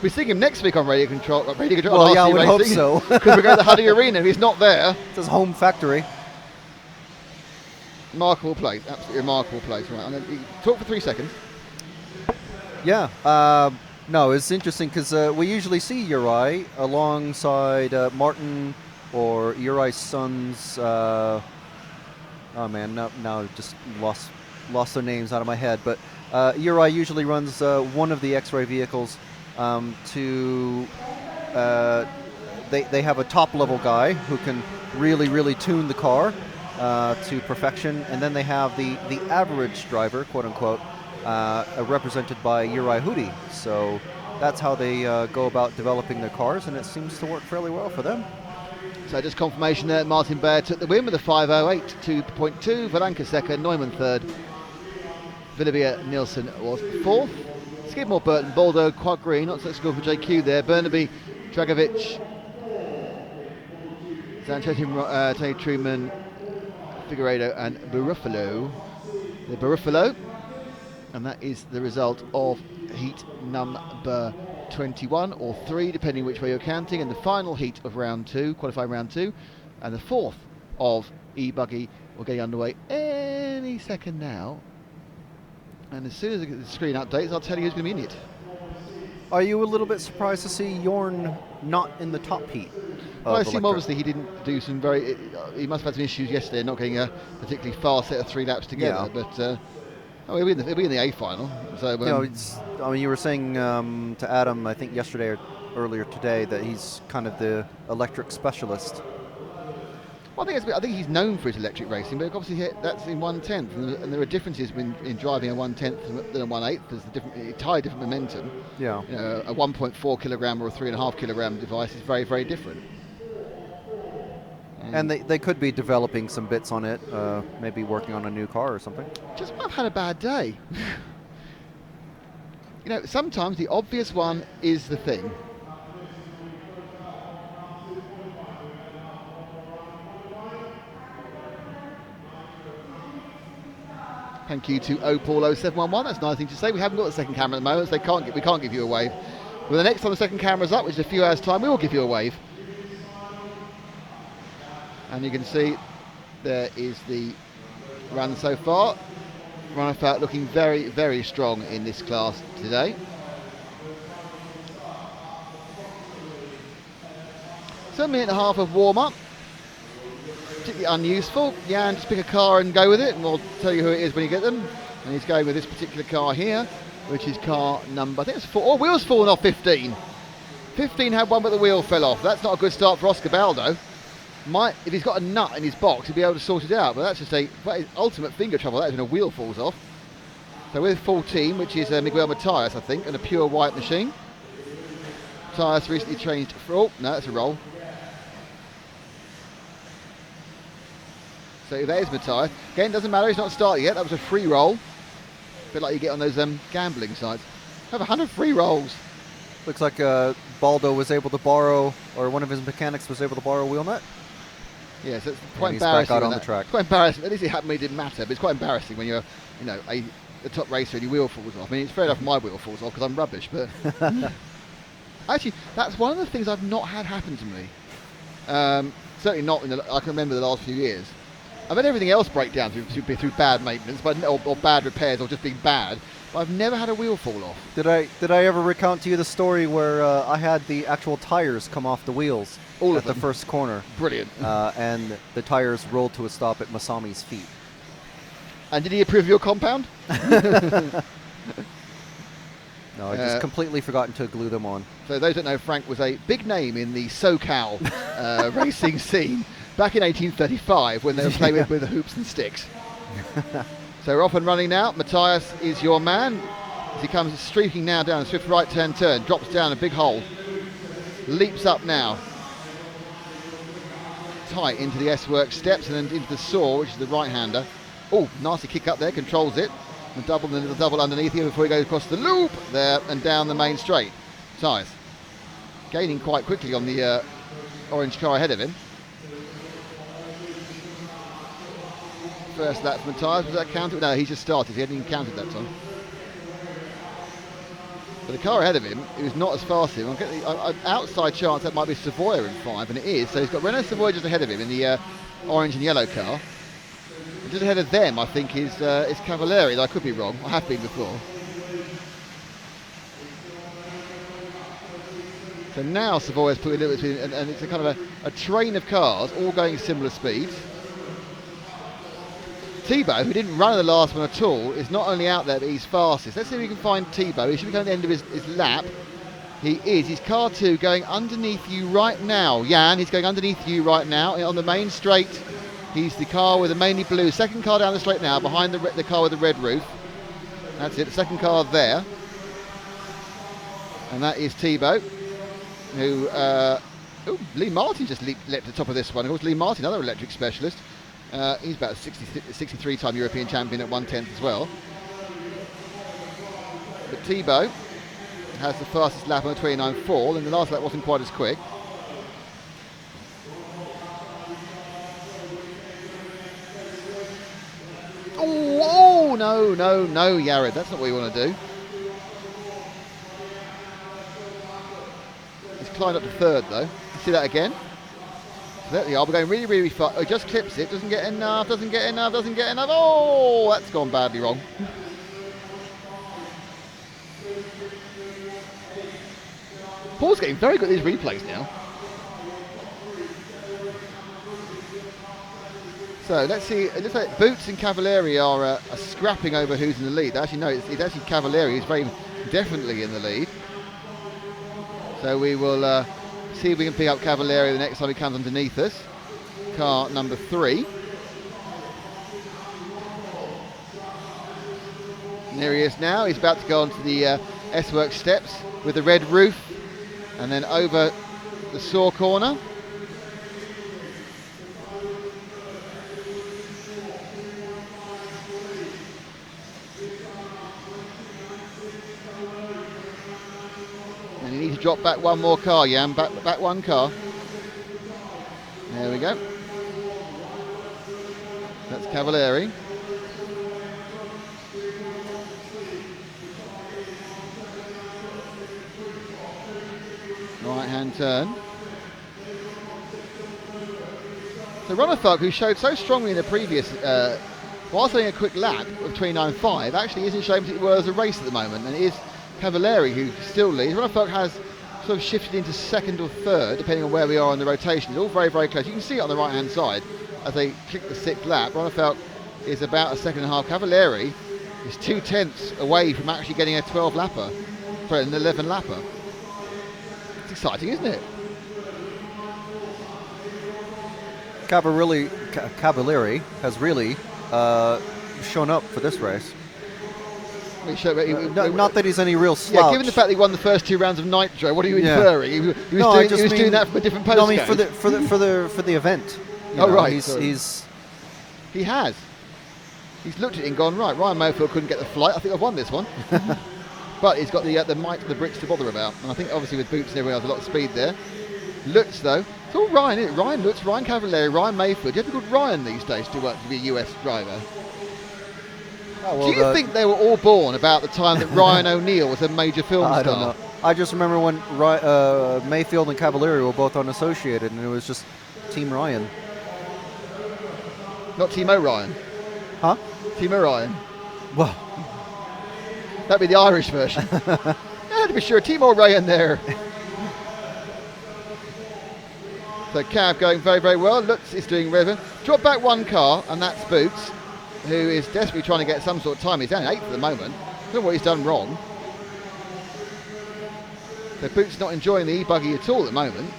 We're seeing him next week on Radio Control. Well, on yeah, I RC would hope Racing, so. Because we're going to the Huddy Arena. If he's not there, It's his home factory. remarkable place. Absolutely remarkable place. Right, I'm going to talk for 3 seconds. Yeah. No, it's interesting because we usually see Uri alongside Martin or Uri's sons. Oh man, now just lost their names out of my head. But Uri usually runs one of the X-ray vehicles. They have a top-level guy who can really tune the car to perfection, and then they have the average driver, quote unquote, represented by Uri Hootie. So that's how they go about developing their cars, and it seems to work fairly well for them. So just confirmation there, Martin Bayer took the win with a 5:08, 2.2, Valanka second, Neumann third, Villavia Nielsen was fourth. Skidmore, Burton, Baldo, Quad Green, not such a score for JQ there, Burnaby, Dragovic, Sanchez, Tony Truman, Figueiredo and Barufalo. The Barufalo, and that is the result of heat number 21 or 3, depending which way you're counting, and the final heat of round 2, qualifying round 2, and the 4th of e-buggy will get underway any second now. And as soon as I get the screen updates, I'll tell you who's going to be in it. Are you a little bit surprised to see Jorn not in the top heat? Well, I assume obviously he didn't do some he must have had some issues yesterday, not getting a particularly fast set of 3 laps together. Yeah. But he'll be in the A final. So you were saying to Adam, I think yesterday or earlier today, that he's kind of the electric specialist. Well, I think he's known for his electric racing, but obviously that's in 1/10, and there are differences in driving a 1/10 than a 1/8. There's entirely different momentum. Yeah. You know, a 1.4 kilogram or a 3.5 kilogram device is very, very different. And they could be developing some bits on it, maybe working on a new car or something. Just might have had a bad day. You know, sometimes the obvious one is the thing. Thank you to Opal0711. That's a nice thing to say. We haven't got the second camera at the moment, so we can't give you a wave. Well, the next time the second camera's up, which is a few hours' time, we will give you a wave. And you can see there is the run so far. Runoff out looking very, very strong in this class today. So a minute and a half of warm-up. Particularly unuseful. Jan, just pick a car and go with it, and we'll tell you who it is when you get them. And he's going with this particular car here, which is car number, I think it's 4. Oh, wheel's fallen off 15. 15 had one, but the wheel fell off. That's not a good start for Oscar Baldo. If he's got a nut in his box, he'll be able to sort it out. But that's just ultimate finger trouble. That is when a wheel falls off. So with 14, which is Miguel Matias, I think, and a pure white machine. Matias recently changed for... Oh, no, that's a roll. So that is Matias. Again, doesn't matter, he's not started yet. That was a free roll. A bit like you get on those gambling sites. Have 100 free rolls. Looks like Baldo was able to borrow, or one of his mechanics was able to borrow a wheel nut. Yeah, so it's quite he's embarrassing. back out on the track. It's quite embarrassing. At least it happened when it didn't matter, but it's quite embarrassing when you're, a top racer and your wheel falls off. I mean, it's fair enough my wheel falls off because I'm rubbish, but actually, that's one of the things I've not had happen to me. Certainly not I can remember the last few years. I've had everything else break down through bad maintenance, or bad repairs, or just being bad. But I've never had a wheel fall off. Did I ever recount to you the story where I had the actual tires come off the wheels at the first corner? Brilliant. And the tires rolled to a stop at Masami's feet. And did he approve of your compound? No, I just completely forgotten to glue them on. So those that know, Frank was a big name in the SoCal racing scene back in 1835 when they were playing with the hoops and sticks. So we're off and running now. Matthias is your man. As he comes streaking now down a swift right turn, drops down a big hole. Leaps up now. Tight into the S-Works steps and then into the saw, which is the right-hander. Oh, nasty kick up there, controls it. The little double underneath here before he goes across the loop there and down the main straight. Matthias gaining quite quickly on the orange car ahead of him. First lap for Matthias, was that counted? No, he just started, he hadn't even counted that time. But the car ahead of him, it was not as fast as him. I'm getting an outside chance that might be Savoia in 5, and it is. So he's got Renault Savoia just ahead of him in the orange and yellow car. And just ahead of them, I think, is Cavalieri. I could be wrong, I have been before. So now Savoia's putting a little bit between, and it's a kind of a train of cars, all going similar speeds. Thibaut, who didn't run the last one at all, is not only out there, but he's fastest. Let's see if we can find Thibaut. He should be coming to the end of his lap. He is. He's car 2 going underneath you right now. Jan, he's going underneath you right now on the main straight. He's the car with the mainly blue. Second car down the straight now, behind the car with the red roof. That's it, the second car there. And that is Thibaut, who... Lee Martin just leapt to the top of this one. Of course, Lee Martin, another electric specialist. He's about a 63-time European champion at 1/10 as well. But Thibaut has the fastest lap on the 29.4, and the last lap wasn't quite as quick. Oh, no, Yared, that's not what you want to do. He's climbed up to 3rd though. See that again? There we are, we're going really, really far. Oh, just clips it, doesn't get enough. Oh, that's gone badly wrong. Paul's getting very good at these replays now. So let's see, it looks like Boots and Cavalieri are scrapping over who's in the lead. Actually, no, it's actually Cavalieri who's very definitely in the lead. So we will... see if we can pick up Cavalieri the next time he comes underneath us. Car number 3. And there he is now. He's about to go onto the S-Works steps with the red roof and then over the saw corner. And you need to drop back one more car, Jan. Back one car. There we go. That's Cavalieri. Right-hand turn. So Ronafalk, who showed so strongly in the previous, whilst having a quick lap of 29.5, actually isn't showing particularly well as a race at the moment, and it is Cavalieri who still leads. Ronafalk has sort of shifted into second or third, depending on where we are on the rotation. It's all very, very close. You can see it on the right-hand side as they click the 6th lap. Ronefalk is about a second and a half. Cavalieri is 2/10 away from actually getting a 12 lapper, sorry, an 11 lapper. It's exciting, isn't it? Cavalieri has really shown up for this race. Not that he's any real slouch. Yeah, given the fact that he won the first 2 rounds of Nitro, what are you inferring? He was doing that from a different postcode. No, I mean for the event. Right. He has. He's looked at it and gone, right, Ryan Mayfield couldn't get the flight. I think I've won this one. But he's got the might and the bricks to bother about. And I think obviously with boots and everything else, a lot of speed there. Lutz though, it's all Ryan, isn't it? Ryan Lutz, Ryan Cavalieri, Ryan Mayfield. You have to be called Ryan these days to work to be a US driver. Oh, well, do you think they were all born about the time that Ryan O'Neill was a major film star? I don't know. I just remember when Mayfield and Cavalieri were both unassociated, and it was just Team Ryan. Not Team O'Ryan. Huh? Team O'Ryan. Well, that'd be the Irish version. Yeah, to be sure, Team O'Ryan there. So Cav going very, very well. Lutz is doing river. Drop back one car, and that's Boots, who is desperately trying to get some sort of time. He's down 8th at the moment. I don't know what he's done wrong. So Boots not enjoying the e-buggy at all at the moment.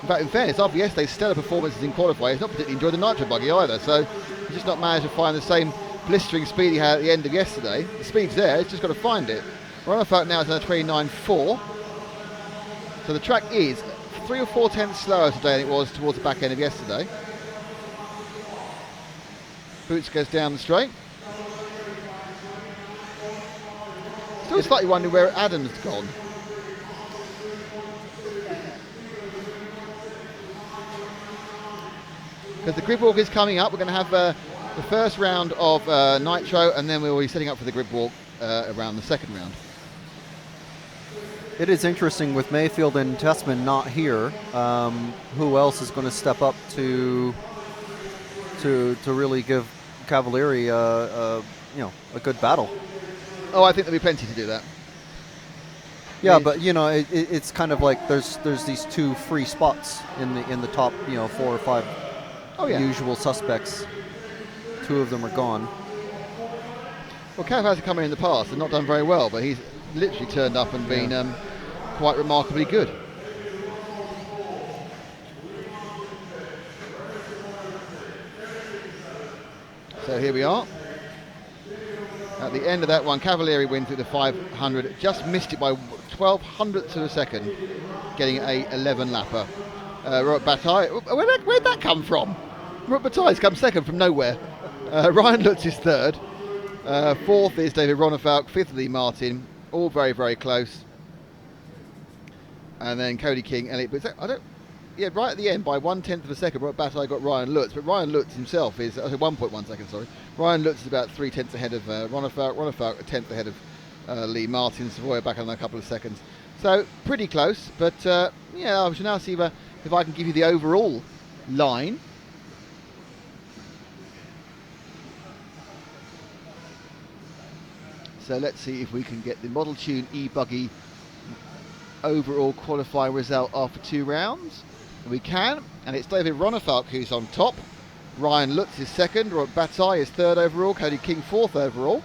In fact, in fairness, after yesterday's stellar performances in qualifying, he's not particularly enjoyed the Nitro buggy either, so he's just not managed to find the same blistering speed he had at the end of yesterday. The speed's there, he's just got to find it. Ronefalk now is on a 29.4. So the track is 3 or 4 tenths slower today than it was towards the back end of yesterday. Boots goes down the straight. Still slightly wondering where Adams has gone. Because the grid walk is coming up. We're going to have the first round of Nitro, and then we'll be setting up for the grid walk around the second round. it is interesting with Mayfield and Tessman not here. Who else is going to step up to really give Cavalieri a good battle? Oh, I think there'll be plenty to do that. Yeah, but it's kind of like there's these 2 free spots in the top 4 or 5 usual suspects. 2 of them are gone. Well, Cav has come in the past and not done very well, but he's literally turned up and been quite remarkably good. So here we are. At the end of that one, Cavalieri wins through the 500, just missed it by 1200ths of a second, getting a 11 lapper. Robert Bataille, where'd that come from? Robert Bataille's come second from nowhere. Ryan Lutz is third. Fourth is David Ronefalk, fifth Lee Martin, all very, very close. And then Cody King, Elliot Boots. Right at the end, by 1/10 of a second, Robert Bataille got Ryan Lutz, but Ryan Lutz himself is 1.1 seconds. Sorry, Ryan Lutz is about 3/10 ahead of Ronefalk. Ronefalk a 10th ahead of Lee Martin. Savoy back on a couple of seconds, so pretty close. But I shall now see if I can give you the overall line. So let's see if we can get the Model Tune e-buggy overall qualifying result after 2 rounds. We can, and it's David Ronefalk who's on top. Ryan Lutz is second. Robert Bataille is third overall. Cody King fourth overall.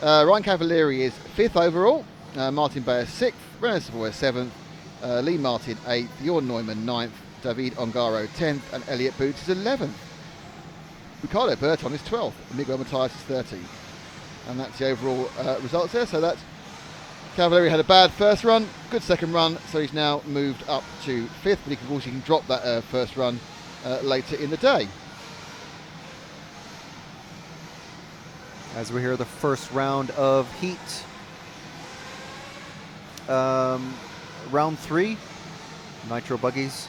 Ryan Cavalieri is fifth overall. Martin Bayer sixth. René Savoy seventh. Lee Martin eighth. Jorn Neumann ninth. David Ongaro 10th. And Elliot Boots is 11th. Ricardo Berton is 12th. Miguel Matias is 13th. And that's the overall results there. So that's Cavalieri had a bad first run, good second run, so he's now moved up to 5th, but he can drop that first run later in the day. As we hear the first round of heat. Round 3, Nitro buggies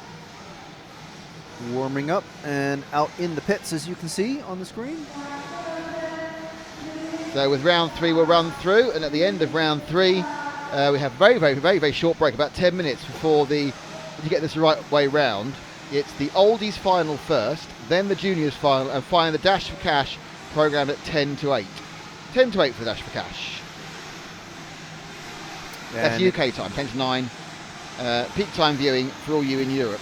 warming up and out in the pits, as you can see on the screen. So with round 3 we'll run through, and at the end of round 3 we have very, very, very, very short break, about 10 minutes before to get this the right way round. It's the Oldies final first, then the Juniors final, and finally the Dash for Cash programmed at 10 to 8. 10 to 8 for the Dash for Cash. That's And UK time, 10 to 9. Peak time viewing for all you in Europe.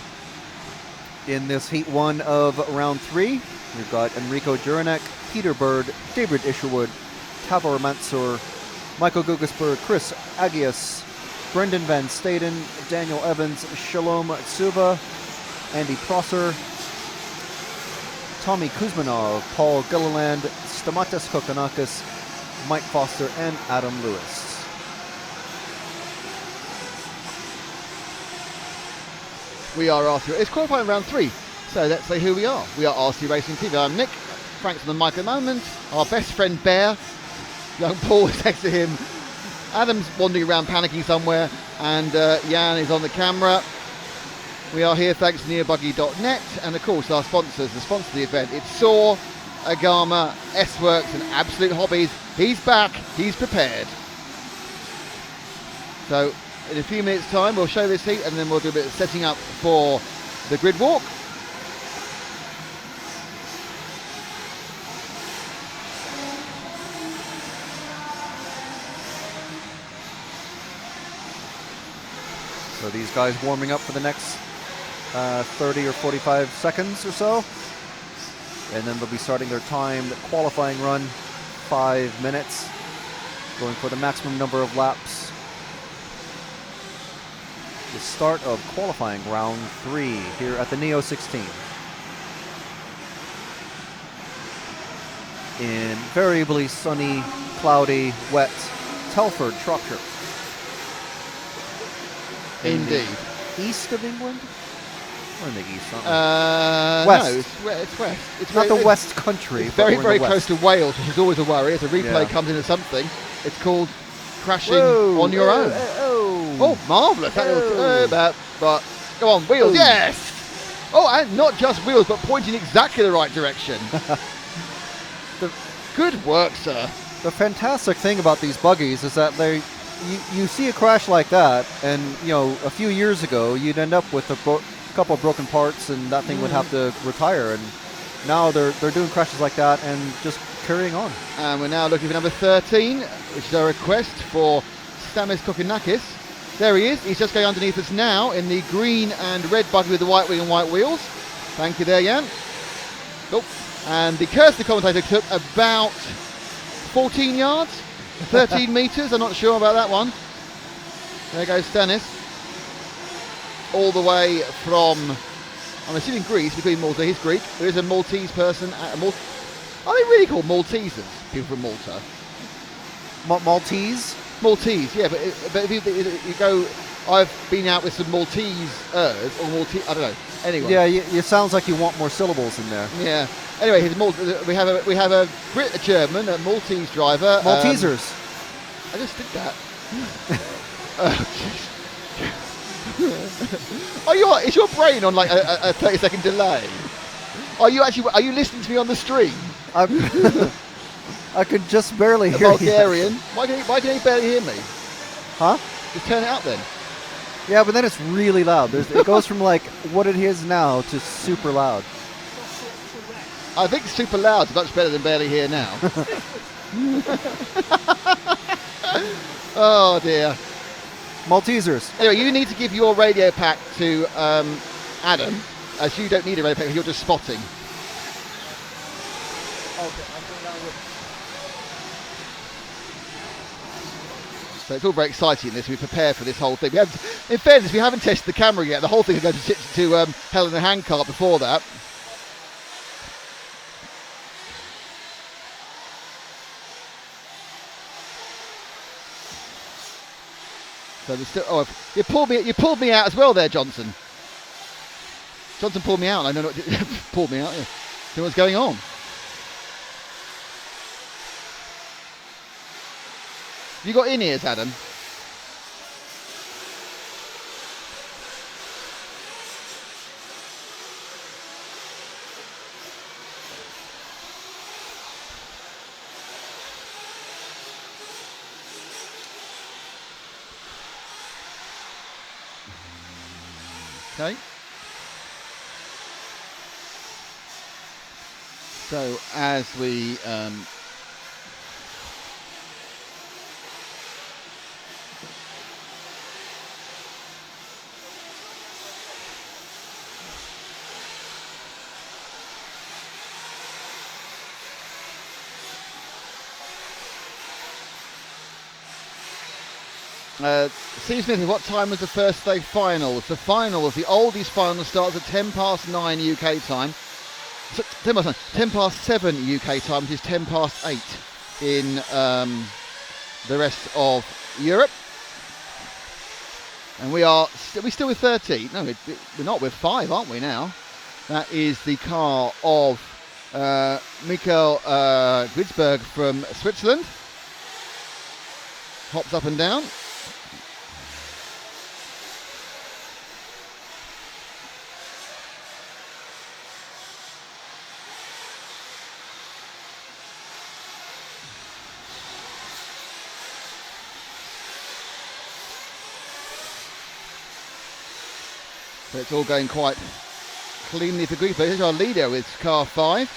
in this Heat 1 of round 3, we've got Enrico Juranek, Peter Bird, David Isherwood, Tavor Mansur, Michael Gugasberg, Chris Agius, Brendan Van Staden, Daniel Evans, Shalom Tsuba, Andy Prosser, Tommy Kuzmanov, Paul Gilliland, Stamatis Kokonakis, Mike Foster, and Adam Lewis. We are RC. It's qualifying round 3, so let's say who we are. We are RC Racing TV. I'm Nick. Frank's on the mic at the moment. Our best friend Bear, young Paul is next to him. Adam's wandering around panicking somewhere, and Jan is on the camera. We are here thanks to neobuggy.net, and of course our sponsors, the sponsor of the event. It's Saw, Agama, S-Works, and Absolute Hobbies. He's back. He's prepared. So in a few minutes' time, we'll show this heat, and then we'll do a bit of setting up for the grid walk. So these guys warming up for the next 30 or 45 seconds or so. And then they'll be starting their timed qualifying run, 5 minutes, going for the maximum number of laps. The start of qualifying round 3 here at the Neo 16. In variably sunny, cloudy, wet Telford, Shropshire. Indeed. East of England? Or in the east, aren't we? No, it's west. It's not the West Country. It's but very, we're in very the close west. to Wales, which is always a worry. As a replay Yeah. comes into something, it's called crashing Whoa, on your own. Oh, marvellous. That was, but go on, wheels, yes! Oh, and not just wheels, but pointing exactly the right direction. Good work, sir. The fantastic thing about these buggies is that you see a crash like that, and a few years ago you'd end up with a couple of broken parts, and that thing would have to retire. And now they're doing crashes like that and just carrying on. And we're now looking for number 13, which is our request for Stamis Kokonakis. There he is. He's just going underneath us now in the green and red buggy with the white wing and white wheels. Thank you there, Jan. Oh. And the courtesy commentator took about 14 yards, 13 metres. I'm not sure about that one. There goes Stanis. All the way from, I'm assuming Greece, between Malta. He's Greek. There is a Maltese person. Are they really called Maltesers, people from Malta? Maltese? Maltese, yeah, but if you go, I've been out with some Maltesers, or Maltese, I don't know. Anyway. Yeah, it sounds like you want more syllables in there. Yeah. Anyway, we have a Brit, a German, a Maltese driver. Maltesers. I just did that. Is your brain on like a 30-second delay? Are you listening to me on the stream? I could just barely A hear Bulgarian. you. Why can you barely hear me? Huh? Just turn it up then. Yeah, but then it's really loud. It goes from like what it is now to super loud. I think super loud's much better than barely hear now. Oh dear. Maltesers. Anyway, you need to give your radio pack to Adam, as you don't need a radio pack because you're just spotting. Okay, I'm going down with. So it's all very exciting this. We prepare for this whole thing. In fairness, we haven't tested the camera yet. The whole thing is going to hell in a handcart before that. So there's still, you pulled me out as well there, Johnson. Johnson pulled me out. I don't know what pulled me out. Yeah. So what's going on? You got in ears, Adam? Okay. So as we Steve Smith, what time was the first day finals? The finals, the Oldies final starts at 9:10 UK time. So 10:07 UK time, which is 8:10 in the rest of Europe. And are we still with 13? No, we're not. We're 5, aren't we now? That is the car of Mikael Gridsberg from Switzerland. Hops up and down. So it's all going quite cleanly for Gridsberg. Here's our leader with car 5.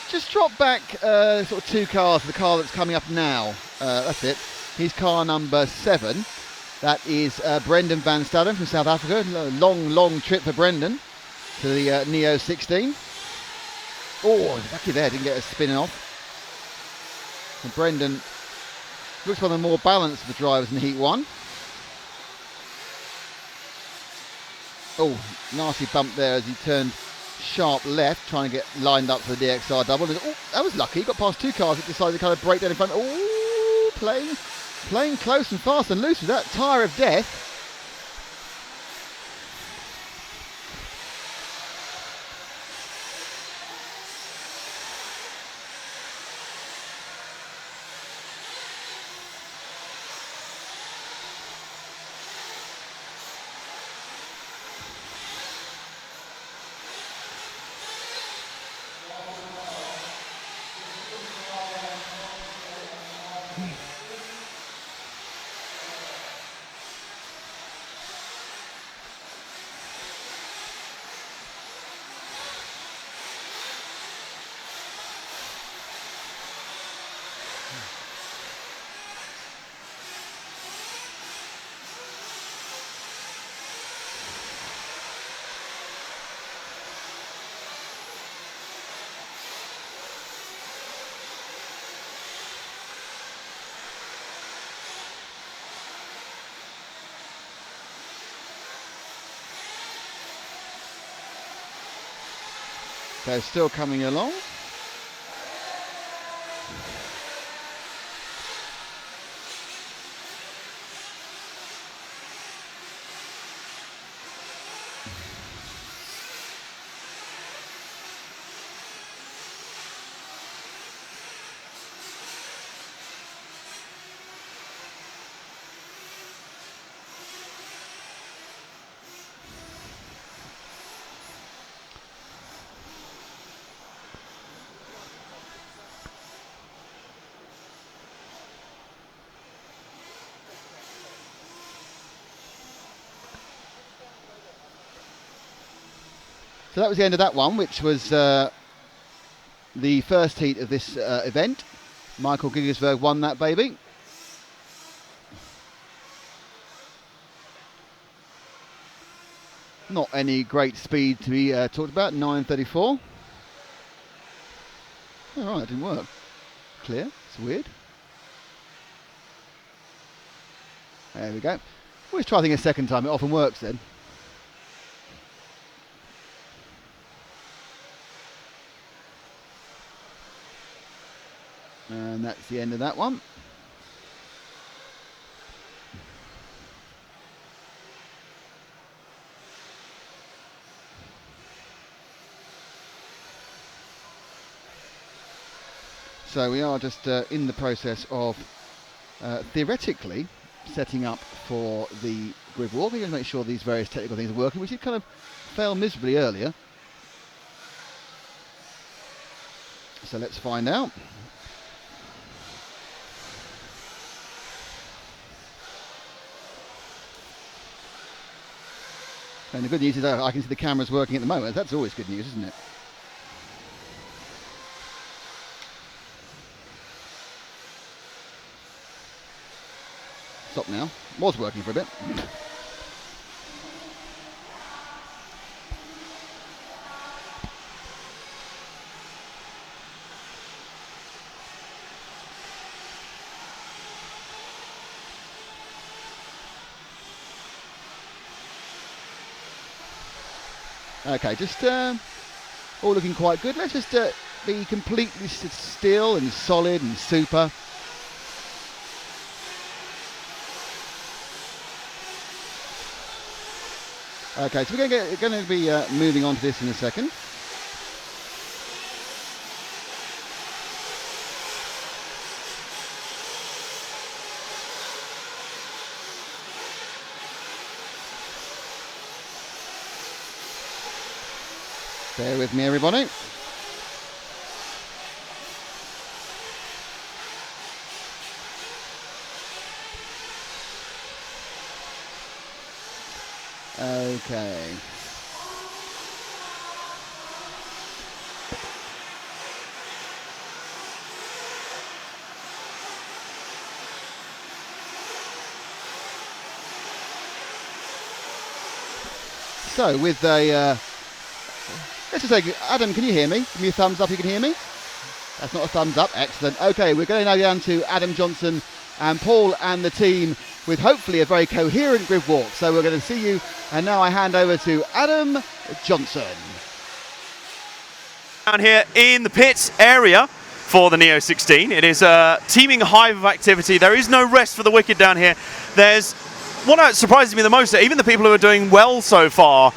Just drop back sort of 2 cars to the car that's coming up now. That's it. He's car number 7. That is Brendan Van Staden from South Africa. Long trip for Brendan to the Neo 16. Oh, lucky there, didn't get a spin off. And Brendan looks one of the more balanced of the drivers in Heat 1. Oh, nasty bump there as he turned sharp left, trying to get lined up for the DXR double. Oh, that was lucky. He got past 2 cars. It decided to kind of break down in front. Oh, playing close and fast and loose with that tyre of death. They're still coming along. So that was the end of that one, which was the first heat of this event. Michael Gigersberg won that baby. Not any great speed to be talked about, 9:34. All right, it didn't work. Clear, it's weird. There we go. Always try things a second time, it often works then. And that's the end of that one. So we are just in the process of theoretically setting up for the grid walk. We're going to make sure these various technical things are working, which did kind of fail miserably earlier. So let's find out. And the good news is that I can see the cameras working at the moment. That's always good news, isn't it? Stop now. Was working for a bit. Okay, just all looking quite good. Let's just be completely still and solid and super. Okay, so we're going to be moving on to this in a second. Bear with me, everybody. Okay. So with a, let's just say, Adam, can you hear me? Give me a thumbs up, you can hear me? That's not a thumbs up, excellent. Okay, we're going now down to Adam Johnson and Paul and the team with hopefully a very coherent grid walk. So we're going to see you, and now I hand over to Adam Johnson. Down here in the pits area for the Neo 16, it is a teeming hive of activity. There is no rest for the wicked down here. There's what surprises me the most, that even the people who are doing well so far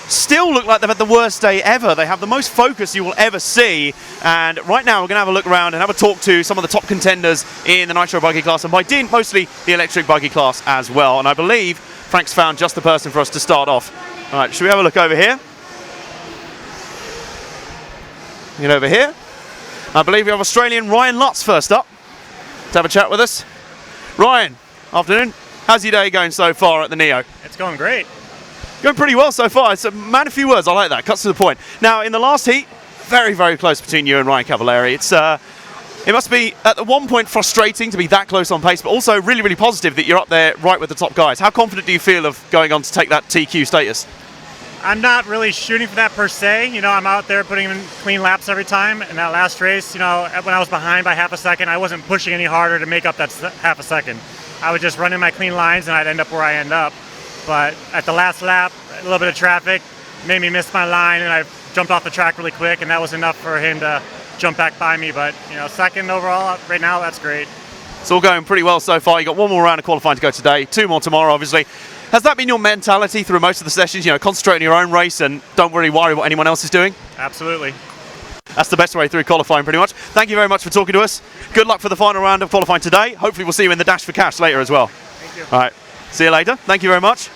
still look like they've had the worst day ever. They have the most focus you will ever see, and right now we're going to have a look around and have a talk to some of the top contenders in the Nitro Buggy class, and by dint mostly the Electric Buggy class as well. And I believe Frank's found just the person for us to start off. All right, should we have a look over here? Get over here. I believe we have Australian Ryan Lutz first up to have a chat with us. Ryan, afternoon. How's your day going so far at the Neo? It's going great. Going pretty well so far. It's a man of few words. I like that. Cuts to the point. Now, in the last heat, very, very close between you and Ryan Cavallari. It must be at the one point frustrating to be that close on pace, but also really, really positive that you're up there right with the top guys. How confident do you feel of going on to take that TQ status? I'm not really shooting for that per se. You know, I'm out there putting in clean laps every time. In that last race, you know, when I was behind by half a second, I wasn't pushing any harder to make up that half a second. I would just run in my clean lines and I'd end up where I end up. But at the last lap, a little bit of traffic made me miss my line, and I jumped off the track really quick, and that was enough for him to jump back by me. But, you know, second overall right now, that's great. It's all going pretty well so far. You got one more round of qualifying to go today, 2 more tomorrow, obviously. Has that been your mentality through most of the sessions? You know, concentrate on your own race and don't really worry what anyone else is doing? Absolutely. That's the best way through qualifying, pretty much. Thank you very much for talking to us. Good luck for the final round of qualifying today. Hopefully we'll see you in the dash for cash later as well. Thank you. All right. See you later. Thank you very much.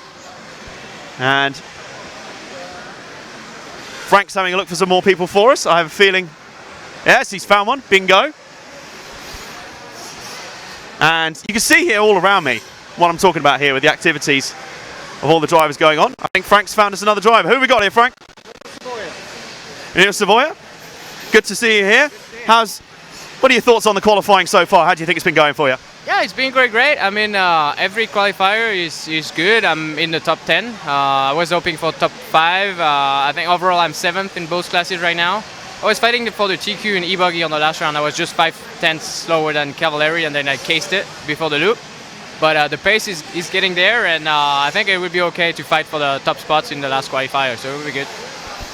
And Frank's having a look for some more people for us. I have a feeling, yes, he's found one. Bingo. And you can see here all around me what I'm talking about here with the activities of all the drivers going on. I think Frank's found us another driver. Who have we got here, Frank? Neil Savoya. Good to see you here. What are your thoughts on the qualifying so far? How do you think it's been going for you? Yeah, it's been great. I mean, every qualifier is good. I'm in the top 10. I was hoping for top 5. I think overall I'm 7th in both classes right now. I was fighting for the TQ and e-buggy on the last round. I was just 5/10 slower than Cavallari, and then I cased it before the loop. But the pace is getting there, and I think it would be okay to fight for the top spots in the last qualifier, so it will be good.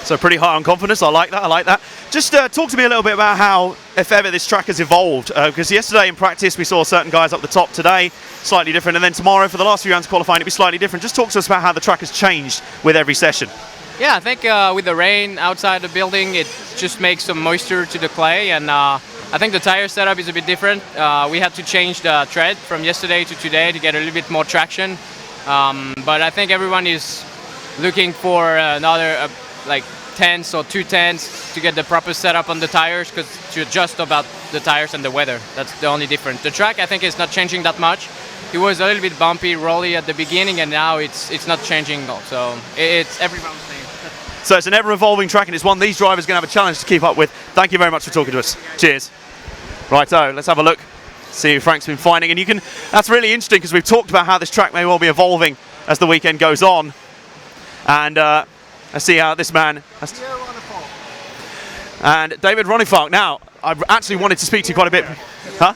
So pretty high on confidence. I like that. Just talk to me a little bit about how, if ever, this track has evolved. Because yesterday in practice we saw certain guys up the top. Today, slightly different. And then tomorrow, for the last few rounds of qualifying, it'll be slightly different. Just talk to us about how the track has changed with every session. Yeah, I think with the rain outside the building, it just makes some moisture to the clay. And I think the tire setup is a bit different. We had to change the tread from yesterday to today to get a little bit more traction. But I think everyone is looking for another like 10s or 210s to get the proper setup on the tires, because to adjust about the tires and the weather. That's the only difference. The track, I think, is not changing that much. It was a little bit bumpy, rolly at the beginning, and now it's not changing. So it's everyone's same. So it's an ever-evolving track, and it's one these drivers are going to have a challenge to keep up with. Thank you very much for talking to us. Cheers. Righto, let's have a look. See who Frank's been finding, and that's really interesting because we've talked about how this track may well be evolving as the weekend goes on. And let's see how this man has and David Ronifalk. Now, I actually wanted to speak to you quite a bit. Huh?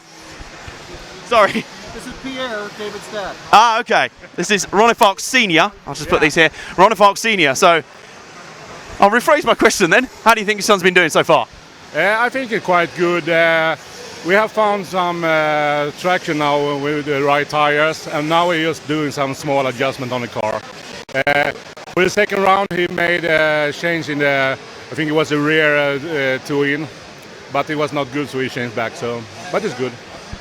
Sorry. This is Pierre, David's dad. Okay. This is Ronifalk Senior. I'll just put these here. Ronifalk Senior. So, I'll rephrase my question then. How do you think your son's been doing so far? I think it's quite good. We have found some traction now with the right tires, and now we're just doing some small adjustment on the car. For the second round, he made a change in the, I think it was the rear two-in, but it was not good, so he changed back. But it's good.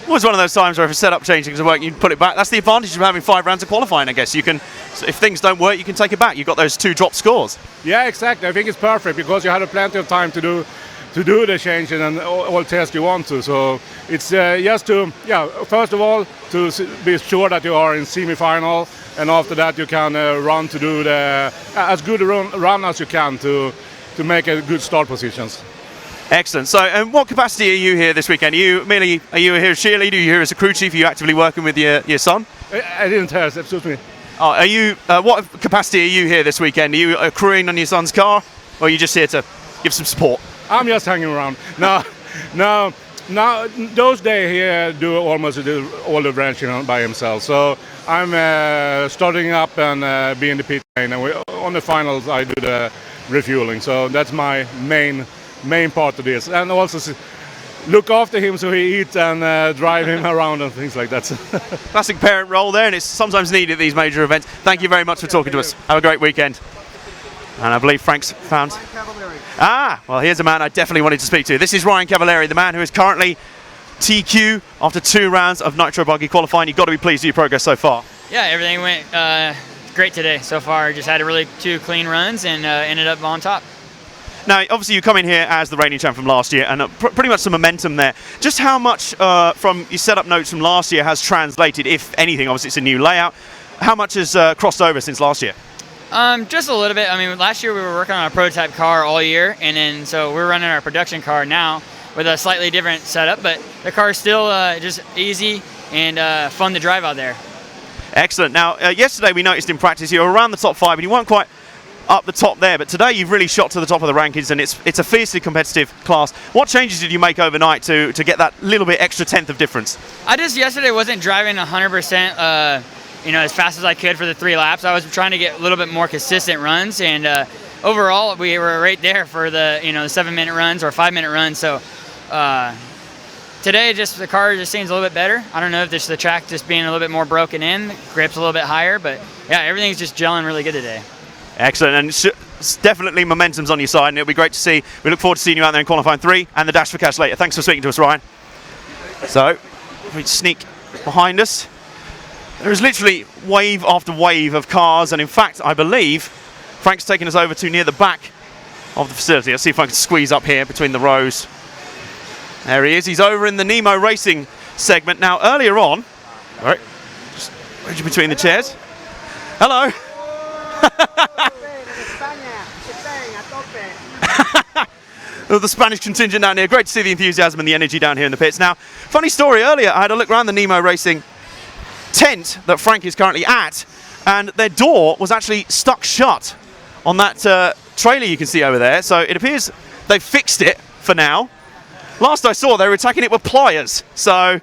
It was one of those times where if a setup changing doesn't work, you put it back. That's the advantage of having 5 rounds of qualifying, I guess. You can, if things don't work, you can take it back. You've got those 2 drop scores. Yeah, exactly. I think it's perfect because you had plenty of time to do the changes and all tests you want to. So it's just to, first of all, to be sure that you are in semi-final, and after that you can run to do the as good a run as you can to make a good start positions. Excellent. So, and what capacity are you here this weekend? Are you here as cheerleader? Are you here as a crew chief? Are you actively working with your son? I didn't hear. Excuse me. Oh, are you? What capacity are you here this weekend? Are you crewing on your son's car, or are you just here to give some support? I'm just hanging around. No. Those days he do almost all the branching by himself. So I'm starting up and being the pit lane, and on the finals I do the refueling. So that's my main part of this, and also look after him so he eats and drive him around and things like that. Classic parent role there, and it's sometimes needed at these major events. Thank you very much for talking to us. Have a great weekend. And I believe Frank's found... well, here's a man I definitely wanted to speak to. This is Ryan Cavalieri, the man who is currently TQ after 2 rounds of Nitro Buggy qualifying. You've got to be pleased with your progress so far. Yeah, everything went great today so far. Just had really 2 clean runs and ended up on top. Now, obviously, you come in here as the reigning champ from last year, and pretty much some momentum there. Just how much from your setup notes from last year has translated, if anything? Obviously, it's a new layout. How much has crossed over since last year? Just a little bit. I mean, last year we were working on a prototype car all year, and then so we're running our production car now with a slightly different setup, but the car is still just easy and fun to drive out there. Excellent. Now, yesterday we noticed in practice you were around the top 5, and you weren't quite up the top there, but today you've really shot to the top of the rankings, and it's a fiercely competitive class. What changes did you make overnight to get that little bit extra tenth of difference? I just yesterday wasn't driving 100%. As fast as I could for the 3 laps. I was trying to get a little bit more consistent runs, and overall we were right there for the the 7-minute runs or 5-minute runs. So today, just the car just seems a little bit better. I don't know if it's the track just being a little bit more broken in, grip's a little bit higher, but yeah, everything's just gelling really good today. Excellent, and it's definitely momentum's on your side, and it'll be great to see. We look forward to seeing you out there in qualifying 3 and the Dash for Cash later. Thanks for speaking to us, Ryan. So we sneak behind us. There is literally wave after wave of cars, and in fact, I believe Frank's taken us over to near the back of the facility. Let's see if I can squeeze up here between the rows. There he is. He's over in the Nemo Racing segment. Now, earlier on, all right, just wedge between the chairs. Hello. The Spanish contingent down here. Great to see the enthusiasm and the energy down here in the pits. Now, funny story earlier, I had a look around the Nemo Racing tent that Frank is currently at, and their door was actually stuck shut on that trailer you can see over there. So it appears they've fixed it for now. Last I saw, they were attacking it with pliers. So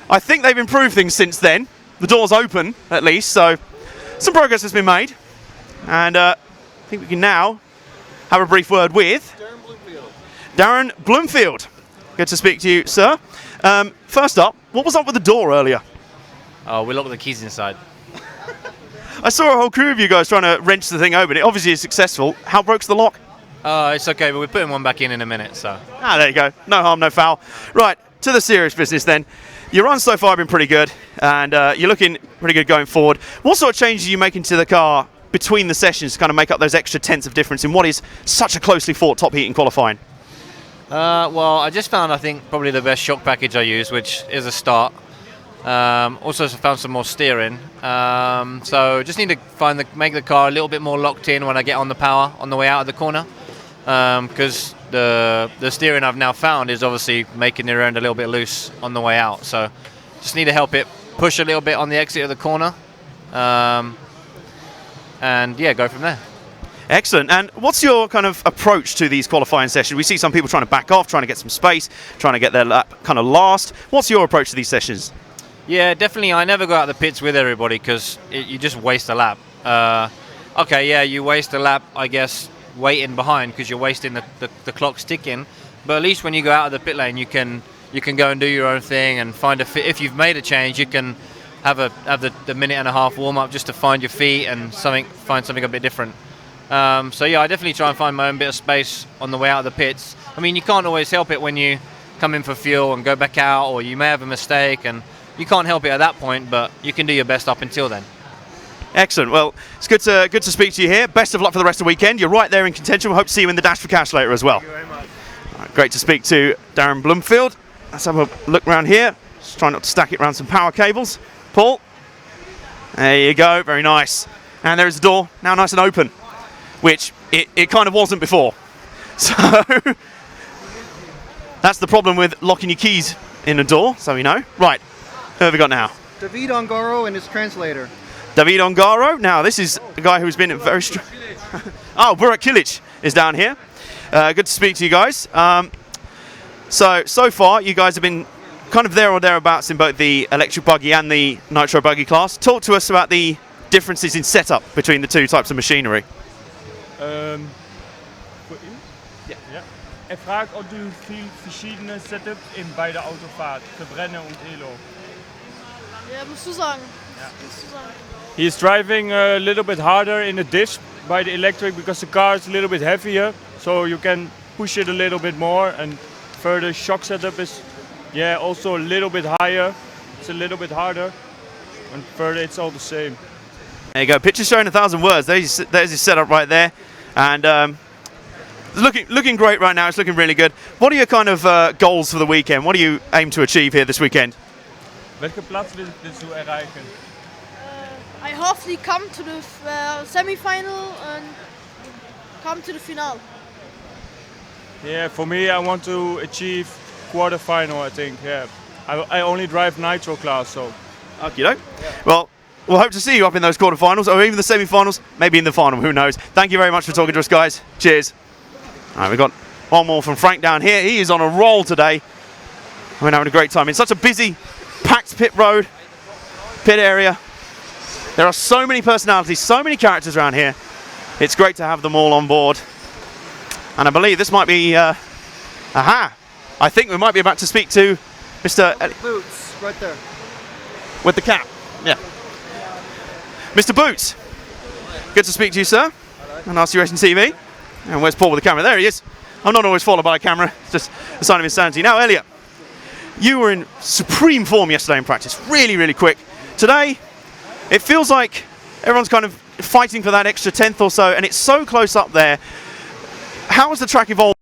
I think they've improved things since then. The door's open, at least. So some progress has been made. And I think we can now have a brief word with Darren Bloomfield. Good to speak to you, sir. First up, what was up with the door earlier? Oh, we locked the keys inside. I saw a whole crew of you guys trying to wrench the thing open. It obviously is successful. How broke's the lock? It's okay, but we're putting one back in a minute, so. There you go. No harm, no foul. Right, to the serious business then. Your runs so far have been pretty good, and you're looking pretty good going forward. What sort of changes are you making to the car between the sessions to kind of make up those extra tenths of difference in what is such a closely fought top heat in qualifying? Well, I just found, I think, probably the best shock package I use, which is a start. Also found some more steering. So just need to make the car a little bit more locked in when I get on the power on the way out of the corner. Because the steering I've now found is obviously making the rear end a little bit loose on the way out. So just need to help it push a little bit on the exit of the corner. And yeah, go from there. Excellent. And what's your kind of approach to these qualifying sessions? We see some people trying to back off, trying to get some space, trying to get their lap kind of last. What's your approach to these sessions? Yeah, definitely. I never go out the pits with everybody because you just waste a lap. Okay, yeah, you waste a lap, I guess, waiting behind because you're wasting the clock's ticking. But at least when you go out of the pit lane, you can go and do your own thing and find a fit. If you've made a change, you can have the minute and a half warm up just to find your feet and find something a bit different. So yeah, I definitely try and find my own bit of space on the way out of the pits. I mean, you can't always help it when you come in for fuel and go back out, or you may have a mistake, and you can't help it at that point, but you can do your best up until then. Excellent. Well, it's good to speak to you here. Best of luck for the rest of the weekend. You're right there in contention. We hope to see you in the Dash for Cash later as well. Thank you very much. Right, great to speak to Darren Bloomfield. Let's have a look around here. Just try not to stack it around some power cables. Paul. There you go. Very nice. And there's the door, now nice and open, which it kind of wasn't before. So that's the problem with locking your keys in a door, so we know. Right, who have we got now? David Ongaro and his translator. David Ongaro. Now, this is a guy who's been very strong. Oh, Burak Kilic is down here. Good to speak to you guys. So far, you guys have been kind of there or thereabouts in both the electric buggy and the nitro buggy class. Talk to us about the differences in setup between the two types of machinery. Fragt, ob du viel verschiedene Setups in beide Auto fahrt, Verbrenner und Elo. Ja, musst du sagen. Ja. Musst du sagen. He's driving a little bit harder in the dish by the electric because the car is a little bit heavier, so you can push it a little bit more, and further shock setup is also a little bit higher. It's a little bit harder, and further it's all the same. There you go, picture showing 1,000 words. There's his setup right there, and looking great right now. It's looking really good. What are your kind of goals for the weekend? What do you aim to achieve here this weekend? Welke Platz willst du erreichen? I hopefully come to the semi-final and come to the finale. Yeah, for me, I want to achieve quarter-final, I think. Yeah, I only drive nitro class, so. Okay, yeah. Well, we'll hope to see you up in those quarterfinals, or even the semi-finals, maybe in the final. Who knows? Thank you very much for talking to us, guys. Cheers. All right, we've got one more from Frank down here. He is on a roll today. We're having a great time in such a busy, packed pit road, pit area. There are so many personalities, so many characters around here. It's great to have them all on board. And I believe this might be, I think we might be about to speak to Mr. Boots, right there. With the cap, yeah. Mr. Boots, good to speak to you, sir, on RC Racing TV. And where's Paul with the camera? There he is. I'm not always followed by a camera, it's just a sign of insanity. Now, Elliot, you were in supreme form yesterday in practice, really, really quick. Today, it feels like everyone's kind of fighting for that extra tenth or so, and it's so close up there. How has the track evolved?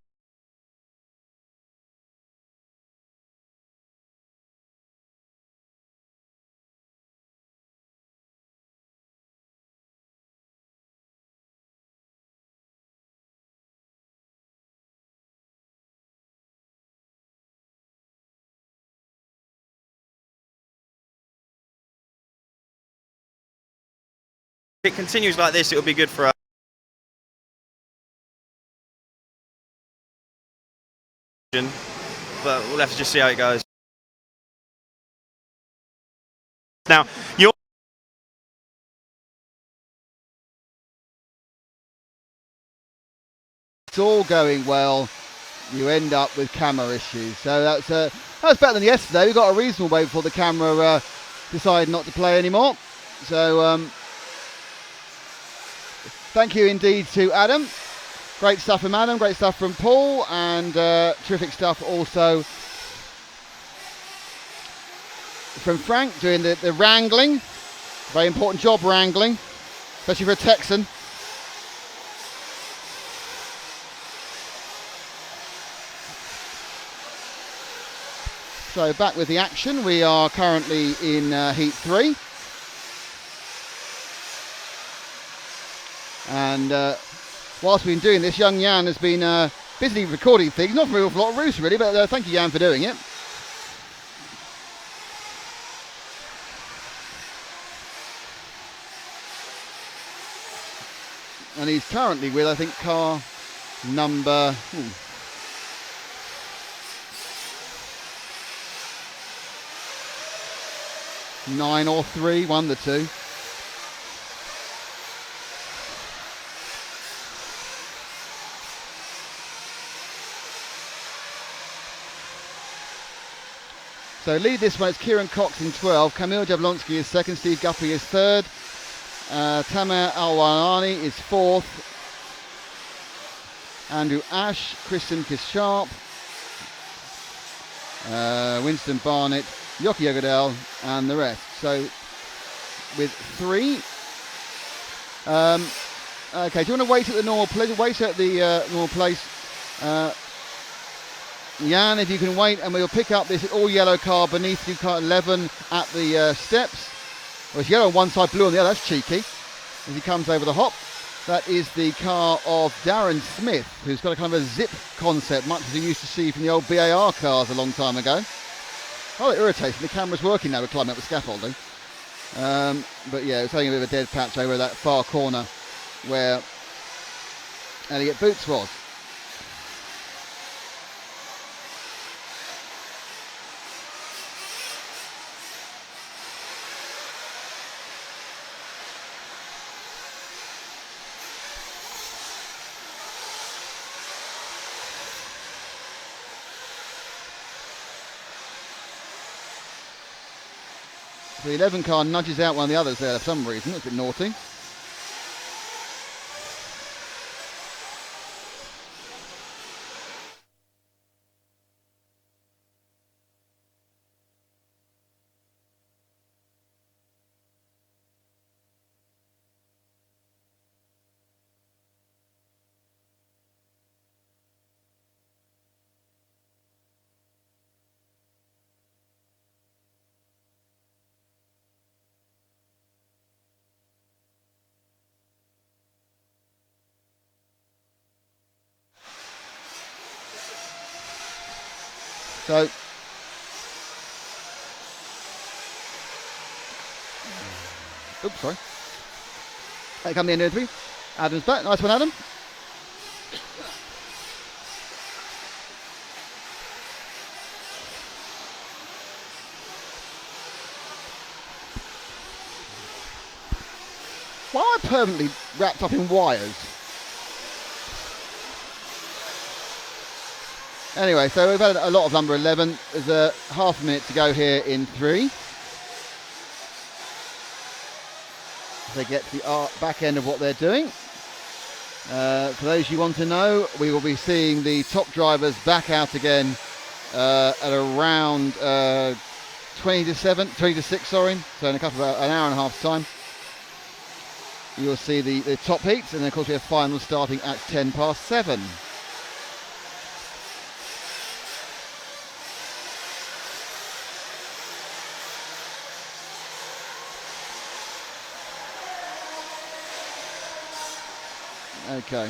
If it continues like this, it'll be good for us. But we'll have to just see how it goes. Now, you're it's all going well. You end up with camera issues. So that's better than yesterday. We got a reasonable wait before the camera decided not to play anymore. So thank you indeed to Adam. Great stuff from Adam, great stuff from Paul, and terrific stuff also from Frank doing the wrangling. Very important job wrangling, especially for a Texan. So back with the action. We are currently in Heat 3. And whilst we've been doing this, young Jan has been busy recording things, not for a lot of roost really, but thank you, Jan, for doing it. And he's currently with, I think, car number 9 or 3, one of the two. So lead this one, it's Kieran Cox in 12, Kamil Jablonski is second, Steve Guppy is third, Tamer Alwanani is fourth, Andrew Ash, Kristen Kisharp, Winston Barnett, Yoki Yogodel, and the rest. So with 3. Okay, do you want to wait at the normal place? Wait at the normal place. Jan, if you can wait, and we'll pick up this all yellow car beneath you, car 11 at the steps. Well, it's yellow on one side, blue on the other. That's cheeky. As he comes over the hop, that is the car of Darren Smith, who's got a kind of a zip concept, much as he used to see from the old BAR cars a long time ago. Oh, irritating. The camera's working now. We're climbing up the scaffolding. But yeah, it's having a bit of a dead patch over that far corner where Elliot Boots was. The 11 car nudges out one of the others there for some reason. It's a bit naughty. So, oops, sorry. There come the end of the interview. Adam's back. Nice one, Adam. Why am I permanently wrapped up in wires? Anyway, so we've had a lot of number 11. There's a half a minute to go here in 3. They get to the back end of what they're doing. For those you want to know, we will be seeing the top drivers back out again at around 20 to 6, sorry. So in an hour and a half's time. You'll see the top heats, and then of course we have finals starting at 10 past 7. Okay.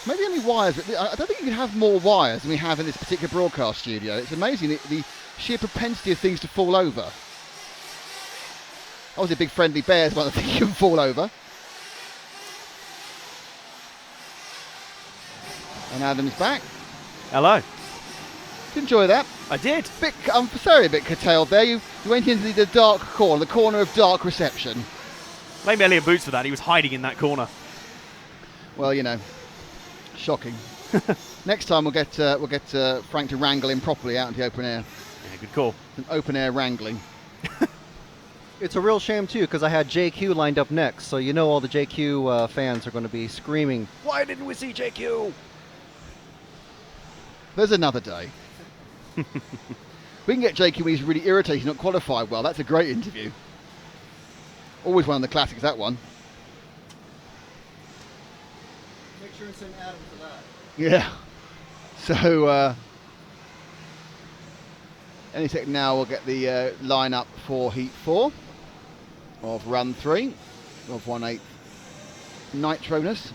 Maybe only wires, but I don't think you can have more wires than we have in this particular broadcast studio. It's amazing the sheer propensity of things to fall over. Obviously, a big friendly bear is one of the things you can fall over. And Adam's back. Hello. Did you enjoy that? I did. I'm sorry, a bit curtailed there. You went into the dark corner, the corner of dark reception. Blame Elliot Boots for that. He was hiding in that corner. Well, you know, shocking. Next time we'll get Frank to wrangle him properly out into the open air. Yeah, good call. An open air wrangling. It's a real shame too, because I had JQ lined up next, so you know all the JQ fans are going to be screaming, "Why didn't we see JQ?" There's another day. We can get JQ when he's really irritated, not qualified well. That's a great interview. Always one of the classics, that one. Make sure and send Adam for that. Yeah. So, any second now we'll get the line-up for Heat 4 of Run 3 of 1/8 Nitroness.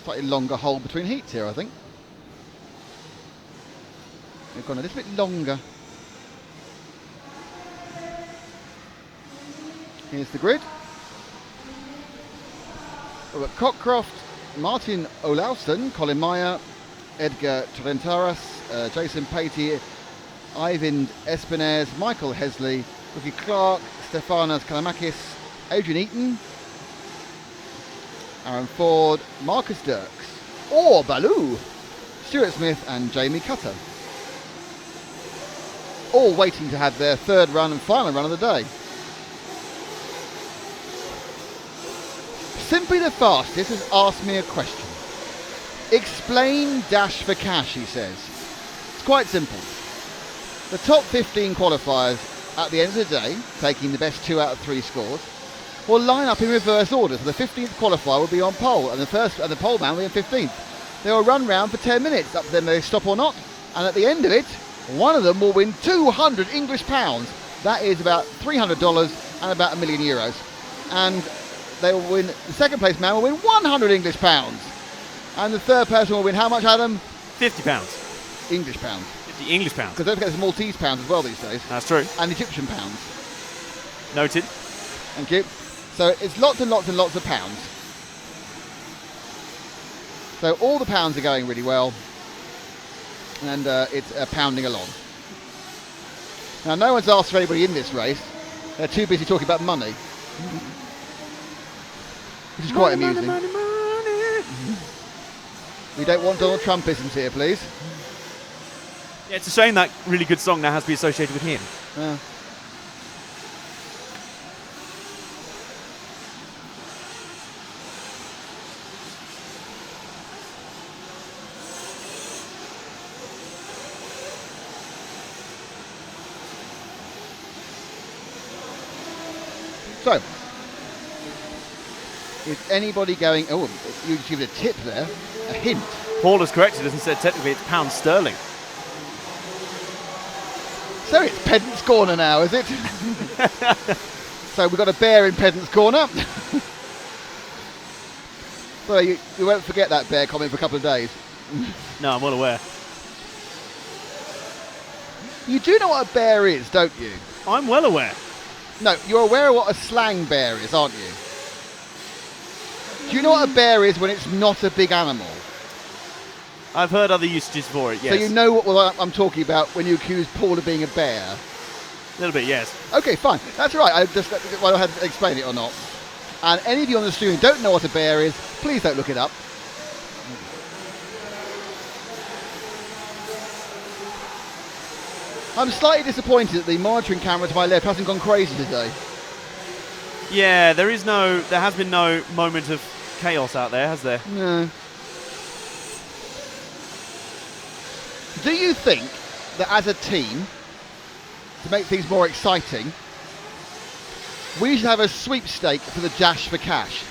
Slightly longer hole between heats here, I think. They've gone a little bit longer. Here's the grid. Robert Cockcroft, Martin Olausson, Colin Meyer, Edgar Trentaras, Jason Patey, Ivan Espinez, Michael Hesley, Ricky Clark, Stefanos Kalamakis, Adrian Eaton, Aaron Ford, Marcus Dirks, or Baloo, Stuart Smith and Jamie Cutter. All waiting to have their third run and final run of the day. Simply the Fastest has asked me a question. Explain Dash for Cash, he says. It's quite simple. The top 15 qualifiers at the end of the day, taking the best 2 out of 3 scores, will line up in reverse order. So the 15th qualifier will be on pole, and the pole man will be in 15th. They will run round for 10 minutes, up to them they stop or not, and at the end of it, one of them will win 200 English pounds. That is about $300 and about €1 million. And they will win. The second place man will win 100 English pounds, and the third person will win how much, Adam? £50. English pounds. 50 English pounds. Because don't forget there's Maltese pounds as well these days. That's true. And Egyptian pounds. Noted. Thank you. So it's lots and lots and lots of pounds. So all the pounds are going really well, and it's pounding along. Now no one's asked for anybody in this race. They're too busy talking about money. Which is quite amusing. Money. We don't want Donald Trumpisms here, please. Yeah, it's a shame that really good song now has to be associated with him. Yeah. So, is anybody going... Oh, you give it a tip there, a hint. Paul has corrected us and said technically it's pound sterling. So it's Pedant's Corner now, is it? So we've got a bear in Pedant's Corner. So you won't forget that bear comment for a couple of days. No, I'm well aware. You do know what a bear is, don't you? I'm well aware. No, you're aware of what a slang bear is, aren't you? Do you know what a bear is when it's not a big animal? I've heard other usages for it, yes. So you know what I'm talking about when you accuse Paul of being a bear? A little bit, yes. Okay, fine. That's right. I just well, I had to explain it or not. And any of you on the stream who don't know what a bear is, please don't look it up. I'm slightly disappointed that the monitoring camera to my left hasn't gone crazy today. Yeah, there has been no moment of chaos out there, has there? No. Do you think that as a team, to make things more exciting, we should have a sweepstake for the Dash for Cash?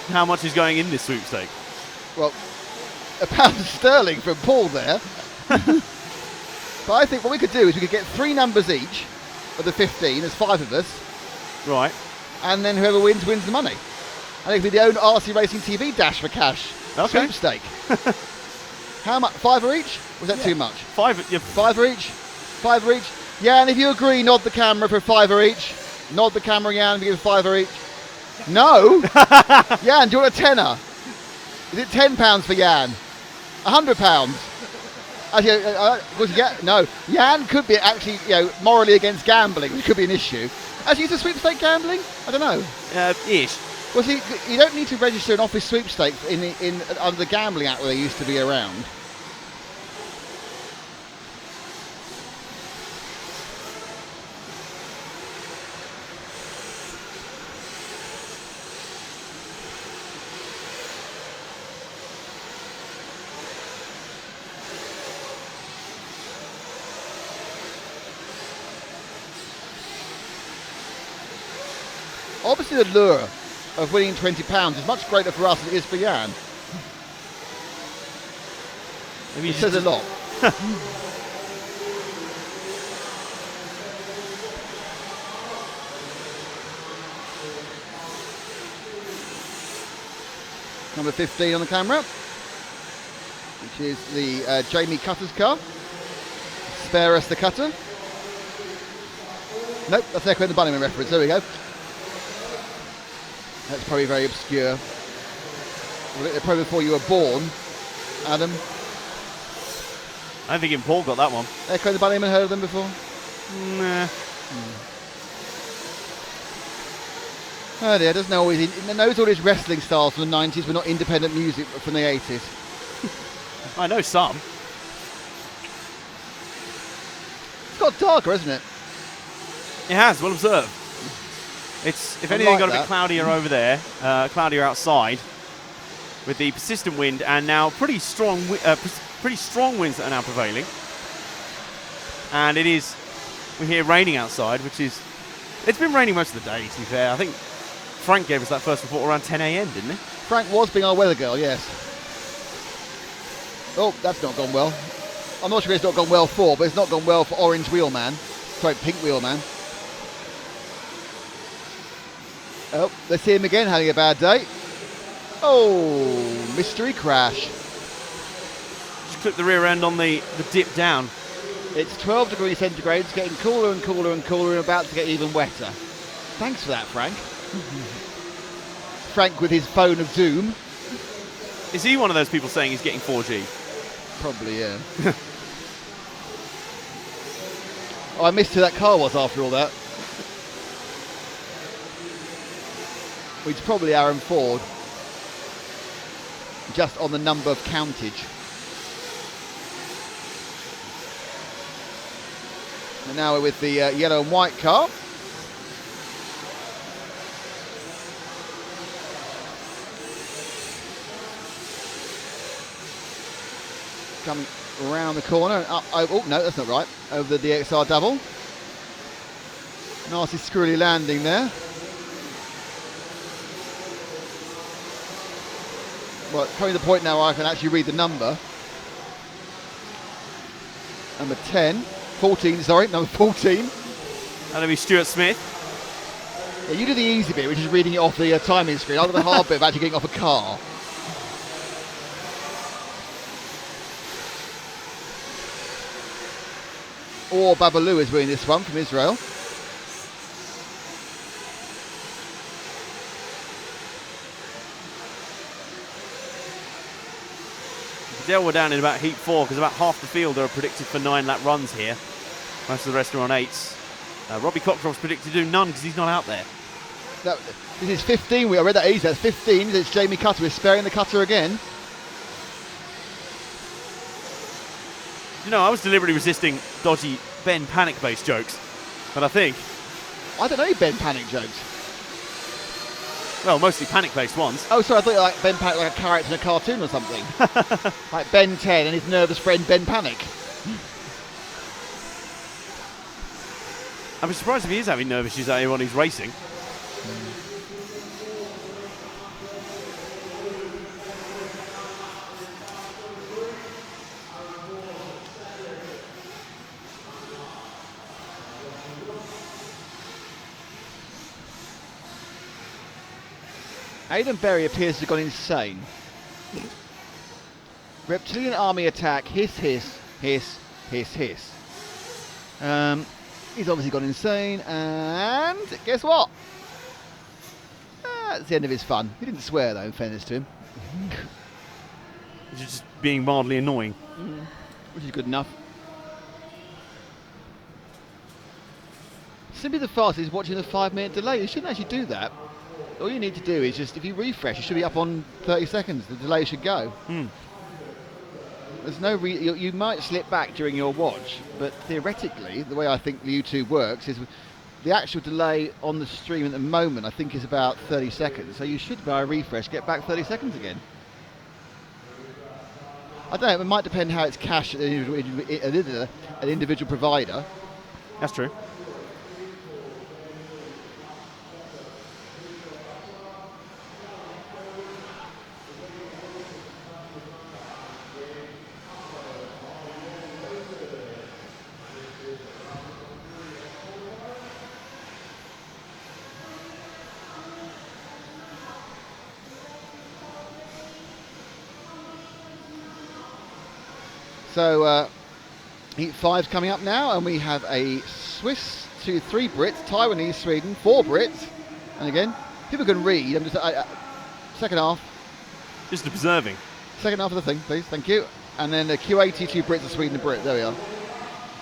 How much is going in this sweepstake? Well, £1 sterling from Paul there. But I think what we could do is we could get 3 numbers each of the 15, there's 5 of us. Right. And then whoever wins the money. And it could be the own RC Racing TV Dash for Cash sweepstake. How much? 5 each? Was that too much? 5. Yeah. 5 each? 5 each? Yeah, and if you agree, nod the camera for 5 each. Nod the camera, Jan, and give 5 each. No? Jan, do you want a tenner? Is it £10 for Jan? £100? Actually, of course, no. Jan could be actually, morally against gambling, which could be an issue. Actually, is the sweepstake gambling? I don't know. Ish. Well, see, you don't need to register an office sweepstake under the Gambling Act where they used to be around. Obviously, the lure of winning £20 is much greater for us than it is for Jan. Maybe it says a lot. Number 15 on the camera, which is the Jamie Cutter's car. Spare us the Cutter. Nope, that's Echo and the Bunnyman reference. There we go. That's probably very obscure. Probably before you were born, Adam. I don't think even Paul got that one. Echo and the Bunnyman, heard of them before? Nah. Oh dear, doesn't know always. He knows all his wrestling styles from the 90s, but not independent music from the 80s. I know some. It's got darker, hasn't it? It has, well observed. It's, if anything, got a bit cloudier over there, cloudier outside, with the persistent wind and now pretty strong winds that are now prevailing. And it is, we hear raining outside, which is, it's been raining most of the day, to be fair. I think Frank gave us that first report around 10 a.m, didn't he? Frank was being our weather girl, yes. Oh, that's not gone well. I'm not sure it's not gone well for, but it's not gone well for Orange Wheelman. Sorry, Pink Wheelman. Oh, let's see him again having a bad day. Oh, mystery crash. Just clip the rear end on the dip down. It's 12 degrees centigrade. It's getting cooler and cooler and cooler and about to get even wetter. Thanks for that, Frank. Frank with his phone of doom. Is he one of those people saying he's getting 4G? Probably, yeah. Oh, I missed who that car was after all that. Well, it's probably Aaron Ford. Just on the number of countage. And now we're with the yellow and white car. Coming around the corner and up. Oh, no, that's not right. Over the DXR double. Nasty screwy landing there. Well, coming to the point now where I can actually read the number. Number 10. 14, sorry, number 14. That'll be Stuart Smith. Yeah, you do the easy bit, which is reading it off the timing screen. I'll do the hard bit of actually getting off a car. Or Babalu is winning this one from Israel. Dell were down in about heat 4 because about half the field are predicted for 9-lap runs here. Most of the rest are on 8s. Robbie Cockcroft's predicted to do none because he's not out there. No, this is 15. I read that easy. That's 15. It's Jamie Cutter. We're sparing the Cutter again. You know, I was deliberately resisting dodgy Ben Panic-based jokes, but I think... I don't know any Ben Panic jokes. Well, mostly Panic-based ones. Oh, sorry, I thought you like Ben Panic like a character in a cartoon or something. Like Ben 10 and his nervous friend Ben Panic. I'd be surprised if he is having nervous issues out here when he's racing. Aidan Berry appears to have gone insane. Reptilian army attack, hiss, hiss, hiss, hiss, hiss. He's obviously gone insane, and guess what? That's the end of his fun. He didn't swear, though, in fairness to him. He's just being mildly annoying. Which is good enough. Simply the fastest is watching the 5-minute delay. You shouldn't actually do that. All you need to do is just, if you refresh, it should be up on 30 seconds. The delay should go. There's no you might slip back during your watch, but theoretically, the way I think YouTube works is the actual delay on the stream at the moment, I think, is about 30 seconds. So you should, by a refresh, get back 30 seconds again. I don't know, it might depend how it's cached at an individual provider. That's true. So Heat 5's coming up now, and we have a Swiss 3 Brits, Taiwanese, Sweden, 4 Brits. And again, people can read. I'm just second half. Just observing. Second half of the thing, please. Thank you. And then the Q80, 2 Brits, and Sweden, and Brit. There we are.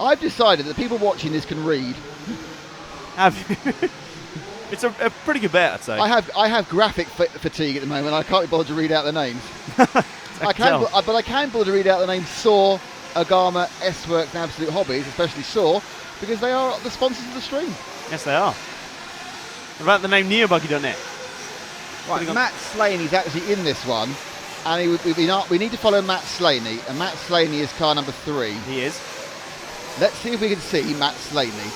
I've decided that people watching this can read. Have you? It's a pretty good bet, I'd say. I have graphic fatigue at the moment. I can't be bothered to read out the names. But I can bother to read out the names Saw, Agama, S-Works, and Absolute Hobbies, especially Saw, because they are the sponsors of the stream. Yes, they are. What about the name NeoBuggy.net? Right, Matt Slaney's actually in this one, and we need to follow Matt Slaney, and Matt Slaney is car number 3. He is. Let's see if we can see Matt Slaney.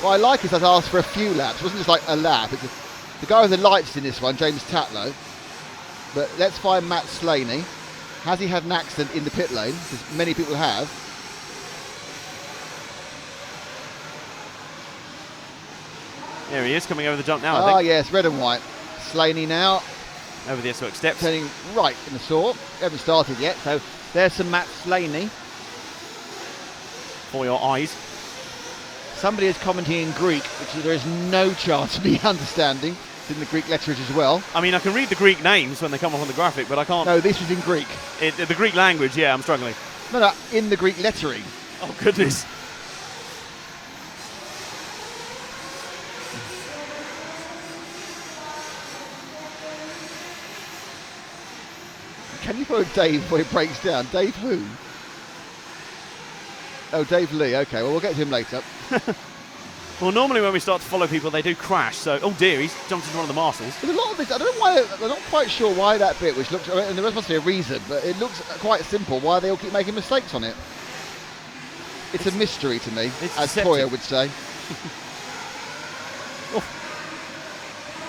What I like is I've asked for a few laps. It wasn't just like a lap. It's the guy with the lights in this one, James Tatlow. But let's find Matt Slaney. Has he had an accident in the pit lane? Because many people have. There he is, coming over the jump now, I think. Ah, yes, red and white. Slaney now. Over the S-Works steps. Turning right in the saw. Haven't started yet, so there's some Matt Slaney. For your eyes. Somebody is commenting in Greek, which there is no chance of me understanding. It's in the Greek letterage as well. I mean, I can read the Greek names when they come up on the graphic, but I can't... No, this was in Greek. The Greek language, yeah, I'm struggling. No, in the Greek lettering. Oh, goodness. Can you follow Dave before he breaks down? Dave who? Oh, Dave Lee. Okay, well, we'll get to him later. Well, normally when we start to follow people, they do crash. So, oh dear, he's jumped into one of the marshals. There's a lot of this. I don't know why. I'm not quite sure why that bit, which looks, and there must be a reason, but it looks quite simple. Why they all keep making mistakes on it? It's a mystery to me, as Toya would say. Oh.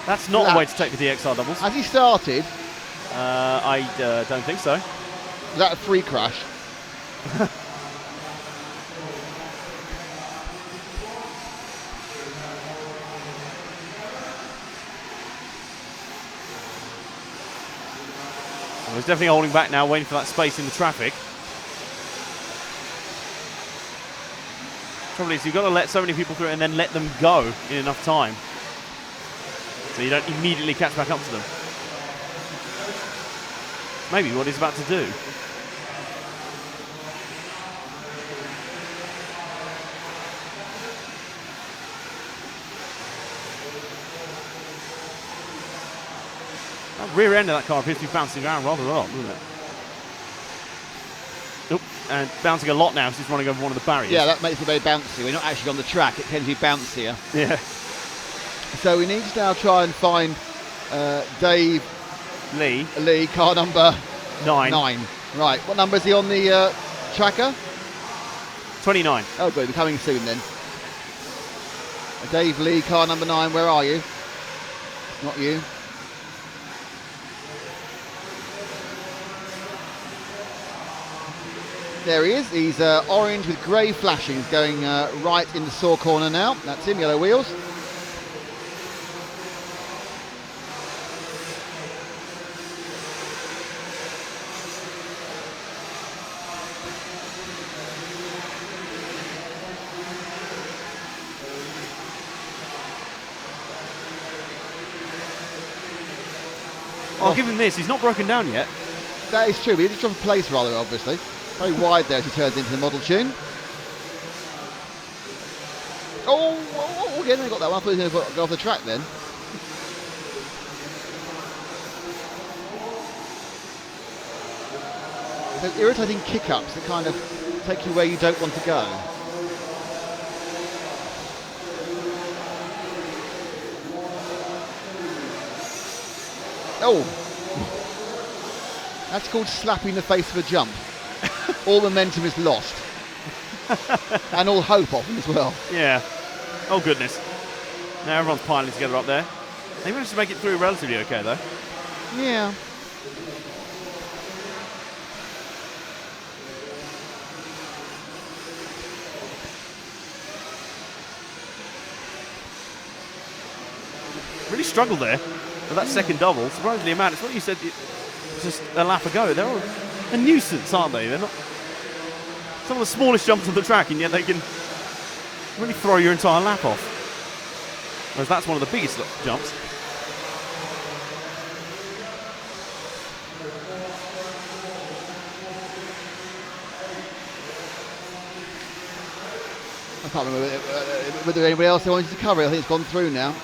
That's not the way to take the DXR doubles. Has he started? I don't think so. Is that a free crash? Well, he's definitely holding back now, waiting for that space in the traffic. Trouble is, you've got to let so many people through and then let them go in enough time, so you don't immediately catch back up to them. Maybe what he's about to do. That rear end of that car appears to be bouncing around rather a lot, doesn't it? Nope, and bouncing a lot now because he's running over one of the barriers. Yeah, that makes it very bouncy. We're not actually on the track, it tends to be bouncier. Yeah. So we need to now try and find Dave Lee, car number 9. Right, what number is he on the tracker? 29. Oh good, we're coming soon then. Dave Lee, car number 9, where are you? Not you. There he is. He's orange with grey flashings going right in the saw corner now. That's him, yellow wheels. I'll give him this. He's not broken down yet. That is true, but he just dropped a place rather, obviously. Very wide there as he turns into the model tune. Oh, again, they got that one. I thought he was going to go off the track then. Those irritating kick-ups that kind of take you where you don't want to go. Oh! That's called slapping the face of a jump. All momentum is lost. And all hope of him as well. Yeah. Oh, goodness. Now everyone's piling together up there. They managed to make it through relatively okay, though. Yeah. Really struggled there with that second double. Surprisingly amount. It's what you said just a lap ago. They're all a nuisance, aren't they? They're not some of the smallest jumps on the track, and yet they can Really throw your entire lap off. Whereas that's one of the biggest jumps. I can't remember whether anybody else wanted to cover it. I think it's gone through now.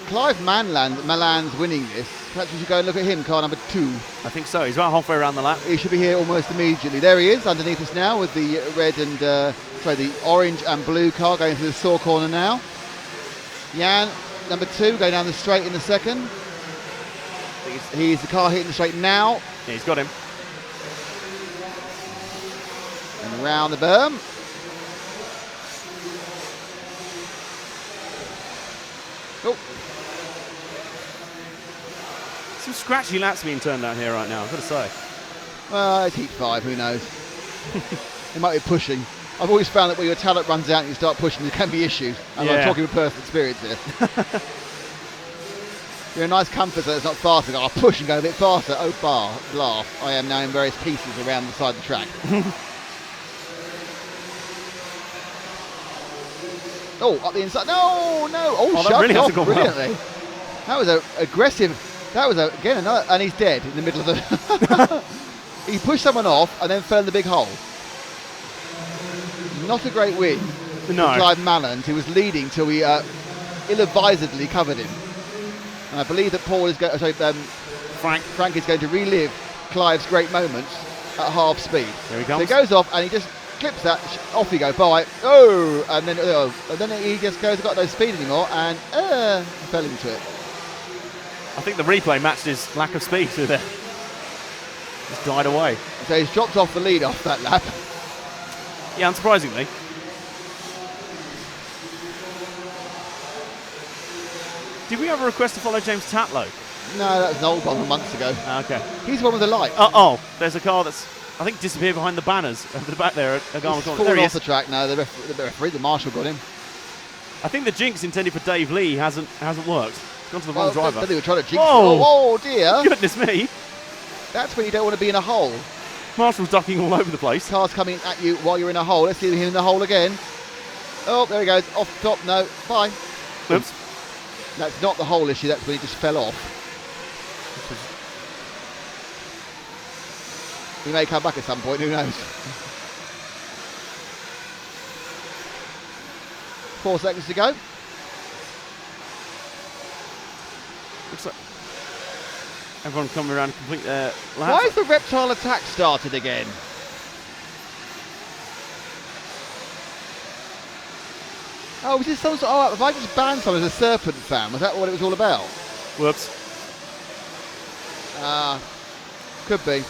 Clive Malan's winning this. Perhaps we should go and look at him, car number 2. I think so. He's about halfway around the lap. He should be here almost immediately. There he is, underneath us now with the red and the orange and blue car going through the saw corner now. Jan, number 2, going down the straight in the second. He's the car hitting the straight now. Yeah, he's got him. And around the berm. Oh. Some scratchy laps being turned down here right now, I've got to say. Well, it's heat 5, who knows? It might be pushing. I've always found that when your talent runs out and you start pushing, there can be issues. And I'm talking with personal experience here. You're a nice comfort that it's not fast. I'll push and go a bit faster. Oh, laugh. I am now in various pieces around the side of the track. Oh, up the inside. No. Oh, that really hasn't gone brilliantly. well. That was aggressive. That was again another, and he's dead in the middle of the. He pushed someone off and then fell in the big hole. Not a great win. No. For Clive Malland, who was leading till we ill-advisedly covered him. And I believe that Paul is going. Frank is going to relive Clive's great moments at half speed. There he comes. So he goes off and he just clips that. Off you go. Bye. Oh, and then he just goes. Got no speed anymore and fell into it. I think the replay matched his lack of speed through there. Just died away. So he's dropped off the lead off that lap. Yeah, unsurprisingly. Did we have a request to follow James Tatlow? No, that was an old one from months ago. Okay. He's the one with the light. There's a car that's, I think, disappeared behind the banners over the back there at Garmin He's Corner. fallen There he off is. the track now. The referee, the marshal, got him. I think the jinx intended for Dave Lee hasn't worked. It's gone to the wrong driver. They were trying to jinx. Whoa. Oh dear! Goodness me! That's when you don't want to be in a hole. Marshall's ducking all over the place. Cars coming at you while you're in a hole. Let's see him in the hole again. Oh, there he goes. Off the top. No. Bye. Oops. That's not the hole issue. That's when he just fell off. He may come back at some point. Who knows? 4 seconds to go. Looks like everyone coming around to complete their lap. Why is the reptile attack started again? Oh, was this some sort of... have I just banned someone as a Serpent fan? Was that what it was all about? Whoops. Could be.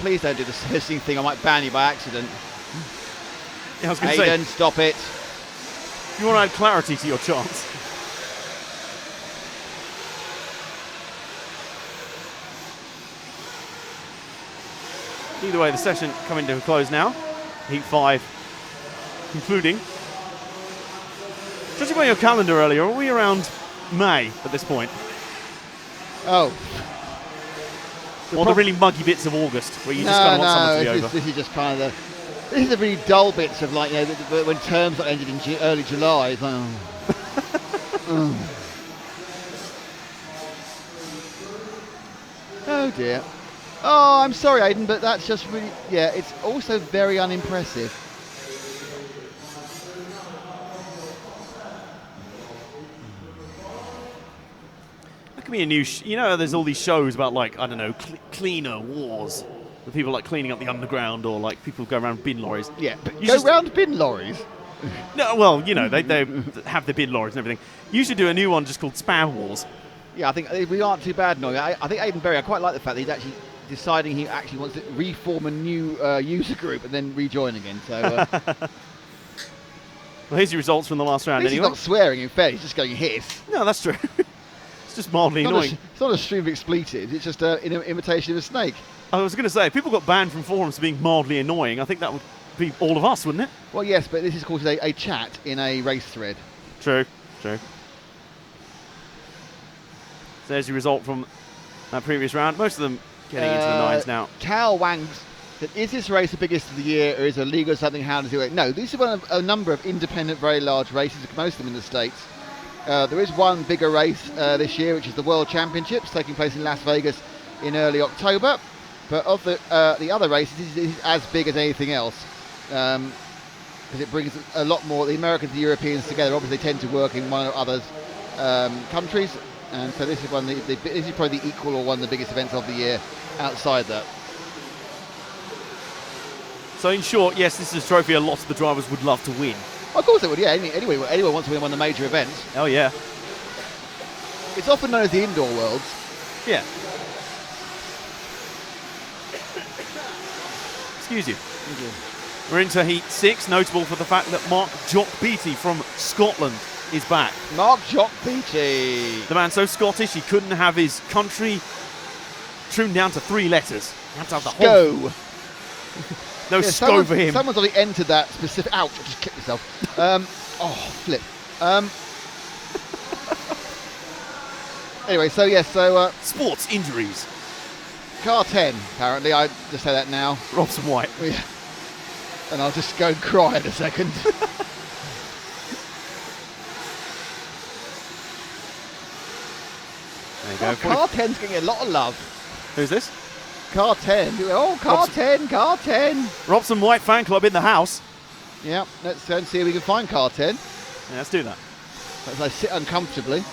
Please don't do the hissing thing. I might ban you by accident. Yeah, I was going to say. Aiden, stop it. You want to add clarity to your chants. Either way, the session coming to a close now. Heat 5 concluding. Judging by your calendar earlier, are we around May at this point? Oh. Or the really muggy bits of August, where you just kind of want summer to be over? This is just kind of this is the really dull bits of, like, you know, when terms got ended in early July. It's like, oh dear. Oh, I'm sorry, Aidan, but that's just really, yeah, it's also very unimpressive. That could be a new, there's all these shows about, like, I don't know, cleaner wars. With people, like, cleaning up the underground, or, like, people go around bin lorries. Yeah, but go round bin lorries? No, well, they have the bin lorries and everything. You should do a new one just called Spam Wars. Yeah, I think we aren't too bad now. I think Aidan Berry, I quite like the fact that he's actually deciding he actually wants to reform a new user group and then rejoin again. So, well, here's your results from the last round. At least anyway. he's not swearing. In fact, he's just going hiss. No, that's true. It's just mildly annoying. It's not a stream of expletives. It's just an imitation of a snake. I was going to say, if people got banned from forums for being mildly annoying, I think that would be all of us, wouldn't it? Well, yes, but this is called a chat in a race thread. True. So there's your result from that previous round. Most of them getting into the nines now. Cal Wang's that is this race the biggest of the year, or is it a league or something? How does it work? No, this is one of a number of independent, very large races, most of them in the States. There is one bigger race this year, which is the World Championships, taking place in Las Vegas in early October. But of the other races, this is as big as anything else, because it brings a lot more the Americans and the Europeans together. Obviously, they tend to work in one or other's countries, and so this is this is probably the equal or one of the biggest events of the year outside that. So in short, yes, this is a trophy a lot of the drivers would love to win. Of course they would, yeah. Anyone wants to win one of the major events. Oh yeah. It's often known as the Indoor Worlds. Yeah. Excuse you. We're into Heat 6, notable for the fact that Mark Jock Beattie from Scotland is back. Mark Jock Beattie. The man so Scottish he couldn't have his country trimmed down to 3 letters. He had to have the whole. Go. No SCO for him. Someone's already entered that specific. Ouch! I just kicked myself. Flip. Anyway, sports injuries. Car 10, apparently. I just say that now. Robson White. Yeah. And I'll just go and cry in a second. There you go. Car 10's getting a lot of love. Who's this? Car 10. Oh, Car 10, Car 10. Robson White fan club in the house. Yeah, let's go and see if we can find Car 10. Yeah, let's do that. As I sit uncomfortably.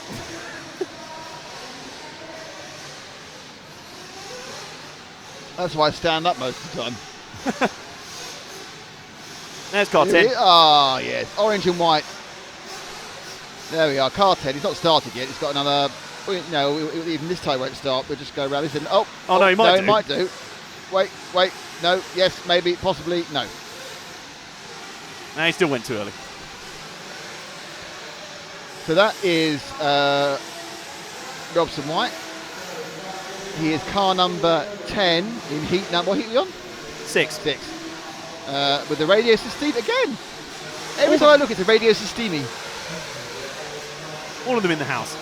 That's why I stand up most of the time. There's Car 10. Ah, yes. Orange and white. There we are. Car 10. He's not started yet. He's got another. No, even this time won't start. We'll just go around this and no, he might do. Wait. No. Yes. Maybe. Possibly. No. No, he still went too early. So that is Robson White. He is car number 10 in heat number. What heat are we on? 6. With the radio system again. Every time I look, it's a radio system. All of them in the house.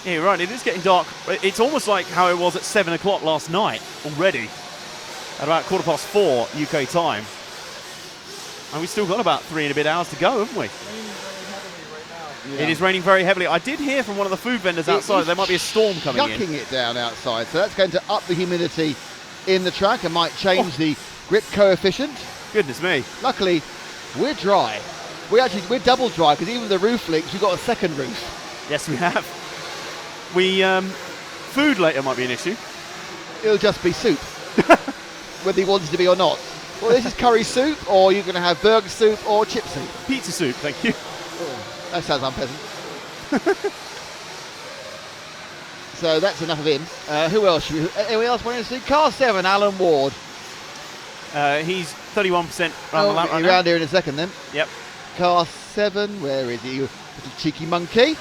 Yeah, you're right. It is getting dark. It's almost like how it was at 7 o'clock last night already. At about 4:15 UK time. And we've still got about 3 and a bit hours to go, haven't we? Yeah. It is raining very heavily. I did hear from one of the food vendors outside there might be a storm coming in. Yucking it down outside, so that's going to up the humidity in the track and might change the grip coefficient. Goodness me. Luckily, we're dry. We're double dry because even the roof leaks, we've got a second roof. Yes, we have. Food later might be an issue. It'll just be soup, whether he wants it to be or not. Well, this is curry soup, or you're going to have burger soup or chip soup. Pizza soup, thank you. Oh, that sounds unpleasant. So that's enough of him. Who else? Anyone else want to see? Car 7, Alan Ward. He's 31% around the lap right now. Around here in a second then. Yep. Car 7, where is he? You little cheeky monkey.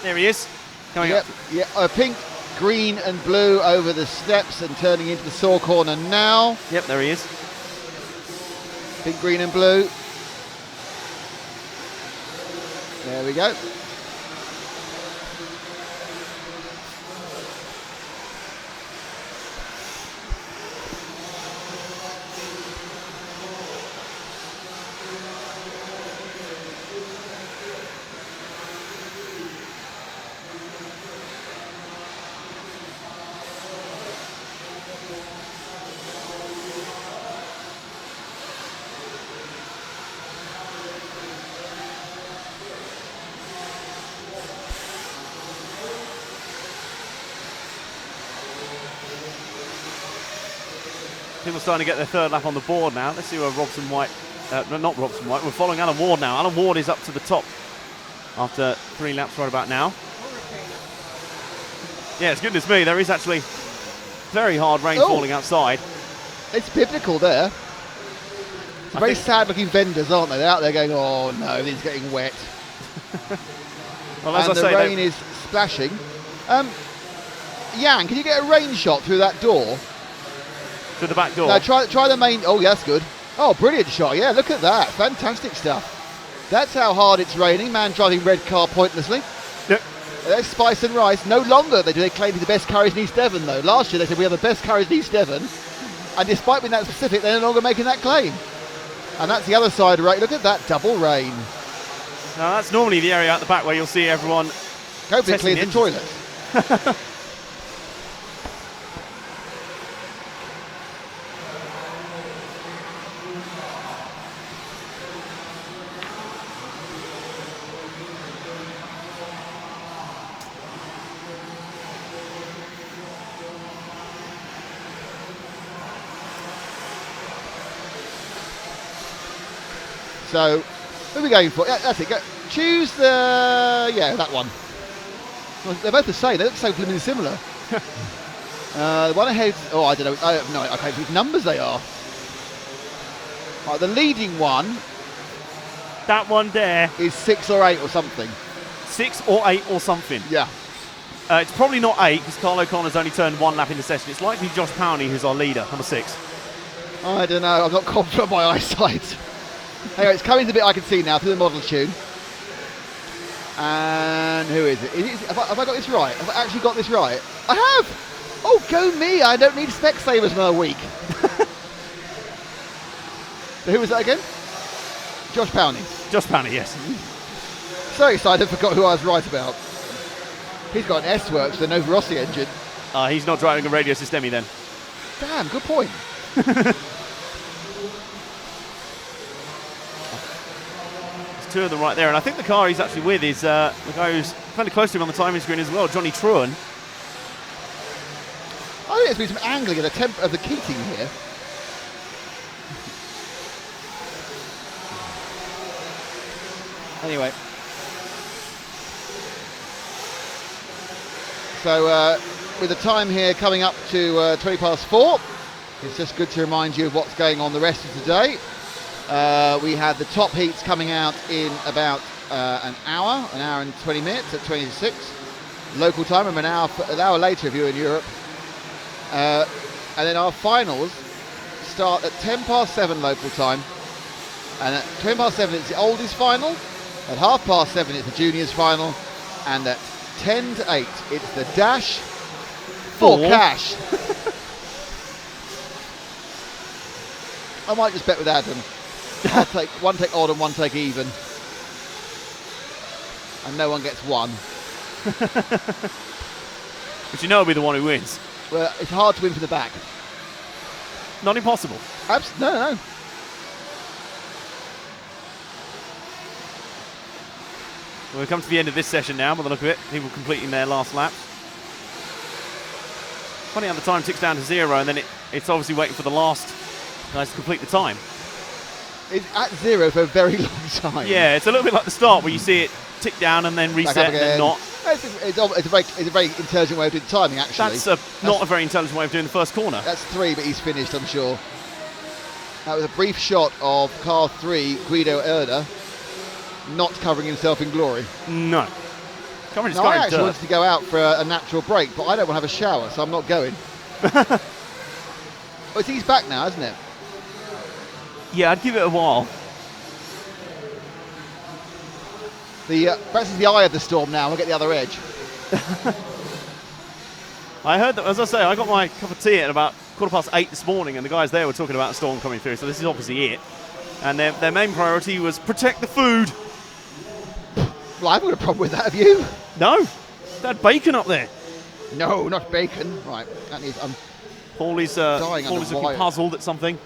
There he is. Coming up. Yeah, pink, green and blue over the steps and turning into the saw corner now. Yep, there he is. Pink, green and blue. There we go. People starting to get their third lap on the board now. Let's see where Robson White, not Robson White, we're following Alan Ward now. Alan Ward is up to the top after 3 laps right about now. Yes, goodness me, there is actually very hard rain falling outside. It's biblical there. It's very sad looking vendors, aren't they? They're out there going, oh no, everything's getting wet. Well, as and I say, the rain is splashing. Jan, can you get a rain shot through that door? To the back door? No, try the main. Oh, yeah, that's good. Oh, brilliant shot. Yeah, look at that. Fantastic stuff. That's how hard it's raining. Man driving red car pointlessly. Yep. There's Spice and Rice. No longer they claim to be the best carriage in East Devon, though. Last year they said we are the best carriage in East Devon. And despite being that specific, they're no longer making that claim. And that's the other side, right? Look at that double rain. Now, that's normally the area at the back where you'll see everyone. Hope it clears the toilet. So, who are we going for? Yeah, that's it. Choose the... Yeah, that one. Well, they're both the same. They look so blooming similar. The one ahead... Oh, I don't know. I have no idea which numbers they are. Right, the leading one... That one there... is 6 or 8 or something. 6 or 8 or something? Yeah. It's probably not 8 because Carl O'Connor's only turned 1 lap in the session. It's likely Josh Powney who's our leader, number 6. I don't know. I'm not confident of my eyesight. Anyway, it's coming to the bit I can see now through the model tune. And who is it? Have I got this right? Have I actually got this right? I have! Oh, go me! I don't need Specsavers another week. So who was that again? Josh Powney. Josh Powney, yes. So excited, I forgot who I was right about. He's got an S-Works, the Nova Rossi engine. He's not driving a Radio Sistemi then. Damn, good point. Two of them right there, and I think the car he's actually with is the guy who's fairly close to him on the timing screen as well, Johnny Truan. I think there's been some angling of the Keating here. Anyway. So with the time here coming up to 20 past 4, it's just good to remind you of what's going on the rest of the day. We had the top heats coming out in about an hour and 20 minutes at 20 to 6 local time, and an hour later if you're in Europe. And then our finals start at 10 past 7 local time, and at 20 past 7 it's the Oldies final, at 7:30 it's the juniors final, and at 10 to 8 it's the dash for cash. I might just bet with Adam. I'll take one take odd and one take even. And no one gets one. But you know it'll be the one who wins. Well, it's hard to win from the back. Not impossible. No. We've come to the end of this session now, by the look of it. People completing their last lap. Funny how the time ticks down to 0, and then it's obviously waiting for the last guys to complete the time. It's at 0 for a very long time. Yeah, it's a little bit like the start where you see it tick down and then reset and then not. It's a very intelligent way of doing timing, actually. That's not a very intelligent way of doing the first corner. That's 3, but he's finished, I'm sure. That was a brief shot of car 3, Guido Erda, not covering himself in glory. No. Covering his I car in actually dirt. wanted to go out for a natural break, but I don't want to have a shower, so I'm not going. Well, he's back now, isn't it? Yeah, I'd give it a while. Perhaps it's the eye of the storm now. We'll get the other edge. I heard that, as I say, I got my cup of tea at about 8:15 this morning, and the guys there were talking about a storm coming through, so this is obviously it. And their main priority was protect the food. Well, I haven't got a problem with that, have you? No. They had bacon up there. No, not bacon. Right, that needs... Paulie's looking puzzled at something.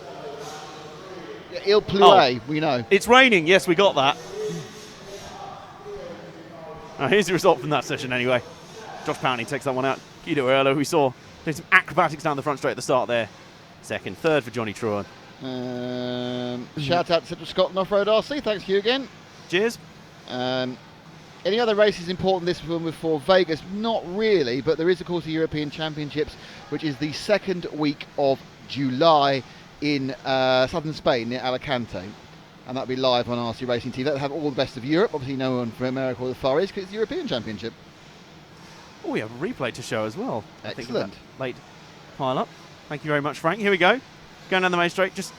Yeah, Il Plouet, we know. It's raining, yes, we got that. Here's the result from that session anyway. Josh Powney takes that one out. Guido Erlo, who we saw did some acrobatics down the front straight at the start there. Second, third for Johnny Truan. Shout out to Central Scotland Off-Road RC. Thanks to you again. Cheers. Any other races important this one for Vegas? Not really, but there is of course the European Championships, which is the second week of July in southern Spain near Alicante, and that'll be live on RC Racing TV. That'll have all the best of Europe. Obviously no one from America or the Far East because it's the European Championship. Oh, we have a replay to show as well. Excellent. Late pile up. Thank you very much, Frank. Here we go. Going down the main straight, just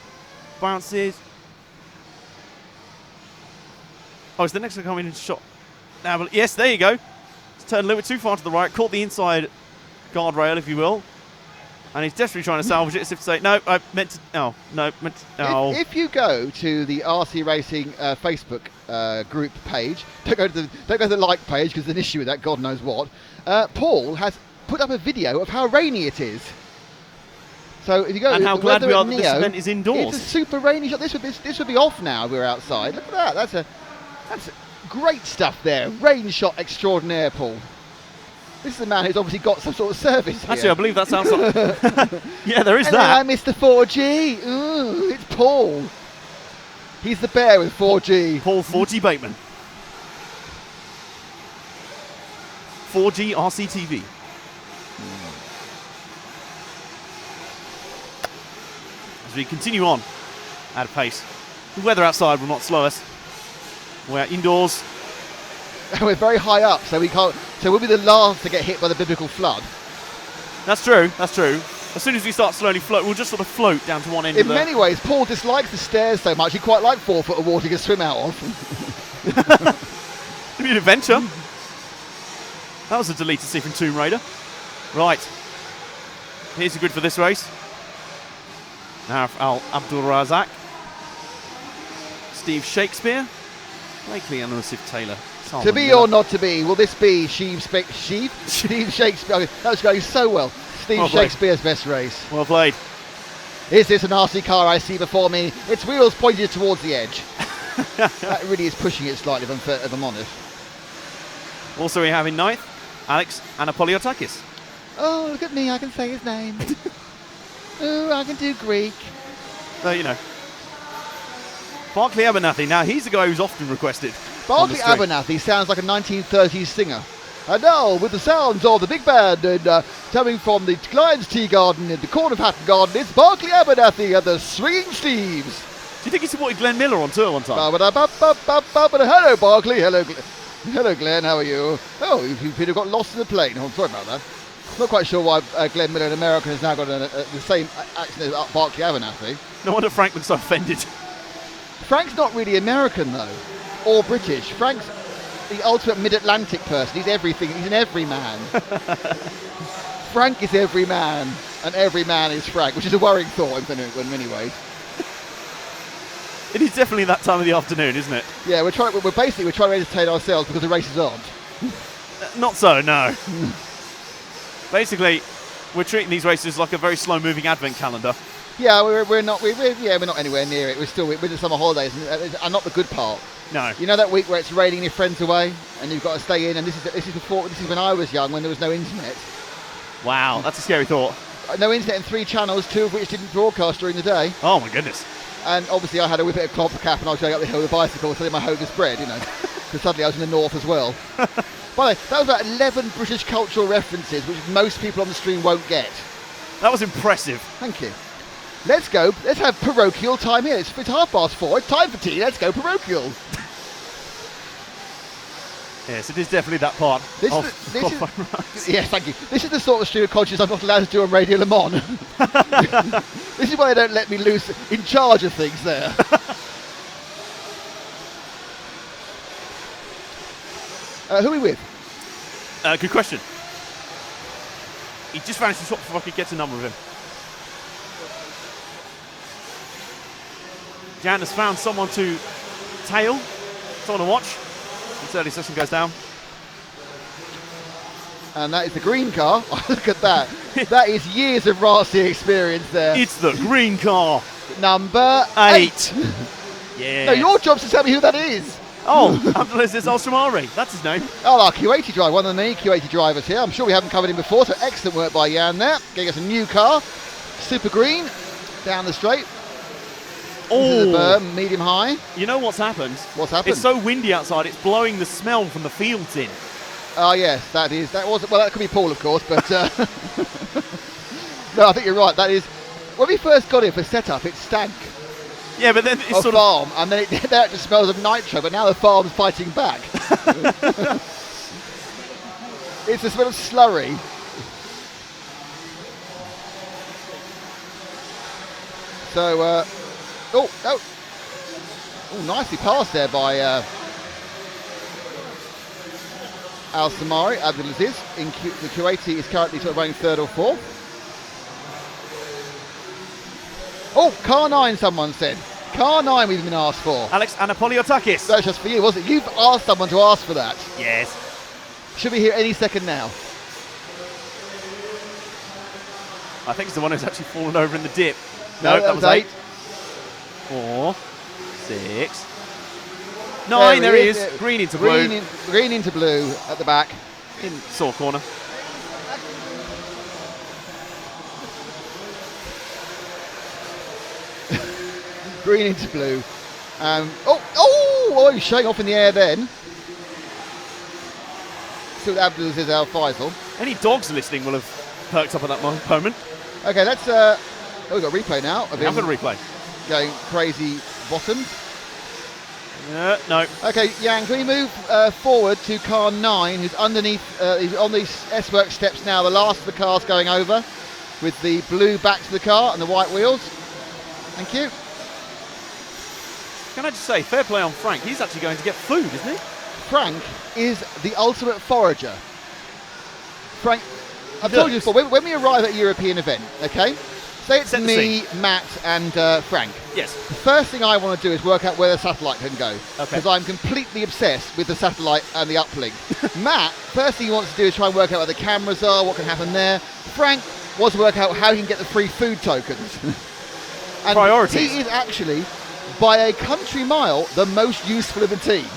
bounces. Oh, is the next one coming into shot? Now, yes, there you go. It's turned a little bit too far to the right, caught the inside guardrail, if you will. And he's desperately trying to salvage it as if to say, no, I meant to, oh, no, meant to, oh. If you go to the RC Racing Facebook group page, don't go to the like page because there's an issue with that, God knows what. Paul has put up a video of how rainy it is. So if you go, and how glad we are that Neo, this event is indoors. It's a super rainy shot. This would be off now if we were outside. Look at that. That's great stuff there. Rain shot extraordinaire, Paul. This is a man who's obviously got some sort of service here. Actually, I believe that sounds like... yeah, there is Hello, that. I'm Mr. 4G. Ooh, it's Paul. He's the bear with 4G. Paul 4G Bateman. 4G RCTV. As we continue on at a pace. The weather outside will not slow us. We're indoors. We're very high up, so we can't. So we'll be the last to get hit by the biblical flood. That's true. That's true. As soon as we start slowly float, we'll just sort of float down to one end. In many ways, Paul dislikes the stairs so much. He quite likes 4 foot of water he can swim out of. It'll be an adventure. That was a deleted scene from Tomb Raider. Right. Here's the grid for this race. Now Al Abdul Razak, Steve Shakespeare, Blakely and Elizabeth Taylor. To be or not to be, will this be Steve Shakespeare? That was going so well. Steve Shakespeare's best race. Well played. Is this an RC car I see before me? Its wheels pointed towards the edge. That really is pushing it slightly, if I'm honest. Also we have in ninth, Alex Anapoliotakis. Oh, look at me, I can say his name. Oh, I can do Greek. So, you know. Barclay Abernathy, now he's the guy who's often requested. Barclay Abernathy sounds like a 1930s singer. And now, with the sounds of the big band and coming from the Lions Tea Garden in the corner of Hatton Garden, it's Barclay Abernathy and the Swinging Steves. Do you think he supported Glenn Miller on tour one time? Hello, Barclay. Hello, Glenn. How are you? Oh, you've got lost in the plane. Oh, I'm sorry about that. I'm not quite sure why Glenn Miller in America has now got the same accent as Barclay Abernathy. No wonder Frank was so offended. Frank's not really American, though, or British. Frank's the ultimate mid-Atlantic person. He's everything. He's an everyman. Frank is every man, and every man is Frank, which is a worrying thought in many ways. It is definitely that time of the afternoon, isn't it? Yeah, we're trying to entertain ourselves because the races aren't. Not so, no. Basically, we're treating these races like a very slow-moving advent calendar. Yeah, we're not anywhere near it. We're in the summer holidays, and not the good part. No. You know that week where it's raining, your friends away, and you've got to stay in. And this is when I was young, when there was no internet. Wow, that's a scary thought. No internet and 3 channels, 2 of which didn't broadcast during the day. Oh my goodness. And obviously I had a whip of cloth cap, and I was going up the hill with a bicycle, selling my Hogarth's bread, because suddenly I was in the north as well. By the way, that was about 11 British cultural references, which most people on the stream won't get. That was impressive. Thank you. Let's go. Let's have parochial time here. It's 4:30. It's time for tea. Let's go parochial. Yes, it is definitely that part. Yes, thank you. This is the sort of stream of conscience I'm not allowed to do on Radio Le Mans. This is why they don't let me loose in charge of things there. Who are we with? Good question. He just vanished the swap before I could get a number of him. Jan has found someone to tail, someone to watch. This early session goes down. And that is the green car. Look at that. That is years of RC experience there. It's the green car. Number 8. Yeah. No, your job's to tell me who that is. Oh, Abdulaziz Al-Shamari. That's his name. Oh, our Q80 driver, one of the many Q80 drivers here. I'm sure we haven't covered him before, so excellent work by Jan there. Getting us a new car. Super green. Down the straight. Oh, the berm, medium high. You know what's happened? What's happened? It's so windy outside, it's blowing the smell from the fields in. Oh, yes, that could be Paul, of course, but no, I think you're right. That is, when we first got it for setup, it stank. Yeah, but then it's sort farm, and then it just smells of nitro, but now the farm's fighting back. It's the smell of slurry. So, oh, nicely passed there by Al Samari, Abdulaziz. The Kuwaiti is currently sort of running third or fourth. Oh, car 9, someone said. Car 9 we've been asked for. Alex Anapoliotakis. That's just for you, wasn't it? You've asked someone to ask for that. Yes. Should be here any second now. I think it's the one who's actually fallen over in the dip. No, that was 8. 4, 6, 9. There he is. Green into blue. Green into blue at the back. In sore corner. Green into blue. Oh, he's showing off in the air then. See what Abdulaziz Al Faisal. Any dogs listening will have perked up at that moment. Okay, let's. We've got a replay now. I've got a replay. Going crazy bottom. No. Okay, Yang, can we move forward to car 9, who's underneath, he's on these S-Works steps now, the last of the cars going over, with the blue back to the car and the white wheels. Thank you. Can I just say, fair play on Frank. He's actually going to get food, isn't he? Frank is the ultimate forager. Frank, I've told you before, when we arrive at a European event, okay, say it's me, Matt and Frank. Yes. The first thing I want to do is work out where the satellite can go, Okay. because I'm completely obsessed with the satellite and the uplink. Matt, first thing he wants to do is try and work out where the cameras are, what can happen there. Frank wants to work out how he can get the free food tokens. And priorities. He is actually, by a country mile, the most useful of the team.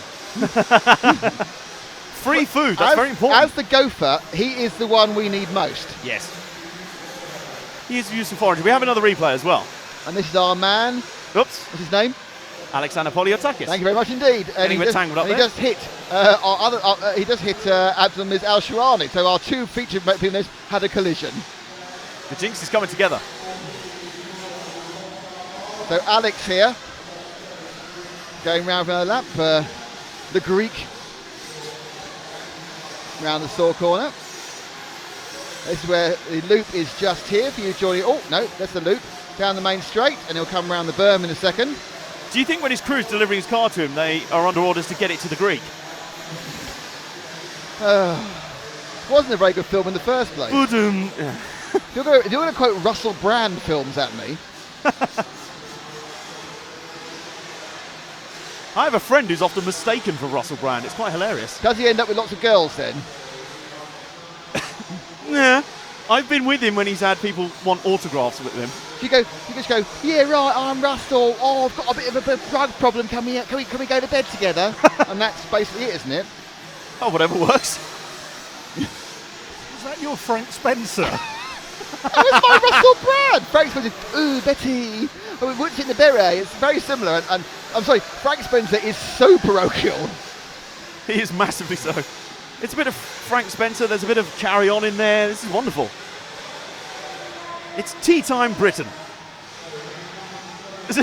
Free food, that's very important. As the gopher, he is the one we need most. Yes. He is useful forager. We have another replay as well. And this is our man. Oops. What's his name? Alexander Poliotakis. Thank you very much indeed. And Getting a bit tangled up he there. does hit he does hit Abdulaziz Al Shirani. So our two featured people had a collision. The jinx is coming together. So Alex here, going round for a lap. The Greek round the saw corner. This is where the loop is just here for you joining. Oh no, that's the loop down the main straight, and he'll come round the berm in a second. Do you think when his crew's delivering his car to him, they are under orders to get it to the Greek? Wasn't a very good film in the first place. If you're going to quote Russell Brand films at me. I have a friend who's often mistaken for Russell Brand. It's quite hilarious. Does he end up with lots of girls then? Yeah. I've been with him when he's had people want autographs with him. You just go, yeah, right, I'm Russell. Oh, I've got a bit of a drug problem. Can we go to bed together? And that's basically it, isn't it? Oh, whatever works. Is that your Frank Spencer? That was my Russell Brand. Frank Spencer, ooh, Betty. Oh, what's in the beret? It's very similar. And I'm sorry, Frank Spencer is so parochial. He is massively so. It's a bit of Frank Spencer. There's a bit of Carry On in there. This is wonderful. It's Tea Time Britain. There's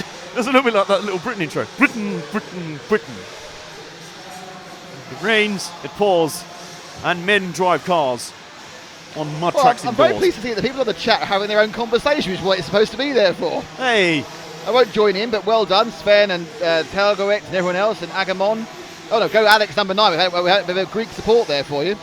a little bit like that little Britain intro. Britain, Britain, Britain. It rains, it pours, and men drive cars on mud tracks I'm indoors. very pleased to see that the people on the chat are having their own conversation, which is what it's supposed to be there for. Hey. I won't join in, but well done, Sven and Telgoet and everyone else, and Agamon. Oh no, go Alex number 9. We had a bit of Greek support there for you.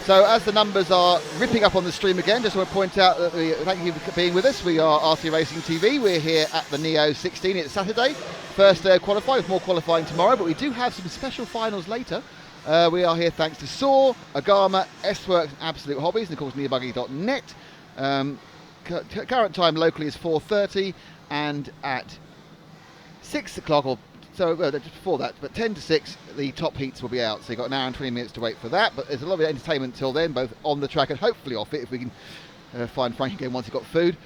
So as the numbers are ripping up on the stream again, just want to point out that thank you for being with us. We are RC Racing TV. We're here at the Neo 16. It's Saturday. First day of qualifying, with more qualifying tomorrow, but we do have some special finals later. We are here thanks to Saw, Agama, S-Works, and Absolute Hobbies, and of course neobuggy.net. Current time locally is 4:30, and at 6 o'clock, or so just before that, but 10 to 6, the top heats will be out. So you've got an hour and 20 minutes to wait for that. But there's a lot of entertainment till then, both on the track and hopefully off it, if we can find Frank again once he's got food.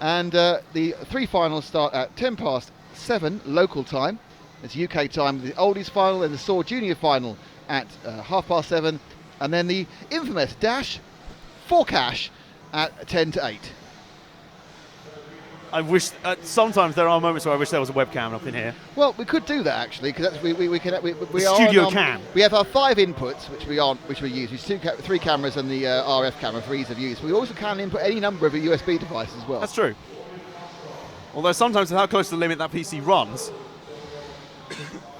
And the three finals start at 7:10 local time. It's UK time, the Oldies final and the Saw Junior final at 7:30. And then the infamous Dash for Cash at 10 to 8. I wish sometimes there are moments where I wish there was a webcam up in here. Well, we could do that actually, because we are studio cam. We have our 5 inputs, which we use. It's 3 cameras and the RF camera for ease of use. We also can input any number of a USB device as well. That's true. Although sometimes with how close to the limit that PC runs,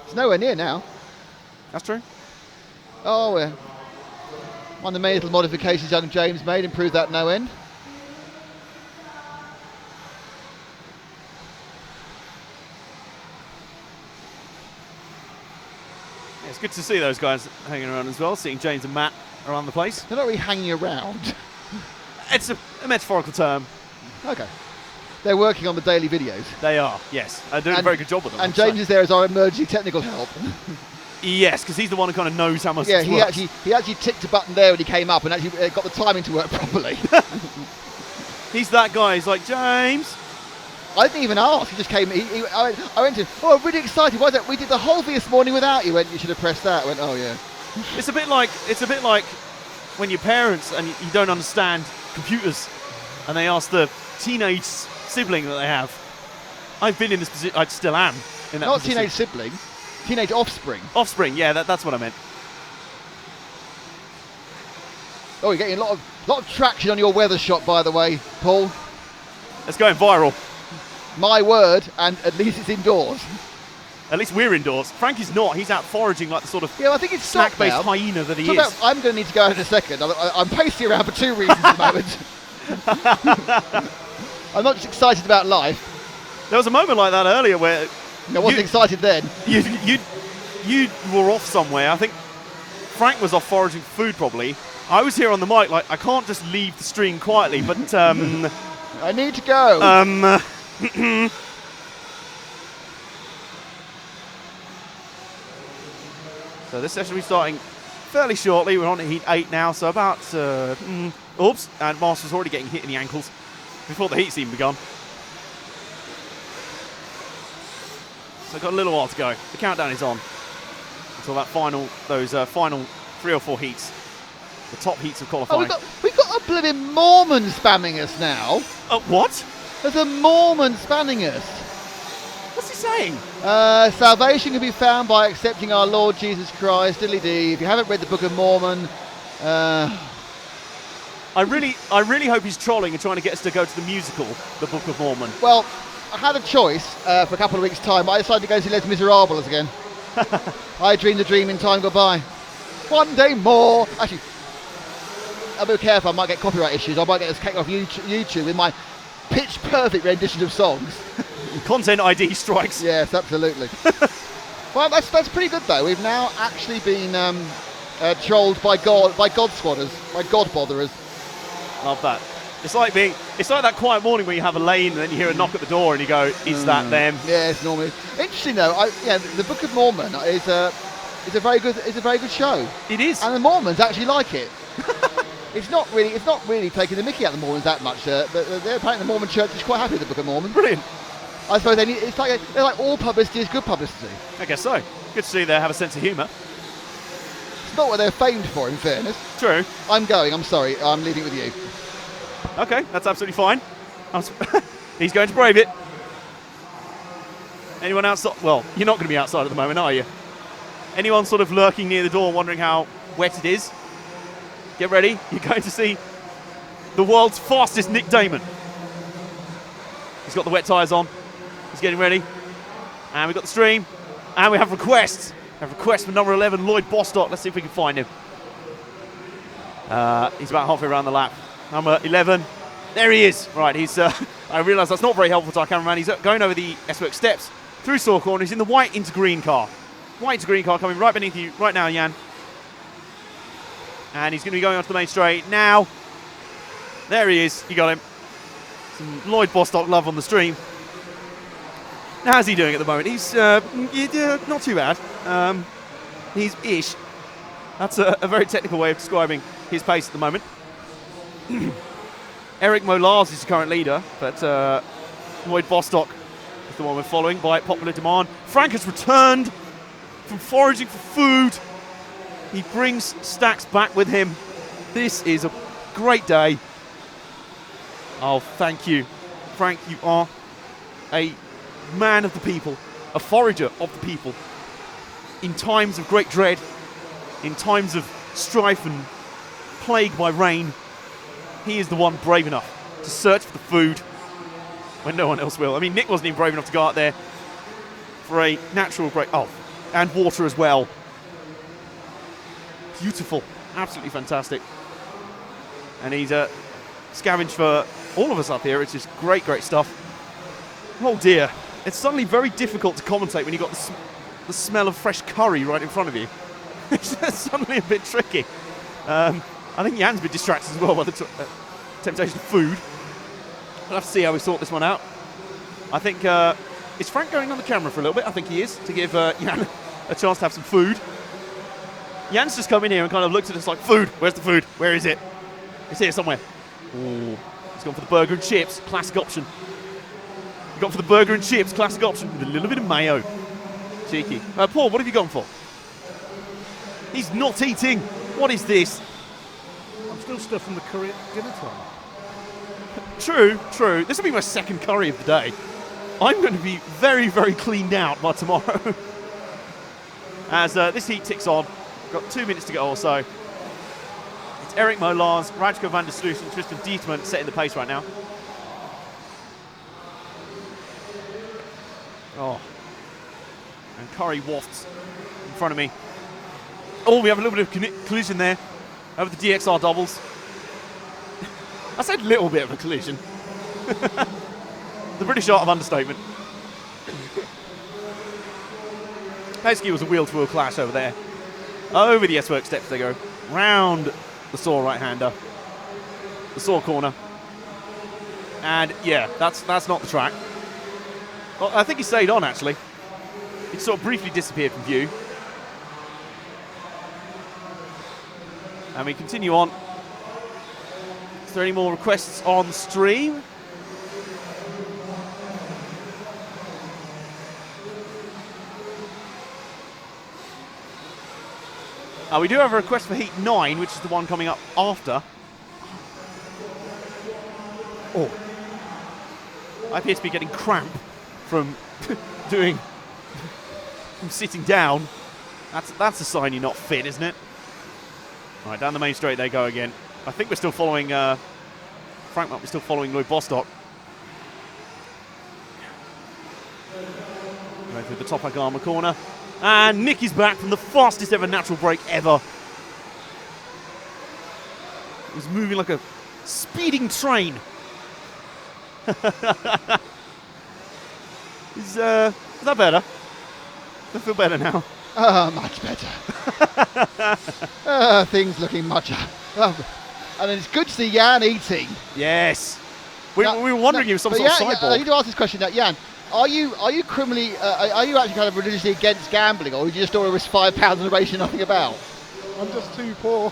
it's nowhere near now. That's true. Oh, One of the many little modifications young James made, improved that no end. It's good to see those guys hanging around as well, seeing James and Matt around the place. They're not really hanging around. It's a metaphorical term. Okay. They're working on the daily videos. They are, yes. They're doing a very good job with them. And James is there as our emergency technical help. Yes, because he's the one who kind of knows how much. Yeah, this he works. actually ticked a button there when he came up and actually got the timing to work properly. He's that guy. He's like, James. I didn't even ask. He just came. I went to. Oh, I'm really excited. Why is that? We did the whole thing this morning without you. Went. You should have pressed that. I went. Oh yeah. It's a bit like when your parents and you don't understand computers, and they ask the teenage sibling that they have. I've been in this position. I still am in that. Not position. teenage sibling. Teenage offspring. Offspring. Yeah, that's what I meant. Oh, you're getting a lot of traction on your weather shot, by the way, Paul. It's going viral. My word, and at least it's indoors. At least we're indoors. Frankie's not. He's out foraging like the sort of I think it's snack-based now. hyena that he So is. I'm going to need to go out in a second. I'm pacing around for two reasons at the moment. I'm not just excited about life. There was a moment like that earlier where I wasn't excited then. You were off somewhere. I think Frank was off foraging for food probably. I was here on the mic like I can't just leave the stream quietly, but I need to go. So this session will be starting fairly shortly. We're on to heat 8 now, so about oops, and Master's already getting hit in the ankles before the heat's even begun. So got a little while to go. The countdown is on until that final 3 or 4 heats. The top heats of qualifying. We got a blooming Mormon spamming us now. What? There's a Mormon spamming us. What's he saying? Salvation can be found by accepting our Lord Jesus Christ. Diddly-dee. If you haven't read the Book of Mormon, I really hope he's trolling and trying to get us to go to the musical, The Book of Mormon. Well, I had a choice for a couple of weeks' time. I decided to go see Les Miserables again. I dreamed a dream in time gone by. One day more. Actually, I'll be careful. I might get copyright issues. I might get this kicked off YouTube with my pitch perfect rendition of songs. Content ID strikes. Yes, absolutely. Well, that's pretty good though. We've now actually been trolled by God squatters, by God botherers. Love that. It's like that quiet morning where you have a lane and then you hear a knock at the door and you go, "Is that them?" Yeah, it's normally interesting though. The Book of Mormon is a very good show. It is, and the Mormons actually like it. It's not really taking the mickey out of the Mormons that much. Apparently the Mormon Church is quite happy with the Book of Mormon. Brilliant. I suppose they're like all publicity is good publicity. I guess so. Good to see they have a sense of humour. It's not what they're famed for, in fairness. True. I'm going. I'm sorry. I'm leaving it with you. Okay, that's absolutely fine. He's going to brave it. Anyone outside? Well, you're not going to be outside at the moment, are you? Anyone sort of lurking near the door wondering how wet it is? Get ready. You're going to see the world's fastest Nick Damon. He's got the wet tyres on. He's getting ready. And we've got the stream. And we have requests. We have requests for number 11, Lloyd Bostock. Let's see if we can find him. He's about halfway around the lap. Number 11. There he is. Right, he's. I realise that's not very helpful to our cameraman. He's going over the S-Works steps through Saw Corner. He's in the white into green car. White into green car coming right beneath you right now, Jan. And he's going to be going onto the main straight now. There he is. You got him. Some Lloyd Bostock love on the stream. Now, how's he doing at the moment? He's not too bad. He's ish. That's a very technical way of describing his pace at the moment. Eric Molars is the current leader, but Lloyd Bostock is the one we're following by popular demand. Frank has returned from foraging for food. He brings Stacks back with him. This is a great day. Oh, thank you. Frank, you are a man of the people, a forager of the people. In times of great dread, in times of strife and plagued by rain, he is the one brave enough to search for the food when no one else will. I mean, Nick wasn't even brave enough to go out there for a natural break. Oh, and water as well. Beautiful. absolutely fantastic. And he's scavenged for all of us up here. It's just great, great stuff. Oh dear, it's suddenly very difficult to commentate when you've got the smell of fresh curry right in front of you. It's suddenly a bit tricky. I think Jan's a bit distracted as well by the temptation of food. We'll have to see how we sort this one out. I think, is Frank going on the camera for a little bit? I think he is, to give Jan a chance to have some food. Jan's just come in here and kind of looked at us like, food, where's the food? Where is it? It's here somewhere. Ooh, he's gone for the burger and chips, classic option. He's gone for the burger and chips, classic option, with a little bit of mayo. Cheeky. Paul, what have you gone for? He's not eating. What is this? I'm still stuffed from the curry at dinner time. True, true. This will be my second curry of the day. I'm going to be very, very cleaned out by tomorrow. As this heat ticks on. We've got 2 minutes to go or so. It's Eric Molars, Radko van der Sloot and Tristan Dieterman setting the pace right now. Oh. And curry wafts in front of me. Oh, we have a little bit of collision there over the DXR doubles. I said little bit of a collision. The British art of understatement. Basically, it was a wheel-to-wheel clash over there. Over the S-Work steps they go. Round the saw right-hander. The saw corner. And yeah, that's not the track. Well, I think he stayed on, actually. It sort of briefly disappeared from view. And we continue on. Is there any more requests on stream? We do have a request for Heat 9, which is the one coming up after. Oh. I appear to be getting cramp from from sitting down. That's a sign you're not fit, isn't it? Right, down the main straight they go again. I think we're still following Frank might be still following Lloyd Bostock. Going through the top Agama corner. And Nick is back from the fastest ever natural break ever. It was moving like a speeding train. Is that better? I feel better now. Much better. Things looking much. And it's good to see Jan eating. Yes. We were wondering you were some sort of cyborg. I need to ask this question now, Jan. Are you criminally? Are you actually kind of religiously against gambling, or would you just want to risk £5 in a race you're nothing about? I'm just too poor.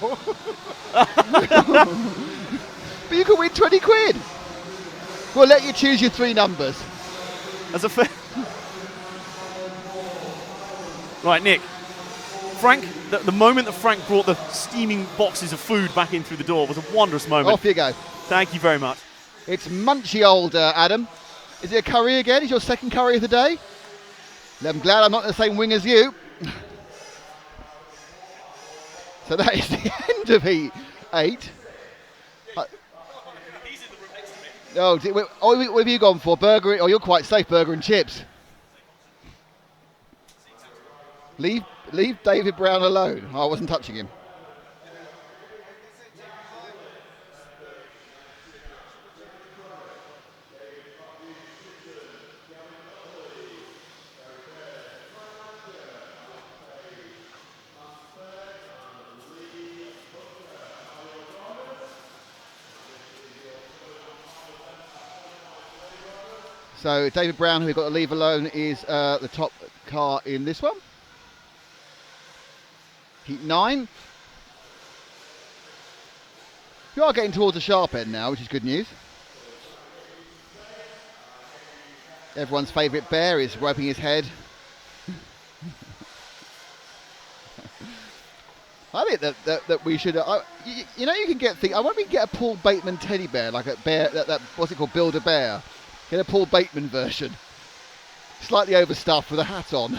But you could win 20 quid. We'll let you choose your 3 numbers. As a fair. Right, Nick. Frank, the moment that Frank brought the steaming boxes of food back in through the door was a wondrous moment. Off you go. Thank you very much. It's munchy old Adam. Is it a curry again? Is your second curry of the day? I'm glad I'm not in the same wing as you. So that is the end of Heat 8. What have you gone for? Burger? Oh, you're quite safe. Burger and chips. Leave David Brown alone. I wasn't touching him. So David Brown, who we've got to leave alone, is the top car in this one. Heat 9. We are getting towards the sharp end now, which is good news. Everyone's favourite bear is wiping his head. I think that we should. You know, you can get things. I want to get a Paul Bateman teddy bear, like a bear. That what's it called? Build a Bear. Get a Paul Bateman version. Slightly overstuffed with a hat on.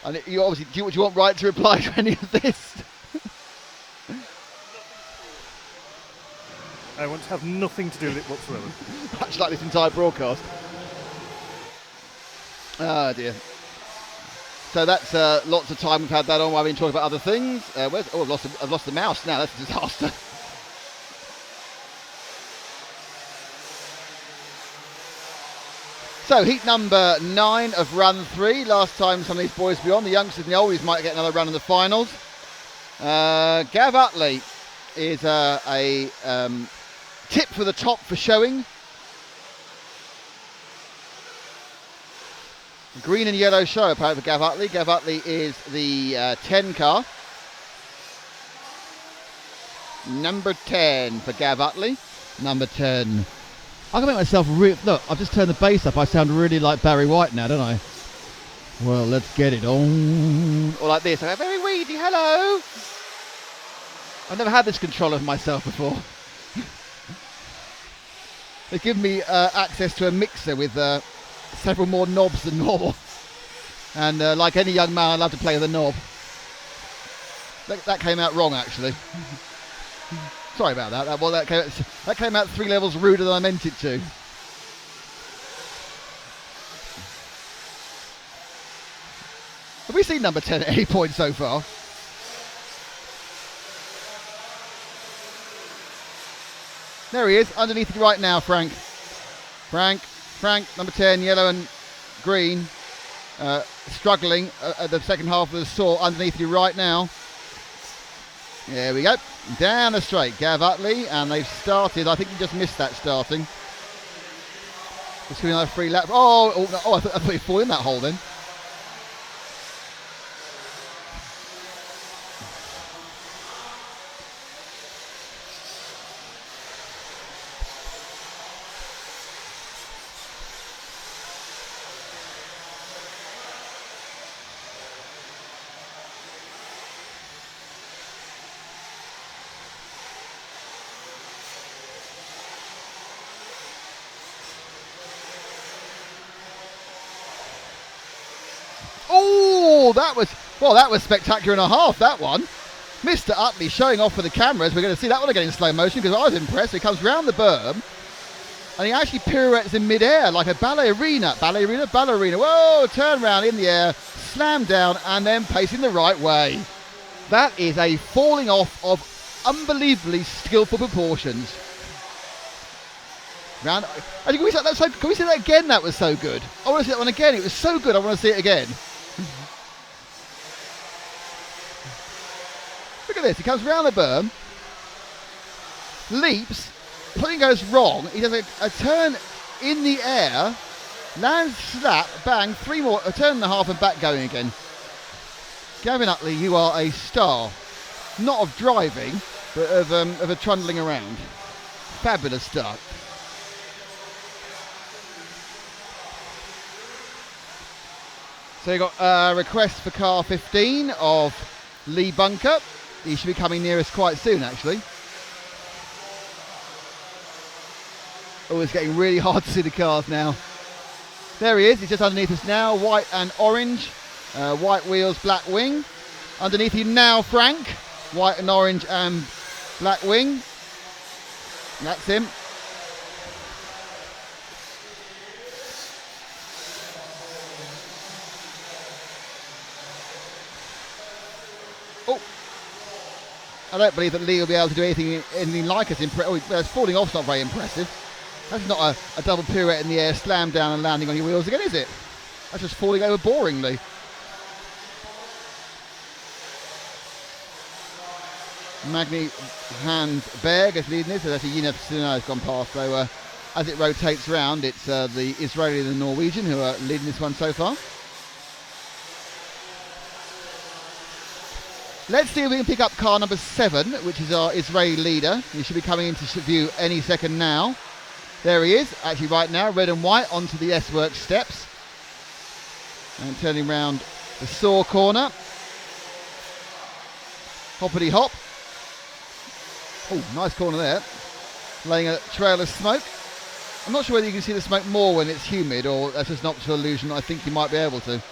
And you obviously, do you want right to reply to any of this? I want to have nothing to do with it whatsoever. Much like this entire broadcast. Oh dear. So that's lots of time we've had that on while we've been talking about other things. I've lost the mouse now. That's a disaster. So heat number 9 of run 3. Last time some of these boys will be on. The youngsters and the oldies might get another run in the finals. Gav Utley is a tip for the top for showing. Green and yellow show apparently for Gav Utley. Gav Utley is the 10 car. Number 10 for Gav Utley. Number 10. I can make myself look, I've just turned the bass up. I sound really like Barry White now, don't I? Well, let's get it on. Or like this. I go, very weedy, hello. I've never had this control of myself before. They give me access to a mixer with several more knobs than normal. And like any young man, I love to play with a knob. That came out wrong, actually. Sorry about that. That came out 3 levels ruder than I meant it to. Have we seen number 10 at any point so far? There he is, underneath you right now, Frank. Frank, number 10, yellow and green, struggling at the second half of the saw, underneath you right now. There we go. Down the straight, Gav Utley, and they've started. I think you just missed that starting. Just doing another 3 lap. I thought he'd fall in that hole then. That was spectacular and a half, that one. Mr. Utley showing off for the cameras. We're going to see that one again in slow motion because I was impressed. He comes round the berm and he actually pirouettes in mid-air like a ballerina. Whoa, turn round in the air, slam down and then pacing the right way. That is a falling off of unbelievably skillful proportions. Can we say that again? That was so good. I want to see that one again. It was so good. I want to see it again. Look at this, he comes round the berm, leaps, something goes wrong, he does a turn in the air, lands, slap, bang, 3 more, a turn and a half and back going again. Gavin Utley, you are a star, not of driving, but of a trundling around. Fabulous start. So you got a request for car 15 of Lee Bunker. He should be coming near us quite soon, actually. Oh, it's getting really hard to see the cars now. There he is. He's just underneath us now. White and orange. White wheels, black wing. Underneath you now, Frank. White and orange and black wing. That's him. I don't believe that Lee will be able to do anything like us. Falling off's not very impressive. That's not a double pirouette in the air, slam down and landing on your wheels again, is it? That's just falling over boringly. Magni Handberg is leading this. So that's a Yina has gone past. So as it rotates round, it's the Israeli and the Norwegian who are leading this one so far. Let's see if we can pick up car number 7, which is our Israeli leader. He should be coming into view any second now. There he is, actually right now, red and white onto the S-Works steps. And turning round the saw corner. Hoppity hop. Oh, nice corner there. Laying a trail of smoke. I'm not sure whether you can see the smoke more when it's humid or that's just an optical illusion. I think you might be able to.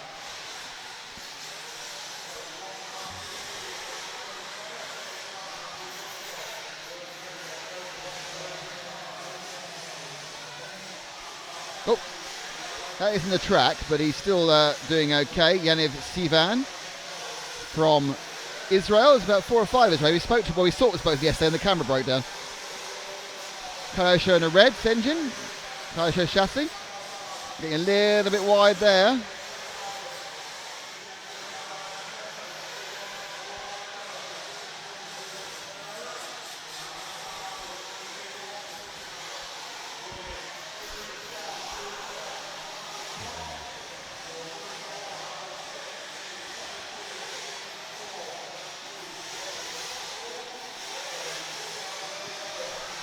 That isn't the track, but he's still doing okay. Yaniv Sivan from Israel. There's about 4 or 5 Israel. We thought we was both yesterday and the camera broke down. Kyosho in a red engine. Kyosho chassis. Getting a little bit wide there.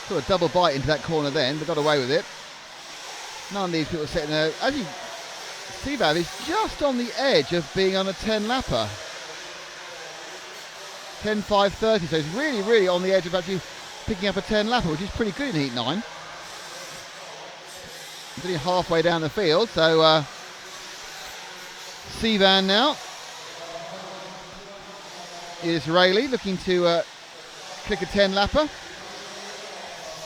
Sort of double bite into that corner then, but got away with it. None of these people are sitting there. As you see, Bav is just on the edge of being on a 10-lapper. 10.5.30, so he's really, really on the edge of actually picking up a 10-lapper, which is pretty good in Heat 9. He's only halfway down the field, so Sivan now. Israeli looking to click a 10-lapper.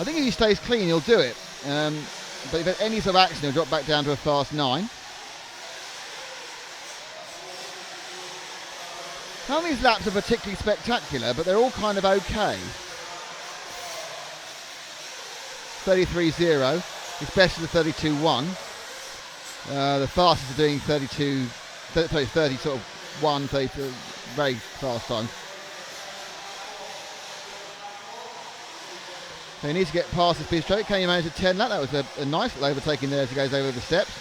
I think if he stays clean, he'll do it. But if there's any sort of accident, he'll drop back down to a fast 9. None of these laps are particularly spectacular, but they're all kind of okay. 33.0. It's best of the 32.1. The fastest are doing 30 sort of 1, 32, very fast time. So he needs to get past this piece straight. Can you manage a 10 lap? That was a nice little overtaking there as he goes over the steps.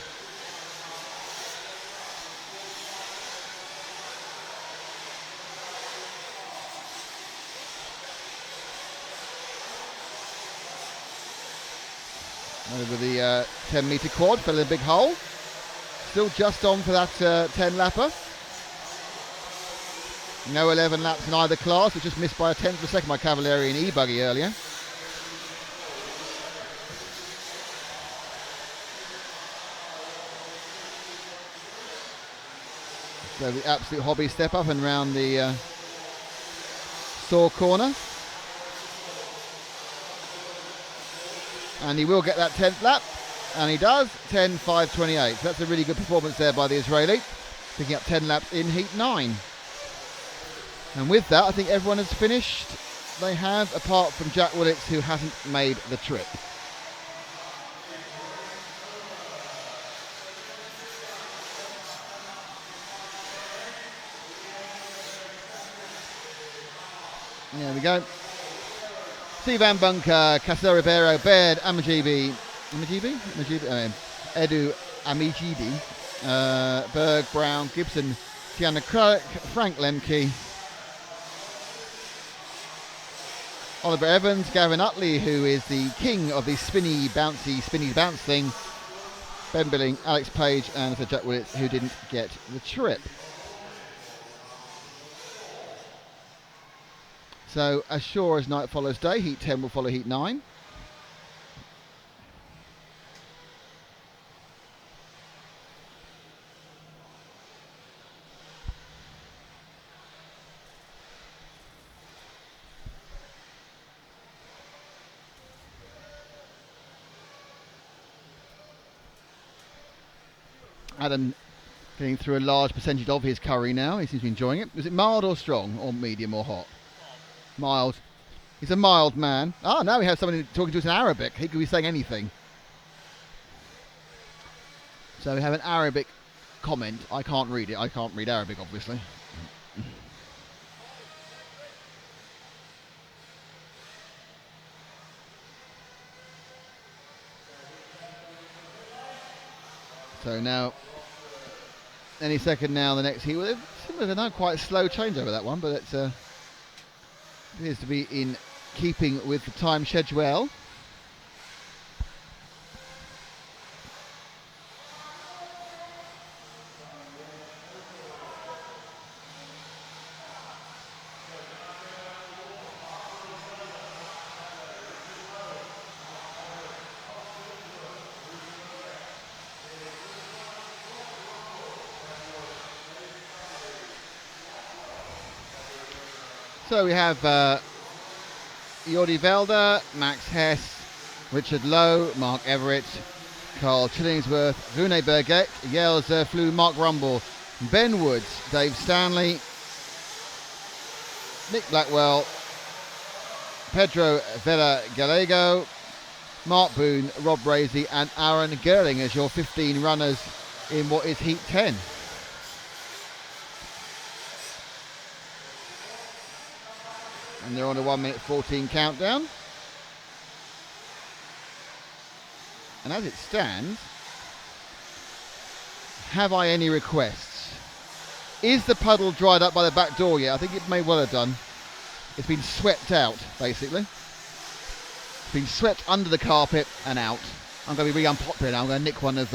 Over the 10 metre quad, fell in a big hole. Still just on for that 10 lapper. No 11 laps in either class, which just missed by a tenth of a second by Cavalieri and E-Buggy earlier. So the absolute hobby step up and round the saw corner. And he will get that 10th lap, and he does, 10.5.28. So that's a really good performance there by the Israeli, picking up 10 laps in Heat 9. And with that, I think everyone has finished. They have, apart from Jack Willits, who hasn't made the trip. There we go. Sivan Bunker, Castel Ribeiro, Baird, Edu Amijidi, Berg, Brown, Gibson, Tiana Kruk, Frank Lemke, Oliver Evans, Gavin Utley, who is the king of the spinny bounce thing, Ben Billing, Alex Page, and for Jack Willits, who didn't get the trip. So, as sure as night follows day, Heat 10 will follow Heat 9. Adam getting through a large percentage of his curry now. He seems to be enjoying it. Was it mild or strong, or medium or hot? Mild. He's a mild man. Ah, now we have somebody talking to us in Arabic. He could be saying anything. So we have an Arabic comment. I can't read it. I can't read Arabic, obviously. So now, any second now, the next heat. Well, there's not quite a slow change over that one, but it's appears to be in keeping with the time schedule. So we have Jordi Velder, Max Hess, Richard Lowe, Mark Everett, Carl Chillingsworth, Rune Berget, Jels Flew, Mark Rumble, Ben Woods, Dave Stanley, Nick Blackwell, Pedro Vela Gallego, Mark Boone, Rob Brazy and Aaron Gerling as your 15 runners in what is Heat 10. And they're on a 1:14 countdown. And as it stands, have I any requests? Is the puddle dried up by the back door yet? I think it may well have done. It's been swept out, basically. It's been swept under the carpet and out. I'm going to be really unpopular now. I'm going to nick one of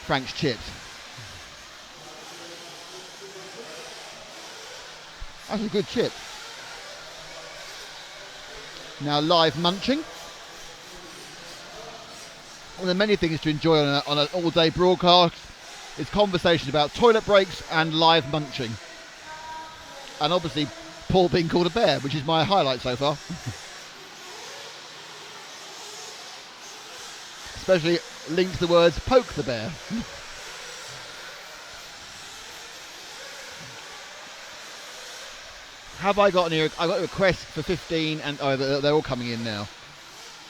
Frank's chips. That's a good chip. Now live munching. One of the many things to enjoy on an all-day broadcast is conversation about toilet breaks and live munching. And obviously Paul being called a bear, which is my highlight so far. Especially linked to the words poke the bear. Have I got any? I got a request for 15 and they're all coming in now.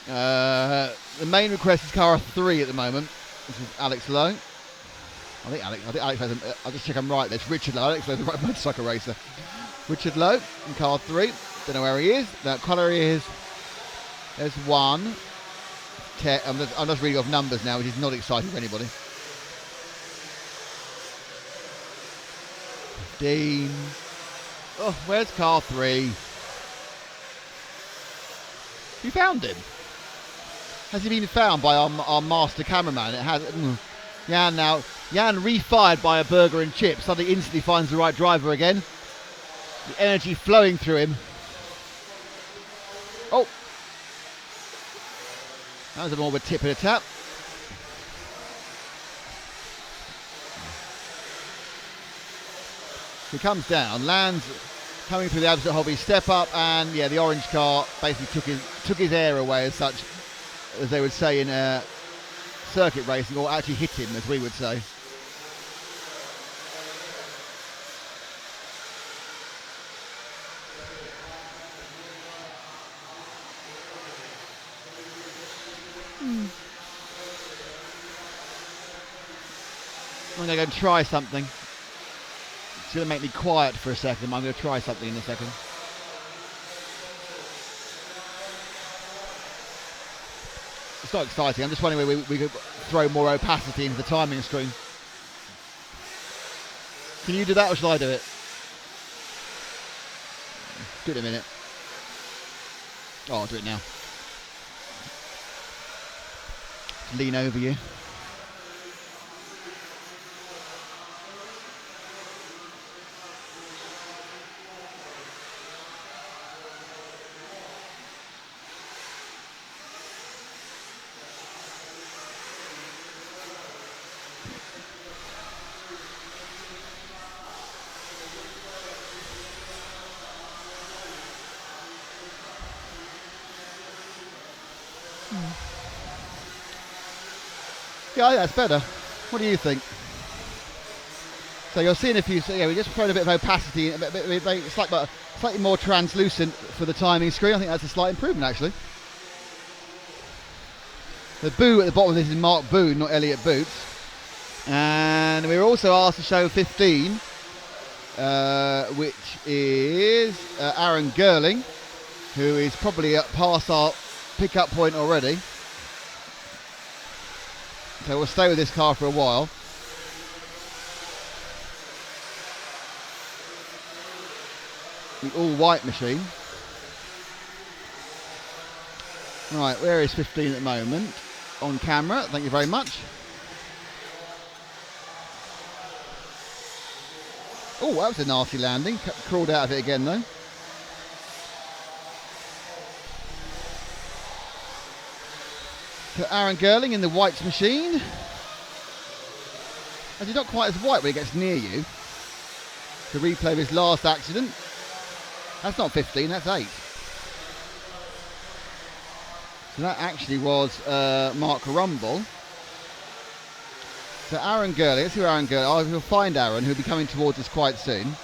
The main request is car 3 at the moment. This is Alex Lowe. I think Alex has I'll just check I'm right. There's Richard Lowe. Alex Lowe's the right motorcycle racer. Richard Lowe in car 3. Don't know where he is. That colour he is. There's 1. 10. I'm just reading off numbers now, which is not exciting for anybody. 15. Oh, where's car 3? You found him? Has he been found by our master cameraman? It has. Jan now. Jan refired by a burger and chips. Suddenly instantly finds the right driver again. The energy flowing through him. Oh. That was a more of a tip and a tap. He comes down, lands, coming through the Absolute Hobby step up, and yeah, the orange car basically took his air away, as such, as they would say in circuit racing, or actually hit him, as we would say. I'm going to go and try something. It's going to make me quiet for a second. I'm going to try something in a second. It's not exciting. I'm just wondering whether we could throw more opacity into the timing screen. Can you do that or shall I do it? Do it in a minute. Oh, I'll do it now. Lean over you. Yeah, that's better. What do you think? So you're seeing if you, yeah, we just thrown a bit of opacity, it's like slightly more translucent for the timing screen. I think that's a slight improvement actually. The boo at the bottom of this is Mark Boone, not Elliot Boots. And we were also asked to show 15, which is Aaron Gerling, who is probably past our pickup point already. So we'll stay with this car for a while. The all-white machine. Right, where is 15 at the moment? On camera, thank you very much. Oh, that was a nasty landing. Crawled out of it again though. So Aaron Gerling in the whites machine. As he's not quite as white when he gets near you. The replay of his last accident. That's not 15, that's 8. So that actually was Mark Rumble. So Aaron Gurley, let's see where Aaron Gurley, we'll find Aaron, who'll be coming towards us quite soon.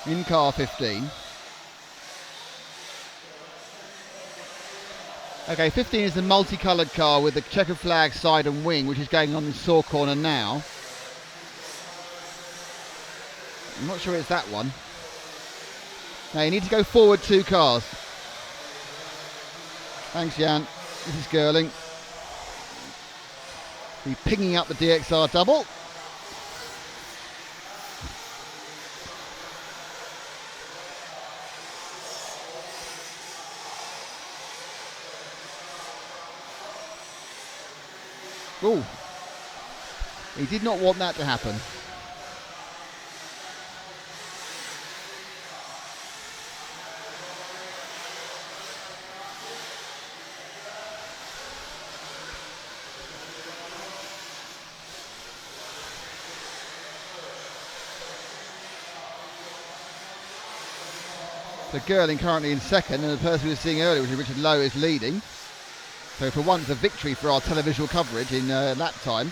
In car 15. Okay, 15 is the multicoloured car with the checkered flag side and wing, which is going on in Saw Corner now. I'm not sure it's that one. Now you need to go forward 2 cars. Thanks, Jan. This is Girling. Be pinging up the DXR double. Ooh. He did not want that to happen. So Girling currently in second, and the person we were seeing earlier, which is Richard Lowe, is leading. So for once, a victory for our televisual coverage in lap time.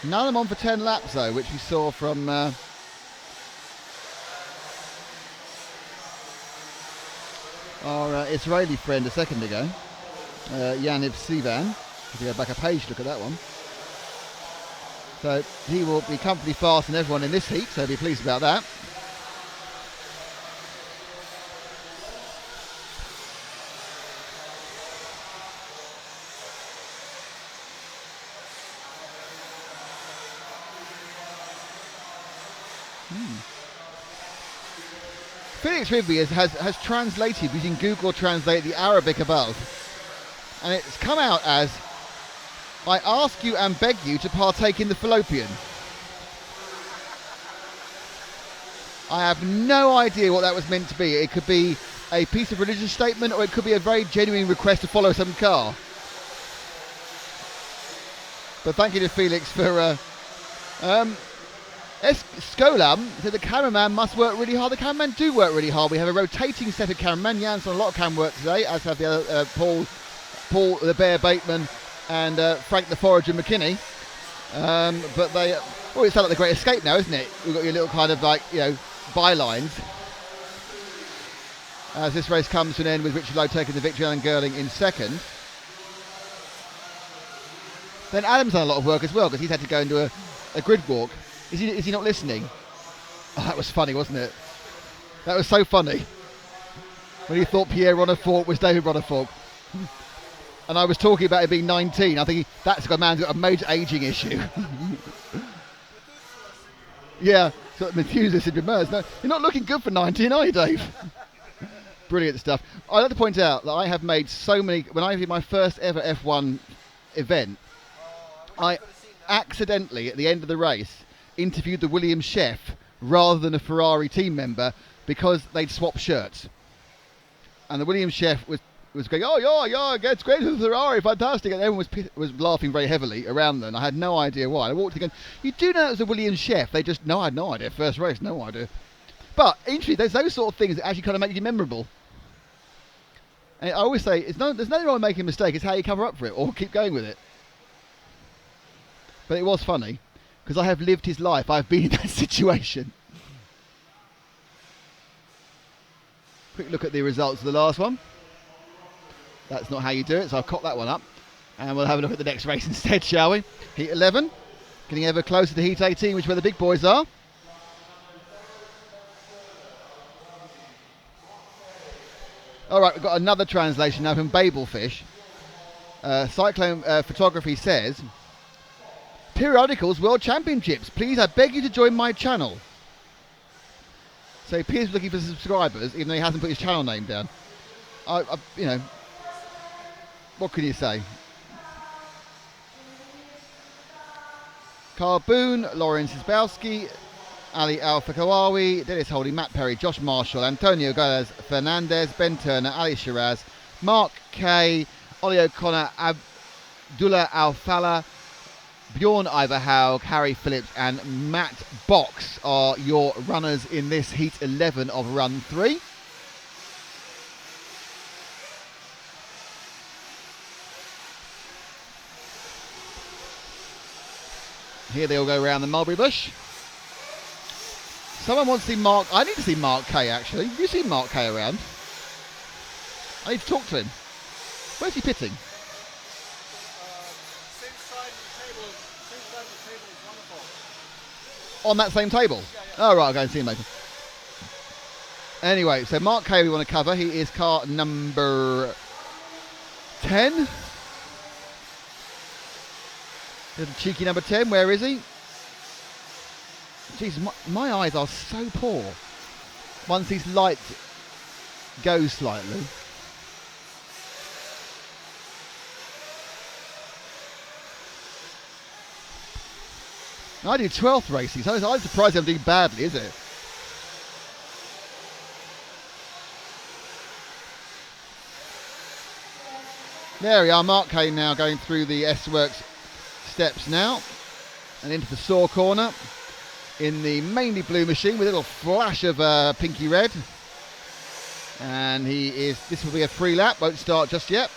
None of them on for 10 laps though, which we saw from our Israeli friend a second ago, Yaniv Sivan. If you go back a page, look at that one. So he will be comfortably faster than everyone in this heat, so be pleased about that. Felix Rigby has translated using Google Translate the Arabic above, and it's come out as, I ask you and beg you to partake in the fallopian. I have no idea what that was meant to be. It could be a piece of religious statement, or it could be a very genuine request to follow some car. But thank you to Felix for Skolam said the cameraman must work really hard. The cameraman do work really hard. We have a rotating set of cameramen. Jan's done a lot of cam work today, as have the other Paul the Bear Bateman and Frank the Forager McKinney. But they, it's like the Great Escape now, isn't it? We've got your little kind of like, bylines. As this race comes to an end with Richard Lowe taking the victory and Girling in second. Then Adam's done a lot of work as well, because he's had to go and do a grid walk. Is he not listening? Oh, that was funny, wasn't it? That was so funny. When he thought Pierre Ronafort was David Ronafort. And I was talking about it being 19. I think that's a man's got a major ageing issue. Yeah, so Methuselah said, no, you're not looking good for 19, are you, Dave? Brilliant stuff. I'd like to point out that I have made so many, when I did my first ever F1 event, I accidentally, at the end of the race, interviewed the Williams chef rather than a Ferrari team member because they'd swapped shirts. And the Williams chef was going, oh yeah, it's great with Ferrari, fantastic, and everyone was laughing very heavily around them. I had no idea why. I walked in going, you do know it was a Williams chef? They just, no, I had no idea. First race, no idea. But interesting, there's those sort of things that actually kind of make you memorable. And I always say, there's nothing wrong with making a mistake. It's how you cover up for it or keep going with it. But it was funny because I have lived his life. I've been in that situation. Quick look at the results of the last one. That's not how you do it, so I'll cop that one up. And we'll have a look at the next race instead, shall we? Heat 11, getting ever closer to Heat 18, which is where the big boys are. All right, we've got another translation now from Babelfish. Cyclone Photography says, Periodicals World Championships, please, I beg you to join my channel. So he appears looking for subscribers, even though he hasn't put his channel name down. What can you say? Carl Boone, Lauren Sisbowski, Ali Al-Fakawawi, Dennis Holding, Matt Perry, Josh Marshall, Antonio Galez Fernandez, Ben Turner, Ali Shiraz, Mark Kay, Ollie O'Connor, Abdullah Al-Fala, Bjorn Iverhaug, Harry Phillips and Matt Box are your runners in this Heat 11 of Run 3. Here they all go around the mulberry bush. Someone wants to see Mark. I need to see Mark Kay actually. Have you seen Mark Kay around? I need to talk to him. Where's he pitting? On that same table? Oh, right, I'll go and see him later. Anyway, so Mark Kay we want to cover. He is car number 10. Little cheeky number 10. Where is he? Jeez, my eyes are so poor. Once these light goes slightly. I do 12th racing, so I'm surprised I'm doing badly, is it? There we are, Mark Kane now going through the S-Works steps now and into the saw corner in the mainly blue machine with a little flash of pinky red. And this will be a free lap, won't start just yet.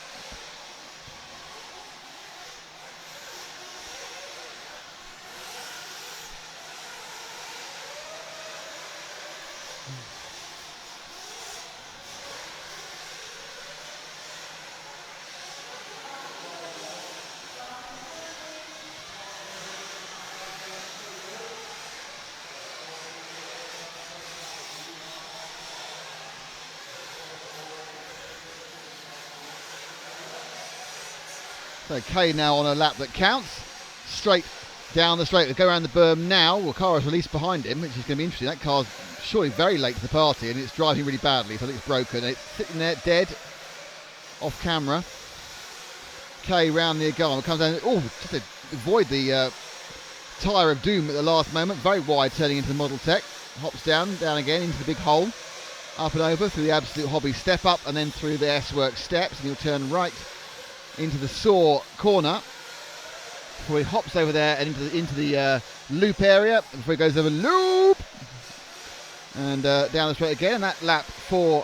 So Kay now on a lap that counts, straight down the straight. We'll go around the berm now. Well, car is released behind him, which is going to be interesting. That car's surely very late to the party and it's driving really badly, so I think it's broken. It's sitting there dead, off camera. Kay round the Agama, comes down, just to avoid the tyre of doom at the last moment. Very wide turning into the Model Tech. Hops down again into the big hole. Up and over through the Absolute Hobby step up and then through the S-Works steps, and he'll turn right into the saw corner before he hops over there and into the loop area before he goes over loop and down the straight again. And that lap for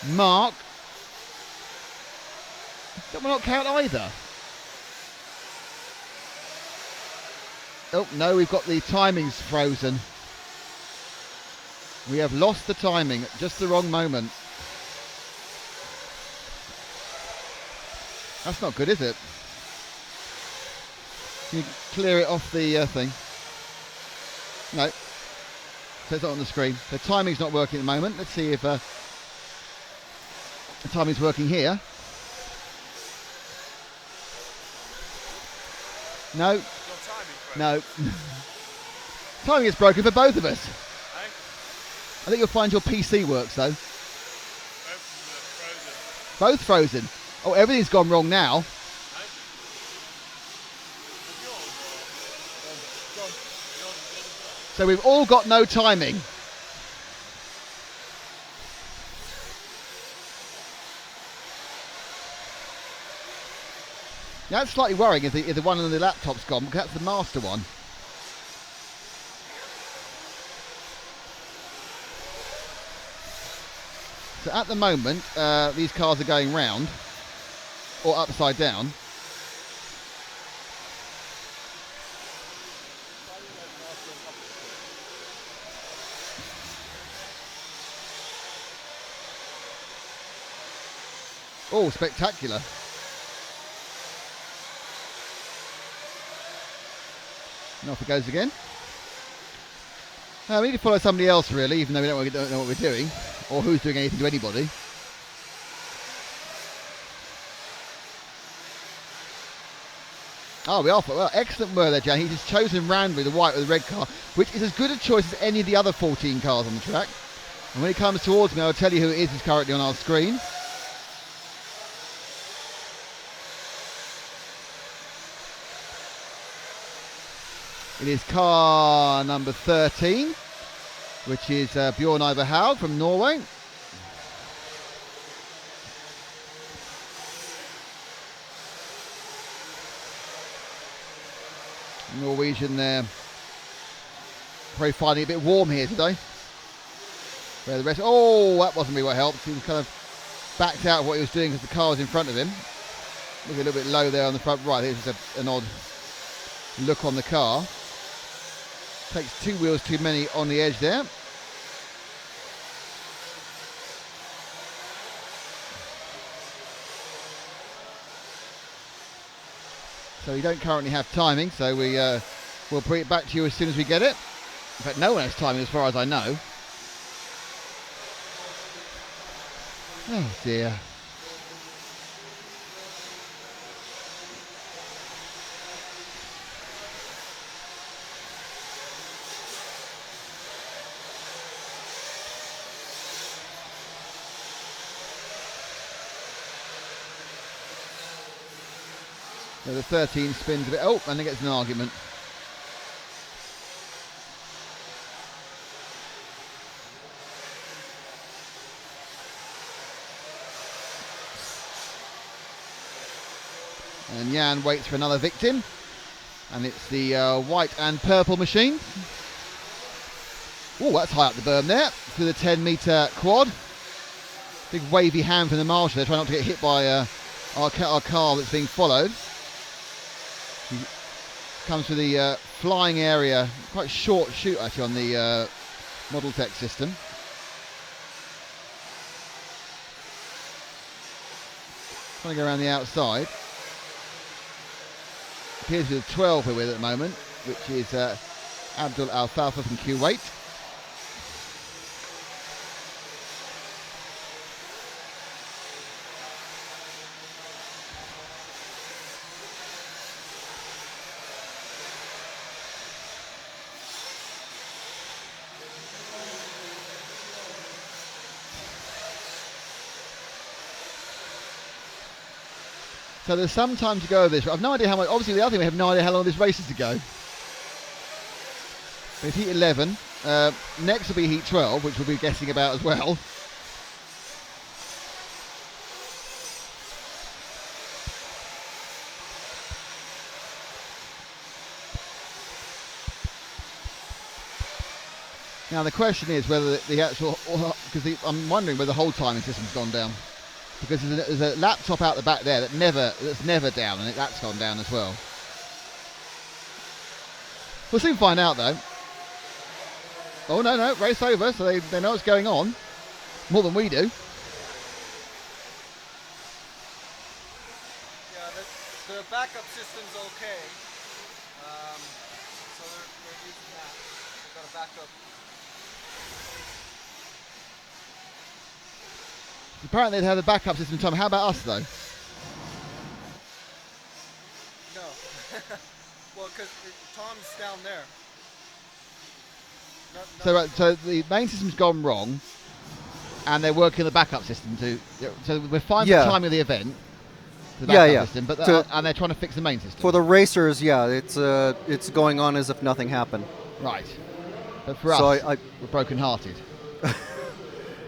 Mark, that will not count either. Oh no, we've got the timings frozen. We have lost the timing at just the wrong moment. That's not good, is it? Can you clear it off the thing? No. So it's not on the screen. The timing's not working at the moment. Let's see if the timing's working here. No. No. Timing is broken for both of us. I think you'll find your PC works though. Both frozen. Oh, everything's gone wrong now. So we've all got no timing. That's slightly worrying if the one on the laptop's gone, because that's the master one. So at the moment, these cars are going round, or upside down. Oh, spectacular. And off it goes again. We need to follow somebody else really, even though we don't know what we're doing, or who's doing anything to anybody. Oh, we are. Well, excellent work there, Jan. He's just chosen randomly the white with the red car, which is as good a choice as any of the other 14 cars on the track. And when he comes towards me, I'll tell you who it is who's currently on our screen. It is car number 13, which is Bjorn Iverhaug from Norway. Norwegian there. Probably finding it a bit warm here today. Where the rest, that wasn't really what helped. He was kind of backed out of what he was doing because the car was in front of him. Looking a little bit low there on the front right. Here's just an odd look on the car. Takes 2 wheels too many on the edge there. So we don't currently have timing, so we'll bring it back to you as soon as we get it. In fact, no one has timing as far as I know. Oh dear. So the 13 spins a bit. Oh, and it gets an argument. And Jan waits for another victim. And it's the white and purple machine. Oh, that's high up the berm there. Through the 10-metre quad. Big wavy hand from the marshal there, trying not to get hit by our car that's being followed. He comes through the flying area. Quite short shoot actually on the Model Tech system. Trying to go around the outside. Appears to be the 12 we're with at the moment, which is Abdul Alfalfa from Kuwait. So there's some time to go of this. I've no idea how much. Obviously, the other thing, we have no idea how long this race is to go. It's heat 11. Next will be heat 12, which we'll be guessing about as well. Now the question is whether the actual, because I'm wondering whether the whole timing system's gone down. Because there's a laptop out the back there that's never down, and that's gone down as well. We'll soon find out though. Oh no, race over, so they know what's going on. More than we do. Yeah, the backup system's okay. So they're using that. They've got a backup. Apparently they'd have the backup system, Tom. How about us though? No. Well, because Tom's down there. So the main system's gone wrong, and they're working the backup system too. So we're fine for the timing of the event. The backup system, but and they're trying to fix the main system. For the racers, yeah, it's going on as if nothing happened. Right. But for us, we're broken-hearted.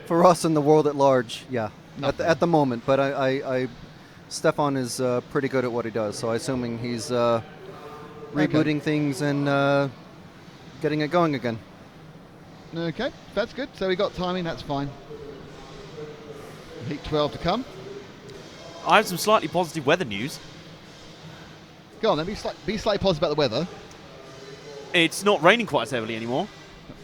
For us in the world at large, yeah, at the moment. But Stefan is pretty good at what he does, so I'm assuming he's rebooting things and getting it going again. Okay, that's good. So we got timing, that's fine. Heat 12 to come. I have some slightly positive weather news. Go on then, be slightly positive about the weather. It's not raining quite as heavily anymore.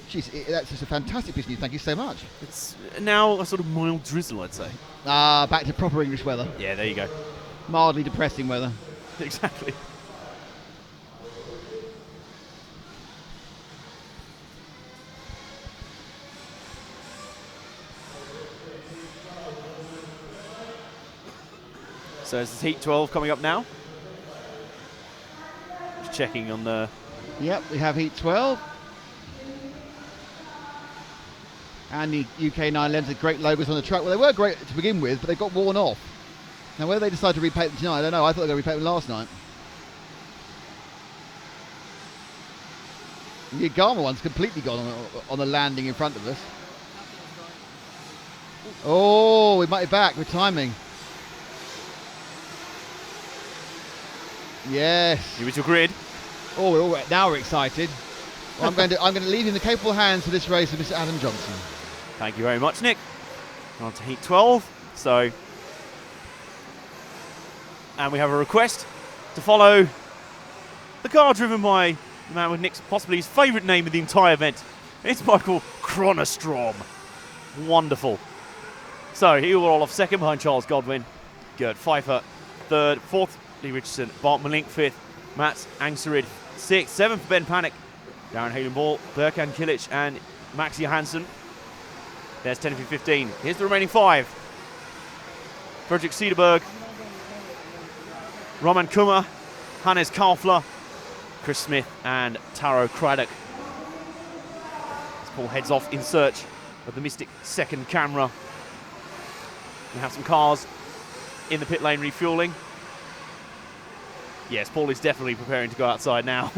Jeez, that's just a fantastic piece of news. Thank you so much. It's now a sort of mild drizzle, I'd say. Back to proper English weather. Yeah, there you go. Mildly depressing weather. Exactly. So is heat 12 coming up now? Just checking on the... Yep, we have heat 12. And the UK 911s with great logos on the truck. Well, they were great to begin with, but they got worn off. Now, whether they decided to repaint them tonight, I don't know. I thought they were going to repaint them last night. The Agama one's completely gone on the landing in front of us. Oh, we might be back with timing. Yes. Here is your grid. Oh, now we're excited. Well, I'm going to leave in the capable hands of this race of Mr. Adam Johnson. Thank you very much, Nick. On to heat 12. So, and we have a request to follow the car driven by the man with Nick's possibly his favourite name of the entire event. It's Michael Chronostrom. Wonderful. So he will roll off second behind Charles Godwin, Gerd Pfeiffer third, fourth Lee Richardson, Bart Malink fifth, Mats Angserid sixth, seventh Ben Panic, Darren Hayden-Ball, Berkan Kilic and Max Johansson. There's 10 through 15. Here's the remaining 5. Fredrik Cederberg, Roman Kummer, Hannes Kaufler, Chris Smith and Taro Craddock. As Paul heads off in search of the Mystic second camera. We have some cars in the pit lane refueling. Yes, Paul is definitely preparing to go outside now.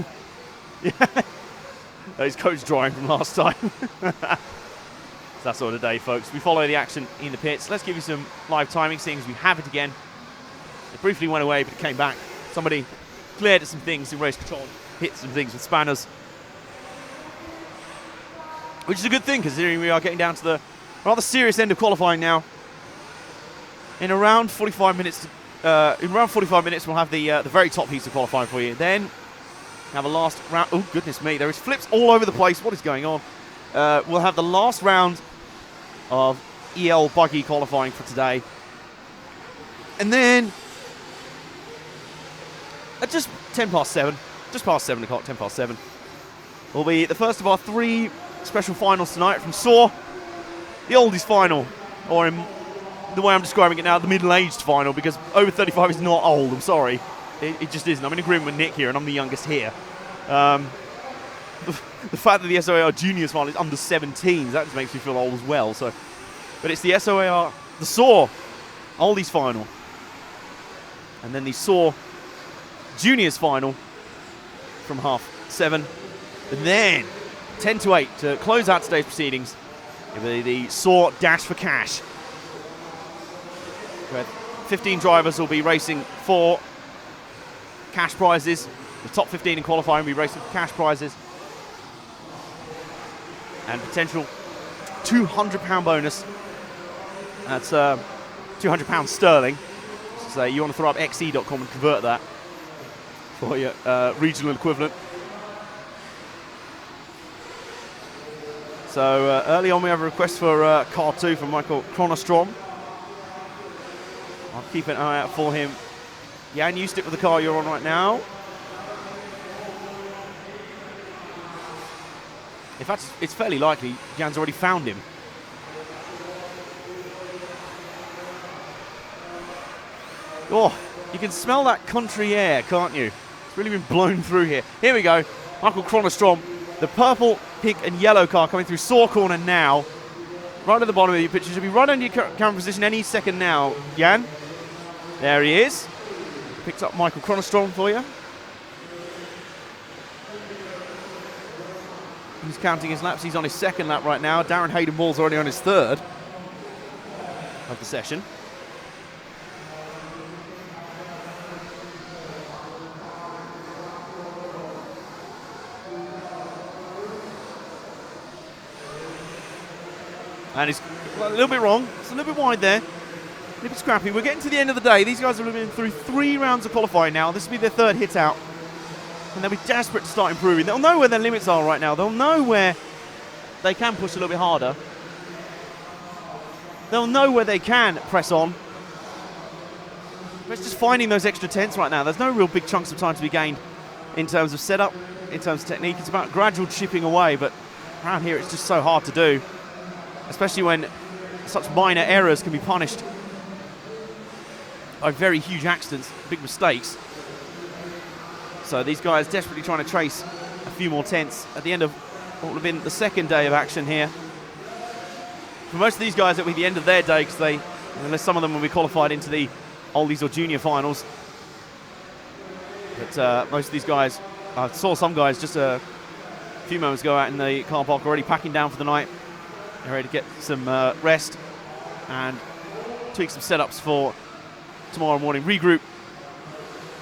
His coat's drying from last time. So that's all today, folks. We follow the action in the pits. Let's give you some live timing, seeing as we have it again. It briefly went away, but it came back. Somebody cleared at some things in race control, hit some things with spanners. Which is a good thing, considering we are getting down to the rather serious end of qualifying now. In around 45 minutes, we'll have the very top heats of qualifying for you. Then have a last round. Oh goodness me, there is flips all over the place. What is going on? We'll have the last round of EL buggy qualifying for today, and then at just 10 past 7, just past 7 o'clock, 10 past 7, will be the first of our 3 special finals tonight from SAW. The Oldies final, or in the way I'm describing it now, the middle-aged final, because over 35 is not old, I'm sorry. It just isn't. I'm in agreement with Nick here, and I'm the youngest here. The fact that the SOAR Juniors final is under 17s, that just makes me feel old as well. So, but it's the SOAR, the SAW Oldies final, and then the SAW Juniors final from 7:30, and then 10 to 8 to close out today's proceedings. It'll be the SAW Dash for Cash. Where 15 drivers will be racing for cash prizes. The top 15 in qualifying will be racing for cash prizes. And potential £200 bonus. That's £200 sterling. So you want to throw up xe.com and convert that for your regional equivalent. So early on we have a request for car 2 from Michael Chronostrom. I'll keep an eye out for him. Jan, you stick with the car you're on right now. In fact, it's fairly likely Jan's already found him. Oh, you can smell that country air, can't you? It's really been blown through here. Here we go. Michael Chronostrom, the purple, pink and yellow car coming through SAW corner now. Right at the bottom of your picture. Should be right under your camera position any second now. Jan, there he is. Picks up Michael Chronostrom for you. He's counting his laps. He's on his second lap right now. Darren Hayden-Ball's already on his third of the session. And he's a little bit wrong. It's a little bit wide there. A little bit scrappy. We're getting to the end of the day. These guys have been through 3 rounds of qualifying now. This will be their 3rd hit out. And they'll be desperate to start improving. They'll know where their limits are right now. They'll know where they can push a little bit harder. They'll know where they can press on. But it's just finding those extra tenths right now. There's no real big chunks of time to be gained in terms of setup, in terms of technique. It's about gradual chipping away, but around here it's just so hard to do, especially when such minor errors can be punished by very huge accidents, big mistakes. So these guys desperately trying to trace a few more tenths at the end of what would have been the 2nd day of action here. For most of these guys, it'll be the end of their day, because unless some of them will be qualified into the Oldies or Junior finals. But most of these guys, I saw some guys just a few moments ago out in the car park already packing down for the night. They're ready to get some rest and tweak some setups for tomorrow morning regroup.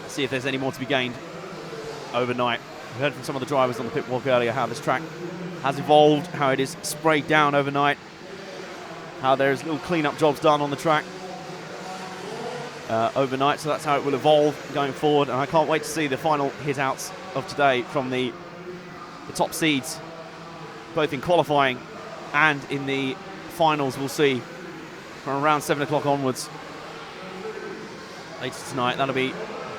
See if there's any more to be gained overnight. We heard from some of the drivers on the pit walk earlier how this track has evolved, how it is sprayed down overnight, how there's little clean-up jobs done on the track overnight, so that's how it will evolve going forward. And I can't wait to see the final hit-outs of today from the top seeds, both in qualifying and in the finals. We'll see from around 7 o'clock onwards later tonight. That'll be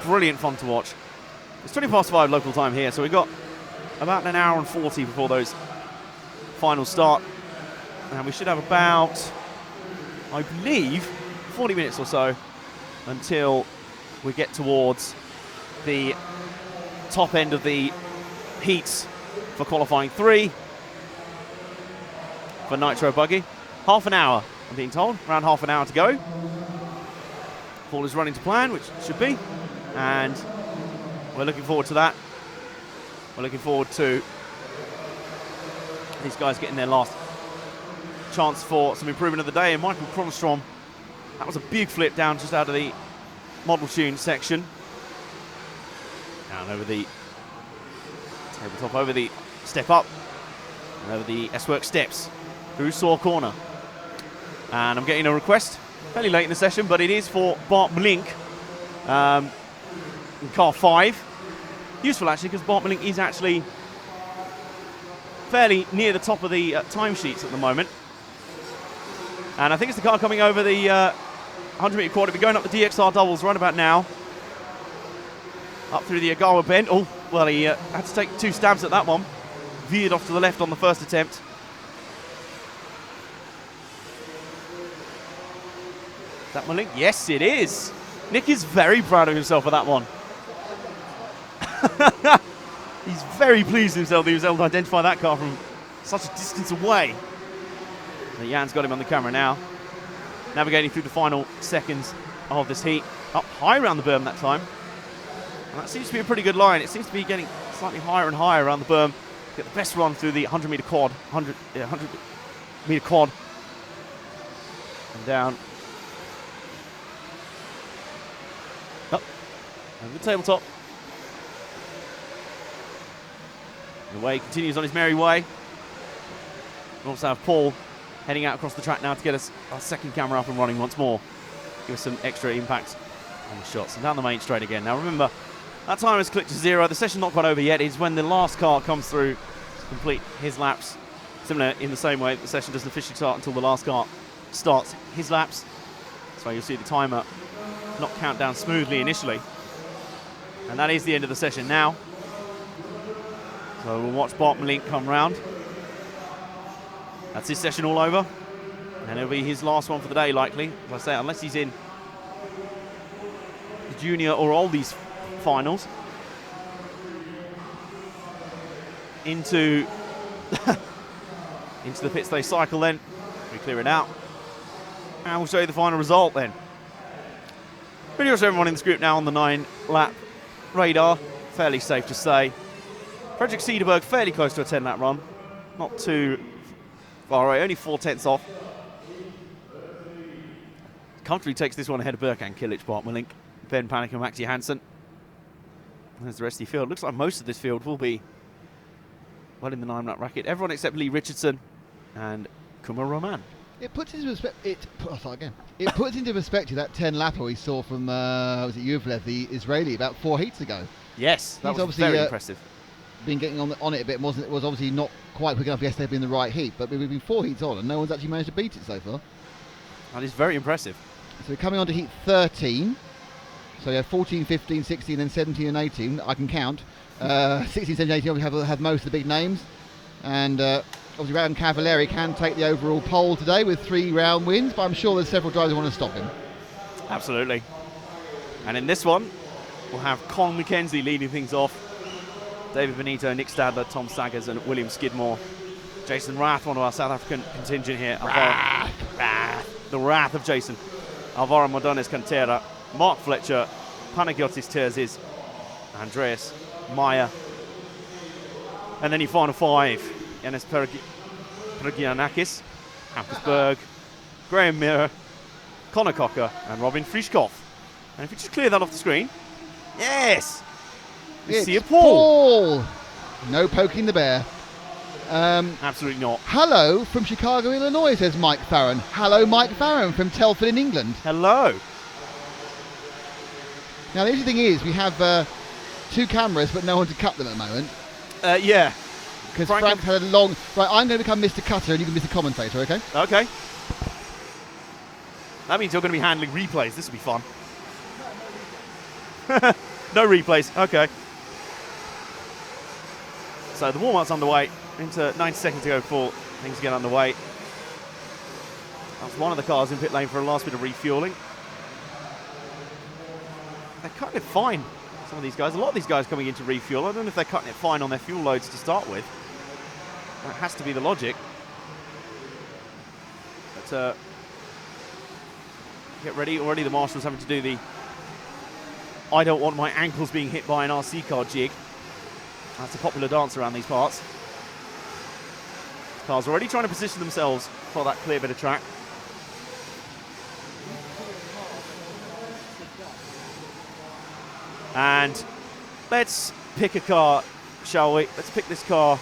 brilliant fun to watch. It's 20 past 5 local time here, so we've got about an hour and 40 before those finals start. And we should have about, I believe, 40 minutes or so until we get towards the top end of the heats for qualifying 3 for Nitro Buggy. Half an hour, I'm being told, around half an hour to go. All is running to plan, which it should be, and we're looking forward to that. We're looking forward to these guys getting their last chance for some improvement of the day. And Michael Cronstrom, that was a big flip down just out of the model tune section. Down over the tabletop, over the step up, and over the S-Work steps through Saw Corner. And I'm getting a request fairly late in the session, but it is for Bart Mlink in car 5. Useful actually, because Bart Mlink is actually fairly near the top of the timesheets at the moment. And I think it's the car coming over the 100-metre quad. It'll be going up the DXR doubles right about now. Up through the Ogawa bend. Oh, well, he had to take 2 stabs at that one. Veered off to the left on the first attempt. Is that Mlink? Yes, it is. Nick is very proud of himself for that one. He's very pleased with himself that he was able to identify that car from such a distance away. So Jan's got him on the camera now. Navigating through the final seconds of this heat. Up high around the berm that time. And that seems to be a pretty good line. It seems to be getting slightly higher and higher around the berm. Get the best run through the 100-metre quad. 100-metre quad. And down. Up. Over the tabletop. And away continues on his merry way. We also have Paul heading out across the track now to get us our second camera up and running once more. Give us some extra impact on the shots. And down the main straight again. Now remember, that time has clicked to 0. The session's not quite over yet. It's when the last car comes through to complete his laps. Similar in the same way, the session doesn't officially start until the last car starts his laps. That's why you'll see the timer not count down smoothly initially. And that is the end of the session now. So we'll watch Bart Mlink come round. That's his session all over. And it'll be his last one for the day, likely. As I say, unless he's in the junior or oldies finals. Into the pits they cycle then. We clear it out. And we'll show you the final result then. Pretty much everyone in this group now on the 9-lap radar. Fairly safe to say. Frederick Cederberg fairly close to a 10-lap run. Not too far away, only 4/10 off. Comfortably takes this one ahead of Berkan Kilic, Bart Mlink, Ben Panic and Maxi Hansen. There's the rest of the field. Looks like most of this field will be well in the 9-lap bracket. Everyone except Lee Richardson and Kumar Rahman. It puts into perspective. It puts into perspective that 10-lapper we saw from was it Yuvlev, the Israeli, about 4 heats ago. Yes, that was obviously very impressive. Been getting on it a bit. It was obviously not quite quick enough yesterday to be in the right heat, but we've been 4 heats on and no one's actually managed to beat it so far. That is very impressive. So we're coming on to heat 13. So you have 14, 15, 16, then 17 and 18. I can count. 16, 17, 18 obviously have most of the big names. And obviously Rayan Cavalieri can take the overall pole today with 3 round wins, but I'm sure there's several drivers who want to stop him. Absolutely. And in this one, we'll have Con McKenzie leading things off. David Benito, Nick Stadler, Tom Saggers and William Skidmore. Jason Rath, one of our South African contingent here. The Wrath of Jason. Alvaro Mordones Cantera, Mark Fletcher, Panagiotis Terzis, Andreas Meyer. And then your final 5, Yanis Pergianakis, Hampus Berg, Graham Mirror, Connor Cocker and Robin Frischkopf. And if you just clear that off the screen, yes! You see a Paul. No poking the bear. Absolutely not. Hello from Chicago, Illinois, says Mike Farron. Hello, Mike Farron from Telford in England. Hello. Now, the interesting thing is we have 2 cameras, but no one to cut them at the moment. Yeah. Because Frank's had a long... Right, I'm going to become Mr. Cutter and you can be Mr. Commentator, okay? Okay. That means you're going to be handling replays. This will be fun. No replays. Okay. So the warm-up's underway. Into 90 seconds to go before things get underway. That's one of the cars in pit lane for a last bit of refueling. They're cutting it fine, some of these guys. A lot of these guys coming into refuel. I don't know if they're cutting it fine on their fuel loads to start with. That has to be the logic. But get ready. Already the marshal's having to do the I don't want my ankles being hit by an RC car jig. That's a popular dance around these parts. Cars already trying to position themselves for that clear bit of track. And let's pick a car, shall we? Let's pick this car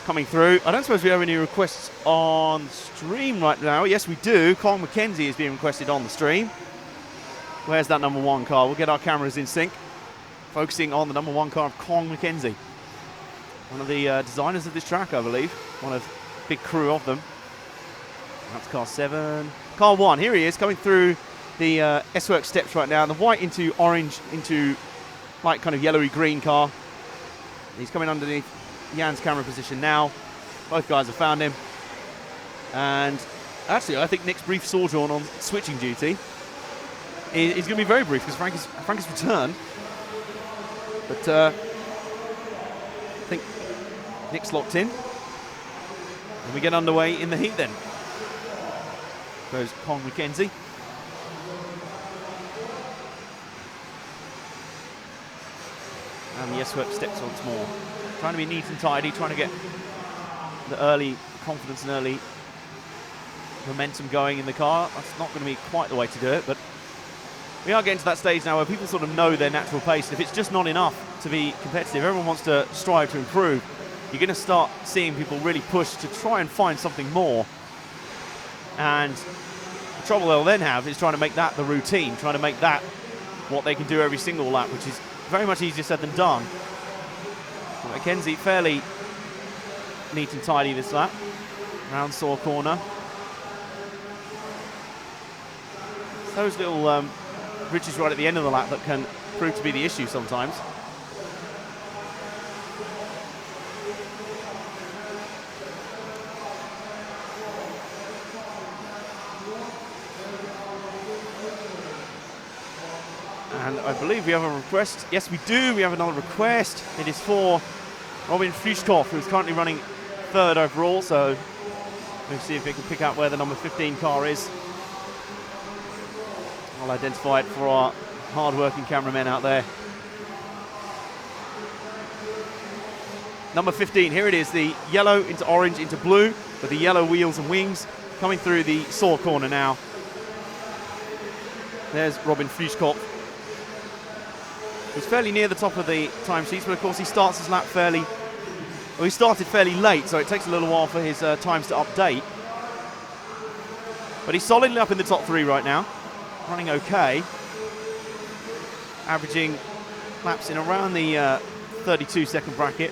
coming through. I don't suppose we have any requests on stream right now. Yes, we do. Colin McKenzie is being requested on the stream. Where's that number 1 car? We'll get our cameras in sync. Focusing on the number 1 car of Colin McKenzie. One of the designers of this track, I believe. One of the big crew of them. That's car 7. Car 1, here he is, coming through the S-Works steps right now. The white into orange into light kind of yellowy green car. He's coming underneath Jan's camera position now. Both guys have found him. And actually, I think Nick's brief sojourn on switching duty is going to be very brief because Frank has returned. But I think Nick's locked in. And we get underway in the heat then. Goes Colin McKenzie. And the S-Work steps once more. Trying to be neat and tidy, trying to get the early confidence and early momentum going in the car. That's not going to be quite the way to do it, but we are getting to that stage now where people sort of know their natural pace. If it's just not enough to be competitive, everyone wants to strive to improve. You're going to start seeing people really push to try and find something more. And the trouble they'll then have is trying to make that the routine, trying to make that what they can do every single lap, which is very much easier said than done. McKenzie fairly neat and tidy this lap. Round saw corner. Those little ridges right at the end of the lap that can prove to be the issue sometimes. And I believe we have a request. Yes, we do. We have another request. It is for Robin Fuchskopf, who's currently running 3rd overall. So we'll see if we can pick out where the number 15 car is. I'll identify it for our hard-working cameramen out there. Number 15, here it is, the yellow into orange into blue with the yellow wheels and wings coming through the saw corner now. There's Robin Fuchskopf. He's fairly near the top of the timesheets, but of course he starts his lap he started fairly late, so it takes a little while for his times to update. But he's solidly up in the top 3 right now. Running okay, averaging laps in around the 32-second bracket.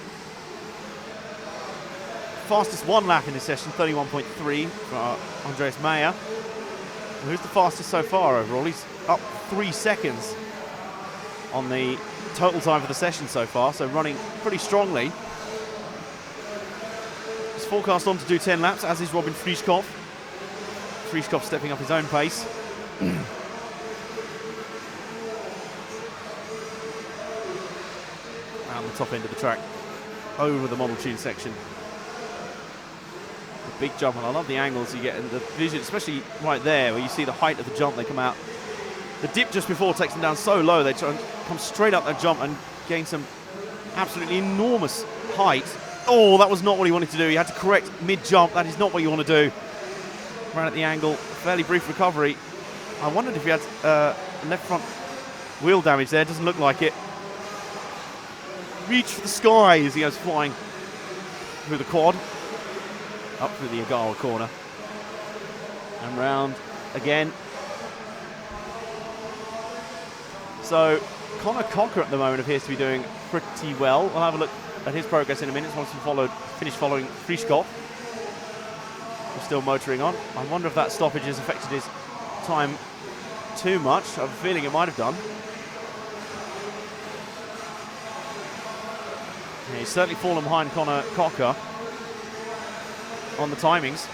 Fastest 1 lap in this session, 31.3 for Andreas Meyer. Who's the fastest so far overall? He's up 3 seconds on the total time for the session so far, so running pretty strongly. He's forecast on to do 10 laps, as is Robin Fuchskopf. Fuchskopf stepping up his own pace. Around the top end of the track, over the model tune section. A big jump, and I love the angles you get in the vision, especially right there where you see the height of the jump they come out. The dip just before takes them down so low, they try and come straight up that jump and gain some absolutely enormous height. Oh, that was not what he wanted to do. He had to correct mid-jump. That is not what you want to do. Ran at the angle, fairly brief recovery. I wondered if he had left front wheel damage there. Doesn't look like it. reach for the sky as he goes flying through the quad, up through the Agawa corner, and round again. So Connor Cocker at the moment appears to be doing pretty well. We'll have a look at his progress in a minute once we finished following Frischkopf. We're still motoring on. I wonder if that stoppage has affected his time too much. I have a feeling it might have done. Yeah, he's certainly fallen behind Connor Cocker on the timings.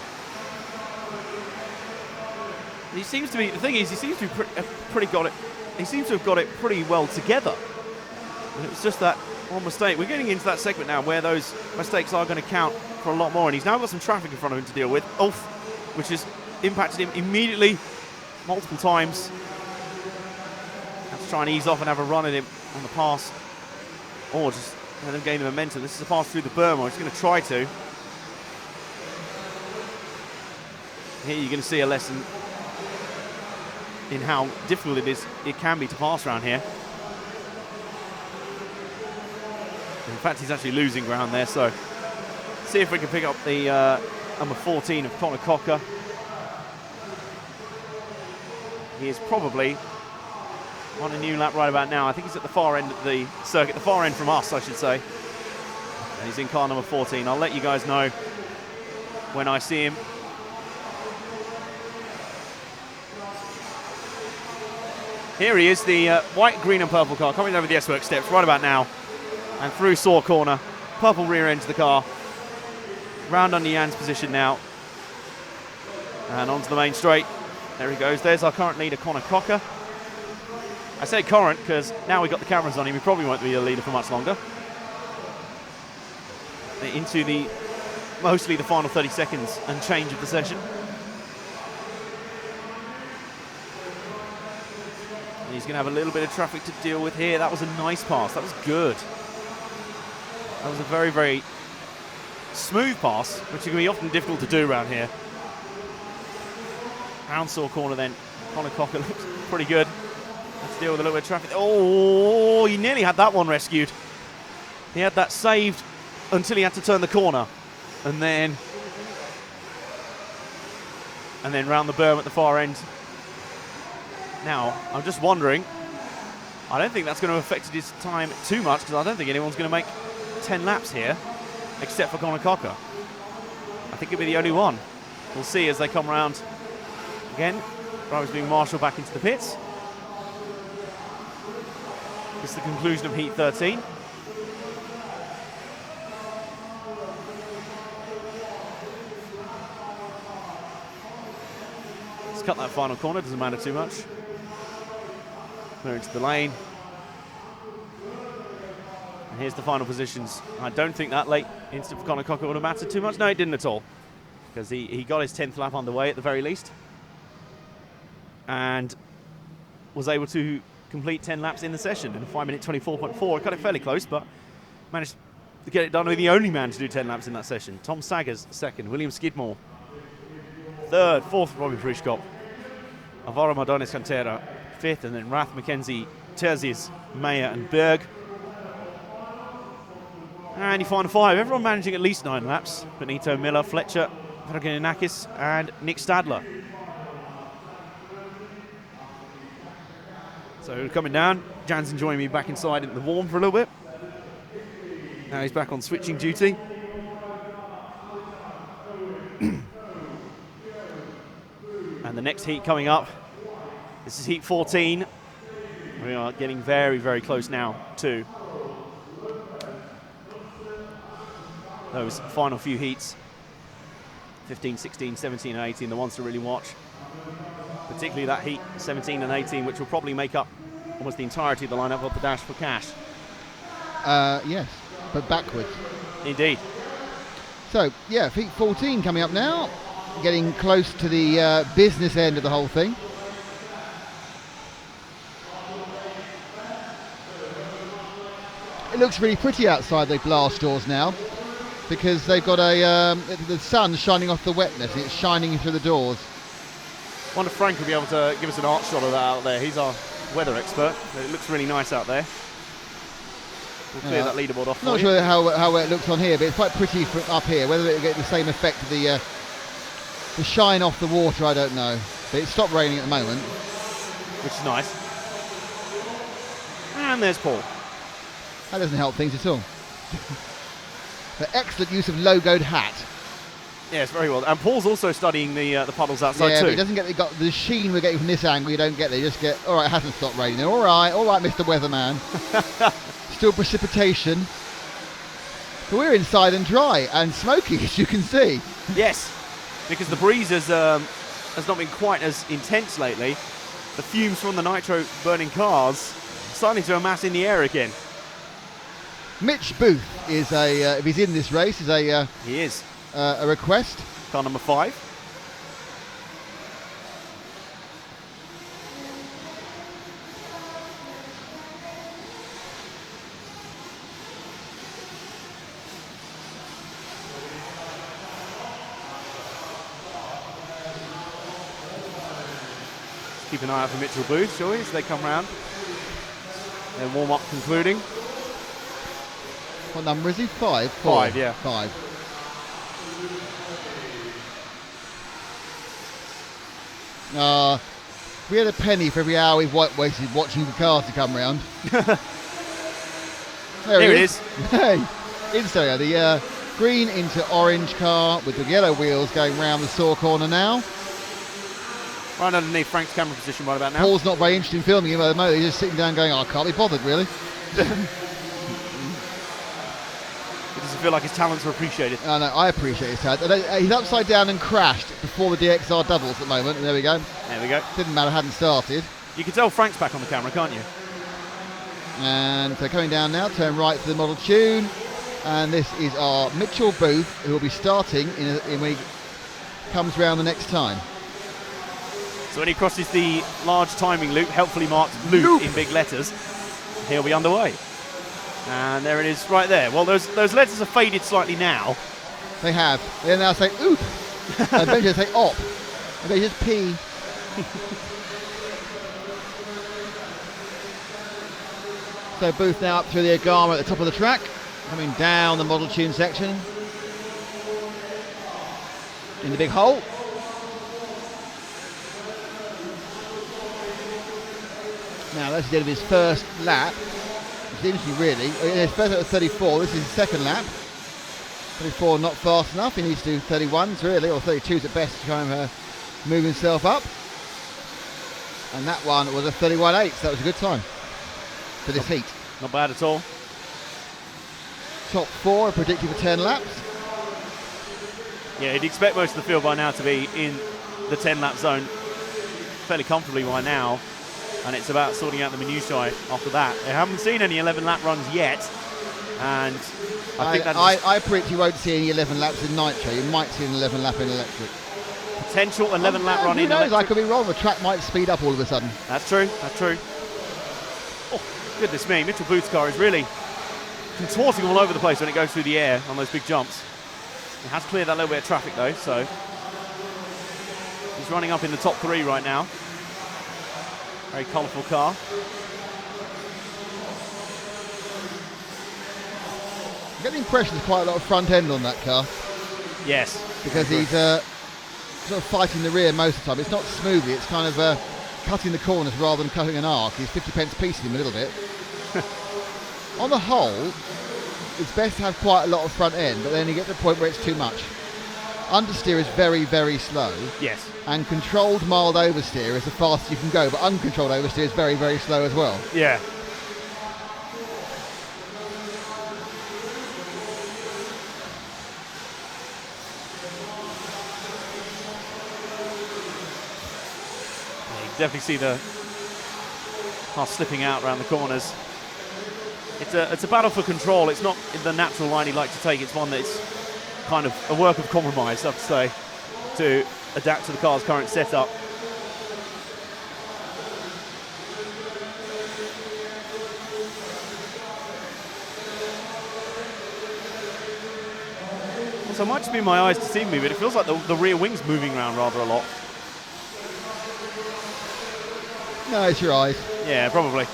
He seems to be, the thing is, he seems to be he seems to have got it pretty well together. And it was just that one mistake. We're getting into that segment now where those mistakes are going to count for a lot more, and he's now got some traffic in front of him to deal with, which has impacted him immediately, multiple times. Have to try and ease off and have a run at him on the pass, or just let him gain the momentum. This is a pass through the berm. He's going to try to. Here you're going to see a lesson in how difficult it can be to pass around here. In fact, he's actually losing ground there, so see if we can pick up the number 14 of Connor Cocker. He is probably on a new lap right about now. I think he's at the far end of the circuit, the far end from us, I should say. And he's in car number 14. I'll let you guys know when I see him. Here he is, the white, green and purple car coming over the S-Works steps right about now. And through Saw corner, purple rear end of the car. Round under Jan's position now. And onto the main straight. There he goes. There's our current leader, Connor Cocker. I say current because now we've got the cameras on him, he probably won't be the leader for much longer. Into mostly the final 30 seconds and change of the session. And he's going to have a little bit of traffic to deal with here. That was a nice pass. That was good. That was a very, very smooth pass, which can be often difficult to do around here. Round Saw corner then. Connor Cocker looks pretty good. Let's deal with a little bit of traffic. Oh, he nearly had that one rescued. He had that saved until he had to turn the corner. And then round the berm at the far end. Now, I'm just wondering, I don't think that's going to affect his time too much because I don't think anyone's going to make 10 laps here except for Connor Cocker. I think he'll be the only one. We'll see as they come round again. Drivers being marshalled back into the pits. This is the conclusion of Heat 13. Let's cut that final corner, doesn't matter too much. Clear into the lane. And here's the final positions. I don't think that late instant for Connor Cocker would have mattered too much. No, it didn't at all. Because he got his 10th lap underway at the very least. And was able to complete 10 laps in the session in 5 minute 24.4. Cut it fairly close, but managed to get it done with the only man to do 10 laps in that session. Tom Saggers second, William Skidmore third, fourth Robin Frischkopf, Alvaro Mardones Cantera fifth, and then Rath, McKenzie, Terzias, Mayer and Berg. And you find 5, everyone managing at least 9 laps. Benito, Miller, Fletcher, Varoginakis and Nick Stadler. So coming down, Jan's enjoying me back inside in the warm for a little bit. Now he's back on switching duty. And the next heat coming up, this is heat 14. We are getting very, very close now to those final few heats. 15, 16, 17 and 18, the ones to really watch. Particularly that heat 17 and 18, which will probably make up almost the entirety of the lineup of the Dash for Cash. Yes, but backwards. Indeed. So, yeah, heat 14 coming up now. Getting close to the business end of the whole thing. It looks really pretty outside the glass doors now because they've got the sun shining off the wetness and it's shining through the doors. I wonder if Frank will be able to give us an art shot of that out there. He's our weather expert. It looks really nice out there. We'll clear that leaderboard off. Not sure how it looks on here, but it's quite pretty from up here. Whether it'll get the same effect of the shine off the water, I don't know. But it stopped raining at the moment, which is nice. And there's Paul. That doesn't help things at all. The excellent use of logoed hat. Yes, very well. And Paul's also studying the puddles outside yeah, too. But he doesn't get the sheen we're getting from this angle. You don't get there. You just get, all right, it hasn't stopped raining. All right, Mr. Weatherman. Still precipitation. But we're inside and dry and smoky, as you can see. Yes, because the breeze has not been quite as intense lately. The fumes from the nitro burning cars starting to amass in the air again. Mitch Booth is if he's in this race, he is a request. Car number 5. Keep an eye out for Mitchell Booth, shall we, as they come round. Then warm up concluding. What number is he? 5? 5, yeah. 5. We had a penny for every hour we've wasted watching the cars to come round. There it is. Hey, in stereo. The green into orange car with the yellow wheels going round the saw corner now. Right underneath Frank's camera position right about now. Paul's not very interested in filming him at the moment. He's just sitting down going, I can't be bothered, really. It doesn't feel like his talents are appreciated. No, I appreciate his talent. He's upside down and crashed before the DXR doubles at the moment. And there we go. There we go. Didn't matter, hadn't started. You can tell Frank's back on the camera, can't you? And so coming down now, turn right to the model tune. And this is our Mitchell Booth, who will be starting when he comes round the next time. So when he crosses the large timing loop, helpfully marked loop in big letters, he'll be underway. And there it is right there. Well, those letters have faded slightly now. They have. They now say oop. And eventually they say op. And they just pee. So Booth now up through the Agama at the top of the track, coming down the model tune section. In the big hole. Now that's the end of his first lap. It's interesting really. His first lap was 34, this is his second lap. 34 not fast enough, he needs to do 31s really, or 32s at best to try and move himself up. And that one was a 31.8, so that was a good time for this heat. Not bad at all. Top 4 are predicted for 10 laps. Yeah, you'd expect most of the field by now to be in the 10 lap zone fairly comfortably by now. And it's about sorting out the minutiae after that. They haven't seen any 11 lap runs yet. And I predict you won't see any 11 laps in Nitro. You might see an 11 lap in electric. Potential 11 lap run in knows? electric. I could be wrong. The track might speed up all of a sudden. That's true. That's true. Oh, goodness me. Mitchell Booth's car is really contorting all over the place when it goes through the air on those big jumps. It has cleared that little bit of traffic though, so he's running up in the top 3 right now. Very colourful car. I get the impression there's quite a lot of front end on that car. Yes. Because he's sort of fighting the rear most of the time. It's not smoothly, it's kind of cutting the corners rather than cutting an arc. He's 50 pence piecing him a little bit. On the whole, it's best to have quite a lot of front end, but then you get to the point where it's too much. Understeer is very, very slow. Yes. And controlled mild oversteer is the fastest you can go, but uncontrolled oversteer is very, very slow as well. Yeah. You can definitely see the car slipping out around the corners. It's a battle for control. It's not the natural line he'd like to take. It's one that's kind of a work of compromise, I have to say, to adapt to the car's current setup. Also, it might just be my eyes deceiving me, but it feels like the rear wing's moving around rather a lot. No, it's your eyes. Yeah, probably.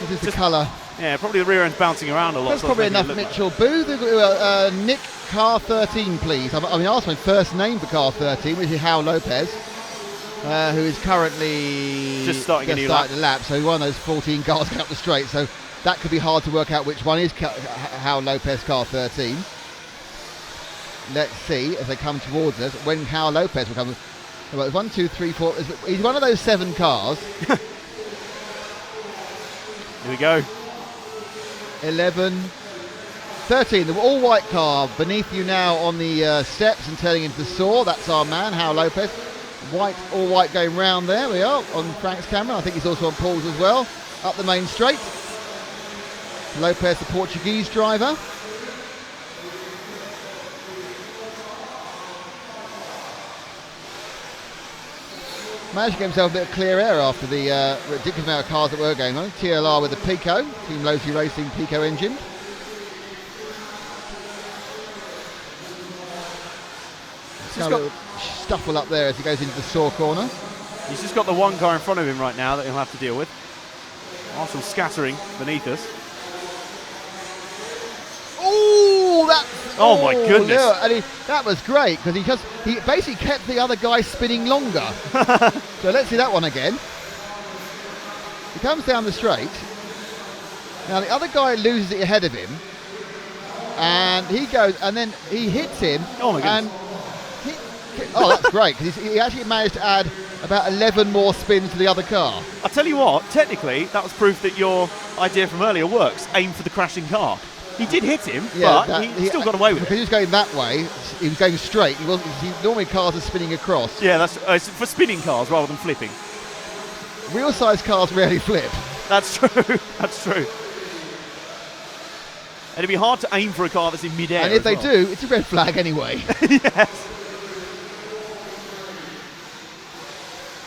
This is the colour. Yeah, probably the rear end's bouncing around a lot. That's so it's probably making enough, it look Mitchell Booth. Nick, car 13, please. I mean, I asked my first name for car 13, which is Hal Lopez, who is currently Just starting a new the lap. So he won those 14 cars going up the straight. So that could be hard to work out which one is Hal Lopez car 13. Let's see as they come towards us when Hal Lopez will come. Well, 1, 2, 3, 4. He's one of those 7 cars. Here we go. 11, 13. The all-white car beneath you now on the steps and turning into the saw. That's our man, Hal Lopez. White, all-white going round there. We are on Frank's camera. I think he's also on Paul's as well. Up the main straight. Lopez, the Portuguese driver. Managed to get himself a bit of clear air after the ridiculous amount of cars that were going on. TLR with the Pico, Team Losi Racing Pico engine. Just got a little stuffle up there as he goes into the saw corner. He's just got the one car in front of him right now that he'll have to deal with. Arsenal scattering beneath us. Oh, that! Oh my goodness! No, and that was great because he basically kept the other guy spinning longer. So let's see that one again. He comes down the straight. Now the other guy loses it ahead of him, and he goes, and then he hits him. Oh my goodness! Oh, that's great because he actually managed to add about 11 more spins to the other car. I'll tell you what. Technically, that was proof that your idea from earlier works. Aim for the crashing car. He did hit him, but he still got away with it. Because he was going that way, he was going straight. Normally cars are spinning across. Yeah, that's it's for spinning cars rather than flipping. Real-size cars rarely flip. That's true. That's true. And it'd be hard to aim for a car that's in mid-air. And if they do, it's a red flag anyway. Yes.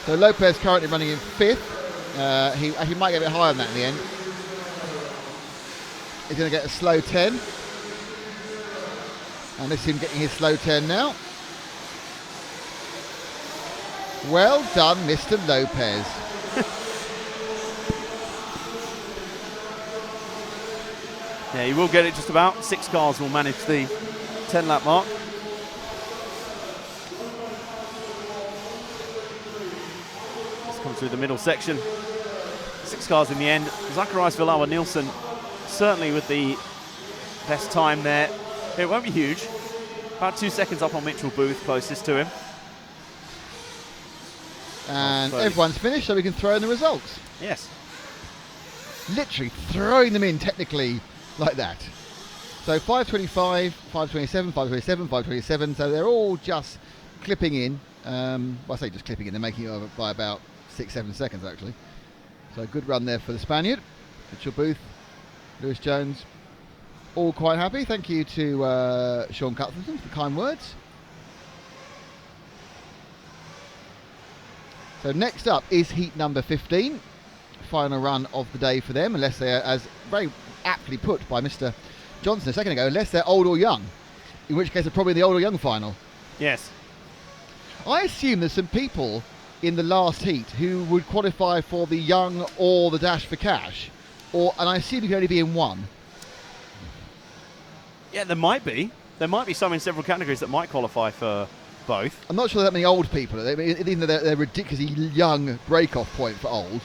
So Lopez currently running in 5th. He might get a bit higher than that in the end. He's going to get a slow 10. And this is him getting his slow 10 now. Well done, Mr. Lopez. Yeah, he will get it just about. 6 cars will manage the 10-lap mark. Let's come through the middle section. 6 cars in the end. Zacharias Villar Nielsen certainly with the best time there. It won't be huge. About 2 seconds up on Mitchell Booth, closest to him. And everyone's finished, so we can throw in the results. Yes. Literally throwing them in technically like that. So 525, 527, 527, 527. So they're all just clipping in. Well, I say just clipping in. They're making it over by about 6-7 seconds actually. So a good run there for the Spaniard. Mitchell Booth, Lewis Jones, all quite happy. Thank you to Sean Cuthbertson for the kind words. So next up is heat number 15. Final run of the day for them, unless they are, as very aptly put by Mr. Johnson a second ago, unless they're old or young. In which case they're probably the old or young final. Yes. I assume there's some people in the last heat who would qualify for the young or the dash for cash. And I assume you can only be in one. Yeah, there might be. There might be some in several categories that might qualify for both. I'm not sure that many old people. Even though they're ridiculously young break-off point for old.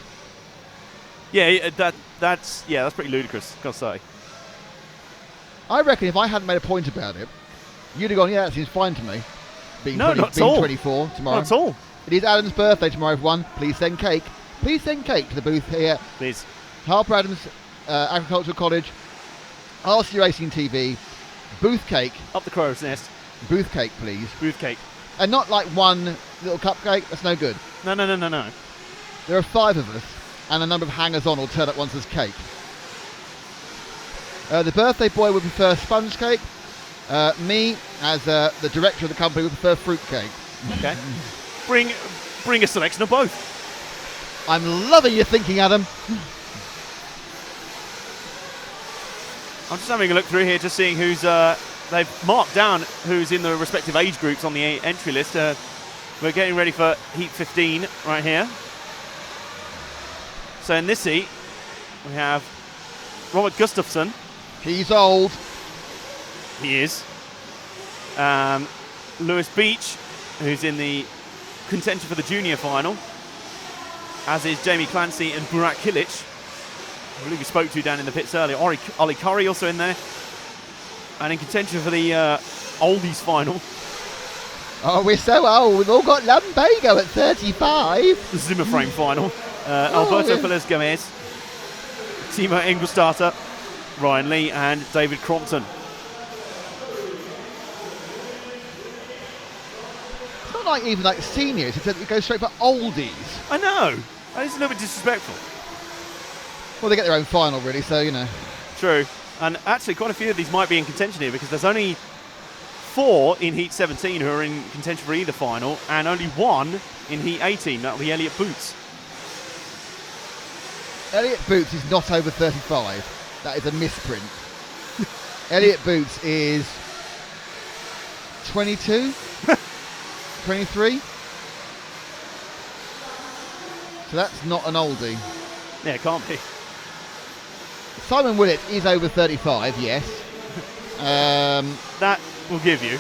Yeah, that's pretty ludicrous, gotta say. I reckon if I hadn't made a point about it, you'd have gone, yeah, that seems fine to me. Being not at all. 24 tomorrow. Not at all. It is Adam's birthday tomorrow, everyone. Please send cake. Please send cake to the booth here. Please. Harper Adams Agricultural College, RC Racing TV, booth cake. Up the crow's nest. Booth cake, please. Booth cake. And not like one little cupcake. That's no good. No. There are 5 of us, and a number of hangers-on will turn up once there's cake. The birthday boy would prefer sponge cake. Me, as the director of the company, would prefer fruit cake. Okay. Bring a selection of both. I'm loving your thinking, Adam. I'm just having a look through here, just seeing who's they've marked down who's in the respective age groups on the entry list. We're getting ready for Heat 15 right here. So in this heat, we have Robert Gustafsson. He's old. He is. Lewis Beach, who's in the contention for the junior final, as is Jamie Clancy and Burak Kilic, I believe we spoke to down in the pits earlier. Ollie Curry also in there. And in contention for the Oldies final. Oh, we're so old. We've all got lumbago at 35. The Zimmer frame final. Alberto Perez Gomez, Timo Engelstadter, Ryan Lee and David Crompton. It's not like even like seniors. It goes straight for oldies. I know. That is a little bit disrespectful. Well, they get their own final, really, so, you know. True. And actually, quite a few of these might be in contention here because there's only 4 in Heat 17 who are in contention for either final and only 1 in Heat 18. That'll be Elliot Boots. Elliot Boots is not over 35. That is a misprint. Elliot Boots is 22? 23? So that's not an oldie. Yeah, it can't be. Simon Willett is over 35, yes. That will give you.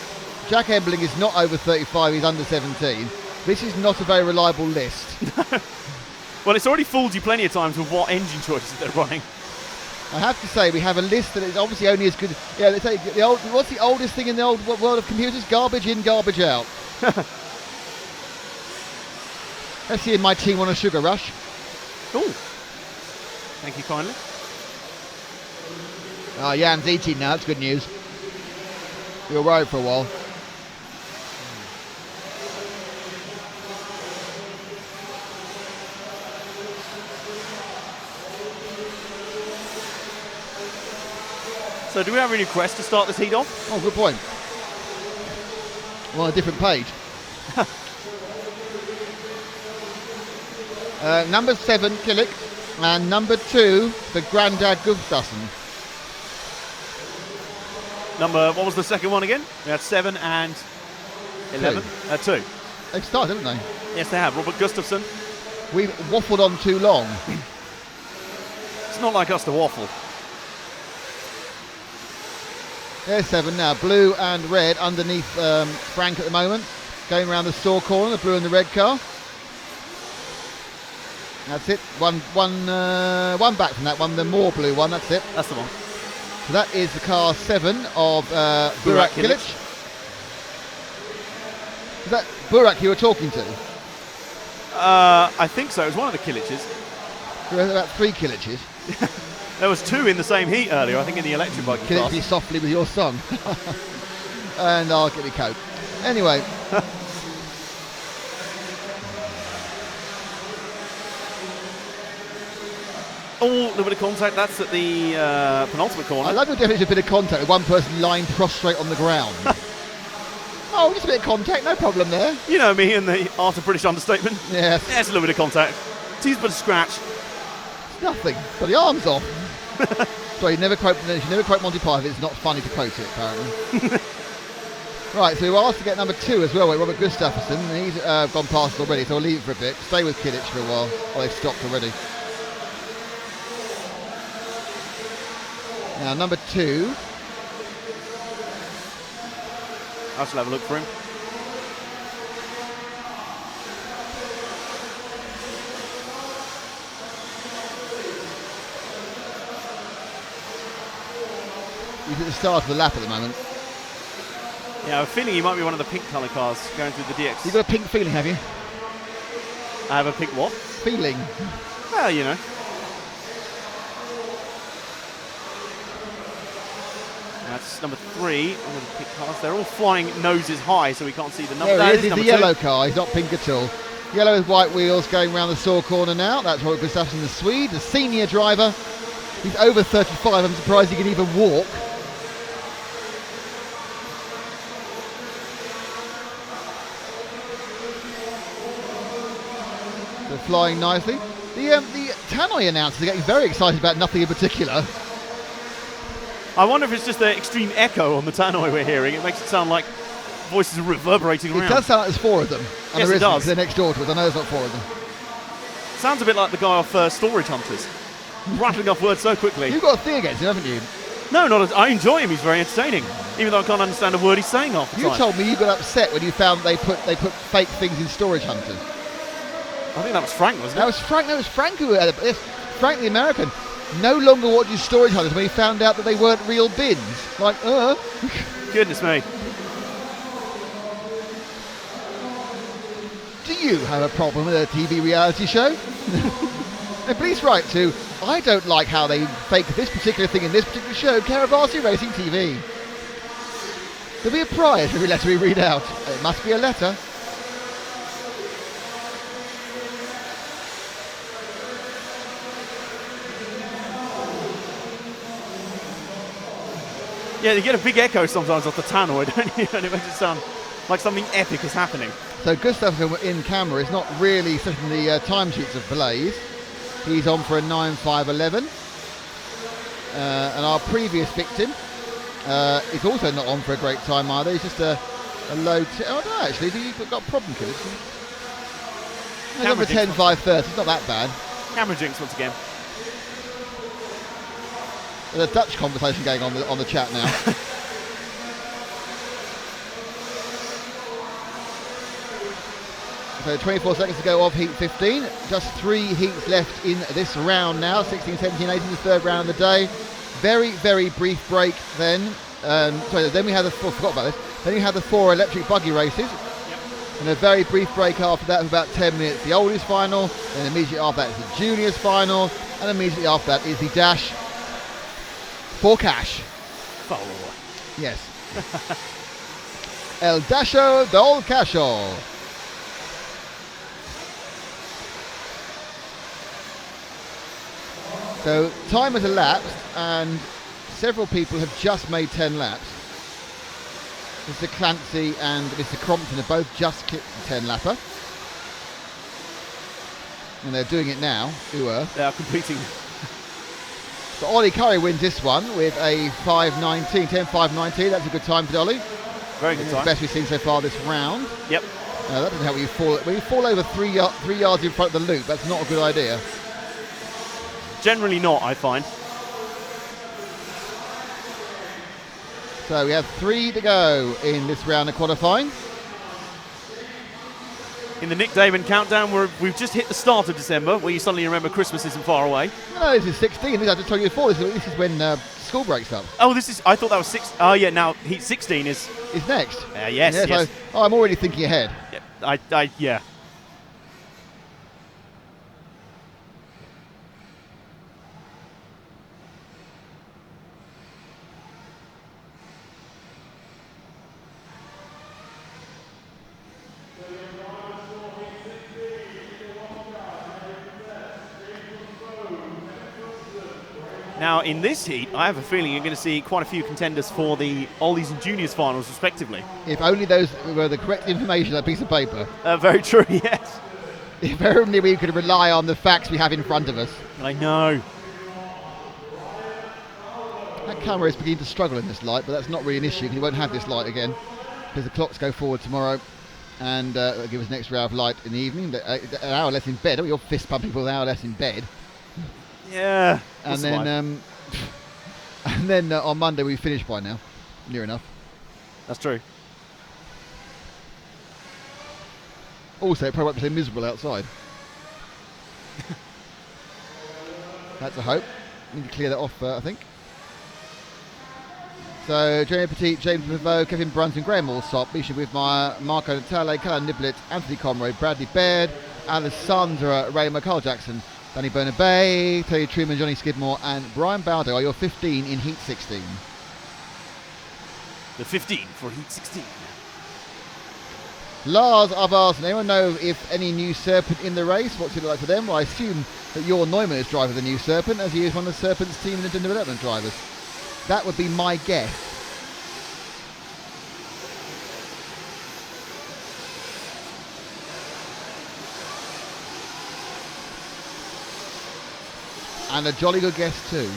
Jack Embling is not over 35, he's under 17. This is not a very reliable list. Well, it's already fooled you plenty of times with what engine choices they're running. I have to say, we have a list that is obviously only as good. Yeah, they say what's the oldest thing in the old world of computers? Garbage in, garbage out. Let's see if my team won a sugar rush. Ooh. Thank you kindly. Oh, Jan's eating now. That's good news. We were worried for a while. So do we have any request to start this heat off? Oh, good point. Well, on a different page. Number 7, Killick, and number 2, the Grandad Gustafsson. What was the second one again? We had 7 and 11. 2. They've started, haven't they? Yes, they have. Robert Gustafsson. We've waffled on too long. It's not like us to waffle. There's 7 now. Blue and red underneath Frank at the moment. Going around the store corner, the blue and the red car. That's it. One back from that one, the more blue one. That's it. That's the one. So that is the car 7 of Burak Kilic. Is that Burak you were talking to? I think so. It was one of the Kiliches. There were about 3 Kiliches. There was 2 in the same heat earlier, I think, in the electric bike Kill class. me softly with your song. And I'll get me coke. Anyway. Oh, a little bit of contact. That's at the penultimate corner. I love your definition of a bit of contact with one person lying prostrate on the ground. Oh, just a bit of contact, no problem there. You know me and the art of British understatement. Yes. Yeah, it's a little bit of contact. Tease but a scratch. It's nothing. But the arm's off. Sorry, you never quote Monty Python. It's not funny to quote it, apparently. Right, so we were asked to get number 2 as well, with Robert Gustafsson. He's gone past it already, so we'll leave it for a bit. Stay with Kilic for a while. Oh, they've stopped already. Now, number 2. I shall have a look for him. He's at the start of the lap at the moment. Yeah, I have a feeling he might be one of the pink colour cars going through the DX. You've got a pink feeling, have you? I have a pink what? Feeling. Well, you know. That's number 3 on the pink cars. They're all flying noses high, so we can't see the number. There he is, he's the yellow 2. car. He's not pink at all. Yellow with white wheels going around the store corner now. That's Robert Gustafsson, the Swede, the senior driver. He's over 35. I'm surprised he can even walk. They're flying nicely. The Tannoy announcers are getting very excited about nothing in particular. I wonder if it's just the extreme echo on the tannoy we're hearing. It makes it sound like voices are reverberating around. It does sound like there's 4 of them. And Yes, there it isn't, does. 'cause they're next door to us. I know there's not 4 of them. Sounds a bit like the guy off Storage Hunters. rattling off words so quickly. You've got a thing against him, haven't you? No, not as, I enjoy him. He's very entertaining, even though I can't understand a word he's saying half the You time. told me you got upset when you found they put fake things in storage hunters. I think that was Frank, wasn't it? That was Frank. That was Frank who had yes, Frank the American. No longer watches storage hunters when he found out that they weren't real bins. Like, Goodness me. Do you have a problem with a TV reality show? And please write to, I don't like how they fake this particular thing in this particular show, care of RC Racing TV. There'll be a prize for every letter we read out. It must be a letter. Yeah, you get a big echo sometimes off the tannoy, don't you? And it makes it sound like something epic is happening. So Gustav in camera is not really setting the timesheets of Blaze. He's on for a 9.5.11. And our previous victim is also not on for a great time either. He's just a low... oh no, actually, he's got a problem, kid. He's on for 10.5.30. It's not that bad. Camera jinx once again. There's a Dutch conversation going on the chat now. So 24 seconds to go of heat 15. Just 3 heats left in this round now. 16, 17, 18, the third round of the day. Very, very brief break then. Then we had the forgot about this. Then you had the 4 electric buggy races. And a very brief break after that of about 10 minutes. The Oldies final. Then immediately after that is the Juniors final. And immediately after that is the Dash for cash. Yes. El Dasho del Casho. So time has elapsed and several people have just made 10 laps. Mr. Clancy and Mr. Crompton have both just clipped the 10 lapper. And they're doing it now. They are completing. So Ollie Curry wins this one with a 5.19, 10.5.19. That's a good time for Ollie. Very good time. The best we've seen so far this round. Yep. That doesn't help when you fall over 3 yards in front of the loop. That's not a good idea. Generally not, I find. So we have 3 to go in this round of qualifying. In the Nick Damon countdown, we've just hit the start of December, where you suddenly remember Christmas isn't far away. No, this is 16. I just told you before. This is when school breaks up. Oh, I thought that was 6. Oh, yeah, now heat 16 is next. Yes. So, I'm already thinking ahead. Yeah, yeah. Now, in this heat, I have a feeling you're going to see quite a few contenders for the Oldies and Juniors finals, respectively. If only those were the correct information on that piece of paper. Very true, yes. If only we could rely on the facts we have in front of us. I know. That camera is beginning to struggle in this light, but that's not really an issue because you won't have this light again because the clocks go forward tomorrow and it'll give us an extra hour of light in the evening, an hour less in bed. Oh, you're fist pumping for an hour less in bed. Yeah. And then on Monday we finish by now, near enough. That's true. Also, it probably won't be so miserable outside. That's a hope. Need to clear that off, I think. So, Jeremy Petit, James Pivot, Kevin Brunson, Graham Allsop, Bishop with Marco Natale, Callum Niblett, Anthony Conroy, Bradley Baird, Alessandra Raymer, Carl Jackson, Danny Bernabé, Terry Truman, Johnny Skidmore, and Brian Baldo are your 15 in Heat 16. The 15 for Heat 16. Lars, I've asked, anyone know if any new Serpent in the race? What's it like for them? Well, I assume that your Neumann is driver the new Serpent, as he is one of the Serpent's team and development drivers. That would be my guess. And a jolly good guess too.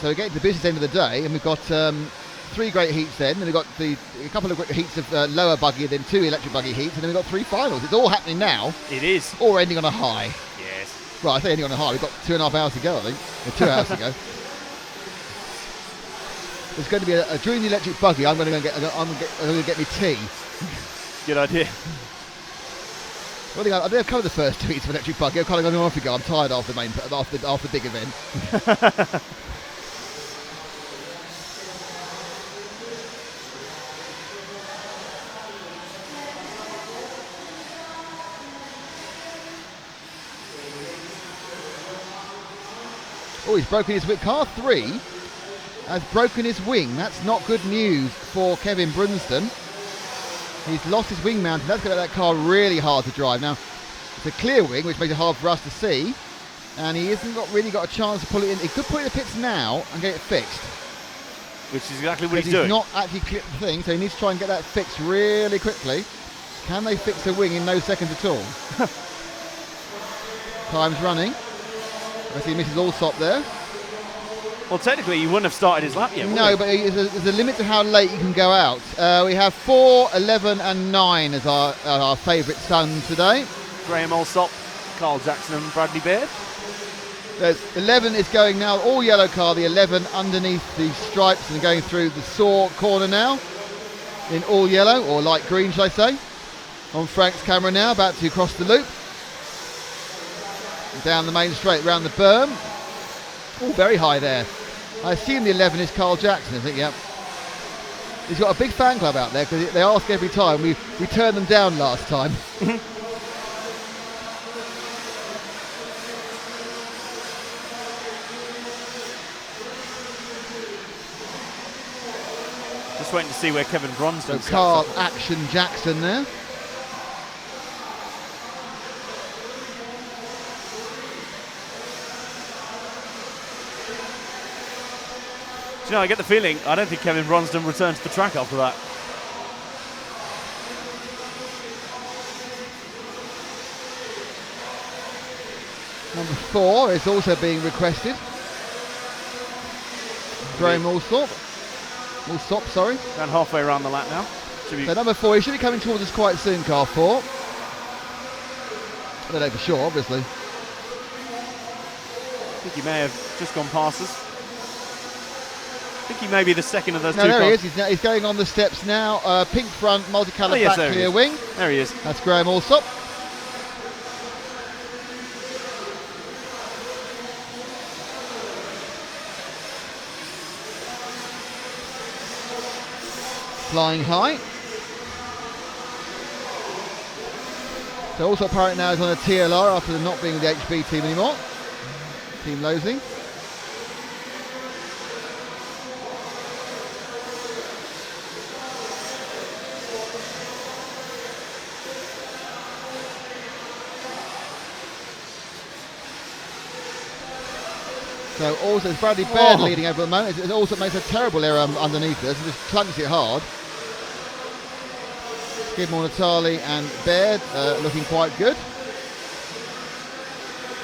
So we're getting to the business end of the day, and we've got 3 great heats then, and we've got a couple of heats of lower buggy, then 2 electric buggy heats, and then we've got 3 finals. It's all happening now. It is. Or ending on a high. Yes. Well, I say ending on a high. We've got 2.5 hours to go, I think. Or 2 hours to go. There's going to be during the electric buggy. I'm going to get me tea. Good idea. Well, I think I've covered the first 2 heats of electric buggy. I've kind of gone off to go. I'm tired after the big event. Oh, he's broken his wing. Car 3 has broken his wing. That's not good news for Kevin Brunston. He's lost his wing mount, and that's going to make that car really hard to drive. Now, it's a clear wing, which makes it hard for us to see, and he hasn't really got a chance to pull it in. He could put it in the pits now and get it fixed. Which is exactly what he's doing. He's not actually clipped the thing, so he needs to try and get that fixed really quickly. Can they fix the wing in no seconds at all? Time's running. I see Mrs. Allsop there. Well, technically, you wouldn't have started his lap yet. No, but there's a limit to how late you can go out. We have 4, 11, and 9 as our favourite son today. Graham Allsop, Carl Jackson, and Bradley Baird. There's 11 is going now, all yellow car. The 11 underneath the stripes and going through the saw corner now in all yellow, or light green, shall I say? On Frank's camera now, about to cross the loop. Down the main straight, round the berm. Oh, very high there. I assume the 11 is Carl Jackson, I think, yeah. He's got a big fan club out there because they ask every time. We turned them down last time. Just waiting to see where Kevin Bronston's So Carl Action Jackson there. Do you know, I get the feeling, I don't think Kevin Bronston returns to the track after that. Number 4 is also being requested. Graham Allsop, sorry. Around halfway around the lap now. So number 4, he should be coming towards us quite soon, car 4. I don't know for sure, obviously. I think he may have just gone past us. I think he may be the second of those two cars. No, there he is. He's going on the steps now. Pink front, multicoloured back, clear wing. There he is. That's Graham Allsop. Flying high. So also apparently now is on a TLR after not being with the HB team anymore. Team Losing. So also it's Bradley Baird leading over at the moment. It also makes a terrible error underneath us and just clunks it hard. Skidmore, Natali and Baird looking quite good.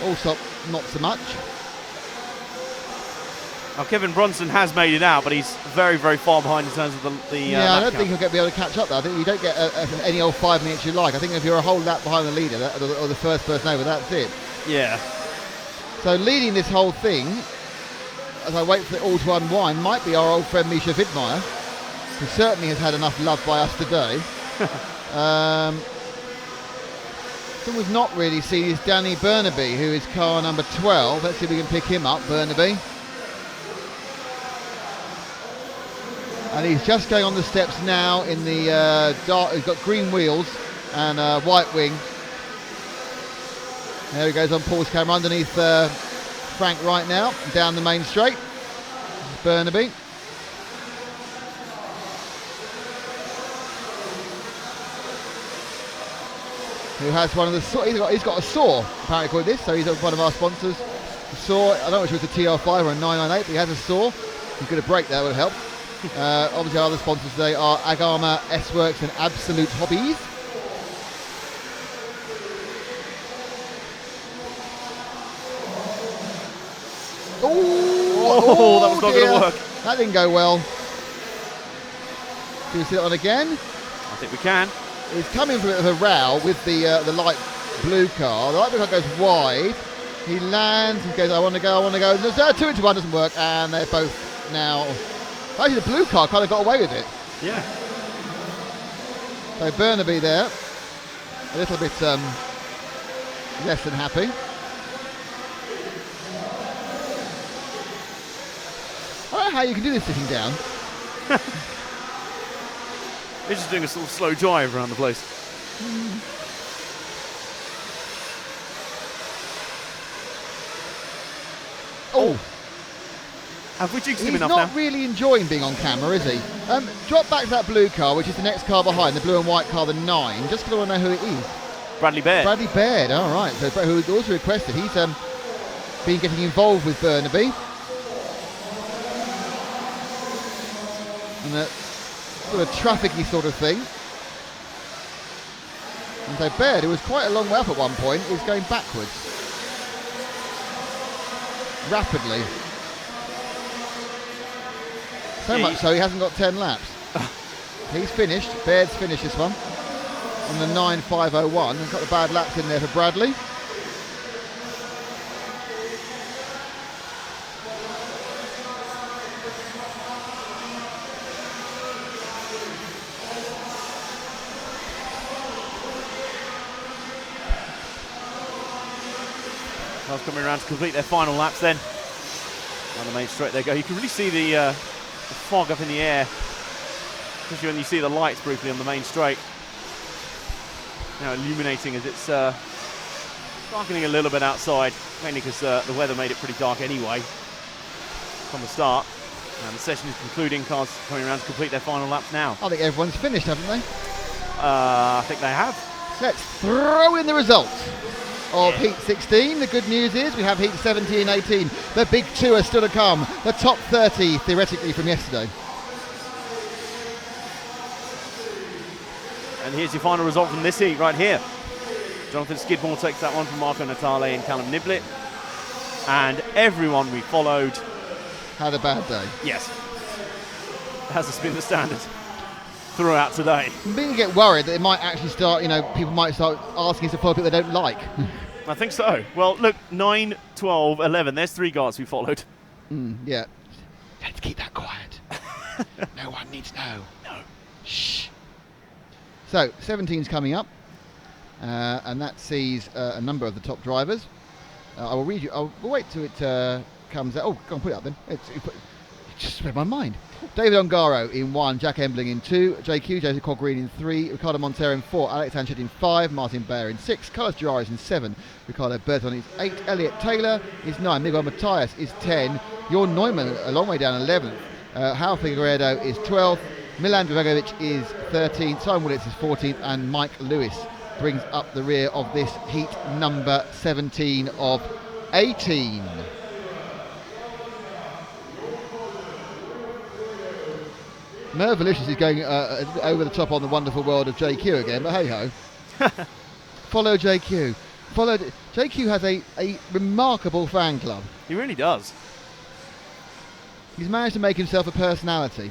Allsop not so much. Now Kevin Bronston has made it out, but he's very, very far behind in terms of the yeah, I don't think he'll be able to catch up though. I think you don't get any old 5 minutes you like. I think if you're a whole lap behind the leader or the first person over, that's it. Yeah. So leading this whole thing, as I wait for it all to unwind, might be our old friend Misha Vidmeyer, who certainly has had enough love by us today. So we've not really seen is Danny Burnaby, who is car number 12. Let's see if we can pick him up, Burnaby. And he's just going on the steps now in the dark. He's got green wheels and white wing. There he goes on Paul's camera underneath Frank right now, down the main straight. Burnaby. Who has one of the he's got a saw apparently called this, so he's one of our sponsors. The saw, I don't know if it was a TR5 or a 998, but he has a saw. He's got a brake there, would help. Obviously our other sponsors today are Agama, S-Works and Absolute Hobbies. Oh, Oh, that was not going to work. That didn't go well. Do we see it on again? I think we can. He's coming for a bit of a row with the light blue car. The light blue car goes wide. He lands. He goes, I want to go. There's 2 into 1 doesn't work, and they're both now. Actually, the blue car kind of got away with it. Yeah. So Burnaby there, a little bit less than happy. I don't know how you can do this sitting down. He's just doing a sort of slow drive around the place. Oh. Have we jinxed him He's enough not now? really enjoying being on camera, is he? Drop back to that blue car, which is the next car behind, the blue and white car, the 9, just because I want to know who it is. Bradley Baird. Bradley Baird, all right. So who also requested. He's been getting involved with Burnaby. And a sort of trafficky sort of thing. And so Baird, who was quite a long way up at one point, is going backwards. Rapidly. So much so he hasn't got 10 laps. He's finished. Baird's finished this one on the 9.501 and got the bad laps in there for Bradley. Cars coming around to complete their final laps then. On the main straight they go. You can really see the fog up in the air, especially when you see the lights briefly on the main straight. Now illuminating as it's darkening a little bit outside, mainly because the weather made it pretty dark anyway from the start. And the session is concluding, cars coming around to complete their final laps now. I think everyone's finished, haven't they? I think they have. Let's throw in the results of Heat 16. The good news is we have Heat 17 and 18. The big 2 are still to come. The top 30, theoretically, from yesterday. And here's your final result from this heat right here. Jonathan Skidmore takes that one from Marco Natale and Callum Niblett. And everyone we followed had a bad day. Yes. As has been the standard throughout today. I'm beginning to get worried that it might actually start, people might start asking us to follow people they don't like. I think so. Well, look, 9, 12, 11. There's 3 guards we followed. Yeah. Let's keep that quiet. No one needs to know. No. Shh. So, 17's coming up. And that sees a number of the top drivers. I will read you. We'll wait till it comes out. Oh, go on, put it up then. It just read my mind. David Ongaro in 1, Jack Embling in 2, JQ, Joseph Cogreen in 3, Ricardo Montero in 4, Alex Hanchett in 5, Martin Bayer in 6, Carlos Giaris in 7, Ricardo Berton is 8, Elliot Taylor is 9, Miguel Matias is 10, Jorn Neumann a long way down 11th, Hal Figueredo is 12th, Milan Dragovic is 13th, Simon Willits is 14th, and Mike Lewis brings up the rear of this heat number 17 of 18. Merv Valicious is going over the top on the wonderful world of JQ again, but hey-ho. Follow JQ. JQ has a remarkable fan club. He really does. He's managed to make himself a personality.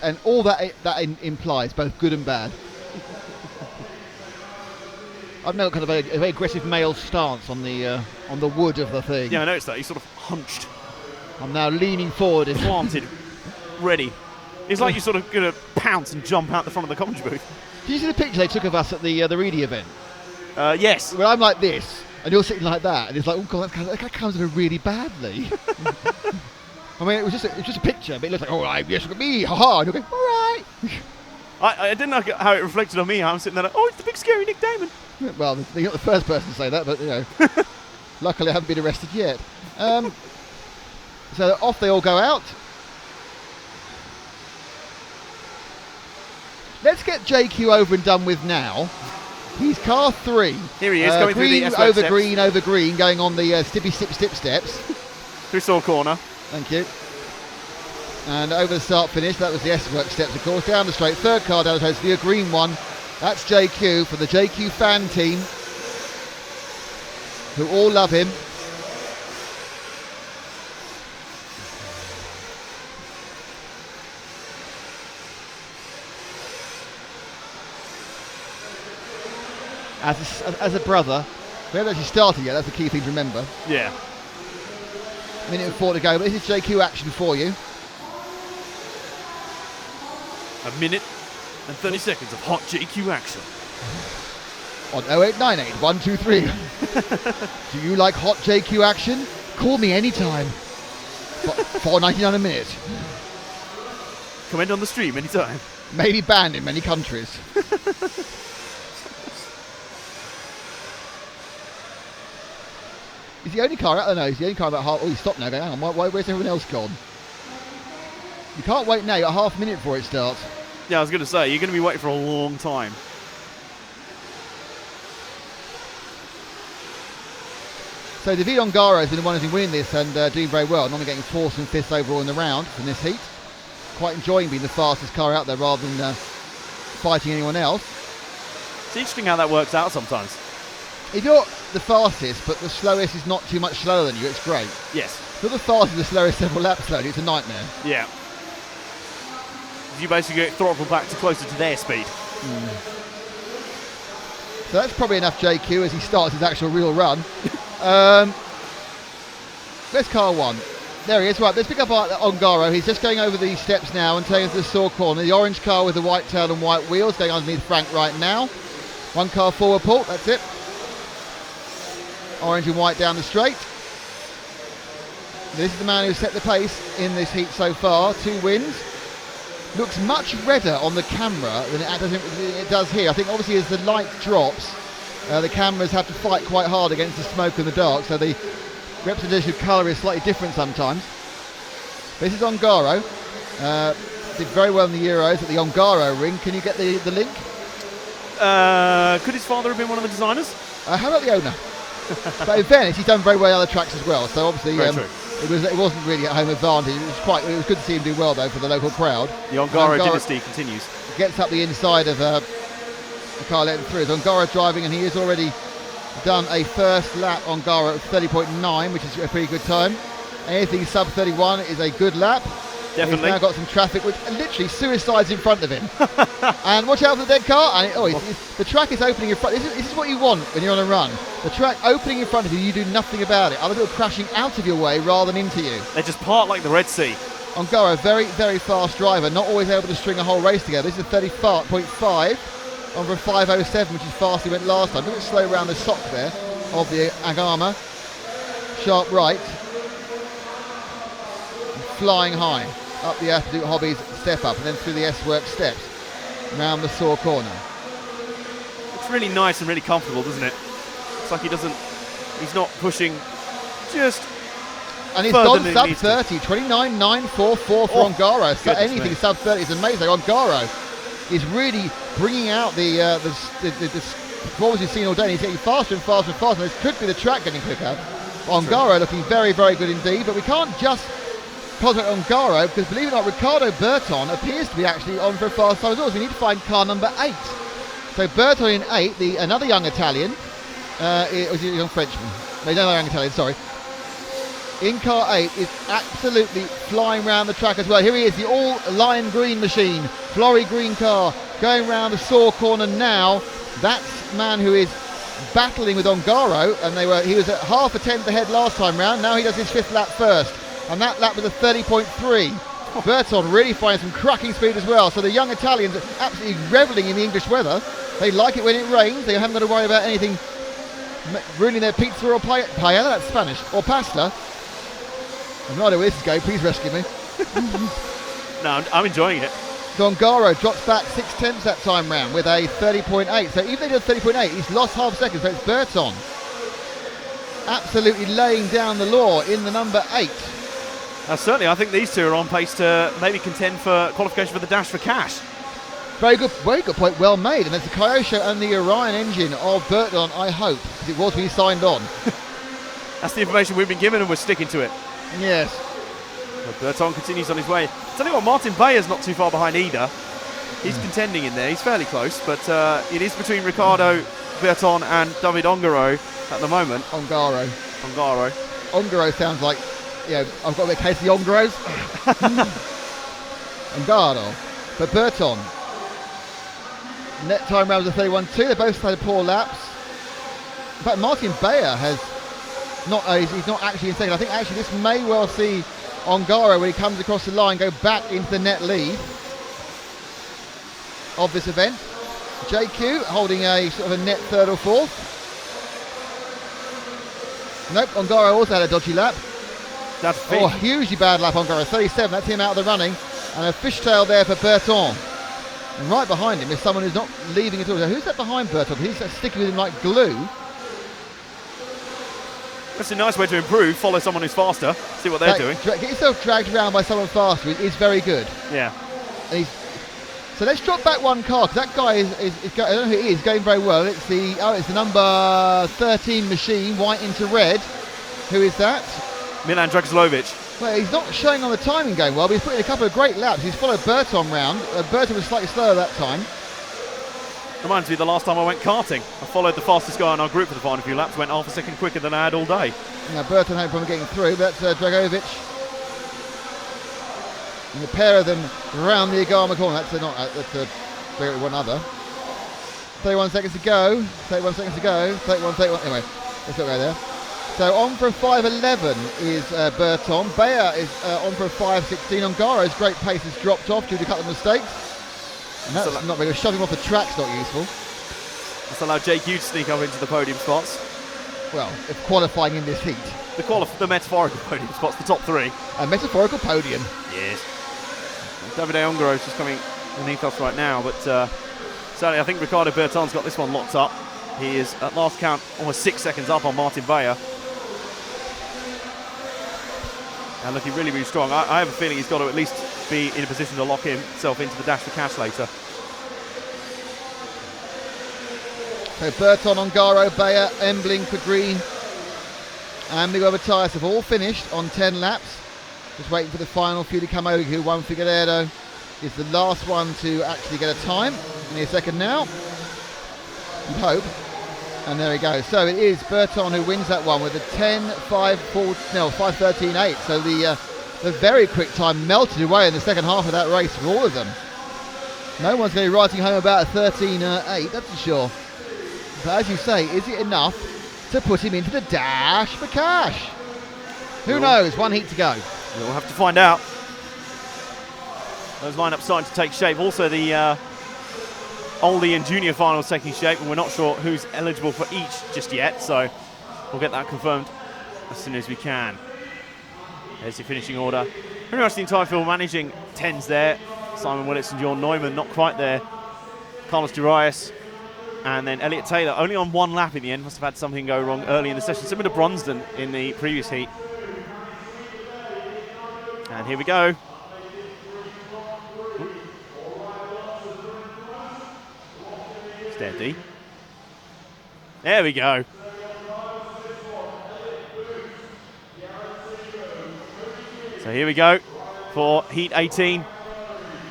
And all that implies, both good and bad. I've now got kind of a very aggressive male stance on the wood of the thing. Yeah, I noticed that. He's sort of hunched. I'm now leaning forward. Planted. Ready. It's like you're sort of going to pounce and jump out the front of the commentary booth. Did you see the picture they took of us at the Reedy event? Yes. Well, I'm like this, and you're sitting like that, and it's like, oh god, that comes over really badly. I mean, it was just a picture, but it looks like, all right, yes, look at me, haha, and you're going, all right. I didn't know how it reflected on me. I'm sitting there like, oh, it's the big scary Nick Damon. Well, you're not the first person to say that, but luckily I haven't been arrested yet. So off they all go out. Let's get JQ over and done with now. He's car 3. Here he is, going through the green S-Web over steps. green over green, going on the stippy stip steps. Through Saw Corner. Thank you. And over the start finish, that was the S-Work steps, of course. Down the straight, third car down the straight, the green one. That's JQ for the JQ fan team, who all love him. as a brother, we haven't actually started yet. That's the key thing to remember. Yeah. Minute and 4 to go. But this is JQ action for you. A minute and 30 seconds of hot JQ action. On 0898 123. Do you like hot JQ action? Call me anytime. $4.99 a minute. Comment on the stream anytime. Maybe banned in many countries. He's the only car out there. No, he's the only car about half. Oh, he stopped now. Hang on. Where's everyone else gone? You can't wait now. You've got half a minute before it starts. Yeah, I was going to say, you're going to be waiting for a long time. So David Ongaro has been the one who's been winning this and doing very well. Normally getting 4th and 5th overall in the round in this heat. Quite enjoying being the fastest car out there rather than fighting anyone else. It's interesting how that works out sometimes. If you're the fastest, but the slowest is not too much slower than you, it's great. Yes. If you're the fastest, the slowest several laps slowly, it's a nightmare. Yeah. You basically get throttled back to closer to their speed. So that's probably enough JQ as he starts his actual real run. Where's car 1? There he is. Right, let's pick up Ongaro. He's just going over the steps now and taking us to the saw corner. The orange car with the white tail and white wheels going underneath Frank right now. 1 car forward, Paul. That's it. Orange and white down the straight. This is the man who set the pace in this heat so far. 2 wins. Looks much redder on the camera than it does here. I think obviously as the light drops, the cameras have to fight quite hard against the smoke and the dark, so the representation of colour is slightly different sometimes. This is Ongaro. Did very well in the Euros at the Ongaro ring. Can you get the link? Could his father have been one of the designers? How about the owner? But in fairness, he's done very well on other tracks as well. So obviously, it wasn't really at home advantage. It was good to see him do well though for the local crowd. The Ongaro dynasty continues. Gets up the inside of the car letting through. So Ongaro driving, and he has already done a first lap. Ongaro at 30.9, which is a pretty good time. Anything sub 31 is a good lap. Definitely. He's now got some traffic, which literally suicides in front of him. And watch out for the dead car. And the track is opening in front. This is what you want when you're on a run. The track opening in front of you, you do nothing about it. Other people crashing out of your way rather than into you. They just part like the Red Sea. Ongaro, very, very fast driver, not always able to string a whole race together. This is a 30.5 on for a 5.07, which is fast he went last time. A bit slow around the sock there of the Agama. Sharp right. Flying high up the Absolute Hobbies step up and then through the S-Work steps round the saw corner. It's really nice and really comfortable, doesn't it? It's like he's not pushing just. And he's gone sub 30, 29.944 for Ongaro. So anything sub 30 is amazing. Ongaro is really bringing out the performance we've seen all day. He's getting faster and faster and faster. This could be the track getting quicker. Ongaro looking very, very good indeed. But we can't just concentrate on Ongaro because, believe it or not, Ricardo Berton appears to be actually on for a fast time as well. So we need to find car number 8. So Berton in 8, another young Italian. Was he a young Frenchman? No, another young Italian, sorry. In car 8 is absolutely flying around the track as well. Here he is, the all lime green machine, Flory green car, going around the saw corner now. That's the man who is battling with Ongaro, and he was at half a tenth ahead last time round. Now he does his 5th lap first, and that lap was a 30.3. Berton really finding some cracking speed as well. So the young Italians are absolutely reveling in the English weather. They like it when it rains. They haven't got to worry about anything ruining their pizza or paella, that's Spanish, or pasta. I've no idea where this is going, please rescue me. No, I'm enjoying it. Ongaro drops back 6/10 that time round with a 30.8. So even though he did 30.8, he's lost half a second, so it's Berton absolutely laying down the law in the number 8. Certainly, I think these two are on pace to maybe contend for qualification for the Dash for Cash. Very good point, well made. And there's the Kyosho and the Orion engine of Berton, I hope, because it was when he signed on. That's the information we've been given and we're sticking to it. Yes. But Berton continues on his way. Tell you what, Martin Bayer's not too far behind either. He's contending in there. He's fairly close, but it is between Ricardo Berton and David Ongaro at the moment. Ongaro sounds like, I've got a bit of case of the Ongaros. Ongaro. But Berton. Net time round was a 31.2. They both had poor laps. In fact, Martin Bayer has not. He's not actually in second. I think actually this may well see Ongaro when he comes across the line go back into the net lead of this event. JQ holding a sort of a net third or fourth. Nope, Ongaro also had a dodgy lap. That's a hugely bad lap, Ongaro. 37, that's him out of the running. And a fishtail there for Berton. And right behind him is someone who's not leaving at all. Now, who's that behind Berton? He's sticking with him like glue. That's a nice way to improve. Follow someone who's faster. See what they're doing. Get yourself dragged around by someone faster is very good. Yeah. And so let's drop back one car, because that guy is I don't know who he is, going very well. It's the number 13 machine, white into red. Who is that? Milan Dragilovic. Well, he's not showing on the timing going well, but he's put in a couple of great laps. He's followed Berton round. Berton was slightly slower that time. Reminds me of the last time I went karting. I followed the fastest guy in our group for the final few laps, went half a second quicker than I had all day. Now Berton had a problem getting through, but that's Dragovic. And the pair of them round the Agama corner. That's one other. 31 seconds to go. 31 seconds to go. 31. Anyway, let's not go there. So on for a 5.11 is Berton. Bayer is on for a 5.16. Ongaro's great pace has dropped off due to a couple of mistakes. And that's not very good. Shoving him off the track's not useful. That's allowed JQ to sneak up into the podium spots. Well, if qualifying in this heat. The metaphorical podium spots, the top three. A metaphorical podium. Yes. Davide Ongaro is just coming beneath us right now, but certainly I think Ricardo Berton's got this one locked up. He is, at last count, almost 6 seconds up on Martin Bayer. And looking really, really strong. I have a feeling he's got to at least be in a position to lock himself into the dash for cash later. So Berton, Ongaro, Bayer, Embling, Green, and Miguel Matthias have all finished on 10 laps. Just waiting for the final few to come over, who won. Figueiredo is the last one to actually get a time. Only a second now. You'd hope. And there we go. So it is Berton who wins that one with a 5:13.8. So the very quick time melted away in the second half of that race for all of them. No one's going to be writing home about a 13.8, that's for sure. But as you say, is it enough to put him into the dash for cash? Who knows? One heat to go. We'll have to find out. Those lineups starting to take shape. Also the Oldie and Junior finals taking shape, and we're not sure who's eligible for each just yet, so we'll get that confirmed as soon as we can. There's your finishing order. Pretty much the entire field managing 10s there. Simon Willits and John Neumann not quite there. Carlos Durias and then Elliot Taylor only on one lap in the end. Must have had something go wrong early in the session. Similar to Brunsden in the previous heat. And here we go. Steady. There we go. So here we go for Heat 18.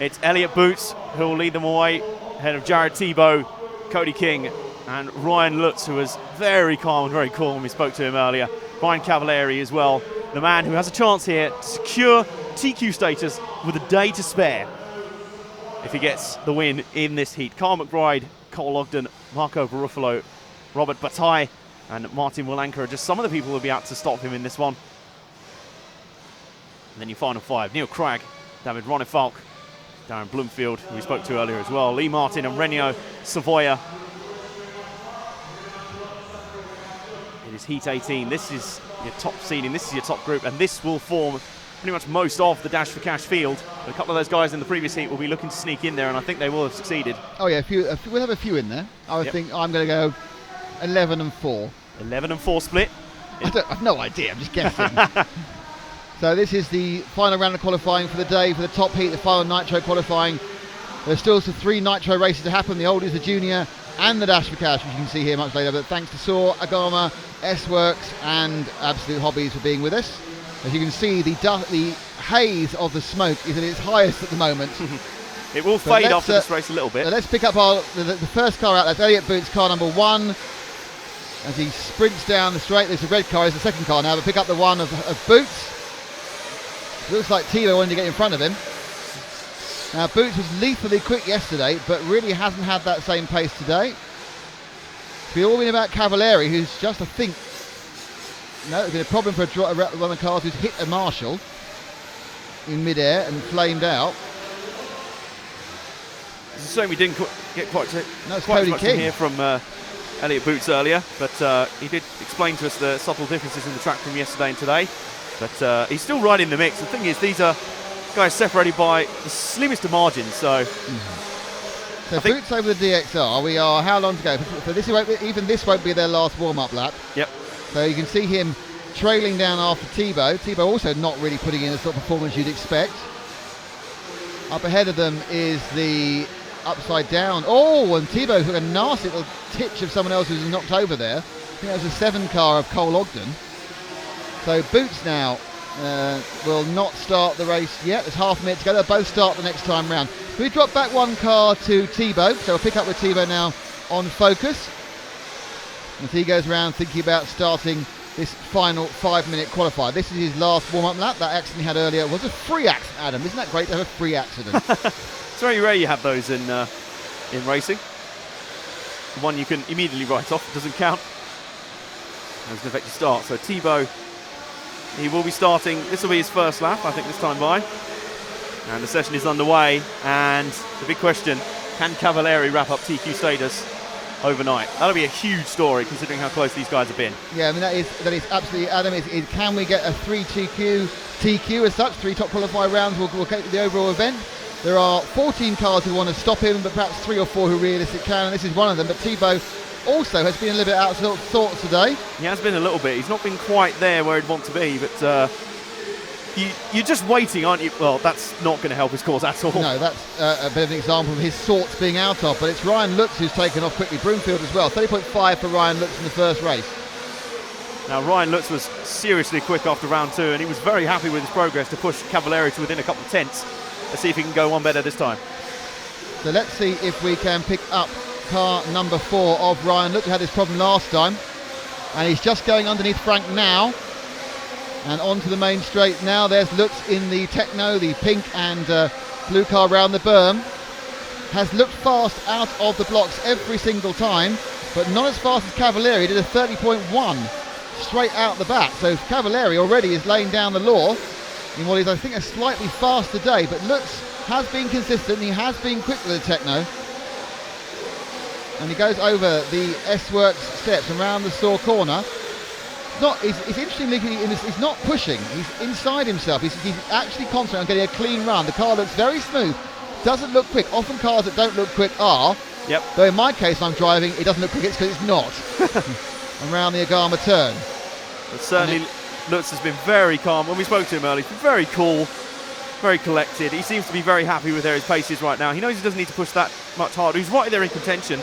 It's Elliot Boots who will lead them away, ahead of Jared Tebow, Cody King, and Ryan Lutz, who was very calm and very cool when we spoke to him earlier. Brian Cavalieri as well, the man who has a chance here to secure TQ status with a day to spare if he gets the win in this heat. Carl McBride, Cole Ogden, Marco Baruffalo, Robert Bataille, and Martin Willanker are just some of the people who will be out to stop him in this one. And then your final five: Neil Cragg, David Ronefalk, Darren Bloomfield, who we spoke to earlier as well, Lee Martin and Renio Savoia. It is Heat 18. This is your top seeding, this is your top group, and this will form pretty much most of the Dash for Cash field. But a couple of those guys in the previous heat will be looking to sneak in there, and I think they will have succeeded. Oh yeah, we'll have a few in there. I think I'm going to go 11 and 4. 11 and 4 split? I've no idea, I'm just guessing. So this is the final round of qualifying for the day for the top heat, the final Nitro qualifying. There's still some 3 Nitro races to happen: the Oldies, the Junior, and the Dash for Cash, which you can see here much later. But thanks to Saw, Agama, S-Works, and Absolute Hobbies for being with us. As you can see, the haze of the smoke is at its highest at the moment. It will fade after this race a little bit. Let's pick up the first car out. That's Elliot Boots, car number 1. As he sprints down the straight, there's a red car, it's the second car now, but pick up the one of Boots. Looks like Tebow wanted to get in front of him. Now Boots was lethally quick yesterday, but really hasn't had that same pace today. We've all been about Cavalieri, who's just, I think, no, there's been a problem for one of the cars who's hit a marshal in midair and flamed out. It's a shame we didn't get quite it's as Cody much to King. hear from Elliot Boots earlier, but he did explain to us the subtle differences in the track from yesterday and today. But he's still right in the mix. The thing is, these are guys separated by the slimmest of margins, so... So Boots over the DXR. We are how long to go? So even this won't be their last warm-up lap. Yep. So you can see him trailing down after Thibaut. Thibaut also not really putting in the sort of performance you'd expect. Up ahead of them is the upside down. Oh, and Thibaut took a nasty little titch of someone else who was knocked over there. I think that was a 7 car of Cole Ogden. So Boots now will not start the race yet. There's half a minute to go. They'll both start the next time round. We drop back 1 car to Thibaut, so we'll pick up with Thibaut now on focus. As he goes around thinking about starting this final 5-minute qualifier. This is his last warm-up lap. That accident he had earlier was a free accident, Adam. Isn't that great to have a free accident? It's very rare you have those in racing. The one you can immediately write off, doesn't count. Doesn't affect your start. So Thibaut, he will be starting. This will be his first lap, I think, this time by. And the session is underway. And the big question, can Cavalieri wrap up TQ status overnight? That'll be a huge story considering how close these guys have been. Yeah, I mean, that is absolutely, Adam, can we get a 3 TQ as such? 3 top qualifier rounds will get the overall event. There are 14 cars who want to stop him, but perhaps 3 or 4 who realistically can, and this is one of them. But Thibaut also has been a little bit out of sorts today. He has been a little bit. He's not been quite there where he'd want to be, but you're just waiting, aren't you? Well, that's not going to help his cause at all. No, that's a bit of an example of his sorts being out of, but it's Ryan Lutz who's taken off quickly. Broomfield as well. 30.5 for Ryan Lutz in the first race. Now, Ryan Lutz was seriously quick after round 2, and he was very happy with his progress to push Cavalieri to within a couple of tenths. Let's see if he can go one better this time. So let's see if we can pick up car number 4 of Ryan Lutz, who had this problem last time. And he's just going underneath Frank now. And onto the main straight now. There's Lutz in the Techno, the pink and blue car round the berm. Has looked fast out of the blocks every single time, but not as fast as Cavalieri. Did a 30.1 straight out the back. So Cavalieri already is laying down the law in what is, I think, a slightly faster day. But Lutz has been consistent. He has been quick with the Techno. And he goes over the S-Works steps and round the Saw corner. It's interesting, he's not pushing. He's inside himself. He's actually concentrating on getting a clean run. The car looks very smooth. Doesn't look quick. Often cars that don't look quick are. Yep. Though in my case, I'm driving. It doesn't look quick. It's because it's not. Around the Agama turn. But certainly, Lutz has been very calm. When we spoke to him earlier, he's been very cool, very collected. He seems to be very happy with where his pace is right now. He knows he doesn't need to push that much harder. He's right there in contention.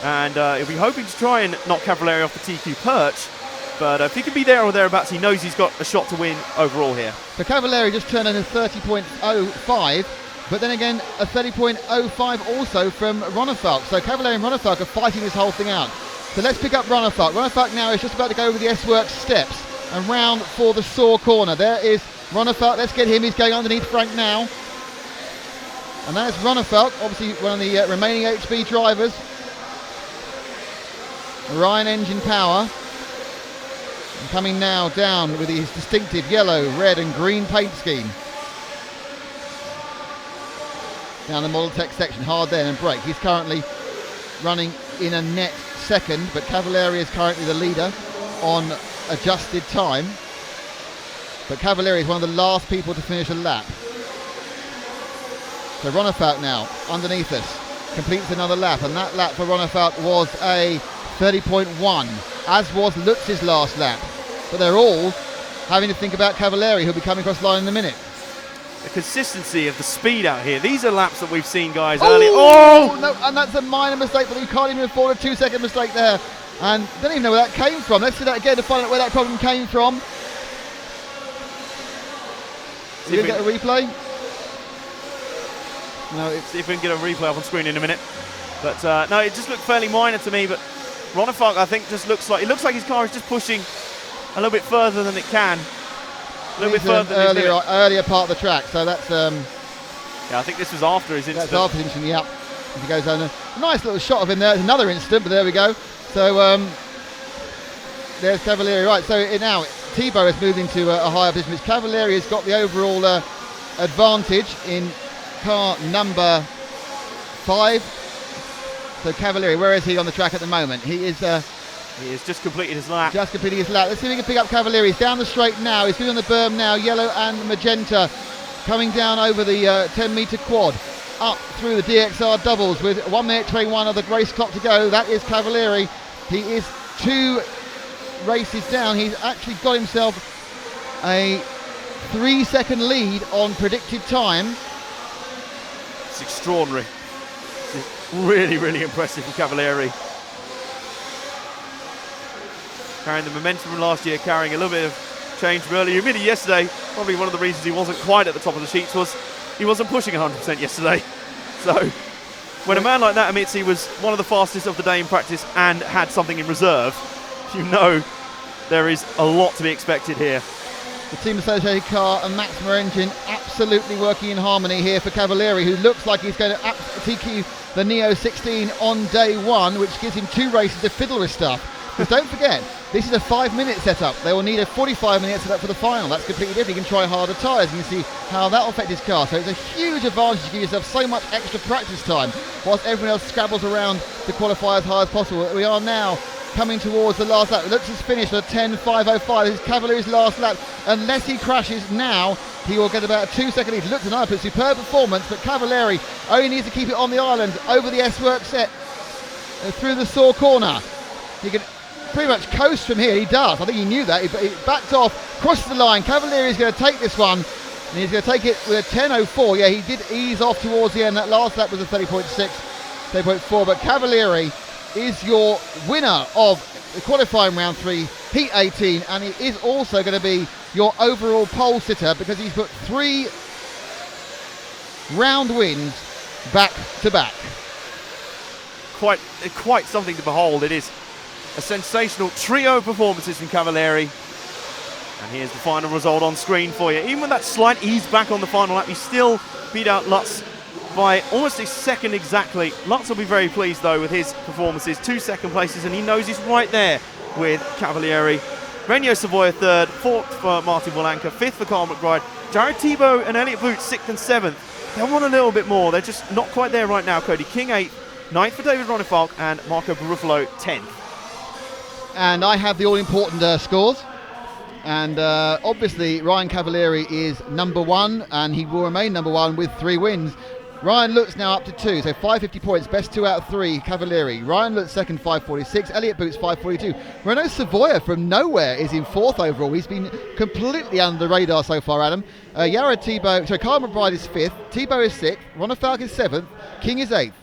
And he'll be hoping to try and knock Cavalieri off the TQ perch. But if he can be there or thereabouts, he knows he's got a shot to win overall here. So Cavalieri just turned in a 30.05, but then again a 30.05 also from Ronefalk. So Cavalieri and Ronefalk are fighting this whole thing out. So let's pick up Ronefalk. Ronefalk now is just about to go over the S-Works steps and round for the Saw corner. There is Ronefalk. Let's get him. He's going underneath Frank now. And that's Ronefalk, obviously one of the remaining HB drivers. Ryan Engine Power. And coming now down with his distinctive yellow, red and green paint scheme. Down the Model Tech section, hard there and brake. He's currently running in a net second, but Cavalieri is currently the leader on adjusted time. But Cavalieri is one of the last people to finish a lap. So Ronefalk now, underneath us, completes another lap, and that lap for Ronefalk was a 30.1, as was Lutz's last lap. But they're all having to think about Cavalieri, who'll be coming across the line in a minute. The consistency of the speed out here. These are laps that we've seen guys earlier. Oh! No, and that's a minor mistake, but you can't even afford a 2-second mistake there. And don't even know where that came from. Let's see that again to find out where that problem came from. Are you going to get a replay? No, see if we can get a replay up on screen in a minute. But no, it just looked fairly minor to me. But Ronefalk, I think, just looks like his car is just pushing a little bit further than it can. A little bit further than earlier part of the track. So that's yeah, I think this was after his incident. That's after his incident, yeah. He goes on a nice little shot of him there. There's another instant, but there we go. So there's Cavalieri. Right, so now Thibaut has moved into a higher position, which Cavalieri has got the overall advantage in car number 5. So Cavalieri, where is he on the track at the moment? He has just completed his lap. Let's see if we can pick up Cavalieri. He's down the straight now. He's going on the berm now. Yellow and magenta coming down over the 10-metre quad. Up through the DXR doubles with 1 minute 21 of the race clock to go. That is Cavalieri. He is 2 races down. He's actually got himself a 3-second lead on predicted time. It's extraordinary. It's really, really impressive for Cavalieri. Carrying the momentum from last year, carrying a little bit of change from earlier. He admitted yesterday, probably one of the reasons he wasn't quite at the top of the sheets was he wasn't pushing 100% yesterday. So when a man like that admits he was one of the fastest of the day in practice and had something in reserve, you know there is a lot to be expected here. The Team Associated car and Maxima engine absolutely working in harmony here for Cavalieri, who looks like he's going to TQ the Neo 16 on day 1, which gives him 2 races to fiddle with stuff. Because don't forget, this is a 5-minute setup. They will need a 45-minute setup for the final. That's completely different. You can try harder tyres. You can see how that will affect his car. So it's a huge advantage to give yourself so much extra practice time whilst everyone else scrabbles around to qualify as high as possible. We are now coming towards the last lap. It looks his finish at 10.505. This is Cavalieri's last lap. Unless he crashes now, he will get about a 2-second lead. Looks another superb performance, but Cavalieri only needs to keep it on the island over the S-Work set through the Saw corner. He can pretty much coast from here. He does. I think he knew that. He backed off, crosses the line. Cavalieri is going to take this one, and he's going to take it with a 10.04. Yeah, he did ease off towards the end. That last lap was a 30.6, 30.4. But Cavalieri is your winner of the qualifying round 3, heat 18, and he is also going to be your overall pole sitter because he's put 3 round wins back to back. Quite something to behold. It is a sensational trio of performances from Cavalieri. And here's the final result on screen for you. Even with that slight ease back on the final lap, he still beat out Lutz by almost a second exactly. Lutz will be very pleased though with his performances. 2 second places, and he knows he's right there with Cavalieri. Renio Savoia 3rd, 4th for Martin Wolanka, 5th for Carl McBride. Jared Thibaut and Elliot Boots 6th and 7th. They want a little bit more. They're just not quite there right now. Cody King 8th, 9th for David Ronifalk, and Marco Barufalo 10th. And I have the all-important scores. And obviously Ryan Cavalieri is number 1, and he will remain number 1 with 3 wins. Ryan Lutz now up to 2, so 550 points, best 2 out of 3, Cavalieri. Ryan Lutz second, 546. Elliot Boots, 542. Renault Savoia from nowhere is in 4th overall. He's been completely under the radar so far, Adam. Jared Thibaut, Carl McBride is 5th. Thibaut is 6th. Ronifalk is 7th. King is 8th.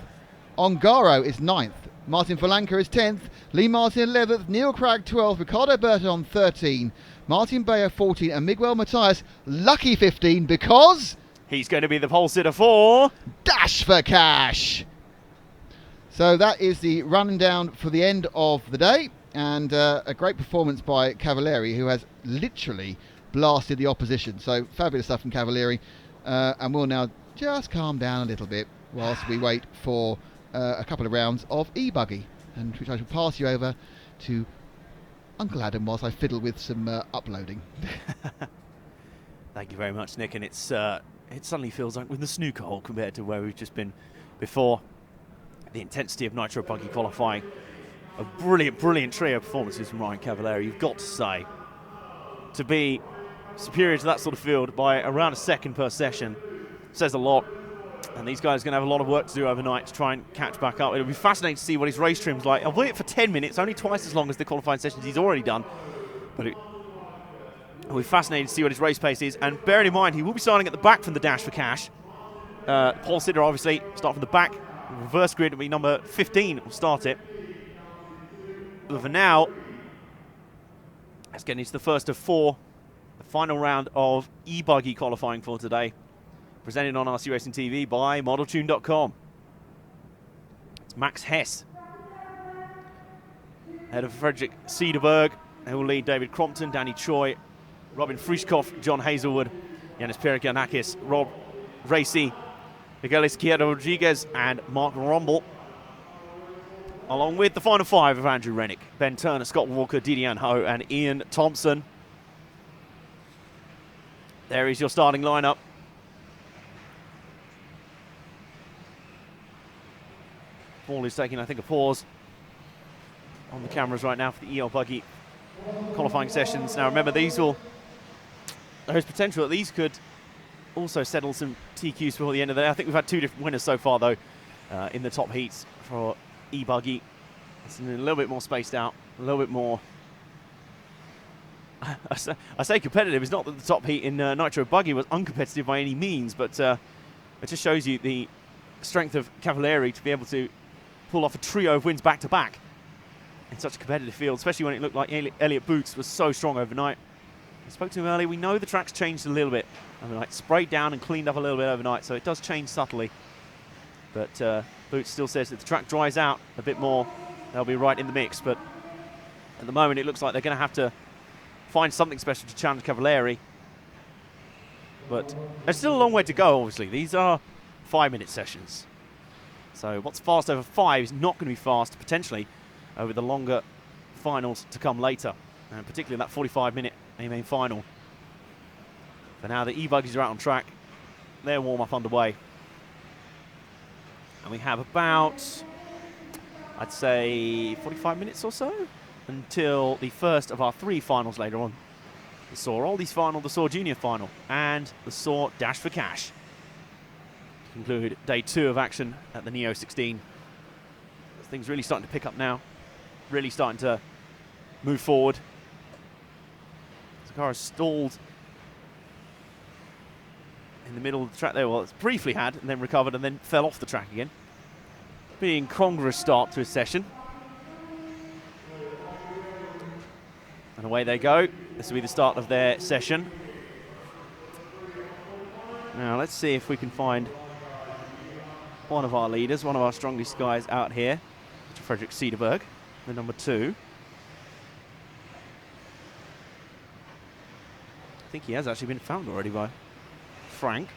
Ongaro is 9th. Martin Volanka is 10th. Lee Martin 11th. Neil Cragg 12th. Ricardo Burton 13. Martin Bayer 14. And Miguel Matias lucky 15 because he's going to be the pole sitter for Dash for Cash. So that is the rundown for the end of the day, and a great performance by Cavalieri, who has literally blasted the opposition. So fabulous stuff from Cavalieri, and we'll now just calm down a little bit whilst we wait for a couple of rounds of e-buggy, and which I shall pass you over to Uncle Adam whilst I fiddle with some uploading. Thank you very much, Nick, and it suddenly feels like we're in the snooker hole compared to where we've just been before. The intensity of Nitro Buggy qualifying, a brilliant trio of performances from Ryan Cavalieri, you've got to say. To be superior to that sort of field by around a second per session says a lot, and these guys are going to have a lot of work to do overnight to try and catch back up. It'll be fascinating to see what his race trim's like, albeit for 10 minutes, only twice as long as the qualifying sessions he's already done. But it'll be fascinating to see what his race pace is, and bearing in mind he will be starting at the back from the Dash for Cash. Paul Sitter obviously start from the back. Reverse grid will be number 15 will start it. But for now, let's get into the first of 4, the final round of e-buggy qualifying for today, presented on RC Racing TV by ModelTune.com. It's Max Hess ahead of Frederick Cederberg, who will lead David Crompton, Danny Choi, Robin Frischkopf, John Hazelwood, Yanis Perikianakis, Rob Racy, Miguel Izquierdo Rodriguez and Mark Rumble, along with the final five of Andrew Rennick, Ben Turner, Scott Walker, Didier Ho, and Ian Thompson. There is your starting lineup. Paul is taking, I think, a pause on the cameras right now for the EL Buggy qualifying sessions. Now remember, there is potential that these could also settle some TQs before the end of the day. I think we've had two different winners so far, though, in the top heats for E-Buggy. It's a little bit more spaced out, a little bit more... I say competitive. It's not that the top heat in Nitro Buggy was uncompetitive by any means, but it just shows you the strength of Cavalieri to be able to pull off a trio of wins back-to-back in such a competitive field, especially when it looked like Elliot Boots was so strong overnight. I spoke to him earlier. We know the track's changed a little bit. I mean, like sprayed down and cleaned up a little bit overnight, so it does change subtly. But Boots still says if the track dries out a bit more, they'll be right in the mix. But at the moment, it looks like they're going to have to find something special to challenge Cavalieri. But there's still a long way to go, obviously. These are 5-minute sessions. So what's fast over 5 is not going to be fast, potentially, over the longer finals to come later. And particularly that 45-minute main final. For now, the E-Buggies are out on track. Their warm-up underway. And we have about, I'd say, 45 minutes or so until the first of our 3 finals later on. The SAW Oldies final, the SAW Junior final, and the SAW Dash for Cash. To conclude day 2 of action at the Neo 16. Things really starting to pick up now. Really starting to move forward. The car has stalled in the middle of the track there. Well, it's briefly had and then recovered and then fell off the track again. Pretty incongruous start to his session. And away they go. This will be the start of their session. Now let's see if we can find one of our leaders, one of our strongest guys out here, Mr. Frederick Cederberg, the number 2. I think he has actually been found already by Frank.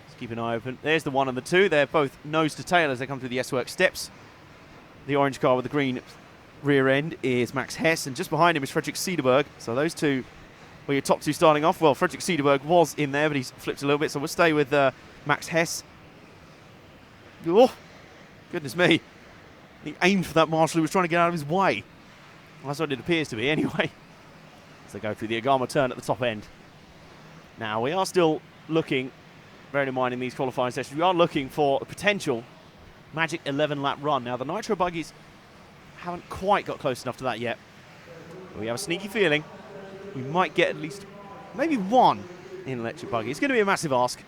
Let's keep an eye open. There's the 1 and the 2. They're both nose to tail as they come through the S-Works steps. The orange car with the green rear end is Max Hess, and just behind him is Frederick Cederberg. So those two were your top 2 starting off. Well, Frederick Cederberg was in there, but he's flipped a little bit, so we'll stay with Max Hess. Oh, goodness me. He aimed for that marshal who was trying to get out of his way. Well, that's what it appears to be anyway. As they go through the Agama turn at the top end. Now, we are still looking, bearing in mind in these qualifying sessions, we are looking for a potential magic 11-lap run. Now, the Nitro Buggies haven't quite got close enough to that yet. But we have a sneaky feeling we might get at least maybe 1 in electric buggy. It's going to be a massive ask.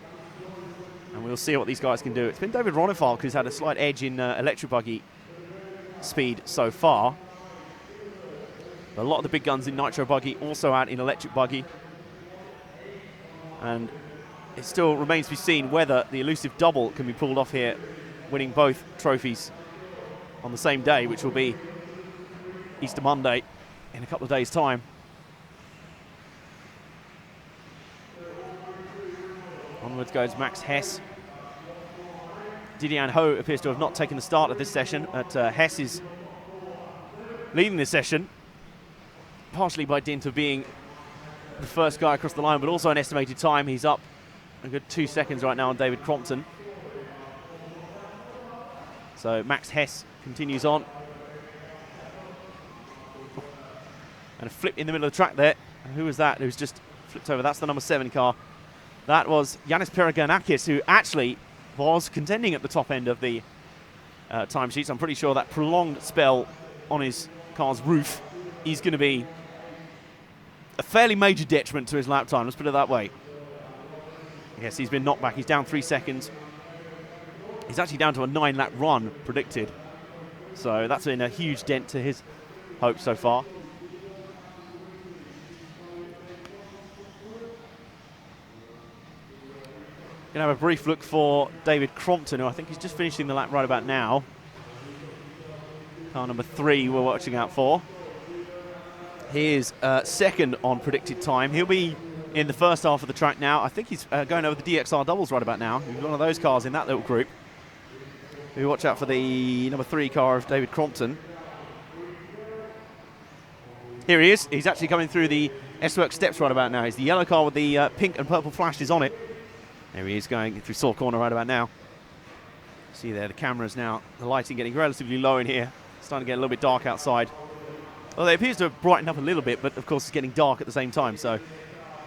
And we'll see what these guys can do. It's been David Ronifalk who's had a slight edge in electric buggy speed so far. But a lot of the big guns in Nitro Buggy also out in electric buggy. And it still remains to be seen whether the elusive double can be pulled off here, winning both trophies on the same day, which will be Easter Monday in a couple of days' time. Onwards goes Max Hess. Didier Ho appears to have not taken the start of this session, but Hess is leading this session, partially by dint of being the first guy across the line, but also an estimated time. He's up a good 2 seconds right now on David Crompton. So Max Hess continues on. And a flip in the middle of the track there. And who was that who's just flipped over? That's the number 7 car. That was Yanis Pereganakis, who actually was contending at the top end of the timesheets. I'm pretty sure that prolonged spell on his car's roof is going to be a fairly major detriment to his lap time. Let's put it that way. Yes, he's been knocked back. He's down 3 seconds. He's actually down to a 9-lap run predicted. So that's been a huge dent to his hopes so far. Going to have a brief look for David Crompton, who I think he's just finishing the lap right about now. Car number 3 we're watching out for. He is second on predicted time. He'll be in the first half of the track now. I think he's going over the DXR doubles right about now. He's one of those cars in that little group. We watch out for the number 3 car of David Crompton. Here he is. He's actually coming through the S-Works steps right about now. He's the yellow car with the pink and purple flashes on it. There he is going through Saw Corner right about now. See there, the cameras now, the lighting getting relatively low in here. Starting to get a little bit dark outside. Well, it appears to have brightened up a little bit, but of course it's getting dark at the same time, so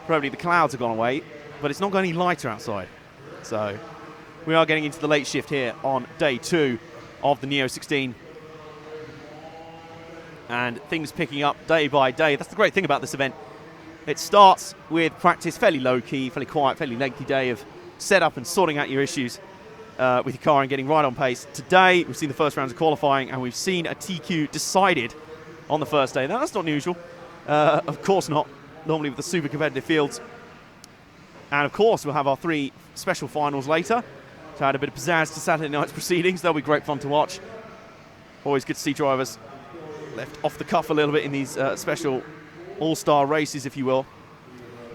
probably the clouds have gone away, but it's not going any lighter outside. So we are getting into the late shift here on day 2 of the Neo 16. And things picking up day by day. That's the great thing about this event. It starts with practice, fairly low-key, fairly quiet, fairly lengthy day of setup and sorting out your issues with your car and getting right on pace. Today, we've seen the first rounds of qualifying, and we've seen a TQ decided on the first day. Now, that's not unusual. Of course not. Normally with the super competitive fields. And of course, we'll have our 3 special finals later to add a bit of pizzazz to Saturday night's proceedings. They'll be great fun to watch. Always good to see drivers left off the cuff a little bit in these special all-star races, if you will.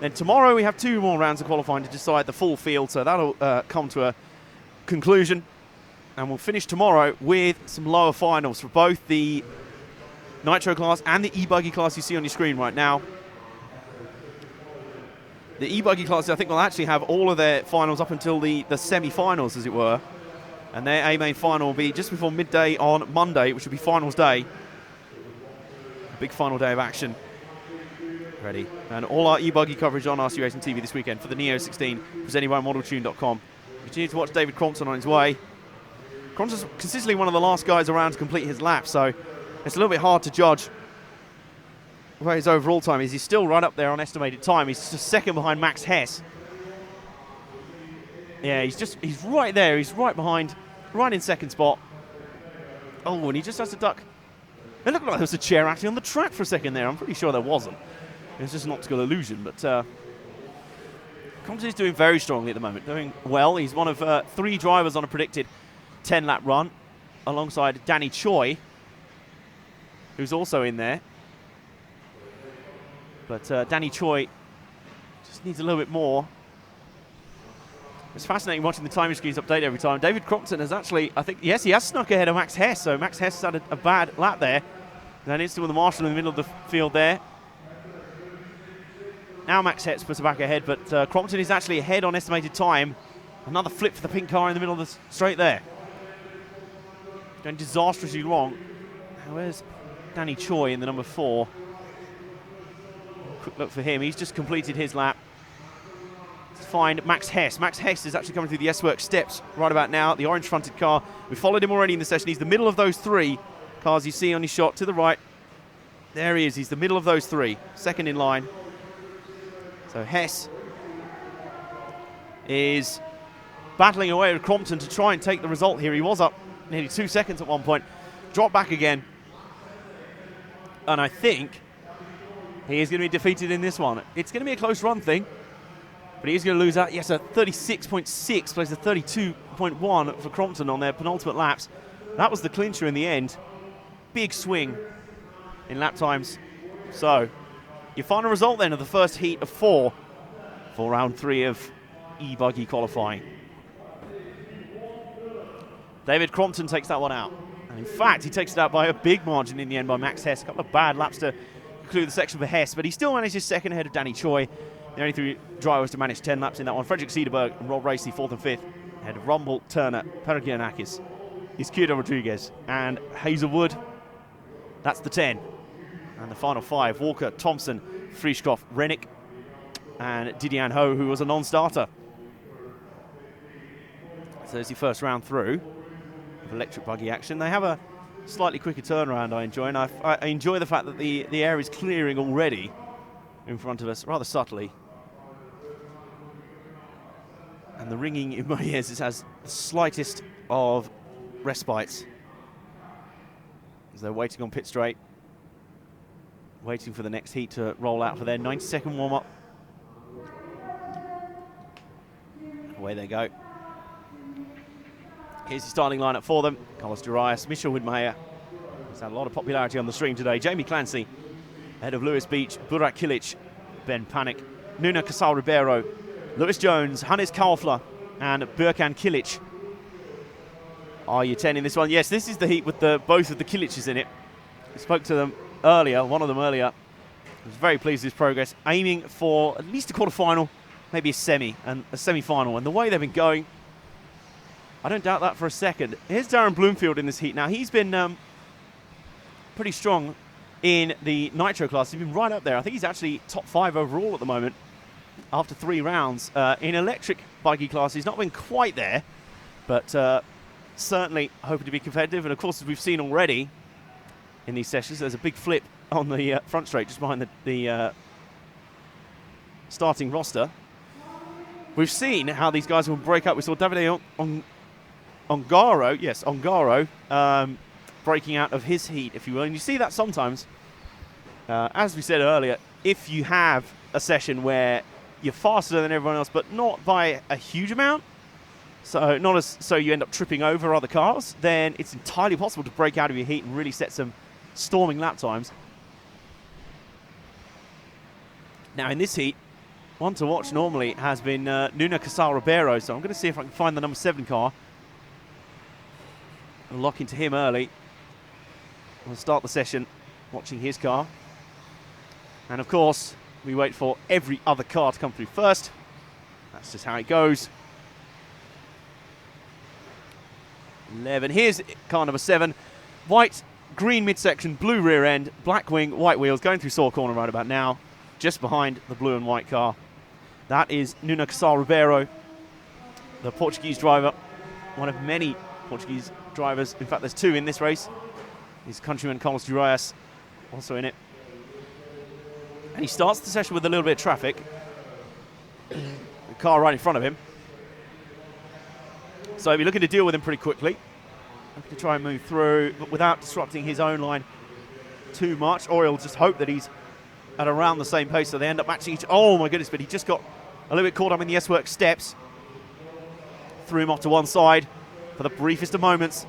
Then tomorrow we have 2 more rounds of qualifying to decide the full field, so that'll come to a conclusion. And we'll finish tomorrow with some lower finals for both the Nitro class and the e-buggy class you see on your screen right now. The e-buggy class, I think, will actually have all of their finals up until the semi-finals, as it were. And their A-main final will be just before midday on Monday, which will be finals day. Big final day of action. Ready. And all our e-buggy coverage on RC Racing TV this weekend for the Neo 16, presented by ModelTune.com. Continue to watch David Crompton on his way. Crompton's consistently one of the last guys around to complete his lap, so it's a little bit hard to judge where his overall time is. He's still right up there on estimated time. He's just second behind Max Hess. Yeah, he's right there. He's right behind, right in second spot. Oh, and he just has to duck. It looked like there was a chair actually on the track for a second there. I'm pretty sure there wasn't. It was just an optical illusion, but Crompton is doing very strongly at the moment, doing well. He's one of 3 drivers on a predicted 10-lap run, alongside Danny Choi, who's also in there. But Danny Choi just needs a little bit more. It's fascinating watching the timing screens update every time. David Crompton has actually, I think, yes, he has snuck ahead of Max Hess, so Max Hess has had a bad lap there. Then it's with the marshal in the middle of the field there. Now Max Hess puts it back ahead, but Crompton is actually ahead on estimated time. Another flip for the pink car in the middle of the straight there. Going disastrously wrong. Now where's Danny Choi in the number 4? Quick look for him. He's just completed his lap. Let's find Max Hess. Max Hess is actually coming through the S-Works steps right about now. The orange-fronted car. We followed him already in the session. He's the middle of those 3 cars you see on his shot to the right. There he is. He's the middle of those 3. Second in line. So Hess is battling away with Crompton to try and take the result here. He was up nearly 2 seconds at one point. Dropped back again. And I think he is going to be defeated in this one. It's going to be a close run thing. But he's going to lose out. Yes, a 36.6 plays a 32.1 for Crompton on their penultimate laps. That was the clincher in the end. Big swing in lap times. So, your final result then of the first heat of 4 for round 3 of e-buggy qualifying. David Crompton takes that one out. And in fact, he takes it out by a big margin in the end by Max Hess. A couple of bad laps to conclude the section for Hess, but he still manages second ahead of Danny Choi. The only 3 drivers to manage 10 laps in that one. Frederick Cederberg and Rob Racey, 4th and 5th. Ahead of Rumble, Turner, Perigionakis, Izquierdo Rodriguez, and Hazelwood. That's the 10. And the final 5, Walker, Thompson, Frischkopf, Rennick, and Didier Ho, who was a non-starter. So there's your first round through of electric buggy action. They have a slightly quicker turnaround, I enjoy, and I enjoy the fact that the air is clearing already in front of us, rather subtly. And the ringing in my ears has the slightest of respites as they're waiting on pit straight, waiting for the next heat to roll out for their 90-second warm-up. Away they go. Here's the starting lineup for them. Carlos Durias, Michel Widmeyer. He's had a lot of popularity on the stream today. Jamie Clancy, ahead of Lewis Beach, Burak Kilic, Ben Panik, Nuno Casal Ribeiro, Lewis Jones, Hannes Kaufler, and Birkan Kilic. Are you 10 in this one? Yes, this is the heat with both of the Kiliches in it. I spoke to them earlier, one of them earlier. I was very pleased with his progress, aiming for at least a quarter-final, maybe a semi-final. And the way they've been going, I don't doubt that for a second. Here's Darren Bloomfield in this heat. Now, he's been pretty strong in the Nitro class. He's been right up there. I think he's actually top 5 overall at the moment after 3 rounds. In electric bikey class, he's not been quite there, but certainly hoping to be competitive. And, of course, as we've seen already in these sessions, there's a big flip on the front straight just behind the starting roster. We've seen how these guys will break up. We saw Davide Ongaro, breaking out of his heat, if you will. And you see that sometimes, as we said earlier, if you have a session where you're faster than everyone else, but not by a huge amount, so you end up tripping over other cars, then it's entirely possible to break out of your heat and really set some storming lap times. Now in this heat, one to watch normally has been Nuno Casal Ribeiro, so I'm going to see if I can find the number 7 car and lock into him early. We'll start the session watching his car. And of course, we wait for every other car to come through first. That's just how it goes. 11. Here's car number 7. White, green midsection, blue rear end, black wing, white wheels, going through Saw Corner right about now, just behind the blue and white car. That is Nuno Casal Ribeiro, the Portuguese driver, one of many Portuguese drivers. In fact, there's 2 in this race. His countryman Carlos Duraias also in it. And he starts the session with a little bit of traffic. The car right in front of him. So he'll be looking to deal with him pretty quickly. Looking to try and move through, but without disrupting his own line too much. Or he'll just hope that he's at around the same pace, so they end up matching each. Oh my goodness, but he just got a little bit caught up in the S-Works steps. Threw him off to one side for the briefest of moments.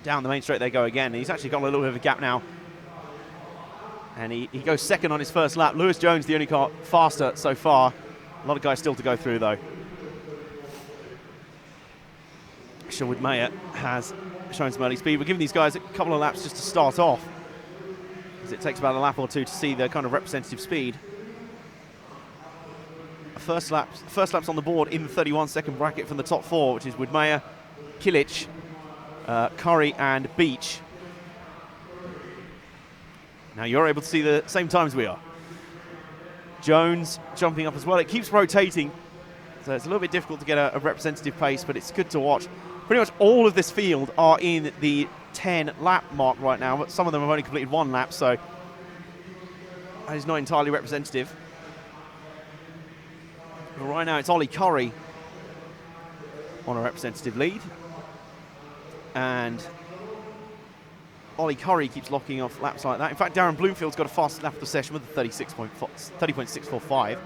Down the main straight they go again. He's actually got a little bit of a gap now. And he goes second on his first lap. Lewis Jones, the only car faster so far. A lot of guys still to go through, though. Sherwood Mayer has shown some early speed. We're giving these guys a couple of laps just to start off, because it takes about a lap or 2 to see the kind of representative speed. First laps on the board in the 31-second bracket from the top 4, which is Woodmeyer, Kilic, Curry and Beach. Now you're able to see the same times we are. Jones jumping up as well. It keeps rotating, so it's a little bit difficult to get a representative pace, but it's good to watch. Pretty much all of this field are in the 10 lap mark right now, but some of them have only completed 1 lap, so that is not entirely representative. But right now it's Ollie Curry on a representative lead, and Ollie Curry keeps locking off laps like that. In fact, Darren Bloomfield's got a fastest lap of the session with a 30.645.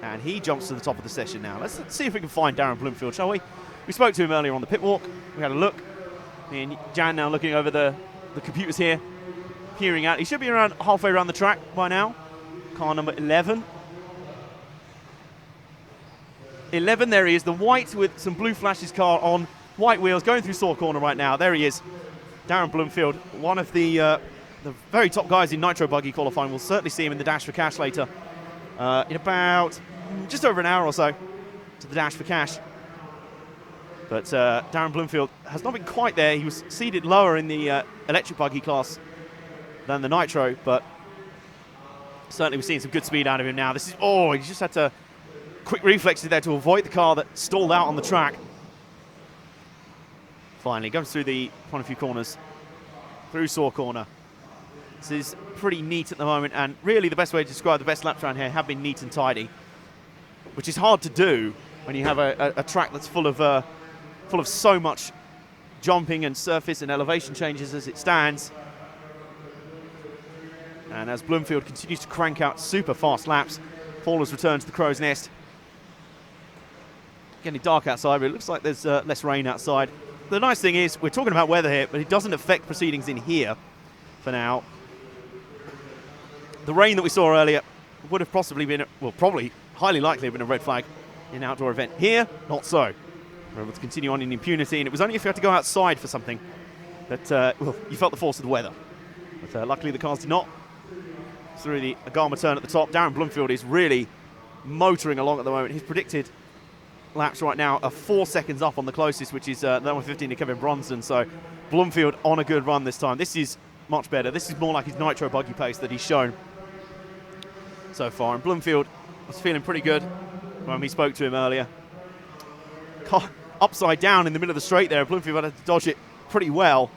And he jumps to the top of the session now. Let's see if we can find Darren Bloomfield, shall we? We spoke to him earlier on the pit walk. We had a look. And Jan now looking over the computers here, peering out. He should be around halfway around the track by now. Car number 11. 11, there he is. The white with some blue flashes car on white wheels going through Saw Corner right now. There he is. Darren Bloomfield, one of the very top guys in Nitro Buggy qualifying. We'll certainly see him in the Dash for Cash later. In about just over an hour or so to the Dash for Cash. But Darren Bloomfield has not been quite there. He was seated lower in the electric buggy class than the Nitro, but certainly we're seeing some good speed out of him now. This is, he just had to quick reflexes there to avoid the car that stalled out on the track. Finally goes through the front of a few corners, through Saw Corner. This is pretty neat at the moment, and really the best way to describe the best laps around here have been neat and tidy, which is hard to do when you have a track that's full of so much jumping and surface and elevation changes as it stands. And as Bloomfield continues to crank out super fast laps, Paul has returned to the Crow's Nest. Getting dark outside, but it looks like there's less rain outside. The nice thing is, we're talking about weather here, but it doesn't affect proceedings in here for now. the rain that we saw earlier would have possibly been, well, probably highly likely have been a red flag in an outdoor event. Here, not so. We're able to continue on in impunity, and it was only if you had to go outside for something that, well, you felt the force of the weather. But luckily the cars did not. Through the Agama turn at the top, Darren Bloomfield is really motoring along at the moment. His predicted laps right now are 4 seconds up on the closest, which is number 15 to Kevin Bronston. So Bloomfield on a good run this time. This is much better. This is more like his nitro buggy pace that he's shown so far. And Bloomfield was feeling pretty good when we spoke to him earlier. Car upside down in the middle of the straight there. Bloomfield had to dodge it pretty well.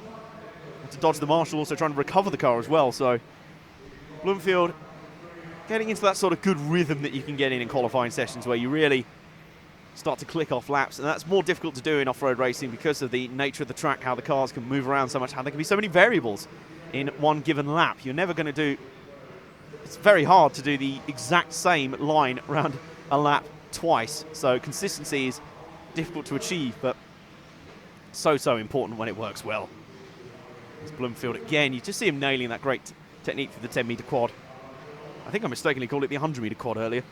Had to dodge the marshal, also trying to recover the car as well. So Bloomfield getting into that sort of good rhythm that you can get in qualifying sessions where you really start to click off laps, and that's more difficult to do in off-road racing because of the nature of the track, how the cars can move around so much, how there can be so many variables in one given lap. You're never going to do, it's very hard to do the exact same line around a lap twice, so consistency is difficult to achieve, but so important when it works well. As Bloomfield again, you just see him nailing that great technique for the 10-meter quad. I think I mistakenly called it the 100-meter quad earlier.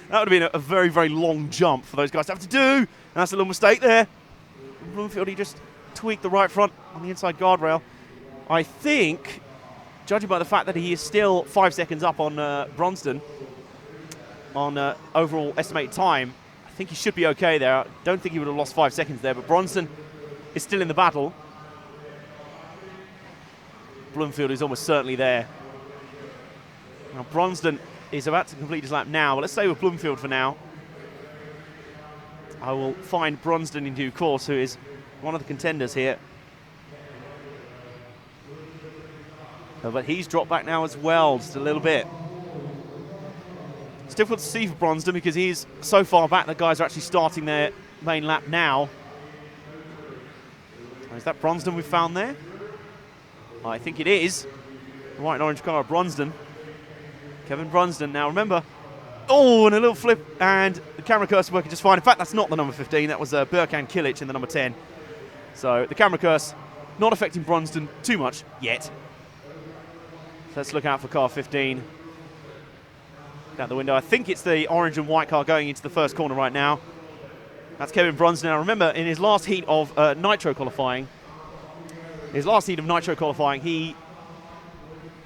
That would have been a very, very long jump for those guys to have to do. And that's a little mistake there. Bloomfield, he just tweaked the right front on the inside guardrail. I think, judging by the fact that he is still 5 seconds up on Bronston on overall estimated time, I think he should be okay there. I don't think he would have lost 5 seconds there, but Bronston is still in the battle. Bloomfield is almost certainly there. Now Bronston is about to complete his lap now, but let's stay with Bloomfield for now. I will find Bronston in due course, who is one of the contenders here. But he's dropped back now as well, just a little bit. It's difficult to see for Bronston because he's so far back that guys are actually starting their main lap now. Is that Bronston we've found there? I think it is. The white and orange car of Bronston. Kevin Bronston now, remember. Oh, and a little flip, and the camera curse working just fine. In fact, that's not the number 15. That was Berkan Kilic in the number 10. So the camera curse not affecting Bronston too much yet. So let's look out for car 15. Out the window. I think it's the orange and white car going into the first corner right now. That's Kevin Bronston. Now remember, in his last heat of nitro qualifying, he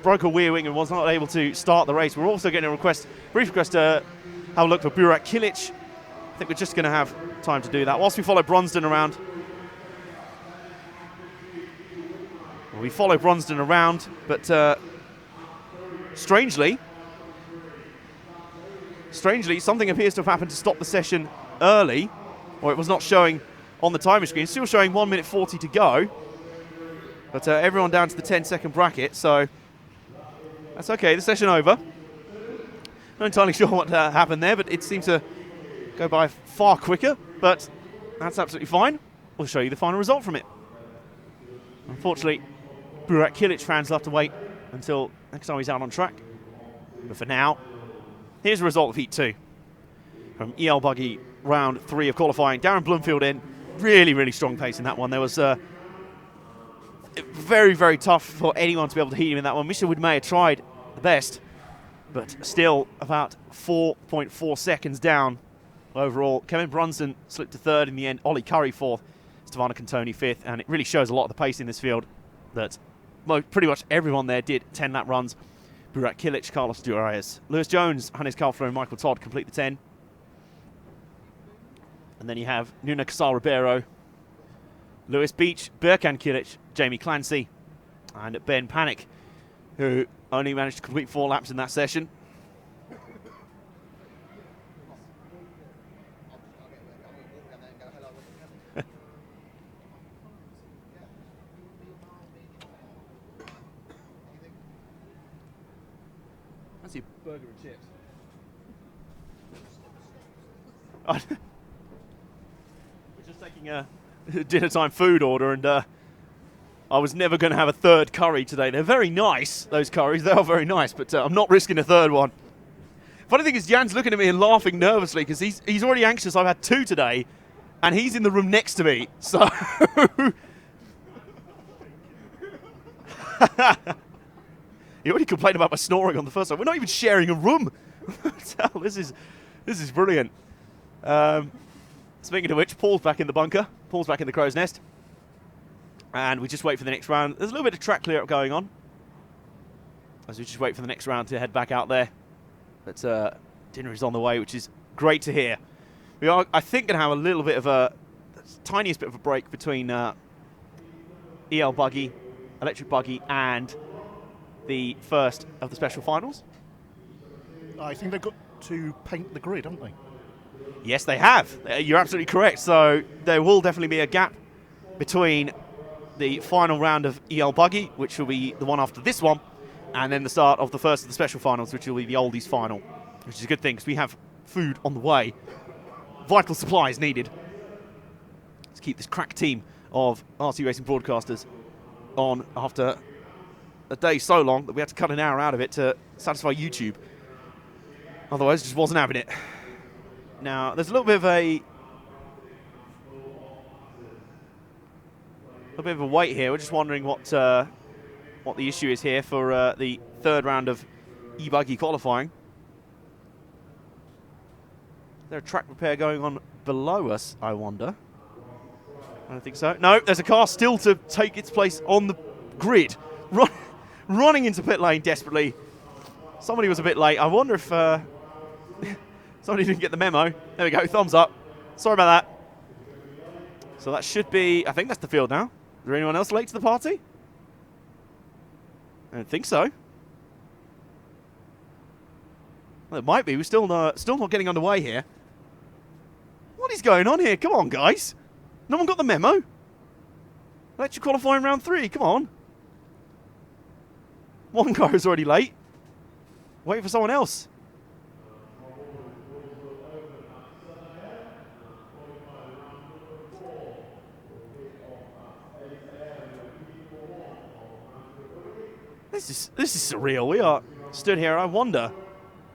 broke a rear wing and was not able to start the race. We're also getting a brief request to have a look for Burak Kilic. I think we're just going to have time to do that. Whilst we follow Bronston around. Well, we follow Bronston around, but strangely, something appears to have happened to stop the session early, or it was not showing on the timer screen. It's still showing 1 minute 40 to go, but everyone down to the 10-second bracket, so that's okay. The session over. Not entirely sure what happened there, but it seemed to go by far quicker, but that's absolutely fine. We'll show you the final result from it. Unfortunately, Burak Kilic fans will have to wait until next time he's out on track. But for now, here's the result of Heat 2. From EL Buggy round 3 of qualifying. Darren Bloomfield in. Really, really strong pace in that one. There was very, very tough for anyone to be able to heat him in that one. Misha Woodmeyer tried the best, but still about 4.4 seconds down overall. Kevin Bronston slipped to third in the end. Ollie Curry fourth. Stefano Cantoni fifth. And it really shows a lot of the pace in this field that pretty much everyone there did 10-lap runs. Burak Kilic, Carlos Duraez, Lewis Jones, Hannes Kalfler and Michael Todd complete the 10. And then you have Nuna Casal Ribeiro, Lewis Beach, Berkan Kilic, Jamie Clancy, and Ben Panic, who only managed to complete 4 laps in that session. Fancy a burger and chips. We're just taking a dinner time food order, and I was never going to have a third curry today. They're very nice, those curries. They are very nice, but I'm not risking a third one. Funny thing is, Jan's looking at me and laughing nervously because he's already anxious. I've had 2 today, and he's in the room next to me. So He already complained about my snoring on the first one. We're not even sharing a room. This is brilliant. Speaking of which, Paul's back in the bunker. Paul's back in the crow's nest. And we just wait for the next round. There's a little bit of track clear-up going on as we just wait for the next round to head back out there. But dinner is on the way, which is great to hear. We are, I think, going to have a little bit of a tiniest bit of a break between EL buggy, electric buggy, and the first of the special finals. I think they've got to paint the grid, haven't they? Yes, they have. You're absolutely correct. So there will definitely be a gap between the final round of EL buggy, which will be the one after this one, and then the start of the first of the special finals, which will be the Oldies final, which is a good thing because we have food on the way. Vital supplies needed to keep this crack team of RC Racing broadcasters on after a day so long that we had to cut an hour out of it to satisfy YouTube. Otherwise, it just wasn't having it. Now, there's a little bit of a wait here. We're just wondering what the issue is here for the third round of e-buggy qualifying. Is there a track repair going on below us, I wonder? I don't think so. No, there's a car still to take its place on the grid. Running into pit lane desperately. Somebody was a bit late. I wonder if somebody didn't get the memo. There we go, thumbs up. Sorry about that. So that should be, I think that's the field now. Is there anyone else late to the party? I don't think so. Well, it might be. We're still not getting underway here. What is going on here? Come on, guys. No one got the memo. Electric qualifying round 3. Come on. One car is already late. Wait for someone else. This is surreal. We are stood here. I wonder.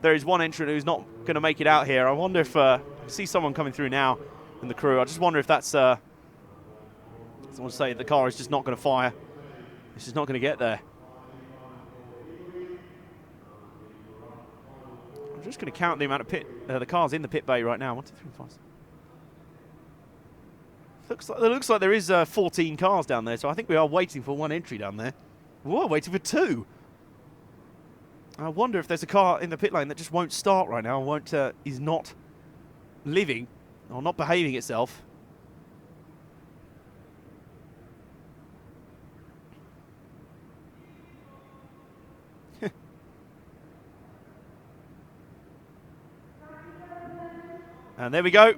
There is one entrant who's not going to make it out here. I wonder if I see someone coming through now in the crew. I just wonder if that's someone say the car is just not going to fire. It's just not going to get there. I'm just going to count the amount of the cars in the pit bay right now. 1, 2, 3, 4. Looks like there is 14 cars down there, so I think we are waiting for one entry down there. We're waiting for 2. I wonder if there's a car in the pit lane that just won't start right now, is not living or not behaving itself. And there we go.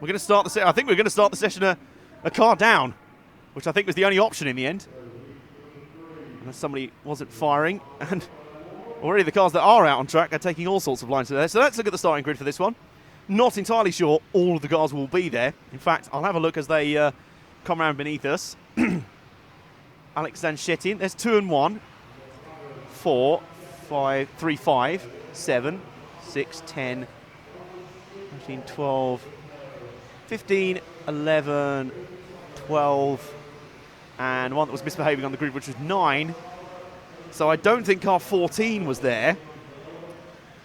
We're going to start the I think we're going to start the session a car down, which I think was the only option in the end. Unless somebody wasn't firing, and already the cars that are out on track are taking all sorts of lines to there. So let's look at the starting grid for this one. Not entirely sure all of the cars will be there. In fact, I'll have a look as they come around beneath us. Alex Zanshettin, there's 2 and 1. 4, 5, 3, 5, 7, 6, 10, 13, 12, 15, 11, 12, and one that was misbehaving on the grid, which was 9. So I don't think car 14 was there.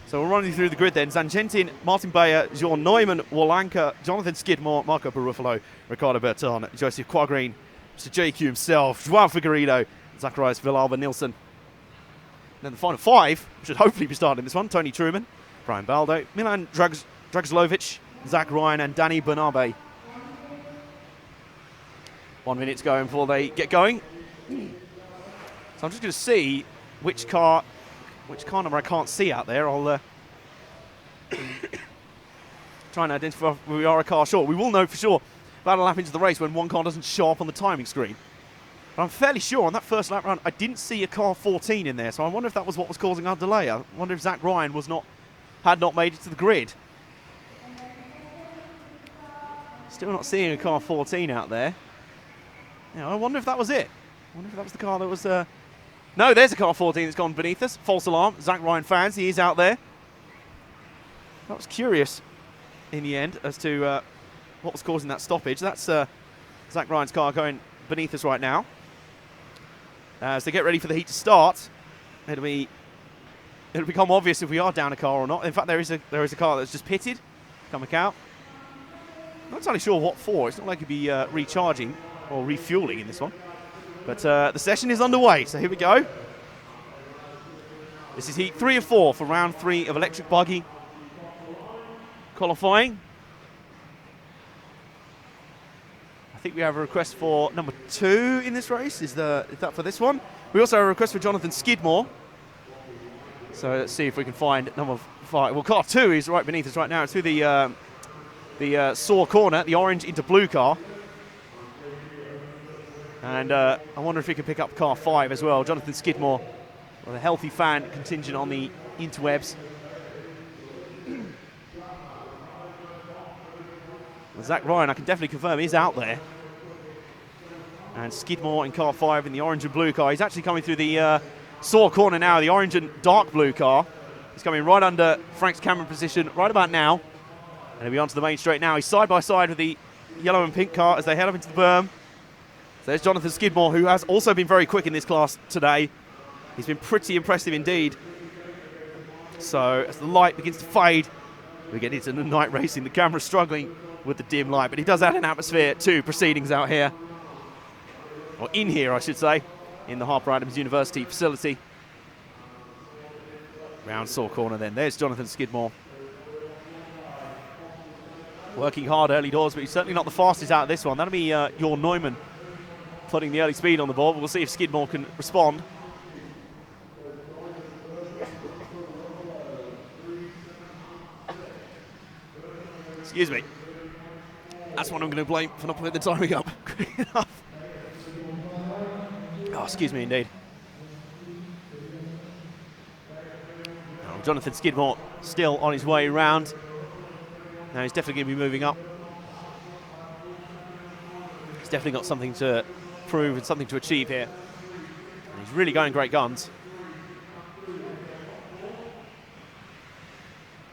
So we're running through the grid then. Zanchentin, Martin Bayer, Jean Neumann, Wolanka, Jonathan Skidmore, Marco Barufalo, Ricardo Berton, Joseph Quagreen, Mr. JQ himself, Joao Figueiredo, Zacharias Villalba Nilsson. And then the final 5 should hopefully be starting this one. Tony Truman, Brian Baldo, Milan Dragslovic, Zach Ryan, and Danny Bernabe. 1 minute to go before they get going. So I'm just going to see which car number I can't see out there. I'll try and identify if we are a car short. We will know for sure about a lap into the race when one car doesn't show up on the timing screen. But I'm fairly sure on that first lap round I didn't see a car 14 in there, so I wonder if that was what was causing our delay. I wonder if Zach Ryan had not made it to the grid. Still not seeing a car 14 out there. Yeah, I wonder if that was it. I wonder if that was the car that was... No, there's a car 14 that's gone beneath us. False alarm. Zach Ryan fans, he is out there. That was curious in the end as to what was causing that stoppage. That's Zach Ryan's car going beneath us right now. As they get ready for the heat to start. it'll become obvious if we are down a car or not. In fact, there is a car that's just pitted, coming out. Not entirely sure what for. It's not like it'd be recharging or refueling in this one. But the session is underway, so here we go. This is heat 3 of 4 for round 3 of electric buggy qualifying. I think we have a request for number 2 in this race. Is that for this one? We also have a request for Jonathan Skidmore. So let's see if we can find number 5. Well, car 2 is right beneath us right now. It's through the saw corner, the orange into blue car. And I wonder if we can pick up car 5 as well. Jonathan Skidmore with a healthy fan contingent on the interwebs. Zach Ryan, I can definitely confirm, is out there. And Skidmore in car 5 in the orange and blue car. He's actually coming through the saw corner now, the orange and dark blue car. He's coming right under Frank's camera position right about now. And he'll be onto the main straight now. He's side by side with the yellow and pink car as they head up into the berm. So there's Jonathan Skidmore, who has also been very quick in this class today. He's been pretty impressive indeed. So as the light begins to fade, we get into the night racing. The camera's struggling with the dim light, but he does add an atmosphere to proceedings out here. Or in here, I should say, in the Harper Adams University facility. Round saw corner then. There's Jonathan Skidmore. Working hard early doors, but he's certainly not the fastest out of this one. That'll be Jorn Neumann putting the early speed on the board. We'll see if Skidmore can respond. Excuse me. That's what I'm going to blame for not putting the timing up quick enough. Oh, excuse me, indeed. Oh, Jonathan Skidmore still on his way round. Now he's definitely going to be moving up. He's definitely got something to prove and something to achieve here. And he's really going great guns.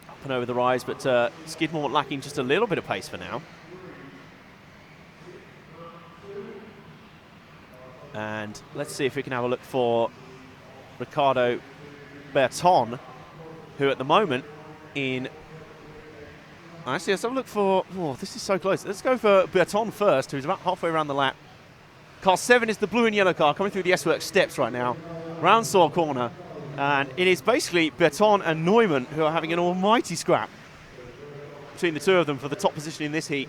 Up and over the rise, but Skidmore lacking just a little bit of pace for now. And let's see if we can have a look for Ricardo Berton, who at the moment in... Actually, let's have a look for... Oh, this is so close. Let's go for Berton first, who's about halfway around the lap. Car 7 is the blue and yellow car coming through the S-Works steps right now. Round saw corner. And it is basically Berton and Neumann who are having an almighty scrap between the two of them for the top position in this heat.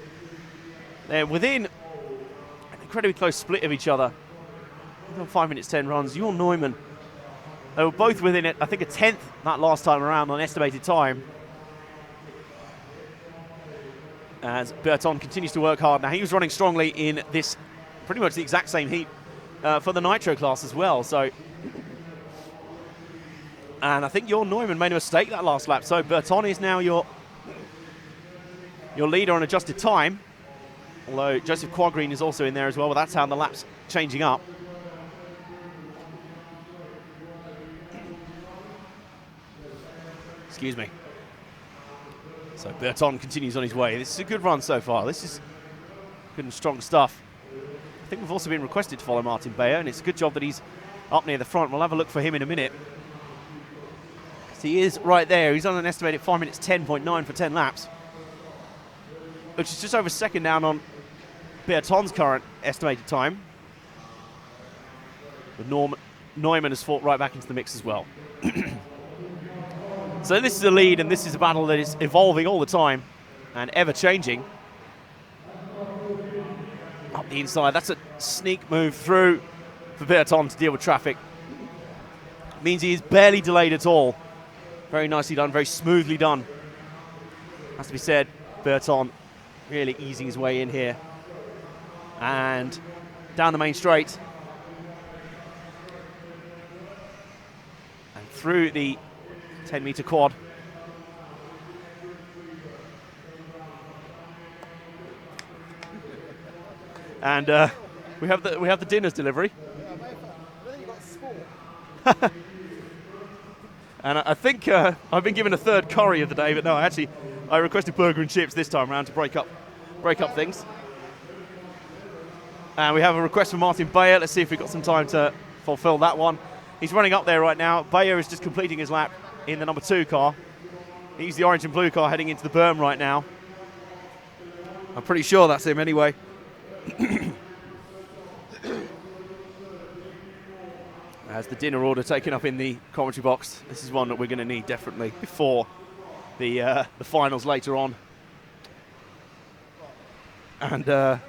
They're within an incredibly close split of each other. 5 minutes 10 runs. Jorn Neumann, they were both within it, I think a 10th that last time around on estimated time. As Berton continues to work hard. Now he was running strongly in this pretty much the exact same heat for the Nitro class as well. So, and I think Jorn Neumann made a mistake that last lap. So Berton is now your leader on adjusted time. Although Joseph Quagreen is also in there as well, but that's how the lap's changing up. Excuse me. So Berton continues on his way. This is a good run so far. This is good and strong stuff. I think we've also been requested to follow Martin Bayer, and it's a good job that he's up near the front. We'll have a look for him in a minute. He is right there. He's on an estimated 5 minutes 10.9 for 10 laps, which is just over a second down on Berton's current estimated time. But Neumann has fought right back into the mix as well. So this is a lead, and this is a battle that is evolving all the time and ever changing. Up the inside, that's a sneak move through for Berton to deal with traffic. Means he is barely delayed at all. Very nicely done, very smoothly done. Has to be said, Berton really easing his way in here. And down the main straight. And through the 10-meter quad. And we have the dinner's delivery. And I think I've been given a third curry of the day, but no, I requested burger and chips this time around to break up things. And we have a request from Martin Bayer. Let's see if we've got some time to fulfill that one. He's running up there right now. Bayer is just completing his lap in the number 2 car. He's the orange and blue car heading into the berm right now. I'm pretty sure that's him anyway. As the dinner order taken up in the commentary box. This is one that we're going to need definitely before the finals later on. And I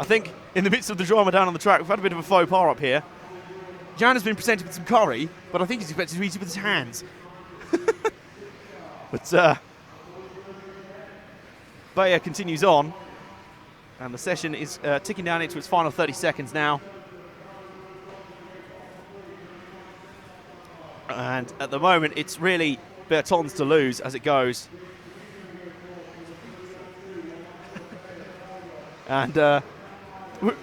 think in the midst of the drama down on the track, we've had a bit of a faux pas up here. Jan has been presented with some curry, but I think he's expected to eat it with his hands. But Bayer continues on, and the session is ticking down into its final 30 seconds now. And at the moment, it's really Berton's to lose as it goes. And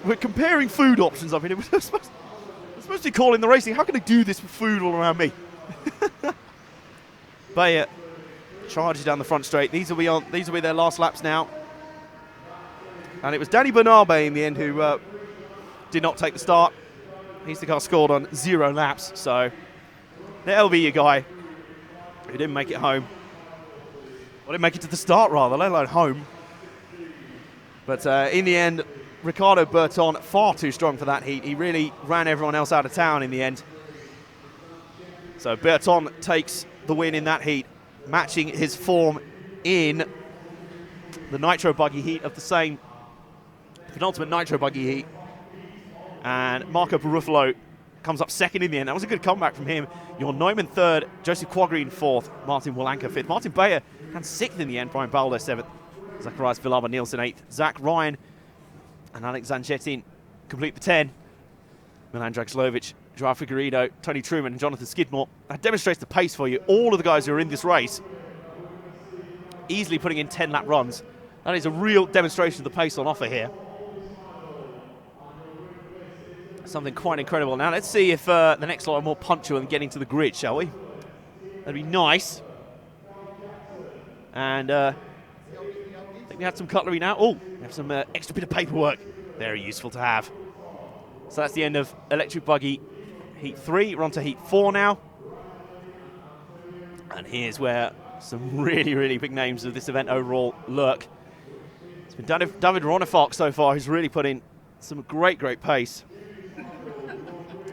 we're comparing food options up here. We're supposed to be calling the racing. How can I do this with food all around me? Bayer charges down the front straight. These will be their last laps now. And it was Danny Bernabe in the end who did not take the start. He's the car scored on 0 laps. So there'll be your guy who didn't make it home. Or didn't make it to the start rather, let alone home. But in the end, Ricardo Berton far too strong for that heat. He really ran everyone else out of town in the end. So Berton takes the win in that heat, matching his form in the Nitro Buggy heat of the same penultimate Nitro Buggy heat. And Marco Barufalo comes up second in the end. That was a good comeback from him. Jon Neumann third, Joseph Quagreen fourth, Martin Wolanka fifth. Martin Bayer ran sixth in the end, Brian Baldo seventh, Zacharias Villalba Nielsen eighth, Zach Ryan and Alex Zanchetin complete the 10. Milan Dragslovic, Joao Figueiredo, Tony Truman and Jonathan Skidmore. That demonstrates the pace for you. All of the guys who are in this race easily putting in 10-lap runs. That is a real demonstration of the pace on offer here. Something quite incredible. Now let's see if the next lot are more punctual and getting to the grid, shall we? That'd be nice. And I think we have some cutlery now. Oh, we have some extra bit of paperwork. Very useful to have. So that's the end of Electric Buggy Heat 3. We're on to Heat 4 now. And here's where some really, really big names of this event overall lurk. It's been David Ronifox so far, who's really put in some great, great pace.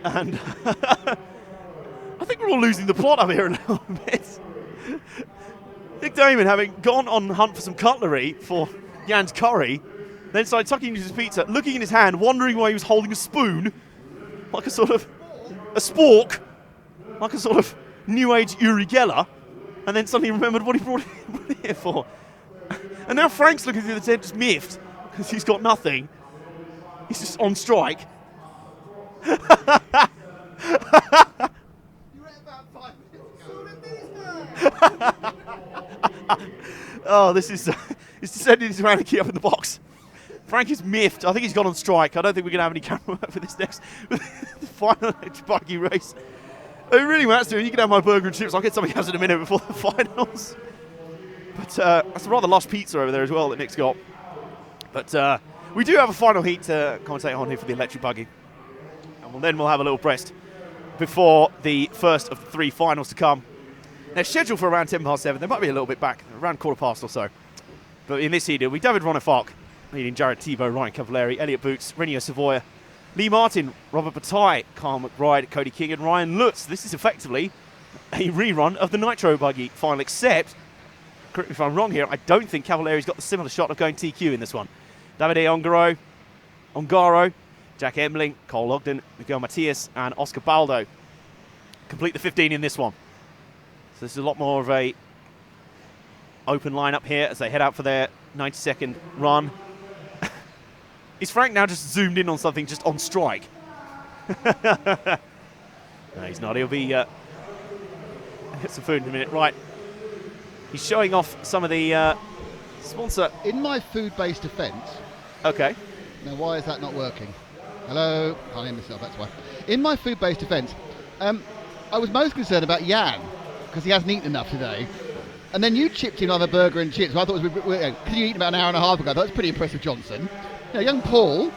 And I think we're all losing the plot up here a little bit. Nick Damon, having gone on the hunt for some cutlery for Jan's curry, then started tucking into his pizza, looking in his hand, wondering why he was holding a spoon, like a sort of a spork, like a sort of new age Uri Geller, and then suddenly remembered what he brought it here for. And now Frank's looking through the tent just miffed, because he's got nothing. He's just on strike. Oh, this is it's descending into anarchy up in the box. Frank is miffed. I think he's gone on strike. I don't think we're going to have any camera work for this next the final Electric Buggy race. It really matters to me. You can have my burger and chips. I'll get something else in a minute before the finals. But that's a rather lush pizza over there as well that Nick's got. But we do have a final heat to commentate on here for the Electric Buggy. And then we'll have a little rest before the first of the 3 finals to come. They're scheduled for around 7:10. They might be a little bit back, around 15:15 or so. But in this heat, it'll be David Ronifox leading Jared Thibault, Ryan Cavalieri, Elliot Boots, Renio Savoia, Lee Martin, Robert Bataille, Carl McBride, Cody King and Ryan Lutz. This is effectively a rerun of the Nitro Buggy final, except, correct me if I'm wrong here, I don't think Cavalieri's got the similar shot of going TQ in this one. Davide Ongaro, Jack Emling, Cole Ogden, Miguel Matias and Oscar Baldo complete the 15 in this one. So this is a lot more of a open lineup here as they head out for their 90-second run. Is Frank now just zoomed in on something just on strike? No, he's not. He'll be get some food in a minute. Right. He's showing off some of the sponsor. In my food-based defence. Okay. Now, why is that not working? Hello? Can't hear myself, that's why. In my food-based defence, I was most concerned about Jan, because he hasn't eaten enough today. And then you chipped in on a burger and chips. I thought it was, because you eaten about an hour and a half ago. That was pretty impressive, Johnson. Now, young Paul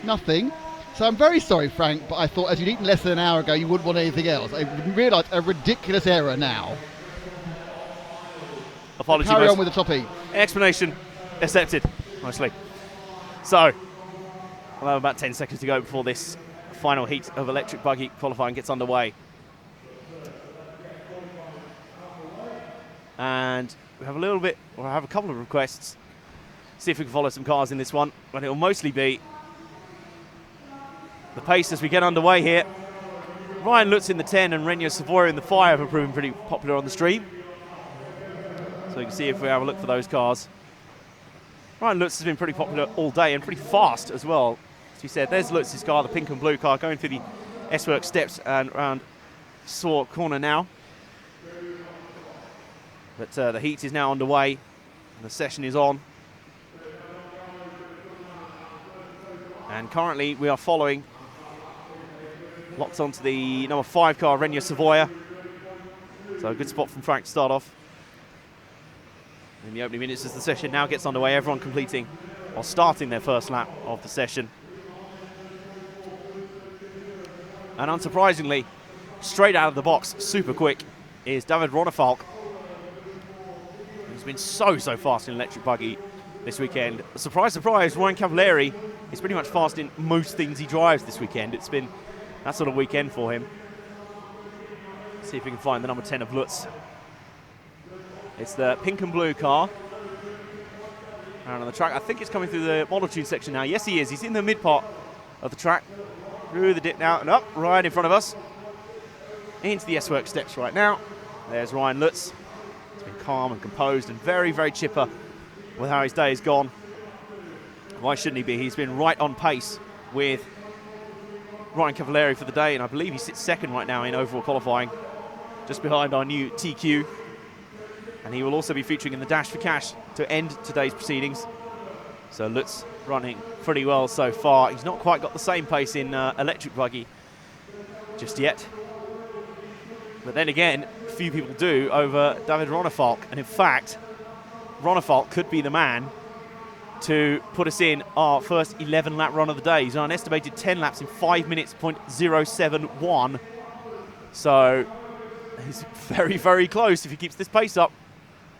Nothing. So I'm very sorry, Frank, but I thought as you'd eaten less than an hour ago, you wouldn't want anything else. I realised a ridiculous error now. Apologies. Carry on with the top heat. Explanation accepted, mostly. So, we'll have about 10 seconds to go before this final heat of electric buggy qualifying gets underway. And we have a couple of requests. See if we can follow some cars in this one, but it'll mostly be the pace as we get underway here. Ryan Lutz in the 10 and Renyo Savoia in the 5 have proven pretty popular on the stream. So you can see if we have a look for those cars. Ryan Lutz has been pretty popular all day and pretty fast as well. As you said, there's Lutz's car, the pink and blue car, going through the S-Works steps and around Saw corner now. But the heat is now underway and the session is on. And currently we are following, locked onto the number 5 car, Renyo Savoia. So a good spot from Frank to start off. In the opening minutes as the session now gets underway, everyone completing or starting their first lap of the session. And unsurprisingly, straight out of the box, super quick, is David Ronefalk, who's been so fast in electric buggy this weekend. Surprise, surprise, Ryan Cavalieri is pretty much fast in most things he drives this weekend. It's been that sort of weekend for him. See if we can find the number 10 of Lutz. It's the pink and blue car. And on the track, I think it's coming through the model tune section now. Yes, he is. He's in the mid part of the track. Through the dip now and up, right in front of us. Into the S-Works steps right now. There's Ryan Lutz. He's been calm and composed and very, very chipper with how his day has gone. Why shouldn't he be? He's been right on pace with Ryan Cavalieri for the day, and I believe he sits second right now in overall qualifying, just behind our new TQ. And he will also be featuring in the Dash for Cash to end today's proceedings. So Lutz running pretty well so far. He's not quite got the same pace in electric buggy just yet. But then again, few people do over David Ronefalk. And in fact, Ronefalk could be the man to put us in our first 11 lap run of the day. He's on an estimated 10 laps in 5 minutes, .071. So he's very, very close. If he keeps this pace up,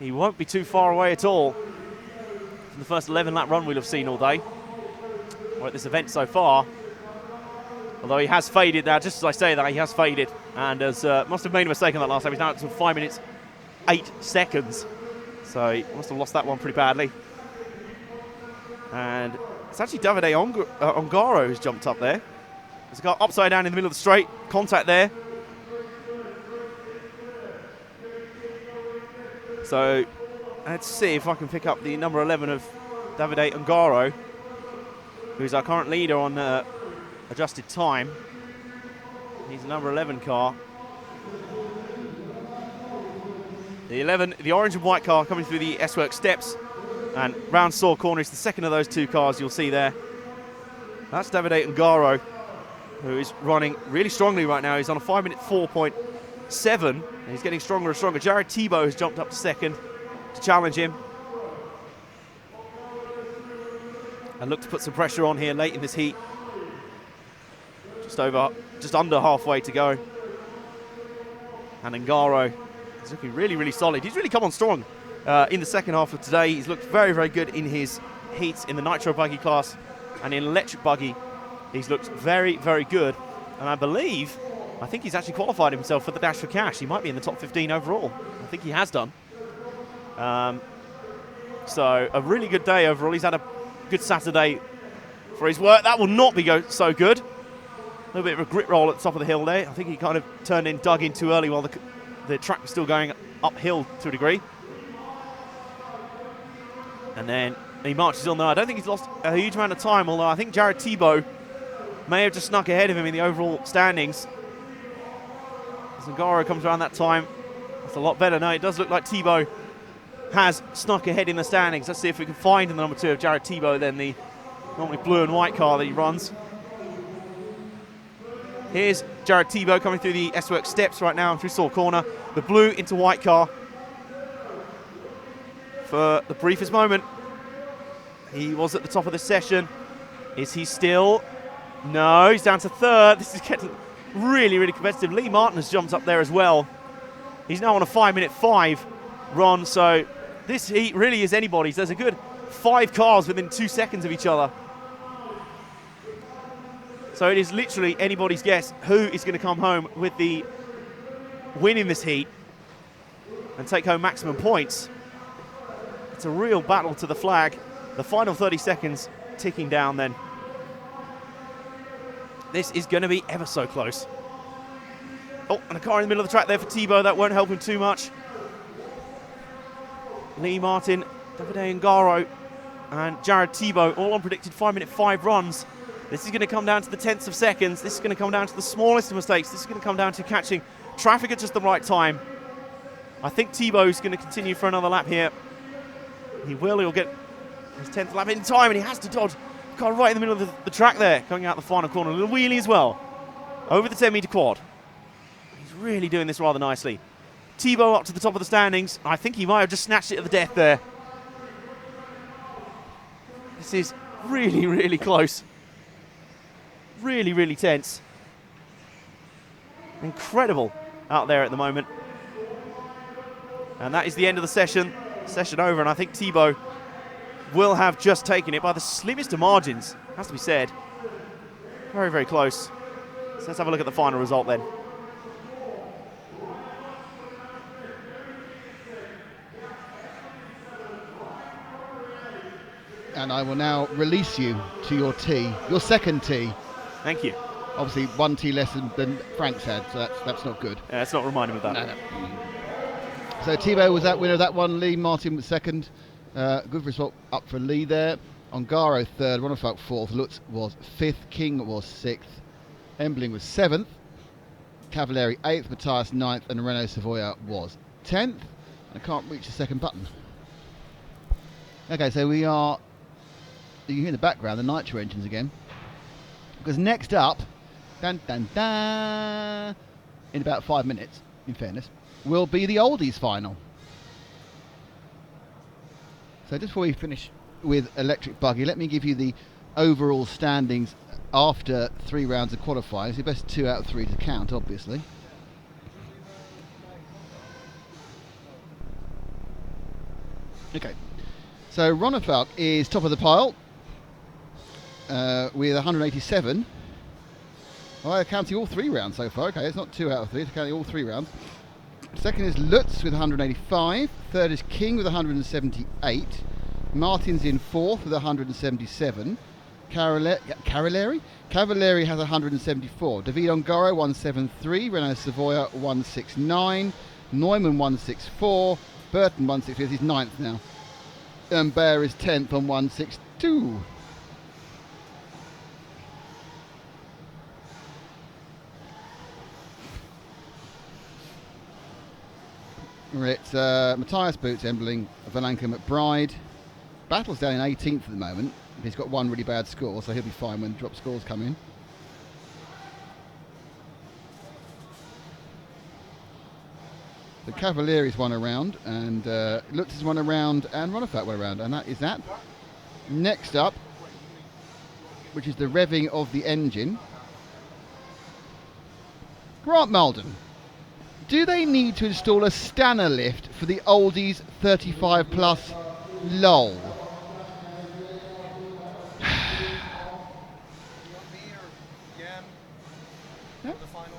he won't be too far away at all from the first 11 lap run we'll have seen all day, or at this event so far. Although he has faded now, just as I say that, he has faded, and must have made a mistake on that last time. He's now at 5 minutes 8 seconds. So he must have lost that one pretty badly. And it's actually Davide Ongaro who's jumped up there. There's a car upside down in the middle of the straight, contact there. So let's see if I can pick up the number 11 of Davide Ongaro, who's our current leader on adjusted time. He's the number 11 car. The orange and white car coming through the S-Works steps and round Saw corner is the second of those two cars you'll see there. That's Davide Ongaro, who is running really strongly right now. He's on a 5 minute 4.7, and he's getting stronger and stronger. Jared Thibault has jumped up to second to challenge him. And look to put some pressure on here late in this heat. Just under halfway to go. And Ongaro is looking really, really solid. He's really come on strong in the second half of today. He's looked very, very good in his heats in the nitro buggy class, and in electric buggy he's looked very, very good. And I think he's actually qualified himself for the Dash for Cash. He might be in the top 15 overall. I think he has done. So a really good day overall. He's had a good Saturday for his work. That will not be so good. A little bit of a grit roll at the top of the hill there. I think he kind of dug in too early while the track was still going uphill to a degree. And then he marches on there. I don't think he's lost a huge amount of time, although I think Jared Thibault may have just snuck ahead of him in the overall standings. Ongaro comes around that time. That's a lot better. No, it does look like Thibault has snuck ahead in the standings. Let's see if we can find the number 2 of Jared Thibault, then the normally blue and white car that he runs. Here's Jared Thibault coming through the S-Works steps right now through Saw corner. The blue into white car. For the briefest moment, he was at the top of the session. Is he still? No, he's down to third. This is getting really, really competitive. Lee Martin has jumped up there as well. He's now on a 5-minute 5 run, so this heat really is anybody's. There's a good 5 cars within 2 seconds of each other. So it is literally anybody's guess who is going to come home with the win in this heat and take home maximum points. It's a real battle to the flag. The final 30 seconds ticking down then. This is going to be ever so close. Oh, and a car in the middle of the track there for Thibaut. That won't help him too much. Lee Martin, Davide Ungaro, and Jared Thibaut all on predicted 5-minute 5 runs. This is going to come down to the tenths of seconds. This is going to come down to the smallest of mistakes. This is going to come down to catching traffic at just the right time. I think Thibaut's going to continue for another lap here. He will. He'll get his 10th lap in time, and he has to dodge the car right in the middle of the track there, coming out the final corner. A little wheelie as well, over the 10-meter quad. He's really doing this rather nicely. Thibaut up to the top of the standings. I think he might have just snatched it at the death there. This is really, really close. Really, really tense. Incredible out there at the moment. And that is the end of the session. Session over, and I think Thibaut will have just taken it by the slimmest of margins, has to be said. Very, very close. So let's have a look at the final result then. And I will now release you to your tee, your second tee. Thank you. Obviously, 1 tee less than Frank's had, so that's not good. Yeah, let's not remind him of that. No. So Thibaut was that winner of that one. Lee Martin was second. Good result up for Lee there. Ongaro third. Ronefalk fourth. Lutz was fifth. King was sixth. Embling was seventh. Cavalieri eighth. Matthias ninth. And Renault Savoia was 10th. I can't reach the second button. Okay, so we are. You can hear in the background the nitro engines again. Because next up, dun, dun, dun, in about 5 minutes, in fairness, will be the Oldies final. So just before we finish with Electric Buggy, let me give you the overall standings after 3 rounds of qualifying. It's the best 2 out of 3 to count, obviously. Okay, so Ronefalk is top of the pile with 187. Well, I'm counting all 3 rounds so far. Okay, it's not 2 out of 3, it's counting all 3 rounds. Second is Lutz with 185. Third is King with 178. Martin's in fourth with 177. Cavalieri has 174. David Ongaro 173. Renault Savoia 169. Neumann 164. Burton 163. He's 9th now. And Baer is 10th on 162. It's Matthias Boots, Embling, Valanka McBride. Battle's down in 18th at the moment. He's got 1 really bad score, so he'll be fine when drop scores come in. The Cavalieri's won a round, and Lutz has won a round, and Ronefalk won a round, and that is that. Next up, which is the revving of the engine. Grant Malden. Do they need to install a Stanner lift for the Oldies 35 plus? LOL.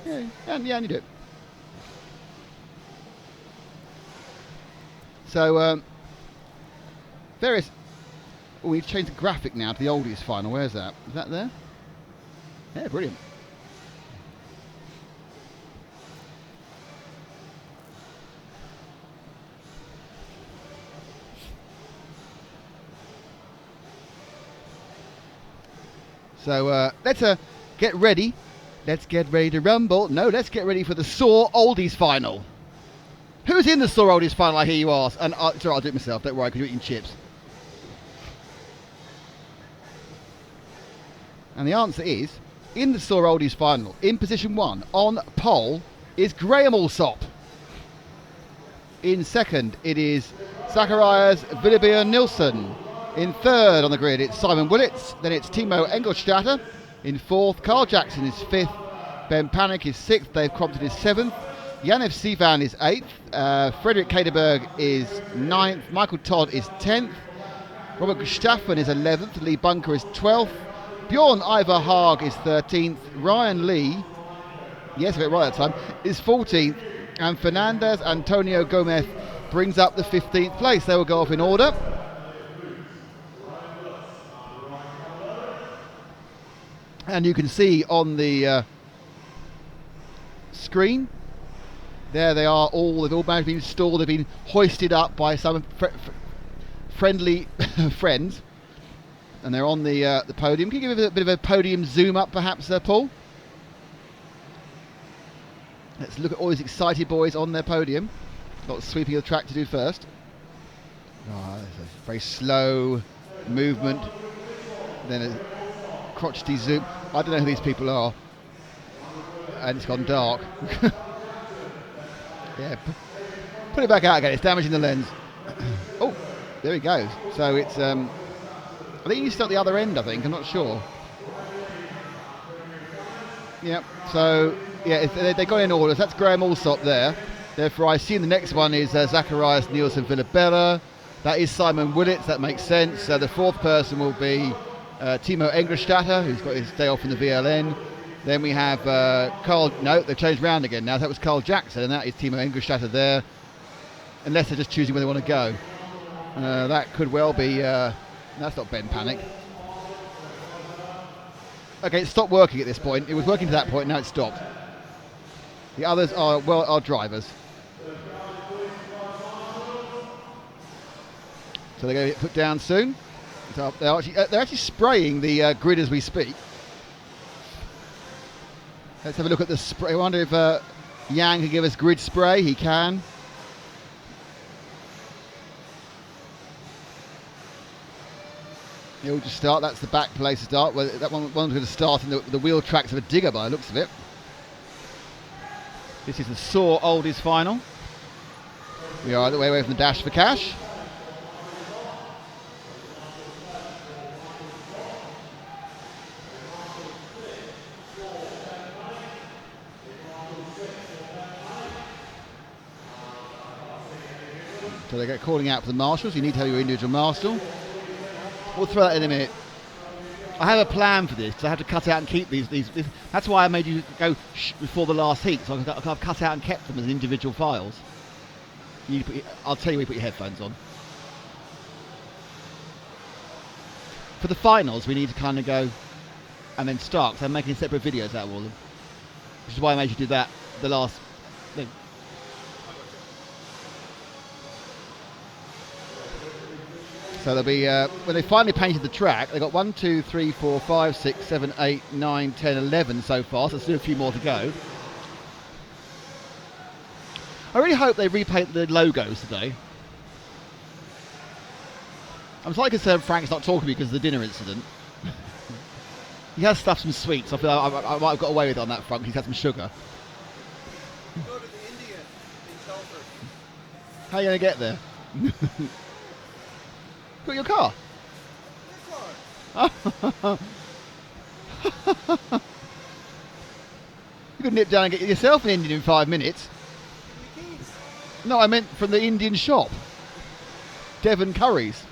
Yeah, you do. So, various. Oh, we've changed the graphic now to the Oldies final. Where's that? Is that there? Yeah, brilliant. So let's get ready. Let's get ready to rumble. No, let's get ready for the Saw Oldies final. Who's in the Saw Oldies final, I hear you ask? And sorry, I'll do it myself. Don't worry, because you're eating chips. And the answer is, in the Saw Oldies final, in position 1, on pole, is Graham Allsop. In second, it is Zacharias Villebir Nilsson. In third on the grid, it's Simon Willits. Then it's Timo Engelstadter. In fourth, Carl Jackson is fifth. Ben Panic is sixth. Dave Crompton is seventh. Janef Sivan is eighth. Frederick Kaderberg is ninth. Michael Todd is 10th. Robert Gustafsson is 11th. Lee Bunker is 12th. Bjorn Ivar Haag is 13th. Ryan Lee, yes, I got it right that time, is 14th. And Fernandez Antonio Gomez brings up the 15th place. They will go off in order. And you can see on the screen, there they are, they've all managed to be installed, they've been hoisted up by some friendly friends, and they're on the podium. Can you give it a bit of a podium zoom up perhaps, Paul? Let's look at all these excited boys on their podium. Got sweeping of the track to do first. It's a very slow movement, then a crotchety zoom. I don't know who these people are, and it's gone dark. Yeah, put it back out again, it's damaging the lens. Oh, there he goes. So it's, I think you start the other end, I think, I'm not sure. Yeah, so, yeah, they got in order. So that's Graham Allsop there. Therefore, I assume the next one is Zacharias Nielsen Villabella. That is Simon Willits, that makes sense. The fourth person will be Timo Engelstadter, who's got his day off in the VLN. Then we have they've changed round again now. That was Carl Jackson, and that is Timo Engelstadter there. Unless they're just choosing where they want to go. That could well be, that's not Ben Panic. Okay, it stopped working at this point. It was working to that point, now it's stopped. The others are drivers. So they're going to get put down soon. So they're actually spraying the grid as we speak. Let's have a look at the spray. I wonder if Yang can give us grid spray. He can. He'll just start. That's the back place to start. Well, that one's going to start in the wheel tracks of a digger by the looks of it. This is the Saw Oldies final. We are the way away from the Dash for Cash. So they get calling out for the marshals. You need to have your individual marshal. We'll throw that in a minute. I have a plan for this, because I have to cut out and keep these. That's why I made you go before the last heat, so I've cut out and kept them as individual files. I'll tell you where you put your headphones on. For the finals, we need to kind of go and then start, because I'm making separate videos out of all of them. Which is why I made you do that the last thing. So they'll be, when they finally painted the track, they've got 1, 2, 3, 4, 5, 6, 7, 8, 9, 10, 11 so far, so there's still a few more to go. I really hope they repaint the logos today. I'm slightly concerned Frank's not talking to me because of the dinner incident. He has stuffed some sweets, I feel I might have got away with it on that front, he's had some sugar. Go to the Indian in Telford. How are you going to get there? Got your car? You could nip down and get yourself an Indian in 5 minutes. No, I meant from the Indian shop. Devon Curries.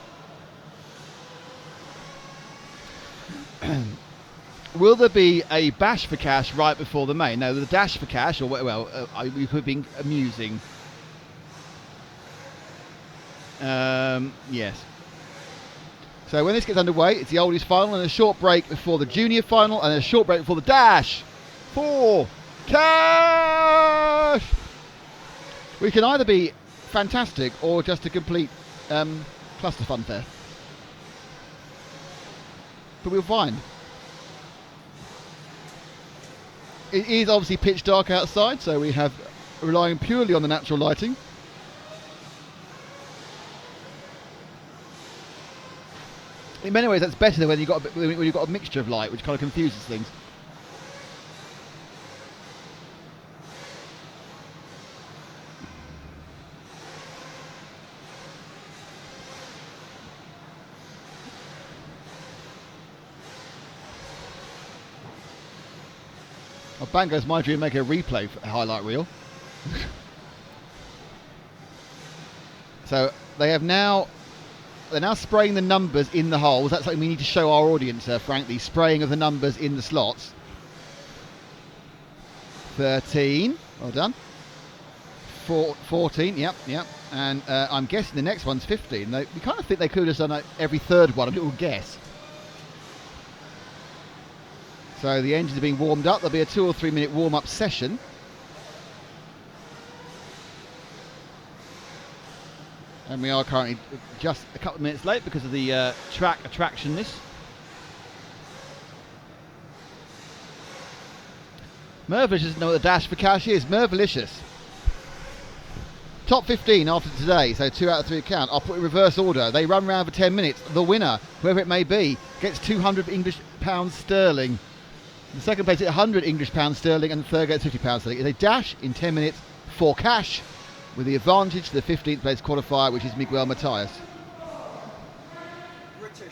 Will there be a bash for cash right before the main? No, the dash for cash, or we could be amusing. Yes. So when this gets underway, it's the Oldies final and a short break before the junior final and a short break before the dash for cash. We can either be fantastic or just a complete cluster funfair. But we'll find. It is obviously pitch dark outside, so we have relying purely on the natural lighting. In many ways, that's better than when you've got a mixture of light, which kind of confuses things. Well, Bango's my dream, make a replay for a highlight reel. So they're now spraying the numbers in the holes. That's something we need to show our audience, frankly. Spraying of the numbers in the slots. 13, well done. 14, yep. And I'm guessing the next one's 15. We kind of think they could have done every third one, a little guess. So the engines are being warmed up. There'll be a 2 or 3 minute warm-up session. And we are currently just a couple of minutes late because of the track attractionness. Mervilicious doesn't know what the dash for cash is. Mervilicious. Top 15 after today, so 2 out of 3 count. I'll put in reverse order. They run round for 10 minutes. The winner, whoever it may be, gets 200 English pounds sterling. The second place gets 100 English pounds sterling, and the third gets 50 pounds sterling. It's a dash in 10 minutes for cash, with the advantage to the 15th place qualifier, which is Miguel Matthias. British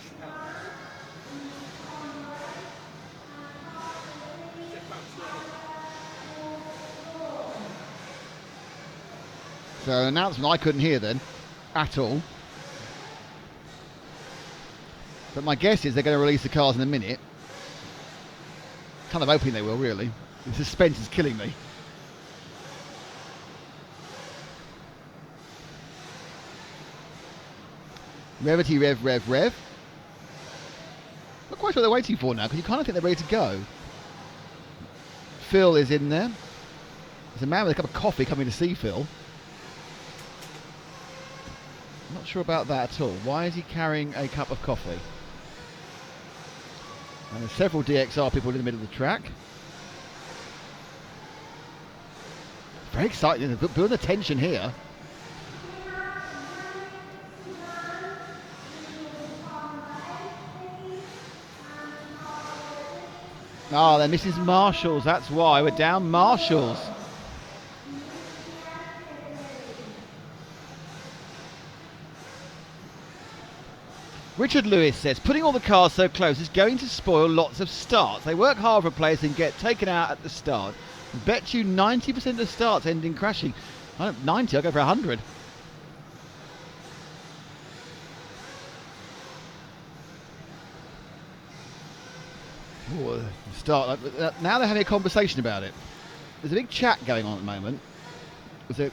So an announcement I couldn't hear then, at all. But my guess is they're going to release the cars in a minute. Kind of hoping they will, really. The suspense is killing me. Revity, rev. Not quite sure what they're waiting for now, because you kind of think they're ready to go. Phil is in there. There's a man with a cup of coffee coming to see Phil. I'm not sure about that at all. Why is he carrying a cup of coffee? And there's several DXR people in the middle of the track. Very exciting. They're building the tension here. Oh, they're Mrs. Marshalls. That's why. We're down Marshalls. Richard Lewis says, putting all the cars so close is going to spoil lots of starts. They work hard for a place and get taken out at the start. Bet you 90% of starts end in crashing. I don't 90, I'll go for 100. Ooh, start. Now they're having a conversation about it. There's a big chat going on at the moment. This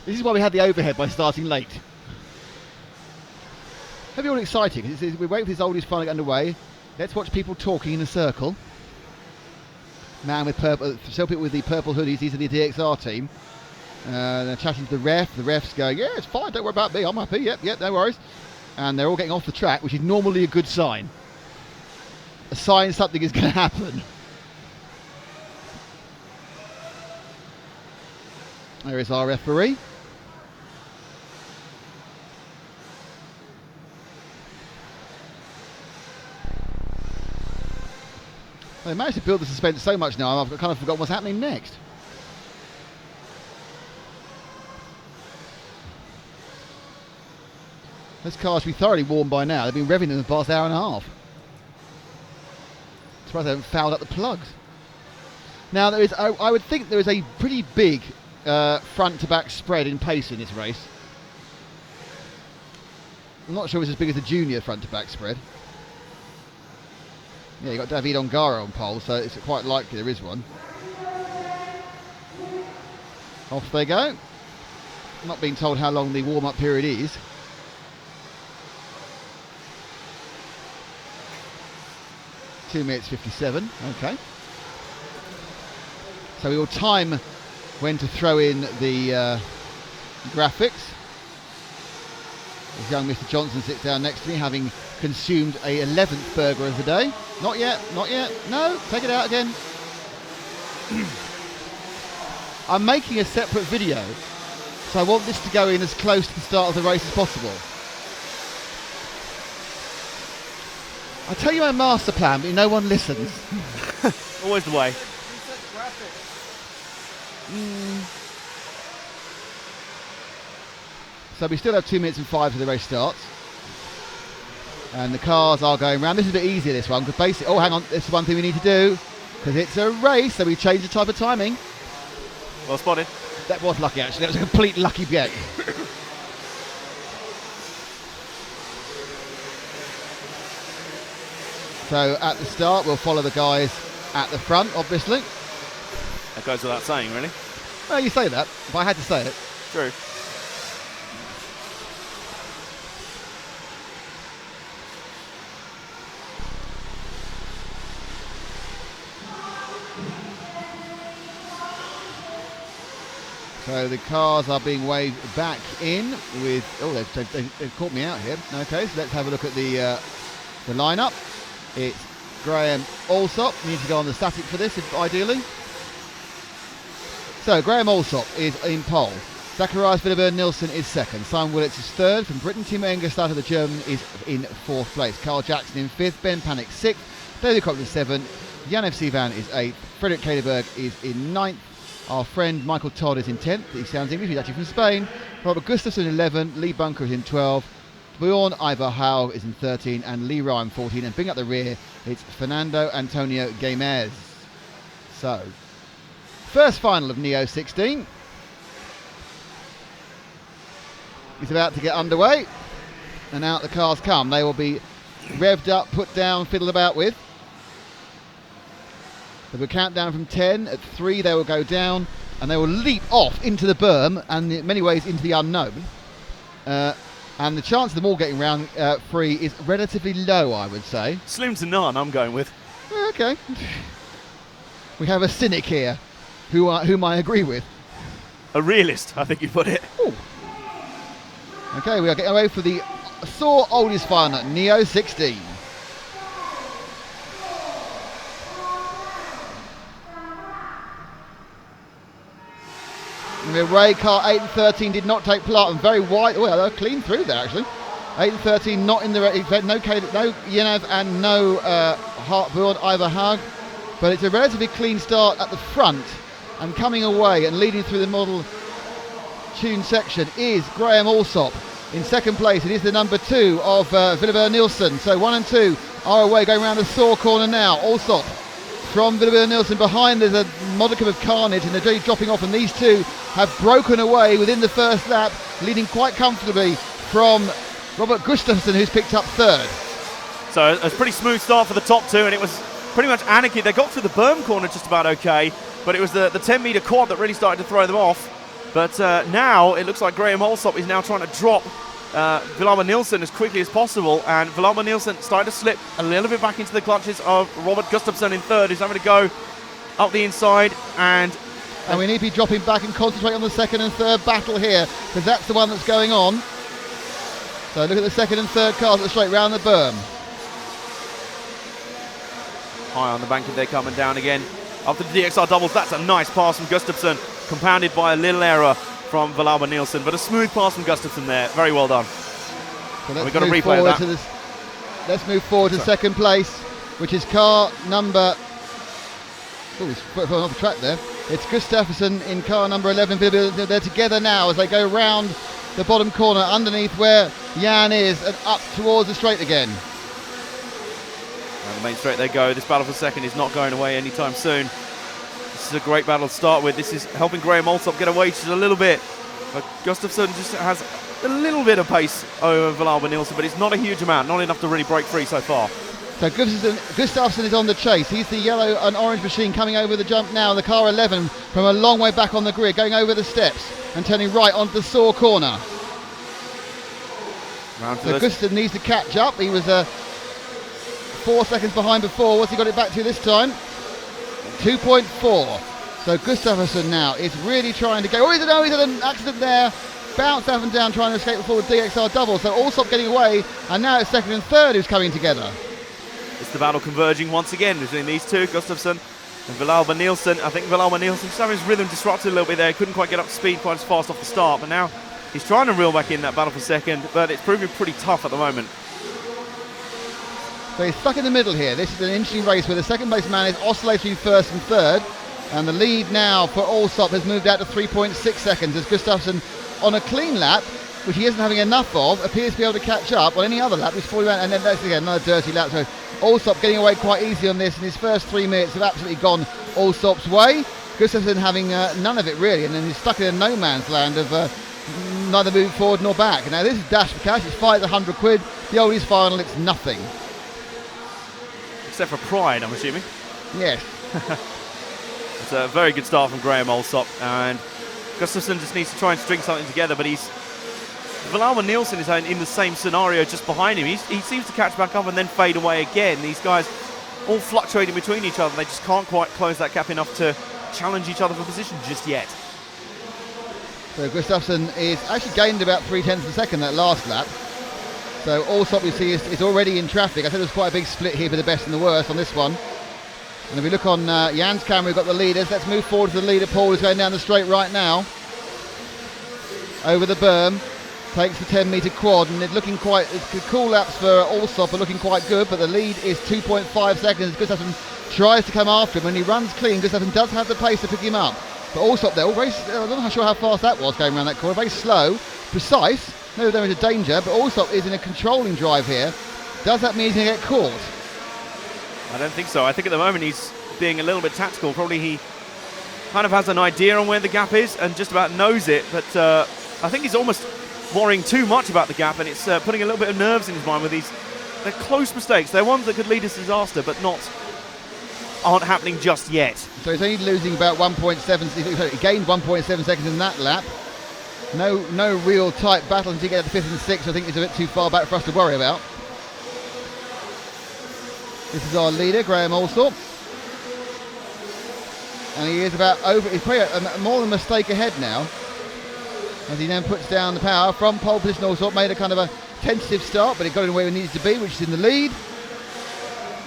is why we had the overhead by starting late. Hope you're all excited. We're waiting for this Oldies finally underway. Let's watch people talking in a circle. Man with purple, some people with the purple hoodies, these are the DXR team. They're chatting to the ref. The ref's going, yeah, it's fine, don't worry about me, I'm happy, yep, no worries. And they're all getting off the track, which is normally a good sign. A sign something is going to happen. There is our referee. They managed to build the suspense so much now, I've kind of forgotten what's happening next. Those cars should be thoroughly warm by now. They've been revving in the past hour and a half. I'm surprised they haven't fouled up the plugs. Now, there is, I would think there is a pretty big front-to-back spread in pace in this race. I'm not sure it's as big as the junior front-to-back spread. Yeah, you've got David Ongaro on pole, so it's quite likely there is one. Off they go. I'm not being told how long the warm-up period is. Two minutes 57, okay. So we will time when to throw in the graphics. As young Mr. Johnson sits down next to me, having consumed a 11th burger of the day. Not yet, not yet. No, take it out again. I'm making a separate video, so I want this to go in as close to the start of the race as possible. I tell you my master plan, but no one listens. Always the way. So we still have 2 minutes and 5 till the race starts. And the cars are going round. This is a bit easier, this one, because basically, oh, hang on, this is one thing we need to do, because it's a race, so we change the type of timing. Well spotted. That was lucky, actually. That was a complete lucky get. So at the start, we'll follow the guys at the front, obviously. That goes without saying, really. Well, you say that, but I had to say it. True. So the cars are being waved back in with... Oh, they've caught me out here. Okay, so let's have a look at the lineup. It's Graham Allsop. Needs to go on the static for this, ideally. So Graham Allsop is in pole. Zacharias Villeneuve-Nielsen is second. Simon Willits is third. From Britain, Timo Engelstad of the German is in fourth place. Carl Jackson in fifth. Ben Panic sixth. David Cochran seventh. Jan F. Sivan is eighth. Frederick Kederberg is in ninth. Our friend Michael Todd is in 10th. He sounds English. He's actually from Spain. Robert Gustafsson 11. Lee Bunker is in 12. Bjorn Ivar Haug is in 13. And Lee Ryan 14. And bring up the rear, it's Fernando Antonio Gamez. So, first final of Neo 16 is about to get underway. And out the cars come. They will be revved up, put down, fiddled about with. They will count down from 10. At 3 they will go down and they will leap off into the berm and in many ways into the unknown. And the chance of them all getting round free is relatively low, I would say. Slim to none, I'm going with. Okay. We have a cynic here whom I agree with. A realist, I think you put it. Ooh. Okay, we are getting away for the Saw Oldies final at Neo 16. The Ray car 8 and 13 did not take part and very wide. Oh, they're clean through there actually. 8 and 13 not in the race. No Yenev and no Harper Ivar Haug. But it's a relatively clean start at the front and coming away and leading through the model tune section is Graham Allsop. In second place, it is the number 2 of Villeneuve-Nielsen. So 1 and 2 are away, going around the Saw corner now. Allsop from Villeneuve-Nielsen. Behind there's a modicum of carnage and they're really dropping off, and these two have broken away within the first lap, leading quite comfortably from Robert Gustafsson, who's picked up third. So a pretty smooth start for the top two, and it was pretty much anarchy. They got through the berm corner just about okay, but it was the 10-metre quad that really started to throw them off. But now it looks like Graham Allsop is now trying to drop Villeneuve-Nielsen as quickly as possible, and Villeneuve-Nielsen started to slip a little bit back into the clutches of Robert Gustafsson in third, who's having to go up the inside, and we need to be dropping back and concentrate on the second and third battle here, because that's the one that's going on. So look at the second and third cars that are straight round the berm. High on the bank and they're coming down again. After the DXR doubles, that's a nice pass from Gustafsson, compounded by a little error from Villeneuve-Nielsen, but a smooth pass from Gustafsson there. Very well done. So we've got a replay of that. Let's move forward to second place, which is car number... Oh, he's put off the track there. It's Gustafsson in car number 11. They're together now as they go round the bottom corner underneath where Jan is and up towards the straight again. And the main straight they go. This battle for second is not going away anytime soon. This is a great battle to start with. This is helping Graham Allsop get away just a little bit. But Gustafsson just has a little bit of pace over Villeneuve-Nielsen, but it's not a huge amount, not enough to really break free so far. So Gustafsson is on the chase. He's the yellow and orange machine coming over the jump now. The car 11 from a long way back on the grid, going over the steps and turning right onto the Saw corner. So Gustafsson needs to catch up. He was 4 seconds behind before. What's he got it back to this time? 2.4. So Gustafsson now is really trying to go. Oh, he's had an accident there. Bounced up and down trying to escape before the DXR double. So Allsop getting away, and now it's second and third who's coming together. It's the battle converging once again between these two, Gustafsson and Villeneuve-Nielsen. I think Villeneuve-Nielsen just having his rhythm disrupted a little bit there. He couldn't quite get up to speed quite as fast off the start, but now he's trying to reel back in that battle for second, but it's proving pretty tough at the moment. So he's stuck in the middle here. This is an interesting race where the second place man is oscillating first and third, and the lead now for Allsop has moved out to 3.6 seconds as Gustafsson on a clean lap which he isn't having enough of, appears to be able to catch up on any other lap. He's falling around, and then that's again another dirty lap. So Allsop getting away quite easy on this, and his first 3 minutes have absolutely gone Allsop's way. Gustafsson having none of it really, and then he's stuck in a no man's land of neither moving forward nor back. Now this is Dash for Cash, it's 500 quid. The Oldies final, it's nothing. Except for pride, I'm assuming. Yes. It's a very good start from Graham Allsop, and Gustafsson just needs to try and string something together, but Valama Nielsen is in the same scenario just behind him. He seems to catch back up and then fade away again. These guys all fluctuating between each other. They just can't quite close that gap enough to challenge each other for position just yet. So Gustafsson is actually gained about 0.3 of a second that last lap. So Allsop, you see, is already in traffic. I said there was quite a big split here for the best and the worst on this one. And if we look on Jan's camera, we've got the leaders. Let's move forward to the leader. Paul is going down the straight right now. Over the berm. Takes the 10-metre quad, and it's looking quite... The cool laps for Allsop are looking quite good, but the lead is 2.5 seconds. Gustafsson tries to come after him. When he runs clean, Gustafsson does have the pace to pick him up. But Allsop there, I'm not sure how fast that was going around that corner. Very slow, precise. No damage to danger, but Allsop is in a controlling drive here. Does that mean he's going to get caught? I don't think so. I think at the moment he's being a little bit tactical. Probably he kind of has an idea on where the gap is and just about knows it, but I think he's almost worrying too much about the gap, and it's putting a little bit of nerves in his mind with these. They're close mistakes. They're ones that could lead us to disaster, but aren't happening just yet. So he's only losing about 1.7. He gained 1.7 seconds in that lap. No real tight battle until you get to the 5th and 6th. I think it's a bit too far back for us to worry about. This is our leader, Graham Allsop. And he is about over. He's probably more than a mistake ahead now. As he then puts down the power from pole position. Allsop made a kind of a tentative start, but it got him where he needs to be, which is in the lead.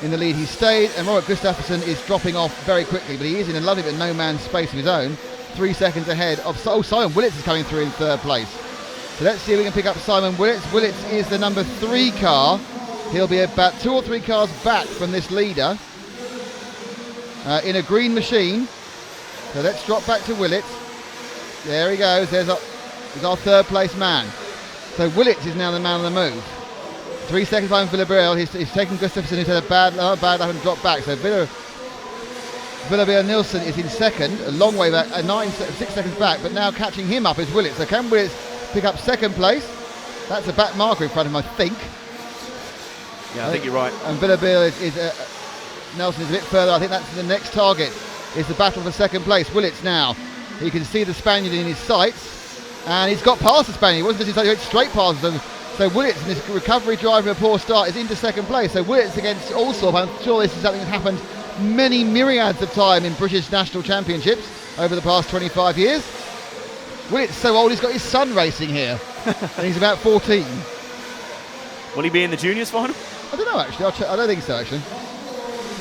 In the lead he stayed, and Robert Gustafsson is dropping off very quickly, but he is in a lovely bit no man's space of his own. 3 seconds ahead of Simon Willits is coming through in 3rd place. So let's see if we can pick up Simon Willits. Willits is the number 3 car. He'll be about 2 or 3 cars back from this leader in a green machine. So let's drop back to Willits. There he goes. There's our 3rd place man. So Willits is now the man on the move. 3 seconds behind Villarreal. He's taken Gustafsson, who's had a bad lap and dropped back. So Villarreal Nielsen is in 2nd, a long way back, 6 seconds back, but now catching him up is Willits. So can Willits pick up 2nd place? That's a back marker in front of him, I think. Yeah, I think you're right. And Villarreal is Nelson is a bit further. I think that's the next target, is the battle for 2nd place. Willits now. He can see the Spaniard in his sights, and he's got past the Spaniard. He wasn't just he went straight past them. So Willits, in his recovery drive from a poor start, is into 2nd place. So Willits against Allsop. I'm sure this is something that's happened many myriads of time in British national championships over the past 25 years. Willits so old he's got his son racing here, and he's about 14. Will he be in the juniors final? I don't know actually. I don't think so actually.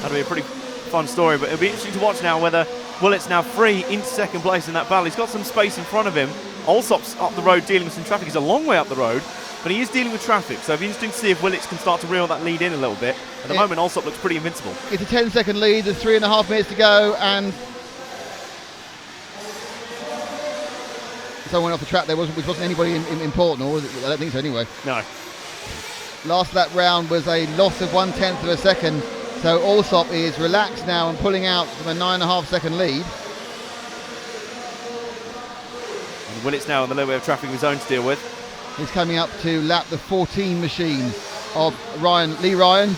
That'll be a pretty fun story, but it'll be interesting to watch now whether Willits now free into 2nd place in that battle. He's got some space in front of him. Allsop's up the road dealing with some traffic. He's a long way up the road, but he is dealing with traffic, so it'll be interesting to see if Willits can start to reel that lead in a little bit. At the moment, Allsop looks pretty invincible. It's a 10-second lead, there's 3.5 minutes to go, and someone off the track there, which wasn't anybody important, or was it? I don't think so anyway. No. Last lap round was a loss of 1/10 of a second, so Allsop is relaxed now and pulling out from a 9.5 second lead. And Willits now on the little bit of traffic of his own to deal with. He's coming up to lap the 14 machine of Lee Ryan.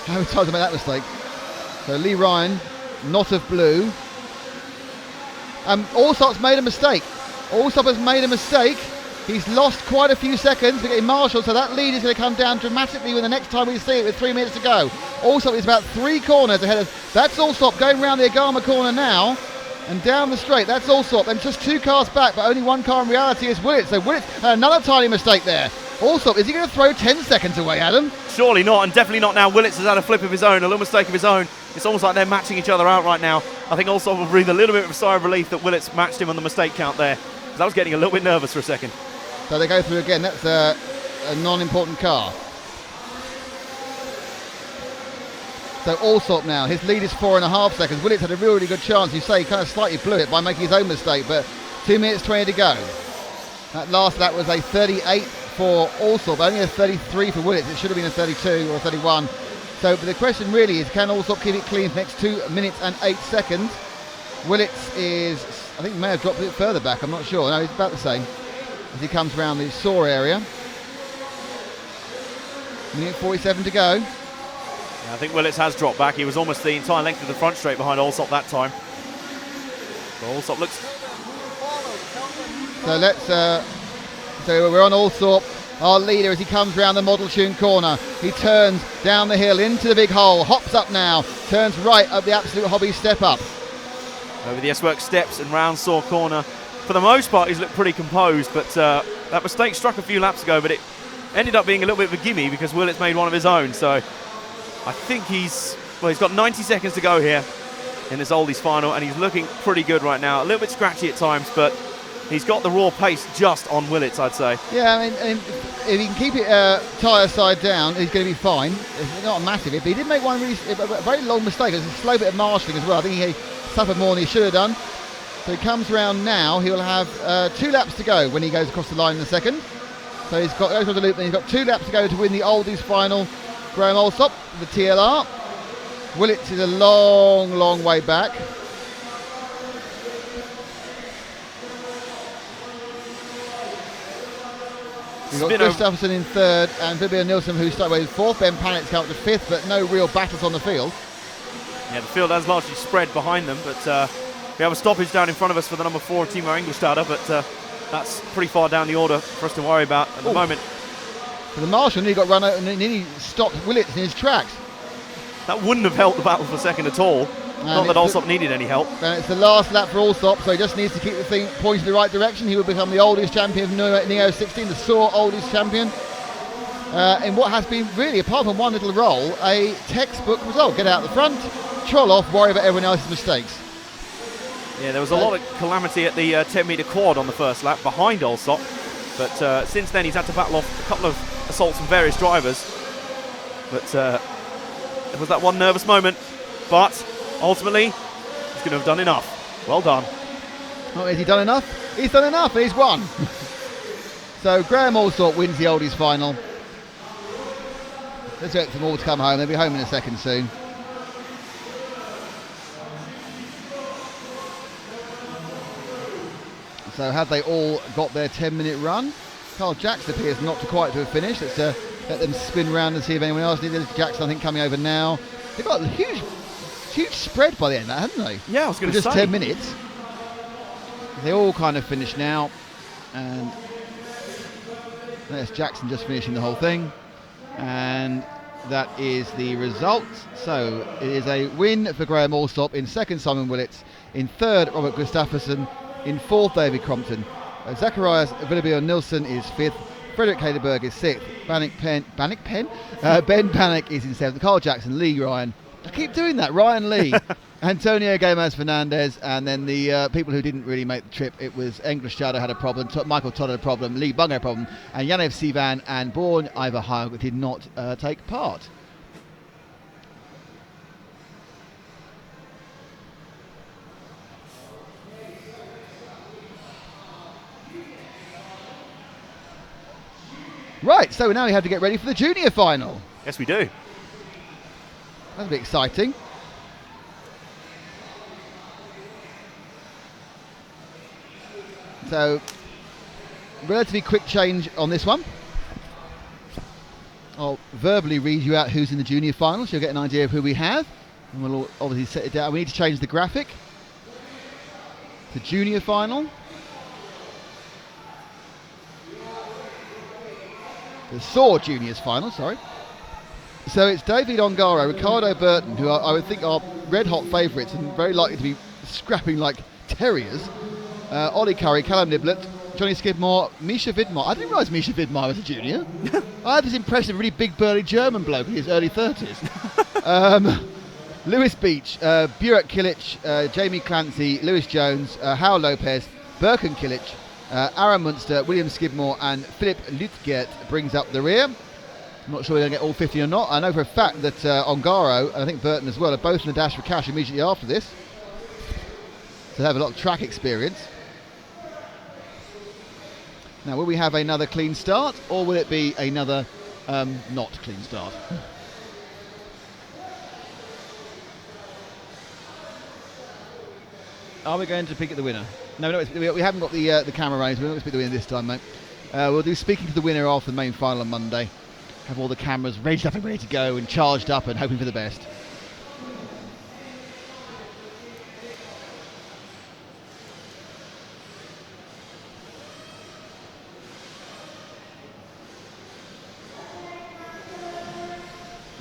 How many times I made that mistake? So Lee Ryan, not of blue. Allsop's made a mistake. Allsop has made a mistake. He's lost quite a few seconds. We're getting marshalled, so that lead is going to come down dramatically when the next time we see it with 3 minutes to go. Allsop is about 3 corners ahead of... That's Allsop going round the Agama corner now. And down the straight, that's Allsop. And just 2 cars back, but only 1 car in reality is Willits. So Willits, another tiny mistake there. Allsop, is he going to throw 10 seconds away, Adam? Surely not, and definitely not now. Willits has had a flip of his own, a little mistake of his own. It's almost like they're matching each other out right now. I think Allsop will breathe a little bit of a sigh of relief that Willits matched him on the mistake count there, because I was getting a little bit nervous for a second. So they go through again. That's a non-important car. So Allsop now, his lead is 4.5 seconds. Willits had a really good chance. You say he kind of slightly blew it by making his own mistake, but 2 minutes 20 to go. That last lap was a 38 for Allsop, only a 33 for Willits. It should have been a 32 or a 31. So but the question really is, can Allsop keep it clean for the next 2 minutes and 8 seconds? Willits is, I think, may have dropped a bit further back. I'm not sure. No, it's about the same as he comes around the Saw area. Minute 47 to go. Yeah, I think Willits has dropped back. He was almost the entire length of the front straight behind Allsop that time. So Allsop looks... So let's... so we're on Allsop, our leader, as he comes round the Model Tune corner. He turns down the hill into the big hole, hops up now, turns right up the Absolute Hobby step up. Over the S-Works steps and round Saw corner. For the most part, he's looked pretty composed, but that mistake struck a few laps ago, but it ended up being a little bit of a gimme because Willits made one of his own. So I think he's got 90 seconds to go here in this Oldies final, and he's looking pretty good right now. A little bit scratchy at times, but he's got the raw pace just on Willits, I'd say. Yeah, I mean, if he can keep it tyre side down, he's going to be fine. It's not a massive hit, but he did make one really, a very long mistake. It was a slow bit of marshalling as well. I think he suffered more than he should have done. So he comes round now. He will have 2 laps to go when he goes across the line in a second. So he's got goes across the loop, and he's got 2 laps to go to win the Oldies final. Graham Allsop, the TLR. Willits is a long, long way back. We've got Gustafsson in 3rd and Vivian Nilsson, who started with 4th. Ben Pannett's come up to 5th, but no real battles on the field. Yeah, the field has largely spread behind them, but we have a stoppage down in front of us for the number 4 Timo Engelstadter, but that's pretty far down the order for us to worry about at the moment. So the Marshal nearly got run out and nearly stopped Willits in his tracks. That wouldn't have helped the battle for second at all. Not that Allsop needed any help. And it's the last lap for Allsop, so he just needs to keep the thing pointing in the right direction. He will become the oldest champion of Neo 16, the Saw oldest champion. In what has been really, apart from one little roll, a textbook result. Get out the front, troll off, worry about everyone else's mistakes. Yeah, there was a lot of calamity at the 10-metre quad on the first lap behind Allsop, but since then he's had to battle off a couple of assaults from various drivers. But there was that one nervous moment, but ultimately he's going to have done enough. Well done. Oh, has he done enough? He's done enough, he's won. So Graham Allsop wins the Oldies final. Let's wait for them all to come home. They'll be home in a second soon. So have they all got their 10-minute run? Carl Jackson appears not to quite to have finished. Let's let them spin round and see if anyone else needs. Jackson, I think, coming over now. They've got a huge spread by the end of that, haven't they? Yeah, I was going to say. Just 10 minutes. They all kind of finished now. And there's Jackson just finishing the whole thing. And that is the result. So it is a win for Graham Allsop. In 2nd, Simon Willits. In 3rd, Robert Gustafsson. In 4th, David Crompton. Zacharias Villabio Nilsson is 5th. Frederick Haderberg is 6th. Ben Panic is in 7th. Carl Jackson, Lee Ryan. I keep doing that. Ryan Lee. Antonio Gomez Fernandez. And then the people who didn't really make the trip, it was Engelstadter had a problem, Michael Todd had a problem, Lee Bunga had a problem, and Yanev Sivan and Born Ivar Haug did not take part. Right, so now we have to get ready for the junior final. Yes, we do. That's a bit exciting. So, relatively quick change on this one. I'll verbally read you out who's in the junior final, so you'll get an idea of who we have. And we'll obviously set it down. We need to change the graphic. The junior final. The Saw Juniors final, sorry. So it's David Ongaro, Ricardo Burton, who I would think are red-hot favourites and very likely to be scrapping like terriers. Ollie Curry, Callum Niblett, Johnny Skidmore, Misha Vidmar. I didn't realise Misha Vidmar was a junior. I had this impressive, really big, burly German bloke in his early 30s. Lewis Beach, Burak Kilic, Jamie Clancy, Lewis Jones, Hal Lopez, Birkin Kilic, Aaron Munster, William Skidmore and Philip Lutgert brings up the rear. I'm not sure we're going to get all 50 or not. I know for a fact that Ongaro, and I think Burton as well, are both in the dash for cash immediately after this. So they have a lot of track experience. Now, will we have another clean start, or will it be another not clean start? Are we going to pick at the winner? No, we haven't got the camera running, so we're not going to pick the winner this time, mate. We'll do speaking to the winner after the main final on Monday. Have all the cameras raised up and ready to go and charged up and hoping for the best.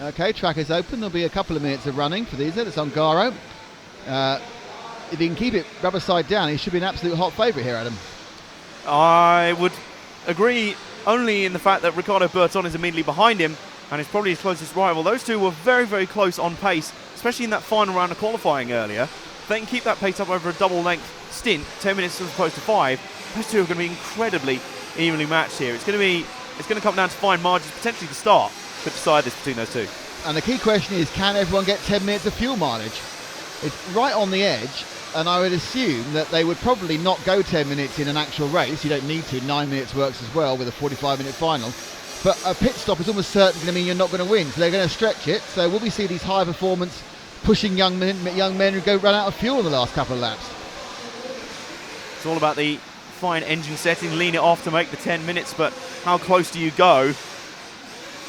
Okay, track is open. There'll be a couple of minutes of running for these. It's Ongaro. If he can keep it rubber side down, he should be an absolute hot favourite here, Adam. I would agree only in the fact that Ricardo Berton is immediately behind him and is probably his closest rival. Those two were very, very close on pace, especially in that final round of qualifying earlier. If they can keep that pace up over a double-length stint, 10 minutes as opposed to 5, those two are going to be incredibly evenly matched here. It's going to come down to fine margins. Potentially the start could decide this between those two. And the key question is, can everyone get 10 minutes of fuel mileage? It's right on the edge, and I would assume that they would probably not go 10 minutes in an actual race. You don't need to. 9 minutes works as well with a 45-minute final. But a pit stop is almost certainly going to mean you're not going to win, so they're going to stretch it. So will we see these high-performance pushing young men who run out of fuel in the last couple of laps? It's all about the fine engine setting, lean it off to make the 10 minutes, but how close do you go?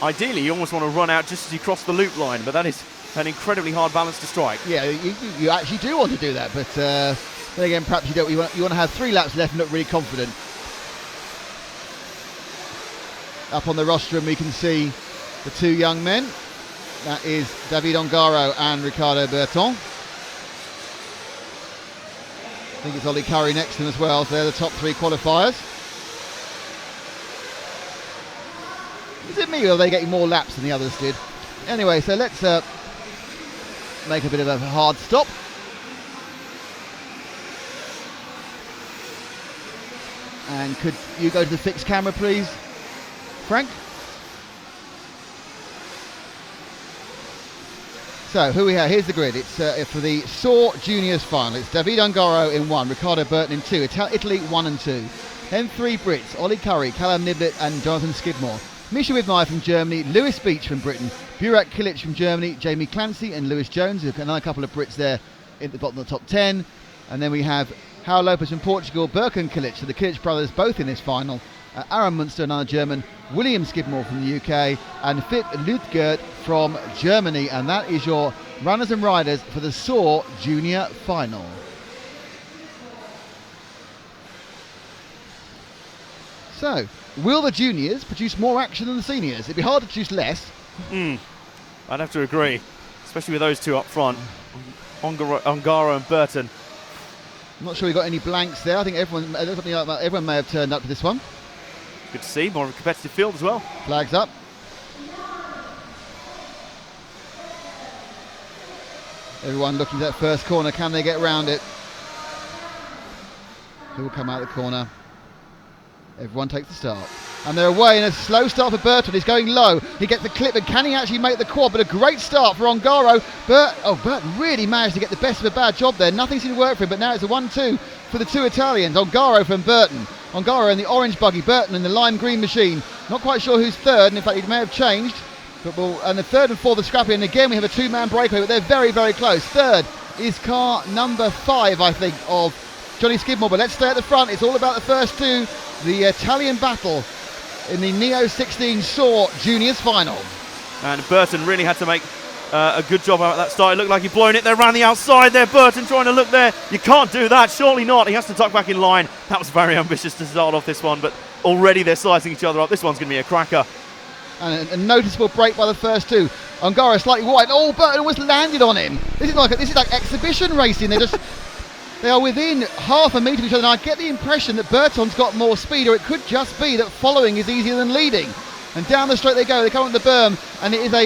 Ideally, you almost want to run out just as you cross the loop line, but that is an incredibly hard balance to strike. Yeah, you actually do want to do that, but then again, perhaps you don't. You want to have 3 laps left and look really confident. Up on the rostrum, we can see the 2 young men. That is David Ongaro and Ricardo Berton. I think it's Ollie Curry next to them as well, so they're the top 3 qualifiers. Is it me, or are they getting more laps than the others did? Anyway, so let's make a bit of a hard stop. And could you go to the fixed camera, please, Frank? So, who we have? Here's the grid. It's for the SOAR Juniors final. It's David Ongaro in 1, Ricardo Berton in 2, Italy 1 and 2. Then 3 Brits, Ollie Curry, Callum Niblett and Jonathan Skidmore. Misha Widmeyer from Germany, Lewis Beach from Britain, Burak Kilic from Germany, Jamie Clancy and Lewis Jones, another couple of Brits there at the bottom of the top 10. And then we have Hal Lopez from Portugal, Birkin Kilic, so the Kilic brothers both in this final. Aaron Munster, another German, William Skidmore from the UK, and Philipp Lüdgert from Germany. And that is your runners and riders for the SOAR Junior Final. So, will the juniors produce more action than the seniors? It'd be hard to produce less. I'd have to agree, especially with those 2 up front, Ongaro and Burton. I'm not sure we got any blanks there. I think everyone may have turned up to this one. Good to see, more of a competitive field as well. Flags up. Everyone looking at that first corner. Can they get round it? Who will come out of the corner? Everyone takes the start. And they're away in a slow start for Burton. He's going low. He gets the clip, and can he actually make the quad? But a great start for Ongaro. Burton really managed to get the best of a bad job there. Nothing seemed to work for him, but now it's a 1-2 for the 2 Italians. Ongaro from Burton. Ongaro in the orange buggy, Burton in the lime green machine. Not quite sure who's third, and in fact, he may have changed. And the 3rd and 4th are scrappy, and again we have a 2-man breakaway, but they're very, very close. 3rd is car number 5, I think, of Johnny Skidmore. But let's stay at the front. It's all about the first 2. The Italian battle in the Neo 16 SOAR Juniors final. And Burton really had to make a good job out of that start. It looked like he'd blown it there around the outside there. Burton trying to look there. You can't do that, surely not. He has to tuck back in line. That was very ambitious to start off this one, but already they're sizing each other up. This one's going to be a cracker. And a noticeable break by the first 2. Ongaro slightly wide. Oh, Burton almost landed on him. This is like exhibition racing. They are within half a metre of each other, and I get the impression that Burton's got more speed, or it could just be that following is easier than leading. And down the straight they go. They come up the berm, and it is I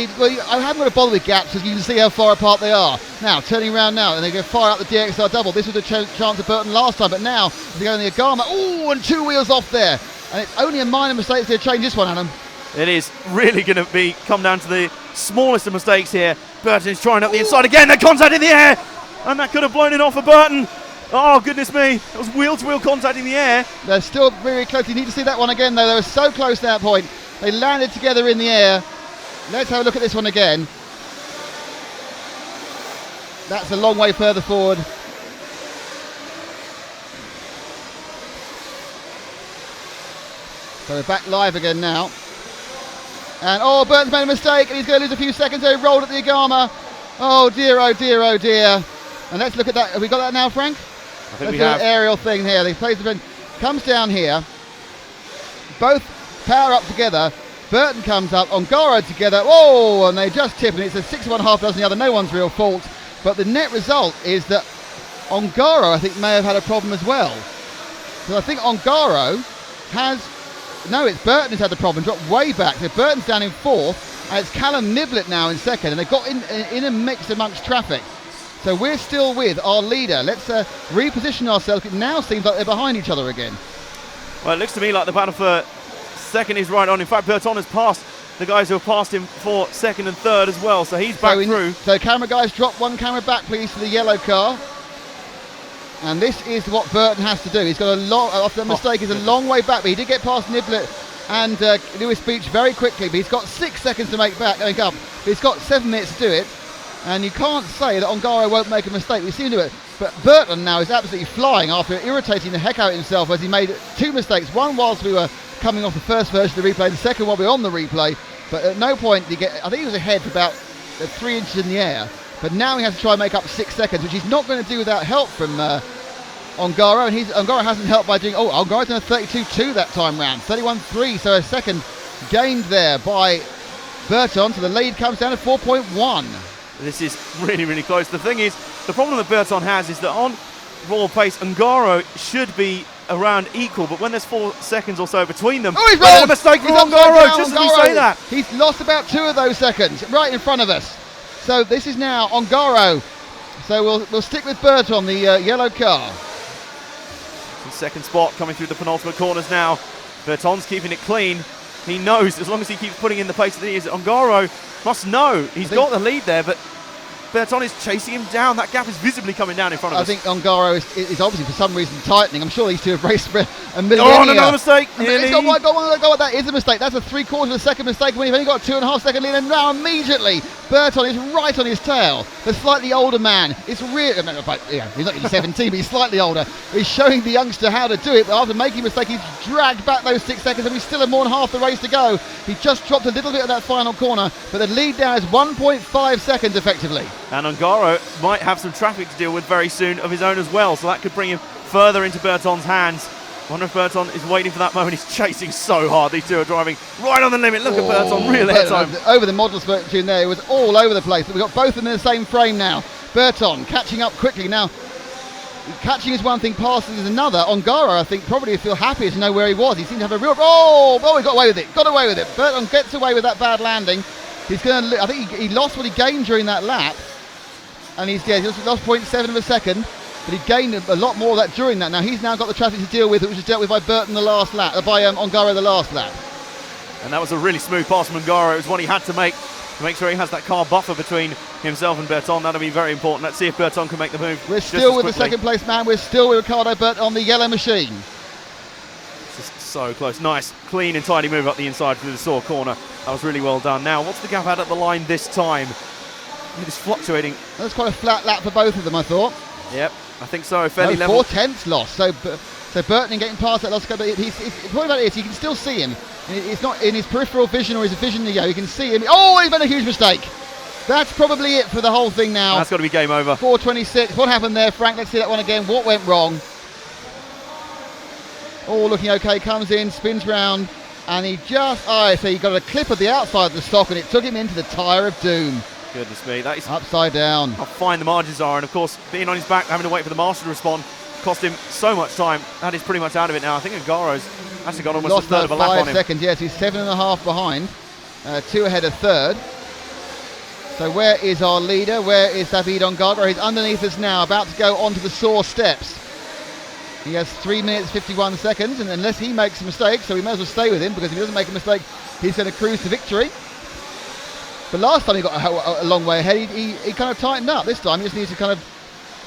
haven't got to bother with gaps, because you can see how far apart they are. Now, turning around now, and they go fire out the DXR double. This was a chance of Burton last time, but now they go in the Agama. Oh, and 2 wheels off there. And it's only a minor mistake that's going to change this one, Adam. It is really going to come down to the smallest of mistakes here. Burton is trying up the inside again. The contact in the air, and that could have blown it off for Burton. Oh, goodness me. That was wheel-to-wheel contact in the air. They're still very close. You need to see that one again, though. They were so close to that point. They landed together in the air. Let's have a look at this one again. That's a long way further forward. So we're back live again now. And Burton's made a mistake and he's going to lose a few seconds. So he rolled at the Agama. Oh dear, oh dear, oh dear. And let's look at that. Have we got that now, Frank? I think let's we do have. an aerial thing here. They plays the comes down here. Both power up together. Burton comes up. Ongaro together. Oh, and they just tip. And it's a 6-1/2 dozen the other. No one's real fault. But the net result is that Ongaro, I think, may have had a problem as well. So I think Ongaro has... No, it's Burton who's had the problem. Dropped way back. So Burton's down in fourth. And it's Callum Niblett now in second. And they've got in a mix amongst traffic. So we're still with our leader. Let's reposition ourselves. It now seems like they're behind each other again. Well, it looks to me like the battle for second is right on. In fact, Burton has passed the guys who have passed him for second and third as well. So he's back through. So camera guys, drop one camera back, please, to the yellow car. And this is what Burton has to do. He's got a long, after the mistake, he's a long way back. But he did get past Niblett and Lewis Beach very quickly. But he's got 6 seconds to make up. But he's got 7 minutes to do it. And you can't say that Ongaro won't make a mistake. We seem to it. But Burton now is absolutely flying after irritating the heck out of himself as he made 2 mistakes. One whilst we were coming off the first version of the replay, the second one we were on the replay. But at no point did he get... I think he was ahead for about 3 inches in the air. But now he has to try and make up 6 seconds, which he's not going to do without help from Ongaro. And Ongaro hasn't helped by doing... Oh, Ongaro's done a 32.2 that time round. 31.3, so a second gained there by Burton. So the lead comes down to 4.1. This is really, really close. The thing is, the problem that Burton has is that on raw pace, Ongaro should be around equal, but when there's 4 seconds or so between them, oh, he's wrong! A mistake from He's Ongaro, just as we say that. He's lost about 2 of those seconds, right in front of us. So this is now Ongaro. So we'll stick with Burton, the yellow car. In second spot, coming through the penultimate corners now. Burton's keeping it clean. He knows, as long as he keeps putting in the pace that he is, Ongaro must know. He's got the lead there, but Burton is chasing him down. That gap is visibly coming down in front of us. I think Ongaro is obviously for some reason tightening. I'm sure these two have raced for a million. Oh, no mistake. Oh my God, that is a mistake. That's a 3/4 of a second mistake when you've only got a 2.5 second lead, and now immediately Burton is right on his tail. The slightly older man. It's really, he's not even 17, but he's slightly older. He's showing the youngster how to do it, but after making a mistake, he's dragged back those 6 seconds, and he's still had more than half the race to go. He just dropped a little bit of that final corner, but the lead now is 1.5 seconds effectively. And Ongaro might have some traffic to deal with very soon of his own as well, so that could bring him further into Burton's hands. I wonder if Burton is waiting for that moment. He's chasing so hard. These two are driving right on the limit. Look at Burton, real ahead time. Over the model tune there, it was all over the place. But we've got both of them in the same frame now. Burton catching up quickly. Now, catching is one thing, passing is another. Ongaro, I think, probably would feel happier to know where he was. He seemed to have a real... Oh, he got away with it. Got away with it. Burton gets away with that bad landing. He's going to... I think he lost what he gained during that lap. And he's lost 0.7 of a second. But he gained a lot more of that during that. Now he's now got the traffic to deal with, which was dealt with by Burton the last lap, by Ongaro the last lap. And that was a really smooth pass from Ongaro. It was one he had to make sure he has that car buffer between himself and Burton. That'll be very important. Let's see if Burton can make the move. We're still with the second place man. We're still with Ricardo Burton on the yellow machine. This is so close. Nice, clean and tidy move up the inside through the sore corner. That was really well done. Now, what's the gap out at the line this time? It's fluctuating. That's quite a flat lap for both of them, I thought. Yep, I think so. Fairly level. 4/10 loss. So Burton getting past that loss. But the point about it is you can still see him. It's not in his peripheral vision or his vision. You can see him. Oh, he's made a huge mistake. That's probably it for the whole thing now. That's got to be game over. 4:26. What happened there, Frank? Let's see that one again. What went wrong? Oh, looking okay. Comes in, spins round, and he just... so he got a clip of the outside of the stock, and it took him into the tyre of doom. Goodness me, that is upside down. How fine the margins are, and of course, being on his back, having to wait for the master to respond, cost him so much time. That is pretty much out of it now. I think Ongaro's actually got almost a third of a lap on him. 5 seconds, yes, he's 7.5 behind, 2 ahead of third. So where is our leader? Where is David Ongaro? He's underneath us now, about to go onto the sore steps. He has 3 minutes 51 seconds, and unless he makes a mistake, so we may as well stay with him, because if he doesn't make a mistake, he's going to cruise to victory. But last time he got a long way ahead, he kind of tightened up. This time he just needs to kind of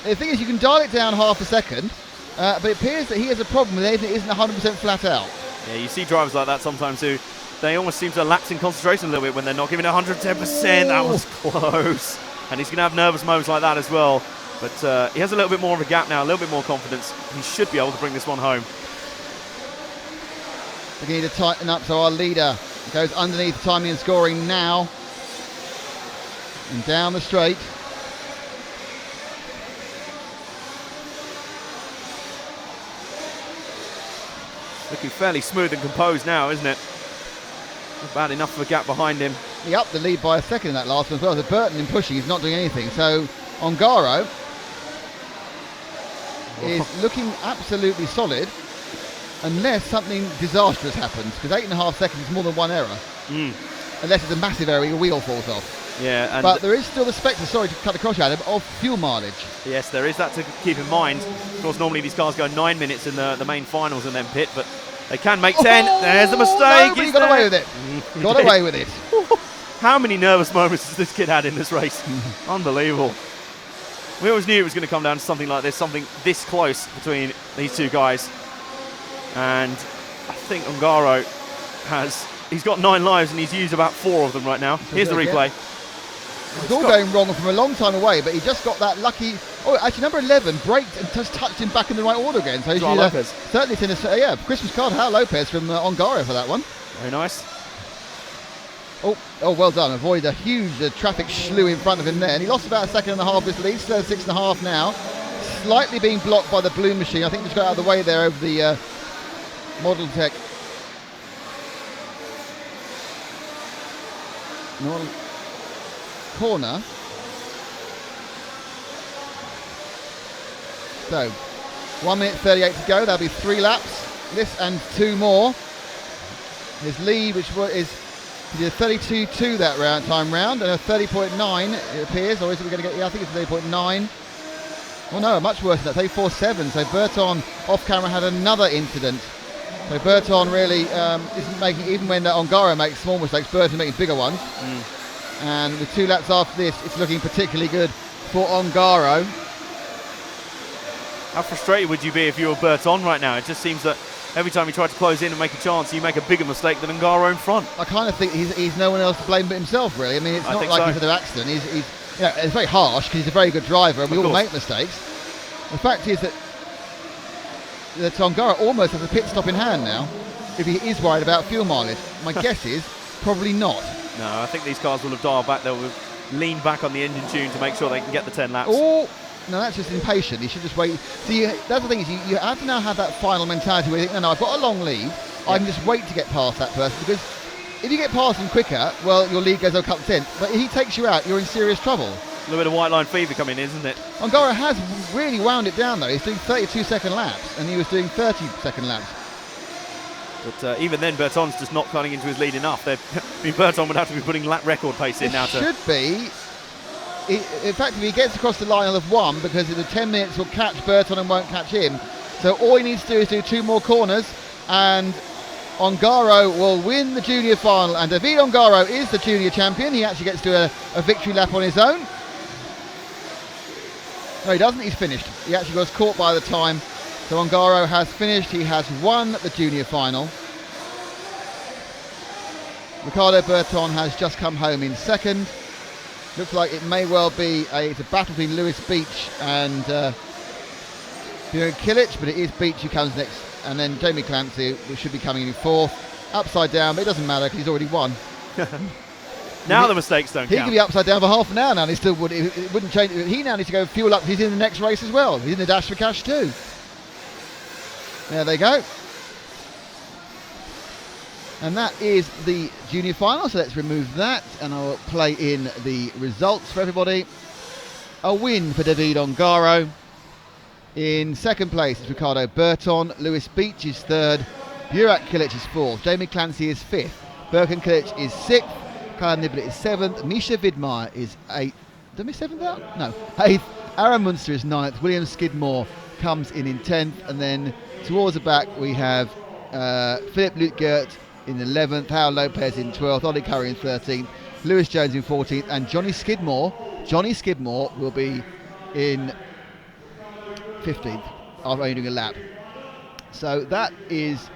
The thing is, you can dial it down half a second, but it appears that he has a problem with anything that isn't 100% flat out. Yeah, you see drivers like that sometimes who they almost seem to lapse in concentration a little bit when they're not giving 110%. That was close. And he's going to have nervous moments like that as well. But he has a little bit more of a gap now, a little bit more confidence. He should be able to bring this one home. We need to tighten up, so our leader goes underneath timing and scoring now. And down the straight. Looking fairly smooth and composed now, isn't it? Not bad enough of a gap behind him. He upped the lead by a second in that last one as well. So Burton in pushing is not doing anything. So Ongaro is looking absolutely solid unless something disastrous happens, because 8.5 seconds is more than one error. Unless it's a massive error, your wheel falls off. Yeah, and but there is still the spectre, sorry to cut across you, Adam, of fuel mileage. Yes, there is that to keep in mind. Of course, normally these cars go 9 minutes in the main finals and then pit, but they can make 10. There's the mistake. No, but he got away with it. Got away with it. How many nervous moments has this kid had in this race? Unbelievable. We always knew it was going to come down to something like this, something this close between these two guys. And I think Ongaro he's got 9 lives and he's used about 4 of them right now. Here's the replay. It's all going wrong from a long time away, but he just got that lucky. Oh, actually, number 11 braked and just touched him back in the right order again. So Lopez. Certainly, Christmas card, Hal Lopez from Ongaro for that one. Very nice. Oh, well done. Avoid a huge traffic slew in front of him there. And he lost about 1.5 seconds his lead. Still 6.5 now. Slightly being blocked by the blue machine. I think just got out of the way there over the Model Tech. Corner. So 1 minute 38 to go. That'll be 3 laps. This and 2 more. His lead, which is he did a 32.2 that time round, and a 30.9 it appears, or is it going to get? Yeah, I think it's 30.9. Well, no, much worse than that. 34.7. So Burton off camera had another incident. So Burton really isn't making, even when Ongaro makes small mistakes, Burton making bigger ones. And with 2 laps after this, it's looking particularly good for Ongaro. How frustrated would you be if you were Burton right now? It just seems that every time you try to close in and make a chance, you make a bigger mistake than Ongaro in front. I kind of think he's no one else to blame but himself, really. I mean, it's not like he's had an accident. He's it's very harsh because he's a very good driver and we all make mistakes. The fact is that Ongaro almost has a pit stop in hand now if he is worried about fuel mileage. My guess is probably not. No, I think these cars will have dialed back. They'll have leaned back on the engine tune to make sure they can get the 10 laps. Oh, no, that's just impatient. He should just wait. See, that's the thing is you have to now have that final mentality where you think, no, I've got a long lead. I can just wait to get past that person, because if you get past him quicker, well, your lead goes a couple of tenths. But if he takes you out, you're in serious trouble. A little bit of white line fever coming in, isn't it? Ongaro has really wound it down, though. He's doing 32-second laps, and he was doing 30-second laps. But even then, Burton's just not cutting into his lead enough. Burton would have to be putting lap record pace in now. Should be. In fact, if he gets across the line, he'll have won, because in the 10 minutes will catch Burton and won't catch him. So all he needs to do is do 2 more corners, and Ongaro will win the junior final. And David Ongaro is the junior champion. He actually gets to a victory lap on his own. No, he doesn't. He's finished. He actually was caught by the time. So Ongaro has finished. He has won the junior final. Ricardo Burton has just come home in second. Looks like it may well be it's a battle between Lewis Beach and Björn Kilic, but it is Beach who comes next, and then Jamie Clancy, which should be coming in 4th. Upside down, but it doesn't matter because he's already won. Now the mistakes don't count. He could be upside down for half an hour now, and it wouldn't change. He now needs to go fuel up. He's in the next race as well. He's in the Dash for Cash too. There they go. And that is the junior final, so let's remove that, and I'll play in the results for everybody. A win for David Ongaro. In second place is Ricardo Burton. Lewis Beach is 3rd. Burak Kilic is 4th. Jamie Clancy is 5th. Birkin Kilic is 6th. Kyle Niblett is 7th. Misha Vidmar is 8th. Did I miss 7th out? No. 8th. Aaron Munster is 9th. William Skidmore comes in 10th. And then towards the back we have Philip Lutgert in 11th, Hal Lopez in 12th, Ollie Curry in 13th, Lewis Jones in 14th, and Johnny Skidmore will be in 15th after only doing a lap. So that is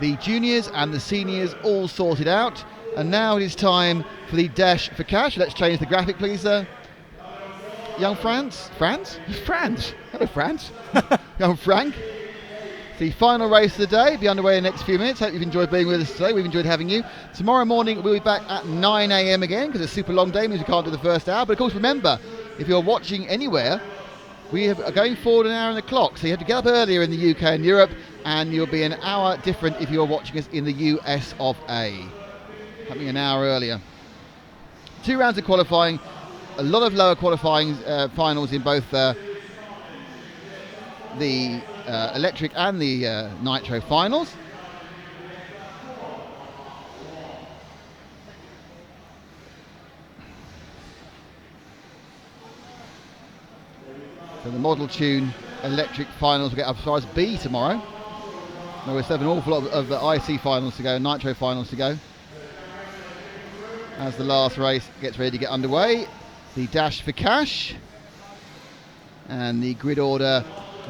the juniors and the seniors all sorted out. And now it is time for the dash for cash. Let's change the graphic, please, young Franz. Hello, Franz. Young Frank. The final race of the day will be underway in the next few minutes. Hope you've enjoyed being with us today. We've enjoyed having you. Tomorrow morning we'll be back at 9 a.m. again because it's a super long day, means we can't do the first hour. But of course, remember, if you're watching anywhere, we are going forward an hour on the clock. So you have to get up earlier in the UK and Europe, and you'll be an hour different if you're watching us in the US of A. Happening an hour earlier. 2 rounds of qualifying, a lot of lower qualifying finals in both the electric and the nitro finals. So the Model Tune electric finals will get up as far as B tomorrow. There we still have an awful lot of the IC finals to go, nitro finals to go. As the last race gets ready to get underway, the dash for cash, and the grid order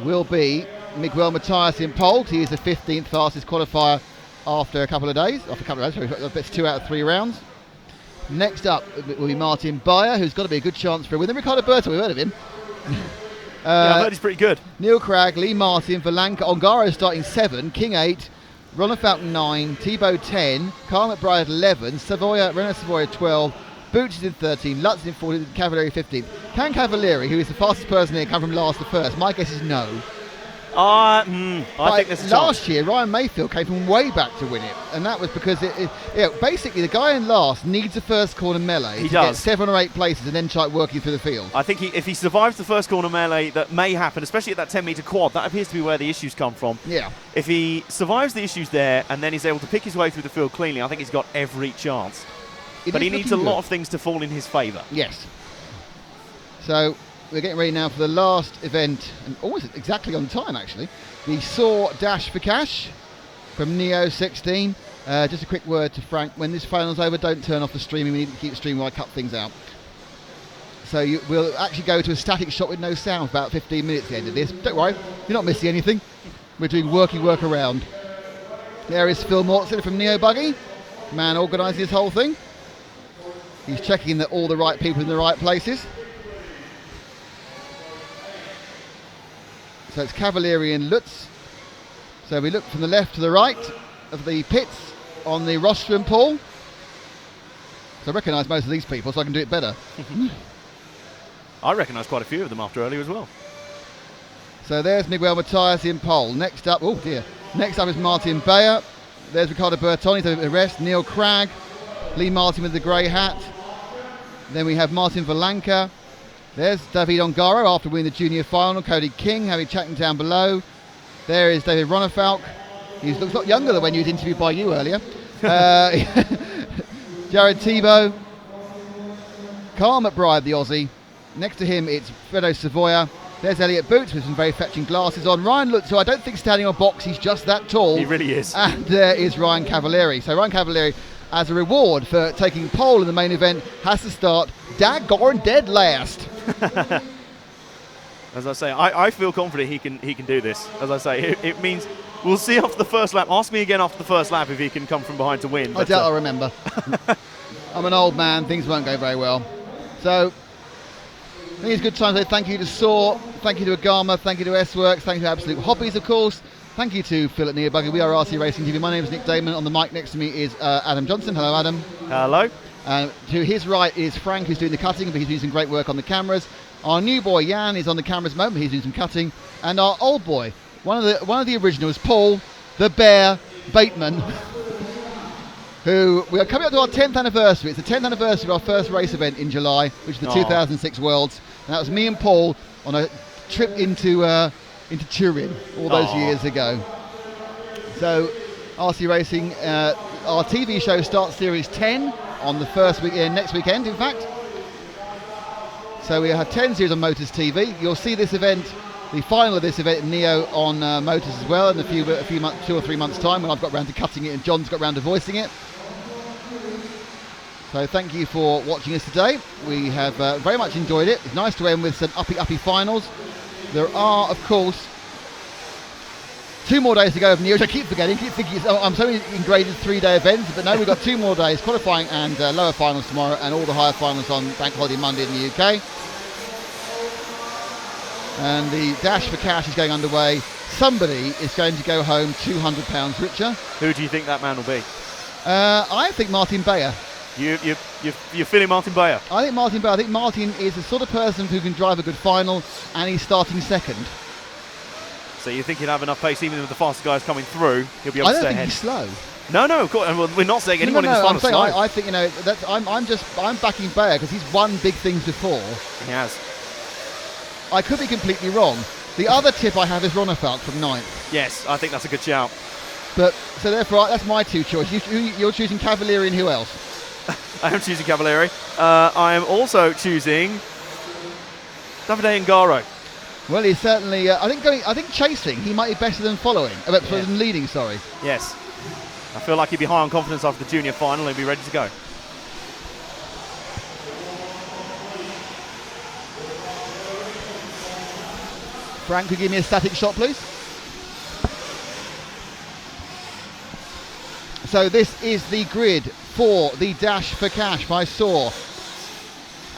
will be Miguel Matthias in pole. He is the 15th fastest qualifier after a couple of days. It's 2 out of 3 rounds. Next up will be Martin Bayer, who's got to be a good chance for a win. Then Ricardo Berto, we've heard of him. Yeah, I've heard he's pretty good. Neil Cragg, Lee Martin, Valanka, Ongaro starting 7, King 8, Ronald Falcon 9, Thibaut 10, Carl McBride 11, Renault Savoia 12, Boots is in 13, Lutz in 14, Cavalieri 15. Can Cavalieri, who is the fastest person here, come from last to first? My guess is no. I think there's a chance. Last year, Ryan Mayfield came from way back to win it, and that was because basically the guy in last needs a first corner melee to get 7 or 8 places and then start working through the field. I think if he survives the first corner melee that may happen, especially at that 10-metre quad, that appears to be where the issues come from. Yeah. If he survives the issues there and then he's able to pick his way through the field cleanly, I think he's got every chance. But he needs a lot of things to fall in his favour. Yes. So we're getting ready now for the last event, and almost exactly on time actually, the SAW Dash for Cash from Neo 16. Just a quick word to Frank, when this final's over, don't turn off the streaming, we need to keep streaming while I cut things out. So we'll actually go to a static shot with no sound for about 15 minutes at the end of this. Don't worry, you're not missing anything. We're doing work around. There is Phil Mortson from Neo Buggy, man organising this whole thing. He's checking that all the right people in the right places. So it's Cavalieri and Lutz. So we look from the left to the right of the pits on the rostrum pool. So I recognise most of these people, so I can do it better. I recognise quite a few of them after earlier as well. So there's Miguel Matthias in pole. Next up is Martin Bayer. There's Ricardo Bertoni, so the rest. Neil Cragg, Lee Martin with the grey hat. Then we have Martin Valanka. There's David Ongaro after winning the junior final. Cody King, Harry chatting down below. There is David Ronefalk. He looks a lot younger than when he was interviewed by you earlier. Jared Thibaut. Carl McBride, the Aussie. Next to him, it's Renault Savoia. There's Elliot Boots with some very fetching glasses on. Ryan Lutz, who I don't think standing on box, he's just that tall. He really is. And there is Ryan Cavalieri. So Ryan Cavalieri, as a reward for taking pole in the main event, has to start daggone dead last. As I say, I feel confident he can do this. As I say, it means we'll see after the first lap. Ask me again after the first lap if he can come from behind to win. I doubt I'll remember. I'm an old man, things won't go very well. So I think it's a good time to say thank you to SAW, thank you to Agama, thank you to S-Works, thank you to Absolute Hobbies, of course. Thank you to Phil at Neo Buggy. We are RC Racing TV. My name is Nick Damon. On the mic next to me is Adam Johnson. Hello, Adam. Hello. To his right is Frank, who's doing the cutting, but he's doing some great work on the cameras. Our new boy Jan is on the cameras at the moment. He's doing some cutting. And our old boy, one of the originals, Paul the Bear Bateman, who we are coming up to our 10th anniversary. It's the 10th anniversary of our first race event in July, which is the 2006 Worlds. And that was me and Paul on a trip into Turin all those years ago. So RC Racing, our TV show starts Series 10 on the first weekend, next weekend in fact. So we have 10 series on Motors TV. You'll see this event, the final of this event, Neo on Motors as well in a few months, 2 or 3 months time, when I've got round to cutting it and John's got round to voicing it. So thank you for watching us today. We have very much enjoyed it. It's nice to end with some uppy finals. There are, of course, 2 more days to go of Neo. I keep forgetting, keep thinking, I'm so ingrained in 3-day events, but no, we've got 2 more days, qualifying and lower finals tomorrow, and all the higher finals on Bank Holiday Monday in the UK. And the dash for cash is going underway. Somebody is going to go home £200 richer. Who do you think that man will be? I think Martin Bayer. You're feeling Martin Bayer? I think Martin Bayer. I think Martin is the sort of person who can drive a good final, and he's starting second. So you think he'll have enough pace, even with the faster guys coming through, he'll be able to stay ahead? I don't think he's slow. No, of course. We're not saying anyone in this final I'm saying, slow. I think, I'm backing Bayer because he's won big things before. He has. I could be completely wrong. The other tip I have is Ronefalk from 9th. Yes, I think that's a good shout. But so therefore, that's my 2 choices. You're choosing Cavalieri, and who else? I am choosing Cavalieri. I am also choosing Davide Ngaro. Well, he's certainly. I think chasing, he might be better than following. Better than leading. Sorry. Yes. I feel like he'd be high on confidence after the junior final. He'd be ready to go. Frank, could you give me a static shot, please? So this is the grid for the dash for cash by Saw.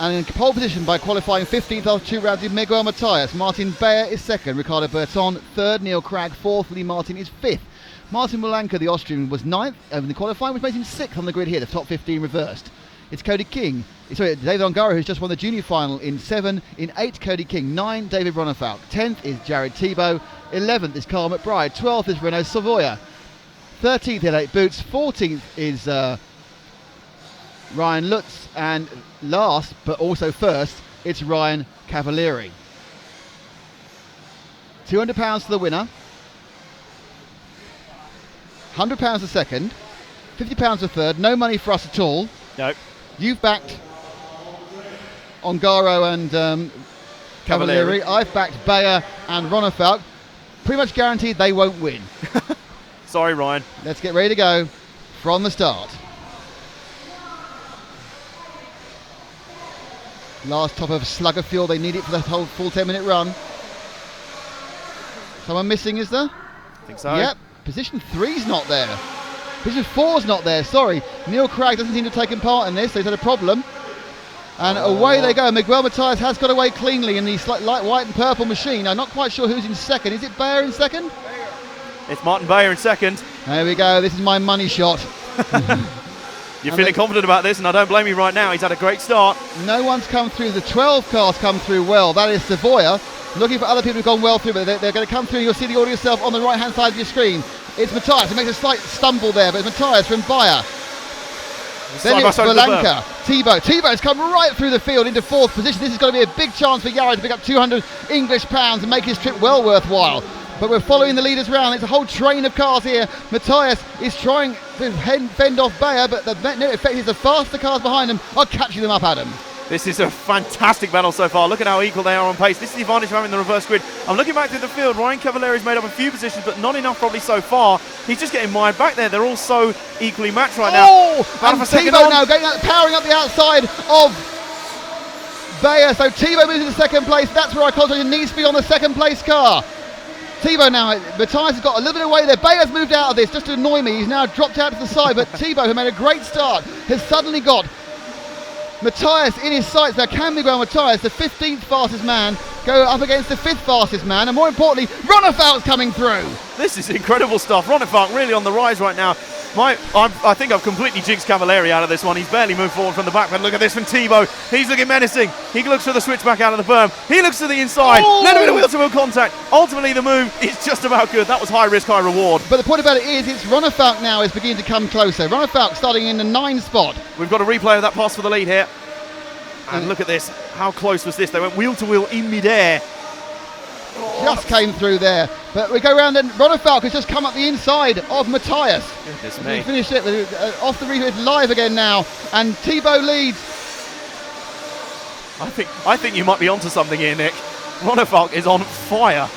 And in pole position by qualifying 15th after 2 rounds is Miguel Matias. Martin Bayer is second, Ricardo Berton third, Neil Cragg fourth, Lee Martin is fifth. Martin Mulanka, the Austrian, was 9th in the qualifying, which makes him 6th on the grid here, the top 15 reversed. It's Cody King, David Ongaro, who's just won the junior final in 7. In 8, Cody King. 9, David Ronefalk. 10th is Jared Thibault. 11th is Carl McBride. 12th is Renaud Savoya. 13th in 8 Boots. 14th is Ryan Lutz. And last, but also first, it's Ryan Cavalieri. £200 to the winner. £100 the second. £50 the third. No money for us at all. No. You've backed Ongaro and Cavalieri. I've backed Bayer and Ronefalk. Pretty much guaranteed they won't win. Sorry, Ryan. Let's get ready to go from the start. Last top of slugger fuel. They need it for the whole full 10-minute run. Someone missing, is there? I think so. Yep. Position 3's not there. Position 4's not there, sorry. Neil Cragg doesn't seem to have taken part in this, so he's had a problem. And away they go. Miguel Matias has got away cleanly in the light white and purple machine. I'm not quite sure who's in second. Is it Bayer in second? It's Martin Bayer in second. There we go. This is my money shot. You're feeling confident about this, and I don't blame you right now. He's had a great start. No one's come through. The 12 cars come through well. That is Savoya. Looking for other people who've gone well through, but they're going to come through. You'll see the order yourself on the right-hand side of your screen. It's Matias. He makes a slight stumble there, but it's Matias from Bayer. Then it's Mulanka. Thibault. Thibault's come right through the field into 4th position. This is going to be a big chance for Yara to pick up 200 English pounds and make his trip well worthwhile. But we're following the leaders round. It's a whole train of cars here. Matias is trying to fend off Bayer, but the net effect is the faster cars behind him are catching them up, Adam. This is a fantastic battle so far. Look at how equal they are on pace. This is the advantage of having the reverse grid. I'm looking back through the field. Ryan Cavalieri's made up a few positions, but not enough probably so far. He's just getting mired back there. They're all so equally matched right now. Oh, and Thibault now powering up the outside of Bayer. So Thibault moves into second place. That's where I concentrate. Needs to be on the second place car. Thibault now, Matias has got a little bit away there. Bayer's moved out of this just to annoy me. He's now dropped out to the side, but Thibault, who made a great start, has suddenly got Matias in his sights. Now can Miguel Matias, the 15th fastest man, go up against the 5th fastest man, and more importantly, Ronefalk's coming through. This is incredible stuff. Ronefalk really on the rise right now. I think I've completely jinxed Cavalieri out of this one. He's barely moved forward from the back, but look at this from Thibault. He's looking menacing. He looks for the switchback out of the berm. He looks to the inside. Little bit of wheel-to-wheel contact. Ultimately, the move is just about good. That was high risk, high reward. But the point about it is, it's Ronefalk now is beginning to come closer. Ronefalk starting in the 9 spot. We've got a replay of that pass for the lead here. And look at this. How close was this? They went wheel-to-wheel in midair. Just came through there. But we go around and Ronefalk has just come up the inside of Matias. Goodness me. We finished it off the replay. It's live again now. And Thibault leads. I think you might be onto something here, Nick. Ronefalk is on fire.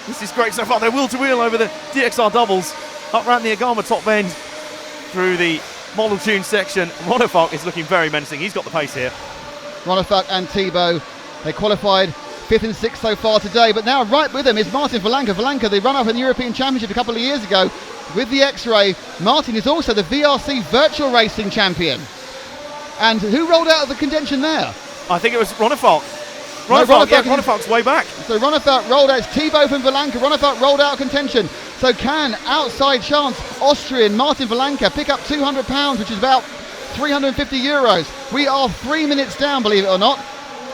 This is great so far. They're wheel-to-wheel over the DXR doubles. Up round the Agama top bend through the model tune section. Ronefalk is looking very menacing. He's got the pace here. Ronefalk and Thibault, they qualified 5th and 6th so far today, but now right with him is Martin Valanka. Valanka, the runner-up in the European Championship a couple of years ago with the X-Ray. Martin is also the VRC Virtual Racing Champion. And who rolled out of the contention there? I think it was Ronefalk. Ronefalk's way back. So Ronefalk rolled out. It's Thibaut from Valanka. Ronefalk rolled out of contention. So can outside chance Austrian Martin Valanka pick up £200, which is about €350? We are 3 minutes down, believe it or not.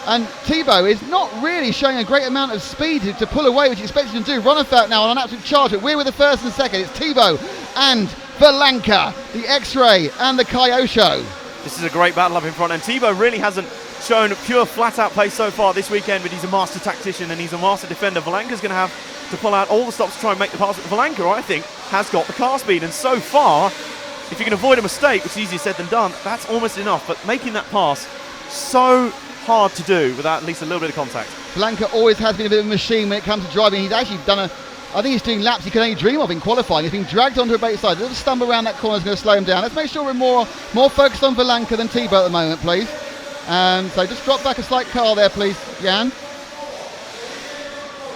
And Thibaut is not really showing a great amount of speed to pull away, which you expect him to do. Ronefalk now on an absolute charge, but we're with the first and second. It's Thibaut and Valanka, the X-Ray and the Kyosho. This is a great battle up in front, and Thibaut really hasn't shown pure flat-out pace so far this weekend, but he's a master tactician and he's a master defender. Valanka's going to have to pull out all the stops to try and make the pass. Valanka, I think, has got the car speed, and so far, if you can avoid a mistake, which is easier said than done, that's almost enough. But making that pass, so hard to do without at least a little bit of contact. Valanka always has been a bit of a machine when it comes to driving. He's actually done I think he's doing laps he can only dream of in qualifying. He's been dragged onto a bait side. A little stumble around that corner is going to slow him down. Let's make sure we're more focused on Valanka than Thibaut at the moment, please. So just drop back a slight car there, please, Jan.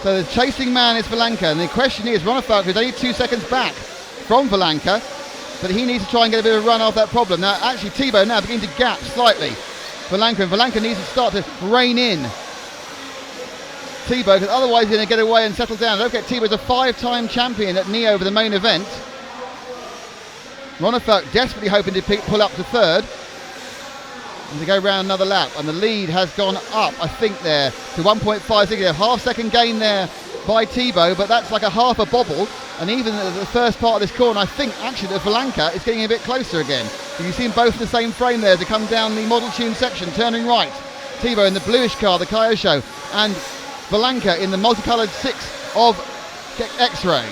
So the chasing man is Valanka, and the question is Ronefalk, who's only 2 seconds back from Valanka, but he needs to try and get a bit of a run off that problem. Now, actually, Thibaut now beginning to gap slightly Valanka, and Valanka needs to start to rein in Thibaut, because otherwise he's going to get away and settle down. Don't forget, Thibaut's a 5-time champion at Neo over the main event. Ronefalk desperately hoping to pull up to third and to go round another lap, and the lead has gone up, I think, there to 1.56. Half-second gain there by Thibaut, but that's like a half a bobble, and even at the first part of this corner, I think actually that Valanka is getting a bit closer again. You see them both in the same frame there to come down the model tune section, turning right. Thibaut in the bluish car, the Kyosho, and Valanka in the multicoloured 6 of X-Ray.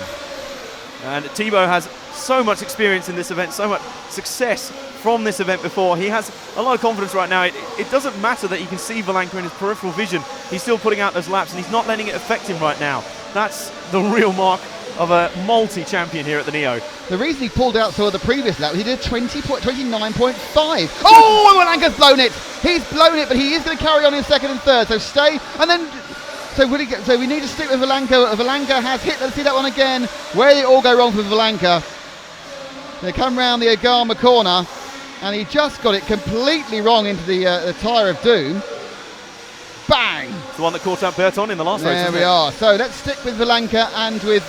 And Thibaut has so much experience in this event, so much success from this event before. He has a lot of confidence right now. It doesn't matter that you can see Valanka in his peripheral vision. He's still putting out those laps, and he's not letting it affect him right now. That's the real mark of a multi-champion here at the Neo. The reason he pulled out so of the previous lap, he did 29.5. Oh, Valanka's blown it. He's blown it, but he is going to carry on in second and third. So stay, and then so we need to stick with Valanka. Valanka has hit. Let's see that one again. Where did it all go wrong for Valanka? They come round the Agama corner, and he just got it completely wrong into the tyre of doom. Bang! It's the one that caught out Berton in the last race. There we are. So let's stick with Valanka and with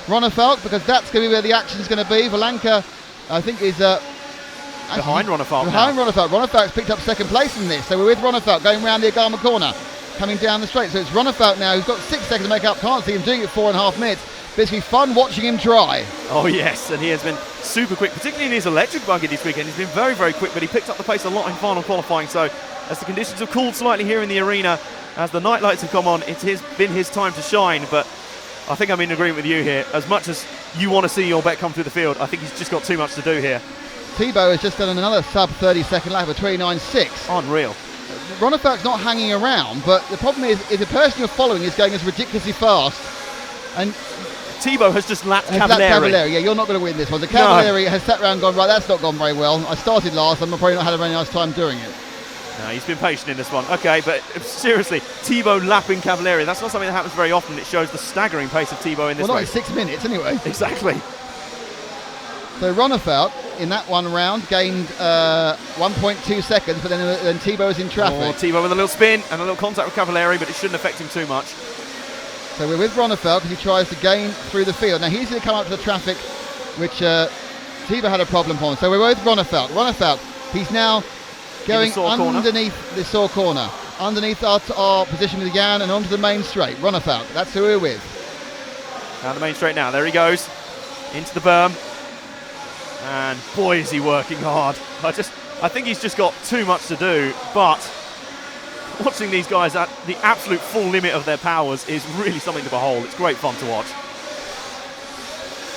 Ronefalk, because that's going to be where the action's going to be. Valanka, I think, is behind Ronefalk. Behind Ronefalk. Ronefalk's picked up second place in this, so we're with Ronefalk going round the Agama corner, coming down the straight. So it's Ronefalk now, who's got 6 seconds to make up. Can't see him doing it 4.5 minutes. But it's been fun watching him try. Oh yes, and he has been super quick, particularly in his electric buggy this weekend. He's been very, very quick, but he picked up the pace a lot in final qualifying. So as the conditions have cooled slightly here in the arena, as the night lights have come on, it's been his time to shine. But I think I'm in agreement with you here. As much as you want to see your bet come through the field, I think he's just got too much to do here. Thibaut has just done another sub 30-second lap of 29.6. Unreal. Ronefalk's not hanging around, but the problem is the person you're following is going as ridiculously fast. And Thibaut has just lapped Cavalieri. Yeah, you're not going to win this one. The Cavalieri has sat around and gone, right, that's not gone very well. I started last, I'm probably not had a very nice time doing it. No, he's been patient in this one. Okay, but seriously, Thibaut lapping Cavalieri, that's not something that happens very often. It shows the staggering pace of Thibaut in this race. Well, not in 6 minutes anyway. Exactly. So Ronefalk in that one round gained 1.2 seconds, but then Thibaut was in traffic. Oh, Thibaut with a little spin and a little contact with Cavalieri, but it shouldn't affect him too much. So we're with Ronefalk as he tries to gain through the field. Now he's going to come up to the traffic, which Thibaut had a problem on. So we're with Ronefalk. Ronefalk, he's now going underneath the saw corner, underneath our position with Jan and onto the main straight. Ronefalk, that's who we're with. Down the main straight now. There he goes into the berm, and boy is he working hard. I think he's just got too much to do, but watching these guys at the absolute full limit of their powers is really something to behold. It's great fun to watch.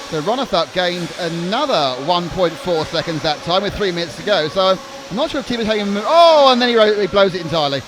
So Ronefalk gained another 1.4 seconds that time with 3 minutes to go. So I'm not sure if Thibaut's taking him. Oh, and then he blows it entirely.